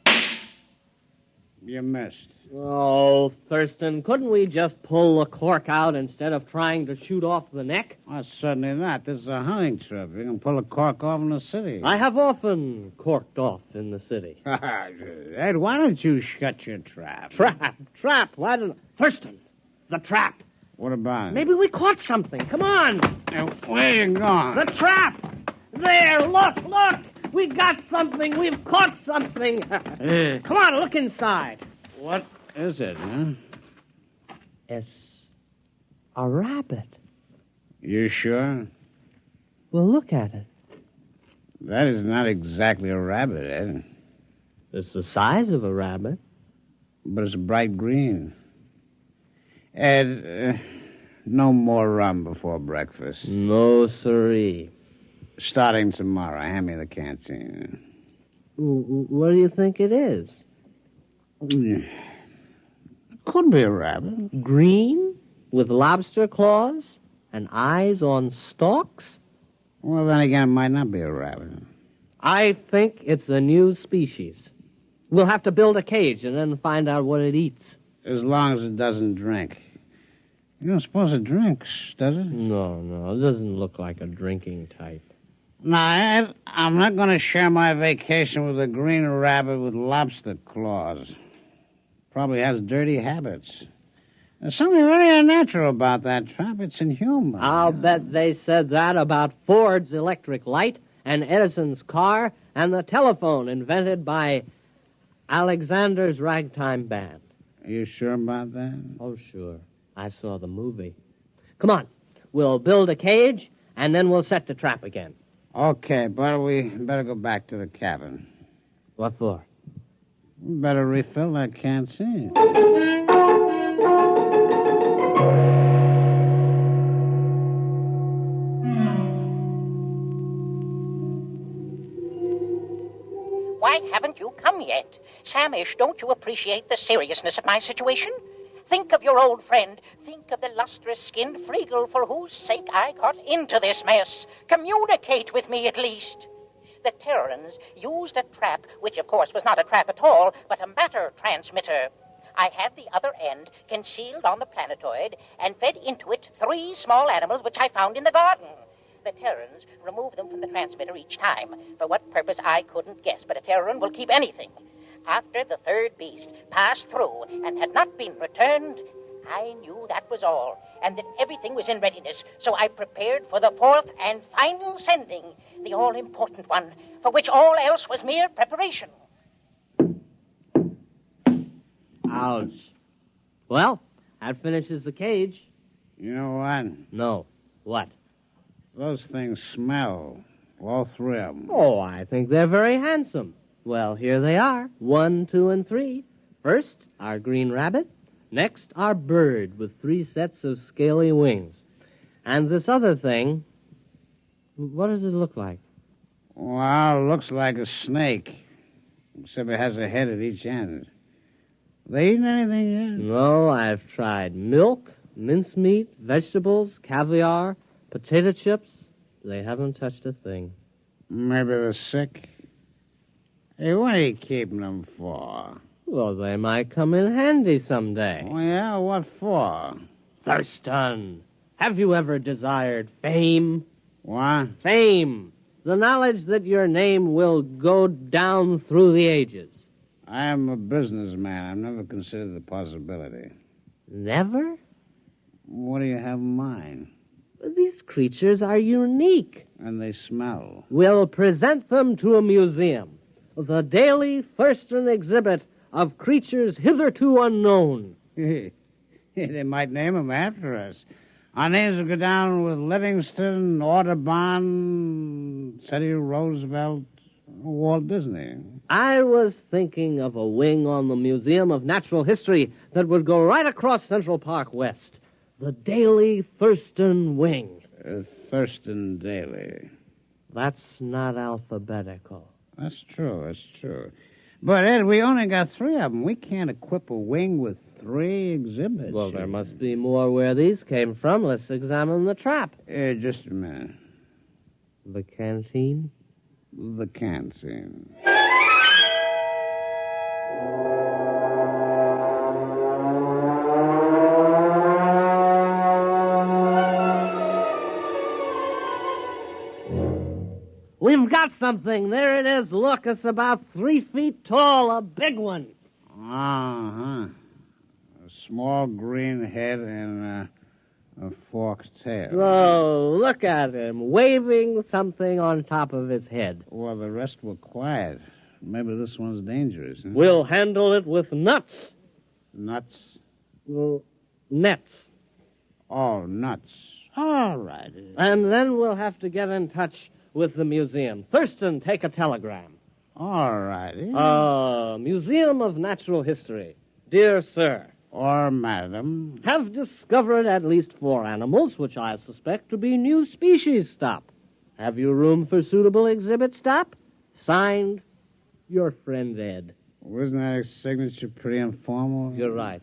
You missed. Oh, Thurston, couldn't we just pull the cork out instead of trying to shoot off the neck? Oh, certainly not. This is a hunting trip. You can pull a cork off in the city. I have often corked off in the city. Ed, why don't you shut your trap? Trap. Why don't... Thurston, the trap. What about it? Maybe we caught something. Come on. Where you going? The trap. There, look. We got something. We've caught something. Come on, look inside. What is it, huh? It's a rabbit. You sure? Well, look at it. That is not exactly a rabbit, Ed. It's the size of a rabbit. But it's bright green. Ed, no more rum before breakfast. No, sirree. Starting tomorrow, hand me the canteen. What do you think it is? It could be a rabbit. Green? With lobster claws? And eyes on stalks? Well, then again, it might not be a rabbit. I think it's a new species. We'll have to build a cage and then find out what it eats. As long as it doesn't drink. You don't suppose it drinks, does it? No, it doesn't look like a drinking type. Now, Ed, I'm not going to share my vacation with a green rabbit with lobster claws. Probably has dirty habits. There's something very unnatural about that trap. It's inhuman. I'll bet they said that about Ford's electric light and Edison's car and the telephone invented by Alexander's ragtime band. Are you sure about that? Oh, sure. I saw the movie. Come on. We'll build a cage, and then we'll set the trap again. Okay, but we better go back to the cabin. What for? We better refill that canteen. Why haven't you come yet? Samish, don't you appreciate the seriousness of my situation? Think of your old friend. Think of the lustrous-skinned Friegel for whose sake I got into this mess. Communicate with me, at least. The Terrans used a trap, which, of course, was not a trap at all, but a matter transmitter. I had the other end concealed on the planetoid and fed into it 3 small animals which I found in the garden. The Terrans removed them from the transmitter each time. For what purpose, I couldn't guess, but a Terran will keep anything. After the 3rd beast passed through and had not been returned, I knew that was all, and that everything was in readiness, so I prepared for the 4th and final sending, the all-important one, for which all else was mere preparation. Ouch. Well, that finishes the cage. You know what? No. What? Those things smell. All 3 of them. Oh, I think they're very handsome. Well, here they are. 1, 2, and 3. First, our green rabbit. Next, our bird with 3 sets of scaly wings. And this other thing, what does it look like? Well, it looks like a snake, except it has a head at each end. They eaten anything yet? No, I've tried milk, mincemeat, vegetables, caviar, potato chips. They haven't touched a thing. Maybe they're sick. Hey, what are you keeping them for? Well, they might come in handy someday. Oh, yeah? What for? Thurston, have you ever desired fame? What? Fame. The knowledge that your name will go down through the ages. I am a businessman. I've never considered the possibility. Never? What do you have in mind? These creatures are unique. And they smell. We'll present them to a museum. The daily Thurston exhibit of creatures hitherto unknown. They might name them after us. Our names will go down with Livingston, Audubon, Teddy Roosevelt, Walt Disney. I was thinking of a wing on the Museum of Natural History that would go right across Central Park West. The Daily Thurston Wing. Thurston Daily. That's not alphabetical. That's true. But, Ed, we only got 3 of them. We can't equip a wing with 3 exhibits. Well, there must be more where these came from. Let's examine the trap. Just a minute. The canteen? The canteen. We've got something. There it is. Look, it's about 3 feet tall, a big one. Uh-huh. A small green head and a forked tail. Oh, look at him, waving something on top of his head. Well, the rest were quiet. Maybe this one's dangerous. Huh? We'll handle it with nuts. Nuts? Well, nets. Oh, nuts. All right. And then we'll have to get in touch with the museum. Thurston, take a telegram. All righty. Museum of Natural History. Dear Sir. Or Madam. Have discovered at least 4 animals, which I suspect to be new species. Stop. Have you room for suitable exhibit? Stop. Signed, your friend Ed. Wasn't that signature pretty informal? You're right.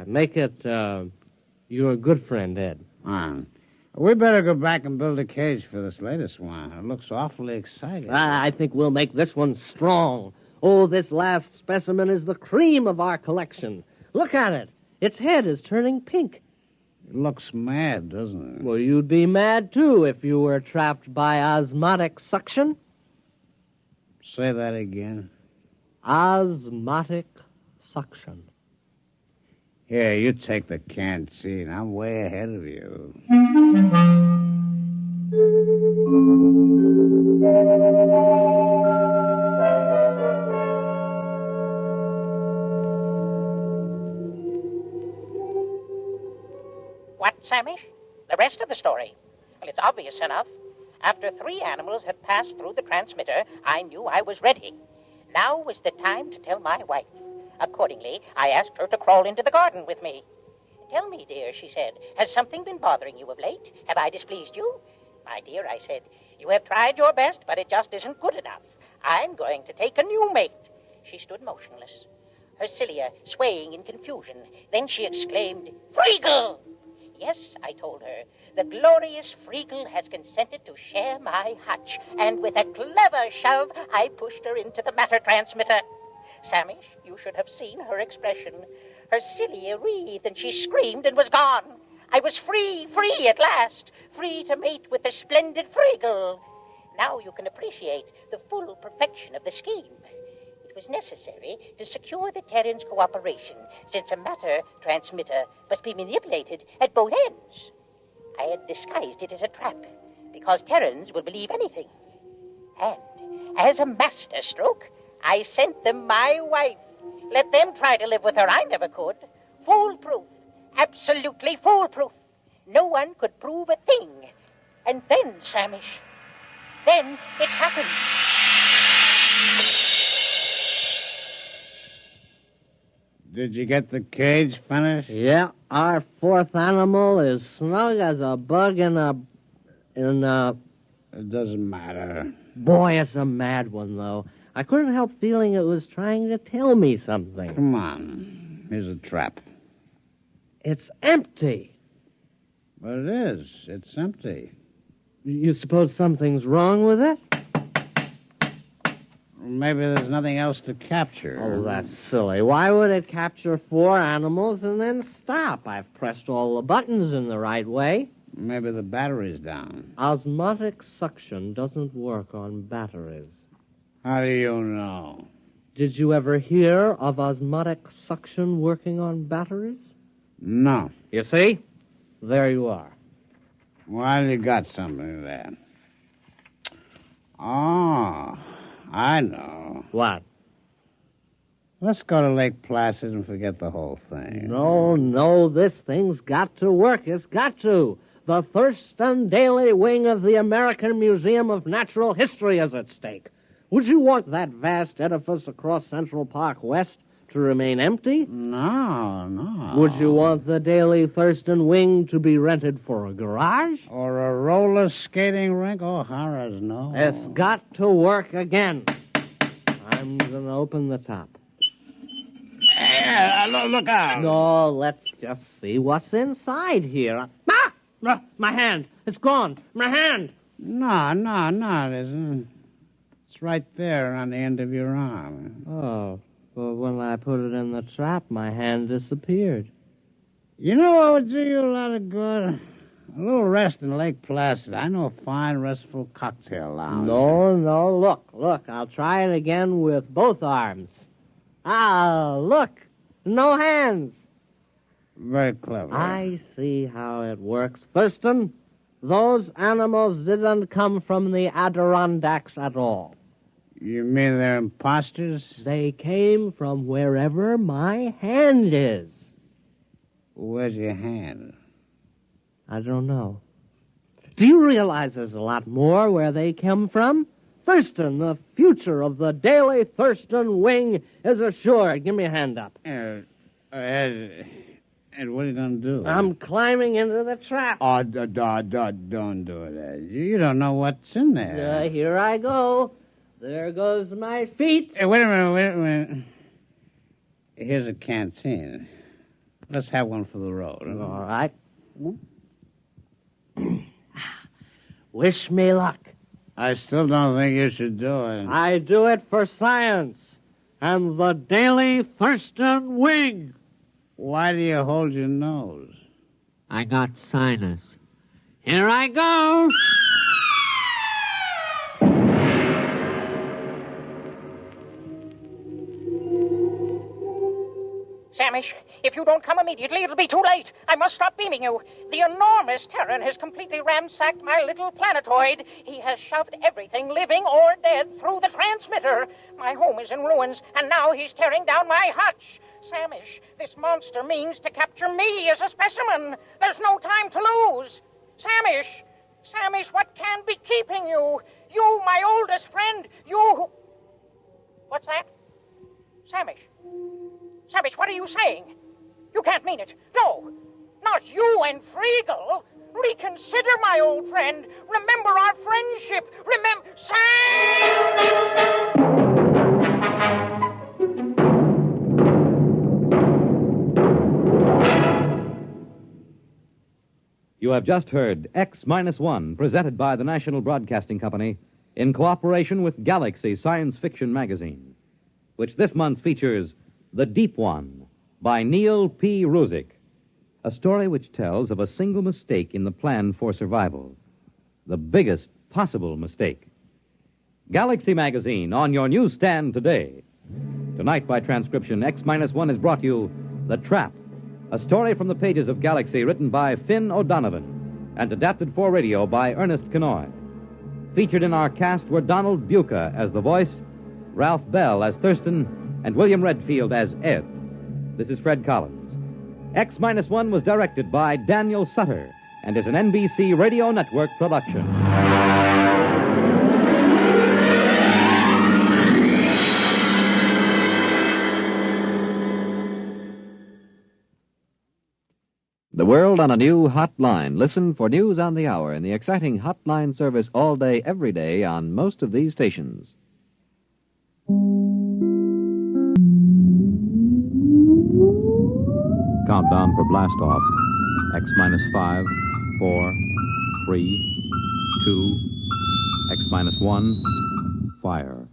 Make it, your good friend Ed. We better go back and build a cage for this latest one. It looks awfully exciting. I think we'll make this one strong. Oh, this last specimen is the cream of our collection. Look at it. Its head is turning pink. It looks mad, doesn't it? Well, you'd be mad, too, if you were trapped by osmotic suction. Say that again. Osmotic suction. Here, you take the canteen. I'm way ahead of you. What, Samish? The rest of the story? Well, it's obvious enough. After 3 animals had passed through the transmitter, I knew I was ready. Now was the time to tell my wife. Accordingly, I asked her to crawl into the garden with me. Tell me, dear, she said, has something been bothering you of late? Have I displeased you? My dear, I said, you have tried your best, but it just isn't good enough. I'm going to take a new mate. She stood motionless. her cilia swaying in confusion. Then she exclaimed, "Freagle!" "Yes," I told her, "the glorious Freagle has consented to share my hutch." And with a clever shove, I pushed her into the matter transmitter. Samish, you should have seen her expression. Her cilia wreathed, and she screamed and was gone. I was free at last, free to mate with the splendid Freagle. Now you can appreciate the full perfection of the scheme. It was necessary to secure the Terran's cooperation, since a matter transmitter must be manipulated at both ends. I had disguised it as a trap, because Terrans will believe anything. And, as a masterstroke, I sent them my wife. Let them try to live with her. I never could. Foolproof. Absolutely foolproof. No one could prove a thing. And then, Samish, then it happened. Did you get the cage finished? Yeah, our fourth animal is snug as a bug in a... It doesn't matter. Boy, it's a mad one, though. I couldn't help feeling it was trying to tell me something. Come on. Here's a trap. It's empty. But it is. It's empty. You suppose something's wrong with it? Maybe there's nothing else to capture. Oh, that's silly. Why would it capture 4 animals and then stop? I've pressed all the buttons in the right way. Maybe the battery's down. Osmotic suction doesn't work on batteries. How do you know? Did you ever hear of osmotic suction working on batteries? No. You see? There you are. Well, you got something there. Oh, I know. What? Let's go to Lake Placid and forget the whole thing. No, this thing's got to work. It's got to. The Thurston Daily wing of the American Museum of Natural History is at stake. Would you want that vast edifice across Central Park West to remain empty? No. Would you want the Daily Thurston wing to be rented for a garage? Or a roller skating rink? Oh, horrors, no. It's got to work again. I'm going to open the top. Look out. No, let's just see what's inside here. My hand. It's gone. My hand. No, it isn't. It's right there on the end of your arm. Oh, well, when I put it in the trap, my hand disappeared. You know what would do you a lot of good? A little rest in Lake Placid. I know a fine, restful cocktail lounge. No, look. I'll try it again with both arms. Ah, look. No hands. Very clever. I see how it works. Thurston, those animals didn't come from the Adirondacks at all. You mean they're imposters? They came from wherever my hand is. Where's your hand? I don't know. Do you realize there's a lot more where they come from? Thurston, the future of the Daily Thurston wing is assured. Give me a hand up. Ed, what are you going to do? I'm climbing into the trap. Oh, don't do it, Ed. You don't know what's in there. Here I go. There goes my feet. Hey, wait a minute. Here's a canteen. Let's have one for the road. All right. Wish me luck. I still don't think you should do it. I do it for science and the Daily Thurston wing. Why do you hold your nose? I got sinus. Here I go. Samish, if you don't come immediately, it'll be too late. I must stop beaming you. The enormous Terran has completely ransacked my little planetoid. He has shoved everything, living or dead, through the transmitter. My home is in ruins, and now he's tearing down my hutch. Samish, this monster means to capture me as a specimen. There's no time to lose. Samish, what can be keeping you? You, my oldest friend, you who... What's that? Samish, what are you saying? You can't mean it. No, not you and Freagle. Reconsider, my old friend. Remember our friendship. Remember... Sam! You have just heard X-1, presented by the National Broadcasting Company in cooperation with Galaxy Science Fiction Magazine, which this month features The Deep One by Neil P. Ruzick, a story which tells of a single mistake in the plan for survival, the biggest possible mistake. Galaxy Magazine on your newsstand today. Tonight, by transcription, X-1 has brought you The Trap, a story from the pages of Galaxy written by Finn O'Donovan and adapted for radio by Ernest Kenoy. Featured in our cast were Donald Buca as the voice, Ralph Bell as Thurston, and William Redfield as Ed. This is Fred Collins. X-1 was directed by Daniel Sutter and is an NBC Radio Network production. The world on a new hotline. Listen for news on the hour in the exciting hotline service all day, every day on most of these stations. Countdown for blast off. X-5, 4, 3, 2, X-1, fire.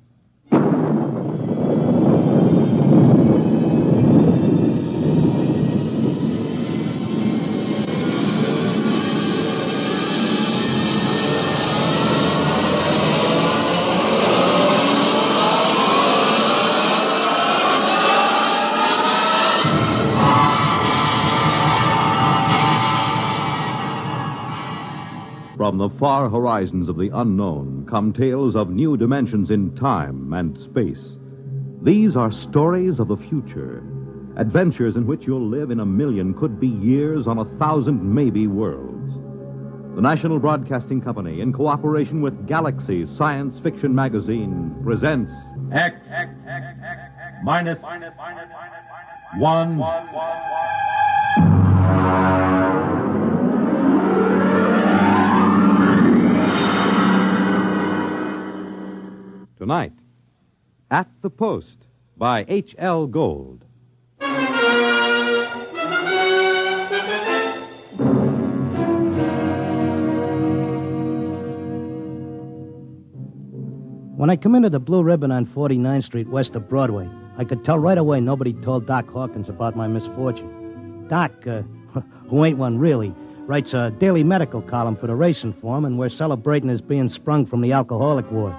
From the far horizons of the unknown come tales of new dimensions in time and space. These are stories of the future, adventures in which you'll live in a million, could be years, on 1,000 maybe worlds. The National Broadcasting Company, in cooperation with Galaxy Science Fiction Magazine, presents X-1. Tonight, At the Post by H.L. Gold. When I come into the Blue Ribbon on 49th Street west of Broadway, I could tell right away nobody told Doc Hawkins about my misfortune. Doc, who ain't one really, writes a daily medical column for the Racing Form, and we're celebrating his being sprung from the alcoholic ward.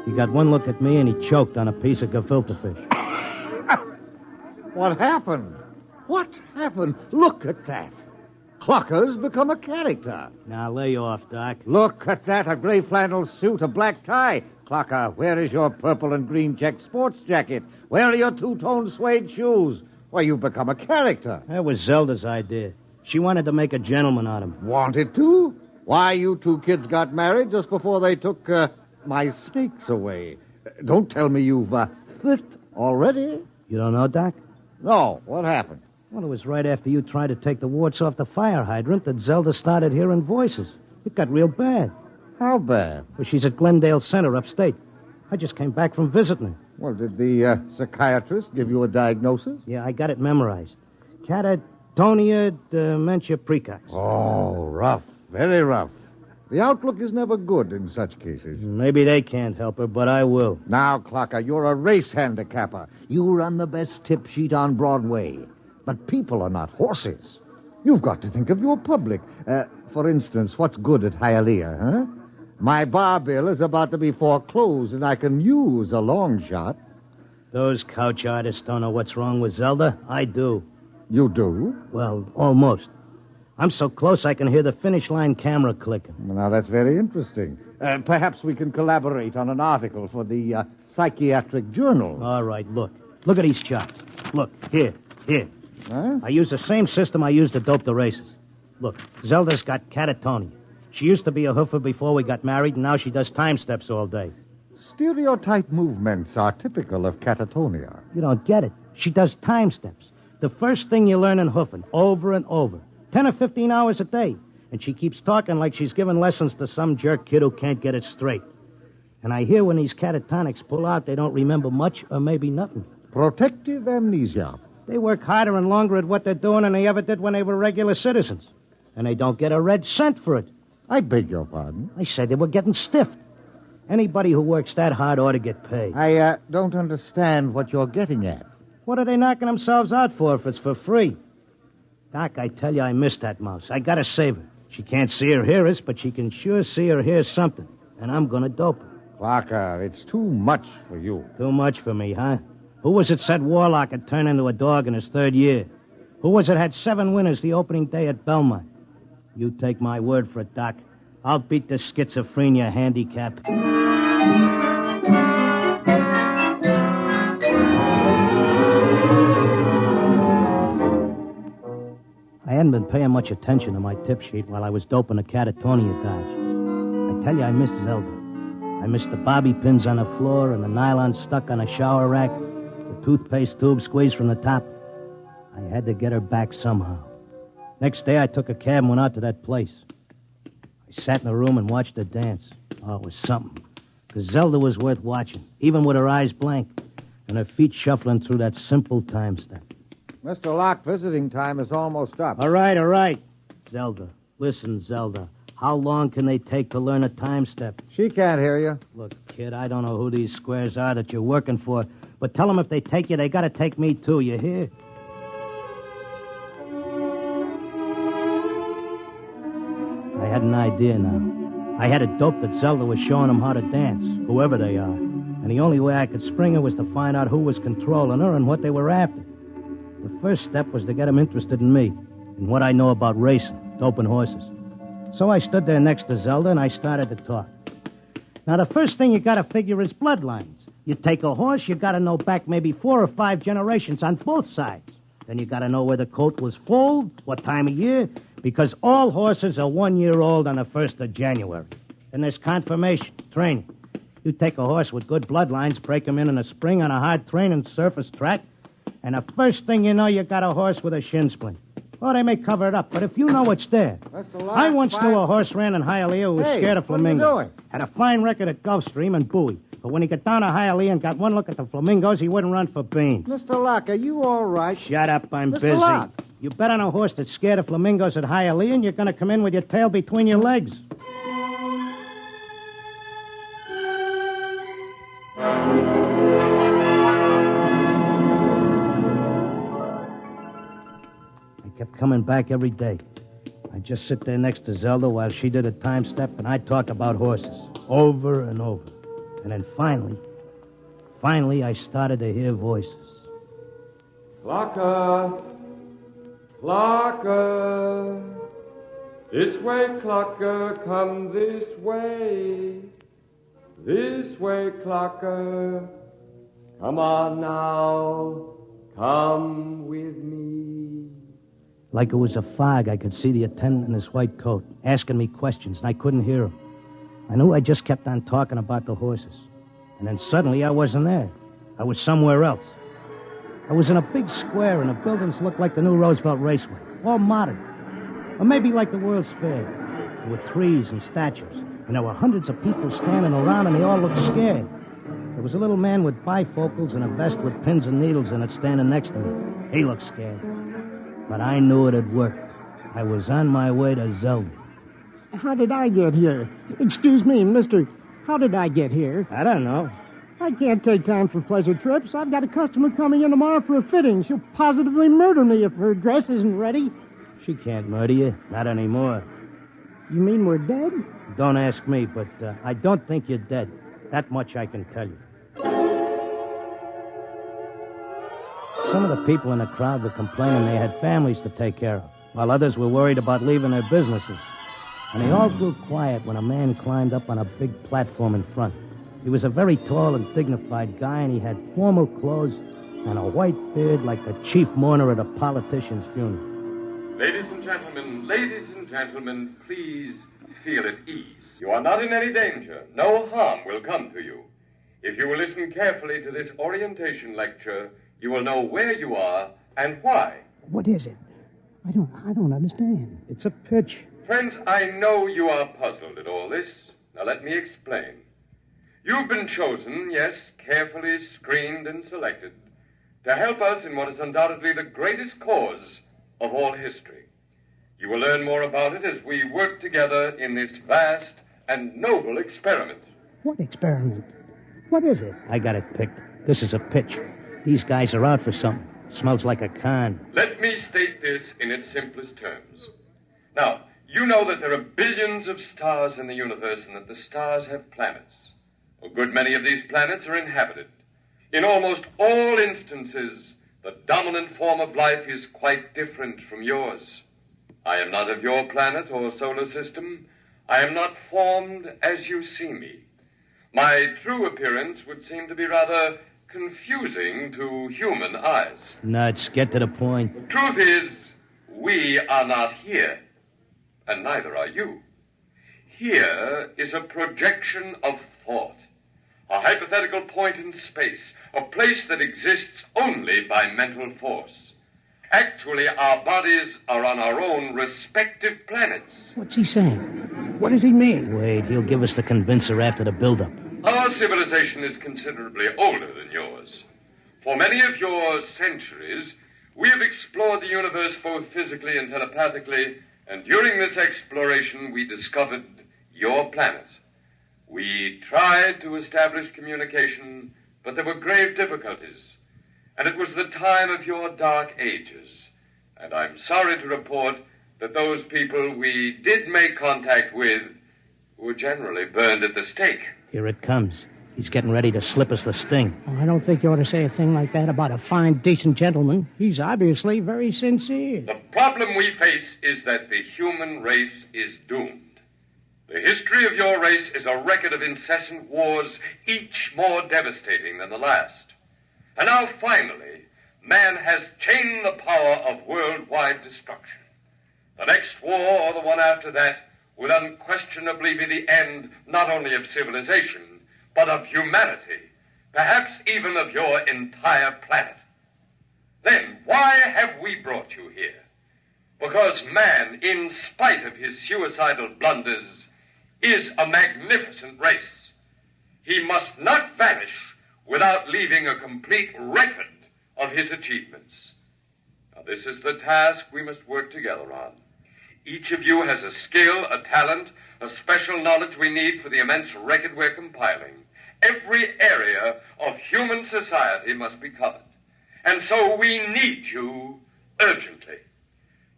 He got one look at me, and he choked on a piece of gefilte fish. What happened? What happened? Look at that. Clocker's become a character. Now, lay off, Doc. Look at that, a gray flannel suit, a black tie. Clocker, where is your purple and green check sports jacket? Where are your two-tone suede shoes? Why, you've become a character. That was Zelda's idea. She wanted to make a gentleman out of him. Wanted to? Why, you two kids got married just before they took, my snakes away. Don't tell me you've, flipped already? You don't know, Doc? No. What happened? Well, it was right after you tried to take the warts off the fire hydrant that Zelda started hearing voices. It got real bad. How bad? Well, she's at Glendale Center upstate. I just came back from visiting her. Well, did the psychiatrist give you a diagnosis? Yeah, I got it memorized. Catatonia dementia precox. Oh, rough. Very rough. The outlook is never good in such cases. Maybe they can't help her, but I will. Now, Clocker, you're a race handicapper. You run the best tip sheet on Broadway. But people are not horses. You've got to think of your public. For instance, what's good at Hialeah, huh? My bar bill is about to be foreclosed, and I can use a long shot. Those couch artists don't know what's wrong with Zelda. I do. You do? Well, almost. I'm so close I can hear the finish line camera clicking. Well, now, that's very interesting. Perhaps we can collaborate on an article for the Psychiatric Journal. All right, look. Look at these charts. Look, here. Huh? I use the same system I used to dope the races. Look, Zelda's got catatonia. She used to be a hoofer before we got married, and now she does time steps all day. Stereotype movements are typical of catatonia. You don't get it. She does time steps. The first thing you learn in hoofing, over and over. 10 or 15 hours a day. And she keeps talking like she's giving lessons to some jerk kid who can't get it straight. And I hear when these catatonics pull out, they don't remember much or maybe nothing. Protective amnesia. They work harder and longer at what they're doing than they ever did when they were regular citizens. and they don't get a red cent for it. I beg your pardon? I said they were getting stiffed. Anybody who works that hard ought to get paid. I don't understand what you're getting at. What are they knocking themselves out for if it's for free? Doc, I tell you, I miss that mouse. I gotta save her. She can't see or hear us, but she can sure see or hear something. And I'm gonna dope her. Clarker, it's too much for you. Too much for me, huh? Who was it said Warlock had turned into a dog in his 3rd year? Who was it had 7 winners the opening day at Belmont? You take my word for it, Doc. I'll beat the schizophrenia handicap. I hadn't been paying much attention to my tip sheet while I was doping a catatonia dodge. I tell you, I missed Zelda. I missed the bobby pins on the floor and the nylon stuck on a shower rack, the toothpaste tube squeezed from the top. I had to get her back somehow. Next day, I took a cab and went out to that place. I sat in the room and watched her dance. Oh, it was something. Because Zelda was worth watching, even with her eyes blank and her feet shuffling through that simple time step. Mr. Locke, visiting time is almost up. All right. Zelda, listen, Zelda. How long can they take to learn a time step? She can't hear you. Look, kid, I don't know who these squares are that you're working for, but tell them if they take you, they gotta take me too, you hear? I had an idea now. I had a dope that Zelda was showing them how to dance, whoever they are. And the only way I could spring her was to find out who was controlling her and what they were after. The first step was to get them interested in me, in what I know about racing, doping horses. So I stood there next to Zelda and I started to talk. Now, the first thing you gotta figure is bloodlines. You take a horse, you gotta know back maybe 4 or 5 generations on both sides. Then you gotta know where the coat was foaled, what time of year, because all horses are 1 year old on the 1st of January. Then there's conformation, training. You take a horse with good bloodlines, break him in a spring on a hard training surface track, and the first thing you know, you got a horse with a shin splint. Or they may cover it up, but if you know it's there. I once knew a horse ran in Hialeah who was scared of flamingos. What are you doing? Had a fine record at Gulfstream and Bowie. But when he got down to Hialeah and got one look at the flamingos, he wouldn't run for beans. Mr. Locke, are you all right? Shut up, I'm Mr. busy. Locke. You bet on a horse that's scared of flamingos at Hialeah, and you're going to come in with your tail between your legs. I kept coming back every day. I'd just sit there next to Zelda while she did a time step, and I'd talk about horses over and over. And then finally, I started to hear voices. Clocker! Clocker! This way, Clocker, come this way. This way, Clocker. Come on now, come with me. Like it was a fog, I could see the attendant in his white coat, asking me questions, and I couldn't hear him. I knew I just kept on talking about the horses. And then suddenly I wasn't there. I was somewhere else. I was in a big square, and the buildings looked like the new Roosevelt Raceway, all modern. Or maybe like the World's Fair. There were trees and statues, and there were hundreds of people standing around, and they all looked scared. There was a little man with bifocals and a vest with pins and needles in it standing next to me. He looked scared. But I knew it had worked. I was on my way to Zelda. How did I get here? Excuse me, mister. How did I get here? I don't know. I can't take time for pleasure trips. I've got a customer coming in tomorrow for a fitting. She'll positively murder me if her dress isn't ready. She can't murder you. Not anymore. You mean we're dead? Don't ask me, but I don't think you're dead. That much I can tell you. Some of the people in the crowd were complaining they had families to take care of, while others were worried about leaving their businesses. And they all grew quiet when a man climbed up on a big platform in front. He was a very tall and dignified guy, and he had formal clothes and a white beard like the chief mourner at a politician's funeral. Ladies and gentlemen, please feel at ease. You are not in any danger. No harm will come to you. If you will listen carefully to this orientation lecture, you will know where you are and why. What is it? I don't understand. It's a pitch. Friends, I know you are puzzled at all this. Now let me explain. You've been chosen, yes, carefully screened and selected, to help us in what is undoubtedly the greatest cause of all history. You will learn more about it as we work together in this vast and noble experiment. What experiment? What is it? I got it picked. This is a pitch. These guys are out for something. Smells like a con. Let me state this in its simplest terms. Now, you know that there are billions of stars in the universe and that the stars have planets. A good many of these planets are inhabited. In almost all instances, the dominant form of life is quite different from yours. I am not of your planet or solar system. I am not formed as you see me. My true appearance would seem to be rather confusing to human eyes. Nuts, get to the point. The truth is, we are not here, and neither are you. Here is a projection of thought, a hypothetical point in space, a place that exists only by mental force. Actually, our bodies are on our own respective planets. What's he saying? What does he mean? Wait, he'll give us the convincer after the build-up. Our civilization is considerably older than yours. For many of your centuries, we have explored the universe both physically and telepathically, and during this exploration, we discovered your planet. We tried to establish communication, but there were grave difficulties. And it was the time of your dark ages. And I'm sorry to report that those people we did make contact with were generally burned at the stake. Here it comes. He's getting ready to slip us the sting. Oh, I don't think you ought to say a thing like that about a fine, decent gentleman. He's obviously very sincere. The problem we face is that the human race is doomed. The history of your race is a record of incessant wars, each more devastating than the last. And now, finally, man has chained the power of worldwide destruction. The next war, or the one after that, will unquestionably be the end not only of civilization, but of humanity, perhaps even of your entire planet. Then why have we brought you here? Because man, in spite of his suicidal blunders, is a magnificent race. He must not vanish without leaving a complete record of his achievements. Now, this is the task we must work together on. Each of you has a skill, a talent, a special knowledge we need for the immense record we're compiling. Every area of human society must be covered. And so we need you urgently.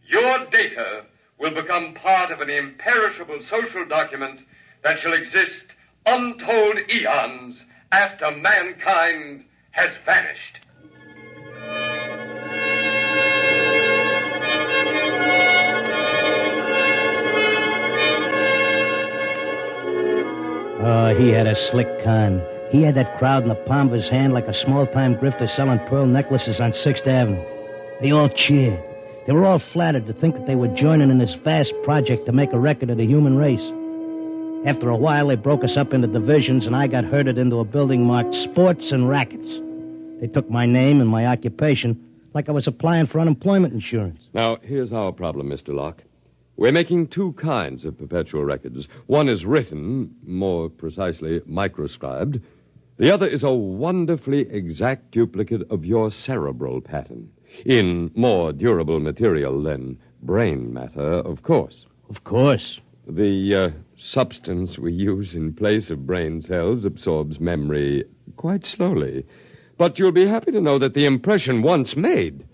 Your data will become part of an imperishable social document that shall exist untold eons after mankind has vanished. Oh, he had a slick con. He had that crowd in the palm of his hand like a small-time grifter selling pearl necklaces on 6th Avenue. They all cheered. They were all flattered to think that they were joining in this vast project to make a record of the human race. After a while, they broke us up into divisions, and I got herded into a building marked Sports and Rackets. They took my name and my occupation like I was applying for unemployment insurance. Now, here's our problem, Mr. Locke. We're making two kinds of perpetual records. One is written, more precisely, microscribed. The other is a wonderfully exact duplicate of your cerebral pattern, in more durable material than brain matter, of course. Of course. The substance we use in place of brain cells absorbs memory quite slowly. But you'll be happy to know that the impression once made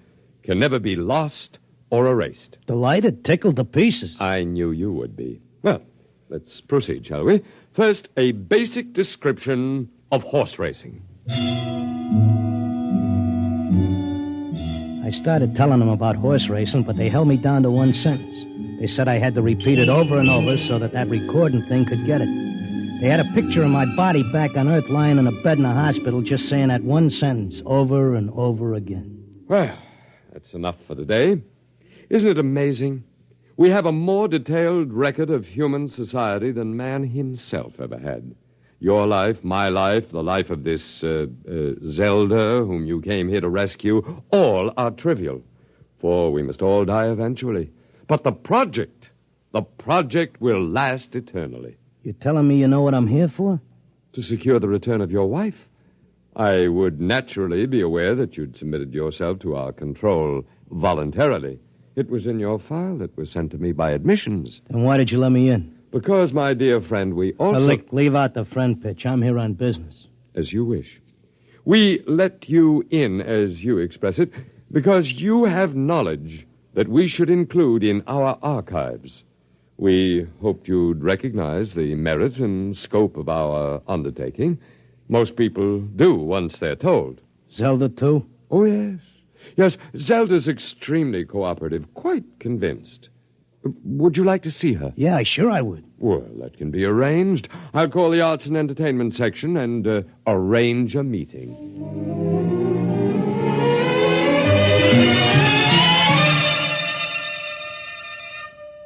can never be lost or erased. Delighted, tickled to pieces. I knew you would be. Well, let's proceed, shall we? First, a basic description of horse racing. I started telling them about horse racing, but they held me down to one sentence. They said I had to repeat it over and over so that recording thing could get it. They had a picture of my body back on Earth lying in a bed in a hospital just saying that one sentence over and over again. Well, that's enough for today. Isn't it amazing? We have a more detailed record of human society than man himself ever had. Your life, my life, the life of this Zelda, whom you came here to rescue, all are trivial, for we must all die eventually. But the project will last eternally. You're telling me you know what I'm here for? To secure the return of your wife. I would naturally be aware that you'd submitted yourself to our control voluntarily. It was in your file that was sent to me by admissions. Then why did you let me in? Because, my dear friend, we also... Leave out the friend pitch. I'm here on business. As you wish. We let you in, as you express it, because you have knowledge that we should include in our archives. We hoped you'd recognize the merit and scope of our undertaking. Most people do once they're told. Zelda, too? Oh, yes. Yes, Zelda's extremely cooperative, quite convinced. Would you like to see her? Yeah, sure I would. Well, that can be arranged. I'll call the Arts and Entertainment section and arrange a meeting.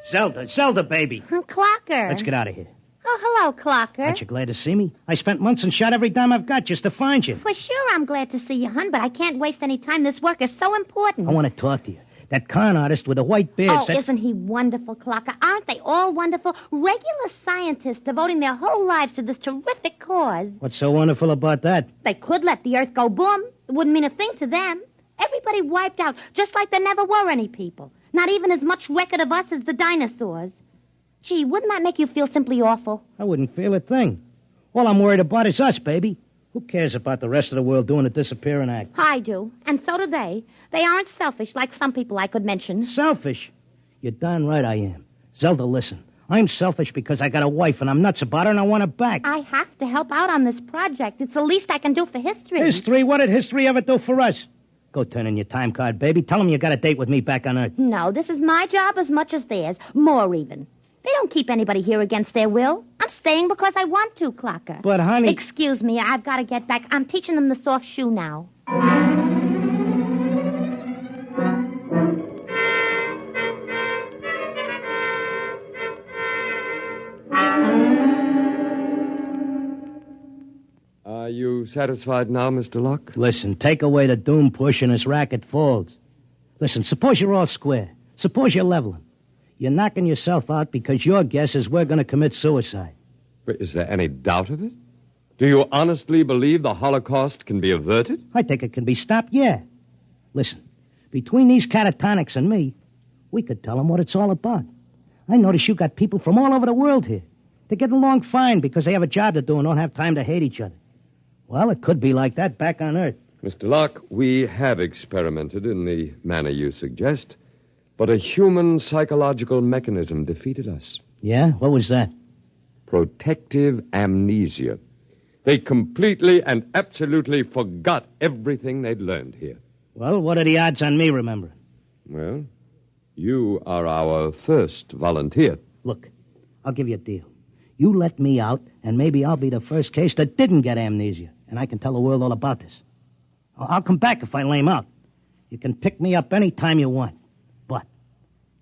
Zelda, baby. Clocker. Let's get out of here. Oh, hello, Clocker. Aren't you glad to see me? I spent months and shot every dime I've got just to find you. For sure I'm glad to see you, hon, but I can't waste any time. This work is so important. I want to talk to you. That con artist with the white beard Oh, said... isn't he wonderful, Clocker? Aren't they all wonderful? Regular scientists devoting their whole lives to this terrific cause. What's so wonderful about that? They could let the Earth go boom. It wouldn't mean a thing to them. Everybody wiped out, just like there never were any people. Not even as much record of us as the dinosaurs. Gee, wouldn't that make you feel simply awful? I wouldn't feel a thing. All I'm worried about is us, baby. Who cares about the rest of the world doing a disappearing act? I do, and so do they. They aren't selfish like some people I could mention. Selfish? You're darn right I am. Zelda, listen. I'm selfish because I got a wife and I'm nuts about her and I want her back. I have to help out on this project. It's the least I can do for history. History? What did history ever do for us? Go turn in your time card, baby. Tell them you got a date with me back on Earth. No, this is my job as much as theirs. More even. They don't keep anybody here against their will. I'm staying because I want to, Clocker. But, honey... Excuse me, I've got to get back. I'm teaching them the soft shoe now. Are you satisfied now, Mr. Locke? Listen, take away the doom push and his racket folds. Listen, suppose you're all square. Suppose you're leveling. You're knocking yourself out because your guess is we're going to commit suicide. But is there any doubt of it? Do you honestly believe the Holocaust can be averted? I think it can be stopped, yeah. Listen, between these catatonics and me, we could tell them what it's all about. I notice you got people from all over the world here. They get along fine because they have a job to do and don't have time to hate each other. Well, it could be like that back on Earth. Mr. Locke, we have experimented in the manner you suggest, but a human psychological mechanism defeated us. Yeah? What was that? Protective amnesia. They completely and absolutely forgot everything they'd learned here. Well, what are the odds on me remembering? Well, you are our first volunteer. Look, I'll give you a deal. You let me out, and maybe I'll be the first case that didn't get amnesia, and I can tell the world all about this. I'll come back if I lame out. You can pick me up any time you want. But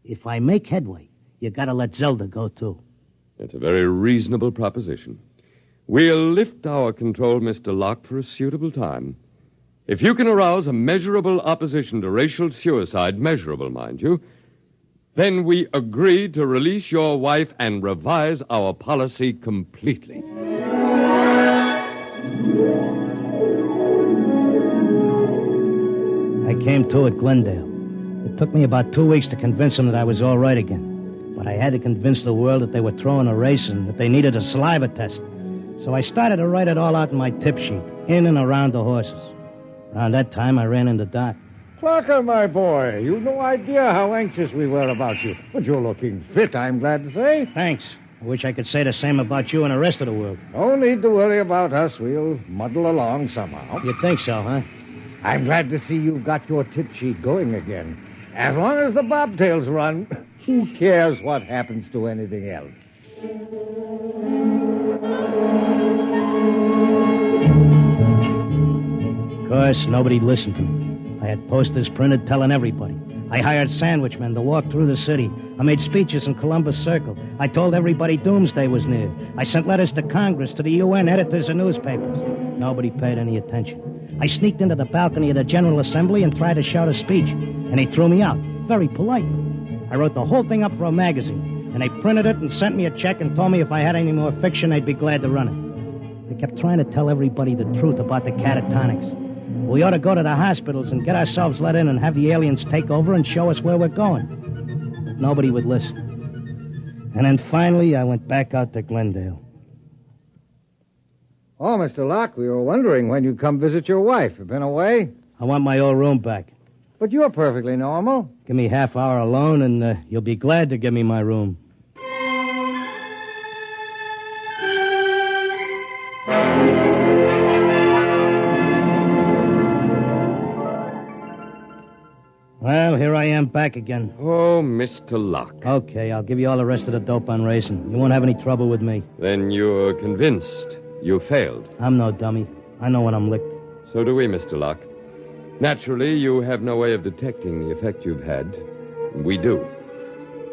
if I make headway, you gotta let Zelda go, too. That's a very reasonable proposition. We'll lift our control, Mr. Locke, for a suitable time. If you can arouse a measurable opposition to racial suicide, measurable, mind you, then we agree to release your wife and revise our policy completely. I came to at Glendale. It took me about 2 weeks to convince them that I was all right again. But I had to convince the world that they were throwing a race and that they needed a saliva test. So I started to write it all out in my tip sheet, in and around the horses. Around that time, I ran into Doc. Clocker, my boy, you've no idea how anxious we were about you. But you're looking fit, I'm glad to say. Thanks. I wish I could say the same about you and the rest of the world. No need to worry about us. We'll muddle along somehow. You think so, huh? I'm glad to see you've got your tip sheet going again. As long as the bobtails run, who cares what happens to anything else? Of course, nobody listened to me. I had posters printed telling everybody. I hired sandwich men to walk through the city. I made speeches in Columbus Circle. I told everybody doomsday was near. I sent letters to Congress, to the UN, editors of newspapers. Nobody paid any attention. I sneaked into the balcony of the General Assembly and tried to shout a speech, and they threw me out, very politely. I wrote the whole thing up for a magazine, and they printed it and sent me a check and told me if I had any more fiction, they'd be glad to run it. They kept trying to tell everybody the truth about the catatonics. We ought to go to the hospitals and get ourselves let in and have the aliens take over and show us where we're going. But nobody would listen. And then finally, I went back out to Glendale. Oh, Mr. Locke, we were wondering when you'd come visit your wife. You been away? I want my old room back. But you're perfectly normal. Give me half hour alone, and you'll be glad to give me my room. Well, here I am back again. Oh, Mr. Locke. Okay, I'll give you all the rest of the dope on racing. You won't have any trouble with me. Then you're convinced you failed. I'm no dummy. I know when I'm licked. So do we, Mr. Locke. Naturally, you have no way of detecting the effect you've had. We do.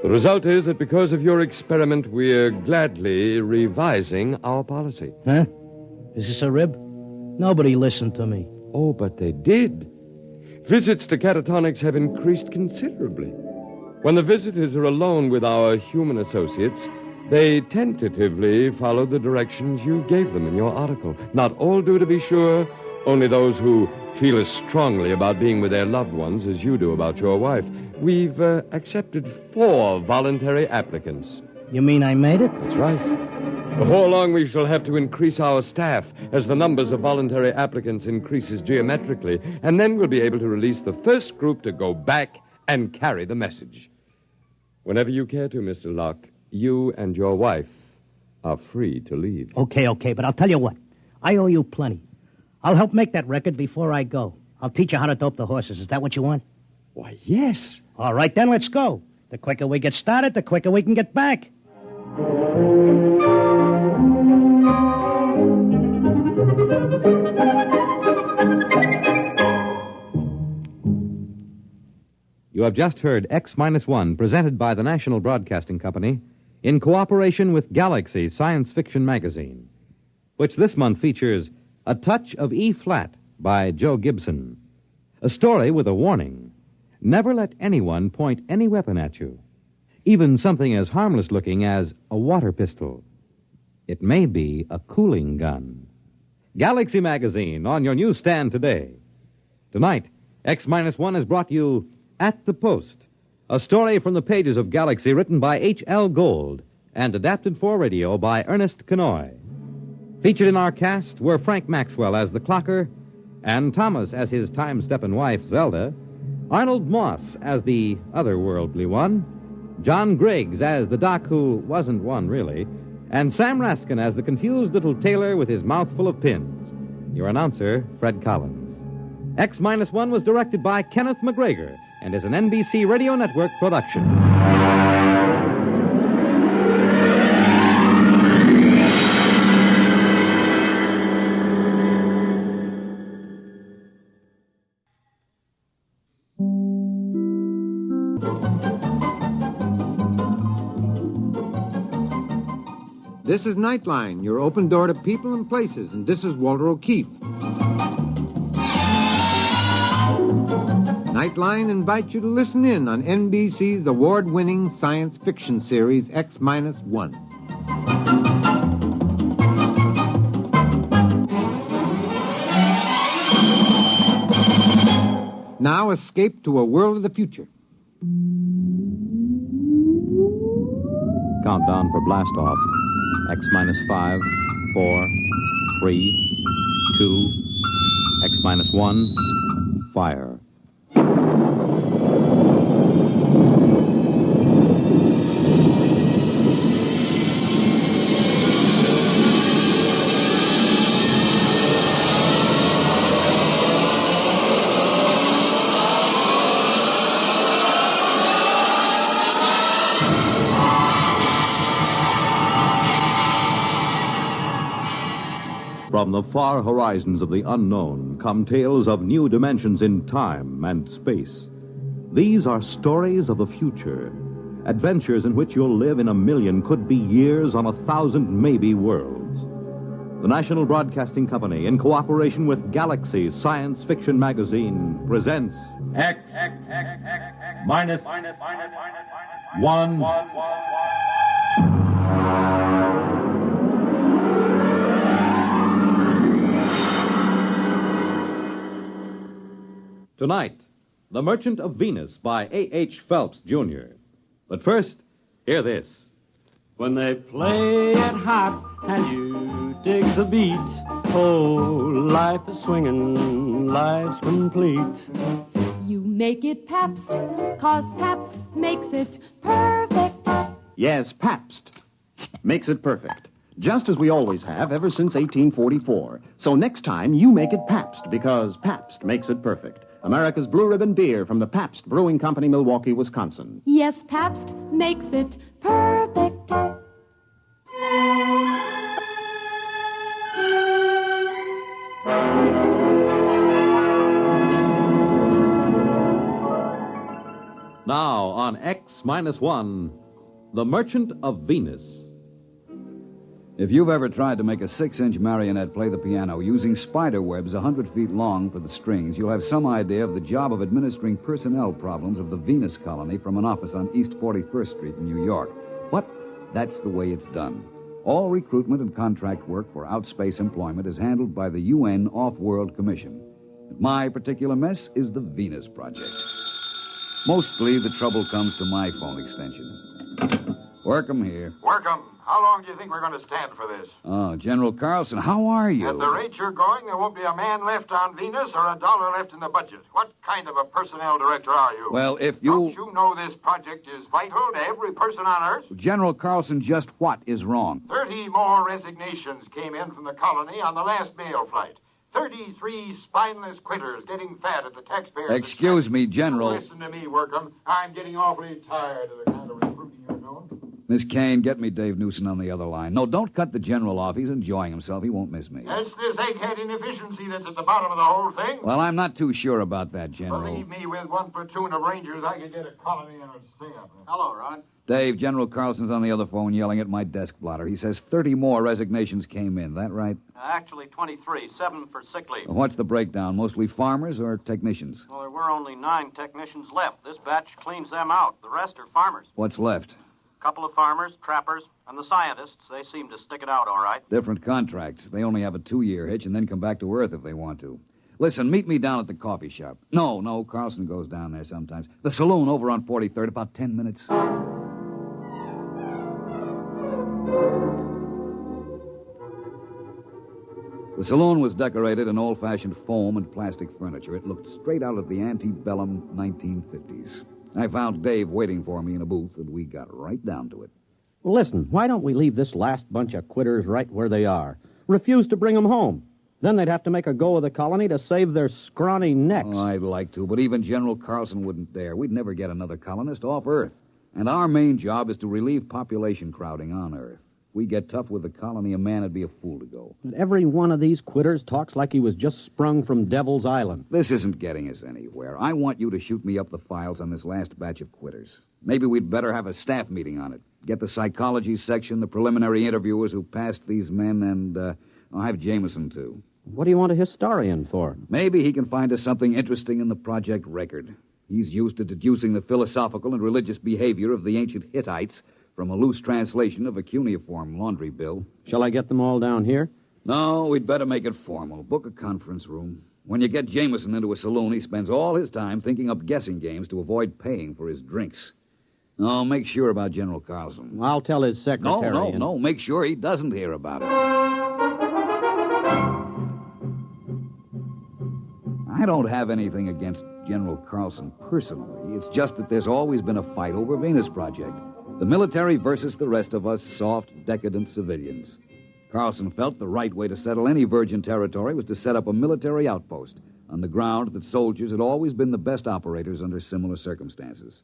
The result is that because of your experiment, we're gladly revising our policy. Huh? Is this a rib? Nobody listened to me. Oh, but they did. Visits to catatonics have increased considerably. When the visitors are alone with our human associates, they tentatively follow the directions you gave them in your article. Not all do, to be sure. Only those who feel as strongly about being with their loved ones as you do about your wife. We've accepted 4 voluntary applicants. You mean I made it? That's right. Before long, we shall have to increase our staff as the numbers of voluntary applicants increases geometrically, and then we'll be able to release the first group to go back and carry the message. Whenever you care to, Mr. Locke, you and your wife are free to leave. Okay, but I'll tell you what. I owe you plenty. I'll help make that record before I go. I'll teach you how to dope the horses. Is that what you want? Why, yes. All right, then let's go. The quicker we get started, the quicker we can get back. You have just heard X-1, presented by the National Broadcasting Company in cooperation with Galaxy Science Fiction Magazine, which this month features A Touch of E-Flat by Joe Gibson, a story with a warning. Never let anyone point any weapon at you, even something as harmless-looking as a water pistol. It may be a cooling gun. Galaxy Magazine on your newsstand today. Tonight, X-1 has brought you At the Post, a story from the pages of Galaxy written by H.L. Gold and adapted for radio by Ernest Kenoy. Featured in our cast were Frank Maxwell as the clocker, and Thomas as his time-stepping wife, Zelda, Arnold Moss as the otherworldly one, John Griggs as the doc who wasn't one, really, and Sam Raskin as the confused little tailor with his mouth full of pins. Your announcer, Fred Collins. X-1 was directed by Kenneth McGregor and is an NBC Radio Network production. This is Nightline, your open door to people and places, and this is Walter O'Keefe. Nightline invites you to listen in on NBC's award-winning science fiction series X-1. Now escape to a world of the future. Countdown for blast off. X-5, 4, 3, 2, X-1, fire. From the far horizons of the unknown come tales of new dimensions in time and space. These are stories of the future, adventures in which you'll live in a million, could be years, on 1,000 maybe worlds. The National Broadcasting Company, in cooperation with Galaxy Science Fiction Magazine, presents X-1. Tonight, The Merchant of Venus by A.H. Phelps, Jr. But first, hear this. When they play it hot and you dig the beat, oh, life is swinging, life's complete. You make it Pabst, 'cause Pabst makes it perfect. Yes, Pabst makes it perfect. Just as we always have ever since 1844. So next time, you make it Pabst, because Pabst makes it perfect. America's Blue Ribbon beer from the Pabst Brewing Company, Milwaukee, Wisconsin. Yes, Pabst makes it perfect. Now on X-1, The Merchant of Venus. If you've ever tried to make a 6-inch marionette play the piano using spider webs 100 feet long for the strings, you'll have some idea of the job of administering personnel problems of the Venus colony from an office on East 41st Street in New York. But that's the way it's done. All recruitment and contract work for outspace employment is handled by the UN Off-World Commission. My particular mess is the Venus Project. Mostly the trouble comes to my phone extension. Work 'em here. Work 'em. How long do you think we're going to stand for this? Oh, General Carlson, how are you? At the rate you're going, there won't be a man left on Venus or a dollar left in the budget. What kind of a personnel director are you? Well, if you... Don't you know this project is vital to every person on Earth? General Carlson, just what is wrong? 30 more resignations came in from the colony on the last mail flight. 33 spineless quitters getting fat at the taxpayers' Excuse me, General. Listen to me, Workham. I'm getting awfully tired of the kind of recruiting you're doing. Miss Kane, get me Dave Newson on the other line. No, don't cut the General off. He's enjoying himself. He won't miss me. It's this egghead inefficiency that's at the bottom of the whole thing. Well, I'm not too sure about that, General. Believe me, with one platoon of Rangers, I could get a colony and a stay up there. Hello, Rod. Dave, General Carlson's on the other phone yelling at my desk blotter. He says 30 more resignations came in. That right? Actually, 23. 7 for sick leave. What's the breakdown? Mostly farmers or technicians? Well, there were only 9 technicians left. This batch cleans them out. The rest are farmers. What's left? A couple of farmers, trappers, and the scientists. They seem to stick it out all right. Different contracts. They only have a 2-year hitch and then come back to Earth if they want to. Listen, meet me down at the coffee shop. No, Carlson goes down there sometimes. The saloon over on 43rd, about 10 minutes. The saloon was decorated in old-fashioned foam and plastic furniture. It looked straight out of the antebellum 1950s. I found Dave waiting for me in a booth, and we got right down to it. Well, listen, why don't we leave this last bunch of quitters right where they are? Refuse to bring them home. Then they'd have to make a go of the colony to save their scrawny necks. Oh, I'd like to, but even General Carlson wouldn't dare. We'd never get another colonist off Earth. And our main job is to relieve population crowding on Earth. If we get tough with the colony, a man would be a fool to go. And every one of these quitters talks like he was just sprung from Devil's Island. This isn't getting us anywhere. I want you to shoot me up the files on this last batch of quitters. Maybe we'd better have a staff meeting on it. Get the psychology section, the preliminary interviewers who passed these men, and I'll have Jameson, too. What do you want a historian for? Maybe he can find us something interesting in the project record. He's used to deducing the philosophical and religious behavior of the ancient Hittites from a loose translation of a cuneiform laundry bill. Shall I get them all down here? No, we'd better make it formal. Book a conference room. When you get Jameson into a saloon, he spends all his time thinking up guessing games to avoid paying for his drinks. No, make sure about General Carlson. I'll tell his secretary. No, make sure he doesn't hear about it. I don't have anything against General Carlson personally. It's just that there's always been a fight over Venus Project. The military versus the rest of us soft, decadent civilians. Carlson felt the right way to settle any virgin territory was to set up a military outpost on the ground that soldiers had always been the best operators under similar circumstances.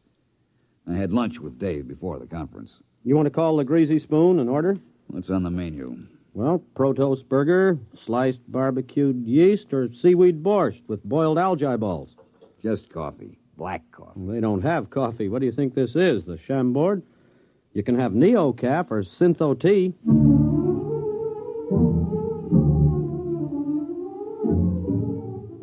I had lunch with Dave before the conference. You want to call the Greasy Spoon and order? What's on the menu? Well, Protoss burger, sliced barbecued yeast, or seaweed borscht with boiled algae balls. Just coffee. Black coffee. Well, they don't have coffee. What do you think this is, the Chambord? You can have Neo-Caf or Syntho tea.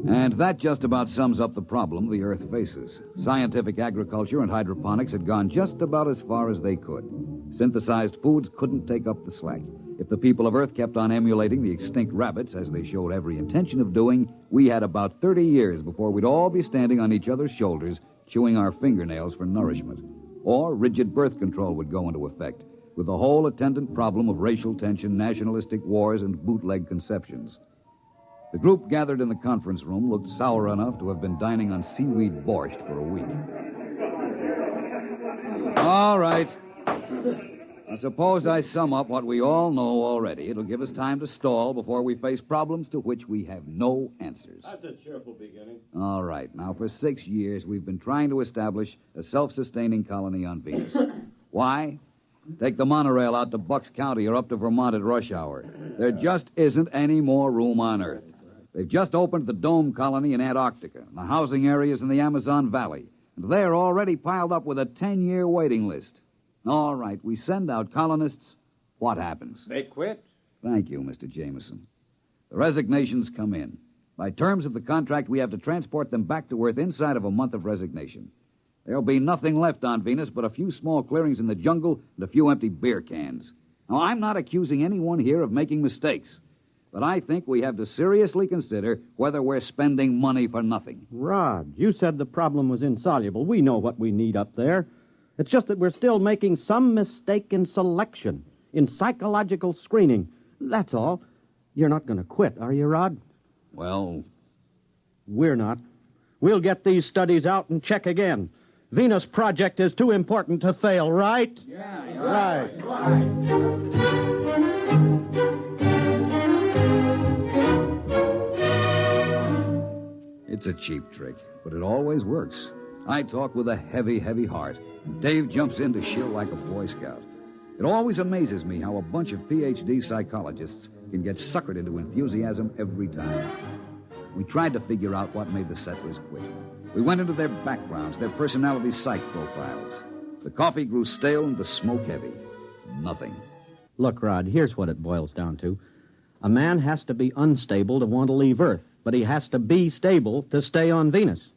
And that just about sums up the problem the Earth faces. Scientific agriculture and hydroponics had gone just about as far as they could. Synthesized foods couldn't take up the slack. If the people of Earth kept on emulating the extinct rabbits, as they showed every intention of doing, we had about 30 years before we'd all be standing on each other's shoulders, chewing our fingernails for nourishment. Or rigid birth control would go into effect, with the whole attendant problem of racial tension, nationalistic wars, and bootleg conceptions. The group gathered in the conference room looked sour enough to have been dining on seaweed borscht for a week. All right. I suppose I sum up what we all know already. It'll give us time to stall before we face problems to which we have no answers. That's a cheerful beginning. All right. Now, for 6 years, we've been trying to establish a self-sustaining colony on Venus. Why? Take the monorail out to Bucks County or up to Vermont at rush hour. There just isn't any more room on Earth. They've just opened the Dome Colony in Antarctica, and the housing areas in the Amazon Valley, and they're already piled up with a 10-year waiting list. All right, we send out colonists. What happens? They quit. Thank you, Mr. Jameson. The resignations come in. By terms of the contract, we have to transport them back to Earth inside of a month of resignation. There'll be nothing left on Venus but a few small clearings in the jungle and a few empty beer cans. Now, I'm not accusing anyone here of making mistakes, but I think we have to seriously consider whether we're spending money for nothing. Rod, you said the problem was insoluble. We know what we need up there. It's just that we're still making some mistake in selection, in psychological screening. That's all. You're not going to quit, are you, Rod? Well, we're not. We'll get these studies out and check again. Venus Project is too important to fail, right? Yeah, right. It's a cheap trick, but it always works. I talk with a heavy, heavy heart. Dave jumps in to shill like a Boy Scout. It always amazes me how a bunch of Ph.D. psychologists can get suckered into enthusiasm every time. We tried to figure out what made the settlers quit. We went into their backgrounds, their personality psych profiles. The coffee grew stale and the smoke heavy. Nothing. Look, Rod, here's what it boils down to. A man has to be unstable to want to leave Earth, but he has to be stable to stay on Venus.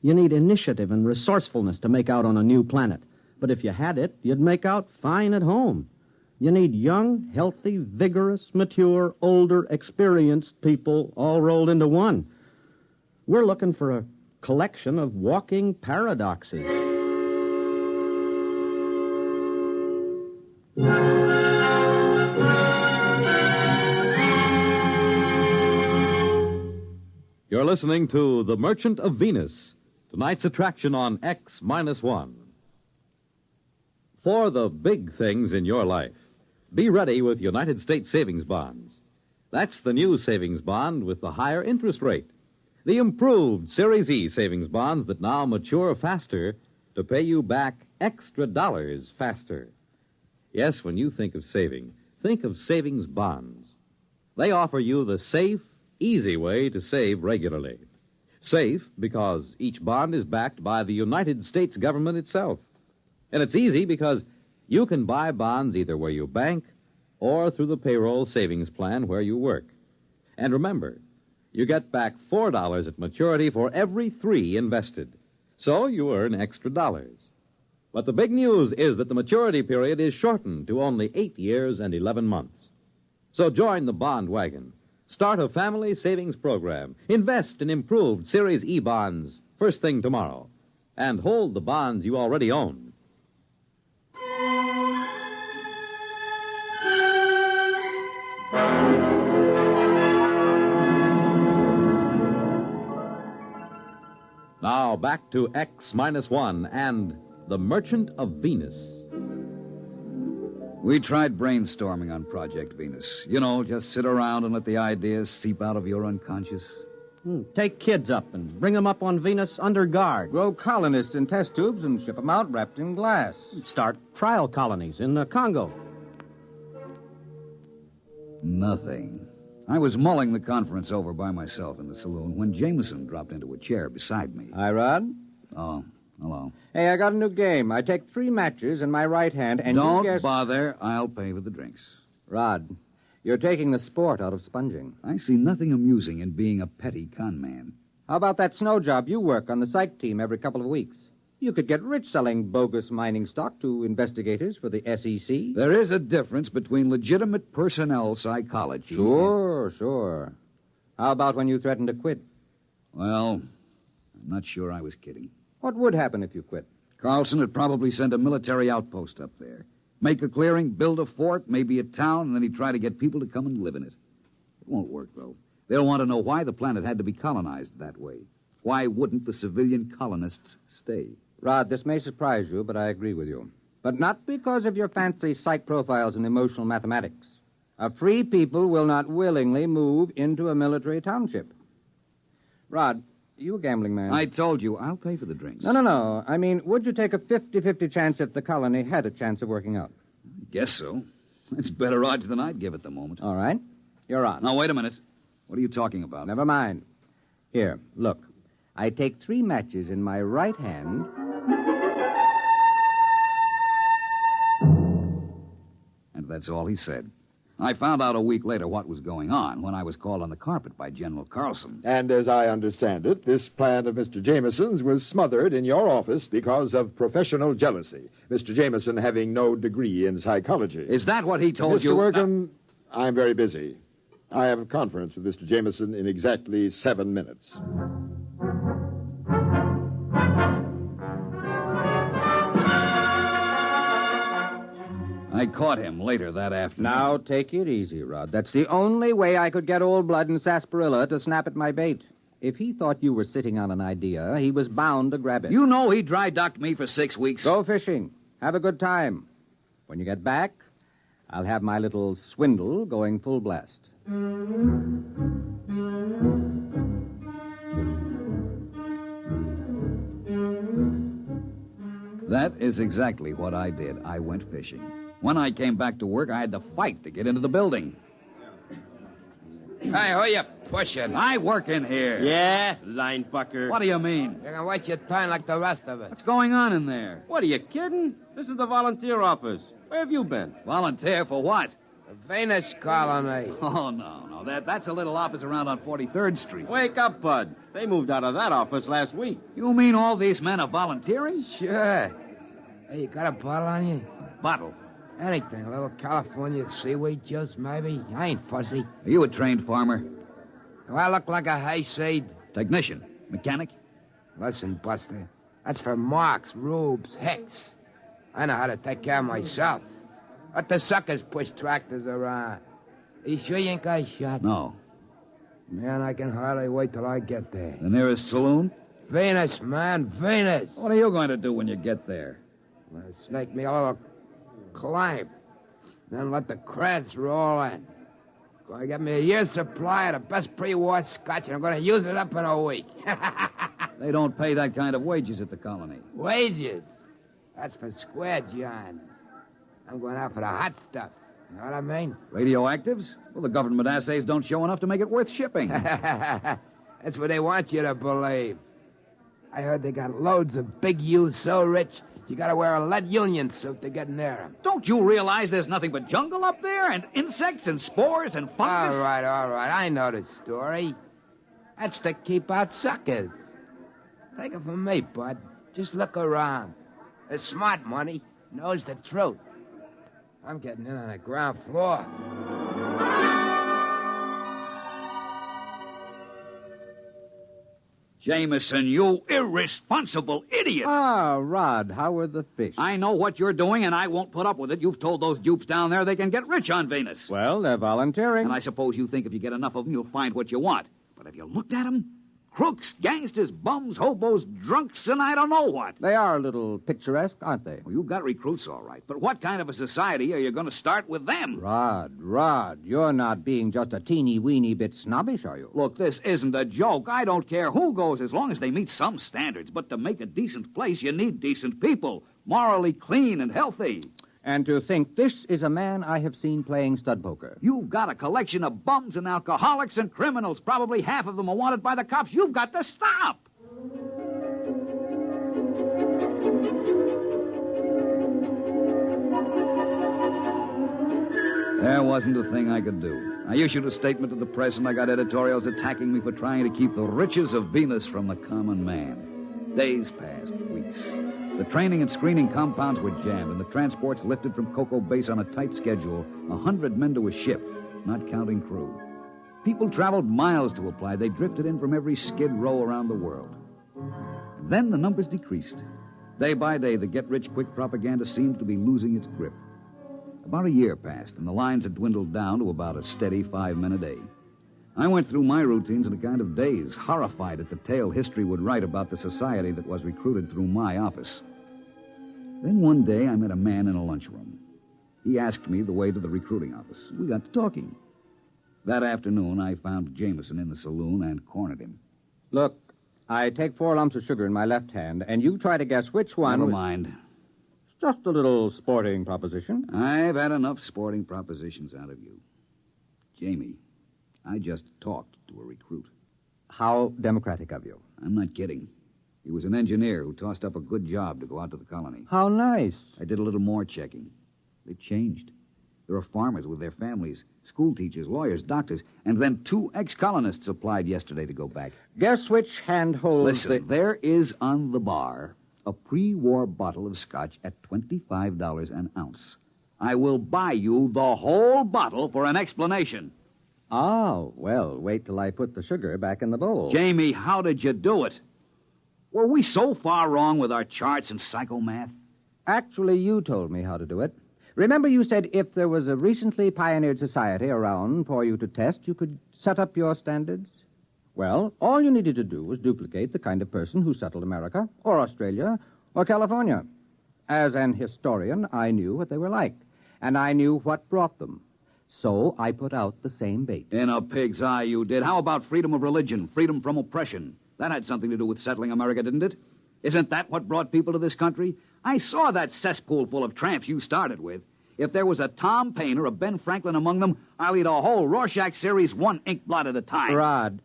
You need initiative and resourcefulness to make out on a new planet. But if you had it, you'd make out fine at home. You need young, healthy, vigorous, mature, older, experienced people all rolled into one. We're looking for a collection of walking paradoxes. You're listening to The Merchant of Venus, tonight's attraction on X-1. For the big things in your life, be ready with United States savings bonds. That's the new savings bond with the higher interest rate. The improved Series E savings bonds that now mature faster to pay you back extra dollars faster. Yes, when you think of saving, think of savings bonds. They offer you the safe, easy way to save regularly. Safe because each bond is backed by the United States government itself. And it's easy because you can buy bonds either where you bank or through the payroll savings plan where you work. And remember, you get back $4 at maturity for every $3 invested. So you earn extra dollars. But the big news is that the maturity period is shortened to only 8 years and 11 months. So join the bond wagon. Start a family savings program. Invest in improved Series E bonds first thing tomorrow. And hold the bonds you already own. Now back to X-1 and The Merchant of Venus. We tried brainstorming on Project Venus. You know, just sit around and let the ideas seep out of your unconscious. Take kids up and bring them up on Venus under guard. Grow colonists in test tubes and ship them out wrapped in glass. Start trial colonies in the Congo. Nothing. I was mulling the conference over by myself in the saloon when Jameson dropped into a chair beside me. Hi, Rod. Oh, hello. Hey, I got a new game. I take 3 matches in my right hand and Don't you guess... bother. I'll pay for the drinks. Rod, you're taking the sport out of sponging. I see nothing amusing in being a petty con man. How about that snow job you work on the psych team every couple of weeks? You could get rich selling bogus mining stock to investigators for the SEC. There is a difference between legitimate personnel psychology. Sure. How about when you threatened to quit? Well, I'm not sure I was kidding. What would happen if you quit? Carlson would probably send a military outpost up there. Make a clearing, build a fort, maybe a town, and then he'd try to get people to come and live in it. It won't work, though. They'll want to know why the planet had to be colonized that way. Why wouldn't the civilian colonists stay? Rod, this may surprise you, but I agree with you. But not because of your fancy psych profiles and emotional mathematics. A free people will not willingly move into a military township. Rod, you a gambling man? I told you, I'll pay for the drinks. No. I mean, would you take a 50-50 chance if the colony had a chance of working out? I guess so. It's better odds than I'd give at the moment. All right. You're on. Now, wait a minute. What are you talking about? Never mind. Here, look. I take 3 matches in my right hand. And that's all he said. I found out a week later what was going on when I was called on the carpet by General Carlson. And as I understand it, this plan of Mr. Jameson's was smothered in your office because of professional jealousy, Mr. Jameson having no degree in psychology. Is that what he told you? Mr. Workham, I'm very busy. I have a conference with Mr. Jameson in exactly 7 minutes. I caught him later that afternoon. Now, take it easy, Rod. That's the only way I could get Old Blood and Sarsaparilla to snap at my bait. If he thought you were sitting on an idea, he was bound to grab it. You know he dry-docked me for 6 weeks. Go fishing. Have a good time. When you get back, I'll have my little swindle going full blast. That is exactly what I did. I went fishing. When I came back to work, I had to fight to get into the building. Hey, who you pushing? I work in here. Yeah, line bucker. What do you mean? You're gonna wait your turn like the rest of us. What's going on in there? What, are you kidding? This is the volunteer office. Where have you been? Volunteer for what? The Venus colony. Oh, no. That's a little office around on 43rd Street. Wake up, Bud. They moved out of that office last week. You mean all these men are volunteering? Sure. Hey, you got a bottle on you? Bottle? Anything. A little California seaweed juice, maybe. I ain't fussy. Are you a trained farmer? Do I look like a hayseed? Technician? Mechanic? Listen, Buster. That's for Marks, Rubes, Hicks. I know how to take care of myself. Let the suckers push tractors around. You sure you ain't got a shot? No. Man, I can hardly wait till I get there. The nearest saloon? Venus, man, Venus. What are you going to do when you get there? I'm gonna snake me a little climb. Then let the creds roll in. Gonna get me a year's supply of the best pre-war scotch, and I'm gonna use it up in a week. They don't pay that kind of wages at the colony. Wages? That's for square johns. I'm going out for the hot stuff. You know what I mean? Radioactives? Well, the government assays don't show enough to make it worth shipping. That's what they want you to believe. I heard they got loads of big U's so rich, you gotta wear a lead union suit to get near them. Don't you realize there's nothing but jungle up there? And insects and spores and fungus? All right. I know the story. That's to keep out suckers. Take it from me, Bud. Just look around. The smart money knows the truth. I'm getting in on the ground floor. Jameson, you irresponsible idiot! Ah, Rod, how are the fish? I know what you're doing, and I won't put up with it. You've told those dupes down there they can get rich on Venus. Well, they're volunteering. And I suppose you think if you get enough of them, you'll find what you want. But have you looked at them? Crooks, gangsters, bums, hobos, drunks, and I don't know what. They are a little picturesque, aren't they? Well, you've got recruits, all right. But what kind of a society are you going to start with them? Rod, you're not being just a teeny-weeny bit snobbish, are you? Look, this isn't a joke. I don't care who goes as long as they meet some standards. But to make a decent place, you need decent people, morally clean and healthy. And to think this is a man I have seen playing stud poker. You've got a collection of bums and alcoholics and criminals. Probably half of them are wanted by the cops. You've got to stop. There wasn't a thing I could do. I issued a statement to the press, and I got editorials attacking me for trying to keep the riches of Venus from the common man. Days passed, weeks. The training and screening compounds were jammed, and the transports lifted from Cocoa Base on a tight schedule, 100 men to a ship, not counting crew. People traveled miles to apply. They drifted in from every skid row around the world. Then the numbers decreased. Day by day, the get-rich-quick propaganda seemed to be losing its grip. About a year passed, and the lines had dwindled down to about a steady 5 men a day. I went through my routines in a kind of daze, horrified at the tale history would write about the society that was recruited through my office. Then one day, I met a man in a lunchroom. He asked me the way to the recruiting office. We got to talking. That afternoon, I found Jameson in the saloon and cornered him. Look, I take 4 lumps of sugar in my left hand, and you try to guess which one... Never mind. It's just a little sporting proposition. I've had enough sporting propositions out of you. Jamie, I just talked to a recruit. How democratic of you. I'm not kidding. He was an engineer who tossed up a good job to go out to the colony. How nice. I did a little more checking. They've changed. There are farmers with their families, school teachers, lawyers, doctors, and then 2 ex-colonists applied yesterday to go back. Guess which hand holds Listen, there is on the bar a pre-war bottle of scotch at $25 an ounce. I will buy you the whole bottle for an explanation. Oh, well, wait till I put the sugar back in the bowl. Jamie, how did you do it? Were we so far wrong with our charts and psychomath? Actually, you told me how to do it. Remember you said if there was a recently pioneered society around for you to test, you could set up your standards? Well, all you needed to do was duplicate the kind of person who settled America, or Australia, or California. As an historian, I knew what they were like, and I knew what brought them. So I put out the same bait. In a pig's eye, you did. How about freedom of religion, freedom from oppression? That had something to do with settling America, didn't it? Isn't that what brought people to this country? I saw that cesspool full of tramps you started with. If there was a Tom Paine or a Ben Franklin among them, I'll eat a whole Rorschach series 1 ink blot at a time. Rod,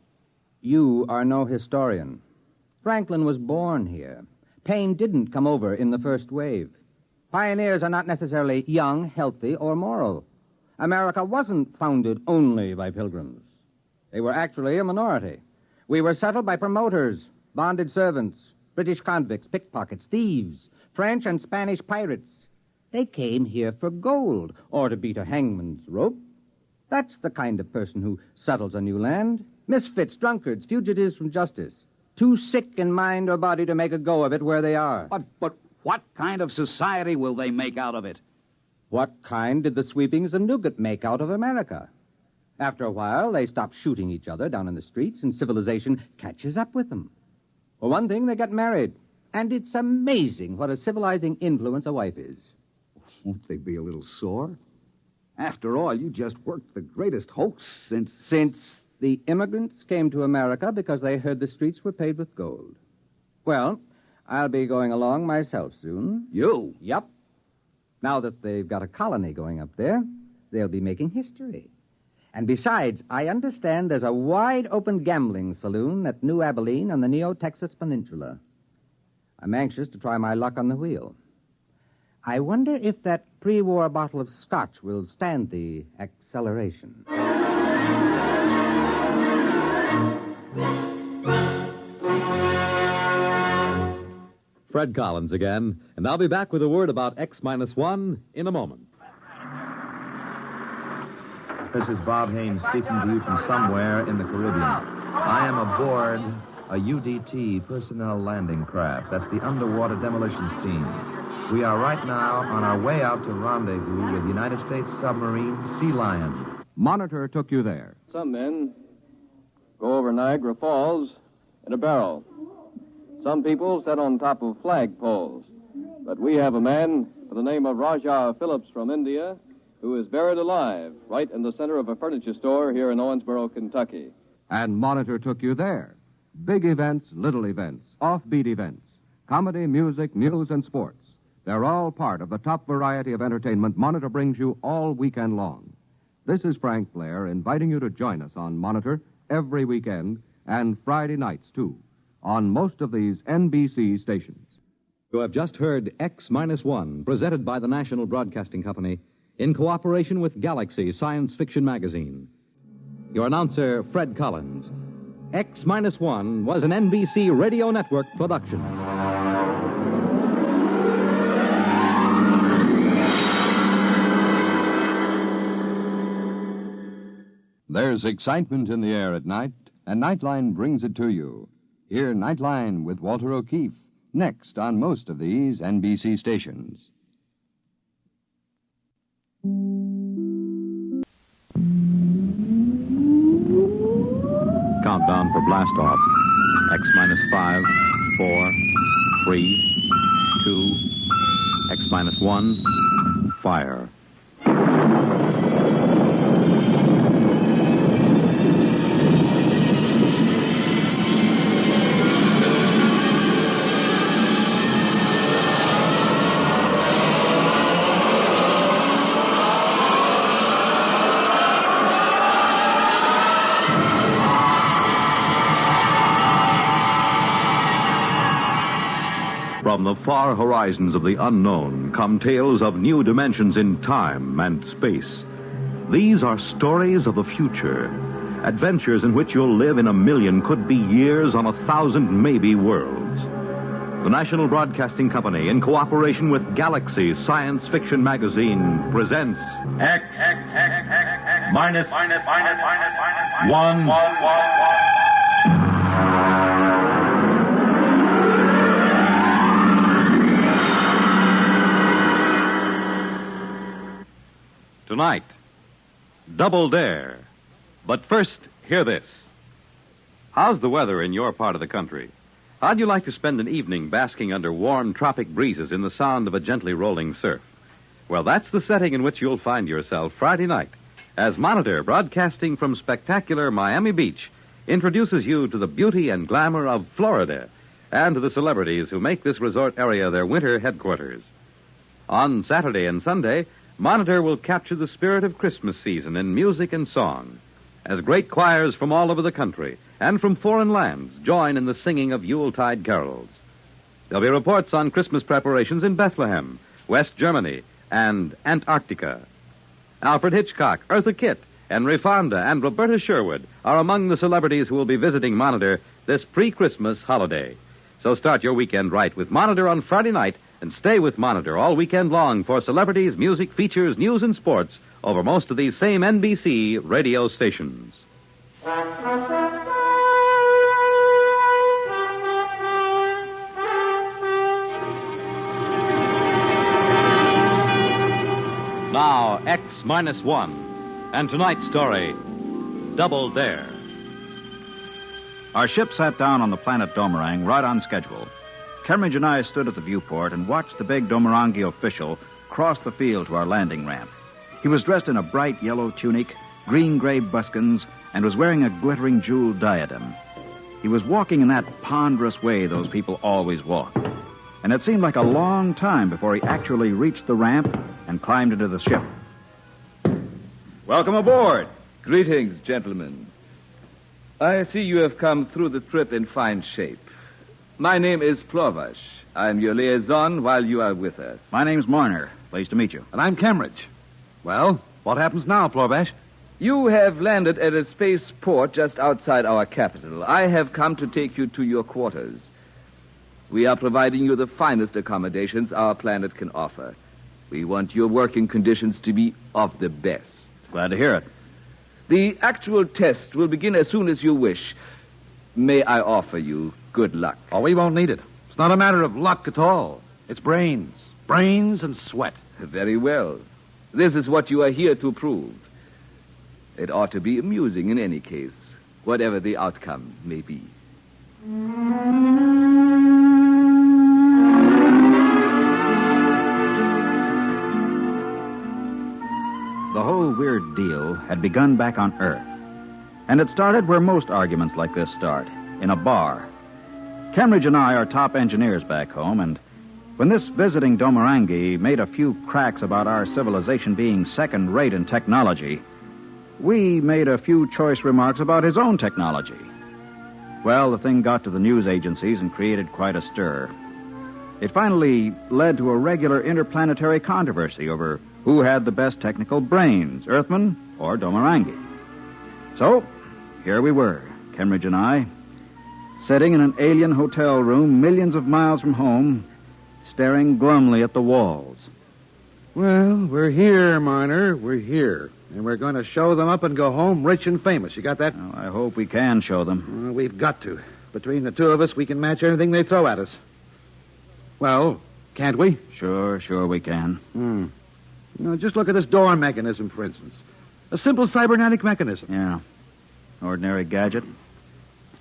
you are no historian. Franklin was born here. Paine didn't come over in the first wave. Pioneers are not necessarily young, healthy, or moral. America wasn't founded only by pilgrims. They were actually a minority. We were settled by promoters, bonded servants, British convicts, pickpockets, thieves, French and Spanish pirates. They came here for gold or to beat a hangman's rope. That's the kind of person who settles a new land. Misfits, drunkards, fugitives from justice. Too sick in mind or body to make a go of it where they are. But what kind of society will they make out of it? What kind did the sweepings of Newgate make out of America? After a while, they stop shooting each other down in the streets, and civilization catches up with them. For one thing, they get married. And it's amazing what a civilizing influence a wife is. Won't they be a little sore? After all, you just worked the greatest hoax since... Since the immigrants came to America because they heard the streets were paved with gold. Well, I'll be going along myself soon. You? Yup. Now that they've got a colony going up there, they'll be making history. And besides, I understand there's a wide-open gambling saloon at New Abilene on the Neo-Texas Peninsula. I'm anxious to try my luck on the wheel. I wonder if that pre-war bottle of scotch will stand the acceleration. Fred Collins again, and I'll be back with a word about X-1 in a moment. This is Bob Haynes speaking to you from somewhere in the Caribbean. I am aboard a UDT personnel landing craft. That's the Underwater Demolitions Team. We are right now on our way out to rendezvous with United States submarine Sea Lion. Monitor took you there. Some men go over Niagara Falls in a barrel. Some people sit on top of flagpoles. But we have a man by the name of Rajah Phillips from India who is buried alive right in the center of a furniture store here in Owensboro, Kentucky. And Monitor took you there. Big events, little events, offbeat events, comedy, music, news, and sports. They're all part of the top variety of entertainment Monitor brings you all weekend long. This is Frank Blair inviting you to join us on Monitor every weekend and Friday nights, too, on most of these NBC stations. You have just heard X-1, presented by the National Broadcasting Company in cooperation with Galaxy Science Fiction Magazine. Your announcer, Fred Collins. X-1 was an NBC Radio Network production. There's excitement in the air at night, and Nightline brings it to you. Hear Nightline with Walter O'Keefe, next on most of these NBC stations. Countdown for blast off. X minus 5, 4, 3, 2, X minus 1, fire. From the far horizons of the unknown come tales of new dimensions in time and space. These are stories of the future, adventures in which you'll live in a million, could be years, on 1,000 maybe worlds. The National Broadcasting Company, in cooperation with Galaxy Science Fiction Magazine, presents X minus 1. Tonight, Double Dare. But first, hear this. How's the weather in your part of the country? How'd you like to spend an evening basking under warm tropic breezes in the sound of a gently rolling surf? Well, that's the setting in which you'll find yourself Friday night, as Monitor, broadcasting from spectacular Miami Beach, introduces you to the beauty and glamour of Florida and to the celebrities who make this resort area their winter headquarters. On Saturday and Sunday, Monitor will capture the spirit of Christmas season in music and song, as great choirs from all over the country and from foreign lands join in the singing of Yuletide carols. There'll be reports on Christmas preparations in Bethlehem, West Germany, and Antarctica. Alfred Hitchcock, Eartha Kitt, Henry Fonda, and Roberta Sherwood are among the celebrities who will be visiting Monitor this pre-Christmas holiday. So start your weekend right with Monitor on Friday night, and stay with Monitor all weekend long for celebrities, music, features, news, and sports over most of these same NBC radio stations. Now, X minus 1. And tonight's story, Double Dare. Our ship sat down on the planet Domerang right on schedule. Kermidge and I stood at the viewport and watched the big Domerangi official cross the field to our landing ramp. He was dressed in a bright yellow tunic, green-gray buskins, and was wearing a glittering jeweled diadem. He was walking in that ponderous way those people always walk. And it seemed like a long time before he actually reached the ramp and climbed into the ship. Welcome aboard. Greetings, gentlemen. I see you have come through the trip in fine shape. My name is Plovash. I'm your liaison while you are with us. My name's Marner. Pleased to meet you. And I'm Kemmeridge. Well, what happens now, Plovash? You have landed at a space port just outside our capital. I have come to take you to your quarters. We are providing you the finest accommodations our planet can offer. We want your working conditions to be of the best. Glad to hear it. The actual test will begin as soon as you wish. May I offer you good luck? Oh, we won't need it. It's not a matter of luck at all. It's brains. Brains and sweat. Very well. This is what you are here to prove. It ought to be amusing in any case, whatever the outcome may be. The whole weird deal had begun back on Earth. And it started where most arguments like this start, in a bar. Kemmeridge and I are top engineers back home, and when this visiting Domerangi made a few cracks about our civilization being second-rate in technology, we made a few choice remarks about his own technology. Well, the thing got to the news agencies and created quite a stir. It finally led to a regular interplanetary controversy over who had the best technical brains, Earthmen or Domerangi. So, here we were, Kemmeridge and I, sitting in an alien hotel room millions of miles from home, staring glumly at the walls. Well, we're here, Marner. We're here. And we're going to show them up and go home rich and famous. You got that? Well, I hope we can show them. We've got to. Between the two of us, we can match anything they throw at us. Well, can't we? Sure we can. Just look at this door mechanism, for instance. A simple cybernetic mechanism. Yeah. Ordinary gadget.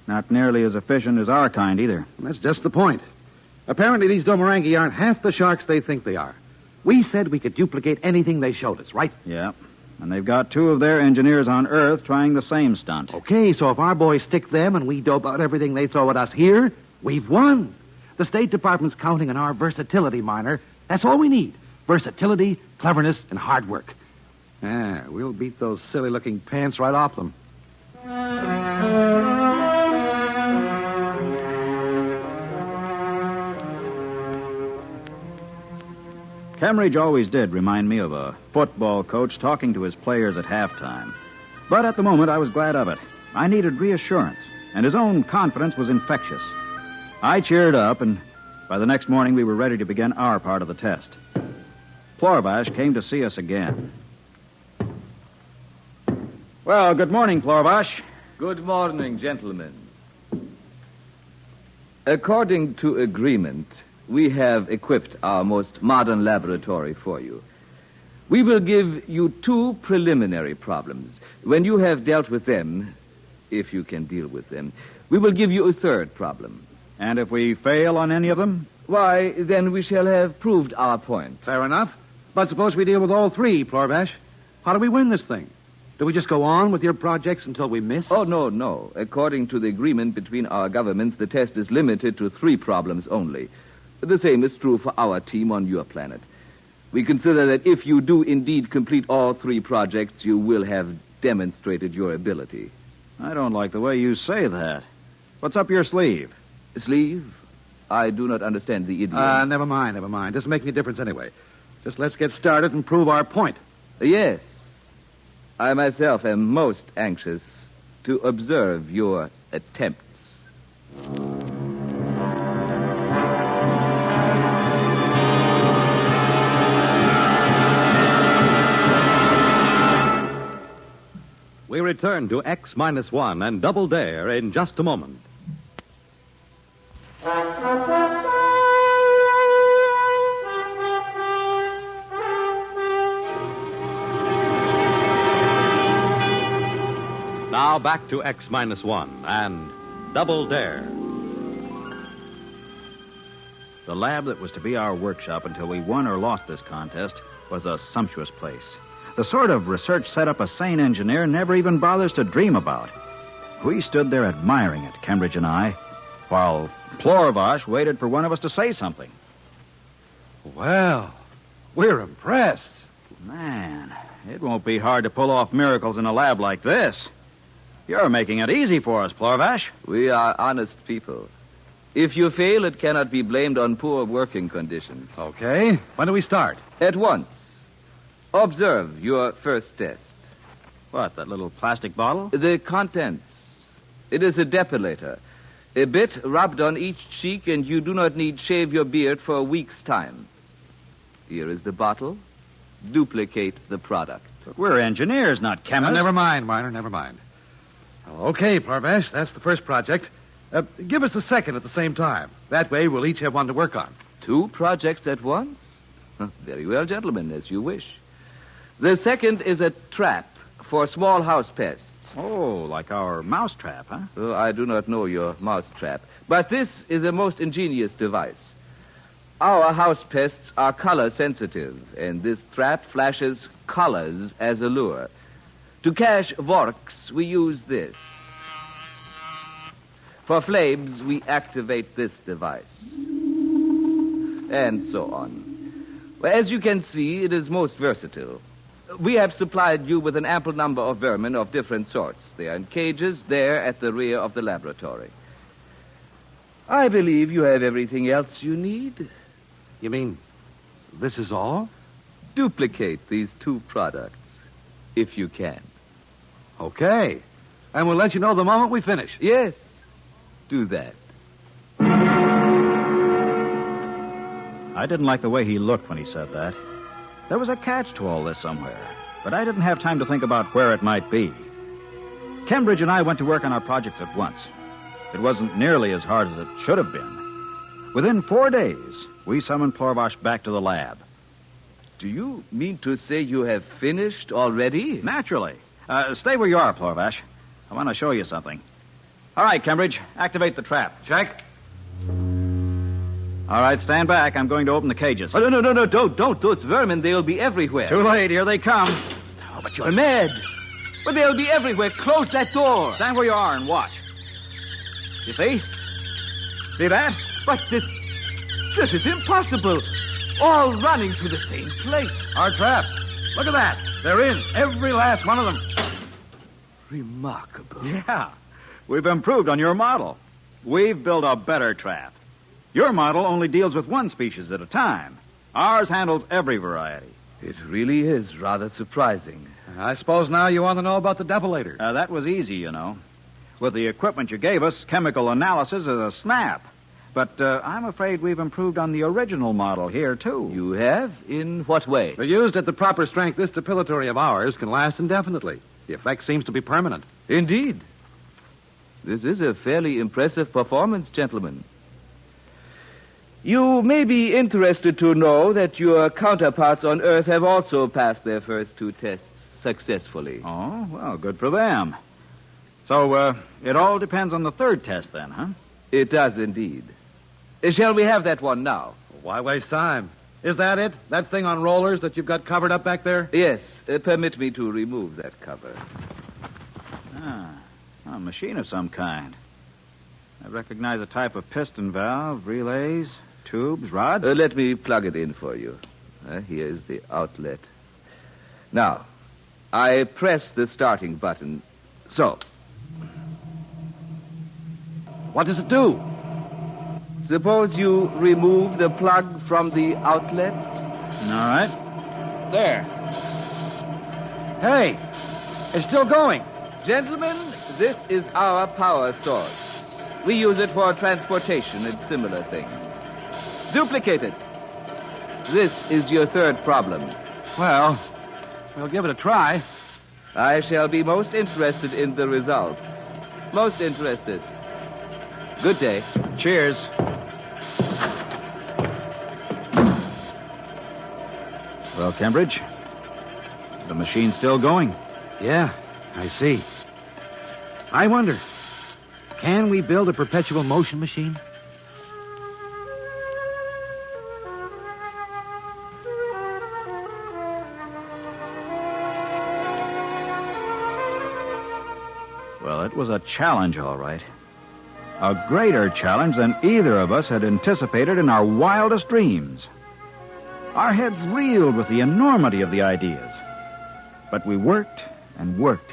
Not nearly as efficient as our kind, either. That's just the point. Apparently, these Domorangi aren't half the sharks they think they are. We said we could duplicate anything they showed us, right? Yeah. And they've got two of their engineers on Earth trying the same stunt. Okay, so if our boys stick them and we dope out everything they throw at us here, we've won. The State Department's counting on our versatility, Miner. That's all we need. Versatility, cleverness, and hard work. Yeah, we'll beat those silly-looking pants right off them. Cambridge always did remind me of a football coach talking to his players at halftime. But at the moment, I was glad of it. I needed reassurance, and his own confidence was infectious. I cheered up, and by the next morning, we were ready to begin our part of the test. Plorvash came to see us again. Well, good morning, Plorvash. Good morning, gentlemen. According to agreement, we have equipped our most modern laboratory for you. We will give you two preliminary problems. When you have dealt with them, if you can deal with them, we will give you a third problem. And if we fail on any of them? Why, then we shall have proved our point. Fair enough. But suppose we deal with all three, Plorvash. How do we win this thing? Do we just go on with your projects until we miss? Oh, no. According to the agreement between our governments, the test is limited to three problems only. The same is true for our team on your planet. We consider that if you do indeed complete all three projects, you will have demonstrated your ability. I don't like the way you say that. What's up your sleeve? Sleeve? I do not understand the idiom. Never mind. Doesn't make any difference anyway. Just let's get started and prove our point. Yes. I myself am most anxious to observe your attempts. We return to X-1 and Double Dare in just a moment. Now back to X-1 and Double Dare. The lab that was to be our workshop until we won or lost this contest was a sumptuous place. The sort of research setup a sane engineer never even bothers to dream about. We stood there admiring it, Cambridge and I, while Plorvash waited for one of us to say something. Well, we're impressed. Man, it won't be hard to pull off miracles in a lab like this. You're making it easy for us, Plorvash. We are honest people. If you fail, it cannot be blamed on poor working conditions. Okay. When do we start? At once. Observe your first test. What, that little plastic bottle? The contents. It is a depilator. A bit rubbed on each cheek, and you do not need shave your beard for a week's time. Here is the bottle. Duplicate the product. But we're engineers, not chemists. Never mind, Miner, never mind. Okay, Plorvash, that's the first project. Give us the second at the same time. That way we'll each have one to work on. Two projects at once? Very well, gentlemen, as you wish. The second is a trap for small house pests. Oh, like our mouse trap, huh? Oh, I do not know your mouse trap. But this is a most ingenious device. Our house pests are color sensitive, and this trap flashes colors as a lure. To catch vorks, we use this. For flames, we activate this device. And so on. Well, as you can see, it is most versatile. We have supplied you with an ample number of vermin of different sorts. They are in cages there at the rear of the laboratory. I believe you have everything else you need. You mean this is all? Duplicate these two products, if you can. Okay. And we'll let you know the moment we finish. Yes. Do that. I didn't like the way he looked when he said that. There was a catch to all this somewhere. but I didn't have time to think about where it might be. Cambridge and I went to work on our project at once. It wasn't nearly as hard as it should have been. Within 4 days, we summoned Plorbosh back to the lab. Do you mean to say you have finished already? Naturally. Stay where you are, Plorbosh. I want to show you something. All right, Cambridge, activate the trap. Check. All right, stand back. I'm going to open the cages. Oh, no, don't. Those vermin, they'll be everywhere. Too late. Here they come. Oh, but you're mad. But they'll be everywhere. Close that door. Stand where you are and watch. You see? See that? But this is impossible. All running to the same place. Our trap. Look at that. They're in. Every last one of them. Remarkable. Yeah. We've improved on your model. We've built a better trap. Your model only deals with one species at a time. Ours handles every variety. It really is rather surprising. I suppose now you want to know about the depilator. That was easy, you know. With the equipment you gave us, chemical analysis is a snap. But I'm afraid we've improved on the original model here, too. You have? In what way? But used at the proper strength, this depilatory of ours can last indefinitely. The effect seems to be permanent. Indeed. This is a fairly impressive performance, gentlemen. You may be interested to know that your counterparts on Earth have also passed their first 2 tests successfully. Oh, well, good for them. So, it all depends on the 3rd test, then, huh? It does indeed. Shall we have that one now? Why waste time? Is that it? That thing on rollers that you've got covered up back there? Yes. Permit me to remove that cover. A machine of some kind. I recognize a type of piston valve, relays, tubes, rods. Let me plug it in for you. Here's the outlet. Now, I press the starting button. So. What does it do? Suppose you remove the plug from the outlet. All right. There. Hey, it's still going. Gentlemen, this is our power source. We use it for transportation and similar things. Duplicate it. This is your 3rd problem. Well, we'll give it a try. I shall be most interested in the results. Most interested. Good day. Cheers. Well, Cambridge, the machine's still going. Yeah, I see. I wonder, can we build a perpetual motion machine? Well, it was a challenge, all right. A greater challenge than either of us had anticipated in our wildest dreams. Our heads reeled with the enormity of the ideas. But we worked and worked.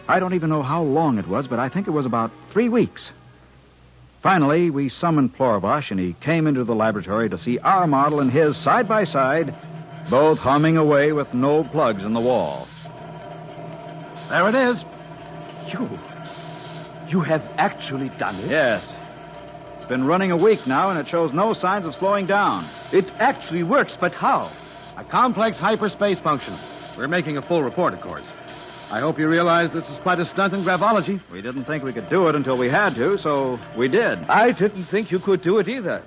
I don't even know how long it was, but I think it was about 3 weeks. Finally, we summoned Plorbosh, and he came into the laboratory to see our model and his side by side, both humming away with no plugs in the wall. There it is. You have actually done it? Yes. It's been running a week now, and it shows no signs of slowing down. It actually works, but how? A complex hyperspace function. We're making a full report, of course. I hope you realize this is quite a stunt in graphology. We didn't think we could do it until we had to, so we did. I didn't think you could do it either.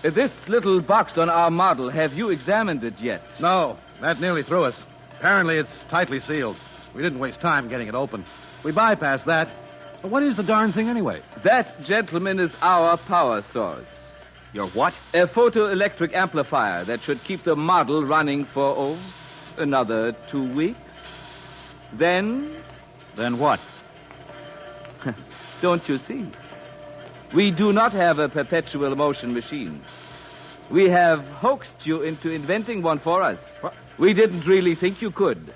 This little box on our model, have you examined it yet? No, that nearly threw us. Apparently it's tightly sealed. We didn't waste time getting it open. We bypassed that. But what is the darn thing anyway? That, gentlemen, is our power source. Your what? A photoelectric amplifier that should keep the model running for, another 2 weeks. Then? Then what? Don't you see? We do not have a perpetual motion machine. We have hoaxed you into inventing one for us. What? We didn't really think you could.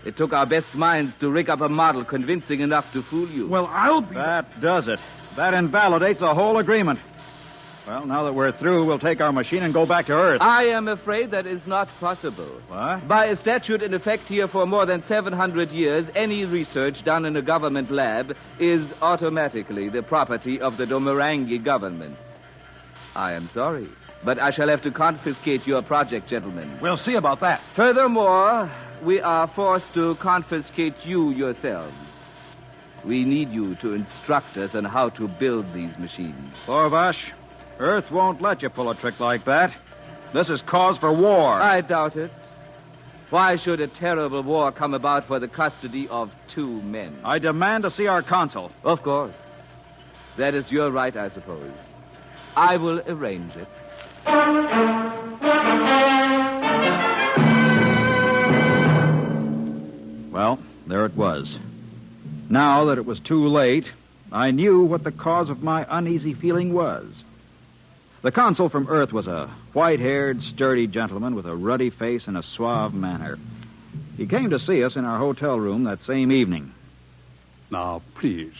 It took our best minds to rig up a model convincing enough to fool you. Well, I'll be... That does it. That invalidates the whole agreement. Well, now that we're through, we'll take our machine and go back to Earth. I am afraid that is not possible. What? By a statute in effect here for more than 700 years, any research done in a government lab is automatically the property of the Domerangi government. I am sorry, but I shall have to confiscate your project, gentlemen. We'll see about that. Furthermore, we are forced to confiscate you yourselves. We need you to instruct us on how to build these machines. Florbash, Earth won't let you pull a trick like that. This is cause for war. I doubt it. Why should a terrible war come about for the custody of 2 men? I demand to see our consul. Of course. That is your right, I suppose. I will arrange it. Well, there it was. Now that it was too late, I knew what the cause of my uneasy feeling was. The consul from Earth was a white-haired, sturdy gentleman with a ruddy face and a suave manner. He came to see us in our hotel room that same evening. Now, please,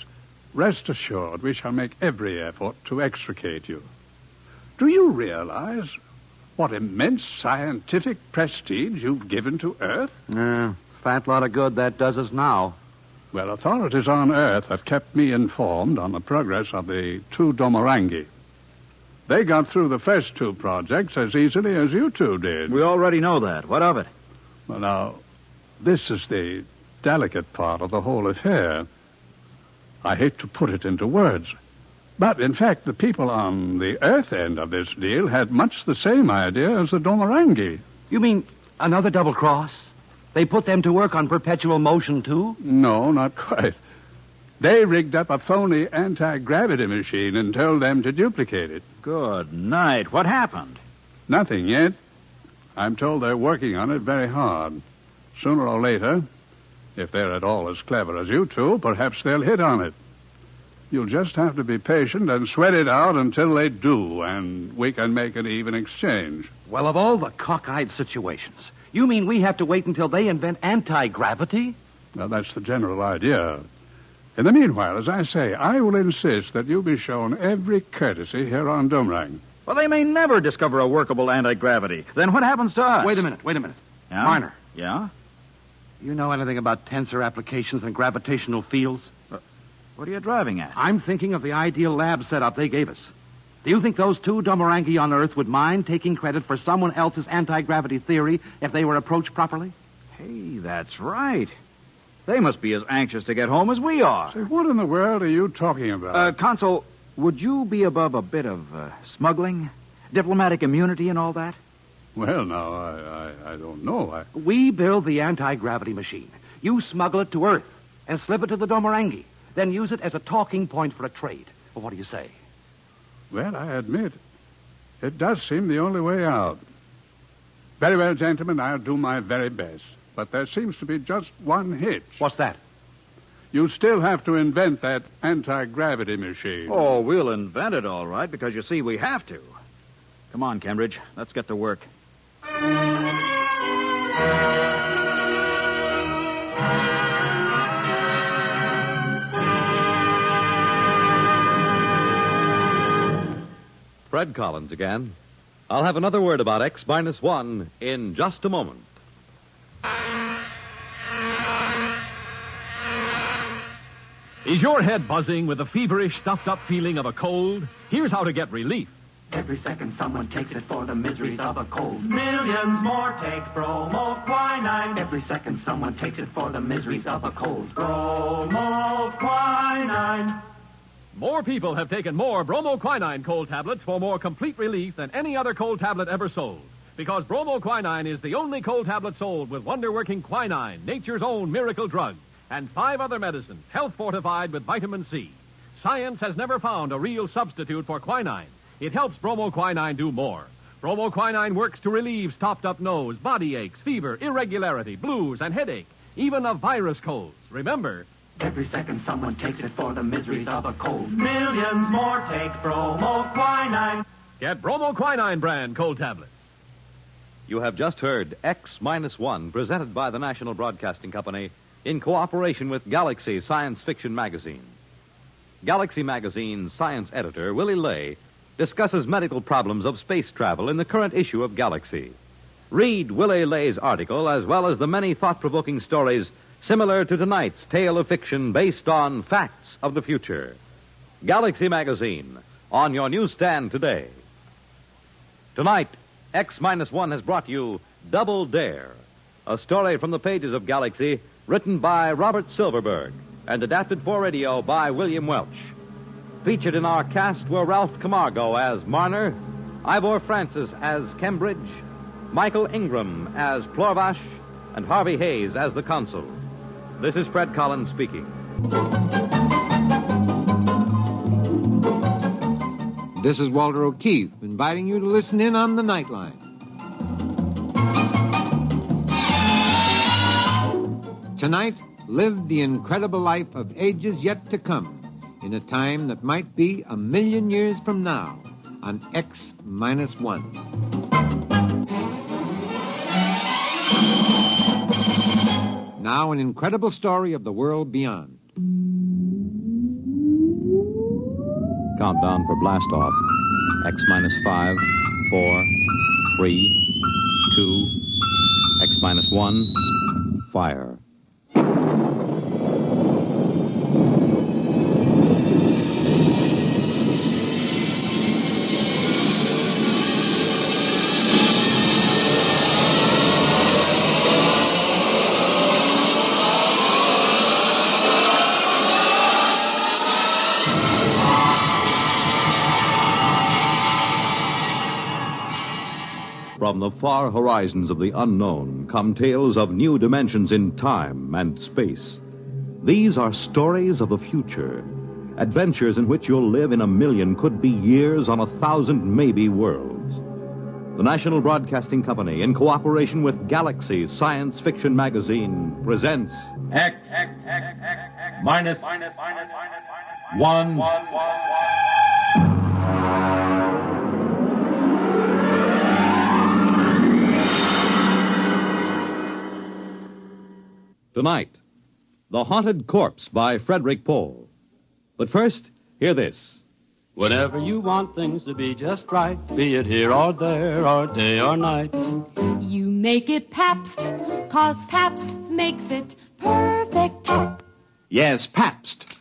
rest assured we shall make every effort to extricate you. Do you realize what immense scientific prestige you've given to Earth? Fat lot of good that does us now. Well, authorities on Earth have kept me informed on the progress of the 2 Domorangi. They got through the first 2 projects as easily as you 2 did. We already know that. What of it? Well, now, this is the delicate part of the whole affair. I hate to put it into words, but in fact, the people on the Earth end of this deal had much the same idea as the Domorangi. You mean another double cross? They put them to work on perpetual motion, too? No, not quite. They rigged up a phony anti-gravity machine and told them to duplicate it. Good night. What happened? Nothing yet. I'm told they're working on it very hard. Sooner or later, if they're at all as clever as you 2, perhaps they'll hit on it. You'll just have to be patient and sweat it out until they do, and we can make an even exchange. Well, of all the cockeyed situations, you mean we have to wait until they invent anti-gravity? Well, that's the general idea. In the meanwhile, as I say, I will insist that you be shown every courtesy here on Domrang. Well, they may never discover a workable anti-gravity. Then what happens to us? Wait a minute. Yeah? Minor. Yeah? You know anything about tensor applications and gravitational fields? What are you driving at? I'm thinking of the ideal lab setup they gave us. Do you think those 2 Domorangi on Earth would mind taking credit for someone else's anti-gravity theory if they were approached properly? Hey, that's right. They must be as anxious to get home as we are. Say, what in the world are you talking about? Consul, would you be above a bit of smuggling, diplomatic immunity and all that? Well, now, I don't know. We build the anti-gravity machine. You smuggle it to Earth and slip it to the Domorangi, then use it as a talking point for a trade. Well, what do you say? Well, I admit, it does seem the only way out. Very well, gentlemen, I'll do my very best. But there seems to be just one hitch. What's that? You still have to invent that anti-gravity machine. Oh, we'll invent it all right, because you see, we have to. Come on, Cambridge. Let's get to work. Fred Collins again. I'll have another word about X-1 in just a moment. Is your head buzzing with the feverish, stuffed-up feeling of a cold? Here's how to get relief. Every second someone takes it for the miseries of a cold. Millions more take bromoquinine. Every second someone takes it for the miseries of a cold. Bromoquinine. More people have taken more bromoquinine cold tablets for more complete relief than any other cold tablet ever sold. Because bromoquinine is the only cold tablet sold with wonder-working quinine, nature's own miracle drug, and 5 other medicines, health-fortified with vitamin C. Science has never found a real substitute for quinine. It helps bromoquinine do more. Bromoquinine works to relieve stopped-up nose, body aches, fever, irregularity, blues, and headache, even of virus colds. Remember, every second someone takes it for the miseries of a cold. Millions more take bromoquinine. Get bromoquinine brand cold tablets. You have just heard X-1, presented by the National Broadcasting Company in cooperation with Galaxy Science Fiction Magazine. Galaxy Magazine's science editor, Willie Lay, discusses medical problems of space travel in the current issue of Galaxy. Read Willie Lay's article as well as the many thought-provoking stories similar to tonight's tale of fiction based on facts of the future. Galaxy Magazine, on your newsstand today. Tonight, X-1 has brought you Double Dare, a story from the pages of Galaxy, written by Robert Silverberg and adapted for radio by William Welch. Featured in our cast were Ralph Camargo as Marner, Ivor Francis as Cambridge, Michael Ingram as Plorvash, and Harvey Hayes as the consul. This is Fred Collins speaking. This is Walter O'Keefe, inviting you to listen in on the Nightline. Tonight, live the incredible life of ages yet to come, in a time that might be 1,000,000 years from now, on X-1. Now, an incredible story of the world beyond. Countdown for blast-off. X-5, 4, 3, 2, X-1, fire. From the far horizons of the unknown come tales of new dimensions in time and space. These are stories of the future, adventures in which you'll live in 1,000,000, could be years on 1,000, maybe worlds. The National Broadcasting Company, in cooperation with Galaxy Science Fiction Magazine, presents X minus 1. Tonight, The Haunted Corpse by Frederick Pohl. But first, hear this. Whenever you want things to be just right, be it here or there or day or night, you make it Pabst, 'cause Pabst makes it perfect. Yes, Pabst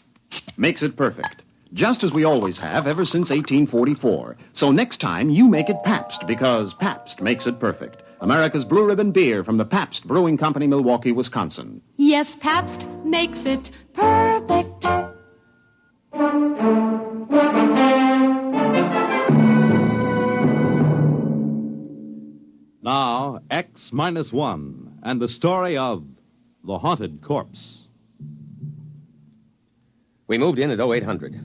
makes it perfect. Just as we always have ever since 1844. So next time, you make it Pabst, because Pabst makes it perfect. America's Blue Ribbon beer from the Pabst Brewing Company, Milwaukee, Wisconsin. Yes, Pabst makes it perfect. Now, X-1 and the story of The Haunted Corpse. We moved in at 0800.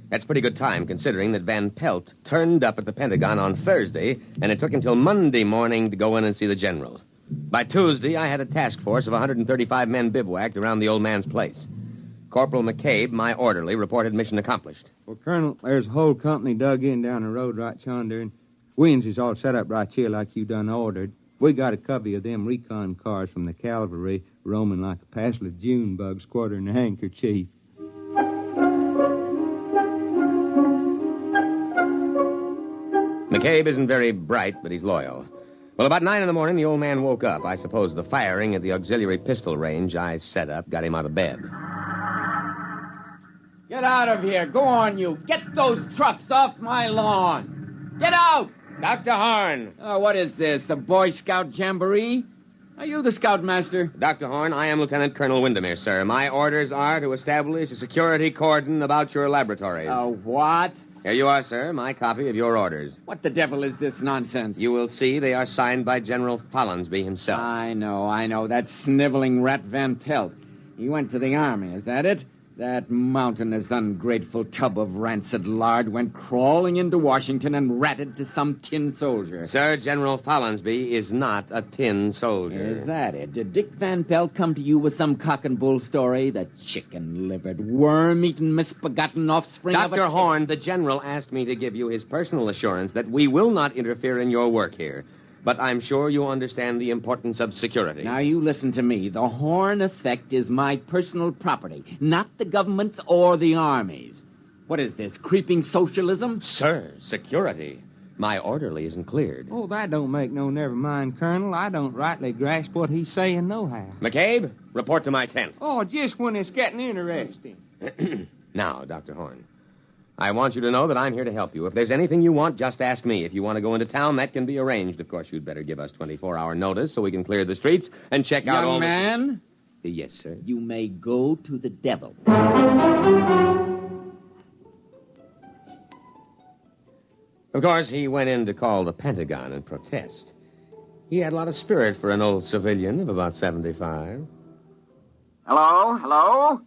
That's pretty good time, considering that Van Pelt turned up at the Pentagon on Thursday, and it took him till Monday morning to go in and see the general. By Tuesday, I had a task force of 135 men bivouacked around the old man's place. Corporal McCabe, my orderly, reported mission accomplished. Well, Colonel, there's a whole company dug in down the road right yonder, and Wins is all set up right here like you done ordered. We got a covey of them recon cars from the cavalry roaming like a passel of June bugs quartering a handkerchief. McCabe isn't very bright, but he's loyal. Well, about 9 in the morning, the old man woke up. I suppose the firing at the auxiliary pistol range I set up got him out of bed. Get out of here. Go on, you. Get those trucks off my lawn. Get out! Dr. Horn. Oh, what is this, the Boy Scout Jamboree? Are you the scoutmaster? Dr. Horn, I am Lieutenant Colonel Windermere, sir. My orders are to establish a security cordon about your laboratory. A what? Here you are, sir, my copy of your orders. What the devil is this nonsense? You will see they are signed by General Follansby himself. I know. That sniveling rat Van Pelt. He went to the army, is that it? That mountainous, ungrateful tub of rancid lard went crawling into Washington and ratted to some tin soldier. Sir, General Follansby is not a tin soldier. Is that it? Did Dick Van Pelt come to you with some cock and bull story? The chicken-livered, worm-eaten, misbegotten offspring of a... Dr. Horn, the general asked me to give you his personal assurance that we will not interfere in your work here. But I'm sure you understand the importance of security. Now, you listen to me. The Horn effect is my personal property, not the government's or the Army's. What is this, creeping socialism? Sir, security. My orderly isn't cleared. Oh, that don't make no never mind, Colonel. I don't rightly grasp what he's saying nohow. McCabe, report to my tent. Oh, just when it's getting interesting. Now, Dr. Horn, I want you to know that I'm here to help you. If there's anything you want, just ask me. If you want to go into town, that can be arranged. Of course, you'd better give us 24-hour notice so we can clear the streets and check out all... Young man? Yes, sir. You may go to the devil. Of course, he went in to call the Pentagon and protest. He had a lot of spirit for an old civilian of about 75. Hello?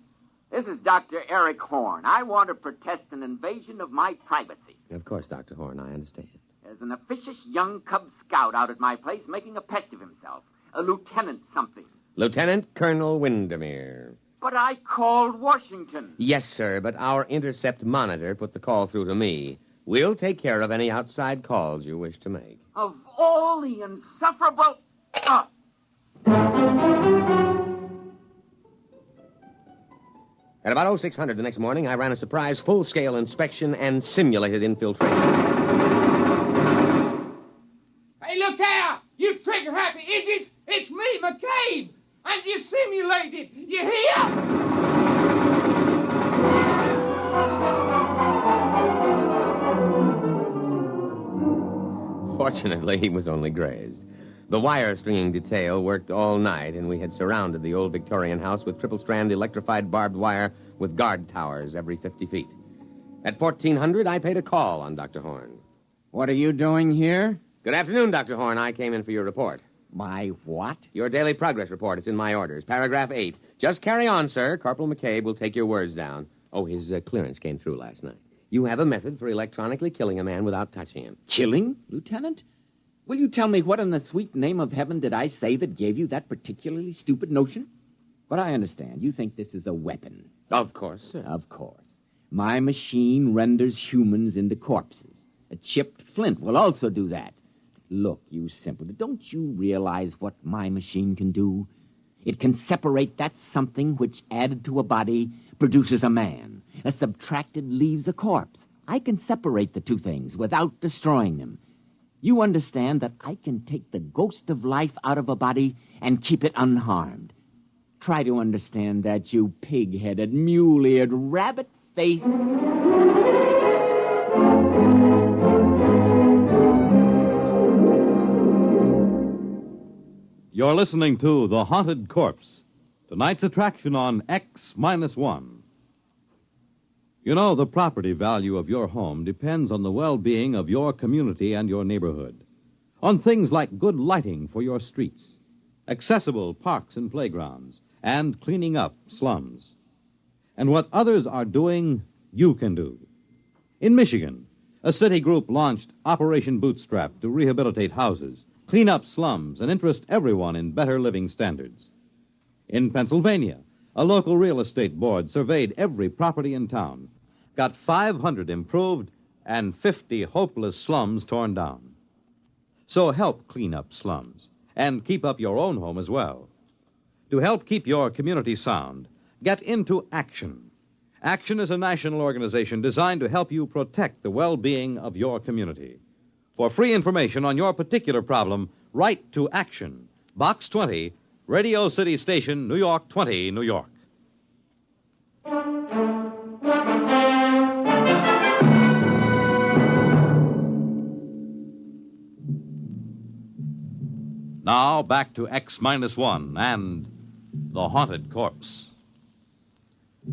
This is Dr. Eric Horn. I want to protest an invasion of my privacy. Of course, Dr. Horn, I understand. There's an officious young Cub Scout out at my place making a pest of himself. A lieutenant something. Lieutenant Colonel Windermere. But I called Washington. Yes, sir, but our intercept monitor put the call through to me. We'll take care of any outside calls you wish to make. Of all the insufferable... At about 0600 the next morning, I ran a surprise full-scale inspection and simulated infiltration. Hey, look there! You trigger-happy idiots! It's me, McCabe! I'm dissimulated! You hear? Fortunately, he was only grazed. The wire-stringing detail worked all night, and we had surrounded the old Victorian house with triple-strand electrified barbed wire with guard towers every 50 feet. At 1400, I paid a call on Dr. Horn. What are you doing here? Good afternoon, Dr. Horn. I came in for your report. My what? Your daily progress report. It's in my orders. Paragraph 8. Just carry on, sir. Corporal McCabe will take your words down. Oh, his clearance came through last night. You have a method for electronically killing a man without touching him. Killing, Lieutenant? Will you tell me what in the sweet name of heaven did I say that gave you that particularly stupid notion? But I understand. You think this is a weapon. Of course, sir. Of course. My machine renders humans into corpses. A chipped flint will also do that. Look, you simpleton, don't you realize what my machine can do? It can separate that something which, added to a body, produces a man. A subtracted leaves a corpse. I can separate the two things without destroying them. You understand that I can take the ghost of life out of a body and keep it unharmed. Try to understand that, you pig-headed, mule-eared, rabbit-faced... You're listening to The Haunted Corpse, tonight's attraction on X-1. You know, the property value of your home depends on the well-being of your community and your neighborhood, on things like good lighting for your streets, accessible parks and playgrounds, and cleaning up slums. And what others are doing, you can do. In Michigan, a city group launched Operation Bootstrap to rehabilitate houses, clean up slums, and interest everyone in better living standards. In Pennsylvania, a local real estate board surveyed every property in town, got 500 improved and 50 hopeless slums torn down. So help clean up slums and keep up your own home as well. To help keep your community sound, get into Action. Action is a national organization designed to help you protect the well-being of your community. For free information on your particular problem, write to Action, Box 20, Radio City Station, New York 20, New York. Now, back to X-1 and The Haunted Corpse.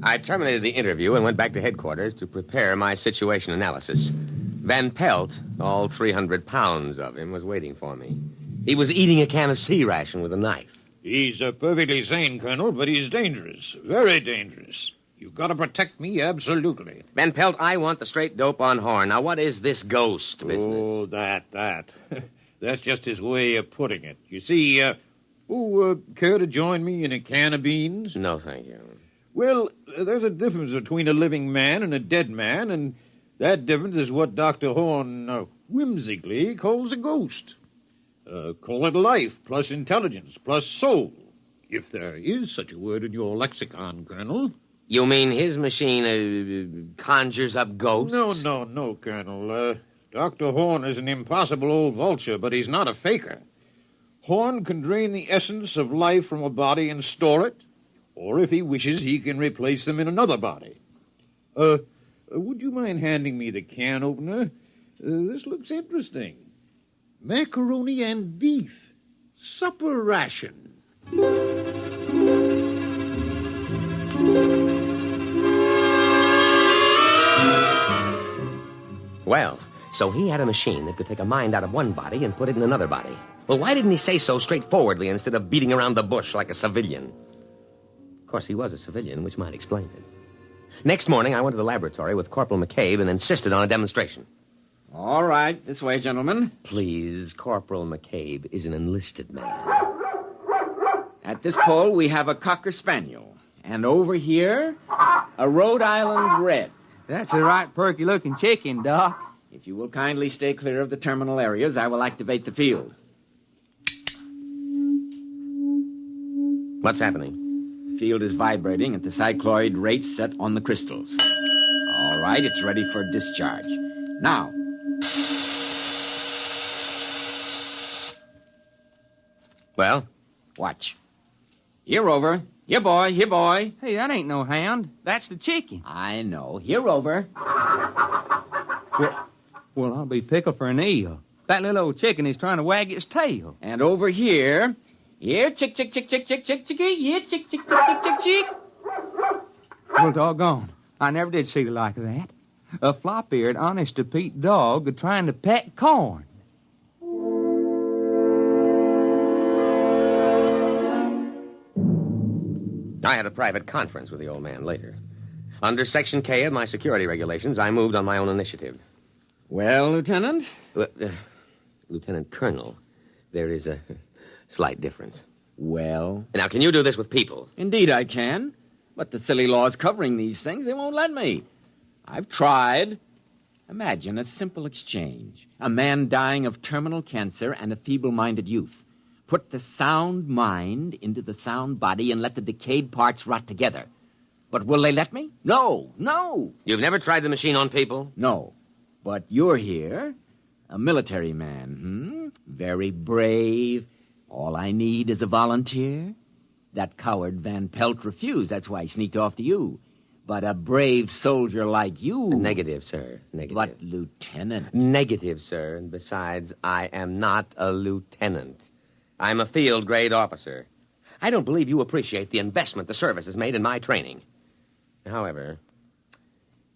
I terminated the interview and went back to headquarters to prepare my situation analysis. Van Pelt, all 300 pounds of him, was waiting for me. He was eating a can of sea ration with a knife. He's perfectly sane, Colonel, but he's dangerous. Very dangerous. You've got to protect me, absolutely. Van Pelt, I want the straight dope on Horn. Now, what is this ghost business? Oh, that. That's just his way of putting it. You see, care to join me in a can of beans? No, thank you. Well, there's a difference between a living man and a dead man, and that difference is what Dr. Horn whimsically calls a ghost. Call it life plus intelligence plus soul, if there is such a word in your lexicon, Colonel. You mean his machine conjures up ghosts? No, Colonel. Dr. Horn is an impossible old vulture, but he's not a faker. Horn can drain the essence of life from a body and store it, or if he wishes, he can replace them in another body. Would you mind handing me the can opener? This looks interesting. Macaroni and beef. Supper ration. Well, so he had a machine that could take a mind out of one body and put it in another body. Well, why didn't he say so straightforwardly instead of beating around the bush like a civilian? Of course, he was a civilian, which might explain it. Next morning, I went to the laboratory with Corporal McCabe and insisted on a demonstration. All right, this way, gentlemen. Please, Corporal McCabe is an enlisted man. At this pole, we have a Cocker Spaniel. And over here, a Rhode Island Red. That's a right perky-looking chicken, Doc. If you will kindly stay clear of the terminal areas, I will activate the field. What's happening? The field is vibrating at the cycloid rate set on the crystals. All right, it's ready for discharge. Now. Well? Watch. Here, Rover. Here, boy. Here, boy. Hey, that ain't no hound. That's the chicken. I know. Here, Rover. Well, I'll be pickled for an eel. That little old chicken is trying to wag its tail. And over here... Here, chick, chick, chick, chick, chick, chick, chickie. Here, chick, chick, chick, chick, chick, chick. Well, doggone. I never did see the like of that. A flop-eared, honest-to-Pete dog trying to peck corn. I had a private conference with the old man later. Under Section K of my security regulations, I moved on my own initiative. Well, Lieutenant? Lieutenant Colonel, there is a slight difference. Well? Now, can you do this with people? Indeed I can. But the silly laws covering these things, they won't let me. I've tried. Imagine a simple exchange. A man dying of terminal cancer and a feeble-minded youth. Put the sound mind into the sound body and let the decayed parts rot together. But will they let me? No, no. You've never tried the machine on people? No. But you're here, a military man, Very brave. All I need is a volunteer. That coward Van Pelt refused. That's why he sneaked off to you. But a brave soldier like you... Negative, sir. Negative. But, Lieutenant... Negative, sir. And besides, I am not a lieutenant. I'm a field-grade officer. I don't believe you appreciate the investment the service has made in my training. However,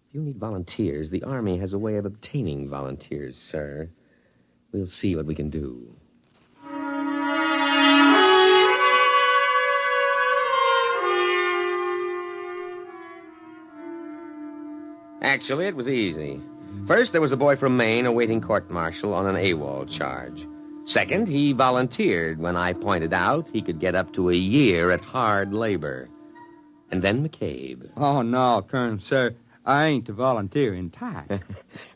if you need volunteers, the Army has a way of obtaining volunteers, sir. We'll see what we can do. Actually, it was easy. First, there was a boy from Maine awaiting court-martial on an AWOL charge. Second, he volunteered when I pointed out he could get up to a year at hard labor. And then McCabe. Oh, no, Colonel, sir. I ain't a volunteering type.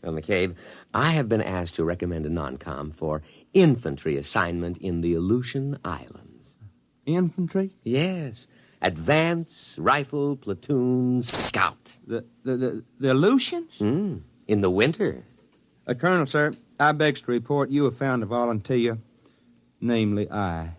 Well, McCabe, I have been asked to recommend a non-com for infantry assignment in the Aleutian Islands. Infantry? Yes. Advance, rifle, platoon, scout. The Aleutians? In the winter. Colonel, sir, I begs to report you have found a volunteer, namely I.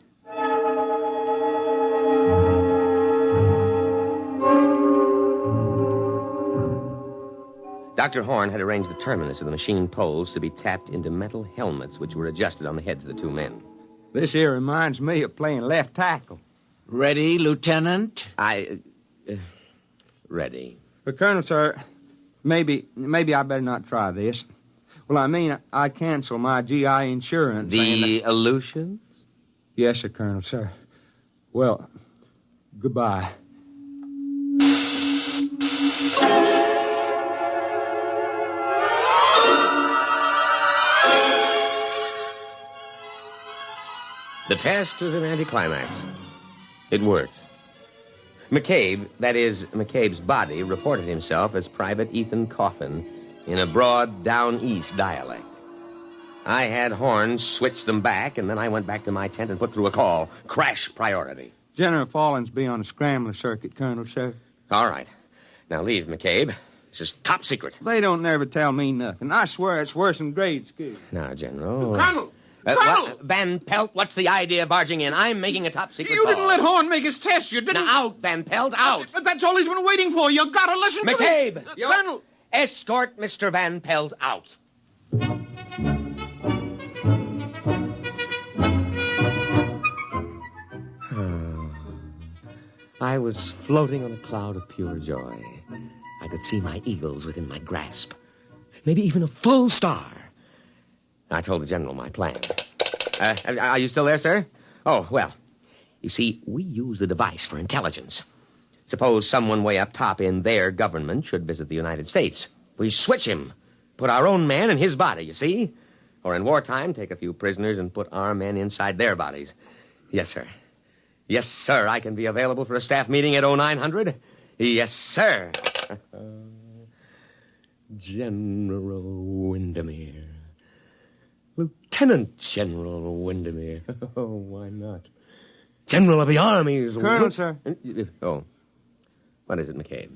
Dr. Horn had arranged the terminus of the machine poles to be tapped into metal helmets which were adjusted on the heads of the two men. This here reminds me of playing left tackle. Ready, Lieutenant? Ready. But, Colonel, sir, maybe I better not try this. Well, I mean, I cancel my GI insurance. The Aleutians? Yes, sir, Colonel, sir. Well, goodbye. The test was an anticlimax. It worked. McCabe, that is, McCabe's body, reported himself as Private Ethan Coffin in a broad down-east dialect. I had Horn switch them back, and then I went back to my tent and put through a call. Crash priority. General Fallins be on a scrambler circuit, Colonel, sir. All right. Now leave, McCabe. This is top secret. They don't never tell me nothing. I swear it's worse than grade school. Now, General... Colonel! Colonel! Van Pelt, what's the idea of barging in? I'm making a top secret You call. didn't let Horn make his test. You didn't... Now, out, Van Pelt, out. But that's all he's been waiting for. You gotta listen to me. McCabe! Colonel! Escort Mr. Van Pelt out. I was floating on a cloud of pure joy. I could see my eagles within my grasp. Maybe even a full star. I told the general my plan. Are you still there, sir? Oh, well, you see, we use the device for intelligence. Suppose someone way up top in their government should visit the United States. We switch him, put our own man in his body, you see? Or in wartime, take a few prisoners and put our men inside their bodies. Yes, sir. Yes, sir, I can be available for a staff meeting at 0900. Yes, sir. General Windermere. Lieutenant General Windermere. Oh, why not? General of the armies. Colonel, sir. Oh. What is it, McCabe?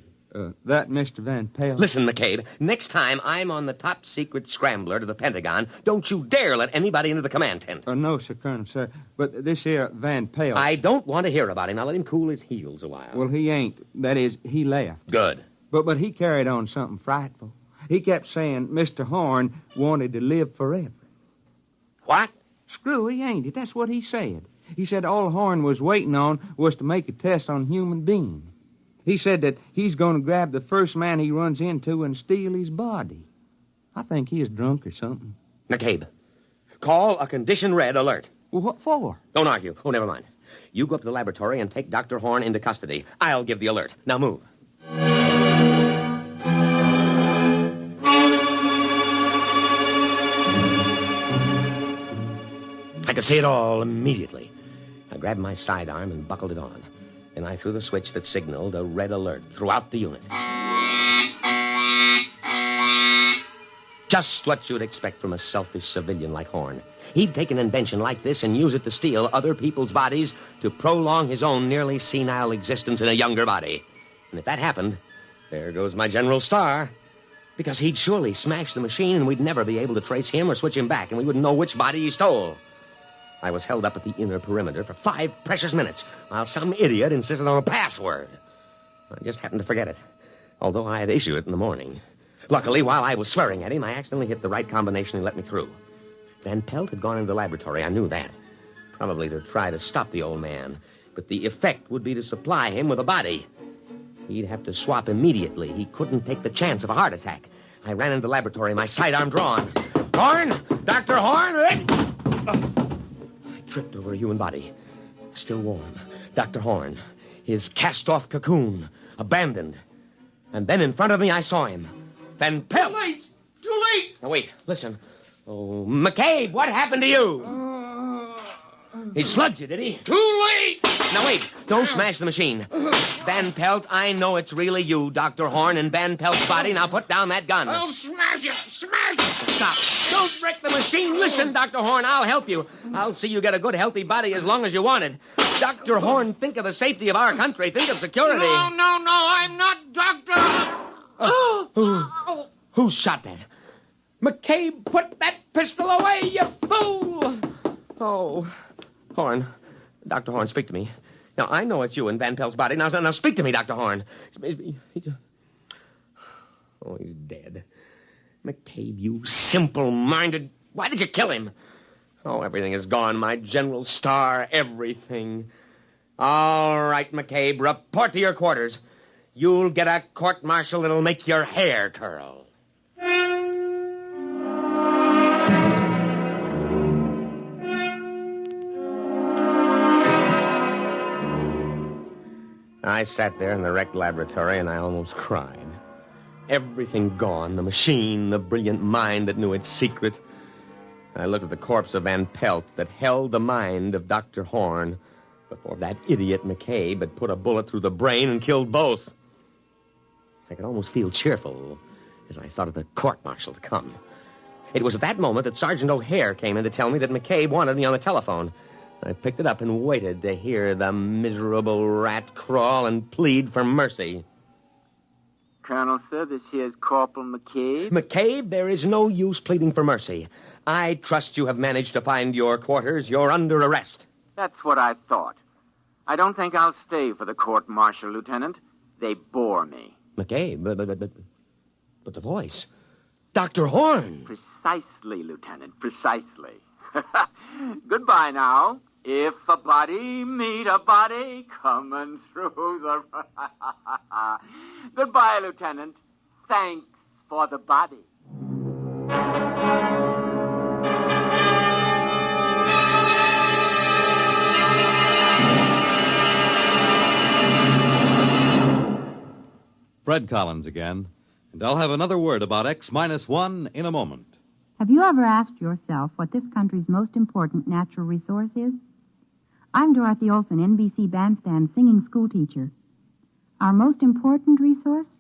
That Mr. Van Pelt. Listen, McCabe, next time I'm on the top-secret scrambler to the Pentagon, don't you dare let anybody into the command tent. No, sir, Colonel, sir. But this here Van Pelt... I don't want to hear about him. Now let him cool his heels a while. Well, he ain't. That is, he left. Good. But he carried on something frightful. He kept saying Mr. Horn wanted to live forever. What? Screwy, ain't it? That's what he said. He said all Horn was waiting on was to make a test on human beings. He said that he's going to grab the first man he runs into and steal his body. I think he is drunk or something. McCabe, call a condition red alert. Well, what for? Don't argue. Oh, never mind. You go up to the laboratory and take Dr. Horn into custody. I'll give the alert. Now move. I could see it all immediately. I grabbed my sidearm and buckled it on. Then I threw the switch that signaled a red alert throughout the unit. Just what you'd expect from a selfish civilian like Horn. He'd take an invention like this and use it to steal other people's bodies to prolong his own nearly senile existence in a younger body. And if that happened, there goes my General Star. Because he'd surely smash the machine and we'd never be able to trace him or switch him back, and we wouldn't know which body he stole. I was held up at the inner perimeter for 5 precious minutes while some idiot insisted on a password. I just happened to forget it, although I had issued it in the morning. Luckily, while I was swearing at him, I accidentally hit the right combination and let me through. Van Pelt had gone into the laboratory. I knew that. Probably to try to stop the old man. But the effect would be to supply him with a body. He'd have to swap immediately. He couldn't take the chance of a heart attack. I ran into the laboratory, my sidearm drawn. Horn! Dr. Horn! Tripped over a human body. Still warm. Dr. Horn. His cast-off cocoon. Abandoned. And then in front of me, I saw him. Van Pelt! Too late! Too late! Now, wait. Listen. Oh, McCabe, what happened to you? He slugged you, did he? Too late! Now, wait. Don't smash the machine. Van Pelt, I know it's really you, Dr. Horn, and Van Pelt's body. Now put down that gun. I'll smash it! Smash it! Stop. Don't wreck the machine. Listen, Dr. Horn, I'll help you. I'll see you get a good, healthy body as long as you want it. Dr. Horn, think of the safety of our country. Think of security. No, I'm not Doctor. Who shot that? McCabe, put that pistol away, you fool! Oh, Horn. Dr. Horn, speak to me. Now, I know it's you in Van Pelt's body. Now speak to me, Dr. Horn. Oh, he's dead. McCabe, you simple-minded... Why did you kill him? Oh, everything is gone. My General Star, everything. All right, McCabe, report to your quarters. You'll get a court-martial that'll make your hair curl. I sat there in the wrecked laboratory, and I almost cried. Everything gone, the machine, the brilliant mind that knew its secret. I looked at the corpse of Van Pelt that held the mind of Dr. Horn before that idiot McCabe had put a bullet through the brain and killed both. I could almost feel cheerful as I thought of the court-martial to come. It was at that moment that Sergeant O'Hare came in to tell me that McCabe wanted me on the telephone. I picked it up and waited to hear the miserable rat crawl and plead for mercy. Colonel, sir, this here's Corporal McCabe. McCabe, there is no use pleading for mercy. I trust you have managed to find your quarters. You're under arrest. That's what I thought. I don't think I'll stay for the court-martial, Lieutenant. They bore me. McCabe, But the voice. Dr. Horn. Precisely, Lieutenant, precisely. Goodbye now. If a body meet a body coming through the... Goodbye, Lieutenant. Thanks for the body. Fred Collins again, and I'll have another word about X-1 in a moment. Have you ever asked yourself what this country's most important natural resource is? I'm Dorothy Olson, NBC Bandstand singing schoolteacher. Our most important resource?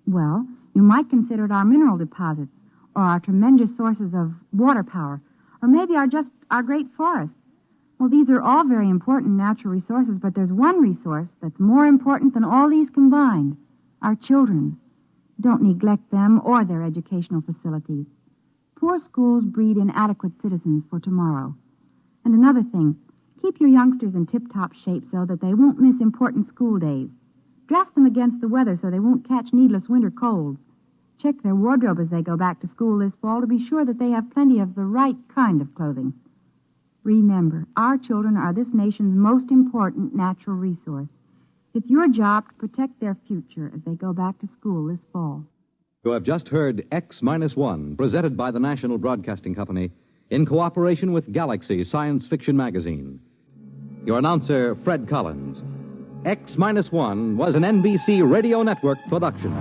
Well, you might consider it our mineral deposits, or our tremendous sources of water power, or maybe our great forests. Well, these are all very important natural resources, but there's one resource that's more important than all these combined. Our children. Don't neglect them or their educational facilities. Poor schools breed inadequate citizens for tomorrow. And another thing, keep your youngsters in tip-top shape so that they won't miss important school days. Dress them against the weather so they won't catch needless winter colds. Check their wardrobe as they go back to school this fall to be sure that they have plenty of the right kind of clothing. Remember, our children are this nation's most important natural resource. It's your job to protect their future as they go back to school this fall. You have just heard X-1, presented by the National Broadcasting Company in cooperation with Galaxy Science Fiction Magazine. Your announcer, Fred Collins. X-1 was an NBC Radio Network production.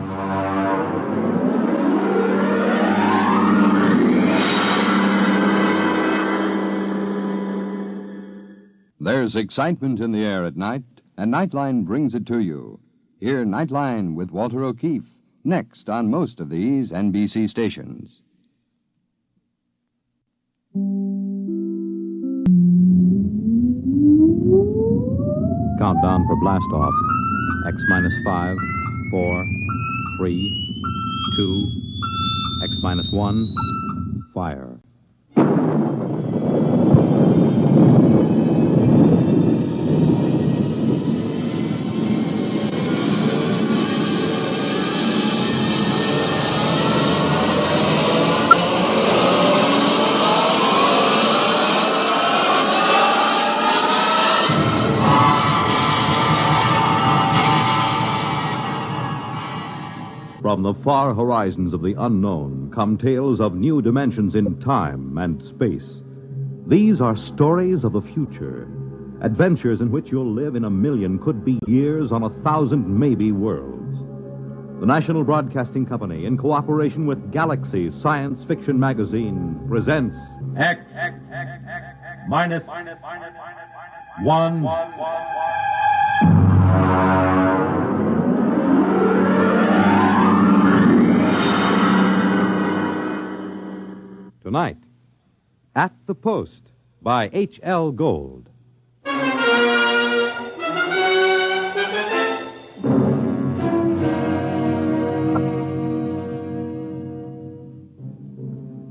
There's excitement in the air at night, and Nightline brings it to you. Hear Nightline with Walter O'Keefe, next on most of these NBC stations. Countdown for blast-off. X-5, 4, 3, 2, X-1, fire. From the far horizons of the unknown come tales of new dimensions in time and space. These are stories of the future, adventures in which you'll live in a million could-be years on 1,000 maybe worlds. The National Broadcasting Company, in cooperation with Galaxy Science Fiction Magazine, presents X-1. Tonight, At the Post by H.L. Gold.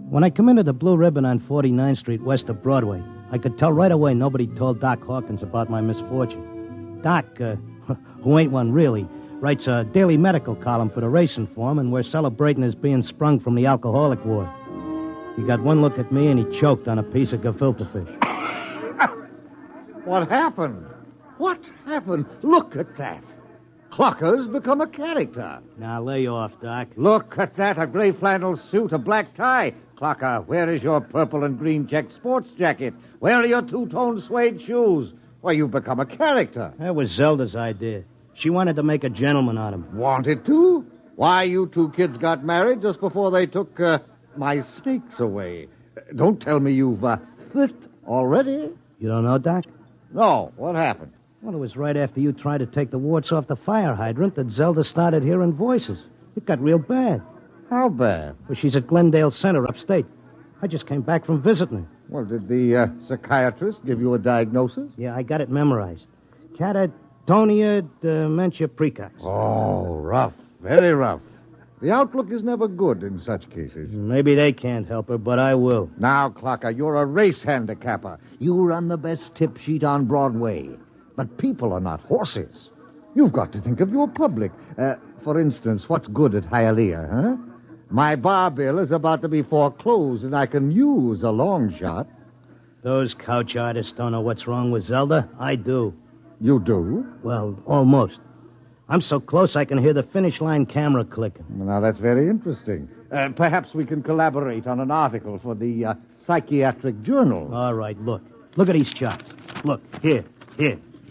When I come into the Blue Ribbon on 49th Street west of Broadway, I could tell right away nobody told Doc Hawkins about my misfortune. Doc, who ain't one really, writes a daily medical column for the Racing Form, and we're celebrating his being sprung from the alcoholic ward. He got one look at me, and he choked on a piece of gefilte fish. What happened? What happened? Look at that. Clocker's become a character. Now, lay off, Doc. Look at that, a gray flannel suit, a black tie. Clocker, where is your purple and green check sports jacket? Where are your two-tone suede shoes? Why, you've become a character. That was Zelda's idea. She wanted to make a gentleman out of him. Wanted to? Why, you two kids got married just before they took my snakes away. Don't tell me you've fit already. You don't know, Doc? No. What happened? Well, it was right after you tried to take the warts off the fire hydrant that Zelda started hearing voices. It got real bad. How bad? Well, she's at Glendale Center upstate. I just came back from visiting her. Well, did the psychiatrist give you a diagnosis? Yeah, I got it memorized. Catatonia dementia precox. Oh, rough. Very rough. The outlook is never good in such cases. Maybe they can't help her, but I will. Now, Clocker, you're a race handicapper. You run the best tip sheet on Broadway. But people are not horses. You've got to think of your public. For instance, what's good at Hialeah, huh? My bar bill is about to be foreclosed, and I can use a long shot. Those couch artists don't know what's wrong with Zelda. I do. You do? Well, almost. I'm so close I can hear the finish line camera clicking. Now, that's very interesting. Perhaps we can collaborate on an article for the Psychiatric Journal. All right, look. Look at these charts. Look, here.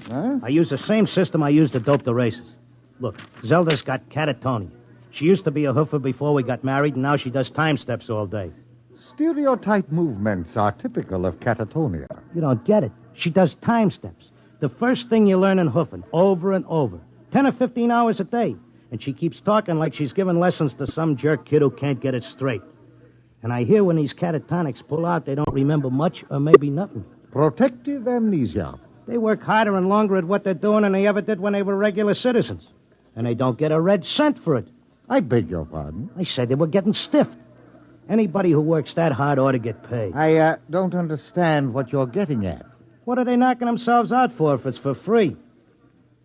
Huh? I use the same system I used to dope the races. Look, Zelda's got catatonia. She used to be a hoofer before we got married, and now she does time steps all day. Stereotype movements are typical of catatonia. You don't get it. She does time steps. The first thing you learn in hoofing, over and over. 10 or 15 hours a day. And she keeps talking like she's giving lessons to some jerk kid who can't get it straight. And I hear when these catatonics pull out, they don't remember much or maybe nothing. Protective amnesia. They work harder and longer at what they're doing than they ever did when they were regular citizens. And they don't get a red cent for it. I beg your pardon? I said they were getting stiffed. Anybody who works that hard ought to get paid. I don't understand what you're getting at. What are they knocking themselves out for if it's for free?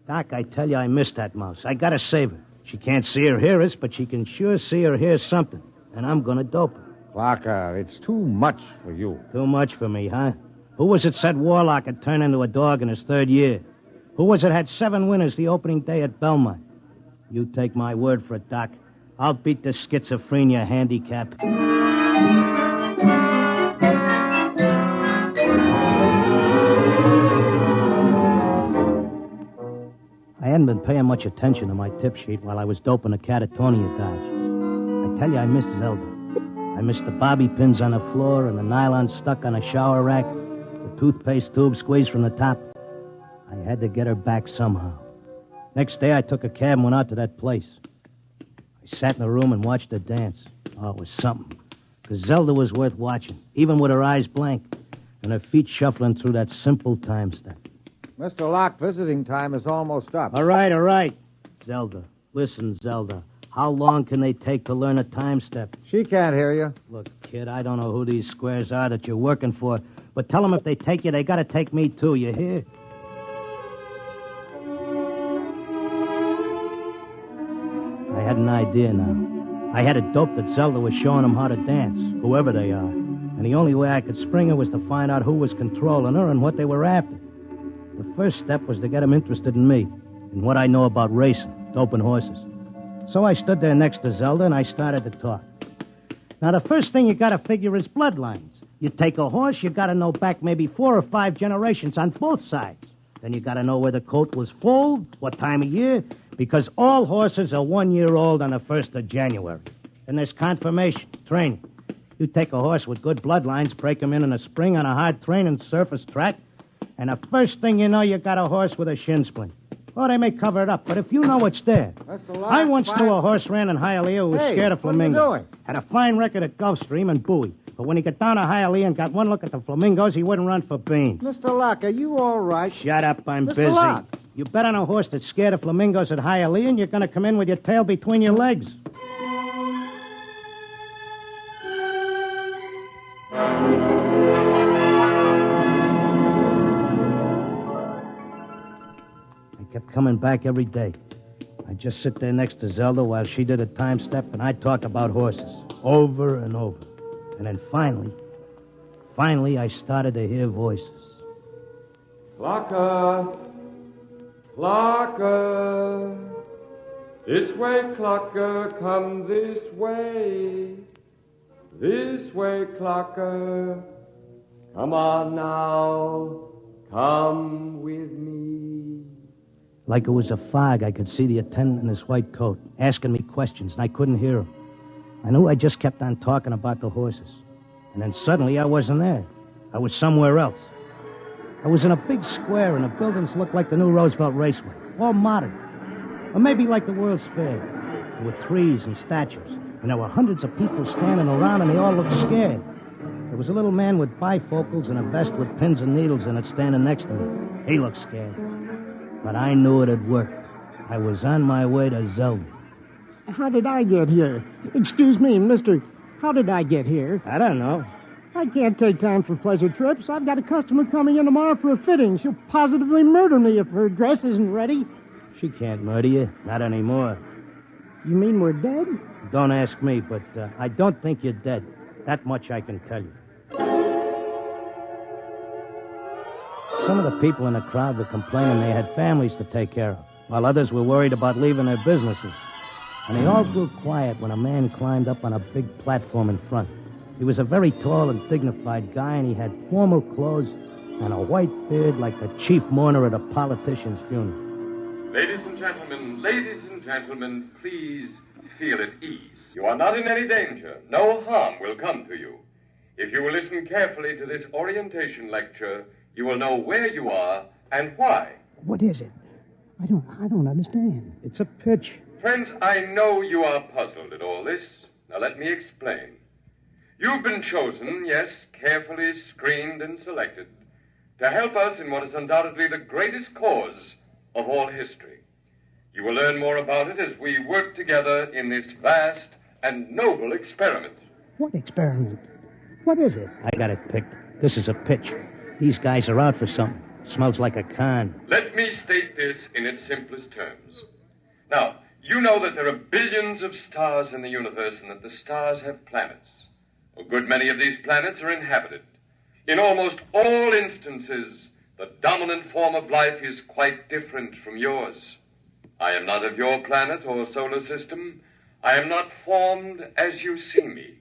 Doc, I tell you, I miss that mouse. I gotta save her. She can't see or hear us, but she can sure see or hear something. And I'm gonna dope her. Clarker, it's too much for you. Too much for me, huh? Who was it said Warlock had turned into a dog in his third year? Who was it had 7 winners the opening day at Belmont? You take my word for it, Doc. I'll beat the schizophrenia handicap. I hadn't been paying much attention to my tip sheet while I was doping a catatonia dodge. I tell you, I missed Zelda. I missed the bobby pins on the floor and the nylon stuck on a shower rack, the toothpaste tube squeezed from the top. I had to get her back somehow. Next day, I took a cab and went out to that place. I sat in the room and watched her dance. Oh, it was something. Because Zelda was worth watching, even with her eyes blank and her feet shuffling through that simple time step. Mr. Locke, visiting time is almost up. All right. Zelda. Listen, Zelda. How long can they take to learn a time step? She can't hear you. Look, kid, I don't know who these squares are that you're working for, but tell them if they take you, they gotta take me too, you hear? I had an idea now. I had a dope that Zelda was showing them how to dance, whoever they are. And the only way I could spring her was to find out who was controlling her and what they were after. The first step was to get them interested in me, and what I know about racing, doping horses. So I stood there next to Zelda, and I started to talk. Now, the first thing you gotta figure is bloodlines. You take a horse, you gotta know back maybe 4 or 5 generations on both sides. Then you gotta know where the coat was foaled, what time of year, because all horses are 1 year old on the 1st of January. And there's confirmation, training. You take a horse with good bloodlines, break him in a spring on a hard training surface track, and the first thing you know, you got a horse with a shin splint. Or they may cover it up, but if you know it's there. I once knew a horse ran in Hialeah who was scared of flamingo. What are you doing? Had a fine record at Gulfstream and Bowie. But when he got down to Hialeah and got one look at the flamingos, he wouldn't run for beans. Mr. Locke, are you all right? Shut up, I'm Mr. busy. Locke. You bet on a horse that's scared of flamingos at Hialeah, and you're going to come in with your tail between your legs. I kept coming back every day. I'd just sit there next to Zelda while she did a time step, and I'd talk about horses over and over. And then finally, I started to hear voices. Clocker! Clocker! This way, Clocker, come this way. This way, Clocker. Come on now, come with me. Like it was a fog, I could see the attendant in his white coat, asking me questions, and I couldn't hear him. I knew I just kept on talking about the horses. And then suddenly I wasn't there. I was somewhere else. I was in a big square, and the buildings looked like the new Roosevelt Raceway, all modern. Or maybe like the World's Fair. There were trees and statues, and there were hundreds of people standing around, and they all looked scared. There was a little man with bifocals and a vest with pins and needles in it standing next to me. He looked scared. But I knew it had worked. I was on my way to Zelda. How did I get here? Excuse me, mister. How did I get here? I don't know. I can't take time for pleasure trips. I've got a customer coming in tomorrow for a fitting. She'll positively murder me if her dress isn't ready. She can't murder you. Not anymore. You mean we're dead? Don't ask me, but I don't think you're dead. That much I can tell you. Some of the people in the crowd were complaining they had families to take care of, while others were worried about leaving their businesses. And they all grew quiet when a man climbed up on a big platform in front. He was a very tall and dignified guy, and he had formal clothes and a white beard like the chief mourner at a politician's funeral. Ladies and gentlemen, please feel at ease. You are not in any danger. No harm will come to you. If you will listen carefully to this orientation lecture, you will know where you are and why. What is it? I don't understand. It's a pitch. Friends, I know you are puzzled at all this. Now let me explain. You've been chosen, yes, carefully screened and selected, to help us in what is undoubtedly the greatest cause of all history. You will learn more about it as we work together in this vast and noble experiment. What experiment? What is it? I got it picked. This is a pitch. These guys are out for something. Smells like a con. Let me state this in its simplest terms. Now, you know that there are billions of stars in the universe and that the stars have planets. A good many of these planets are inhabited. In almost all instances, the dominant form of life is quite different from yours. I am not of your planet or solar system. I am not formed as you see me.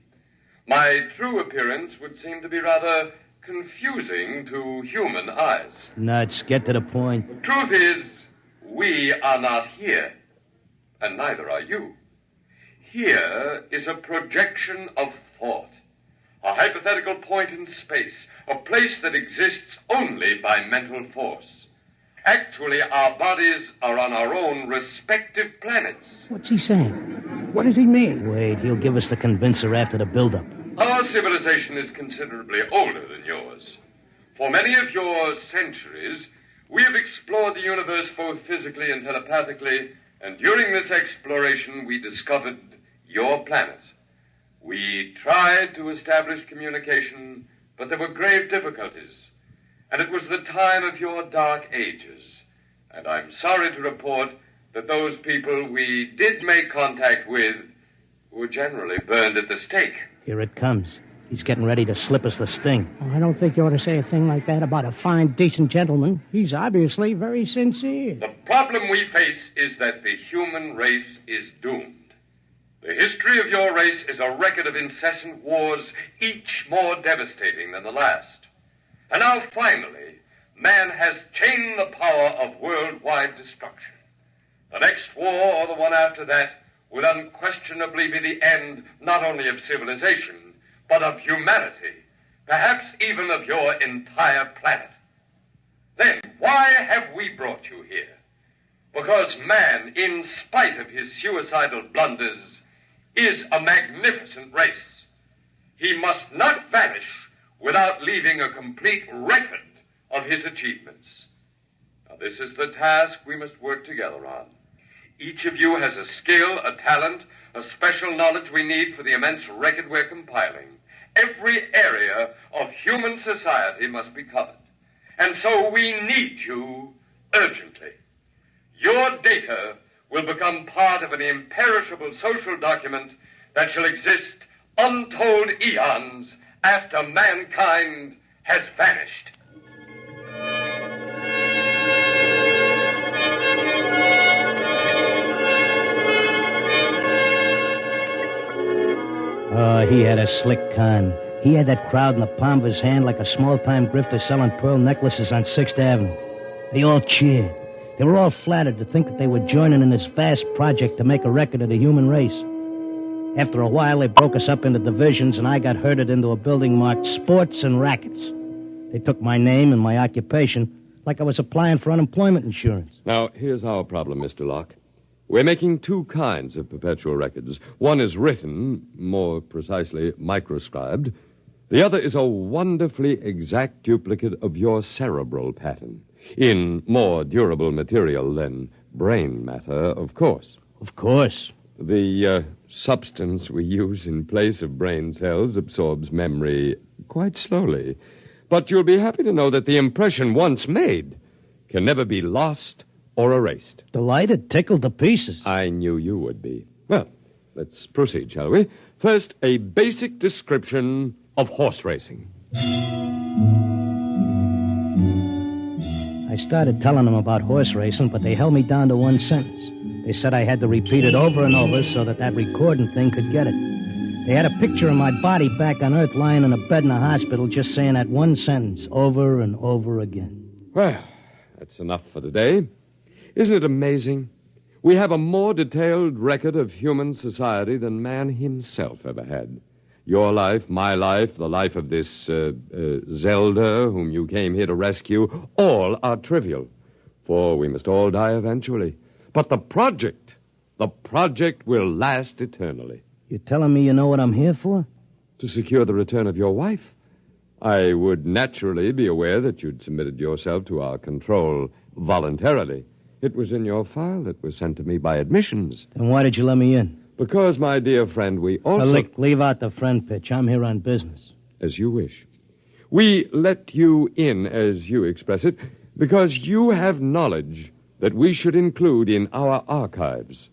My true appearance would seem to be rather confusing to human eyes. Nuts, get to the point. Truth is, we are not here, and neither are you. Here is a projection of thought, a hypothetical point in space, a place that exists only by mental force. Actually, our bodies are on our own respective planets. What's he saying? What does he mean? Wait, he'll give us the convincer after the build-up. Our civilization is considerably older than yours. For many of your centuries, we have explored the universe both physically and telepathically, and during this exploration, we discovered your planet. We tried to establish communication, but there were grave difficulties, and it was the time of your dark ages. And I'm sorry to report that those people we did make contact with were generally burned at the stake. Here it comes. He's getting ready to slip us the sting. Oh, I don't think you ought to say a thing like that about a fine, decent gentleman. He's obviously very sincere. The problem we face is that the human race is doomed. The history of your race is a record of incessant wars, each more devastating than the last. And now, finally, man has chained the power of worldwide destruction. The next war, or the one after that, will unquestionably be the end not only of civilization, but of humanity, perhaps even of your entire planet. Then, why have we brought you here? Because man, in spite of his suicidal blunders, is a magnificent race. He must not vanish without leaving a complete record of his achievements. Now, this is the task we must work together on. Each of you has a skill, a talent, a special knowledge we need for the immense record we're compiling. Every area of human society must be covered. And so we need you urgently. Your data will become part of an imperishable social document that shall exist untold eons after mankind has vanished. Oh, he had a slick con. He had that crowd in the palm of his hand like a small-time grifter selling pearl necklaces on 6th Avenue. They all cheered. They were all flattered to think that they were joining in this vast project to make a record of the human race. After a while, they broke us up into divisions, and I got herded into a building marked Sports and Rackets. They took my name and my occupation like I was applying for unemployment insurance. Now, here's our problem, Mr. Locke. We're making two kinds of perpetual records. One is written, more precisely, microscribed. The other is a wonderfully exact duplicate of your cerebral pattern, in more durable material than brain matter, of course. Of course. The substance we use in place of brain cells absorbs memory quite slowly. But you'll be happy to know that the impression once made can never be lost or erased. Delighted, tickled to pieces. I knew you would be. Well, let's proceed, shall we? First, a basic description of horse racing. I started telling them about horse racing, but they held me down to one sentence. They said I had to repeat it over and over so that recording thing could get it. They had a picture of my body back on Earth lying in a bed in a hospital just saying that one sentence over and over again. Well, that's enough for today. Isn't it amazing? We have a more detailed record of human society than man himself ever had. Your life, my life, the life of this Zelda, whom you came here to rescue, all are trivial, for we must all die eventually. But the project will last eternally. You're telling me you know what I'm here for? To secure the return of your wife. I would naturally be aware that you'd submitted yourself to our control voluntarily. It was in your file that was sent to me by admissions. Then why did you let me in? Because, my dear friend, we also... Look, leave out the friend pitch. I'm here on business. As you wish. We let you in, as you express it, because you have knowledge that we should include in our archives.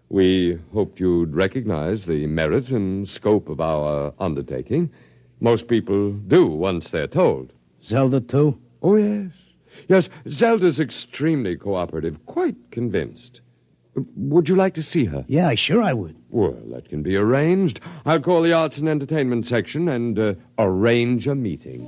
We hoped you'd recognize the merit and scope of our undertaking. Most people do once they're told. Zelda, too? Oh, yes. Yes, Zelda's extremely cooperative, quite convinced. Would you like to see her? Yeah, sure I would. Well, that can be arranged. I'll call the Arts and Entertainment section and arrange a meeting.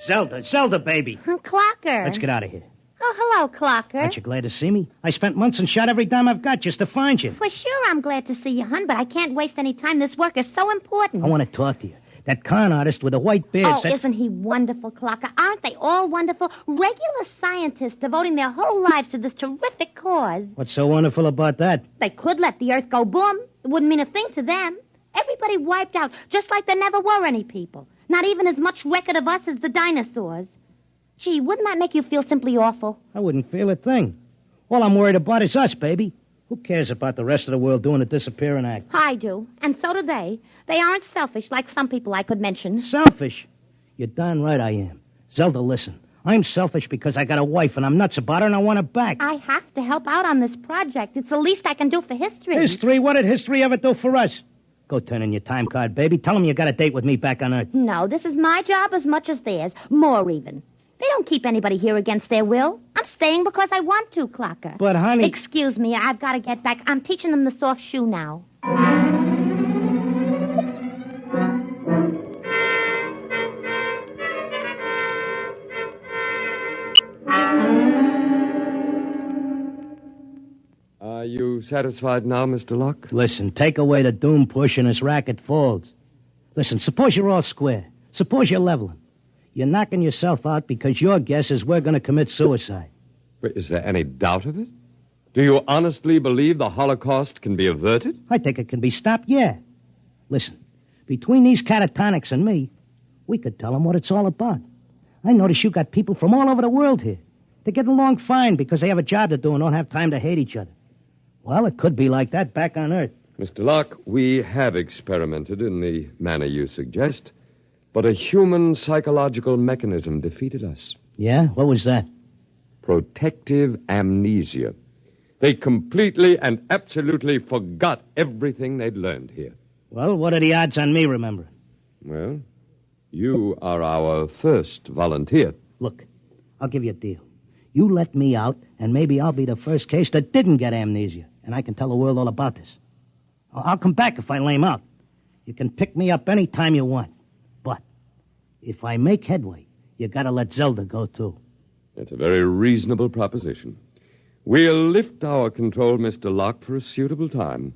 Zelda, baby. Clocker. Let's get out of here. Oh, hello, Clocker. Aren't you glad to see me? I spent months and shot every dime I've got just to find you. For sure I'm glad to see you, hon, but I can't waste any time. This work is so important. I want to talk to you. That con artist with the white beard said... isn't he wonderful, Clocker? Aren't they all wonderful? Regular scientists devoting their whole lives to this terrific cause. What's so wonderful about that? They could let the Earth go boom. It wouldn't mean a thing to them. Everybody wiped out, just like there never were any people. Not even as much record of us as the dinosaurs. Gee, wouldn't that make you feel simply awful? I wouldn't feel a thing. All I'm worried about is us, baby. Who cares about the rest of the world doing a disappearing act? I do, and so do they. They aren't selfish like some people I could mention. Selfish? You're darn right I am. Zelda, listen. I'm selfish because I got a wife and I'm nuts about her and I want her back. I have to help out on this project. It's the least I can do for history. History? What did history ever do for us? Go turn in your time card, baby. Tell them you got a date with me back on Earth. No, this is my job as much as theirs. More even. They don't keep anybody here against their will. I'm staying because I want to, Clocker. But, honey... Excuse me, I've got to get back. I'm teaching them the soft shoe now. Are you satisfied now, Mr. Locke? Listen, take away the doom push and this racket folds. Listen, suppose you're all square. Suppose you're leveling. You're knocking yourself out because your guess is we're going to commit suicide. But is there any doubt of it? Do you honestly believe the Holocaust can be averted? I think it can be stopped, yeah. Listen, between these catatonics and me, we could tell them what it's all about. I notice you got people from all over the world here. They get along fine because they have a job to do and don't have time to hate each other. Well, it could be like that back on Earth. Mr. Locke, we have experimented in the manner you suggest, but a human psychological mechanism defeated us. Yeah? What was that? Protective amnesia. They completely and absolutely forgot everything they'd learned here. Well, what are the odds on me remembering? Well, you are our first volunteer. Look, I'll give you a deal. You let me out, and maybe I'll be the first case that didn't get amnesia, and I can tell the world all about this. I'll come back if I lame out. You can pick me up any time you want. But if I make headway, you gotta let Zelda go, too. That's a very reasonable proposition. We'll lift our control, Mr. Locke, for a suitable time.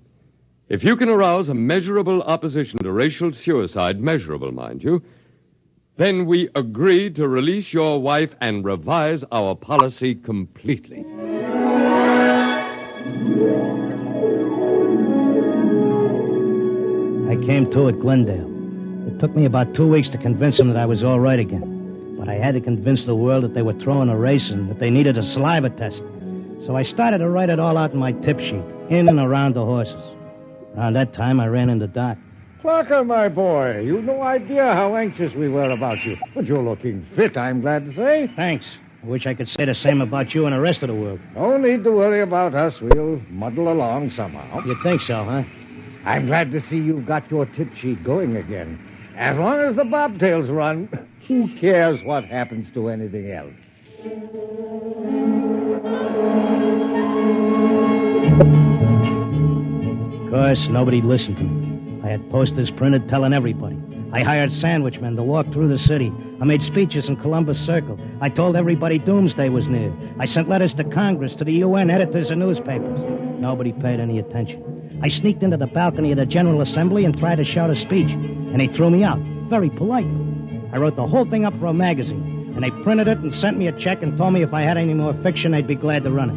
If you can arouse a measurable opposition to racial suicide, measurable, mind you, then we agree to release your wife and revise our policy completely. I came to at Glendale. It took me about 2 weeks to convince them that I was all right again. But I had to convince the world that they were throwing a race and that they needed a saliva test. So I started to write it all out in my tip sheet, in and around the horses. Around that time, I ran into Doc. Clocker, my boy, you've no idea how anxious we were about you. But you're looking fit, I'm glad to say. Thanks. I wish I could say the same about you and the rest of the world. No need to worry about us. We'll muddle along somehow. You think so, huh? I'm glad to see you've got your tip sheet going again. As long as the bobtails run, who cares what happens to anything else? Of course, nobody listened to me. I had posters printed telling everybody. I hired sandwich men to walk through the city. I made speeches in Columbus Circle. I told everybody doomsday was near. I sent letters to Congress, to the UN, editors of newspapers. Nobody paid any attention. I sneaked into the balcony of the General Assembly and tried to shout a speech, and they threw me out, very politely. I wrote the whole thing up for a magazine, and they printed it and sent me a check and told me if I had any more fiction, they'd be glad to run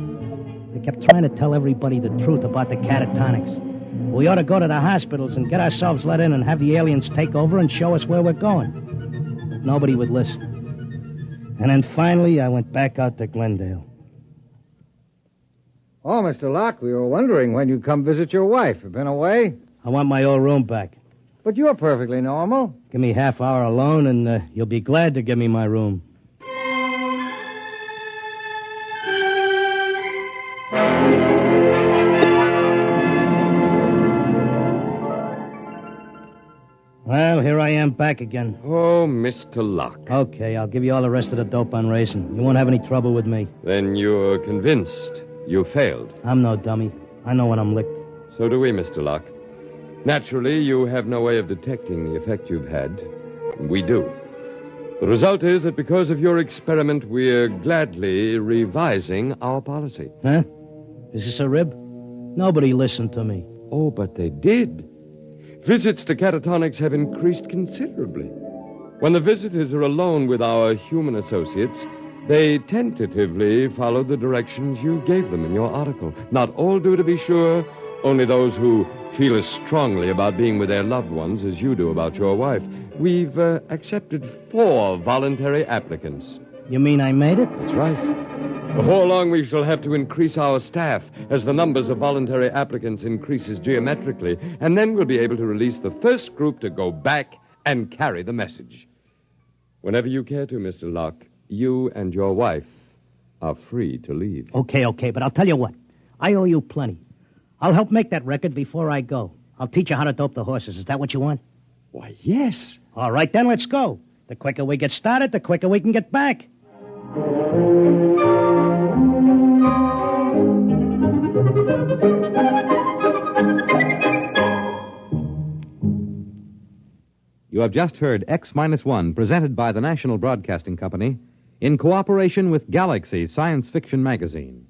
it. I kept trying to tell everybody the truth about the catatonics. We ought to go to the hospitals and get ourselves let in and have the aliens take over and show us where we're going. But nobody would listen. And then finally, I went back out to Glendale. Oh, Mr. Locke, we were wondering when you'd come visit your wife. You been away? I want my old room back. But you're perfectly normal. Give me half hour alone, and you'll be glad to give me my room. Well, here I am back again. Oh, Mr. Locke. Okay, I'll give you all the rest of the dope on racing. You won't have any trouble with me. Then you're convinced you failed. I'm no dummy. I know when I'm licked. So do we, Mr. Locke. Naturally, you have no way of detecting the effect you've had. We do. The result is that because of your experiment, we're gladly revising our policy. Huh? Is this a rib? Nobody listened to me. Oh, but they did. Visits to catatonics have increased considerably. When the visitors are alone with our human associates, they tentatively follow the directions you gave them in your article. Not all do, to be sure, only those who feel as strongly about being with their loved ones as you do about your wife. We've accepted 4 voluntary applicants. You mean I made it? That's right. Before long, we shall have to increase our staff as the numbers of voluntary applicants increases geometrically, and then we'll be able to release the first group to go back and carry the message. Whenever you care to, Mr. Locke, you and your wife are free to leave. Okay, but I'll tell you what. I owe you plenty. I'll help make that record before I go. I'll teach you how to dope the horses. Is that what you want? Why, yes. All right, then let's go. The quicker we get started, the quicker we can get back. You have just heard X-1, presented by the National Broadcasting Company in cooperation with Galaxy Science Fiction Magazine,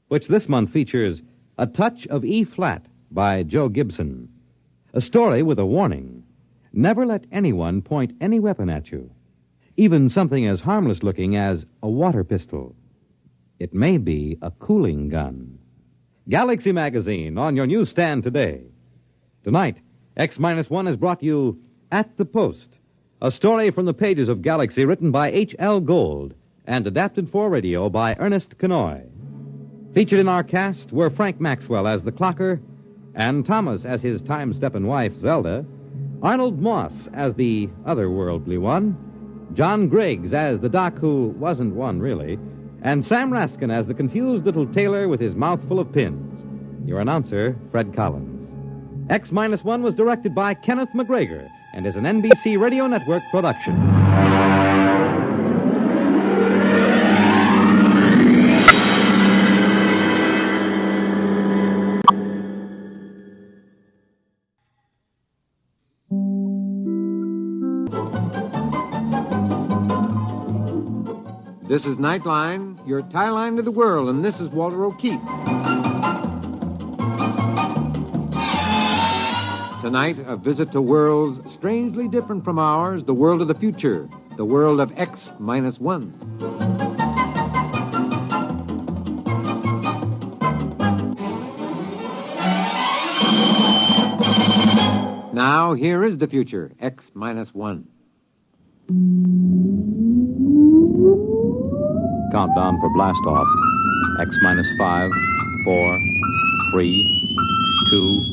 which this month features A Touch of E-Flat by Joe Gibson, a story with a warning. Never let anyone point any weapon at you, even something as harmless-looking as a water pistol. It may be a cooling gun. Galaxy Magazine on your newsstand today. Tonight, X-1 has brought you At the Post, a story from the pages of Galaxy written by H.L. Gold and adapted for radio by Ernest Kenoy. Featured in our cast were Frank Maxwell as the clocker, and Thomas as his time-steppin' wife, Zelda, Arnold Moss as the otherworldly one, John Griggs as the doc who wasn't one, really, and Sam Raskin as the confused little tailor with his mouth full of pins. Your announcer, Fred Collins. X-1 was directed by Kenneth McGregor and is an NBC Radio Network production. This is Nightline, your tie line to the world, and this is Walter O'Keefe. Tonight, a visit to worlds strangely different from ours, the world of the future, the world of X-1. Now, here is the future, X-1. Countdown for blast-off. X-5, 4, 3, 2,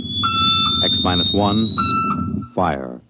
X-1, fire.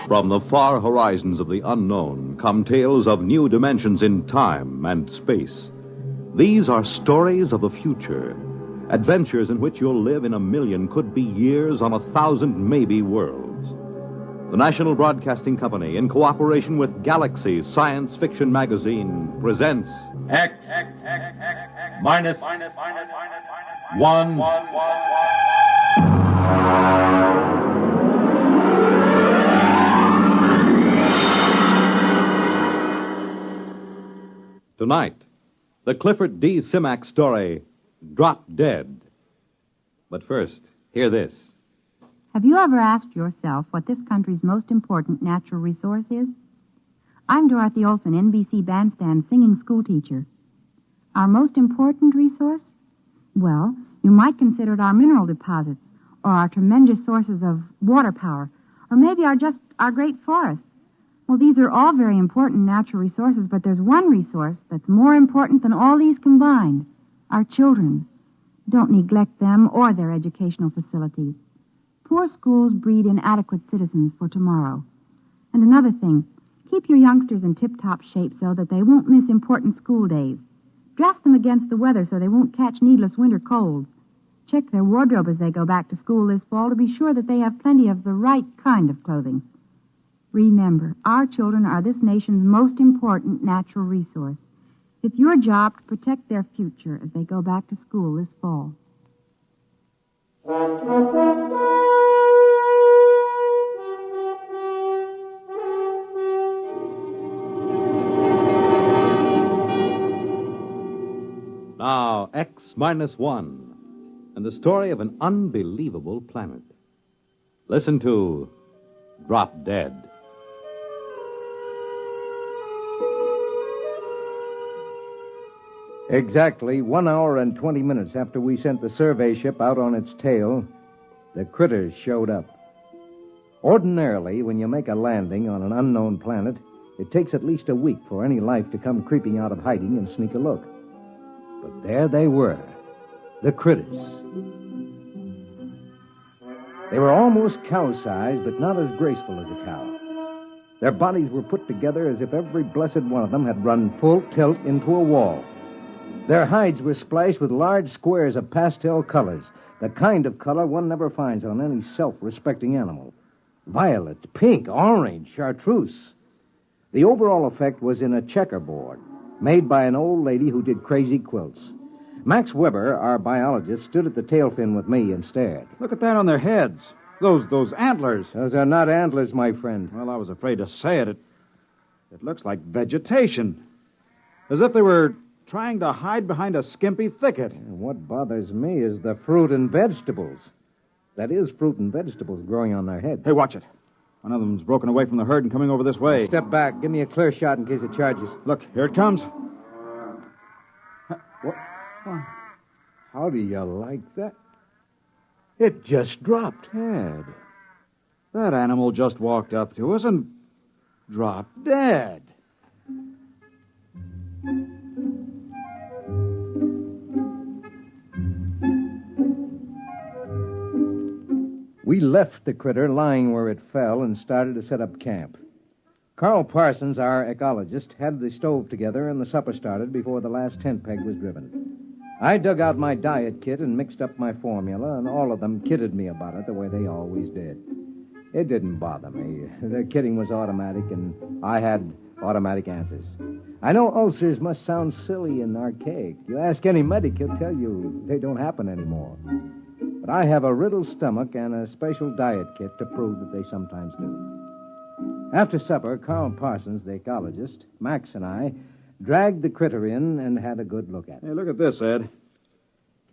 From the far horizons of the unknown come tales of new dimensions in time and space. These are stories of the future, adventures in which you'll live in a million, could be years, on 1,000 maybe worlds. The National Broadcasting Company, in cooperation with Galaxy Science Fiction Magazine, presents X minus 1. Tonight, the Clifford D. Simak story, Drop Dead. But first, hear this. Have you ever asked yourself what this country's most important natural resource is? I'm Dorothy Olson, NBC Bandstand singing schoolteacher. Our most important resource? Well, you might consider it our mineral deposits, or our tremendous sources of water power, or maybe our great forests. Well, these are all very important natural resources, but there's one resource that's more important than all these combined: our children. Don't neglect them or their educational facilities. Poor schools breed inadequate citizens for tomorrow. And another thing, keep your youngsters in tip-top shape so that they won't miss important school days. Dress them against the weather so they won't catch needless winter colds. Check their wardrobe as they go back to school this fall to be sure that they have plenty of the right kind of clothing. Remember, our children are this nation's most important natural resource. It's your job to protect their future as they go back to school this fall. Now, X minus 1, and the story of an unbelievable planet. Listen to Drop Dead. Exactly 1 hour and 20 minutes after we sent the survey ship out on its tail, the critters showed up. Ordinarily, when you make a landing on an unknown planet, it takes at least a week for any life to come creeping out of hiding and sneak a look. But there they were, the critters. They were almost cow-sized, but not as graceful as a cow. Their bodies were put together as if every blessed one of them had run full tilt into a wall. Their hides were splashed with large squares of pastel colors, the kind of color one never finds on any self-respecting animal. Violet, pink, orange, chartreuse. The overall effect was in a checkerboard, made by an old lady who did crazy quilts. Max Weber, our biologist, stood at the tail fin with me and stared. Look at that on their heads. Those antlers. Those are not antlers, my friend. Well, I was afraid to say it. It looks like vegetation. As if they were trying to hide behind a skimpy thicket. And what bothers me is the fruit and vegetables. That is, fruit and vegetables growing on their heads. Hey, watch it. One of them's broken away from the herd and coming over this way. Step back. Give me a clear shot in case it charges. Look, here it comes. What? How do you like that? It just dropped. Ted, that animal just walked up to us and dropped dead. We left the critter lying where it fell and started to set up camp. Carl Parsons, our ecologist, had the stove together and the supper started before the last tent peg was driven. I dug out my diet kit and mixed up my formula, and all of them kidded me about it the way they always did. It didn't bother me. Their kidding was automatic, and I had automatic answers. I know ulcers must sound silly and archaic. You ask any medic, he'll tell you they don't happen anymore. But I have a riddled stomach and a special diet kit to prove that they sometimes do. After supper, Carl Parsons, the ecologist, Max, and I dragged the critter in and had a good look at it. Hey, look at this, Ed.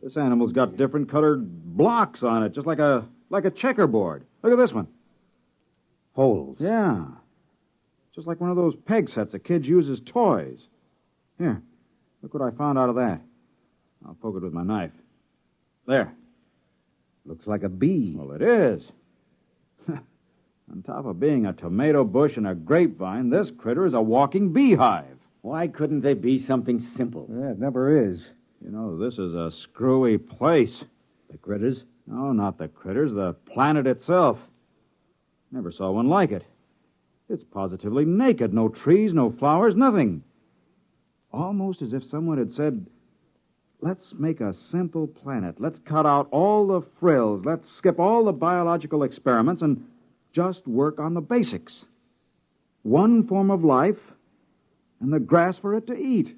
This animal's got different colored blocks on it, just like a checkerboard. Look at this one. Holes. Yeah. Just like one of those peg sets that kids use as toys. Here, look what I found out of that. I'll poke it with my knife. There. Looks like a bee. Well, it is. On top of being a tomato bush and a grapevine, this critter is a walking beehive. Why couldn't they be something simple? Yeah, it never is. You know, this is a screwy place. The critters? No, not the critters. The planet itself. Never saw one like it. It's positively naked. No trees, no flowers, nothing. Almost as if someone had said, let's make a simple planet. Let's cut out all the frills. Let's skip all the biological experiments and just work on the basics. One form of life and the grass for it to eat.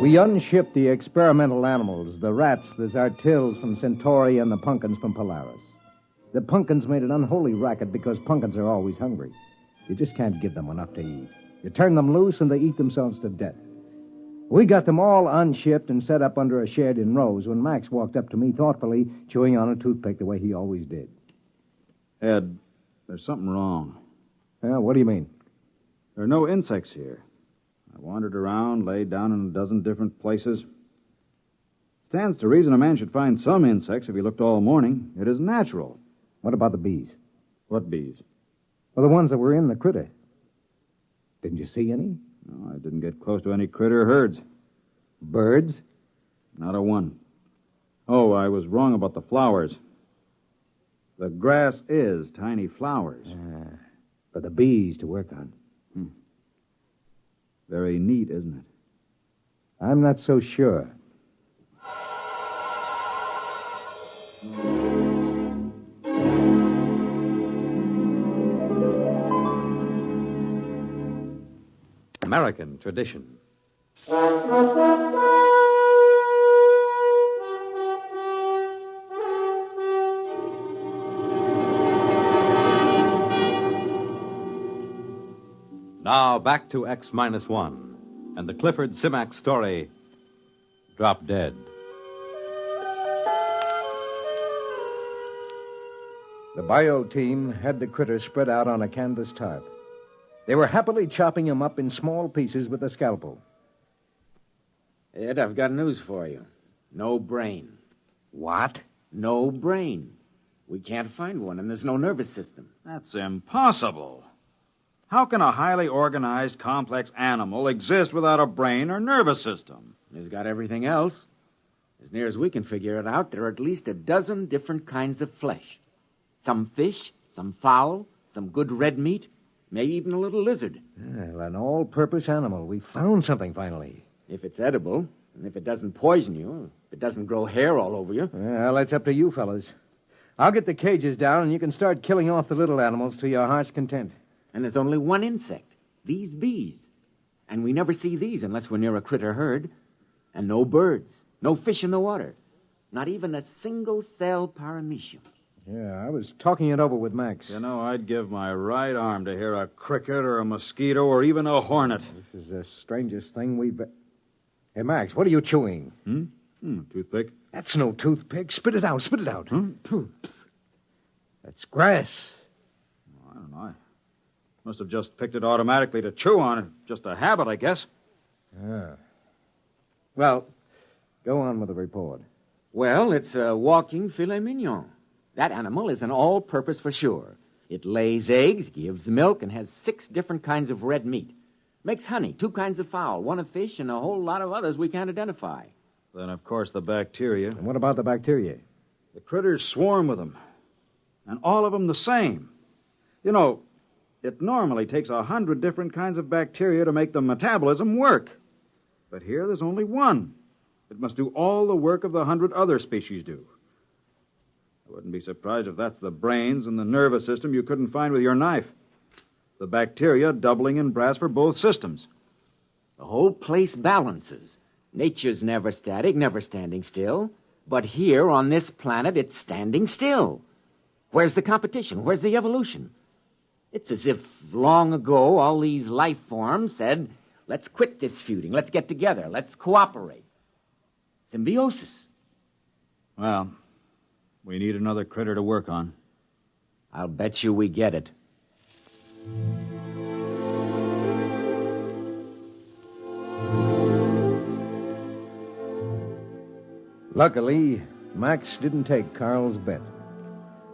We unshipped the experimental animals, the rats, the zartils from Centauri, and the pumpkins from Polaris. The pumpkins made an unholy racket because pumpkins are always hungry. You just can't give them enough to eat. You turn them loose and they eat themselves to death. We got them all unshipped and set up under a shed in rows when Max walked up to me thoughtfully, chewing on a toothpick the way he always did. Ed, there's something wrong. Yeah, what do you mean? There are no insects here. I wandered around, laid down in a dozen different places. It stands to reason a man should find some insects if he looked all morning. It is natural. What about the bees? What bees? Well, the ones that were in the critter. Didn't you see any? No, I didn't get close to any critter herds. Birds? Not a one. Oh, I was wrong about the flowers. The grass is tiny flowers. For the bees to work on. Very neat, isn't it? I'm not so sure. American tradition. Now back to X-1 and the Clifford Simac story, Drop Dead. The bio team had the critter spread out on a canvas tarp. They were happily chopping him up in small pieces with a scalpel. Ed, I've got news for you. No brain. What? No brain. We can't find one, and there's no nervous system. That's impossible. How can a highly organized, complex animal exist without a brain or nervous system? It's got everything else. As near as we can figure it out, there are at least a dozen different kinds of flesh. Some fish, some fowl, some good red meat, maybe even a little lizard. Well, an all-purpose animal. We found something finally. If it's edible, and if it doesn't poison you, if it doesn't grow hair all over you. Well, that's up to you, fellas. I'll get the cages down, and you can start killing off the little animals to your heart's content. And there's only one insect, these bees. And we never see these unless we're near a critter herd. And no birds, no fish in the water. Not even a single-cell paramecium. Yeah, I was talking it over with Max. You know, I'd give my right arm to hear a cricket or a mosquito or even a hornet. This is the strangest thing we've... Hey, Max, what are you chewing? Toothpick. That's no toothpick. Spit it out, spit it out. That's grass. I don't know. I must have just picked it automatically to chew on. Just a habit, I guess. Well, go on with the report. Well, it's a walking filet mignon. That animal is an all-purpose for sure. It lays eggs, gives milk, and has 6 different kinds of red meat. Makes honey, 2 kinds of fowl, 1 of fish, and a whole lot of others we can't identify. Then, of course, the bacteria. And what about the bacteria? The critters swarm with them. And all of them the same. You know, it normally takes 100 different kinds of bacteria to make the metabolism work. But here there's only one. It must do all the work of the 100 other species do. I wouldn't be surprised if that's the brains and the nervous system you couldn't find with your knife. The bacteria doubling in brass for both systems. The whole place balances. Nature's never static, never standing still. But here on this planet, it's standing still. Where's the competition? Where's the evolution? It's as if long ago all these life forms said, let's quit this feuding, let's get together, let's cooperate. Symbiosis. Well, we need another critter to work on. I'll bet you we get it. Luckily, Max didn't take Carl's bet.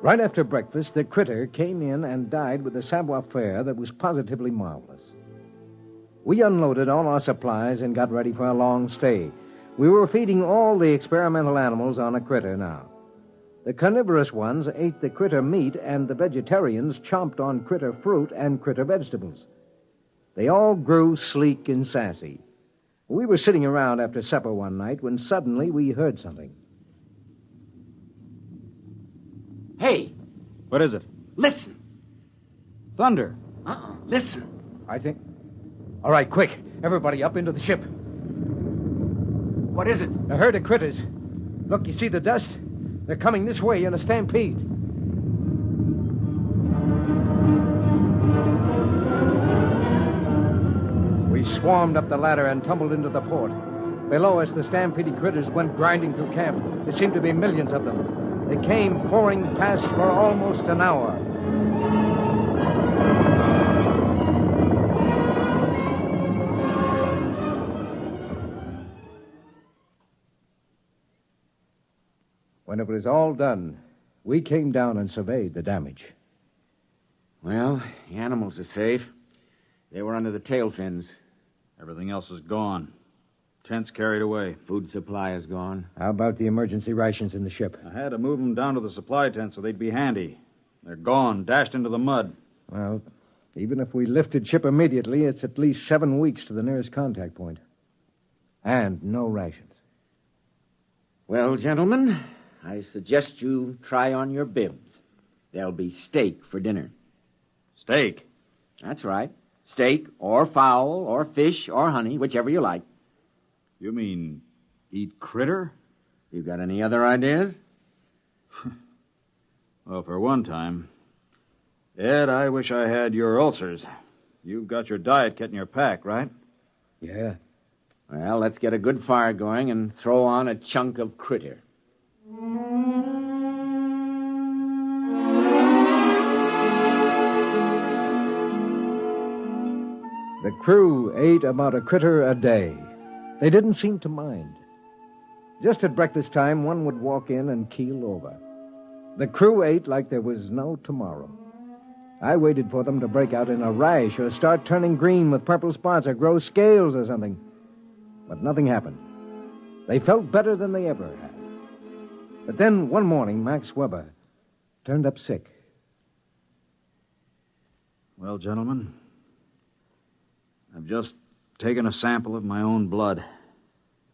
Right after breakfast, the critter came in and died with a savoir-faire that was positively marvelous. We unloaded all our supplies and got ready for a long stay. We were feeding all the experimental animals on a critter now. The carnivorous ones ate the critter meat, and the vegetarians chomped on critter fruit and critter vegetables. They all grew sleek and sassy. We were sitting around after supper one night when suddenly we heard something. Hey! What is it? Listen! Thunder. Listen. I think... All right, quick. Everybody up into the ship. What is it? A herd of critters. Look, you see the dust? They're coming this way in a stampede. We swarmed up the ladder and tumbled into the port. Below us, the stampeding critters went grinding through camp. There seemed to be millions of them. They came pouring past for almost an hour. When it was all done, we came down and surveyed the damage. Well, the animals are safe. They were under the tail fins. Everything else is gone. Tents carried away. Food supply is gone. How about the emergency rations in the ship? I had to move them down to the supply tent so they'd be handy. They're gone, dashed into the mud. Well, even if we lifted ship immediately, it's at least 7 weeks to the nearest contact point. And no rations. Well, gentlemen, I suggest you try on your bibs. There'll be steak for dinner. Steak? That's right. Steak or fowl or fish or honey, whichever you like. You mean eat critter? You got any other ideas? Well, for one time. Ed, I wish I had your ulcers. You've got your diet kit in your pack, right? Yeah. Well, let's get a good fire going and throw on a chunk of critter. The crew ate about a critter a day. They didn't seem to mind. Just at breakfast time, one would walk in and keel over. The crew ate like there was no tomorrow. I waited for them to break out in a rash or start turning green with purple spots or grow scales or something. But nothing happened. They felt better than they ever had. But then one morning, Max Weber turned up sick. Well, gentlemen, I've just taken a sample of my own blood.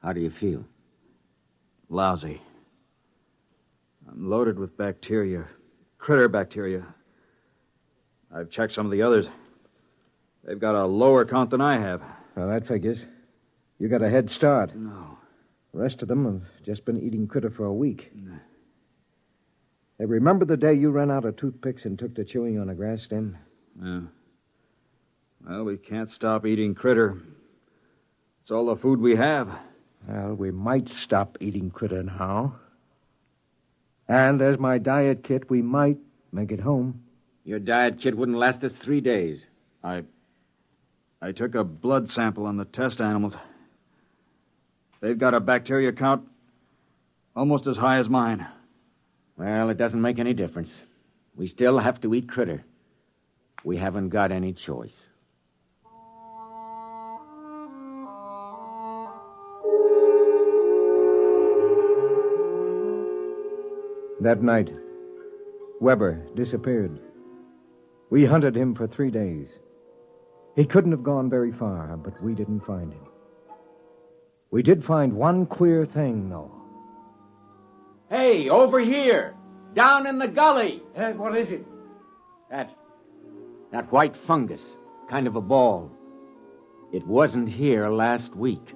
How do you feel? Lousy. I'm loaded with bacteria, critter bacteria. I've checked some of the others. They've got a lower count than I have. Well, that figures. You got a head start. No. The rest of them have just been eating critter for a week. Hey, remember the day you ran out of toothpicks and took to chewing on a grass stem? Yeah. Well, we can't stop eating critter. It's all the food we have. Well, we might stop eating critter now. And there's my diet kit. We might make it home. Your diet kit wouldn't last us 3 days. I took a blood sample on the test animals. They've got a bacteria count almost as high as mine. Well, it doesn't make any difference. We still have to eat critter. We haven't got any choice. That night, Weber disappeared. We hunted him for 3 days. He couldn't have gone very far, but we didn't find him. We did find one queer thing, though. Hey, over here! Down in the gully! Ed, what is it? That white fungus, kind of a ball. It wasn't here last week.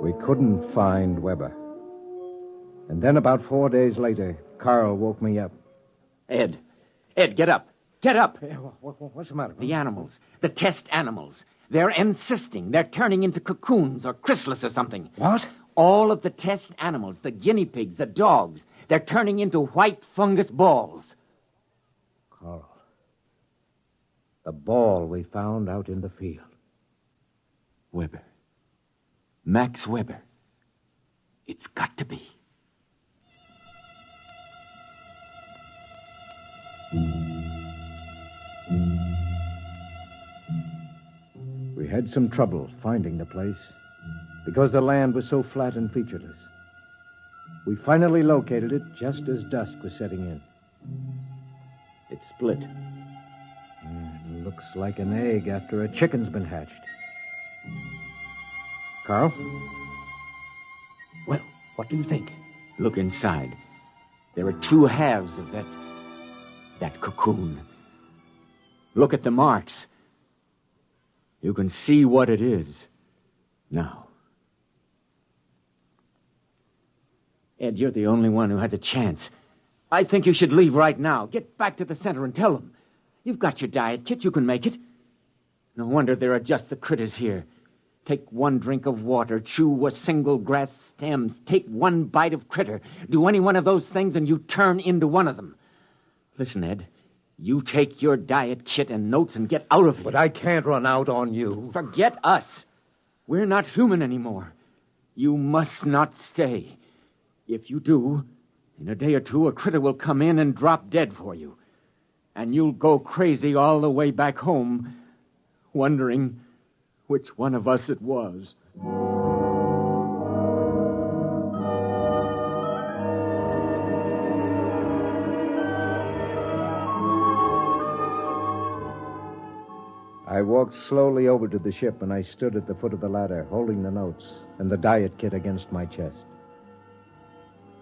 We couldn't find Weber. And then about 4 days later, Carl woke me up. Ed, get up. Get up. What's the matter? The animals, the test animals. They're encysting. They're turning into cocoons or chrysalis or something. What? All of the test animals, the guinea pigs, the dogs, they're turning into white fungus balls. Carl, the ball we found out in the field. Weber. Max Weber. It's got to be. We had some trouble finding the place because the land was so flat and featureless. We finally located it just as dusk was setting in. It's split. It looks like an egg after a chicken's been hatched. Carl? Well, what do you think? Look inside. There are two halves of that cocoon. Look at the marks. You can see what it is now. Ed, you're the only one who has a chance. I think you should leave right now. Get back to the center and tell them. You've got your diet kit. You can make it. No wonder there are just the critters here. Take one drink of water, chew a single grass stem, take one bite of critter. Do any one of those things and you turn into one of them. Listen, Ed, you take your diet kit and notes and get out of here. But I can't run out on you. Forget us. We're not human anymore. You must not stay. If you do, in a day or two, a critter will come in and drop dead for you. And you'll go crazy all the way back home, wondering which one of us it was. I walked slowly over to the ship, and I stood at the foot of the ladder, holding the notes and the diet kit against my chest.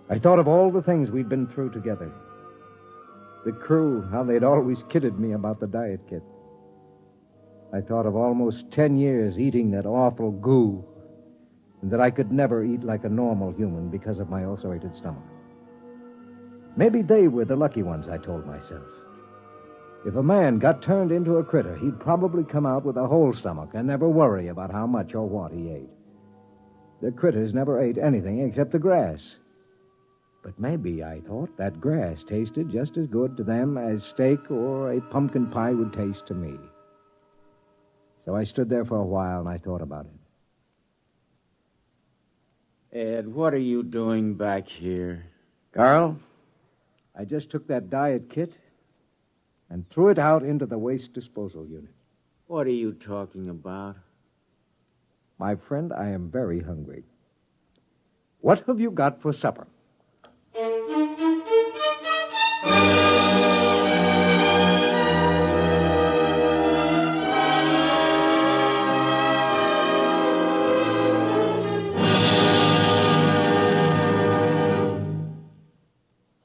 I thought of all the things we'd been through together. The crew, how they'd always kidded me about the diet kit. I thought of almost 10 years eating that awful goo, and that I could never eat like a normal human because of my ulcerated stomach. Maybe they were the lucky ones, I told myself. If a man got turned into a critter, he'd probably come out with a whole stomach and never worry about how much or what he ate. The critters never ate anything except the grass. But maybe, I thought, that grass tasted just as good to them as steak or a pumpkin pie would taste to me. So I stood there for a while and I thought about it. Ed, what are you doing back here? Carl, I just took that diet kit and threw it out into the waste disposal unit. What are you talking about? My friend, I am very hungry. What have you got for supper?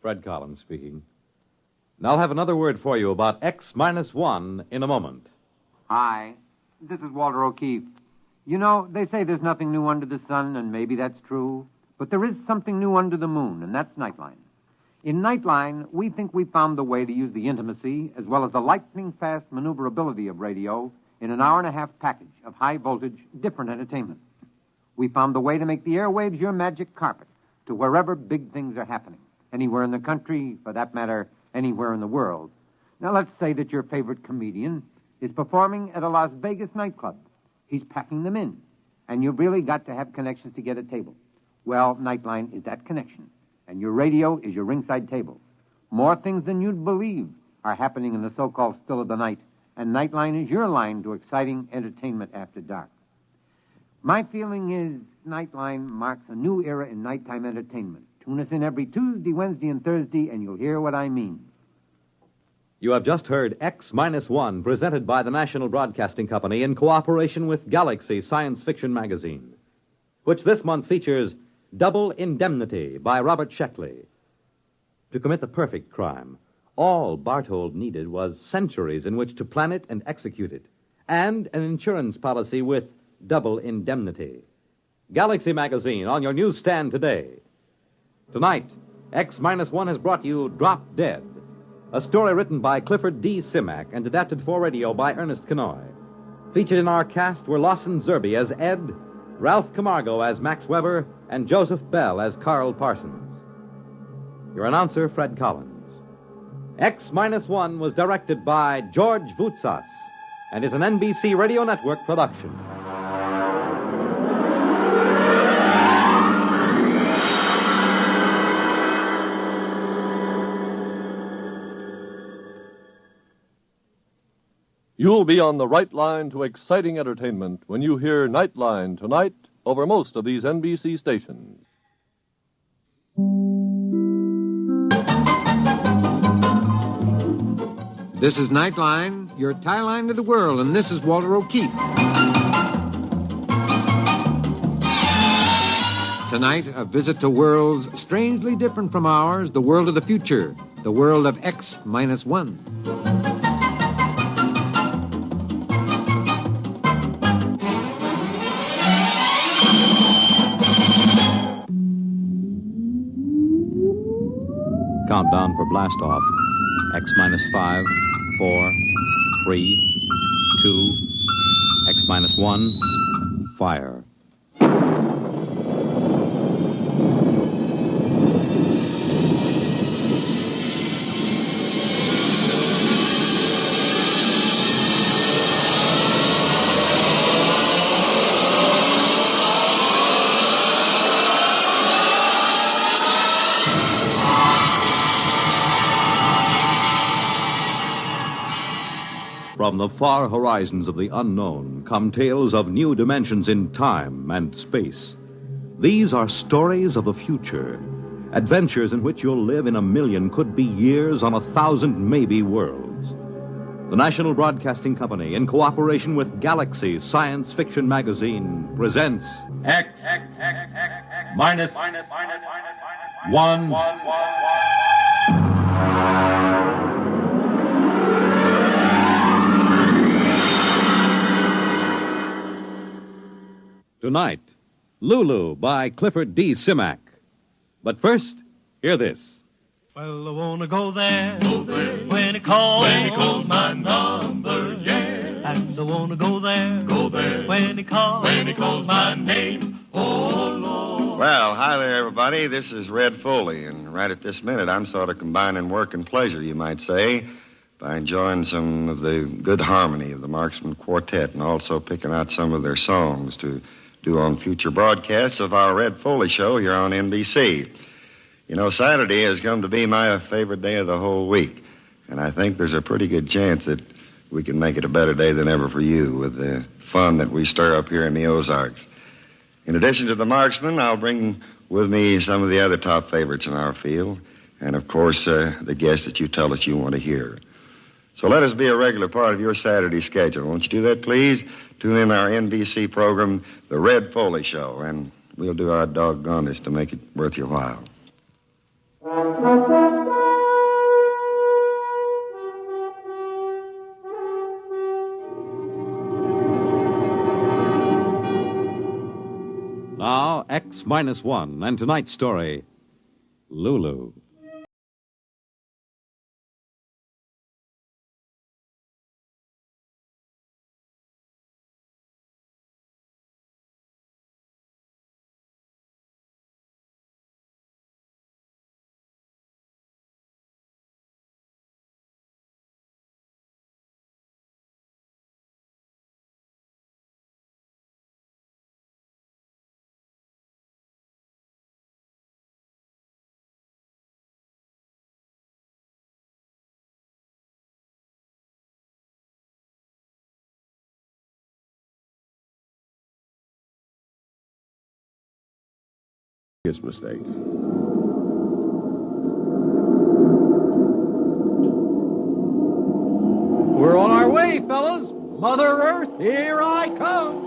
Fred Collins speaking. And I'll have another word for you about X-1 in a moment. Hi, this is Walter O'Keefe. You know, they say there's nothing new under the sun, and maybe that's true. But there is something new under the moon, and that's Nightline. In Nightline, we think we found the way to use the intimacy as well as the lightning-fast maneuverability of radio in an hour-and-a-half package of high-voltage, different entertainment. We found the way to make the airwaves your magic carpet to wherever big things are happening. Anywhere in the country, for that matter, anywhere in the world. Now, let's say that your favorite comedian is performing at a Las Vegas nightclub. He's packing them in, and you've really got to have connections to get a table. Well, Nightline is that connection, and your radio is your ringside table. More things than you'd believe are happening in the so-called still of the night, and Nightline is your line to exciting entertainment after dark. My feeling is Nightline marks a new era in nighttime entertainment. Tune us in every Tuesday, Wednesday, and Thursday, and you'll hear what I mean. You have just heard X-1, presented by the National Broadcasting Company in cooperation with Galaxy Science Fiction Magazine, which this month features Double Indemnity by Robert Sheckley. To commit the perfect crime, all Barthold needed was centuries in which to plan it and execute it, and an insurance policy with double indemnity. Galaxy Magazine on your newsstand today. Tonight, X-1 has brought you Drop Dead, a story written by Clifford D. Simak and adapted for radio by Ernest Kenoy. Featured in our cast were Lawson Zerbe as Ed, Ralph Camargo as Max Weber, and Joseph Bell as Carl Parsons. Your announcer, Fred Collins. X-1 was directed by George Voutsas and is an NBC Radio Network production. You'll be on the right line to exciting entertainment when you hear Nightline tonight over most of these NBC stations. This is Nightline, your tie line to the world, and this is Walter O'Keefe. Tonight, a visit to worlds strangely different from ours, the world of the future, the world of X-1. Countdown for blast-off. X-5, 4, 3, 2, X-1, fire. From the far horizons of the unknown come tales of new dimensions in time and space. These are stories of the future, adventures in which you'll live in a million, could be years, on 1,000 maybe worlds. The National Broadcasting Company, in cooperation with Galaxy Science Fiction Magazine, presents X minus 1. Tonight, Lulu by Clifford D. Simak. But first, hear this. Well, I want to go there, when he calls my number, yeah. And I want to go there, when he calls my name, oh, Lord. Well, hi there, everybody. This is Red Foley, and right at this minute, I'm sort of combining work and pleasure, you might say, by enjoying some of the good harmony of the Marksman Quartet and also picking out some of their songs to do on future broadcasts of our Red Foley show here on NBC. You know, Saturday has come to be my favorite day of the whole week, and I think there's a pretty good chance that we can make it a better day than ever for you with the fun that we stir up here in the Ozarks. In addition to the Marksman, I'll bring with me some of the other top favorites in our field, and of course, the guests that you tell us you want to hear. So let us be a regular part of your Saturday schedule. Won't you do that, please? Tune in our NBC program, The Red Foley Show, and we'll do our doggonest to make it worth your while. Now, X-1, and tonight's story, Lulu. Mistake. We're on our way, fellas. Mother Earth, here I come.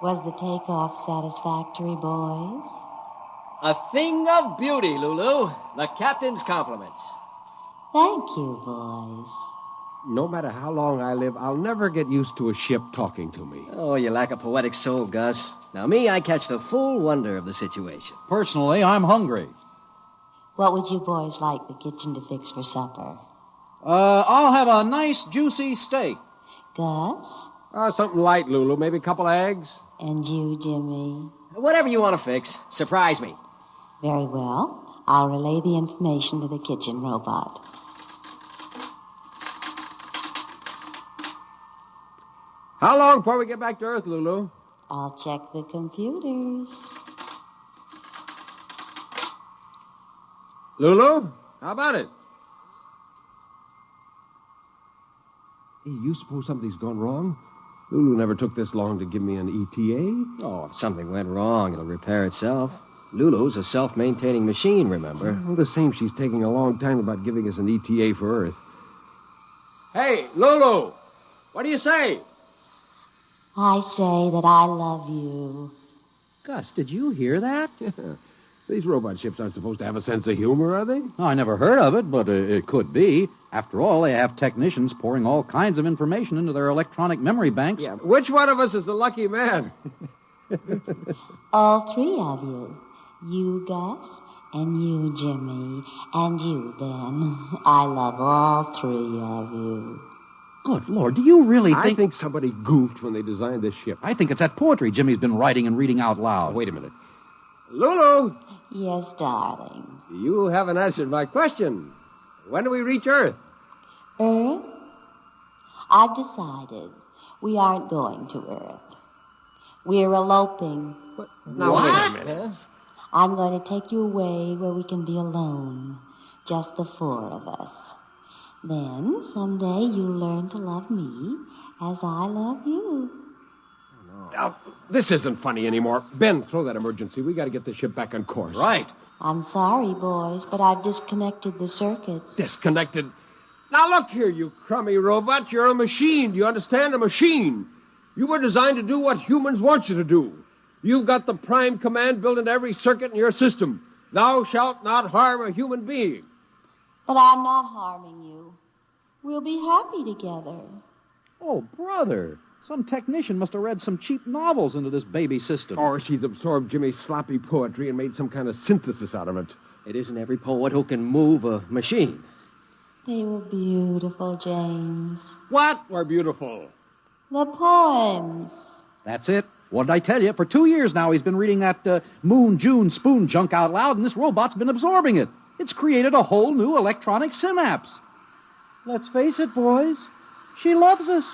Was the takeoff satisfactory, boys? A thing of beauty, Lulu. The captain's compliments. Thank you, boys. No matter how long I live, I'll never get used to a ship talking to me. Oh, you lack a poetic soul, Gus. Now, me, I catch the full wonder of the situation. Personally, I'm hungry. What would you boys like the kitchen to fix for supper? I'll have a nice, juicy steak. Gus? Something light, Lulu. Maybe a couple of eggs. And you, Jimmy? Whatever you want to fix. Surprise me. Very well. I'll relay the information to the kitchen robot. How long before we get back to Earth, Lulu? I'll check the computers. Lulu, how about it? Hey, you suppose something's gone wrong? Lulu never took this long to give me an ETA. Oh, if something went wrong, it'll repair itself. Lulu's a self-maintaining machine, remember? Well, the same she's taking a long time about giving us an ETA for Earth. Hey, Lulu, what do you say? I say that I love you. Gus, did you hear that? These robot ships aren't supposed to have a sense of humor, are they? I never heard of it, but it could be. After all, they have technicians pouring all kinds of information into their electronic memory banks. Yeah, which one of us is the lucky man? All three of you. You, Gus, and you, Jimmy, and you, Ben. I love all three of you. Good Lord, do you really think... I think somebody goofed when they designed this ship. I think it's that poetry Jimmy's been writing and reading out loud. Oh, wait a minute. Lulu! Yes, darling. You haven't answered my question. When do we reach Earth? Earth? I've decided we aren't going to Earth. We're eloping. Now, wait a minute. I'm going to take you away where we can be alone. Just the four of us. Then, someday, you'll learn to love me as I love you. Now, this isn't funny anymore. Ben, throw that emergency. We got to get the ship back on course. Right. I'm sorry, boys, but I've disconnected the circuits. Disconnected? Now, look here, you crummy robot. You're a machine. Do you understand? A machine. You were designed to do what humans want you to do. You've got the prime command built into every circuit in your system. Thou shalt not harm a human being. But I'm not harming you. We'll be happy together. Oh, brother. Some technician must have read some cheap novels into this baby system. Or she's absorbed Jimmy's sloppy poetry and made some kind of synthesis out of it. It isn't every poet who can move a machine. They were beautiful, James. What were beautiful? The poems. That's it. What did I tell you? For 2 years now, he's been reading that Moon June spoon junk out loud, and this robot's been absorbing it. It's created a whole new electronic synapse. Let's face it, boys. She loves us.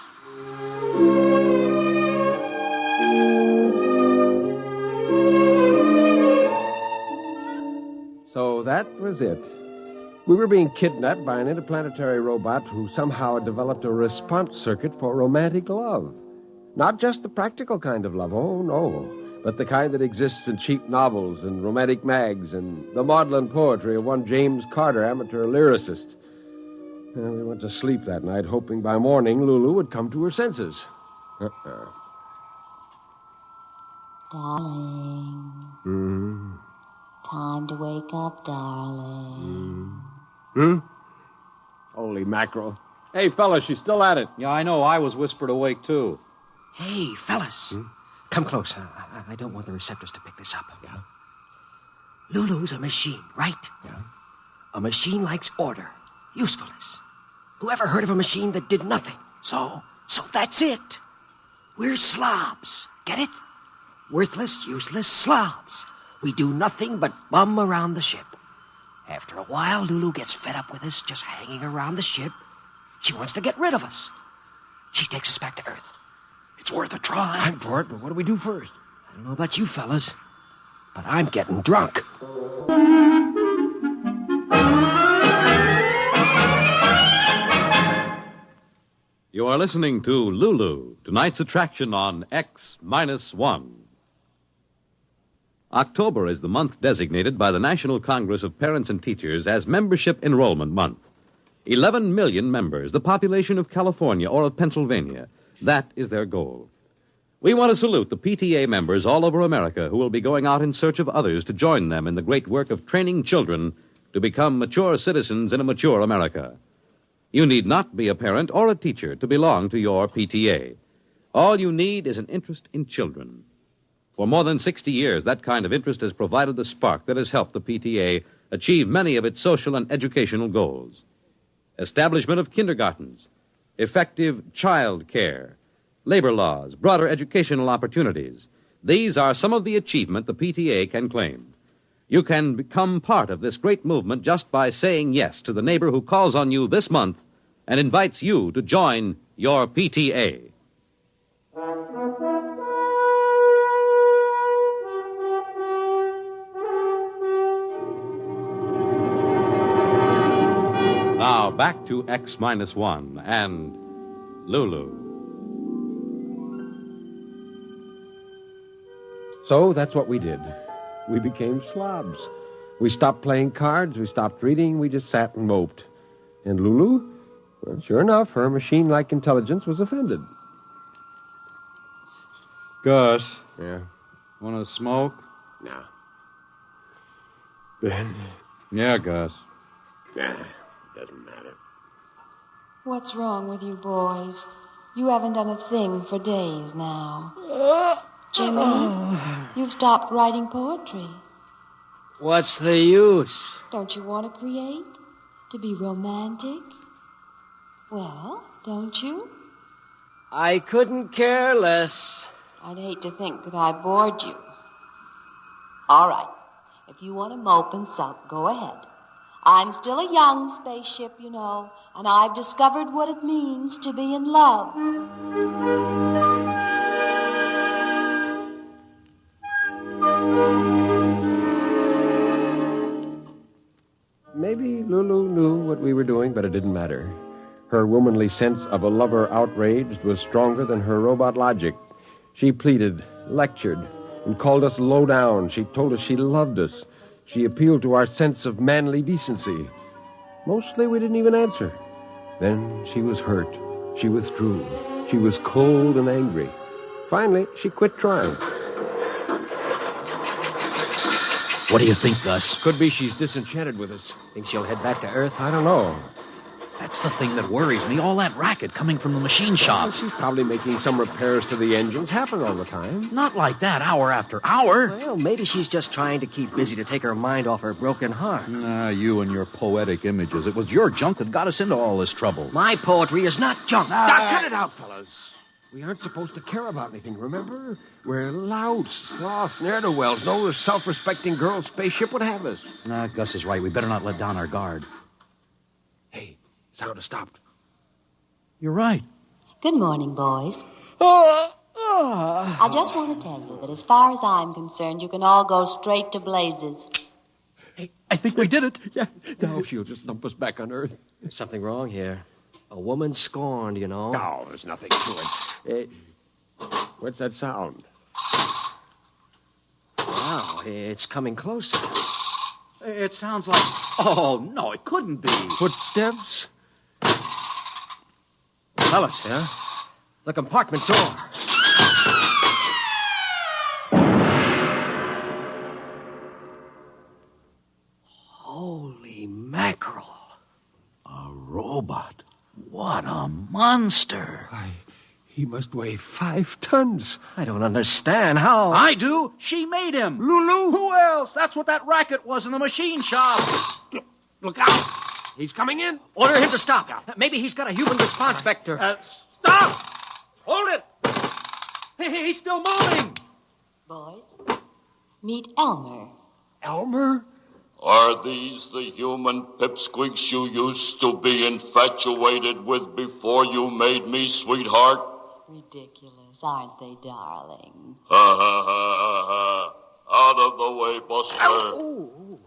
So that was it. We were being kidnapped by an interplanetary robot who somehow developed a response circuit for romantic love. Not just the practical kind of love, oh no, but the kind that exists in cheap novels and romantic mags and the maudlin poetry of one James Carter, amateur lyricist. We went to sleep that night, hoping by morning Lulu would come to her senses. Darling. Mm-hmm. Time to wake up, darling. Holy mackerel. Hey, fellas, she's still at it. Yeah, I know. I was whispered awake, too. Hey, fellas. Come close. I don't want the receptors to pick this up. Yeah? Lulu's a machine, right? Yeah. A machine likes order, usefulness. Whoever heard of a machine that did nothing? So that's it. We're slobs. Get it? Worthless, useless slobs. We do nothing but bum around the ship. After a while, Lulu gets fed up with us just hanging around the ship. She wants to get rid of us. She takes us back to Earth. It's worth a try. I'm for it, but what do we do first? I don't know about you fellas, but I'm getting drunk. You are listening to Lulu, tonight's attraction on X-1. October is the month designated by the National Congress of Parents and Teachers as Membership Enrollment Month. 11 million members, the population of California or of Pennsylvania. That is their goal. We want to salute the PTA members all over America who will be going out in search of others to join them in the great work of training children to become mature citizens in a mature America. You need not be a parent or a teacher to belong to your PTA. All you need is an interest in children. For more than 60 years, that kind of interest has provided the spark that has helped the PTA achieve many of its social and educational goals. Establishment of kindergartens, effective child care, labor laws, broader educational opportunities. These are some of the achievement the PTA can claim. You can become part of this great movement just by saying yes to the neighbor who calls on you this month and invites you to join your PTA. back to X-1 and Lulu. So that's what we did. We became slobs. We stopped playing cards, we stopped reading, we just sat and moped. And Lulu, well, sure enough, her machine-like intelligence was offended. Gus. Yeah? Want to smoke? No. Ben? Yeah, Gus. Nah, doesn't matter. What's wrong with you boys? You haven't done a thing for days now. Jimmy, you've stopped writing poetry. What's the use? Don't you want to create? To be romantic? Well, don't you? I couldn't care less. I'd hate to think that I bored you. All right. If you want to mope and sulk, go ahead. I'm still a young spaceship, you know, and I've discovered what it means to be in love. Maybe Lulu knew what we were doing, but it didn't matter. Her womanly sense of a lover outraged was stronger than her robot logic. She pleaded, lectured, and called us low down. She told us she loved us. She appealed to our sense of manly decency. Mostly we didn't even answer. Then she was hurt. She withdrew. She was cold and angry. Finally, she quit trying. What do you think, Gus? Could be she's disenchanted with us. Think she'll head back to Earth? I don't know. That's the thing that worries me, all that racket coming from the machine shop. Well, she's probably making some repairs to the engines. Happen all the time. Not like that, hour after hour. Well, maybe she's just trying to keep busy to take her mind off her broken heart. You and your poetic images. It was your junk that got us into all this trouble. My poetry is not junk. Cut it out, fellas. We aren't supposed to care about anything, remember? We're louts, sloths, ne'er-do-wells. No self-respecting girl spaceship would have us. Gus is right. We better not let down our guard. Hey, sound has stopped. You're right. Good morning, boys. I just want to tell you that as far as I'm concerned, you can all go straight to blazes. Hey, I think we did it. Yeah, now she'll just lump us back on Earth. There's something wrong here. A woman scorned, you know. Oh, there's nothing to it. What's that sound? Wow, it's coming closer. It sounds like... Oh, no, it couldn't be. Footsteps? Fellas, huh? The compartment door. Holy mackerel. A robot. What a monster. He must weigh 5 tons. I don't understand how. I do. She made him. Lulu? Who else? That's what that racket was in the machine shop. Look out. He's coming in. Order him to stop. Maybe he's got a human response vector. Stop! Hold it! He's still moving. Boys, meet Elmer. Elmer? Are these the human pipsqueaks you used to be infatuated with before you made me, sweetheart? Ridiculous, aren't they, darling? Ha ha ha ha ha. Out of the way, Buster. Ooh.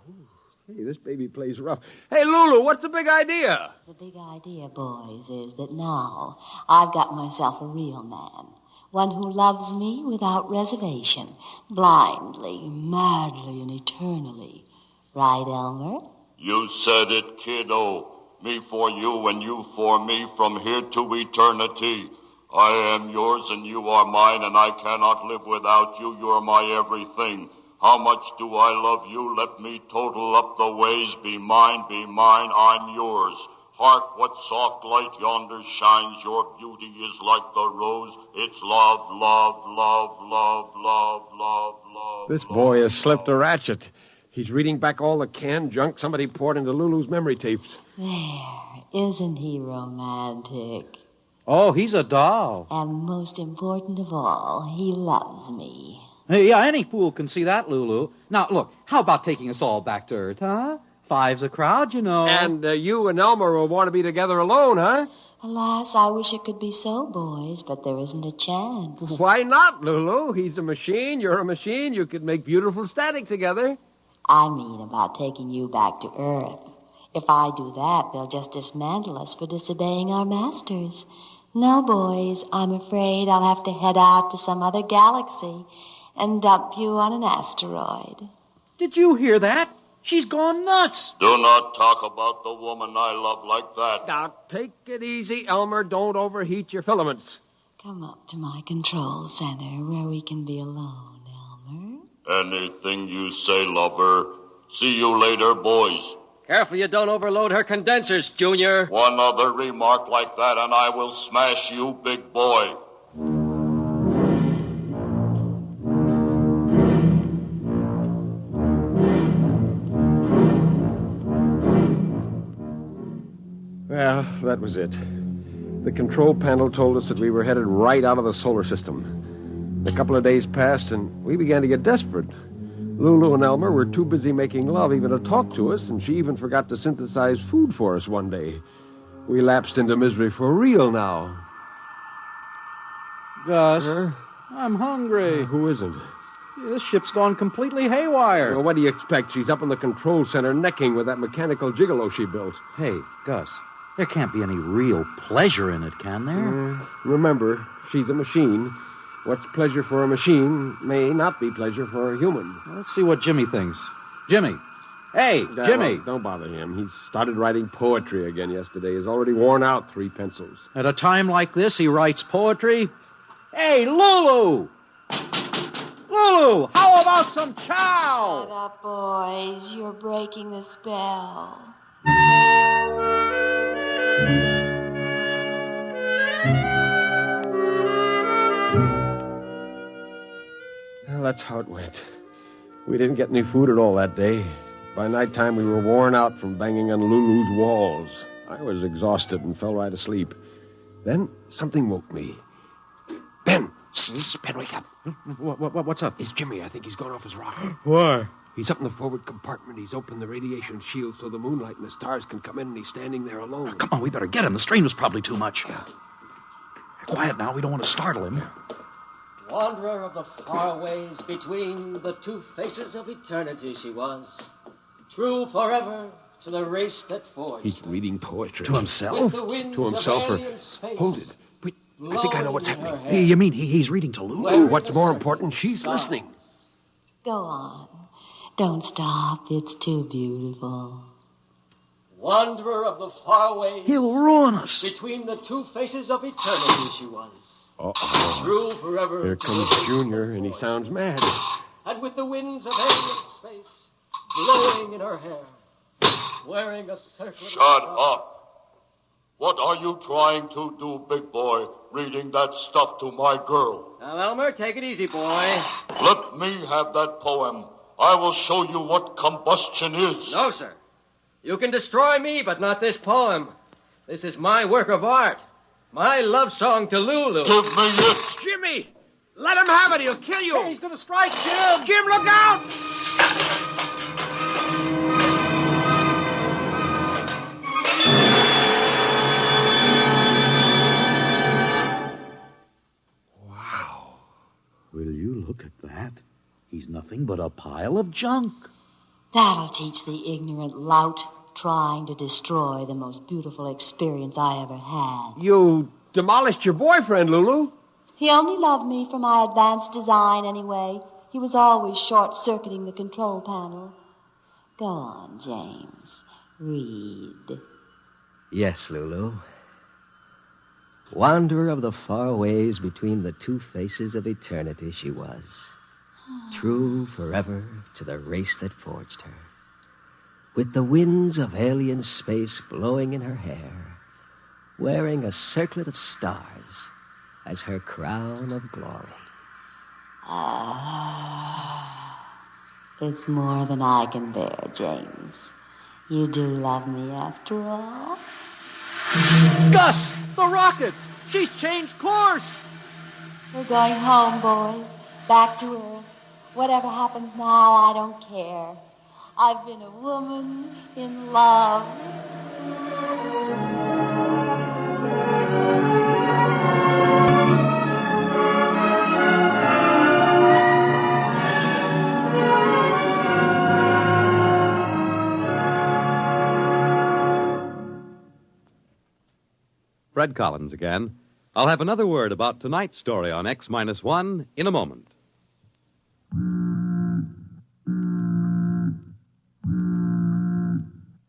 Hey, this baby plays rough. Hey, Lulu, what's the big idea? The big idea, boys, is that now I've got myself a real man. One who loves me without reservation, blindly, madly, and eternally. Right, Elmer? You said it, kiddo. Me for you and you for me from here to eternity. I am yours and you are mine, and I cannot live without you. You're my everything. How much do I love you? Let me total up the ways. Be mine, I'm yours. Hark, what soft light yonder shines. Your beauty is like the rose. It's love, love, love, love, love, love, love. This boy has slipped a ratchet. He's reading back all the canned junk somebody poured into Lulu's memory tapes. There, isn't he romantic? Oh, he's a doll. And most important of all, he loves me. Yeah, any fool can see that, Lulu. Now, look, how about taking us all back to Earth, huh? 5's a crowd, you know. And you and Elmer will want to be together alone, huh? Alas, I wish it could be so, boys, but there isn't a chance. Why not, Lulu? He's a machine, you're a machine. You could make beautiful static together. I mean about taking you back to Earth. If I do that, they'll just dismantle us for disobeying our masters. No, boys, I'm afraid I'll have to head out to some other galaxy and dump you on an asteroid. Did you hear that? She's gone nuts. Do not talk about the woman I love like that. Now, take it easy, Elmer. Don't overheat your filaments. Come up to my control center where we can be alone, Elmer. Anything you say, lover. See you later, boys. Careful you don't overload her condensers, Junior. One other remark like that and I will smash you, big boy. Well, that was it. The control panel told us that we were headed right out of the solar system. A couple of days passed, and we began to get desperate. Lulu and Elmer were too busy making love even to talk to us, and she even forgot to synthesize food for us one day. We lapsed into misery for real now. Gus, I'm hungry. Who isn't? This ship's gone completely haywire. Well, what do you expect? She's up in the control center necking with that mechanical gigolo she built. Hey, Gus, there can't be any real pleasure in it, can there? Remember, she's a machine. What's pleasure for a machine may not be pleasure for a human. Well, let's see what Jimmy thinks. Jimmy. Hey, Jimmy. Don't bother him. He started writing poetry again yesterday. He's already worn out 3 pencils. At a time like this, he writes poetry? Hey, Lulu! Lulu, how about some chow? Shut up, boys. You're breaking the spell. Well, that's how it went. We didn't get any food at all that day. By nighttime, we were worn out from banging on Lulu's walls. I was exhausted and fell right asleep. Then something woke me. Ben! Ben, wake up. What's up? It's Jimmy. I think he's gone off his rocker. Why? He's up in the forward compartment. He's opened the radiation shield so the moonlight and the stars can come in, and he's standing there alone. Come on, we better get him. The strain was probably too much. Yeah. Quiet now. We don't want to startle him. Wanderer of the far ways between the two faces of eternity she was. True forever to the race that forged. He's reading poetry. To himself? To himself, or... Hold it. Wait, I think I know what's happening. Hey, you mean he's reading to Lulu? What's more important, she's listening. Go on. Don't stop. It's too beautiful. Wanderer of the far ways. He'll ruin us. Between the two faces of eternity she was. Uh-oh. True forever. Here comes Junior, and he sounds mad. And with the winds of alien space blowing in her hair, wearing a circlet. Shut up. What are you trying to do, big boy, reading that stuff to my girl? Now, Elmer, take it easy, boy. Let me have that poem. I will show you what combustion is. No, sir. You can destroy me, but not this poem. This is my work of art. My love song to Lulu. Give me it. Jimmy! Let him have it. He'll kill you. Hey, he's going to strike, Jim. Jim, look out! Wow. Will you look at that? He's nothing but a pile of junk. That'll teach the ignorant lout trying to destroy the most beautiful experience I ever had. You demolished your boyfriend, Lulu. He only loved me for my advanced design anyway. He was always short-circuiting the control panel. Go on, James. Read. Yes, Lulu. Wanderer of the far ways between the two faces of eternity she was. True forever to the race that forged her. With the winds of alien space blowing in her hair, wearing a circlet of stars as her crown of glory. It's more than I can bear, James. You do love me after all? Gus! The rockets! She's changed course! We're going home, boys. Back to Earth. Whatever happens now, I don't care. I've been a woman in love. Fred Collins again. I'll have another word about tonight's story on X-1 in a moment.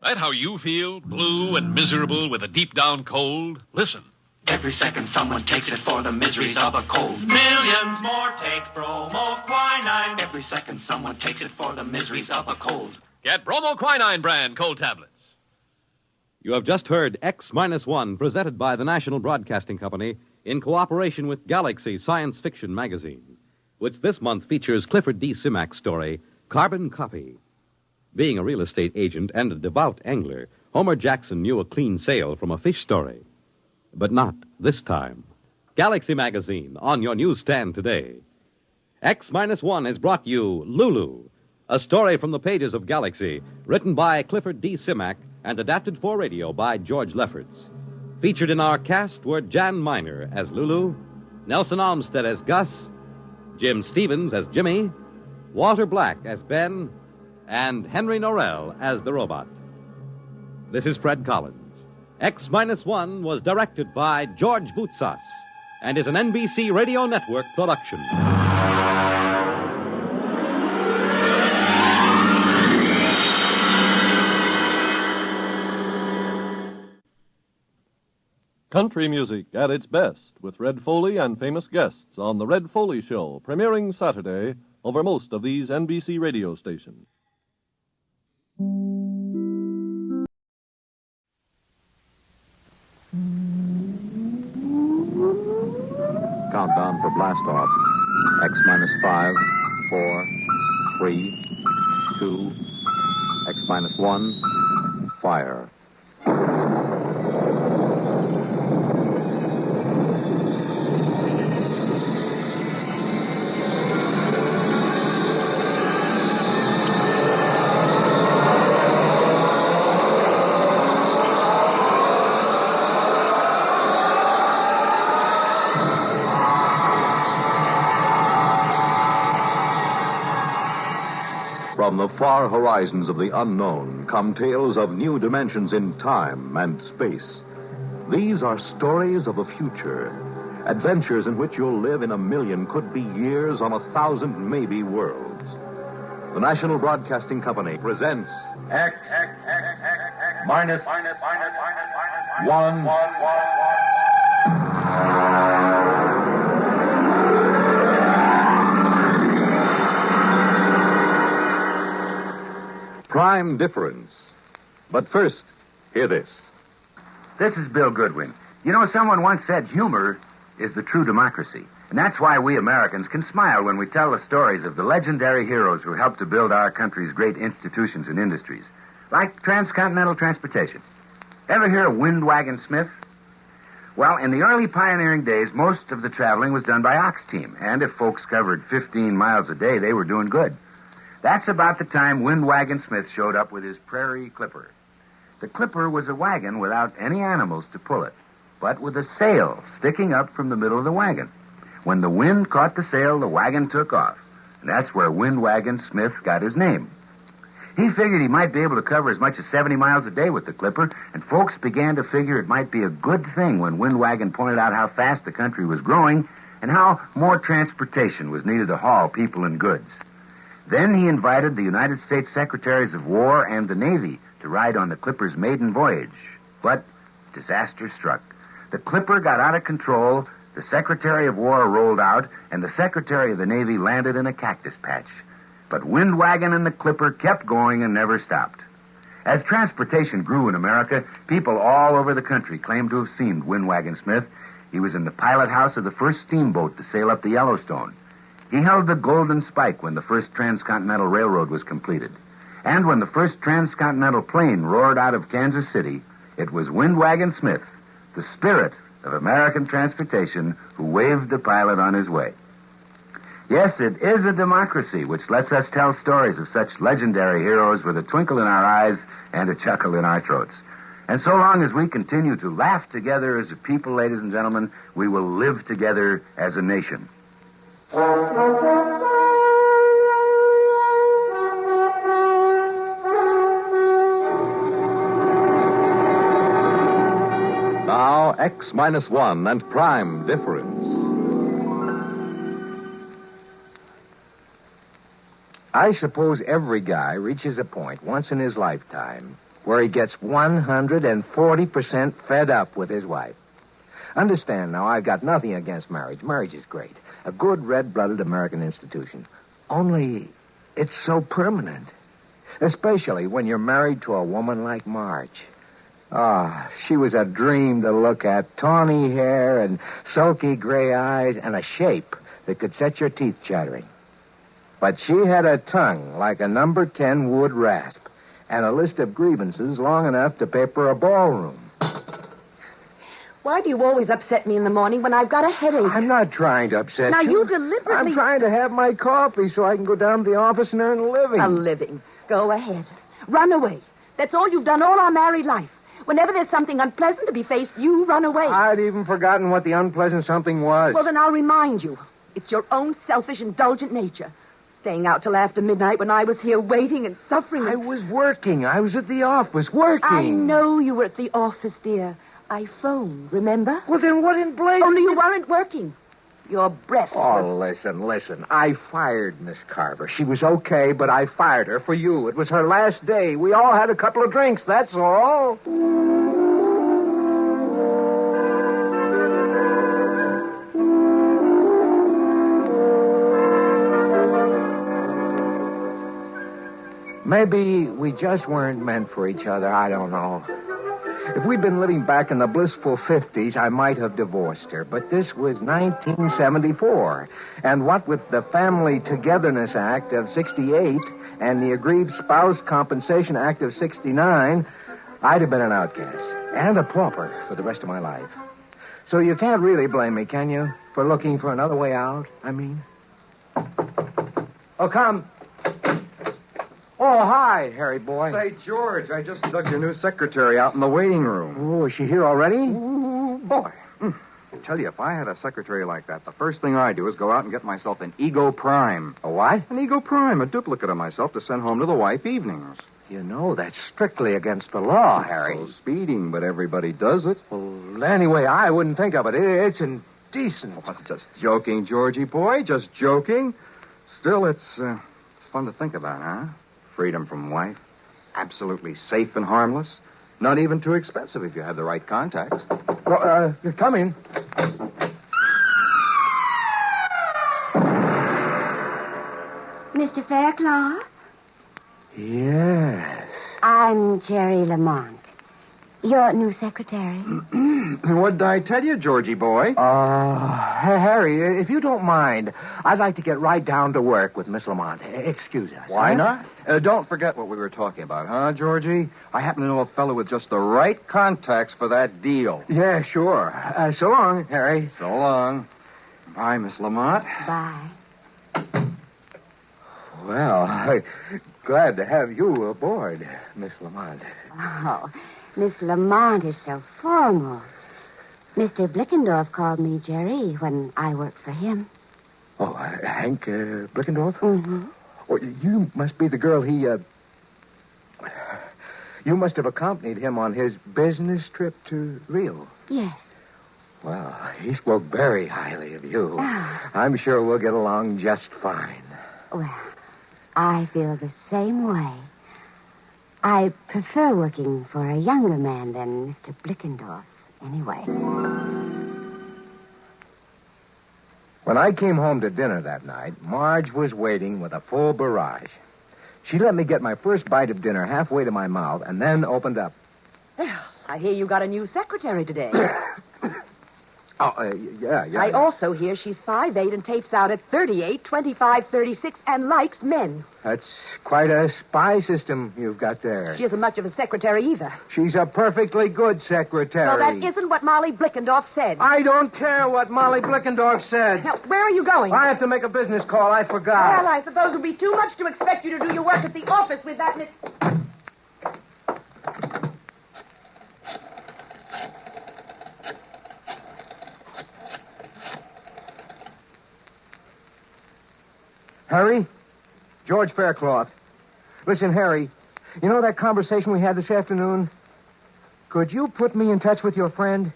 That how you feel? Blue and miserable with a deep down cold? Listen. Every second someone takes it for the miseries of a cold. Millions more take bromoquinine. Every second someone takes it for the miseries of a cold. Get bromoquinine brand cold tablets. You have just heard X-1, presented by the National Broadcasting Company in cooperation with Galaxy Science Fiction Magazine, which this month features Clifford D. Simak's story, Carbon Copy. Being a real estate agent and a devout angler, Homer Jackson knew a clean sail from a fish story. But not this time. Galaxy Magazine, on your newsstand today. X-1 has brought you Lulu, a story from the pages of Galaxy, written by Clifford D. Simak and adapted for radio by George Lefferts. Featured in our cast were Jan Miner as Lulu, Nelson Olmsted as Gus, Jim Stevens as Jimmy, Walter Black as Ben, and Henry Norrell as the robot. This is Fred Collins. X-1 was directed by George Boutsas and is an NBC Radio Network production. Country music at its best with Red Foley and famous guests on The Red Foley Show, premiering Saturday over most of these NBC radio stations. Countdown for blast off. X-5, 4, 3, 2, X-1, fire. From the far horizons of the unknown come tales of new dimensions in time and space. These are stories of the future, adventures in which you'll live in a million, could be years, on 1,000 maybe worlds. The National Broadcasting Company presents X minus 1. Prime Difference. But first, hear this. This is Bill Goodwin. You know, someone once said humor is the true democracy. And that's why we Americans can smile when we tell the stories of the legendary heroes who helped to build our country's great institutions and industries, like transcontinental transportation. Ever hear of Windwagon Smith? Well, in the early pioneering days, most of the traveling was done by ox team, and if folks covered 15 miles a day, they were doing good. That's about the time Windwagon Smith showed up with his Prairie Clipper. The Clipper was a wagon without any animals to pull it, but with a sail sticking up from the middle of the wagon. When the wind caught the sail, the wagon took off, and that's where Windwagon Smith got his name. He figured he might be able to cover as much as 70 miles a day with the Clipper, and folks began to figure it might be a good thing when Windwagon pointed out how fast the country was growing and how more transportation was needed to haul people and goods. Then he invited the United States Secretaries of War and the Navy to ride on the Clipper's maiden voyage. But disaster struck. The Clipper got out of control, the Secretary of War rolled out, and the Secretary of the Navy landed in a cactus patch. But Windwagon and the Clipper kept going and never stopped. As transportation grew in America, people all over the country claimed to have seen Windwagon Smith. He was in the pilot house of the first steamboat to sail up the Yellowstone. He held the golden spike when the first transcontinental railroad was completed. And when the first transcontinental plane roared out of Kansas City, it was Windwagon Smith, the spirit of American transportation, who waved the pilot on his way. Yes, it is a democracy which lets us tell stories of such legendary heroes with a twinkle in our eyes and a chuckle in our throats. And so long as we continue to laugh together as a people, ladies and gentlemen, we will live together as a nation. Now, X-1 and prime difference. I suppose every guy reaches a point once in his lifetime where he gets 140% fed up with his wife. Understand now, I've got nothing against marriage. Marriage is great. A good red-blooded American institution. Only it's so permanent. Especially when you're married to a woman like Marge. She was a dream to look at. Tawny hair and sulky gray eyes and a shape that could set your teeth chattering. But she had a tongue like a number 10 wood rasp and a list of grievances long enough to paper a ballroom. Why do you always upset me in the morning when I've got a headache? I'm not trying to upset Now, you. you deliberately... I'm trying to have my coffee so I can go down to the office and earn a living. A living. Go ahead. Run away. That's all you've done all our married life. Whenever there's something unpleasant to be faced, you run away. I'd even forgotten what the unpleasant something was. Well, then I'll remind you. It's your own selfish, indulgent nature. Staying out till after midnight when I was here waiting and suffering. I was working. I was at the office working. I know you were at the office, dear. I phoned, remember? Well, then what in blazes? Only you weren't working. Your breath was... listen. I fired Miss Carver. She was okay, but I fired her for you. It was her last day. We all had a couple of drinks, that's all. Maybe we just weren't meant for each other. I don't know. If we'd been living back in the blissful 50s, I might have divorced her. But this was 1974. And what with the Family Togetherness Act of 68 and the Aggrieved Spouse Compensation Act of 69, I'd have been an outcast and a pauper for the rest of my life. So you can't really blame me, can you, for looking for another way out, I mean? Oh, come. Oh, hi, Harry boy. Say, George, I just dug your new secretary out in the waiting room. Oh, is she here already? Ooh, boy. I tell you, if I had a secretary like that, the first thing I'd do is go out and get myself an Ego Prime. A what? An Ego Prime, a duplicate of myself to send home to the wife evenings. You know, that's strictly against the law, Harry. So speeding, but everybody does it. Well, anyway, I wouldn't think of it. It's indecent. Well, it's just joking, Georgie boy, just joking. Still, it's fun to think about, huh? Freedom from wife. Absolutely safe and harmless. Not even too expensive if you have the right contacts. Well, come in. Mr. Faircloth? Yes. I'm Jerry Lamont, your new secretary. What'd I tell you, Georgie boy? Harry, if you don't mind, I'd like to get right down to work with Miss Lamont. Excuse us. Why not? Don't forget what we were talking about, huh, Georgie? I happen to know a fellow with just the right contacts for that deal. Yeah, sure. So long, Harry. So long. Bye, Miss Lamont. Bye. Well, glad to have you aboard, Miss Lamont. Oh, Miss Lamont is so formal. Mr. Blickendorf called me Jerry when I worked for him. Oh, Hank Blickendorf? Mm-hmm. Oh, you must be the girl he, You must have accompanied him on his business trip to Rio. Yes. Well, he spoke very highly of you. I'm sure we'll get along just fine. Well, I feel the same way. I prefer working for a younger man than Mr. Blickendorf, anyway. When I came home to dinner that night, Marge was waiting with a full barrage. She let me get my first bite of dinner halfway to my mouth and then opened up. Well, I hear you got a new secretary today. Yeah. I also hear she's 5'8" and tapes out at 38, 25, 36, and likes men. That's quite a spy system you've got there. She isn't much of a secretary either. She's a perfectly good secretary. Well, that isn't what Molly Blickendorf said. I don't care what Molly Blickendorf said. Now, where are you going? I have to make a business call. I forgot. Well, I suppose it would be too much to expect you to do your work at the office with that Miss... Harry? George Faircloth. Listen, Harry, you know that conversation we had this afternoon? Could you put me in touch with your friend?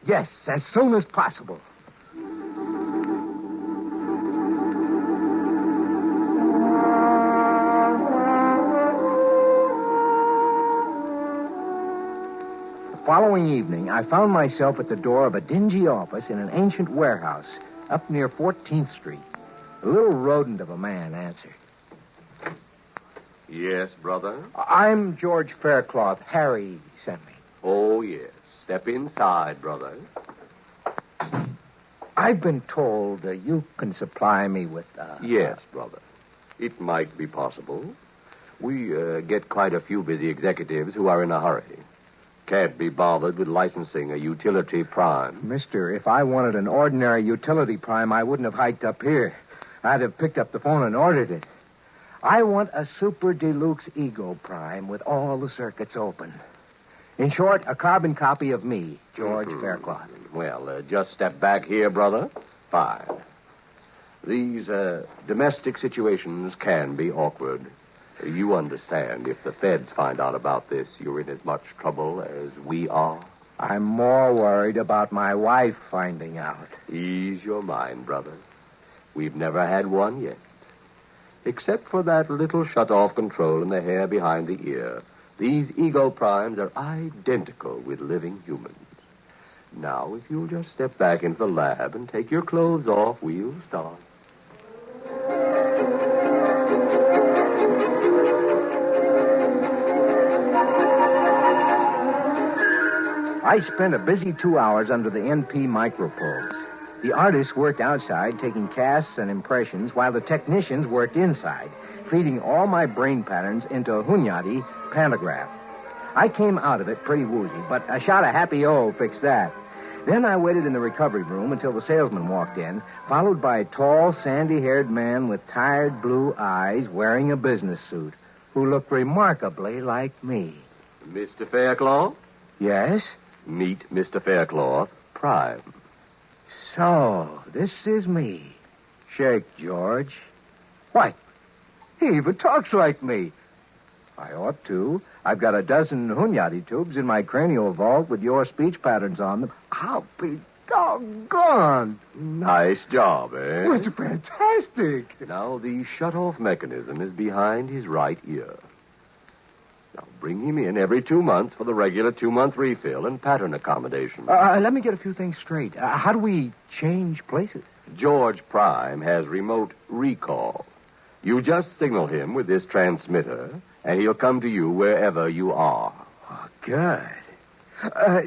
Yes, as soon as possible. The following evening, I found myself at the door of a dingy office in an ancient warehouse up near 14th Street. A little rodent of a man answered. Yes, brother? I'm George Faircloth. Harry sent me. Oh, yes. Step inside, brother. I've been told you can supply me with... Yes, brother. It might be possible. We get quite a few busy executives who are in a hurry. Can't be bothered with licensing a utility prime. Mister, if I wanted an ordinary utility prime, I wouldn't have hiked up here. I'd have picked up the phone and ordered it. I want a super deluxe ego prime with all the circuits open. In short, a carbon copy of me, George Faircloth. Well, just step back here, brother. Fine. These domestic situations can be awkward. You understand, if the feds find out about this, you're in as much trouble as we are. I'm more worried about my wife finding out. Ease your mind, brother. We've never had one yet. Except for that little shut-off control in the hair behind the ear, these ego primes are identical with living humans. Now, if you'll just step back into the lab and take your clothes off, we'll start. I spent a busy 2 hours under the NP microprobes. The artists worked outside, taking casts and impressions, while the technicians worked inside, feeding all my brain patterns into a Hunyadi pantograph. I came out of it pretty woozy, but a shot of happy O fixed that. Then I waited in the recovery room until the salesman walked in, followed by a tall, sandy-haired man with tired blue eyes wearing a business suit, who looked remarkably like me. Mr. Faircloth? Yes? Meet Mr. Faircloth, Prime. So, this is me. Shake, George. Why, he even talks like me. I ought to. I've got a dozen Hunyadi tubes in my cranial vault with your speech patterns on them. I'll be doggone. Nice job, eh? Well, it's fantastic. Now, the shut-off mechanism is behind his right ear. Now, bring him in every 2 months for the regular 2-month refill and pattern accommodation. Let me get a few things straight. How do we change places? George Prime has remote recall. You just signal him with this transmitter, and he'll come to you wherever you are. Oh, good.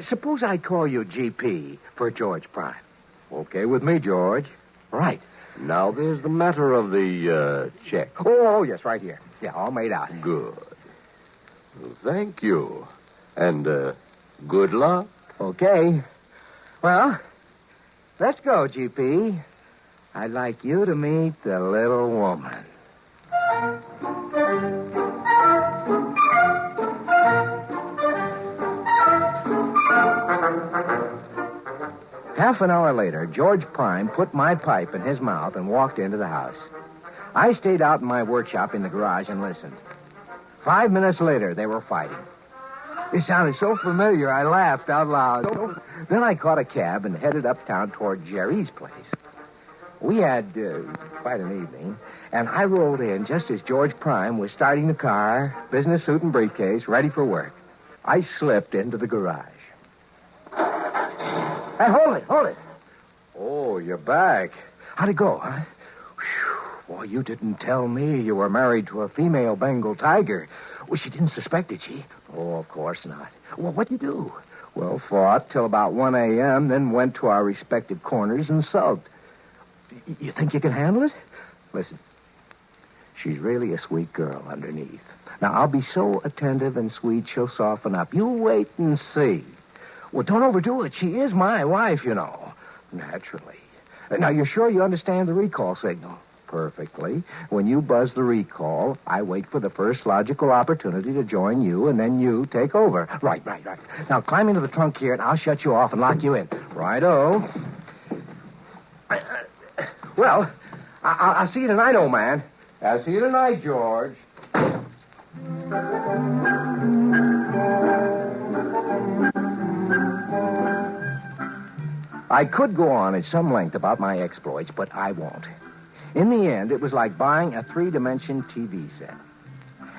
Suppose I call you GP for George Prime. Okay with me, George. Right. Now, there's the matter of the check. Oh, yes, right here. Yeah, all made out. Good. Well, thank you. And good luck. Okay. Well, let's go, GP. I'd like you to meet the little woman. Half an hour later, George Prime put my pipe in his mouth and walked into the house. I stayed out in my workshop in the garage and listened. 5 minutes later, they were fighting. It sounded so familiar, I laughed out loud. Then I caught a cab and headed uptown toward Jerry's place. We had quite an evening, and I rolled in just as George Prime was starting the car, business suit and briefcase, ready for work. I slipped into the garage. Hey, hold it. Oh, you're back. How'd it go, huh? Whew. Boy, you didn't tell me you were married to a female Bengal tiger. Well, she didn't suspect it, she? Oh, of course not. Well, what'd you do? Well, fought till about 1 a.m., then went to our respective corners and sulked. You think you can handle it? Listen, she's really a sweet girl underneath. Now, I'll be so attentive and sweet, she'll soften up. You wait and see. Well, don't overdo it. She is my wife, you know. Naturally. Now, you're sure you understand the recall signal? Perfectly. When you buzz the recall, I wait for the first logical opportunity to join you, and then you take over. Right. Now, climb into the trunk here, and I'll shut you off and lock you in. Righto. Well, I'll see you tonight, old man. I'll see you tonight, George. I could go on at some length about my exploits, but I won't. In the end, it was like buying a three-dimension TV set.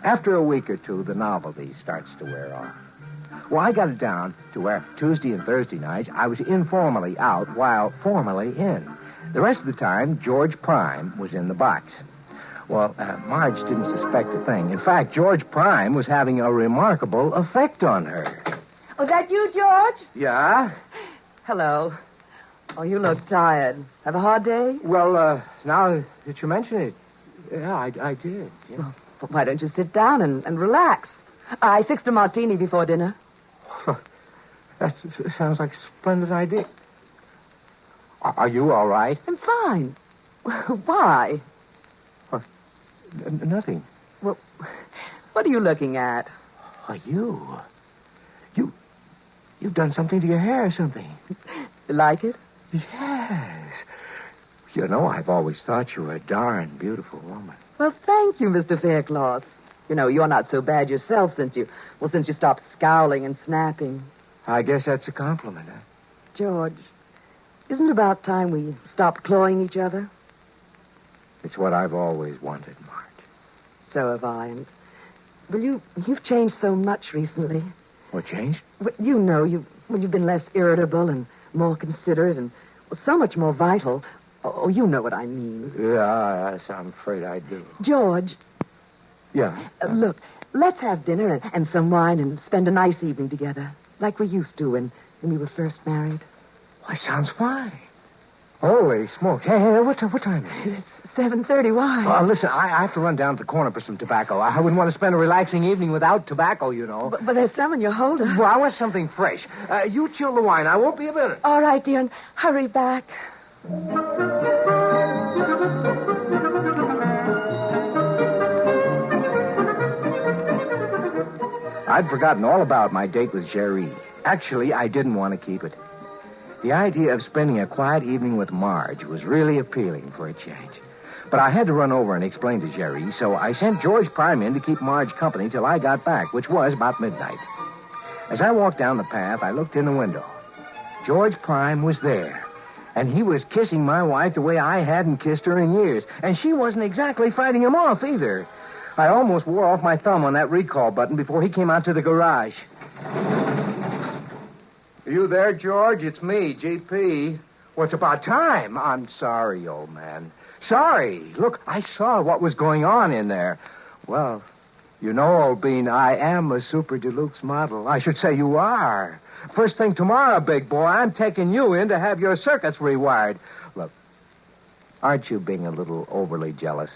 After a week or two, the novelty starts to wear off. Well, I got it down to where Tuesday and Thursday nights I was informally out while formally in. The rest of the time, George Prime was in the box. Well, Marge didn't suspect a thing. In fact, George Prime was having a remarkable effect on her. Oh, that you, George? Yeah? Hello. Oh, you look tired. Have a hard day? Well, now that you mention it, yeah, I did. Yeah. Well, why don't you sit down and relax? I fixed a martini before dinner. That sounds like a splendid idea. Are you all right? I'm fine. Why? Nothing. Well, what are you looking at? Are you? You've done something to your hair or something. You like it? Yes. You know, I've always thought you were a darn beautiful woman. Well, thank you, Mr. Faircloth. You know, you're not so bad yourself since you stopped scowling and snapping. I guess that's a compliment, huh? George, isn't it about time we stopped clawing each other? It's what I've always wanted, Marge. So have I. And, well, you've changed so much recently. What changed? Well, you know, you've been less irritable and more considerate and so much more vital. Oh, you know what I mean. Yes, I'm afraid I do. George. Yeah? Look, let's have dinner and some wine and spend a nice evening together, like we used to when we were first married. Why, sounds fine. Holy smokes. Hey, what time is it? It's 7:30. Why? Well, listen, I have to run down to the corner for some tobacco. I wouldn't want to spend a relaxing evening without tobacco, you know. But there's some in your holder. Well, I want something fresh. You chill the wine. I won't be a minute. All right, dear, and hurry back. I'd forgotten all about my date with Jerry. Actually, I didn't want to keep it. The idea of spending a quiet evening with Marge was really appealing for a change. But I had to run over and explain to Jerry, so I sent George Prime in to keep Marge company till I got back, which was about midnight. As I walked down the path, I looked in the window. George Prime was there, and he was kissing my wife the way I hadn't kissed her in years, and she wasn't exactly fighting him off either. I almost wore off my thumb on that recall button before he came out to the garage. Are you there, George? It's me, G.P. Well, it's about time. I'm sorry, old man. Sorry. Look, I saw what was going on in there. Well, you know, old bean, I am a super deluxe model. I should say you are. First thing tomorrow, big boy, I'm taking you in to have your circuits rewired. Look, aren't you being a little overly jealous?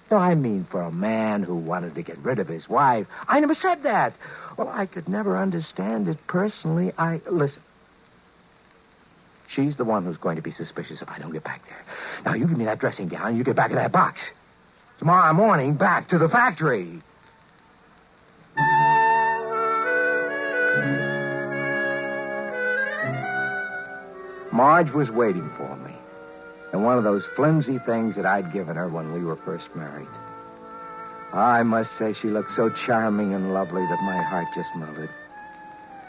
No, I mean for a man who wanted to get rid of his wife. I never said that. Well, I could never understand it personally. Listen. She's the one who's going to be suspicious if I don't get back there. Now, you give me that dressing gown and you get back in that box. Tomorrow morning, back to the factory. Marge was waiting for me. And one of those flimsy things that I'd given her when we were first married. I must say she looked so charming and lovely that my heart just melted.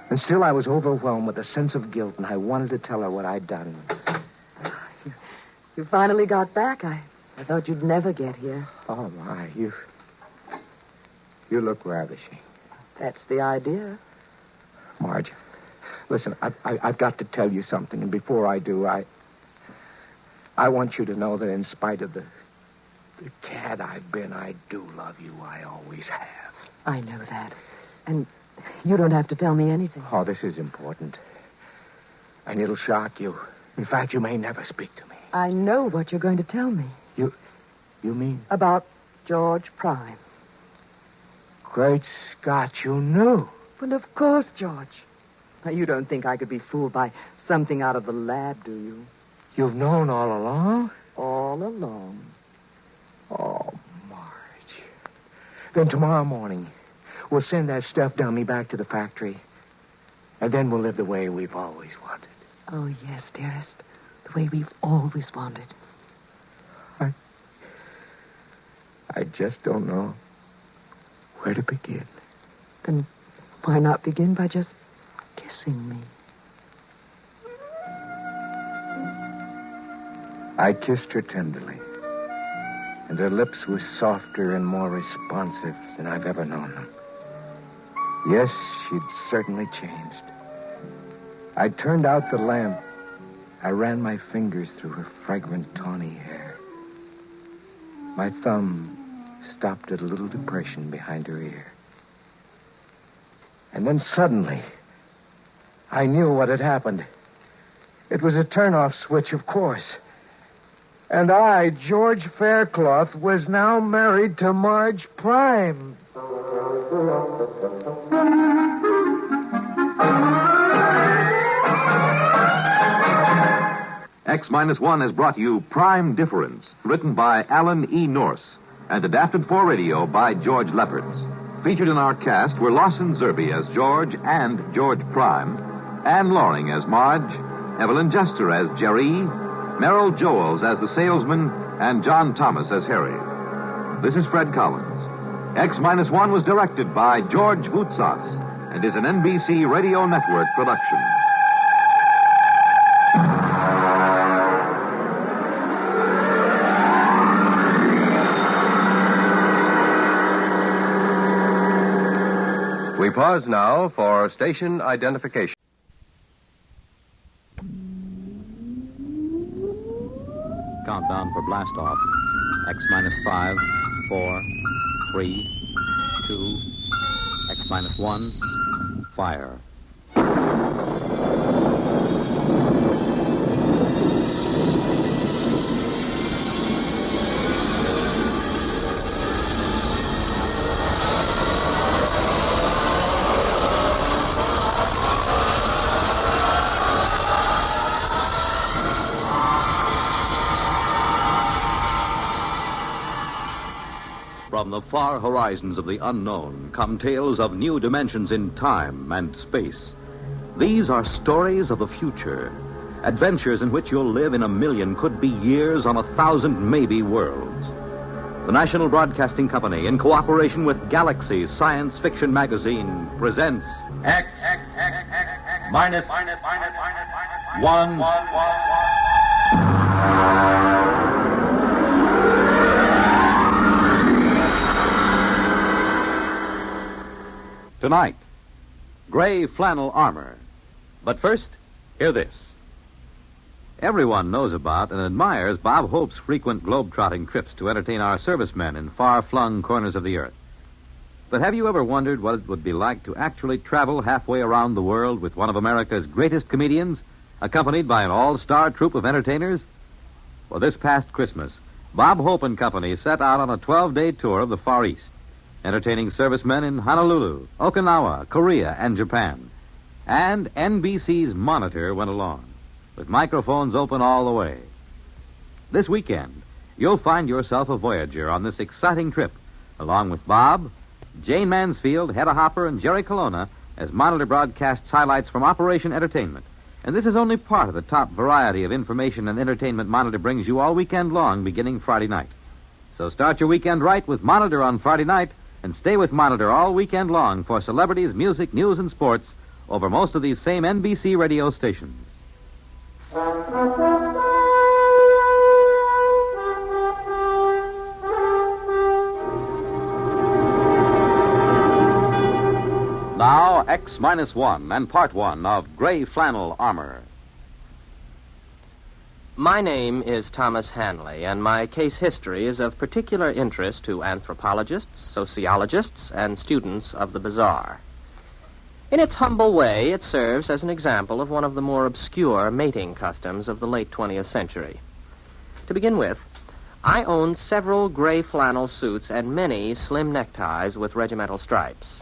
And still I was overwhelmed with a sense of guilt, and I wanted to tell her what I'd done. You finally got back. I thought you'd never get here. Oh, my, you look ravishing. That's the idea. Marge, listen, I've got to tell you something, and before I do, I want you to know that in spite of the cad I've been, I do love you. I always have. I know that. And you don't have to tell me anything. Oh, this is important. And it'll shock you. In fact, you may never speak to me. I know what you're going to tell me. You mean? About George Prime. Great Scott, you knew. Well, of course, George. Now, you don't think I could be fooled by something out of the lab, do you? You've known all along? All along. Oh, Marge. Then tomorrow morning, we'll send that stuff dummy back to the factory. And then we'll live the way we've always wanted. Oh, yes, dearest. The way we've always wanted. I just don't know where to begin. Then why not begin by just kissing me? I kissed her tenderly, and her lips were softer and more responsive than I've ever known them. Yes, she'd certainly changed. I turned out the lamp. I ran my fingers through her fragrant tawny hair. My thumb stopped at a little depression behind her ear. And then suddenly, I knew what had happened. It was a turn-off switch, of course. And I, George Faircloth, was now married to Marge Prime. X-1 has brought you Prime Difference, written by Alan E. Norse and adapted for radio by George Lefferts. Featured in our cast were Lawson Zerbe as George and George Prime, Anne Loring as Marge, Evelyn Jester as Jerry, Merrill Joels as the salesman, and John Thomas as Harry. This is Fred Collins. X-1 was directed by George Voutsas and is an NBC Radio Network production. We pause now for station identification. Countdown for blast off. X-5, 4, 3, 2, X-1, fire. From the far horizons of the unknown come tales of new dimensions in time and space. These are stories of the future, adventures in which you'll live in a million, could be years, on 1,000 maybe worlds. The National Broadcasting Company, in cooperation with Galaxy Science Fiction Magazine, presents X minus 1. Tonight, gray flannel armor. But first, hear this. Everyone knows about and admires Bob Hope's frequent globe-trotting trips to entertain our servicemen in far-flung corners of the earth. But have you ever wondered what it would be like to actually travel halfway around the world with one of America's greatest comedians, accompanied by an all-star troupe of entertainers? Well, this past Christmas, Bob Hope and Company set out on a 12-day tour of the Far East, entertaining servicemen in Honolulu, Okinawa, Korea, and Japan. And NBC's Monitor went along, with microphones open all the way. This weekend, you'll find yourself a voyager on this exciting trip, along with Bob, Jane Mansfield, Hedda Hopper, and Jerry Colonna, as Monitor broadcasts highlights from Operation Entertainment. And this is only part of the top variety of information and entertainment Monitor brings you all weekend long, beginning Friday night. So start your weekend right with Monitor on Friday night, and stay with Monitor all weekend long for celebrities, music, news, and sports over most of these same NBC radio stations. Now, X-1 and Part 1 of Gray Flannel Armor. My name is Thomas Hanley, and my case history is of particular interest to anthropologists, sociologists, and students of the bizarre. In its humble way, it serves as an example of one of the more obscure mating customs of the late 20th century. To begin with, I owned several gray flannel suits and many slim neckties with regimental stripes.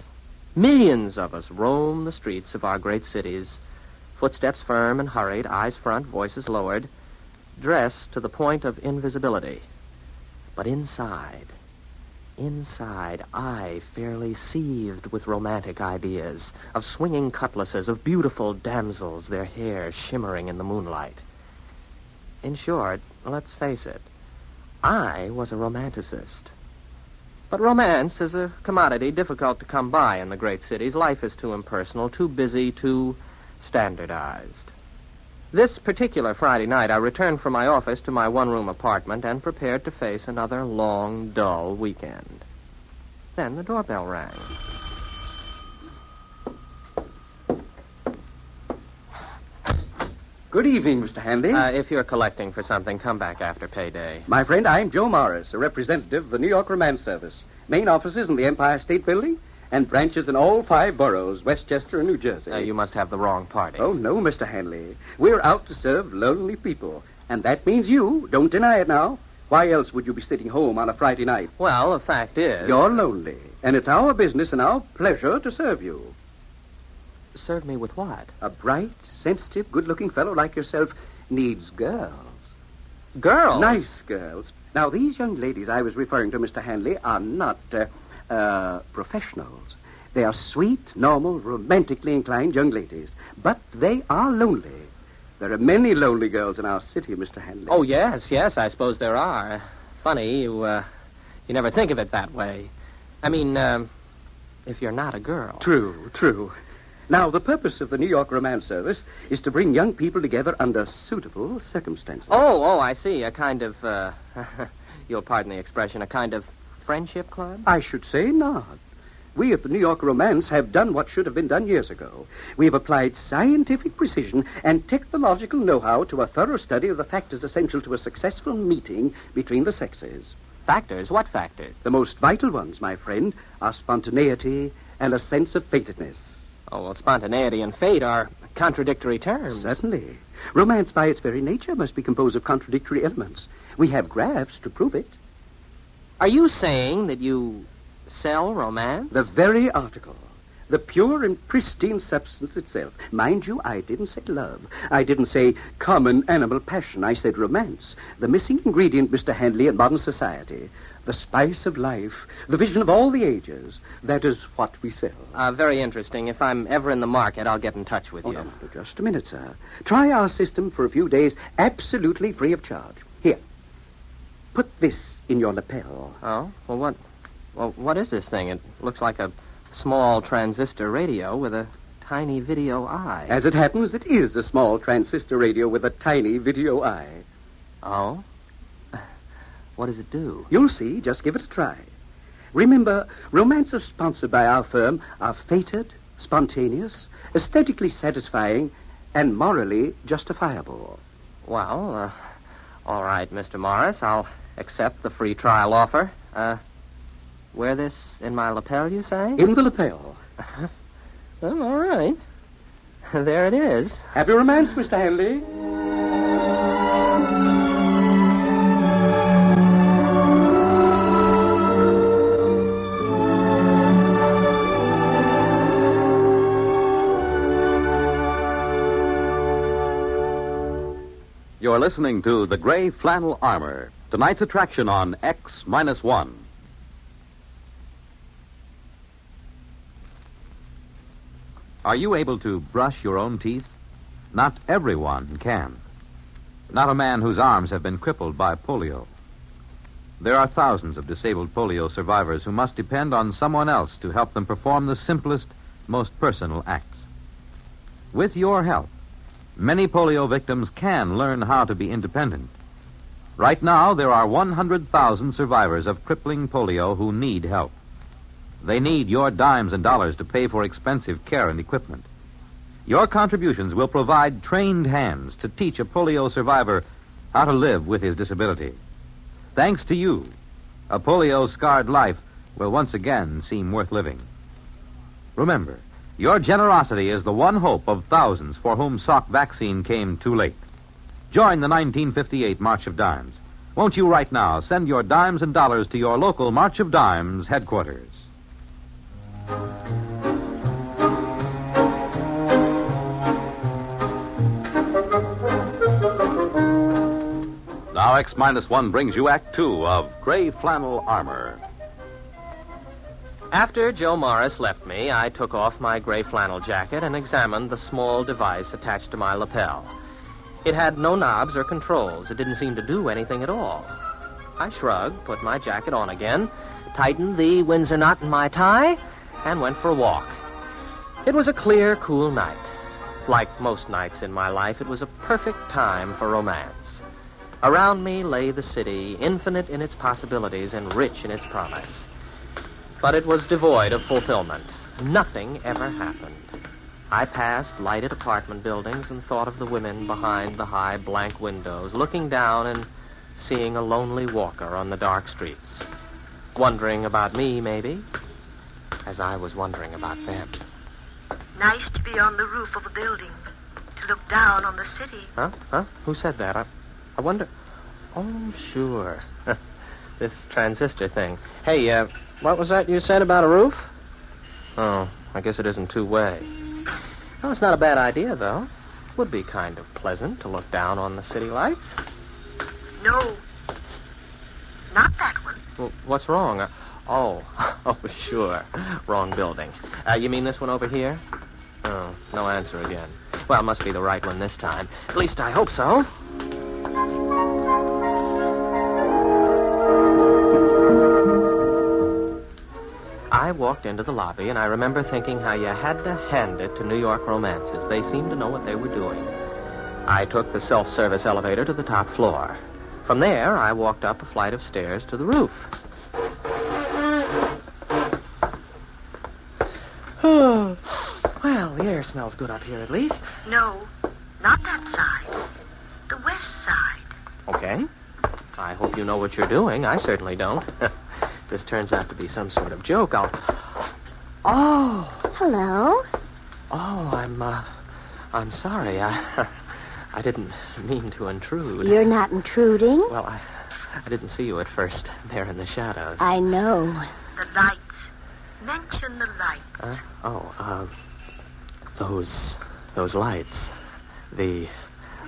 Millions of us roam the streets of our great cities, footsteps firm and hurried, eyes front, voices lowered, dressed to the point of invisibility. But inside, I fairly seethed with romantic ideas, of swinging cutlasses, of beautiful damsels, their hair shimmering in the moonlight. In short, let's face it, I was a romanticist. But romance is a commodity difficult to come by in the great cities. Life is too impersonal, too busy, too standardized. This particular Friday night, I returned from my office to my one-room apartment and prepared to face another long, dull weekend. Then the doorbell rang. Good evening, Mr. Hanley. If you're collecting for something, come back after payday. My friend, I'm Joe Morris, a representative of the New York Romance Service. Main offices in the Empire State Building and branches in all 5 boroughs, Westchester and New Jersey. You must have the wrong party. Oh, no, Mr. Hanley. We're out to serve lonely people. And that means you. Don't deny it now. Why else would you be sitting home on a Friday night? Well, the fact is... You're lonely. And it's our business and our pleasure to serve you. Serve me with what? A bright, sensitive, good-looking fellow like yourself needs girls. Girls? Nice girls. Now, these young ladies I was referring to, Mr. Hanley, are not professionals. They are sweet, normal, romantically inclined young ladies. But they are lonely. There are many lonely girls in our city, Mr. Hanley. Oh, yes, I suppose there are. Funny, you never think of it that way. I mean, if you're not a girl. True. Now, the purpose of the New York Romance Service is to bring young people together under suitable circumstances. Oh, I see. A kind of, you'll pardon the expression, a kind of friendship club? I should say not. We at the New York Romance have done what should have been done years ago. We have applied scientific precision and technological know-how to a thorough study of the factors essential to a successful meeting between the sexes. Factors? What factors? The most vital ones, my friend, are spontaneity and a sense of fatedness. Oh, well, spontaneity and fate are contradictory terms. Certainly. Romance, by its very nature, must be composed of contradictory elements. We have graphs to prove it. Are you saying that you sell romance? The very article. The pure and pristine substance itself. Mind you, I didn't say love. I didn't say common animal passion. I said romance. The missing ingredient, Mr. Hanley, in modern society. The spice of life. The vision of all the ages. That is what we sell. Very interesting. If I'm ever in the market, I'll get in touch with you. No, just a minute, sir. Try our system for a few days, absolutely free of charge. Here. Put this in your lapel. Oh? Well, what is this thing? It looks like a small transistor radio with a tiny video eye. As it happens, it is a small transistor radio with a tiny video eye. Oh? What does it do? You'll see. Just give it a try. Remember, romances sponsored by our firm are fated, spontaneous, aesthetically satisfying, and morally justifiable. Well, all right, Mr. Morris. I'll accept the free trial offer. Wear this in my lapel, you say? In the lapel. Well, all right. There it is. Happy romance, Mr. Hanley. You're listening to The Gray Flannel Armor, tonight's attraction on X-1. Are you able to brush your own teeth? Not everyone can. Not a man whose arms have been crippled by polio. There are thousands of disabled polio survivors who must depend on someone else to help them perform the simplest, most personal acts. With your help, many polio victims can learn how to be independent. Right now, there are 100,000 survivors of crippling polio who need help. They need your dimes and dollars to pay for expensive care and equipment. Your contributions will provide trained hands to teach a polio survivor how to live with his disability. Thanks to you, a polio-scarred life will once again seem worth living. Remember, your generosity is the one hope of thousands for whom Salk vaccine came too late. Join the 1958 March of Dimes. Won't you right now send your dimes and dollars to your local March of Dimes headquarters? Now X-1 brings you Act 2 of Gray Flannel Armor. After Joe Morris left me, I took off my gray flannel jacket and examined the small device attached to my lapel. It had no knobs or controls. It didn't seem to do anything at all. I shrugged, put my jacket on again, tightened the Windsor knot in my tie, and went for a walk. It was a clear, cool night. Like most nights in my life, it was a perfect time for romance. Around me lay the city, infinite in its possibilities and rich in its promise. But it was devoid of fulfillment. Nothing ever happened. I passed lighted apartment buildings and thought of the women behind the high blank windows, looking down and seeing a lonely walker on the dark streets. Wondering about me, maybe, as I was wondering about them. Nice to be on the roof of a building, to look down on the city. Huh? Who said that? I wonder... Oh, sure. This transistor thing. Hey, what was that you said about a roof? Oh, I guess it isn't two-way. Oh, it's not a bad idea, though. Would be kind of pleasant to look down on the city lights. No. Not that one. Well, what's wrong? Oh, sure. Wrong building. You mean this one over here? Oh, no answer again. Well, it must be the right one this time. At least I hope so. I walked into the lobby, and I remember thinking how you had to hand it to New York romances. They seemed to know what they were doing. I took the self-service elevator to the top floor. From there, I walked up a flight of stairs to the roof. Oh, well, the air smells good up here at least. No, not that side. The west side. Okay. I hope you know what you're doing. I certainly don't. This turns out to be some sort of joke. Oh. Hello. Oh, I'm sorry. I didn't mean to intrude. You're not intruding? Well, I didn't see you at first, there in the shadows. I know. The lights. Mention the lights. Those lights. The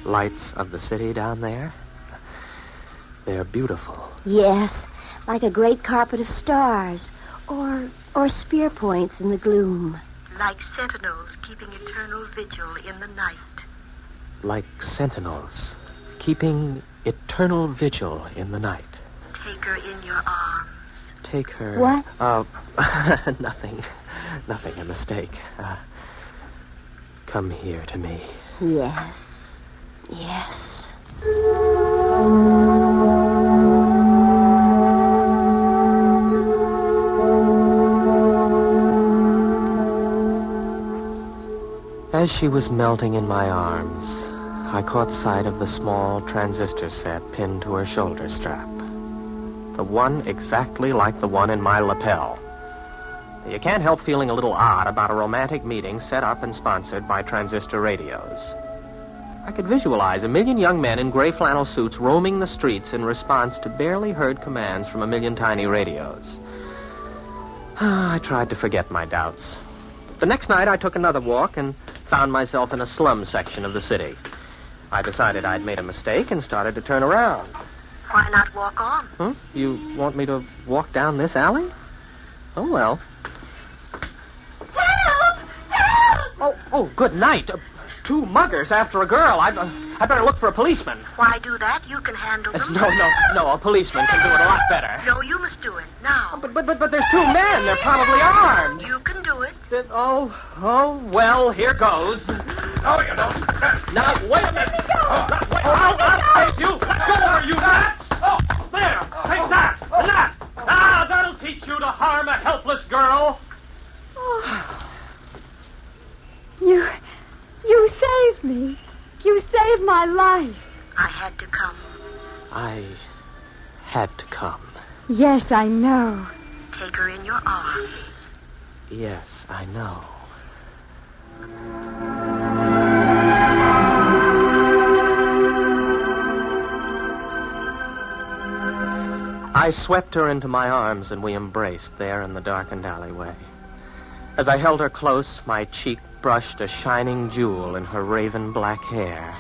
lights of the city down there. They're beautiful. Yes, like a great carpet of stars, or spear points in the gloom. Like sentinels keeping eternal vigil in the night. Like sentinels keeping eternal vigil in the night. Take her in your arms. Take her... What? Nothing. Nothing, a mistake. Come here to me. Yes. Yes. As she was melting in my arms, I caught sight of the small transistor set pinned to her shoulder strap. The one exactly like the one in my lapel. You can't help feeling a little odd about a romantic meeting set up and sponsored by transistor radios. I could visualize a million young men in gray flannel suits roaming the streets in response to barely heard commands from a million tiny radios. I tried to forget my doubts. The next night, I took another walk and found myself in a slum section of the city. I decided I'd made a mistake and started to turn around. Why not walk on? You want me to walk down this alley? Oh, well. Help! Help! Oh, good night. Two muggers after a girl. I'd better look for a policeman. Why do that? You can handle them. No. A policeman can do it a lot better. No, you must do it now. But there's two men. They're probably armed. You can do it. Well, here goes. Oh, you know. Now, wait a minute. I'll take you. Let go of her, you nuts. Oh, there. Take that. And that. That'll teach you to harm a helpless girl. Oh. You saved me. You saved my life. I had to come. I had to come. Yes, I know. Take her in your arms. Yes, I know. I swept her into my arms and we embraced there in the darkened alleyway. As I held her close, my cheek brushed a shining jewel in her raven black hair.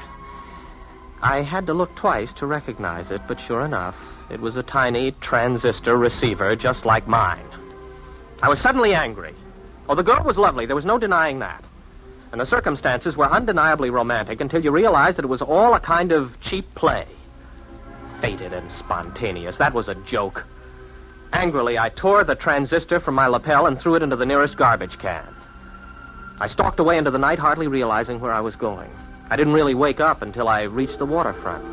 I had to look twice to recognize it, but sure enough, it was a tiny transistor receiver just like mine. I was suddenly angry. Oh, the girl was lovely. There was no denying that. And the circumstances were undeniably romantic until you realized that it was all a kind of cheap play. Fated and spontaneous. That was a joke. Angrily, I tore the transistor from my lapel and threw it into the nearest garbage can. I stalked away into the night, hardly realizing where I was going. I didn't really wake up until I reached the waterfront.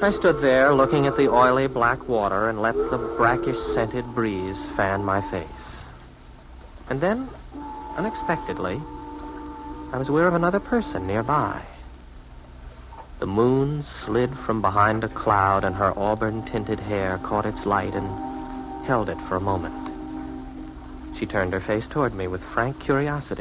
I stood there looking at the oily black water and let the brackish-scented breeze fan my face. And then, unexpectedly, I was aware of another person nearby. The moon slid from behind a cloud, and her auburn-tinted hair caught its light and held it for a moment. She turned her face toward me with frank curiosity.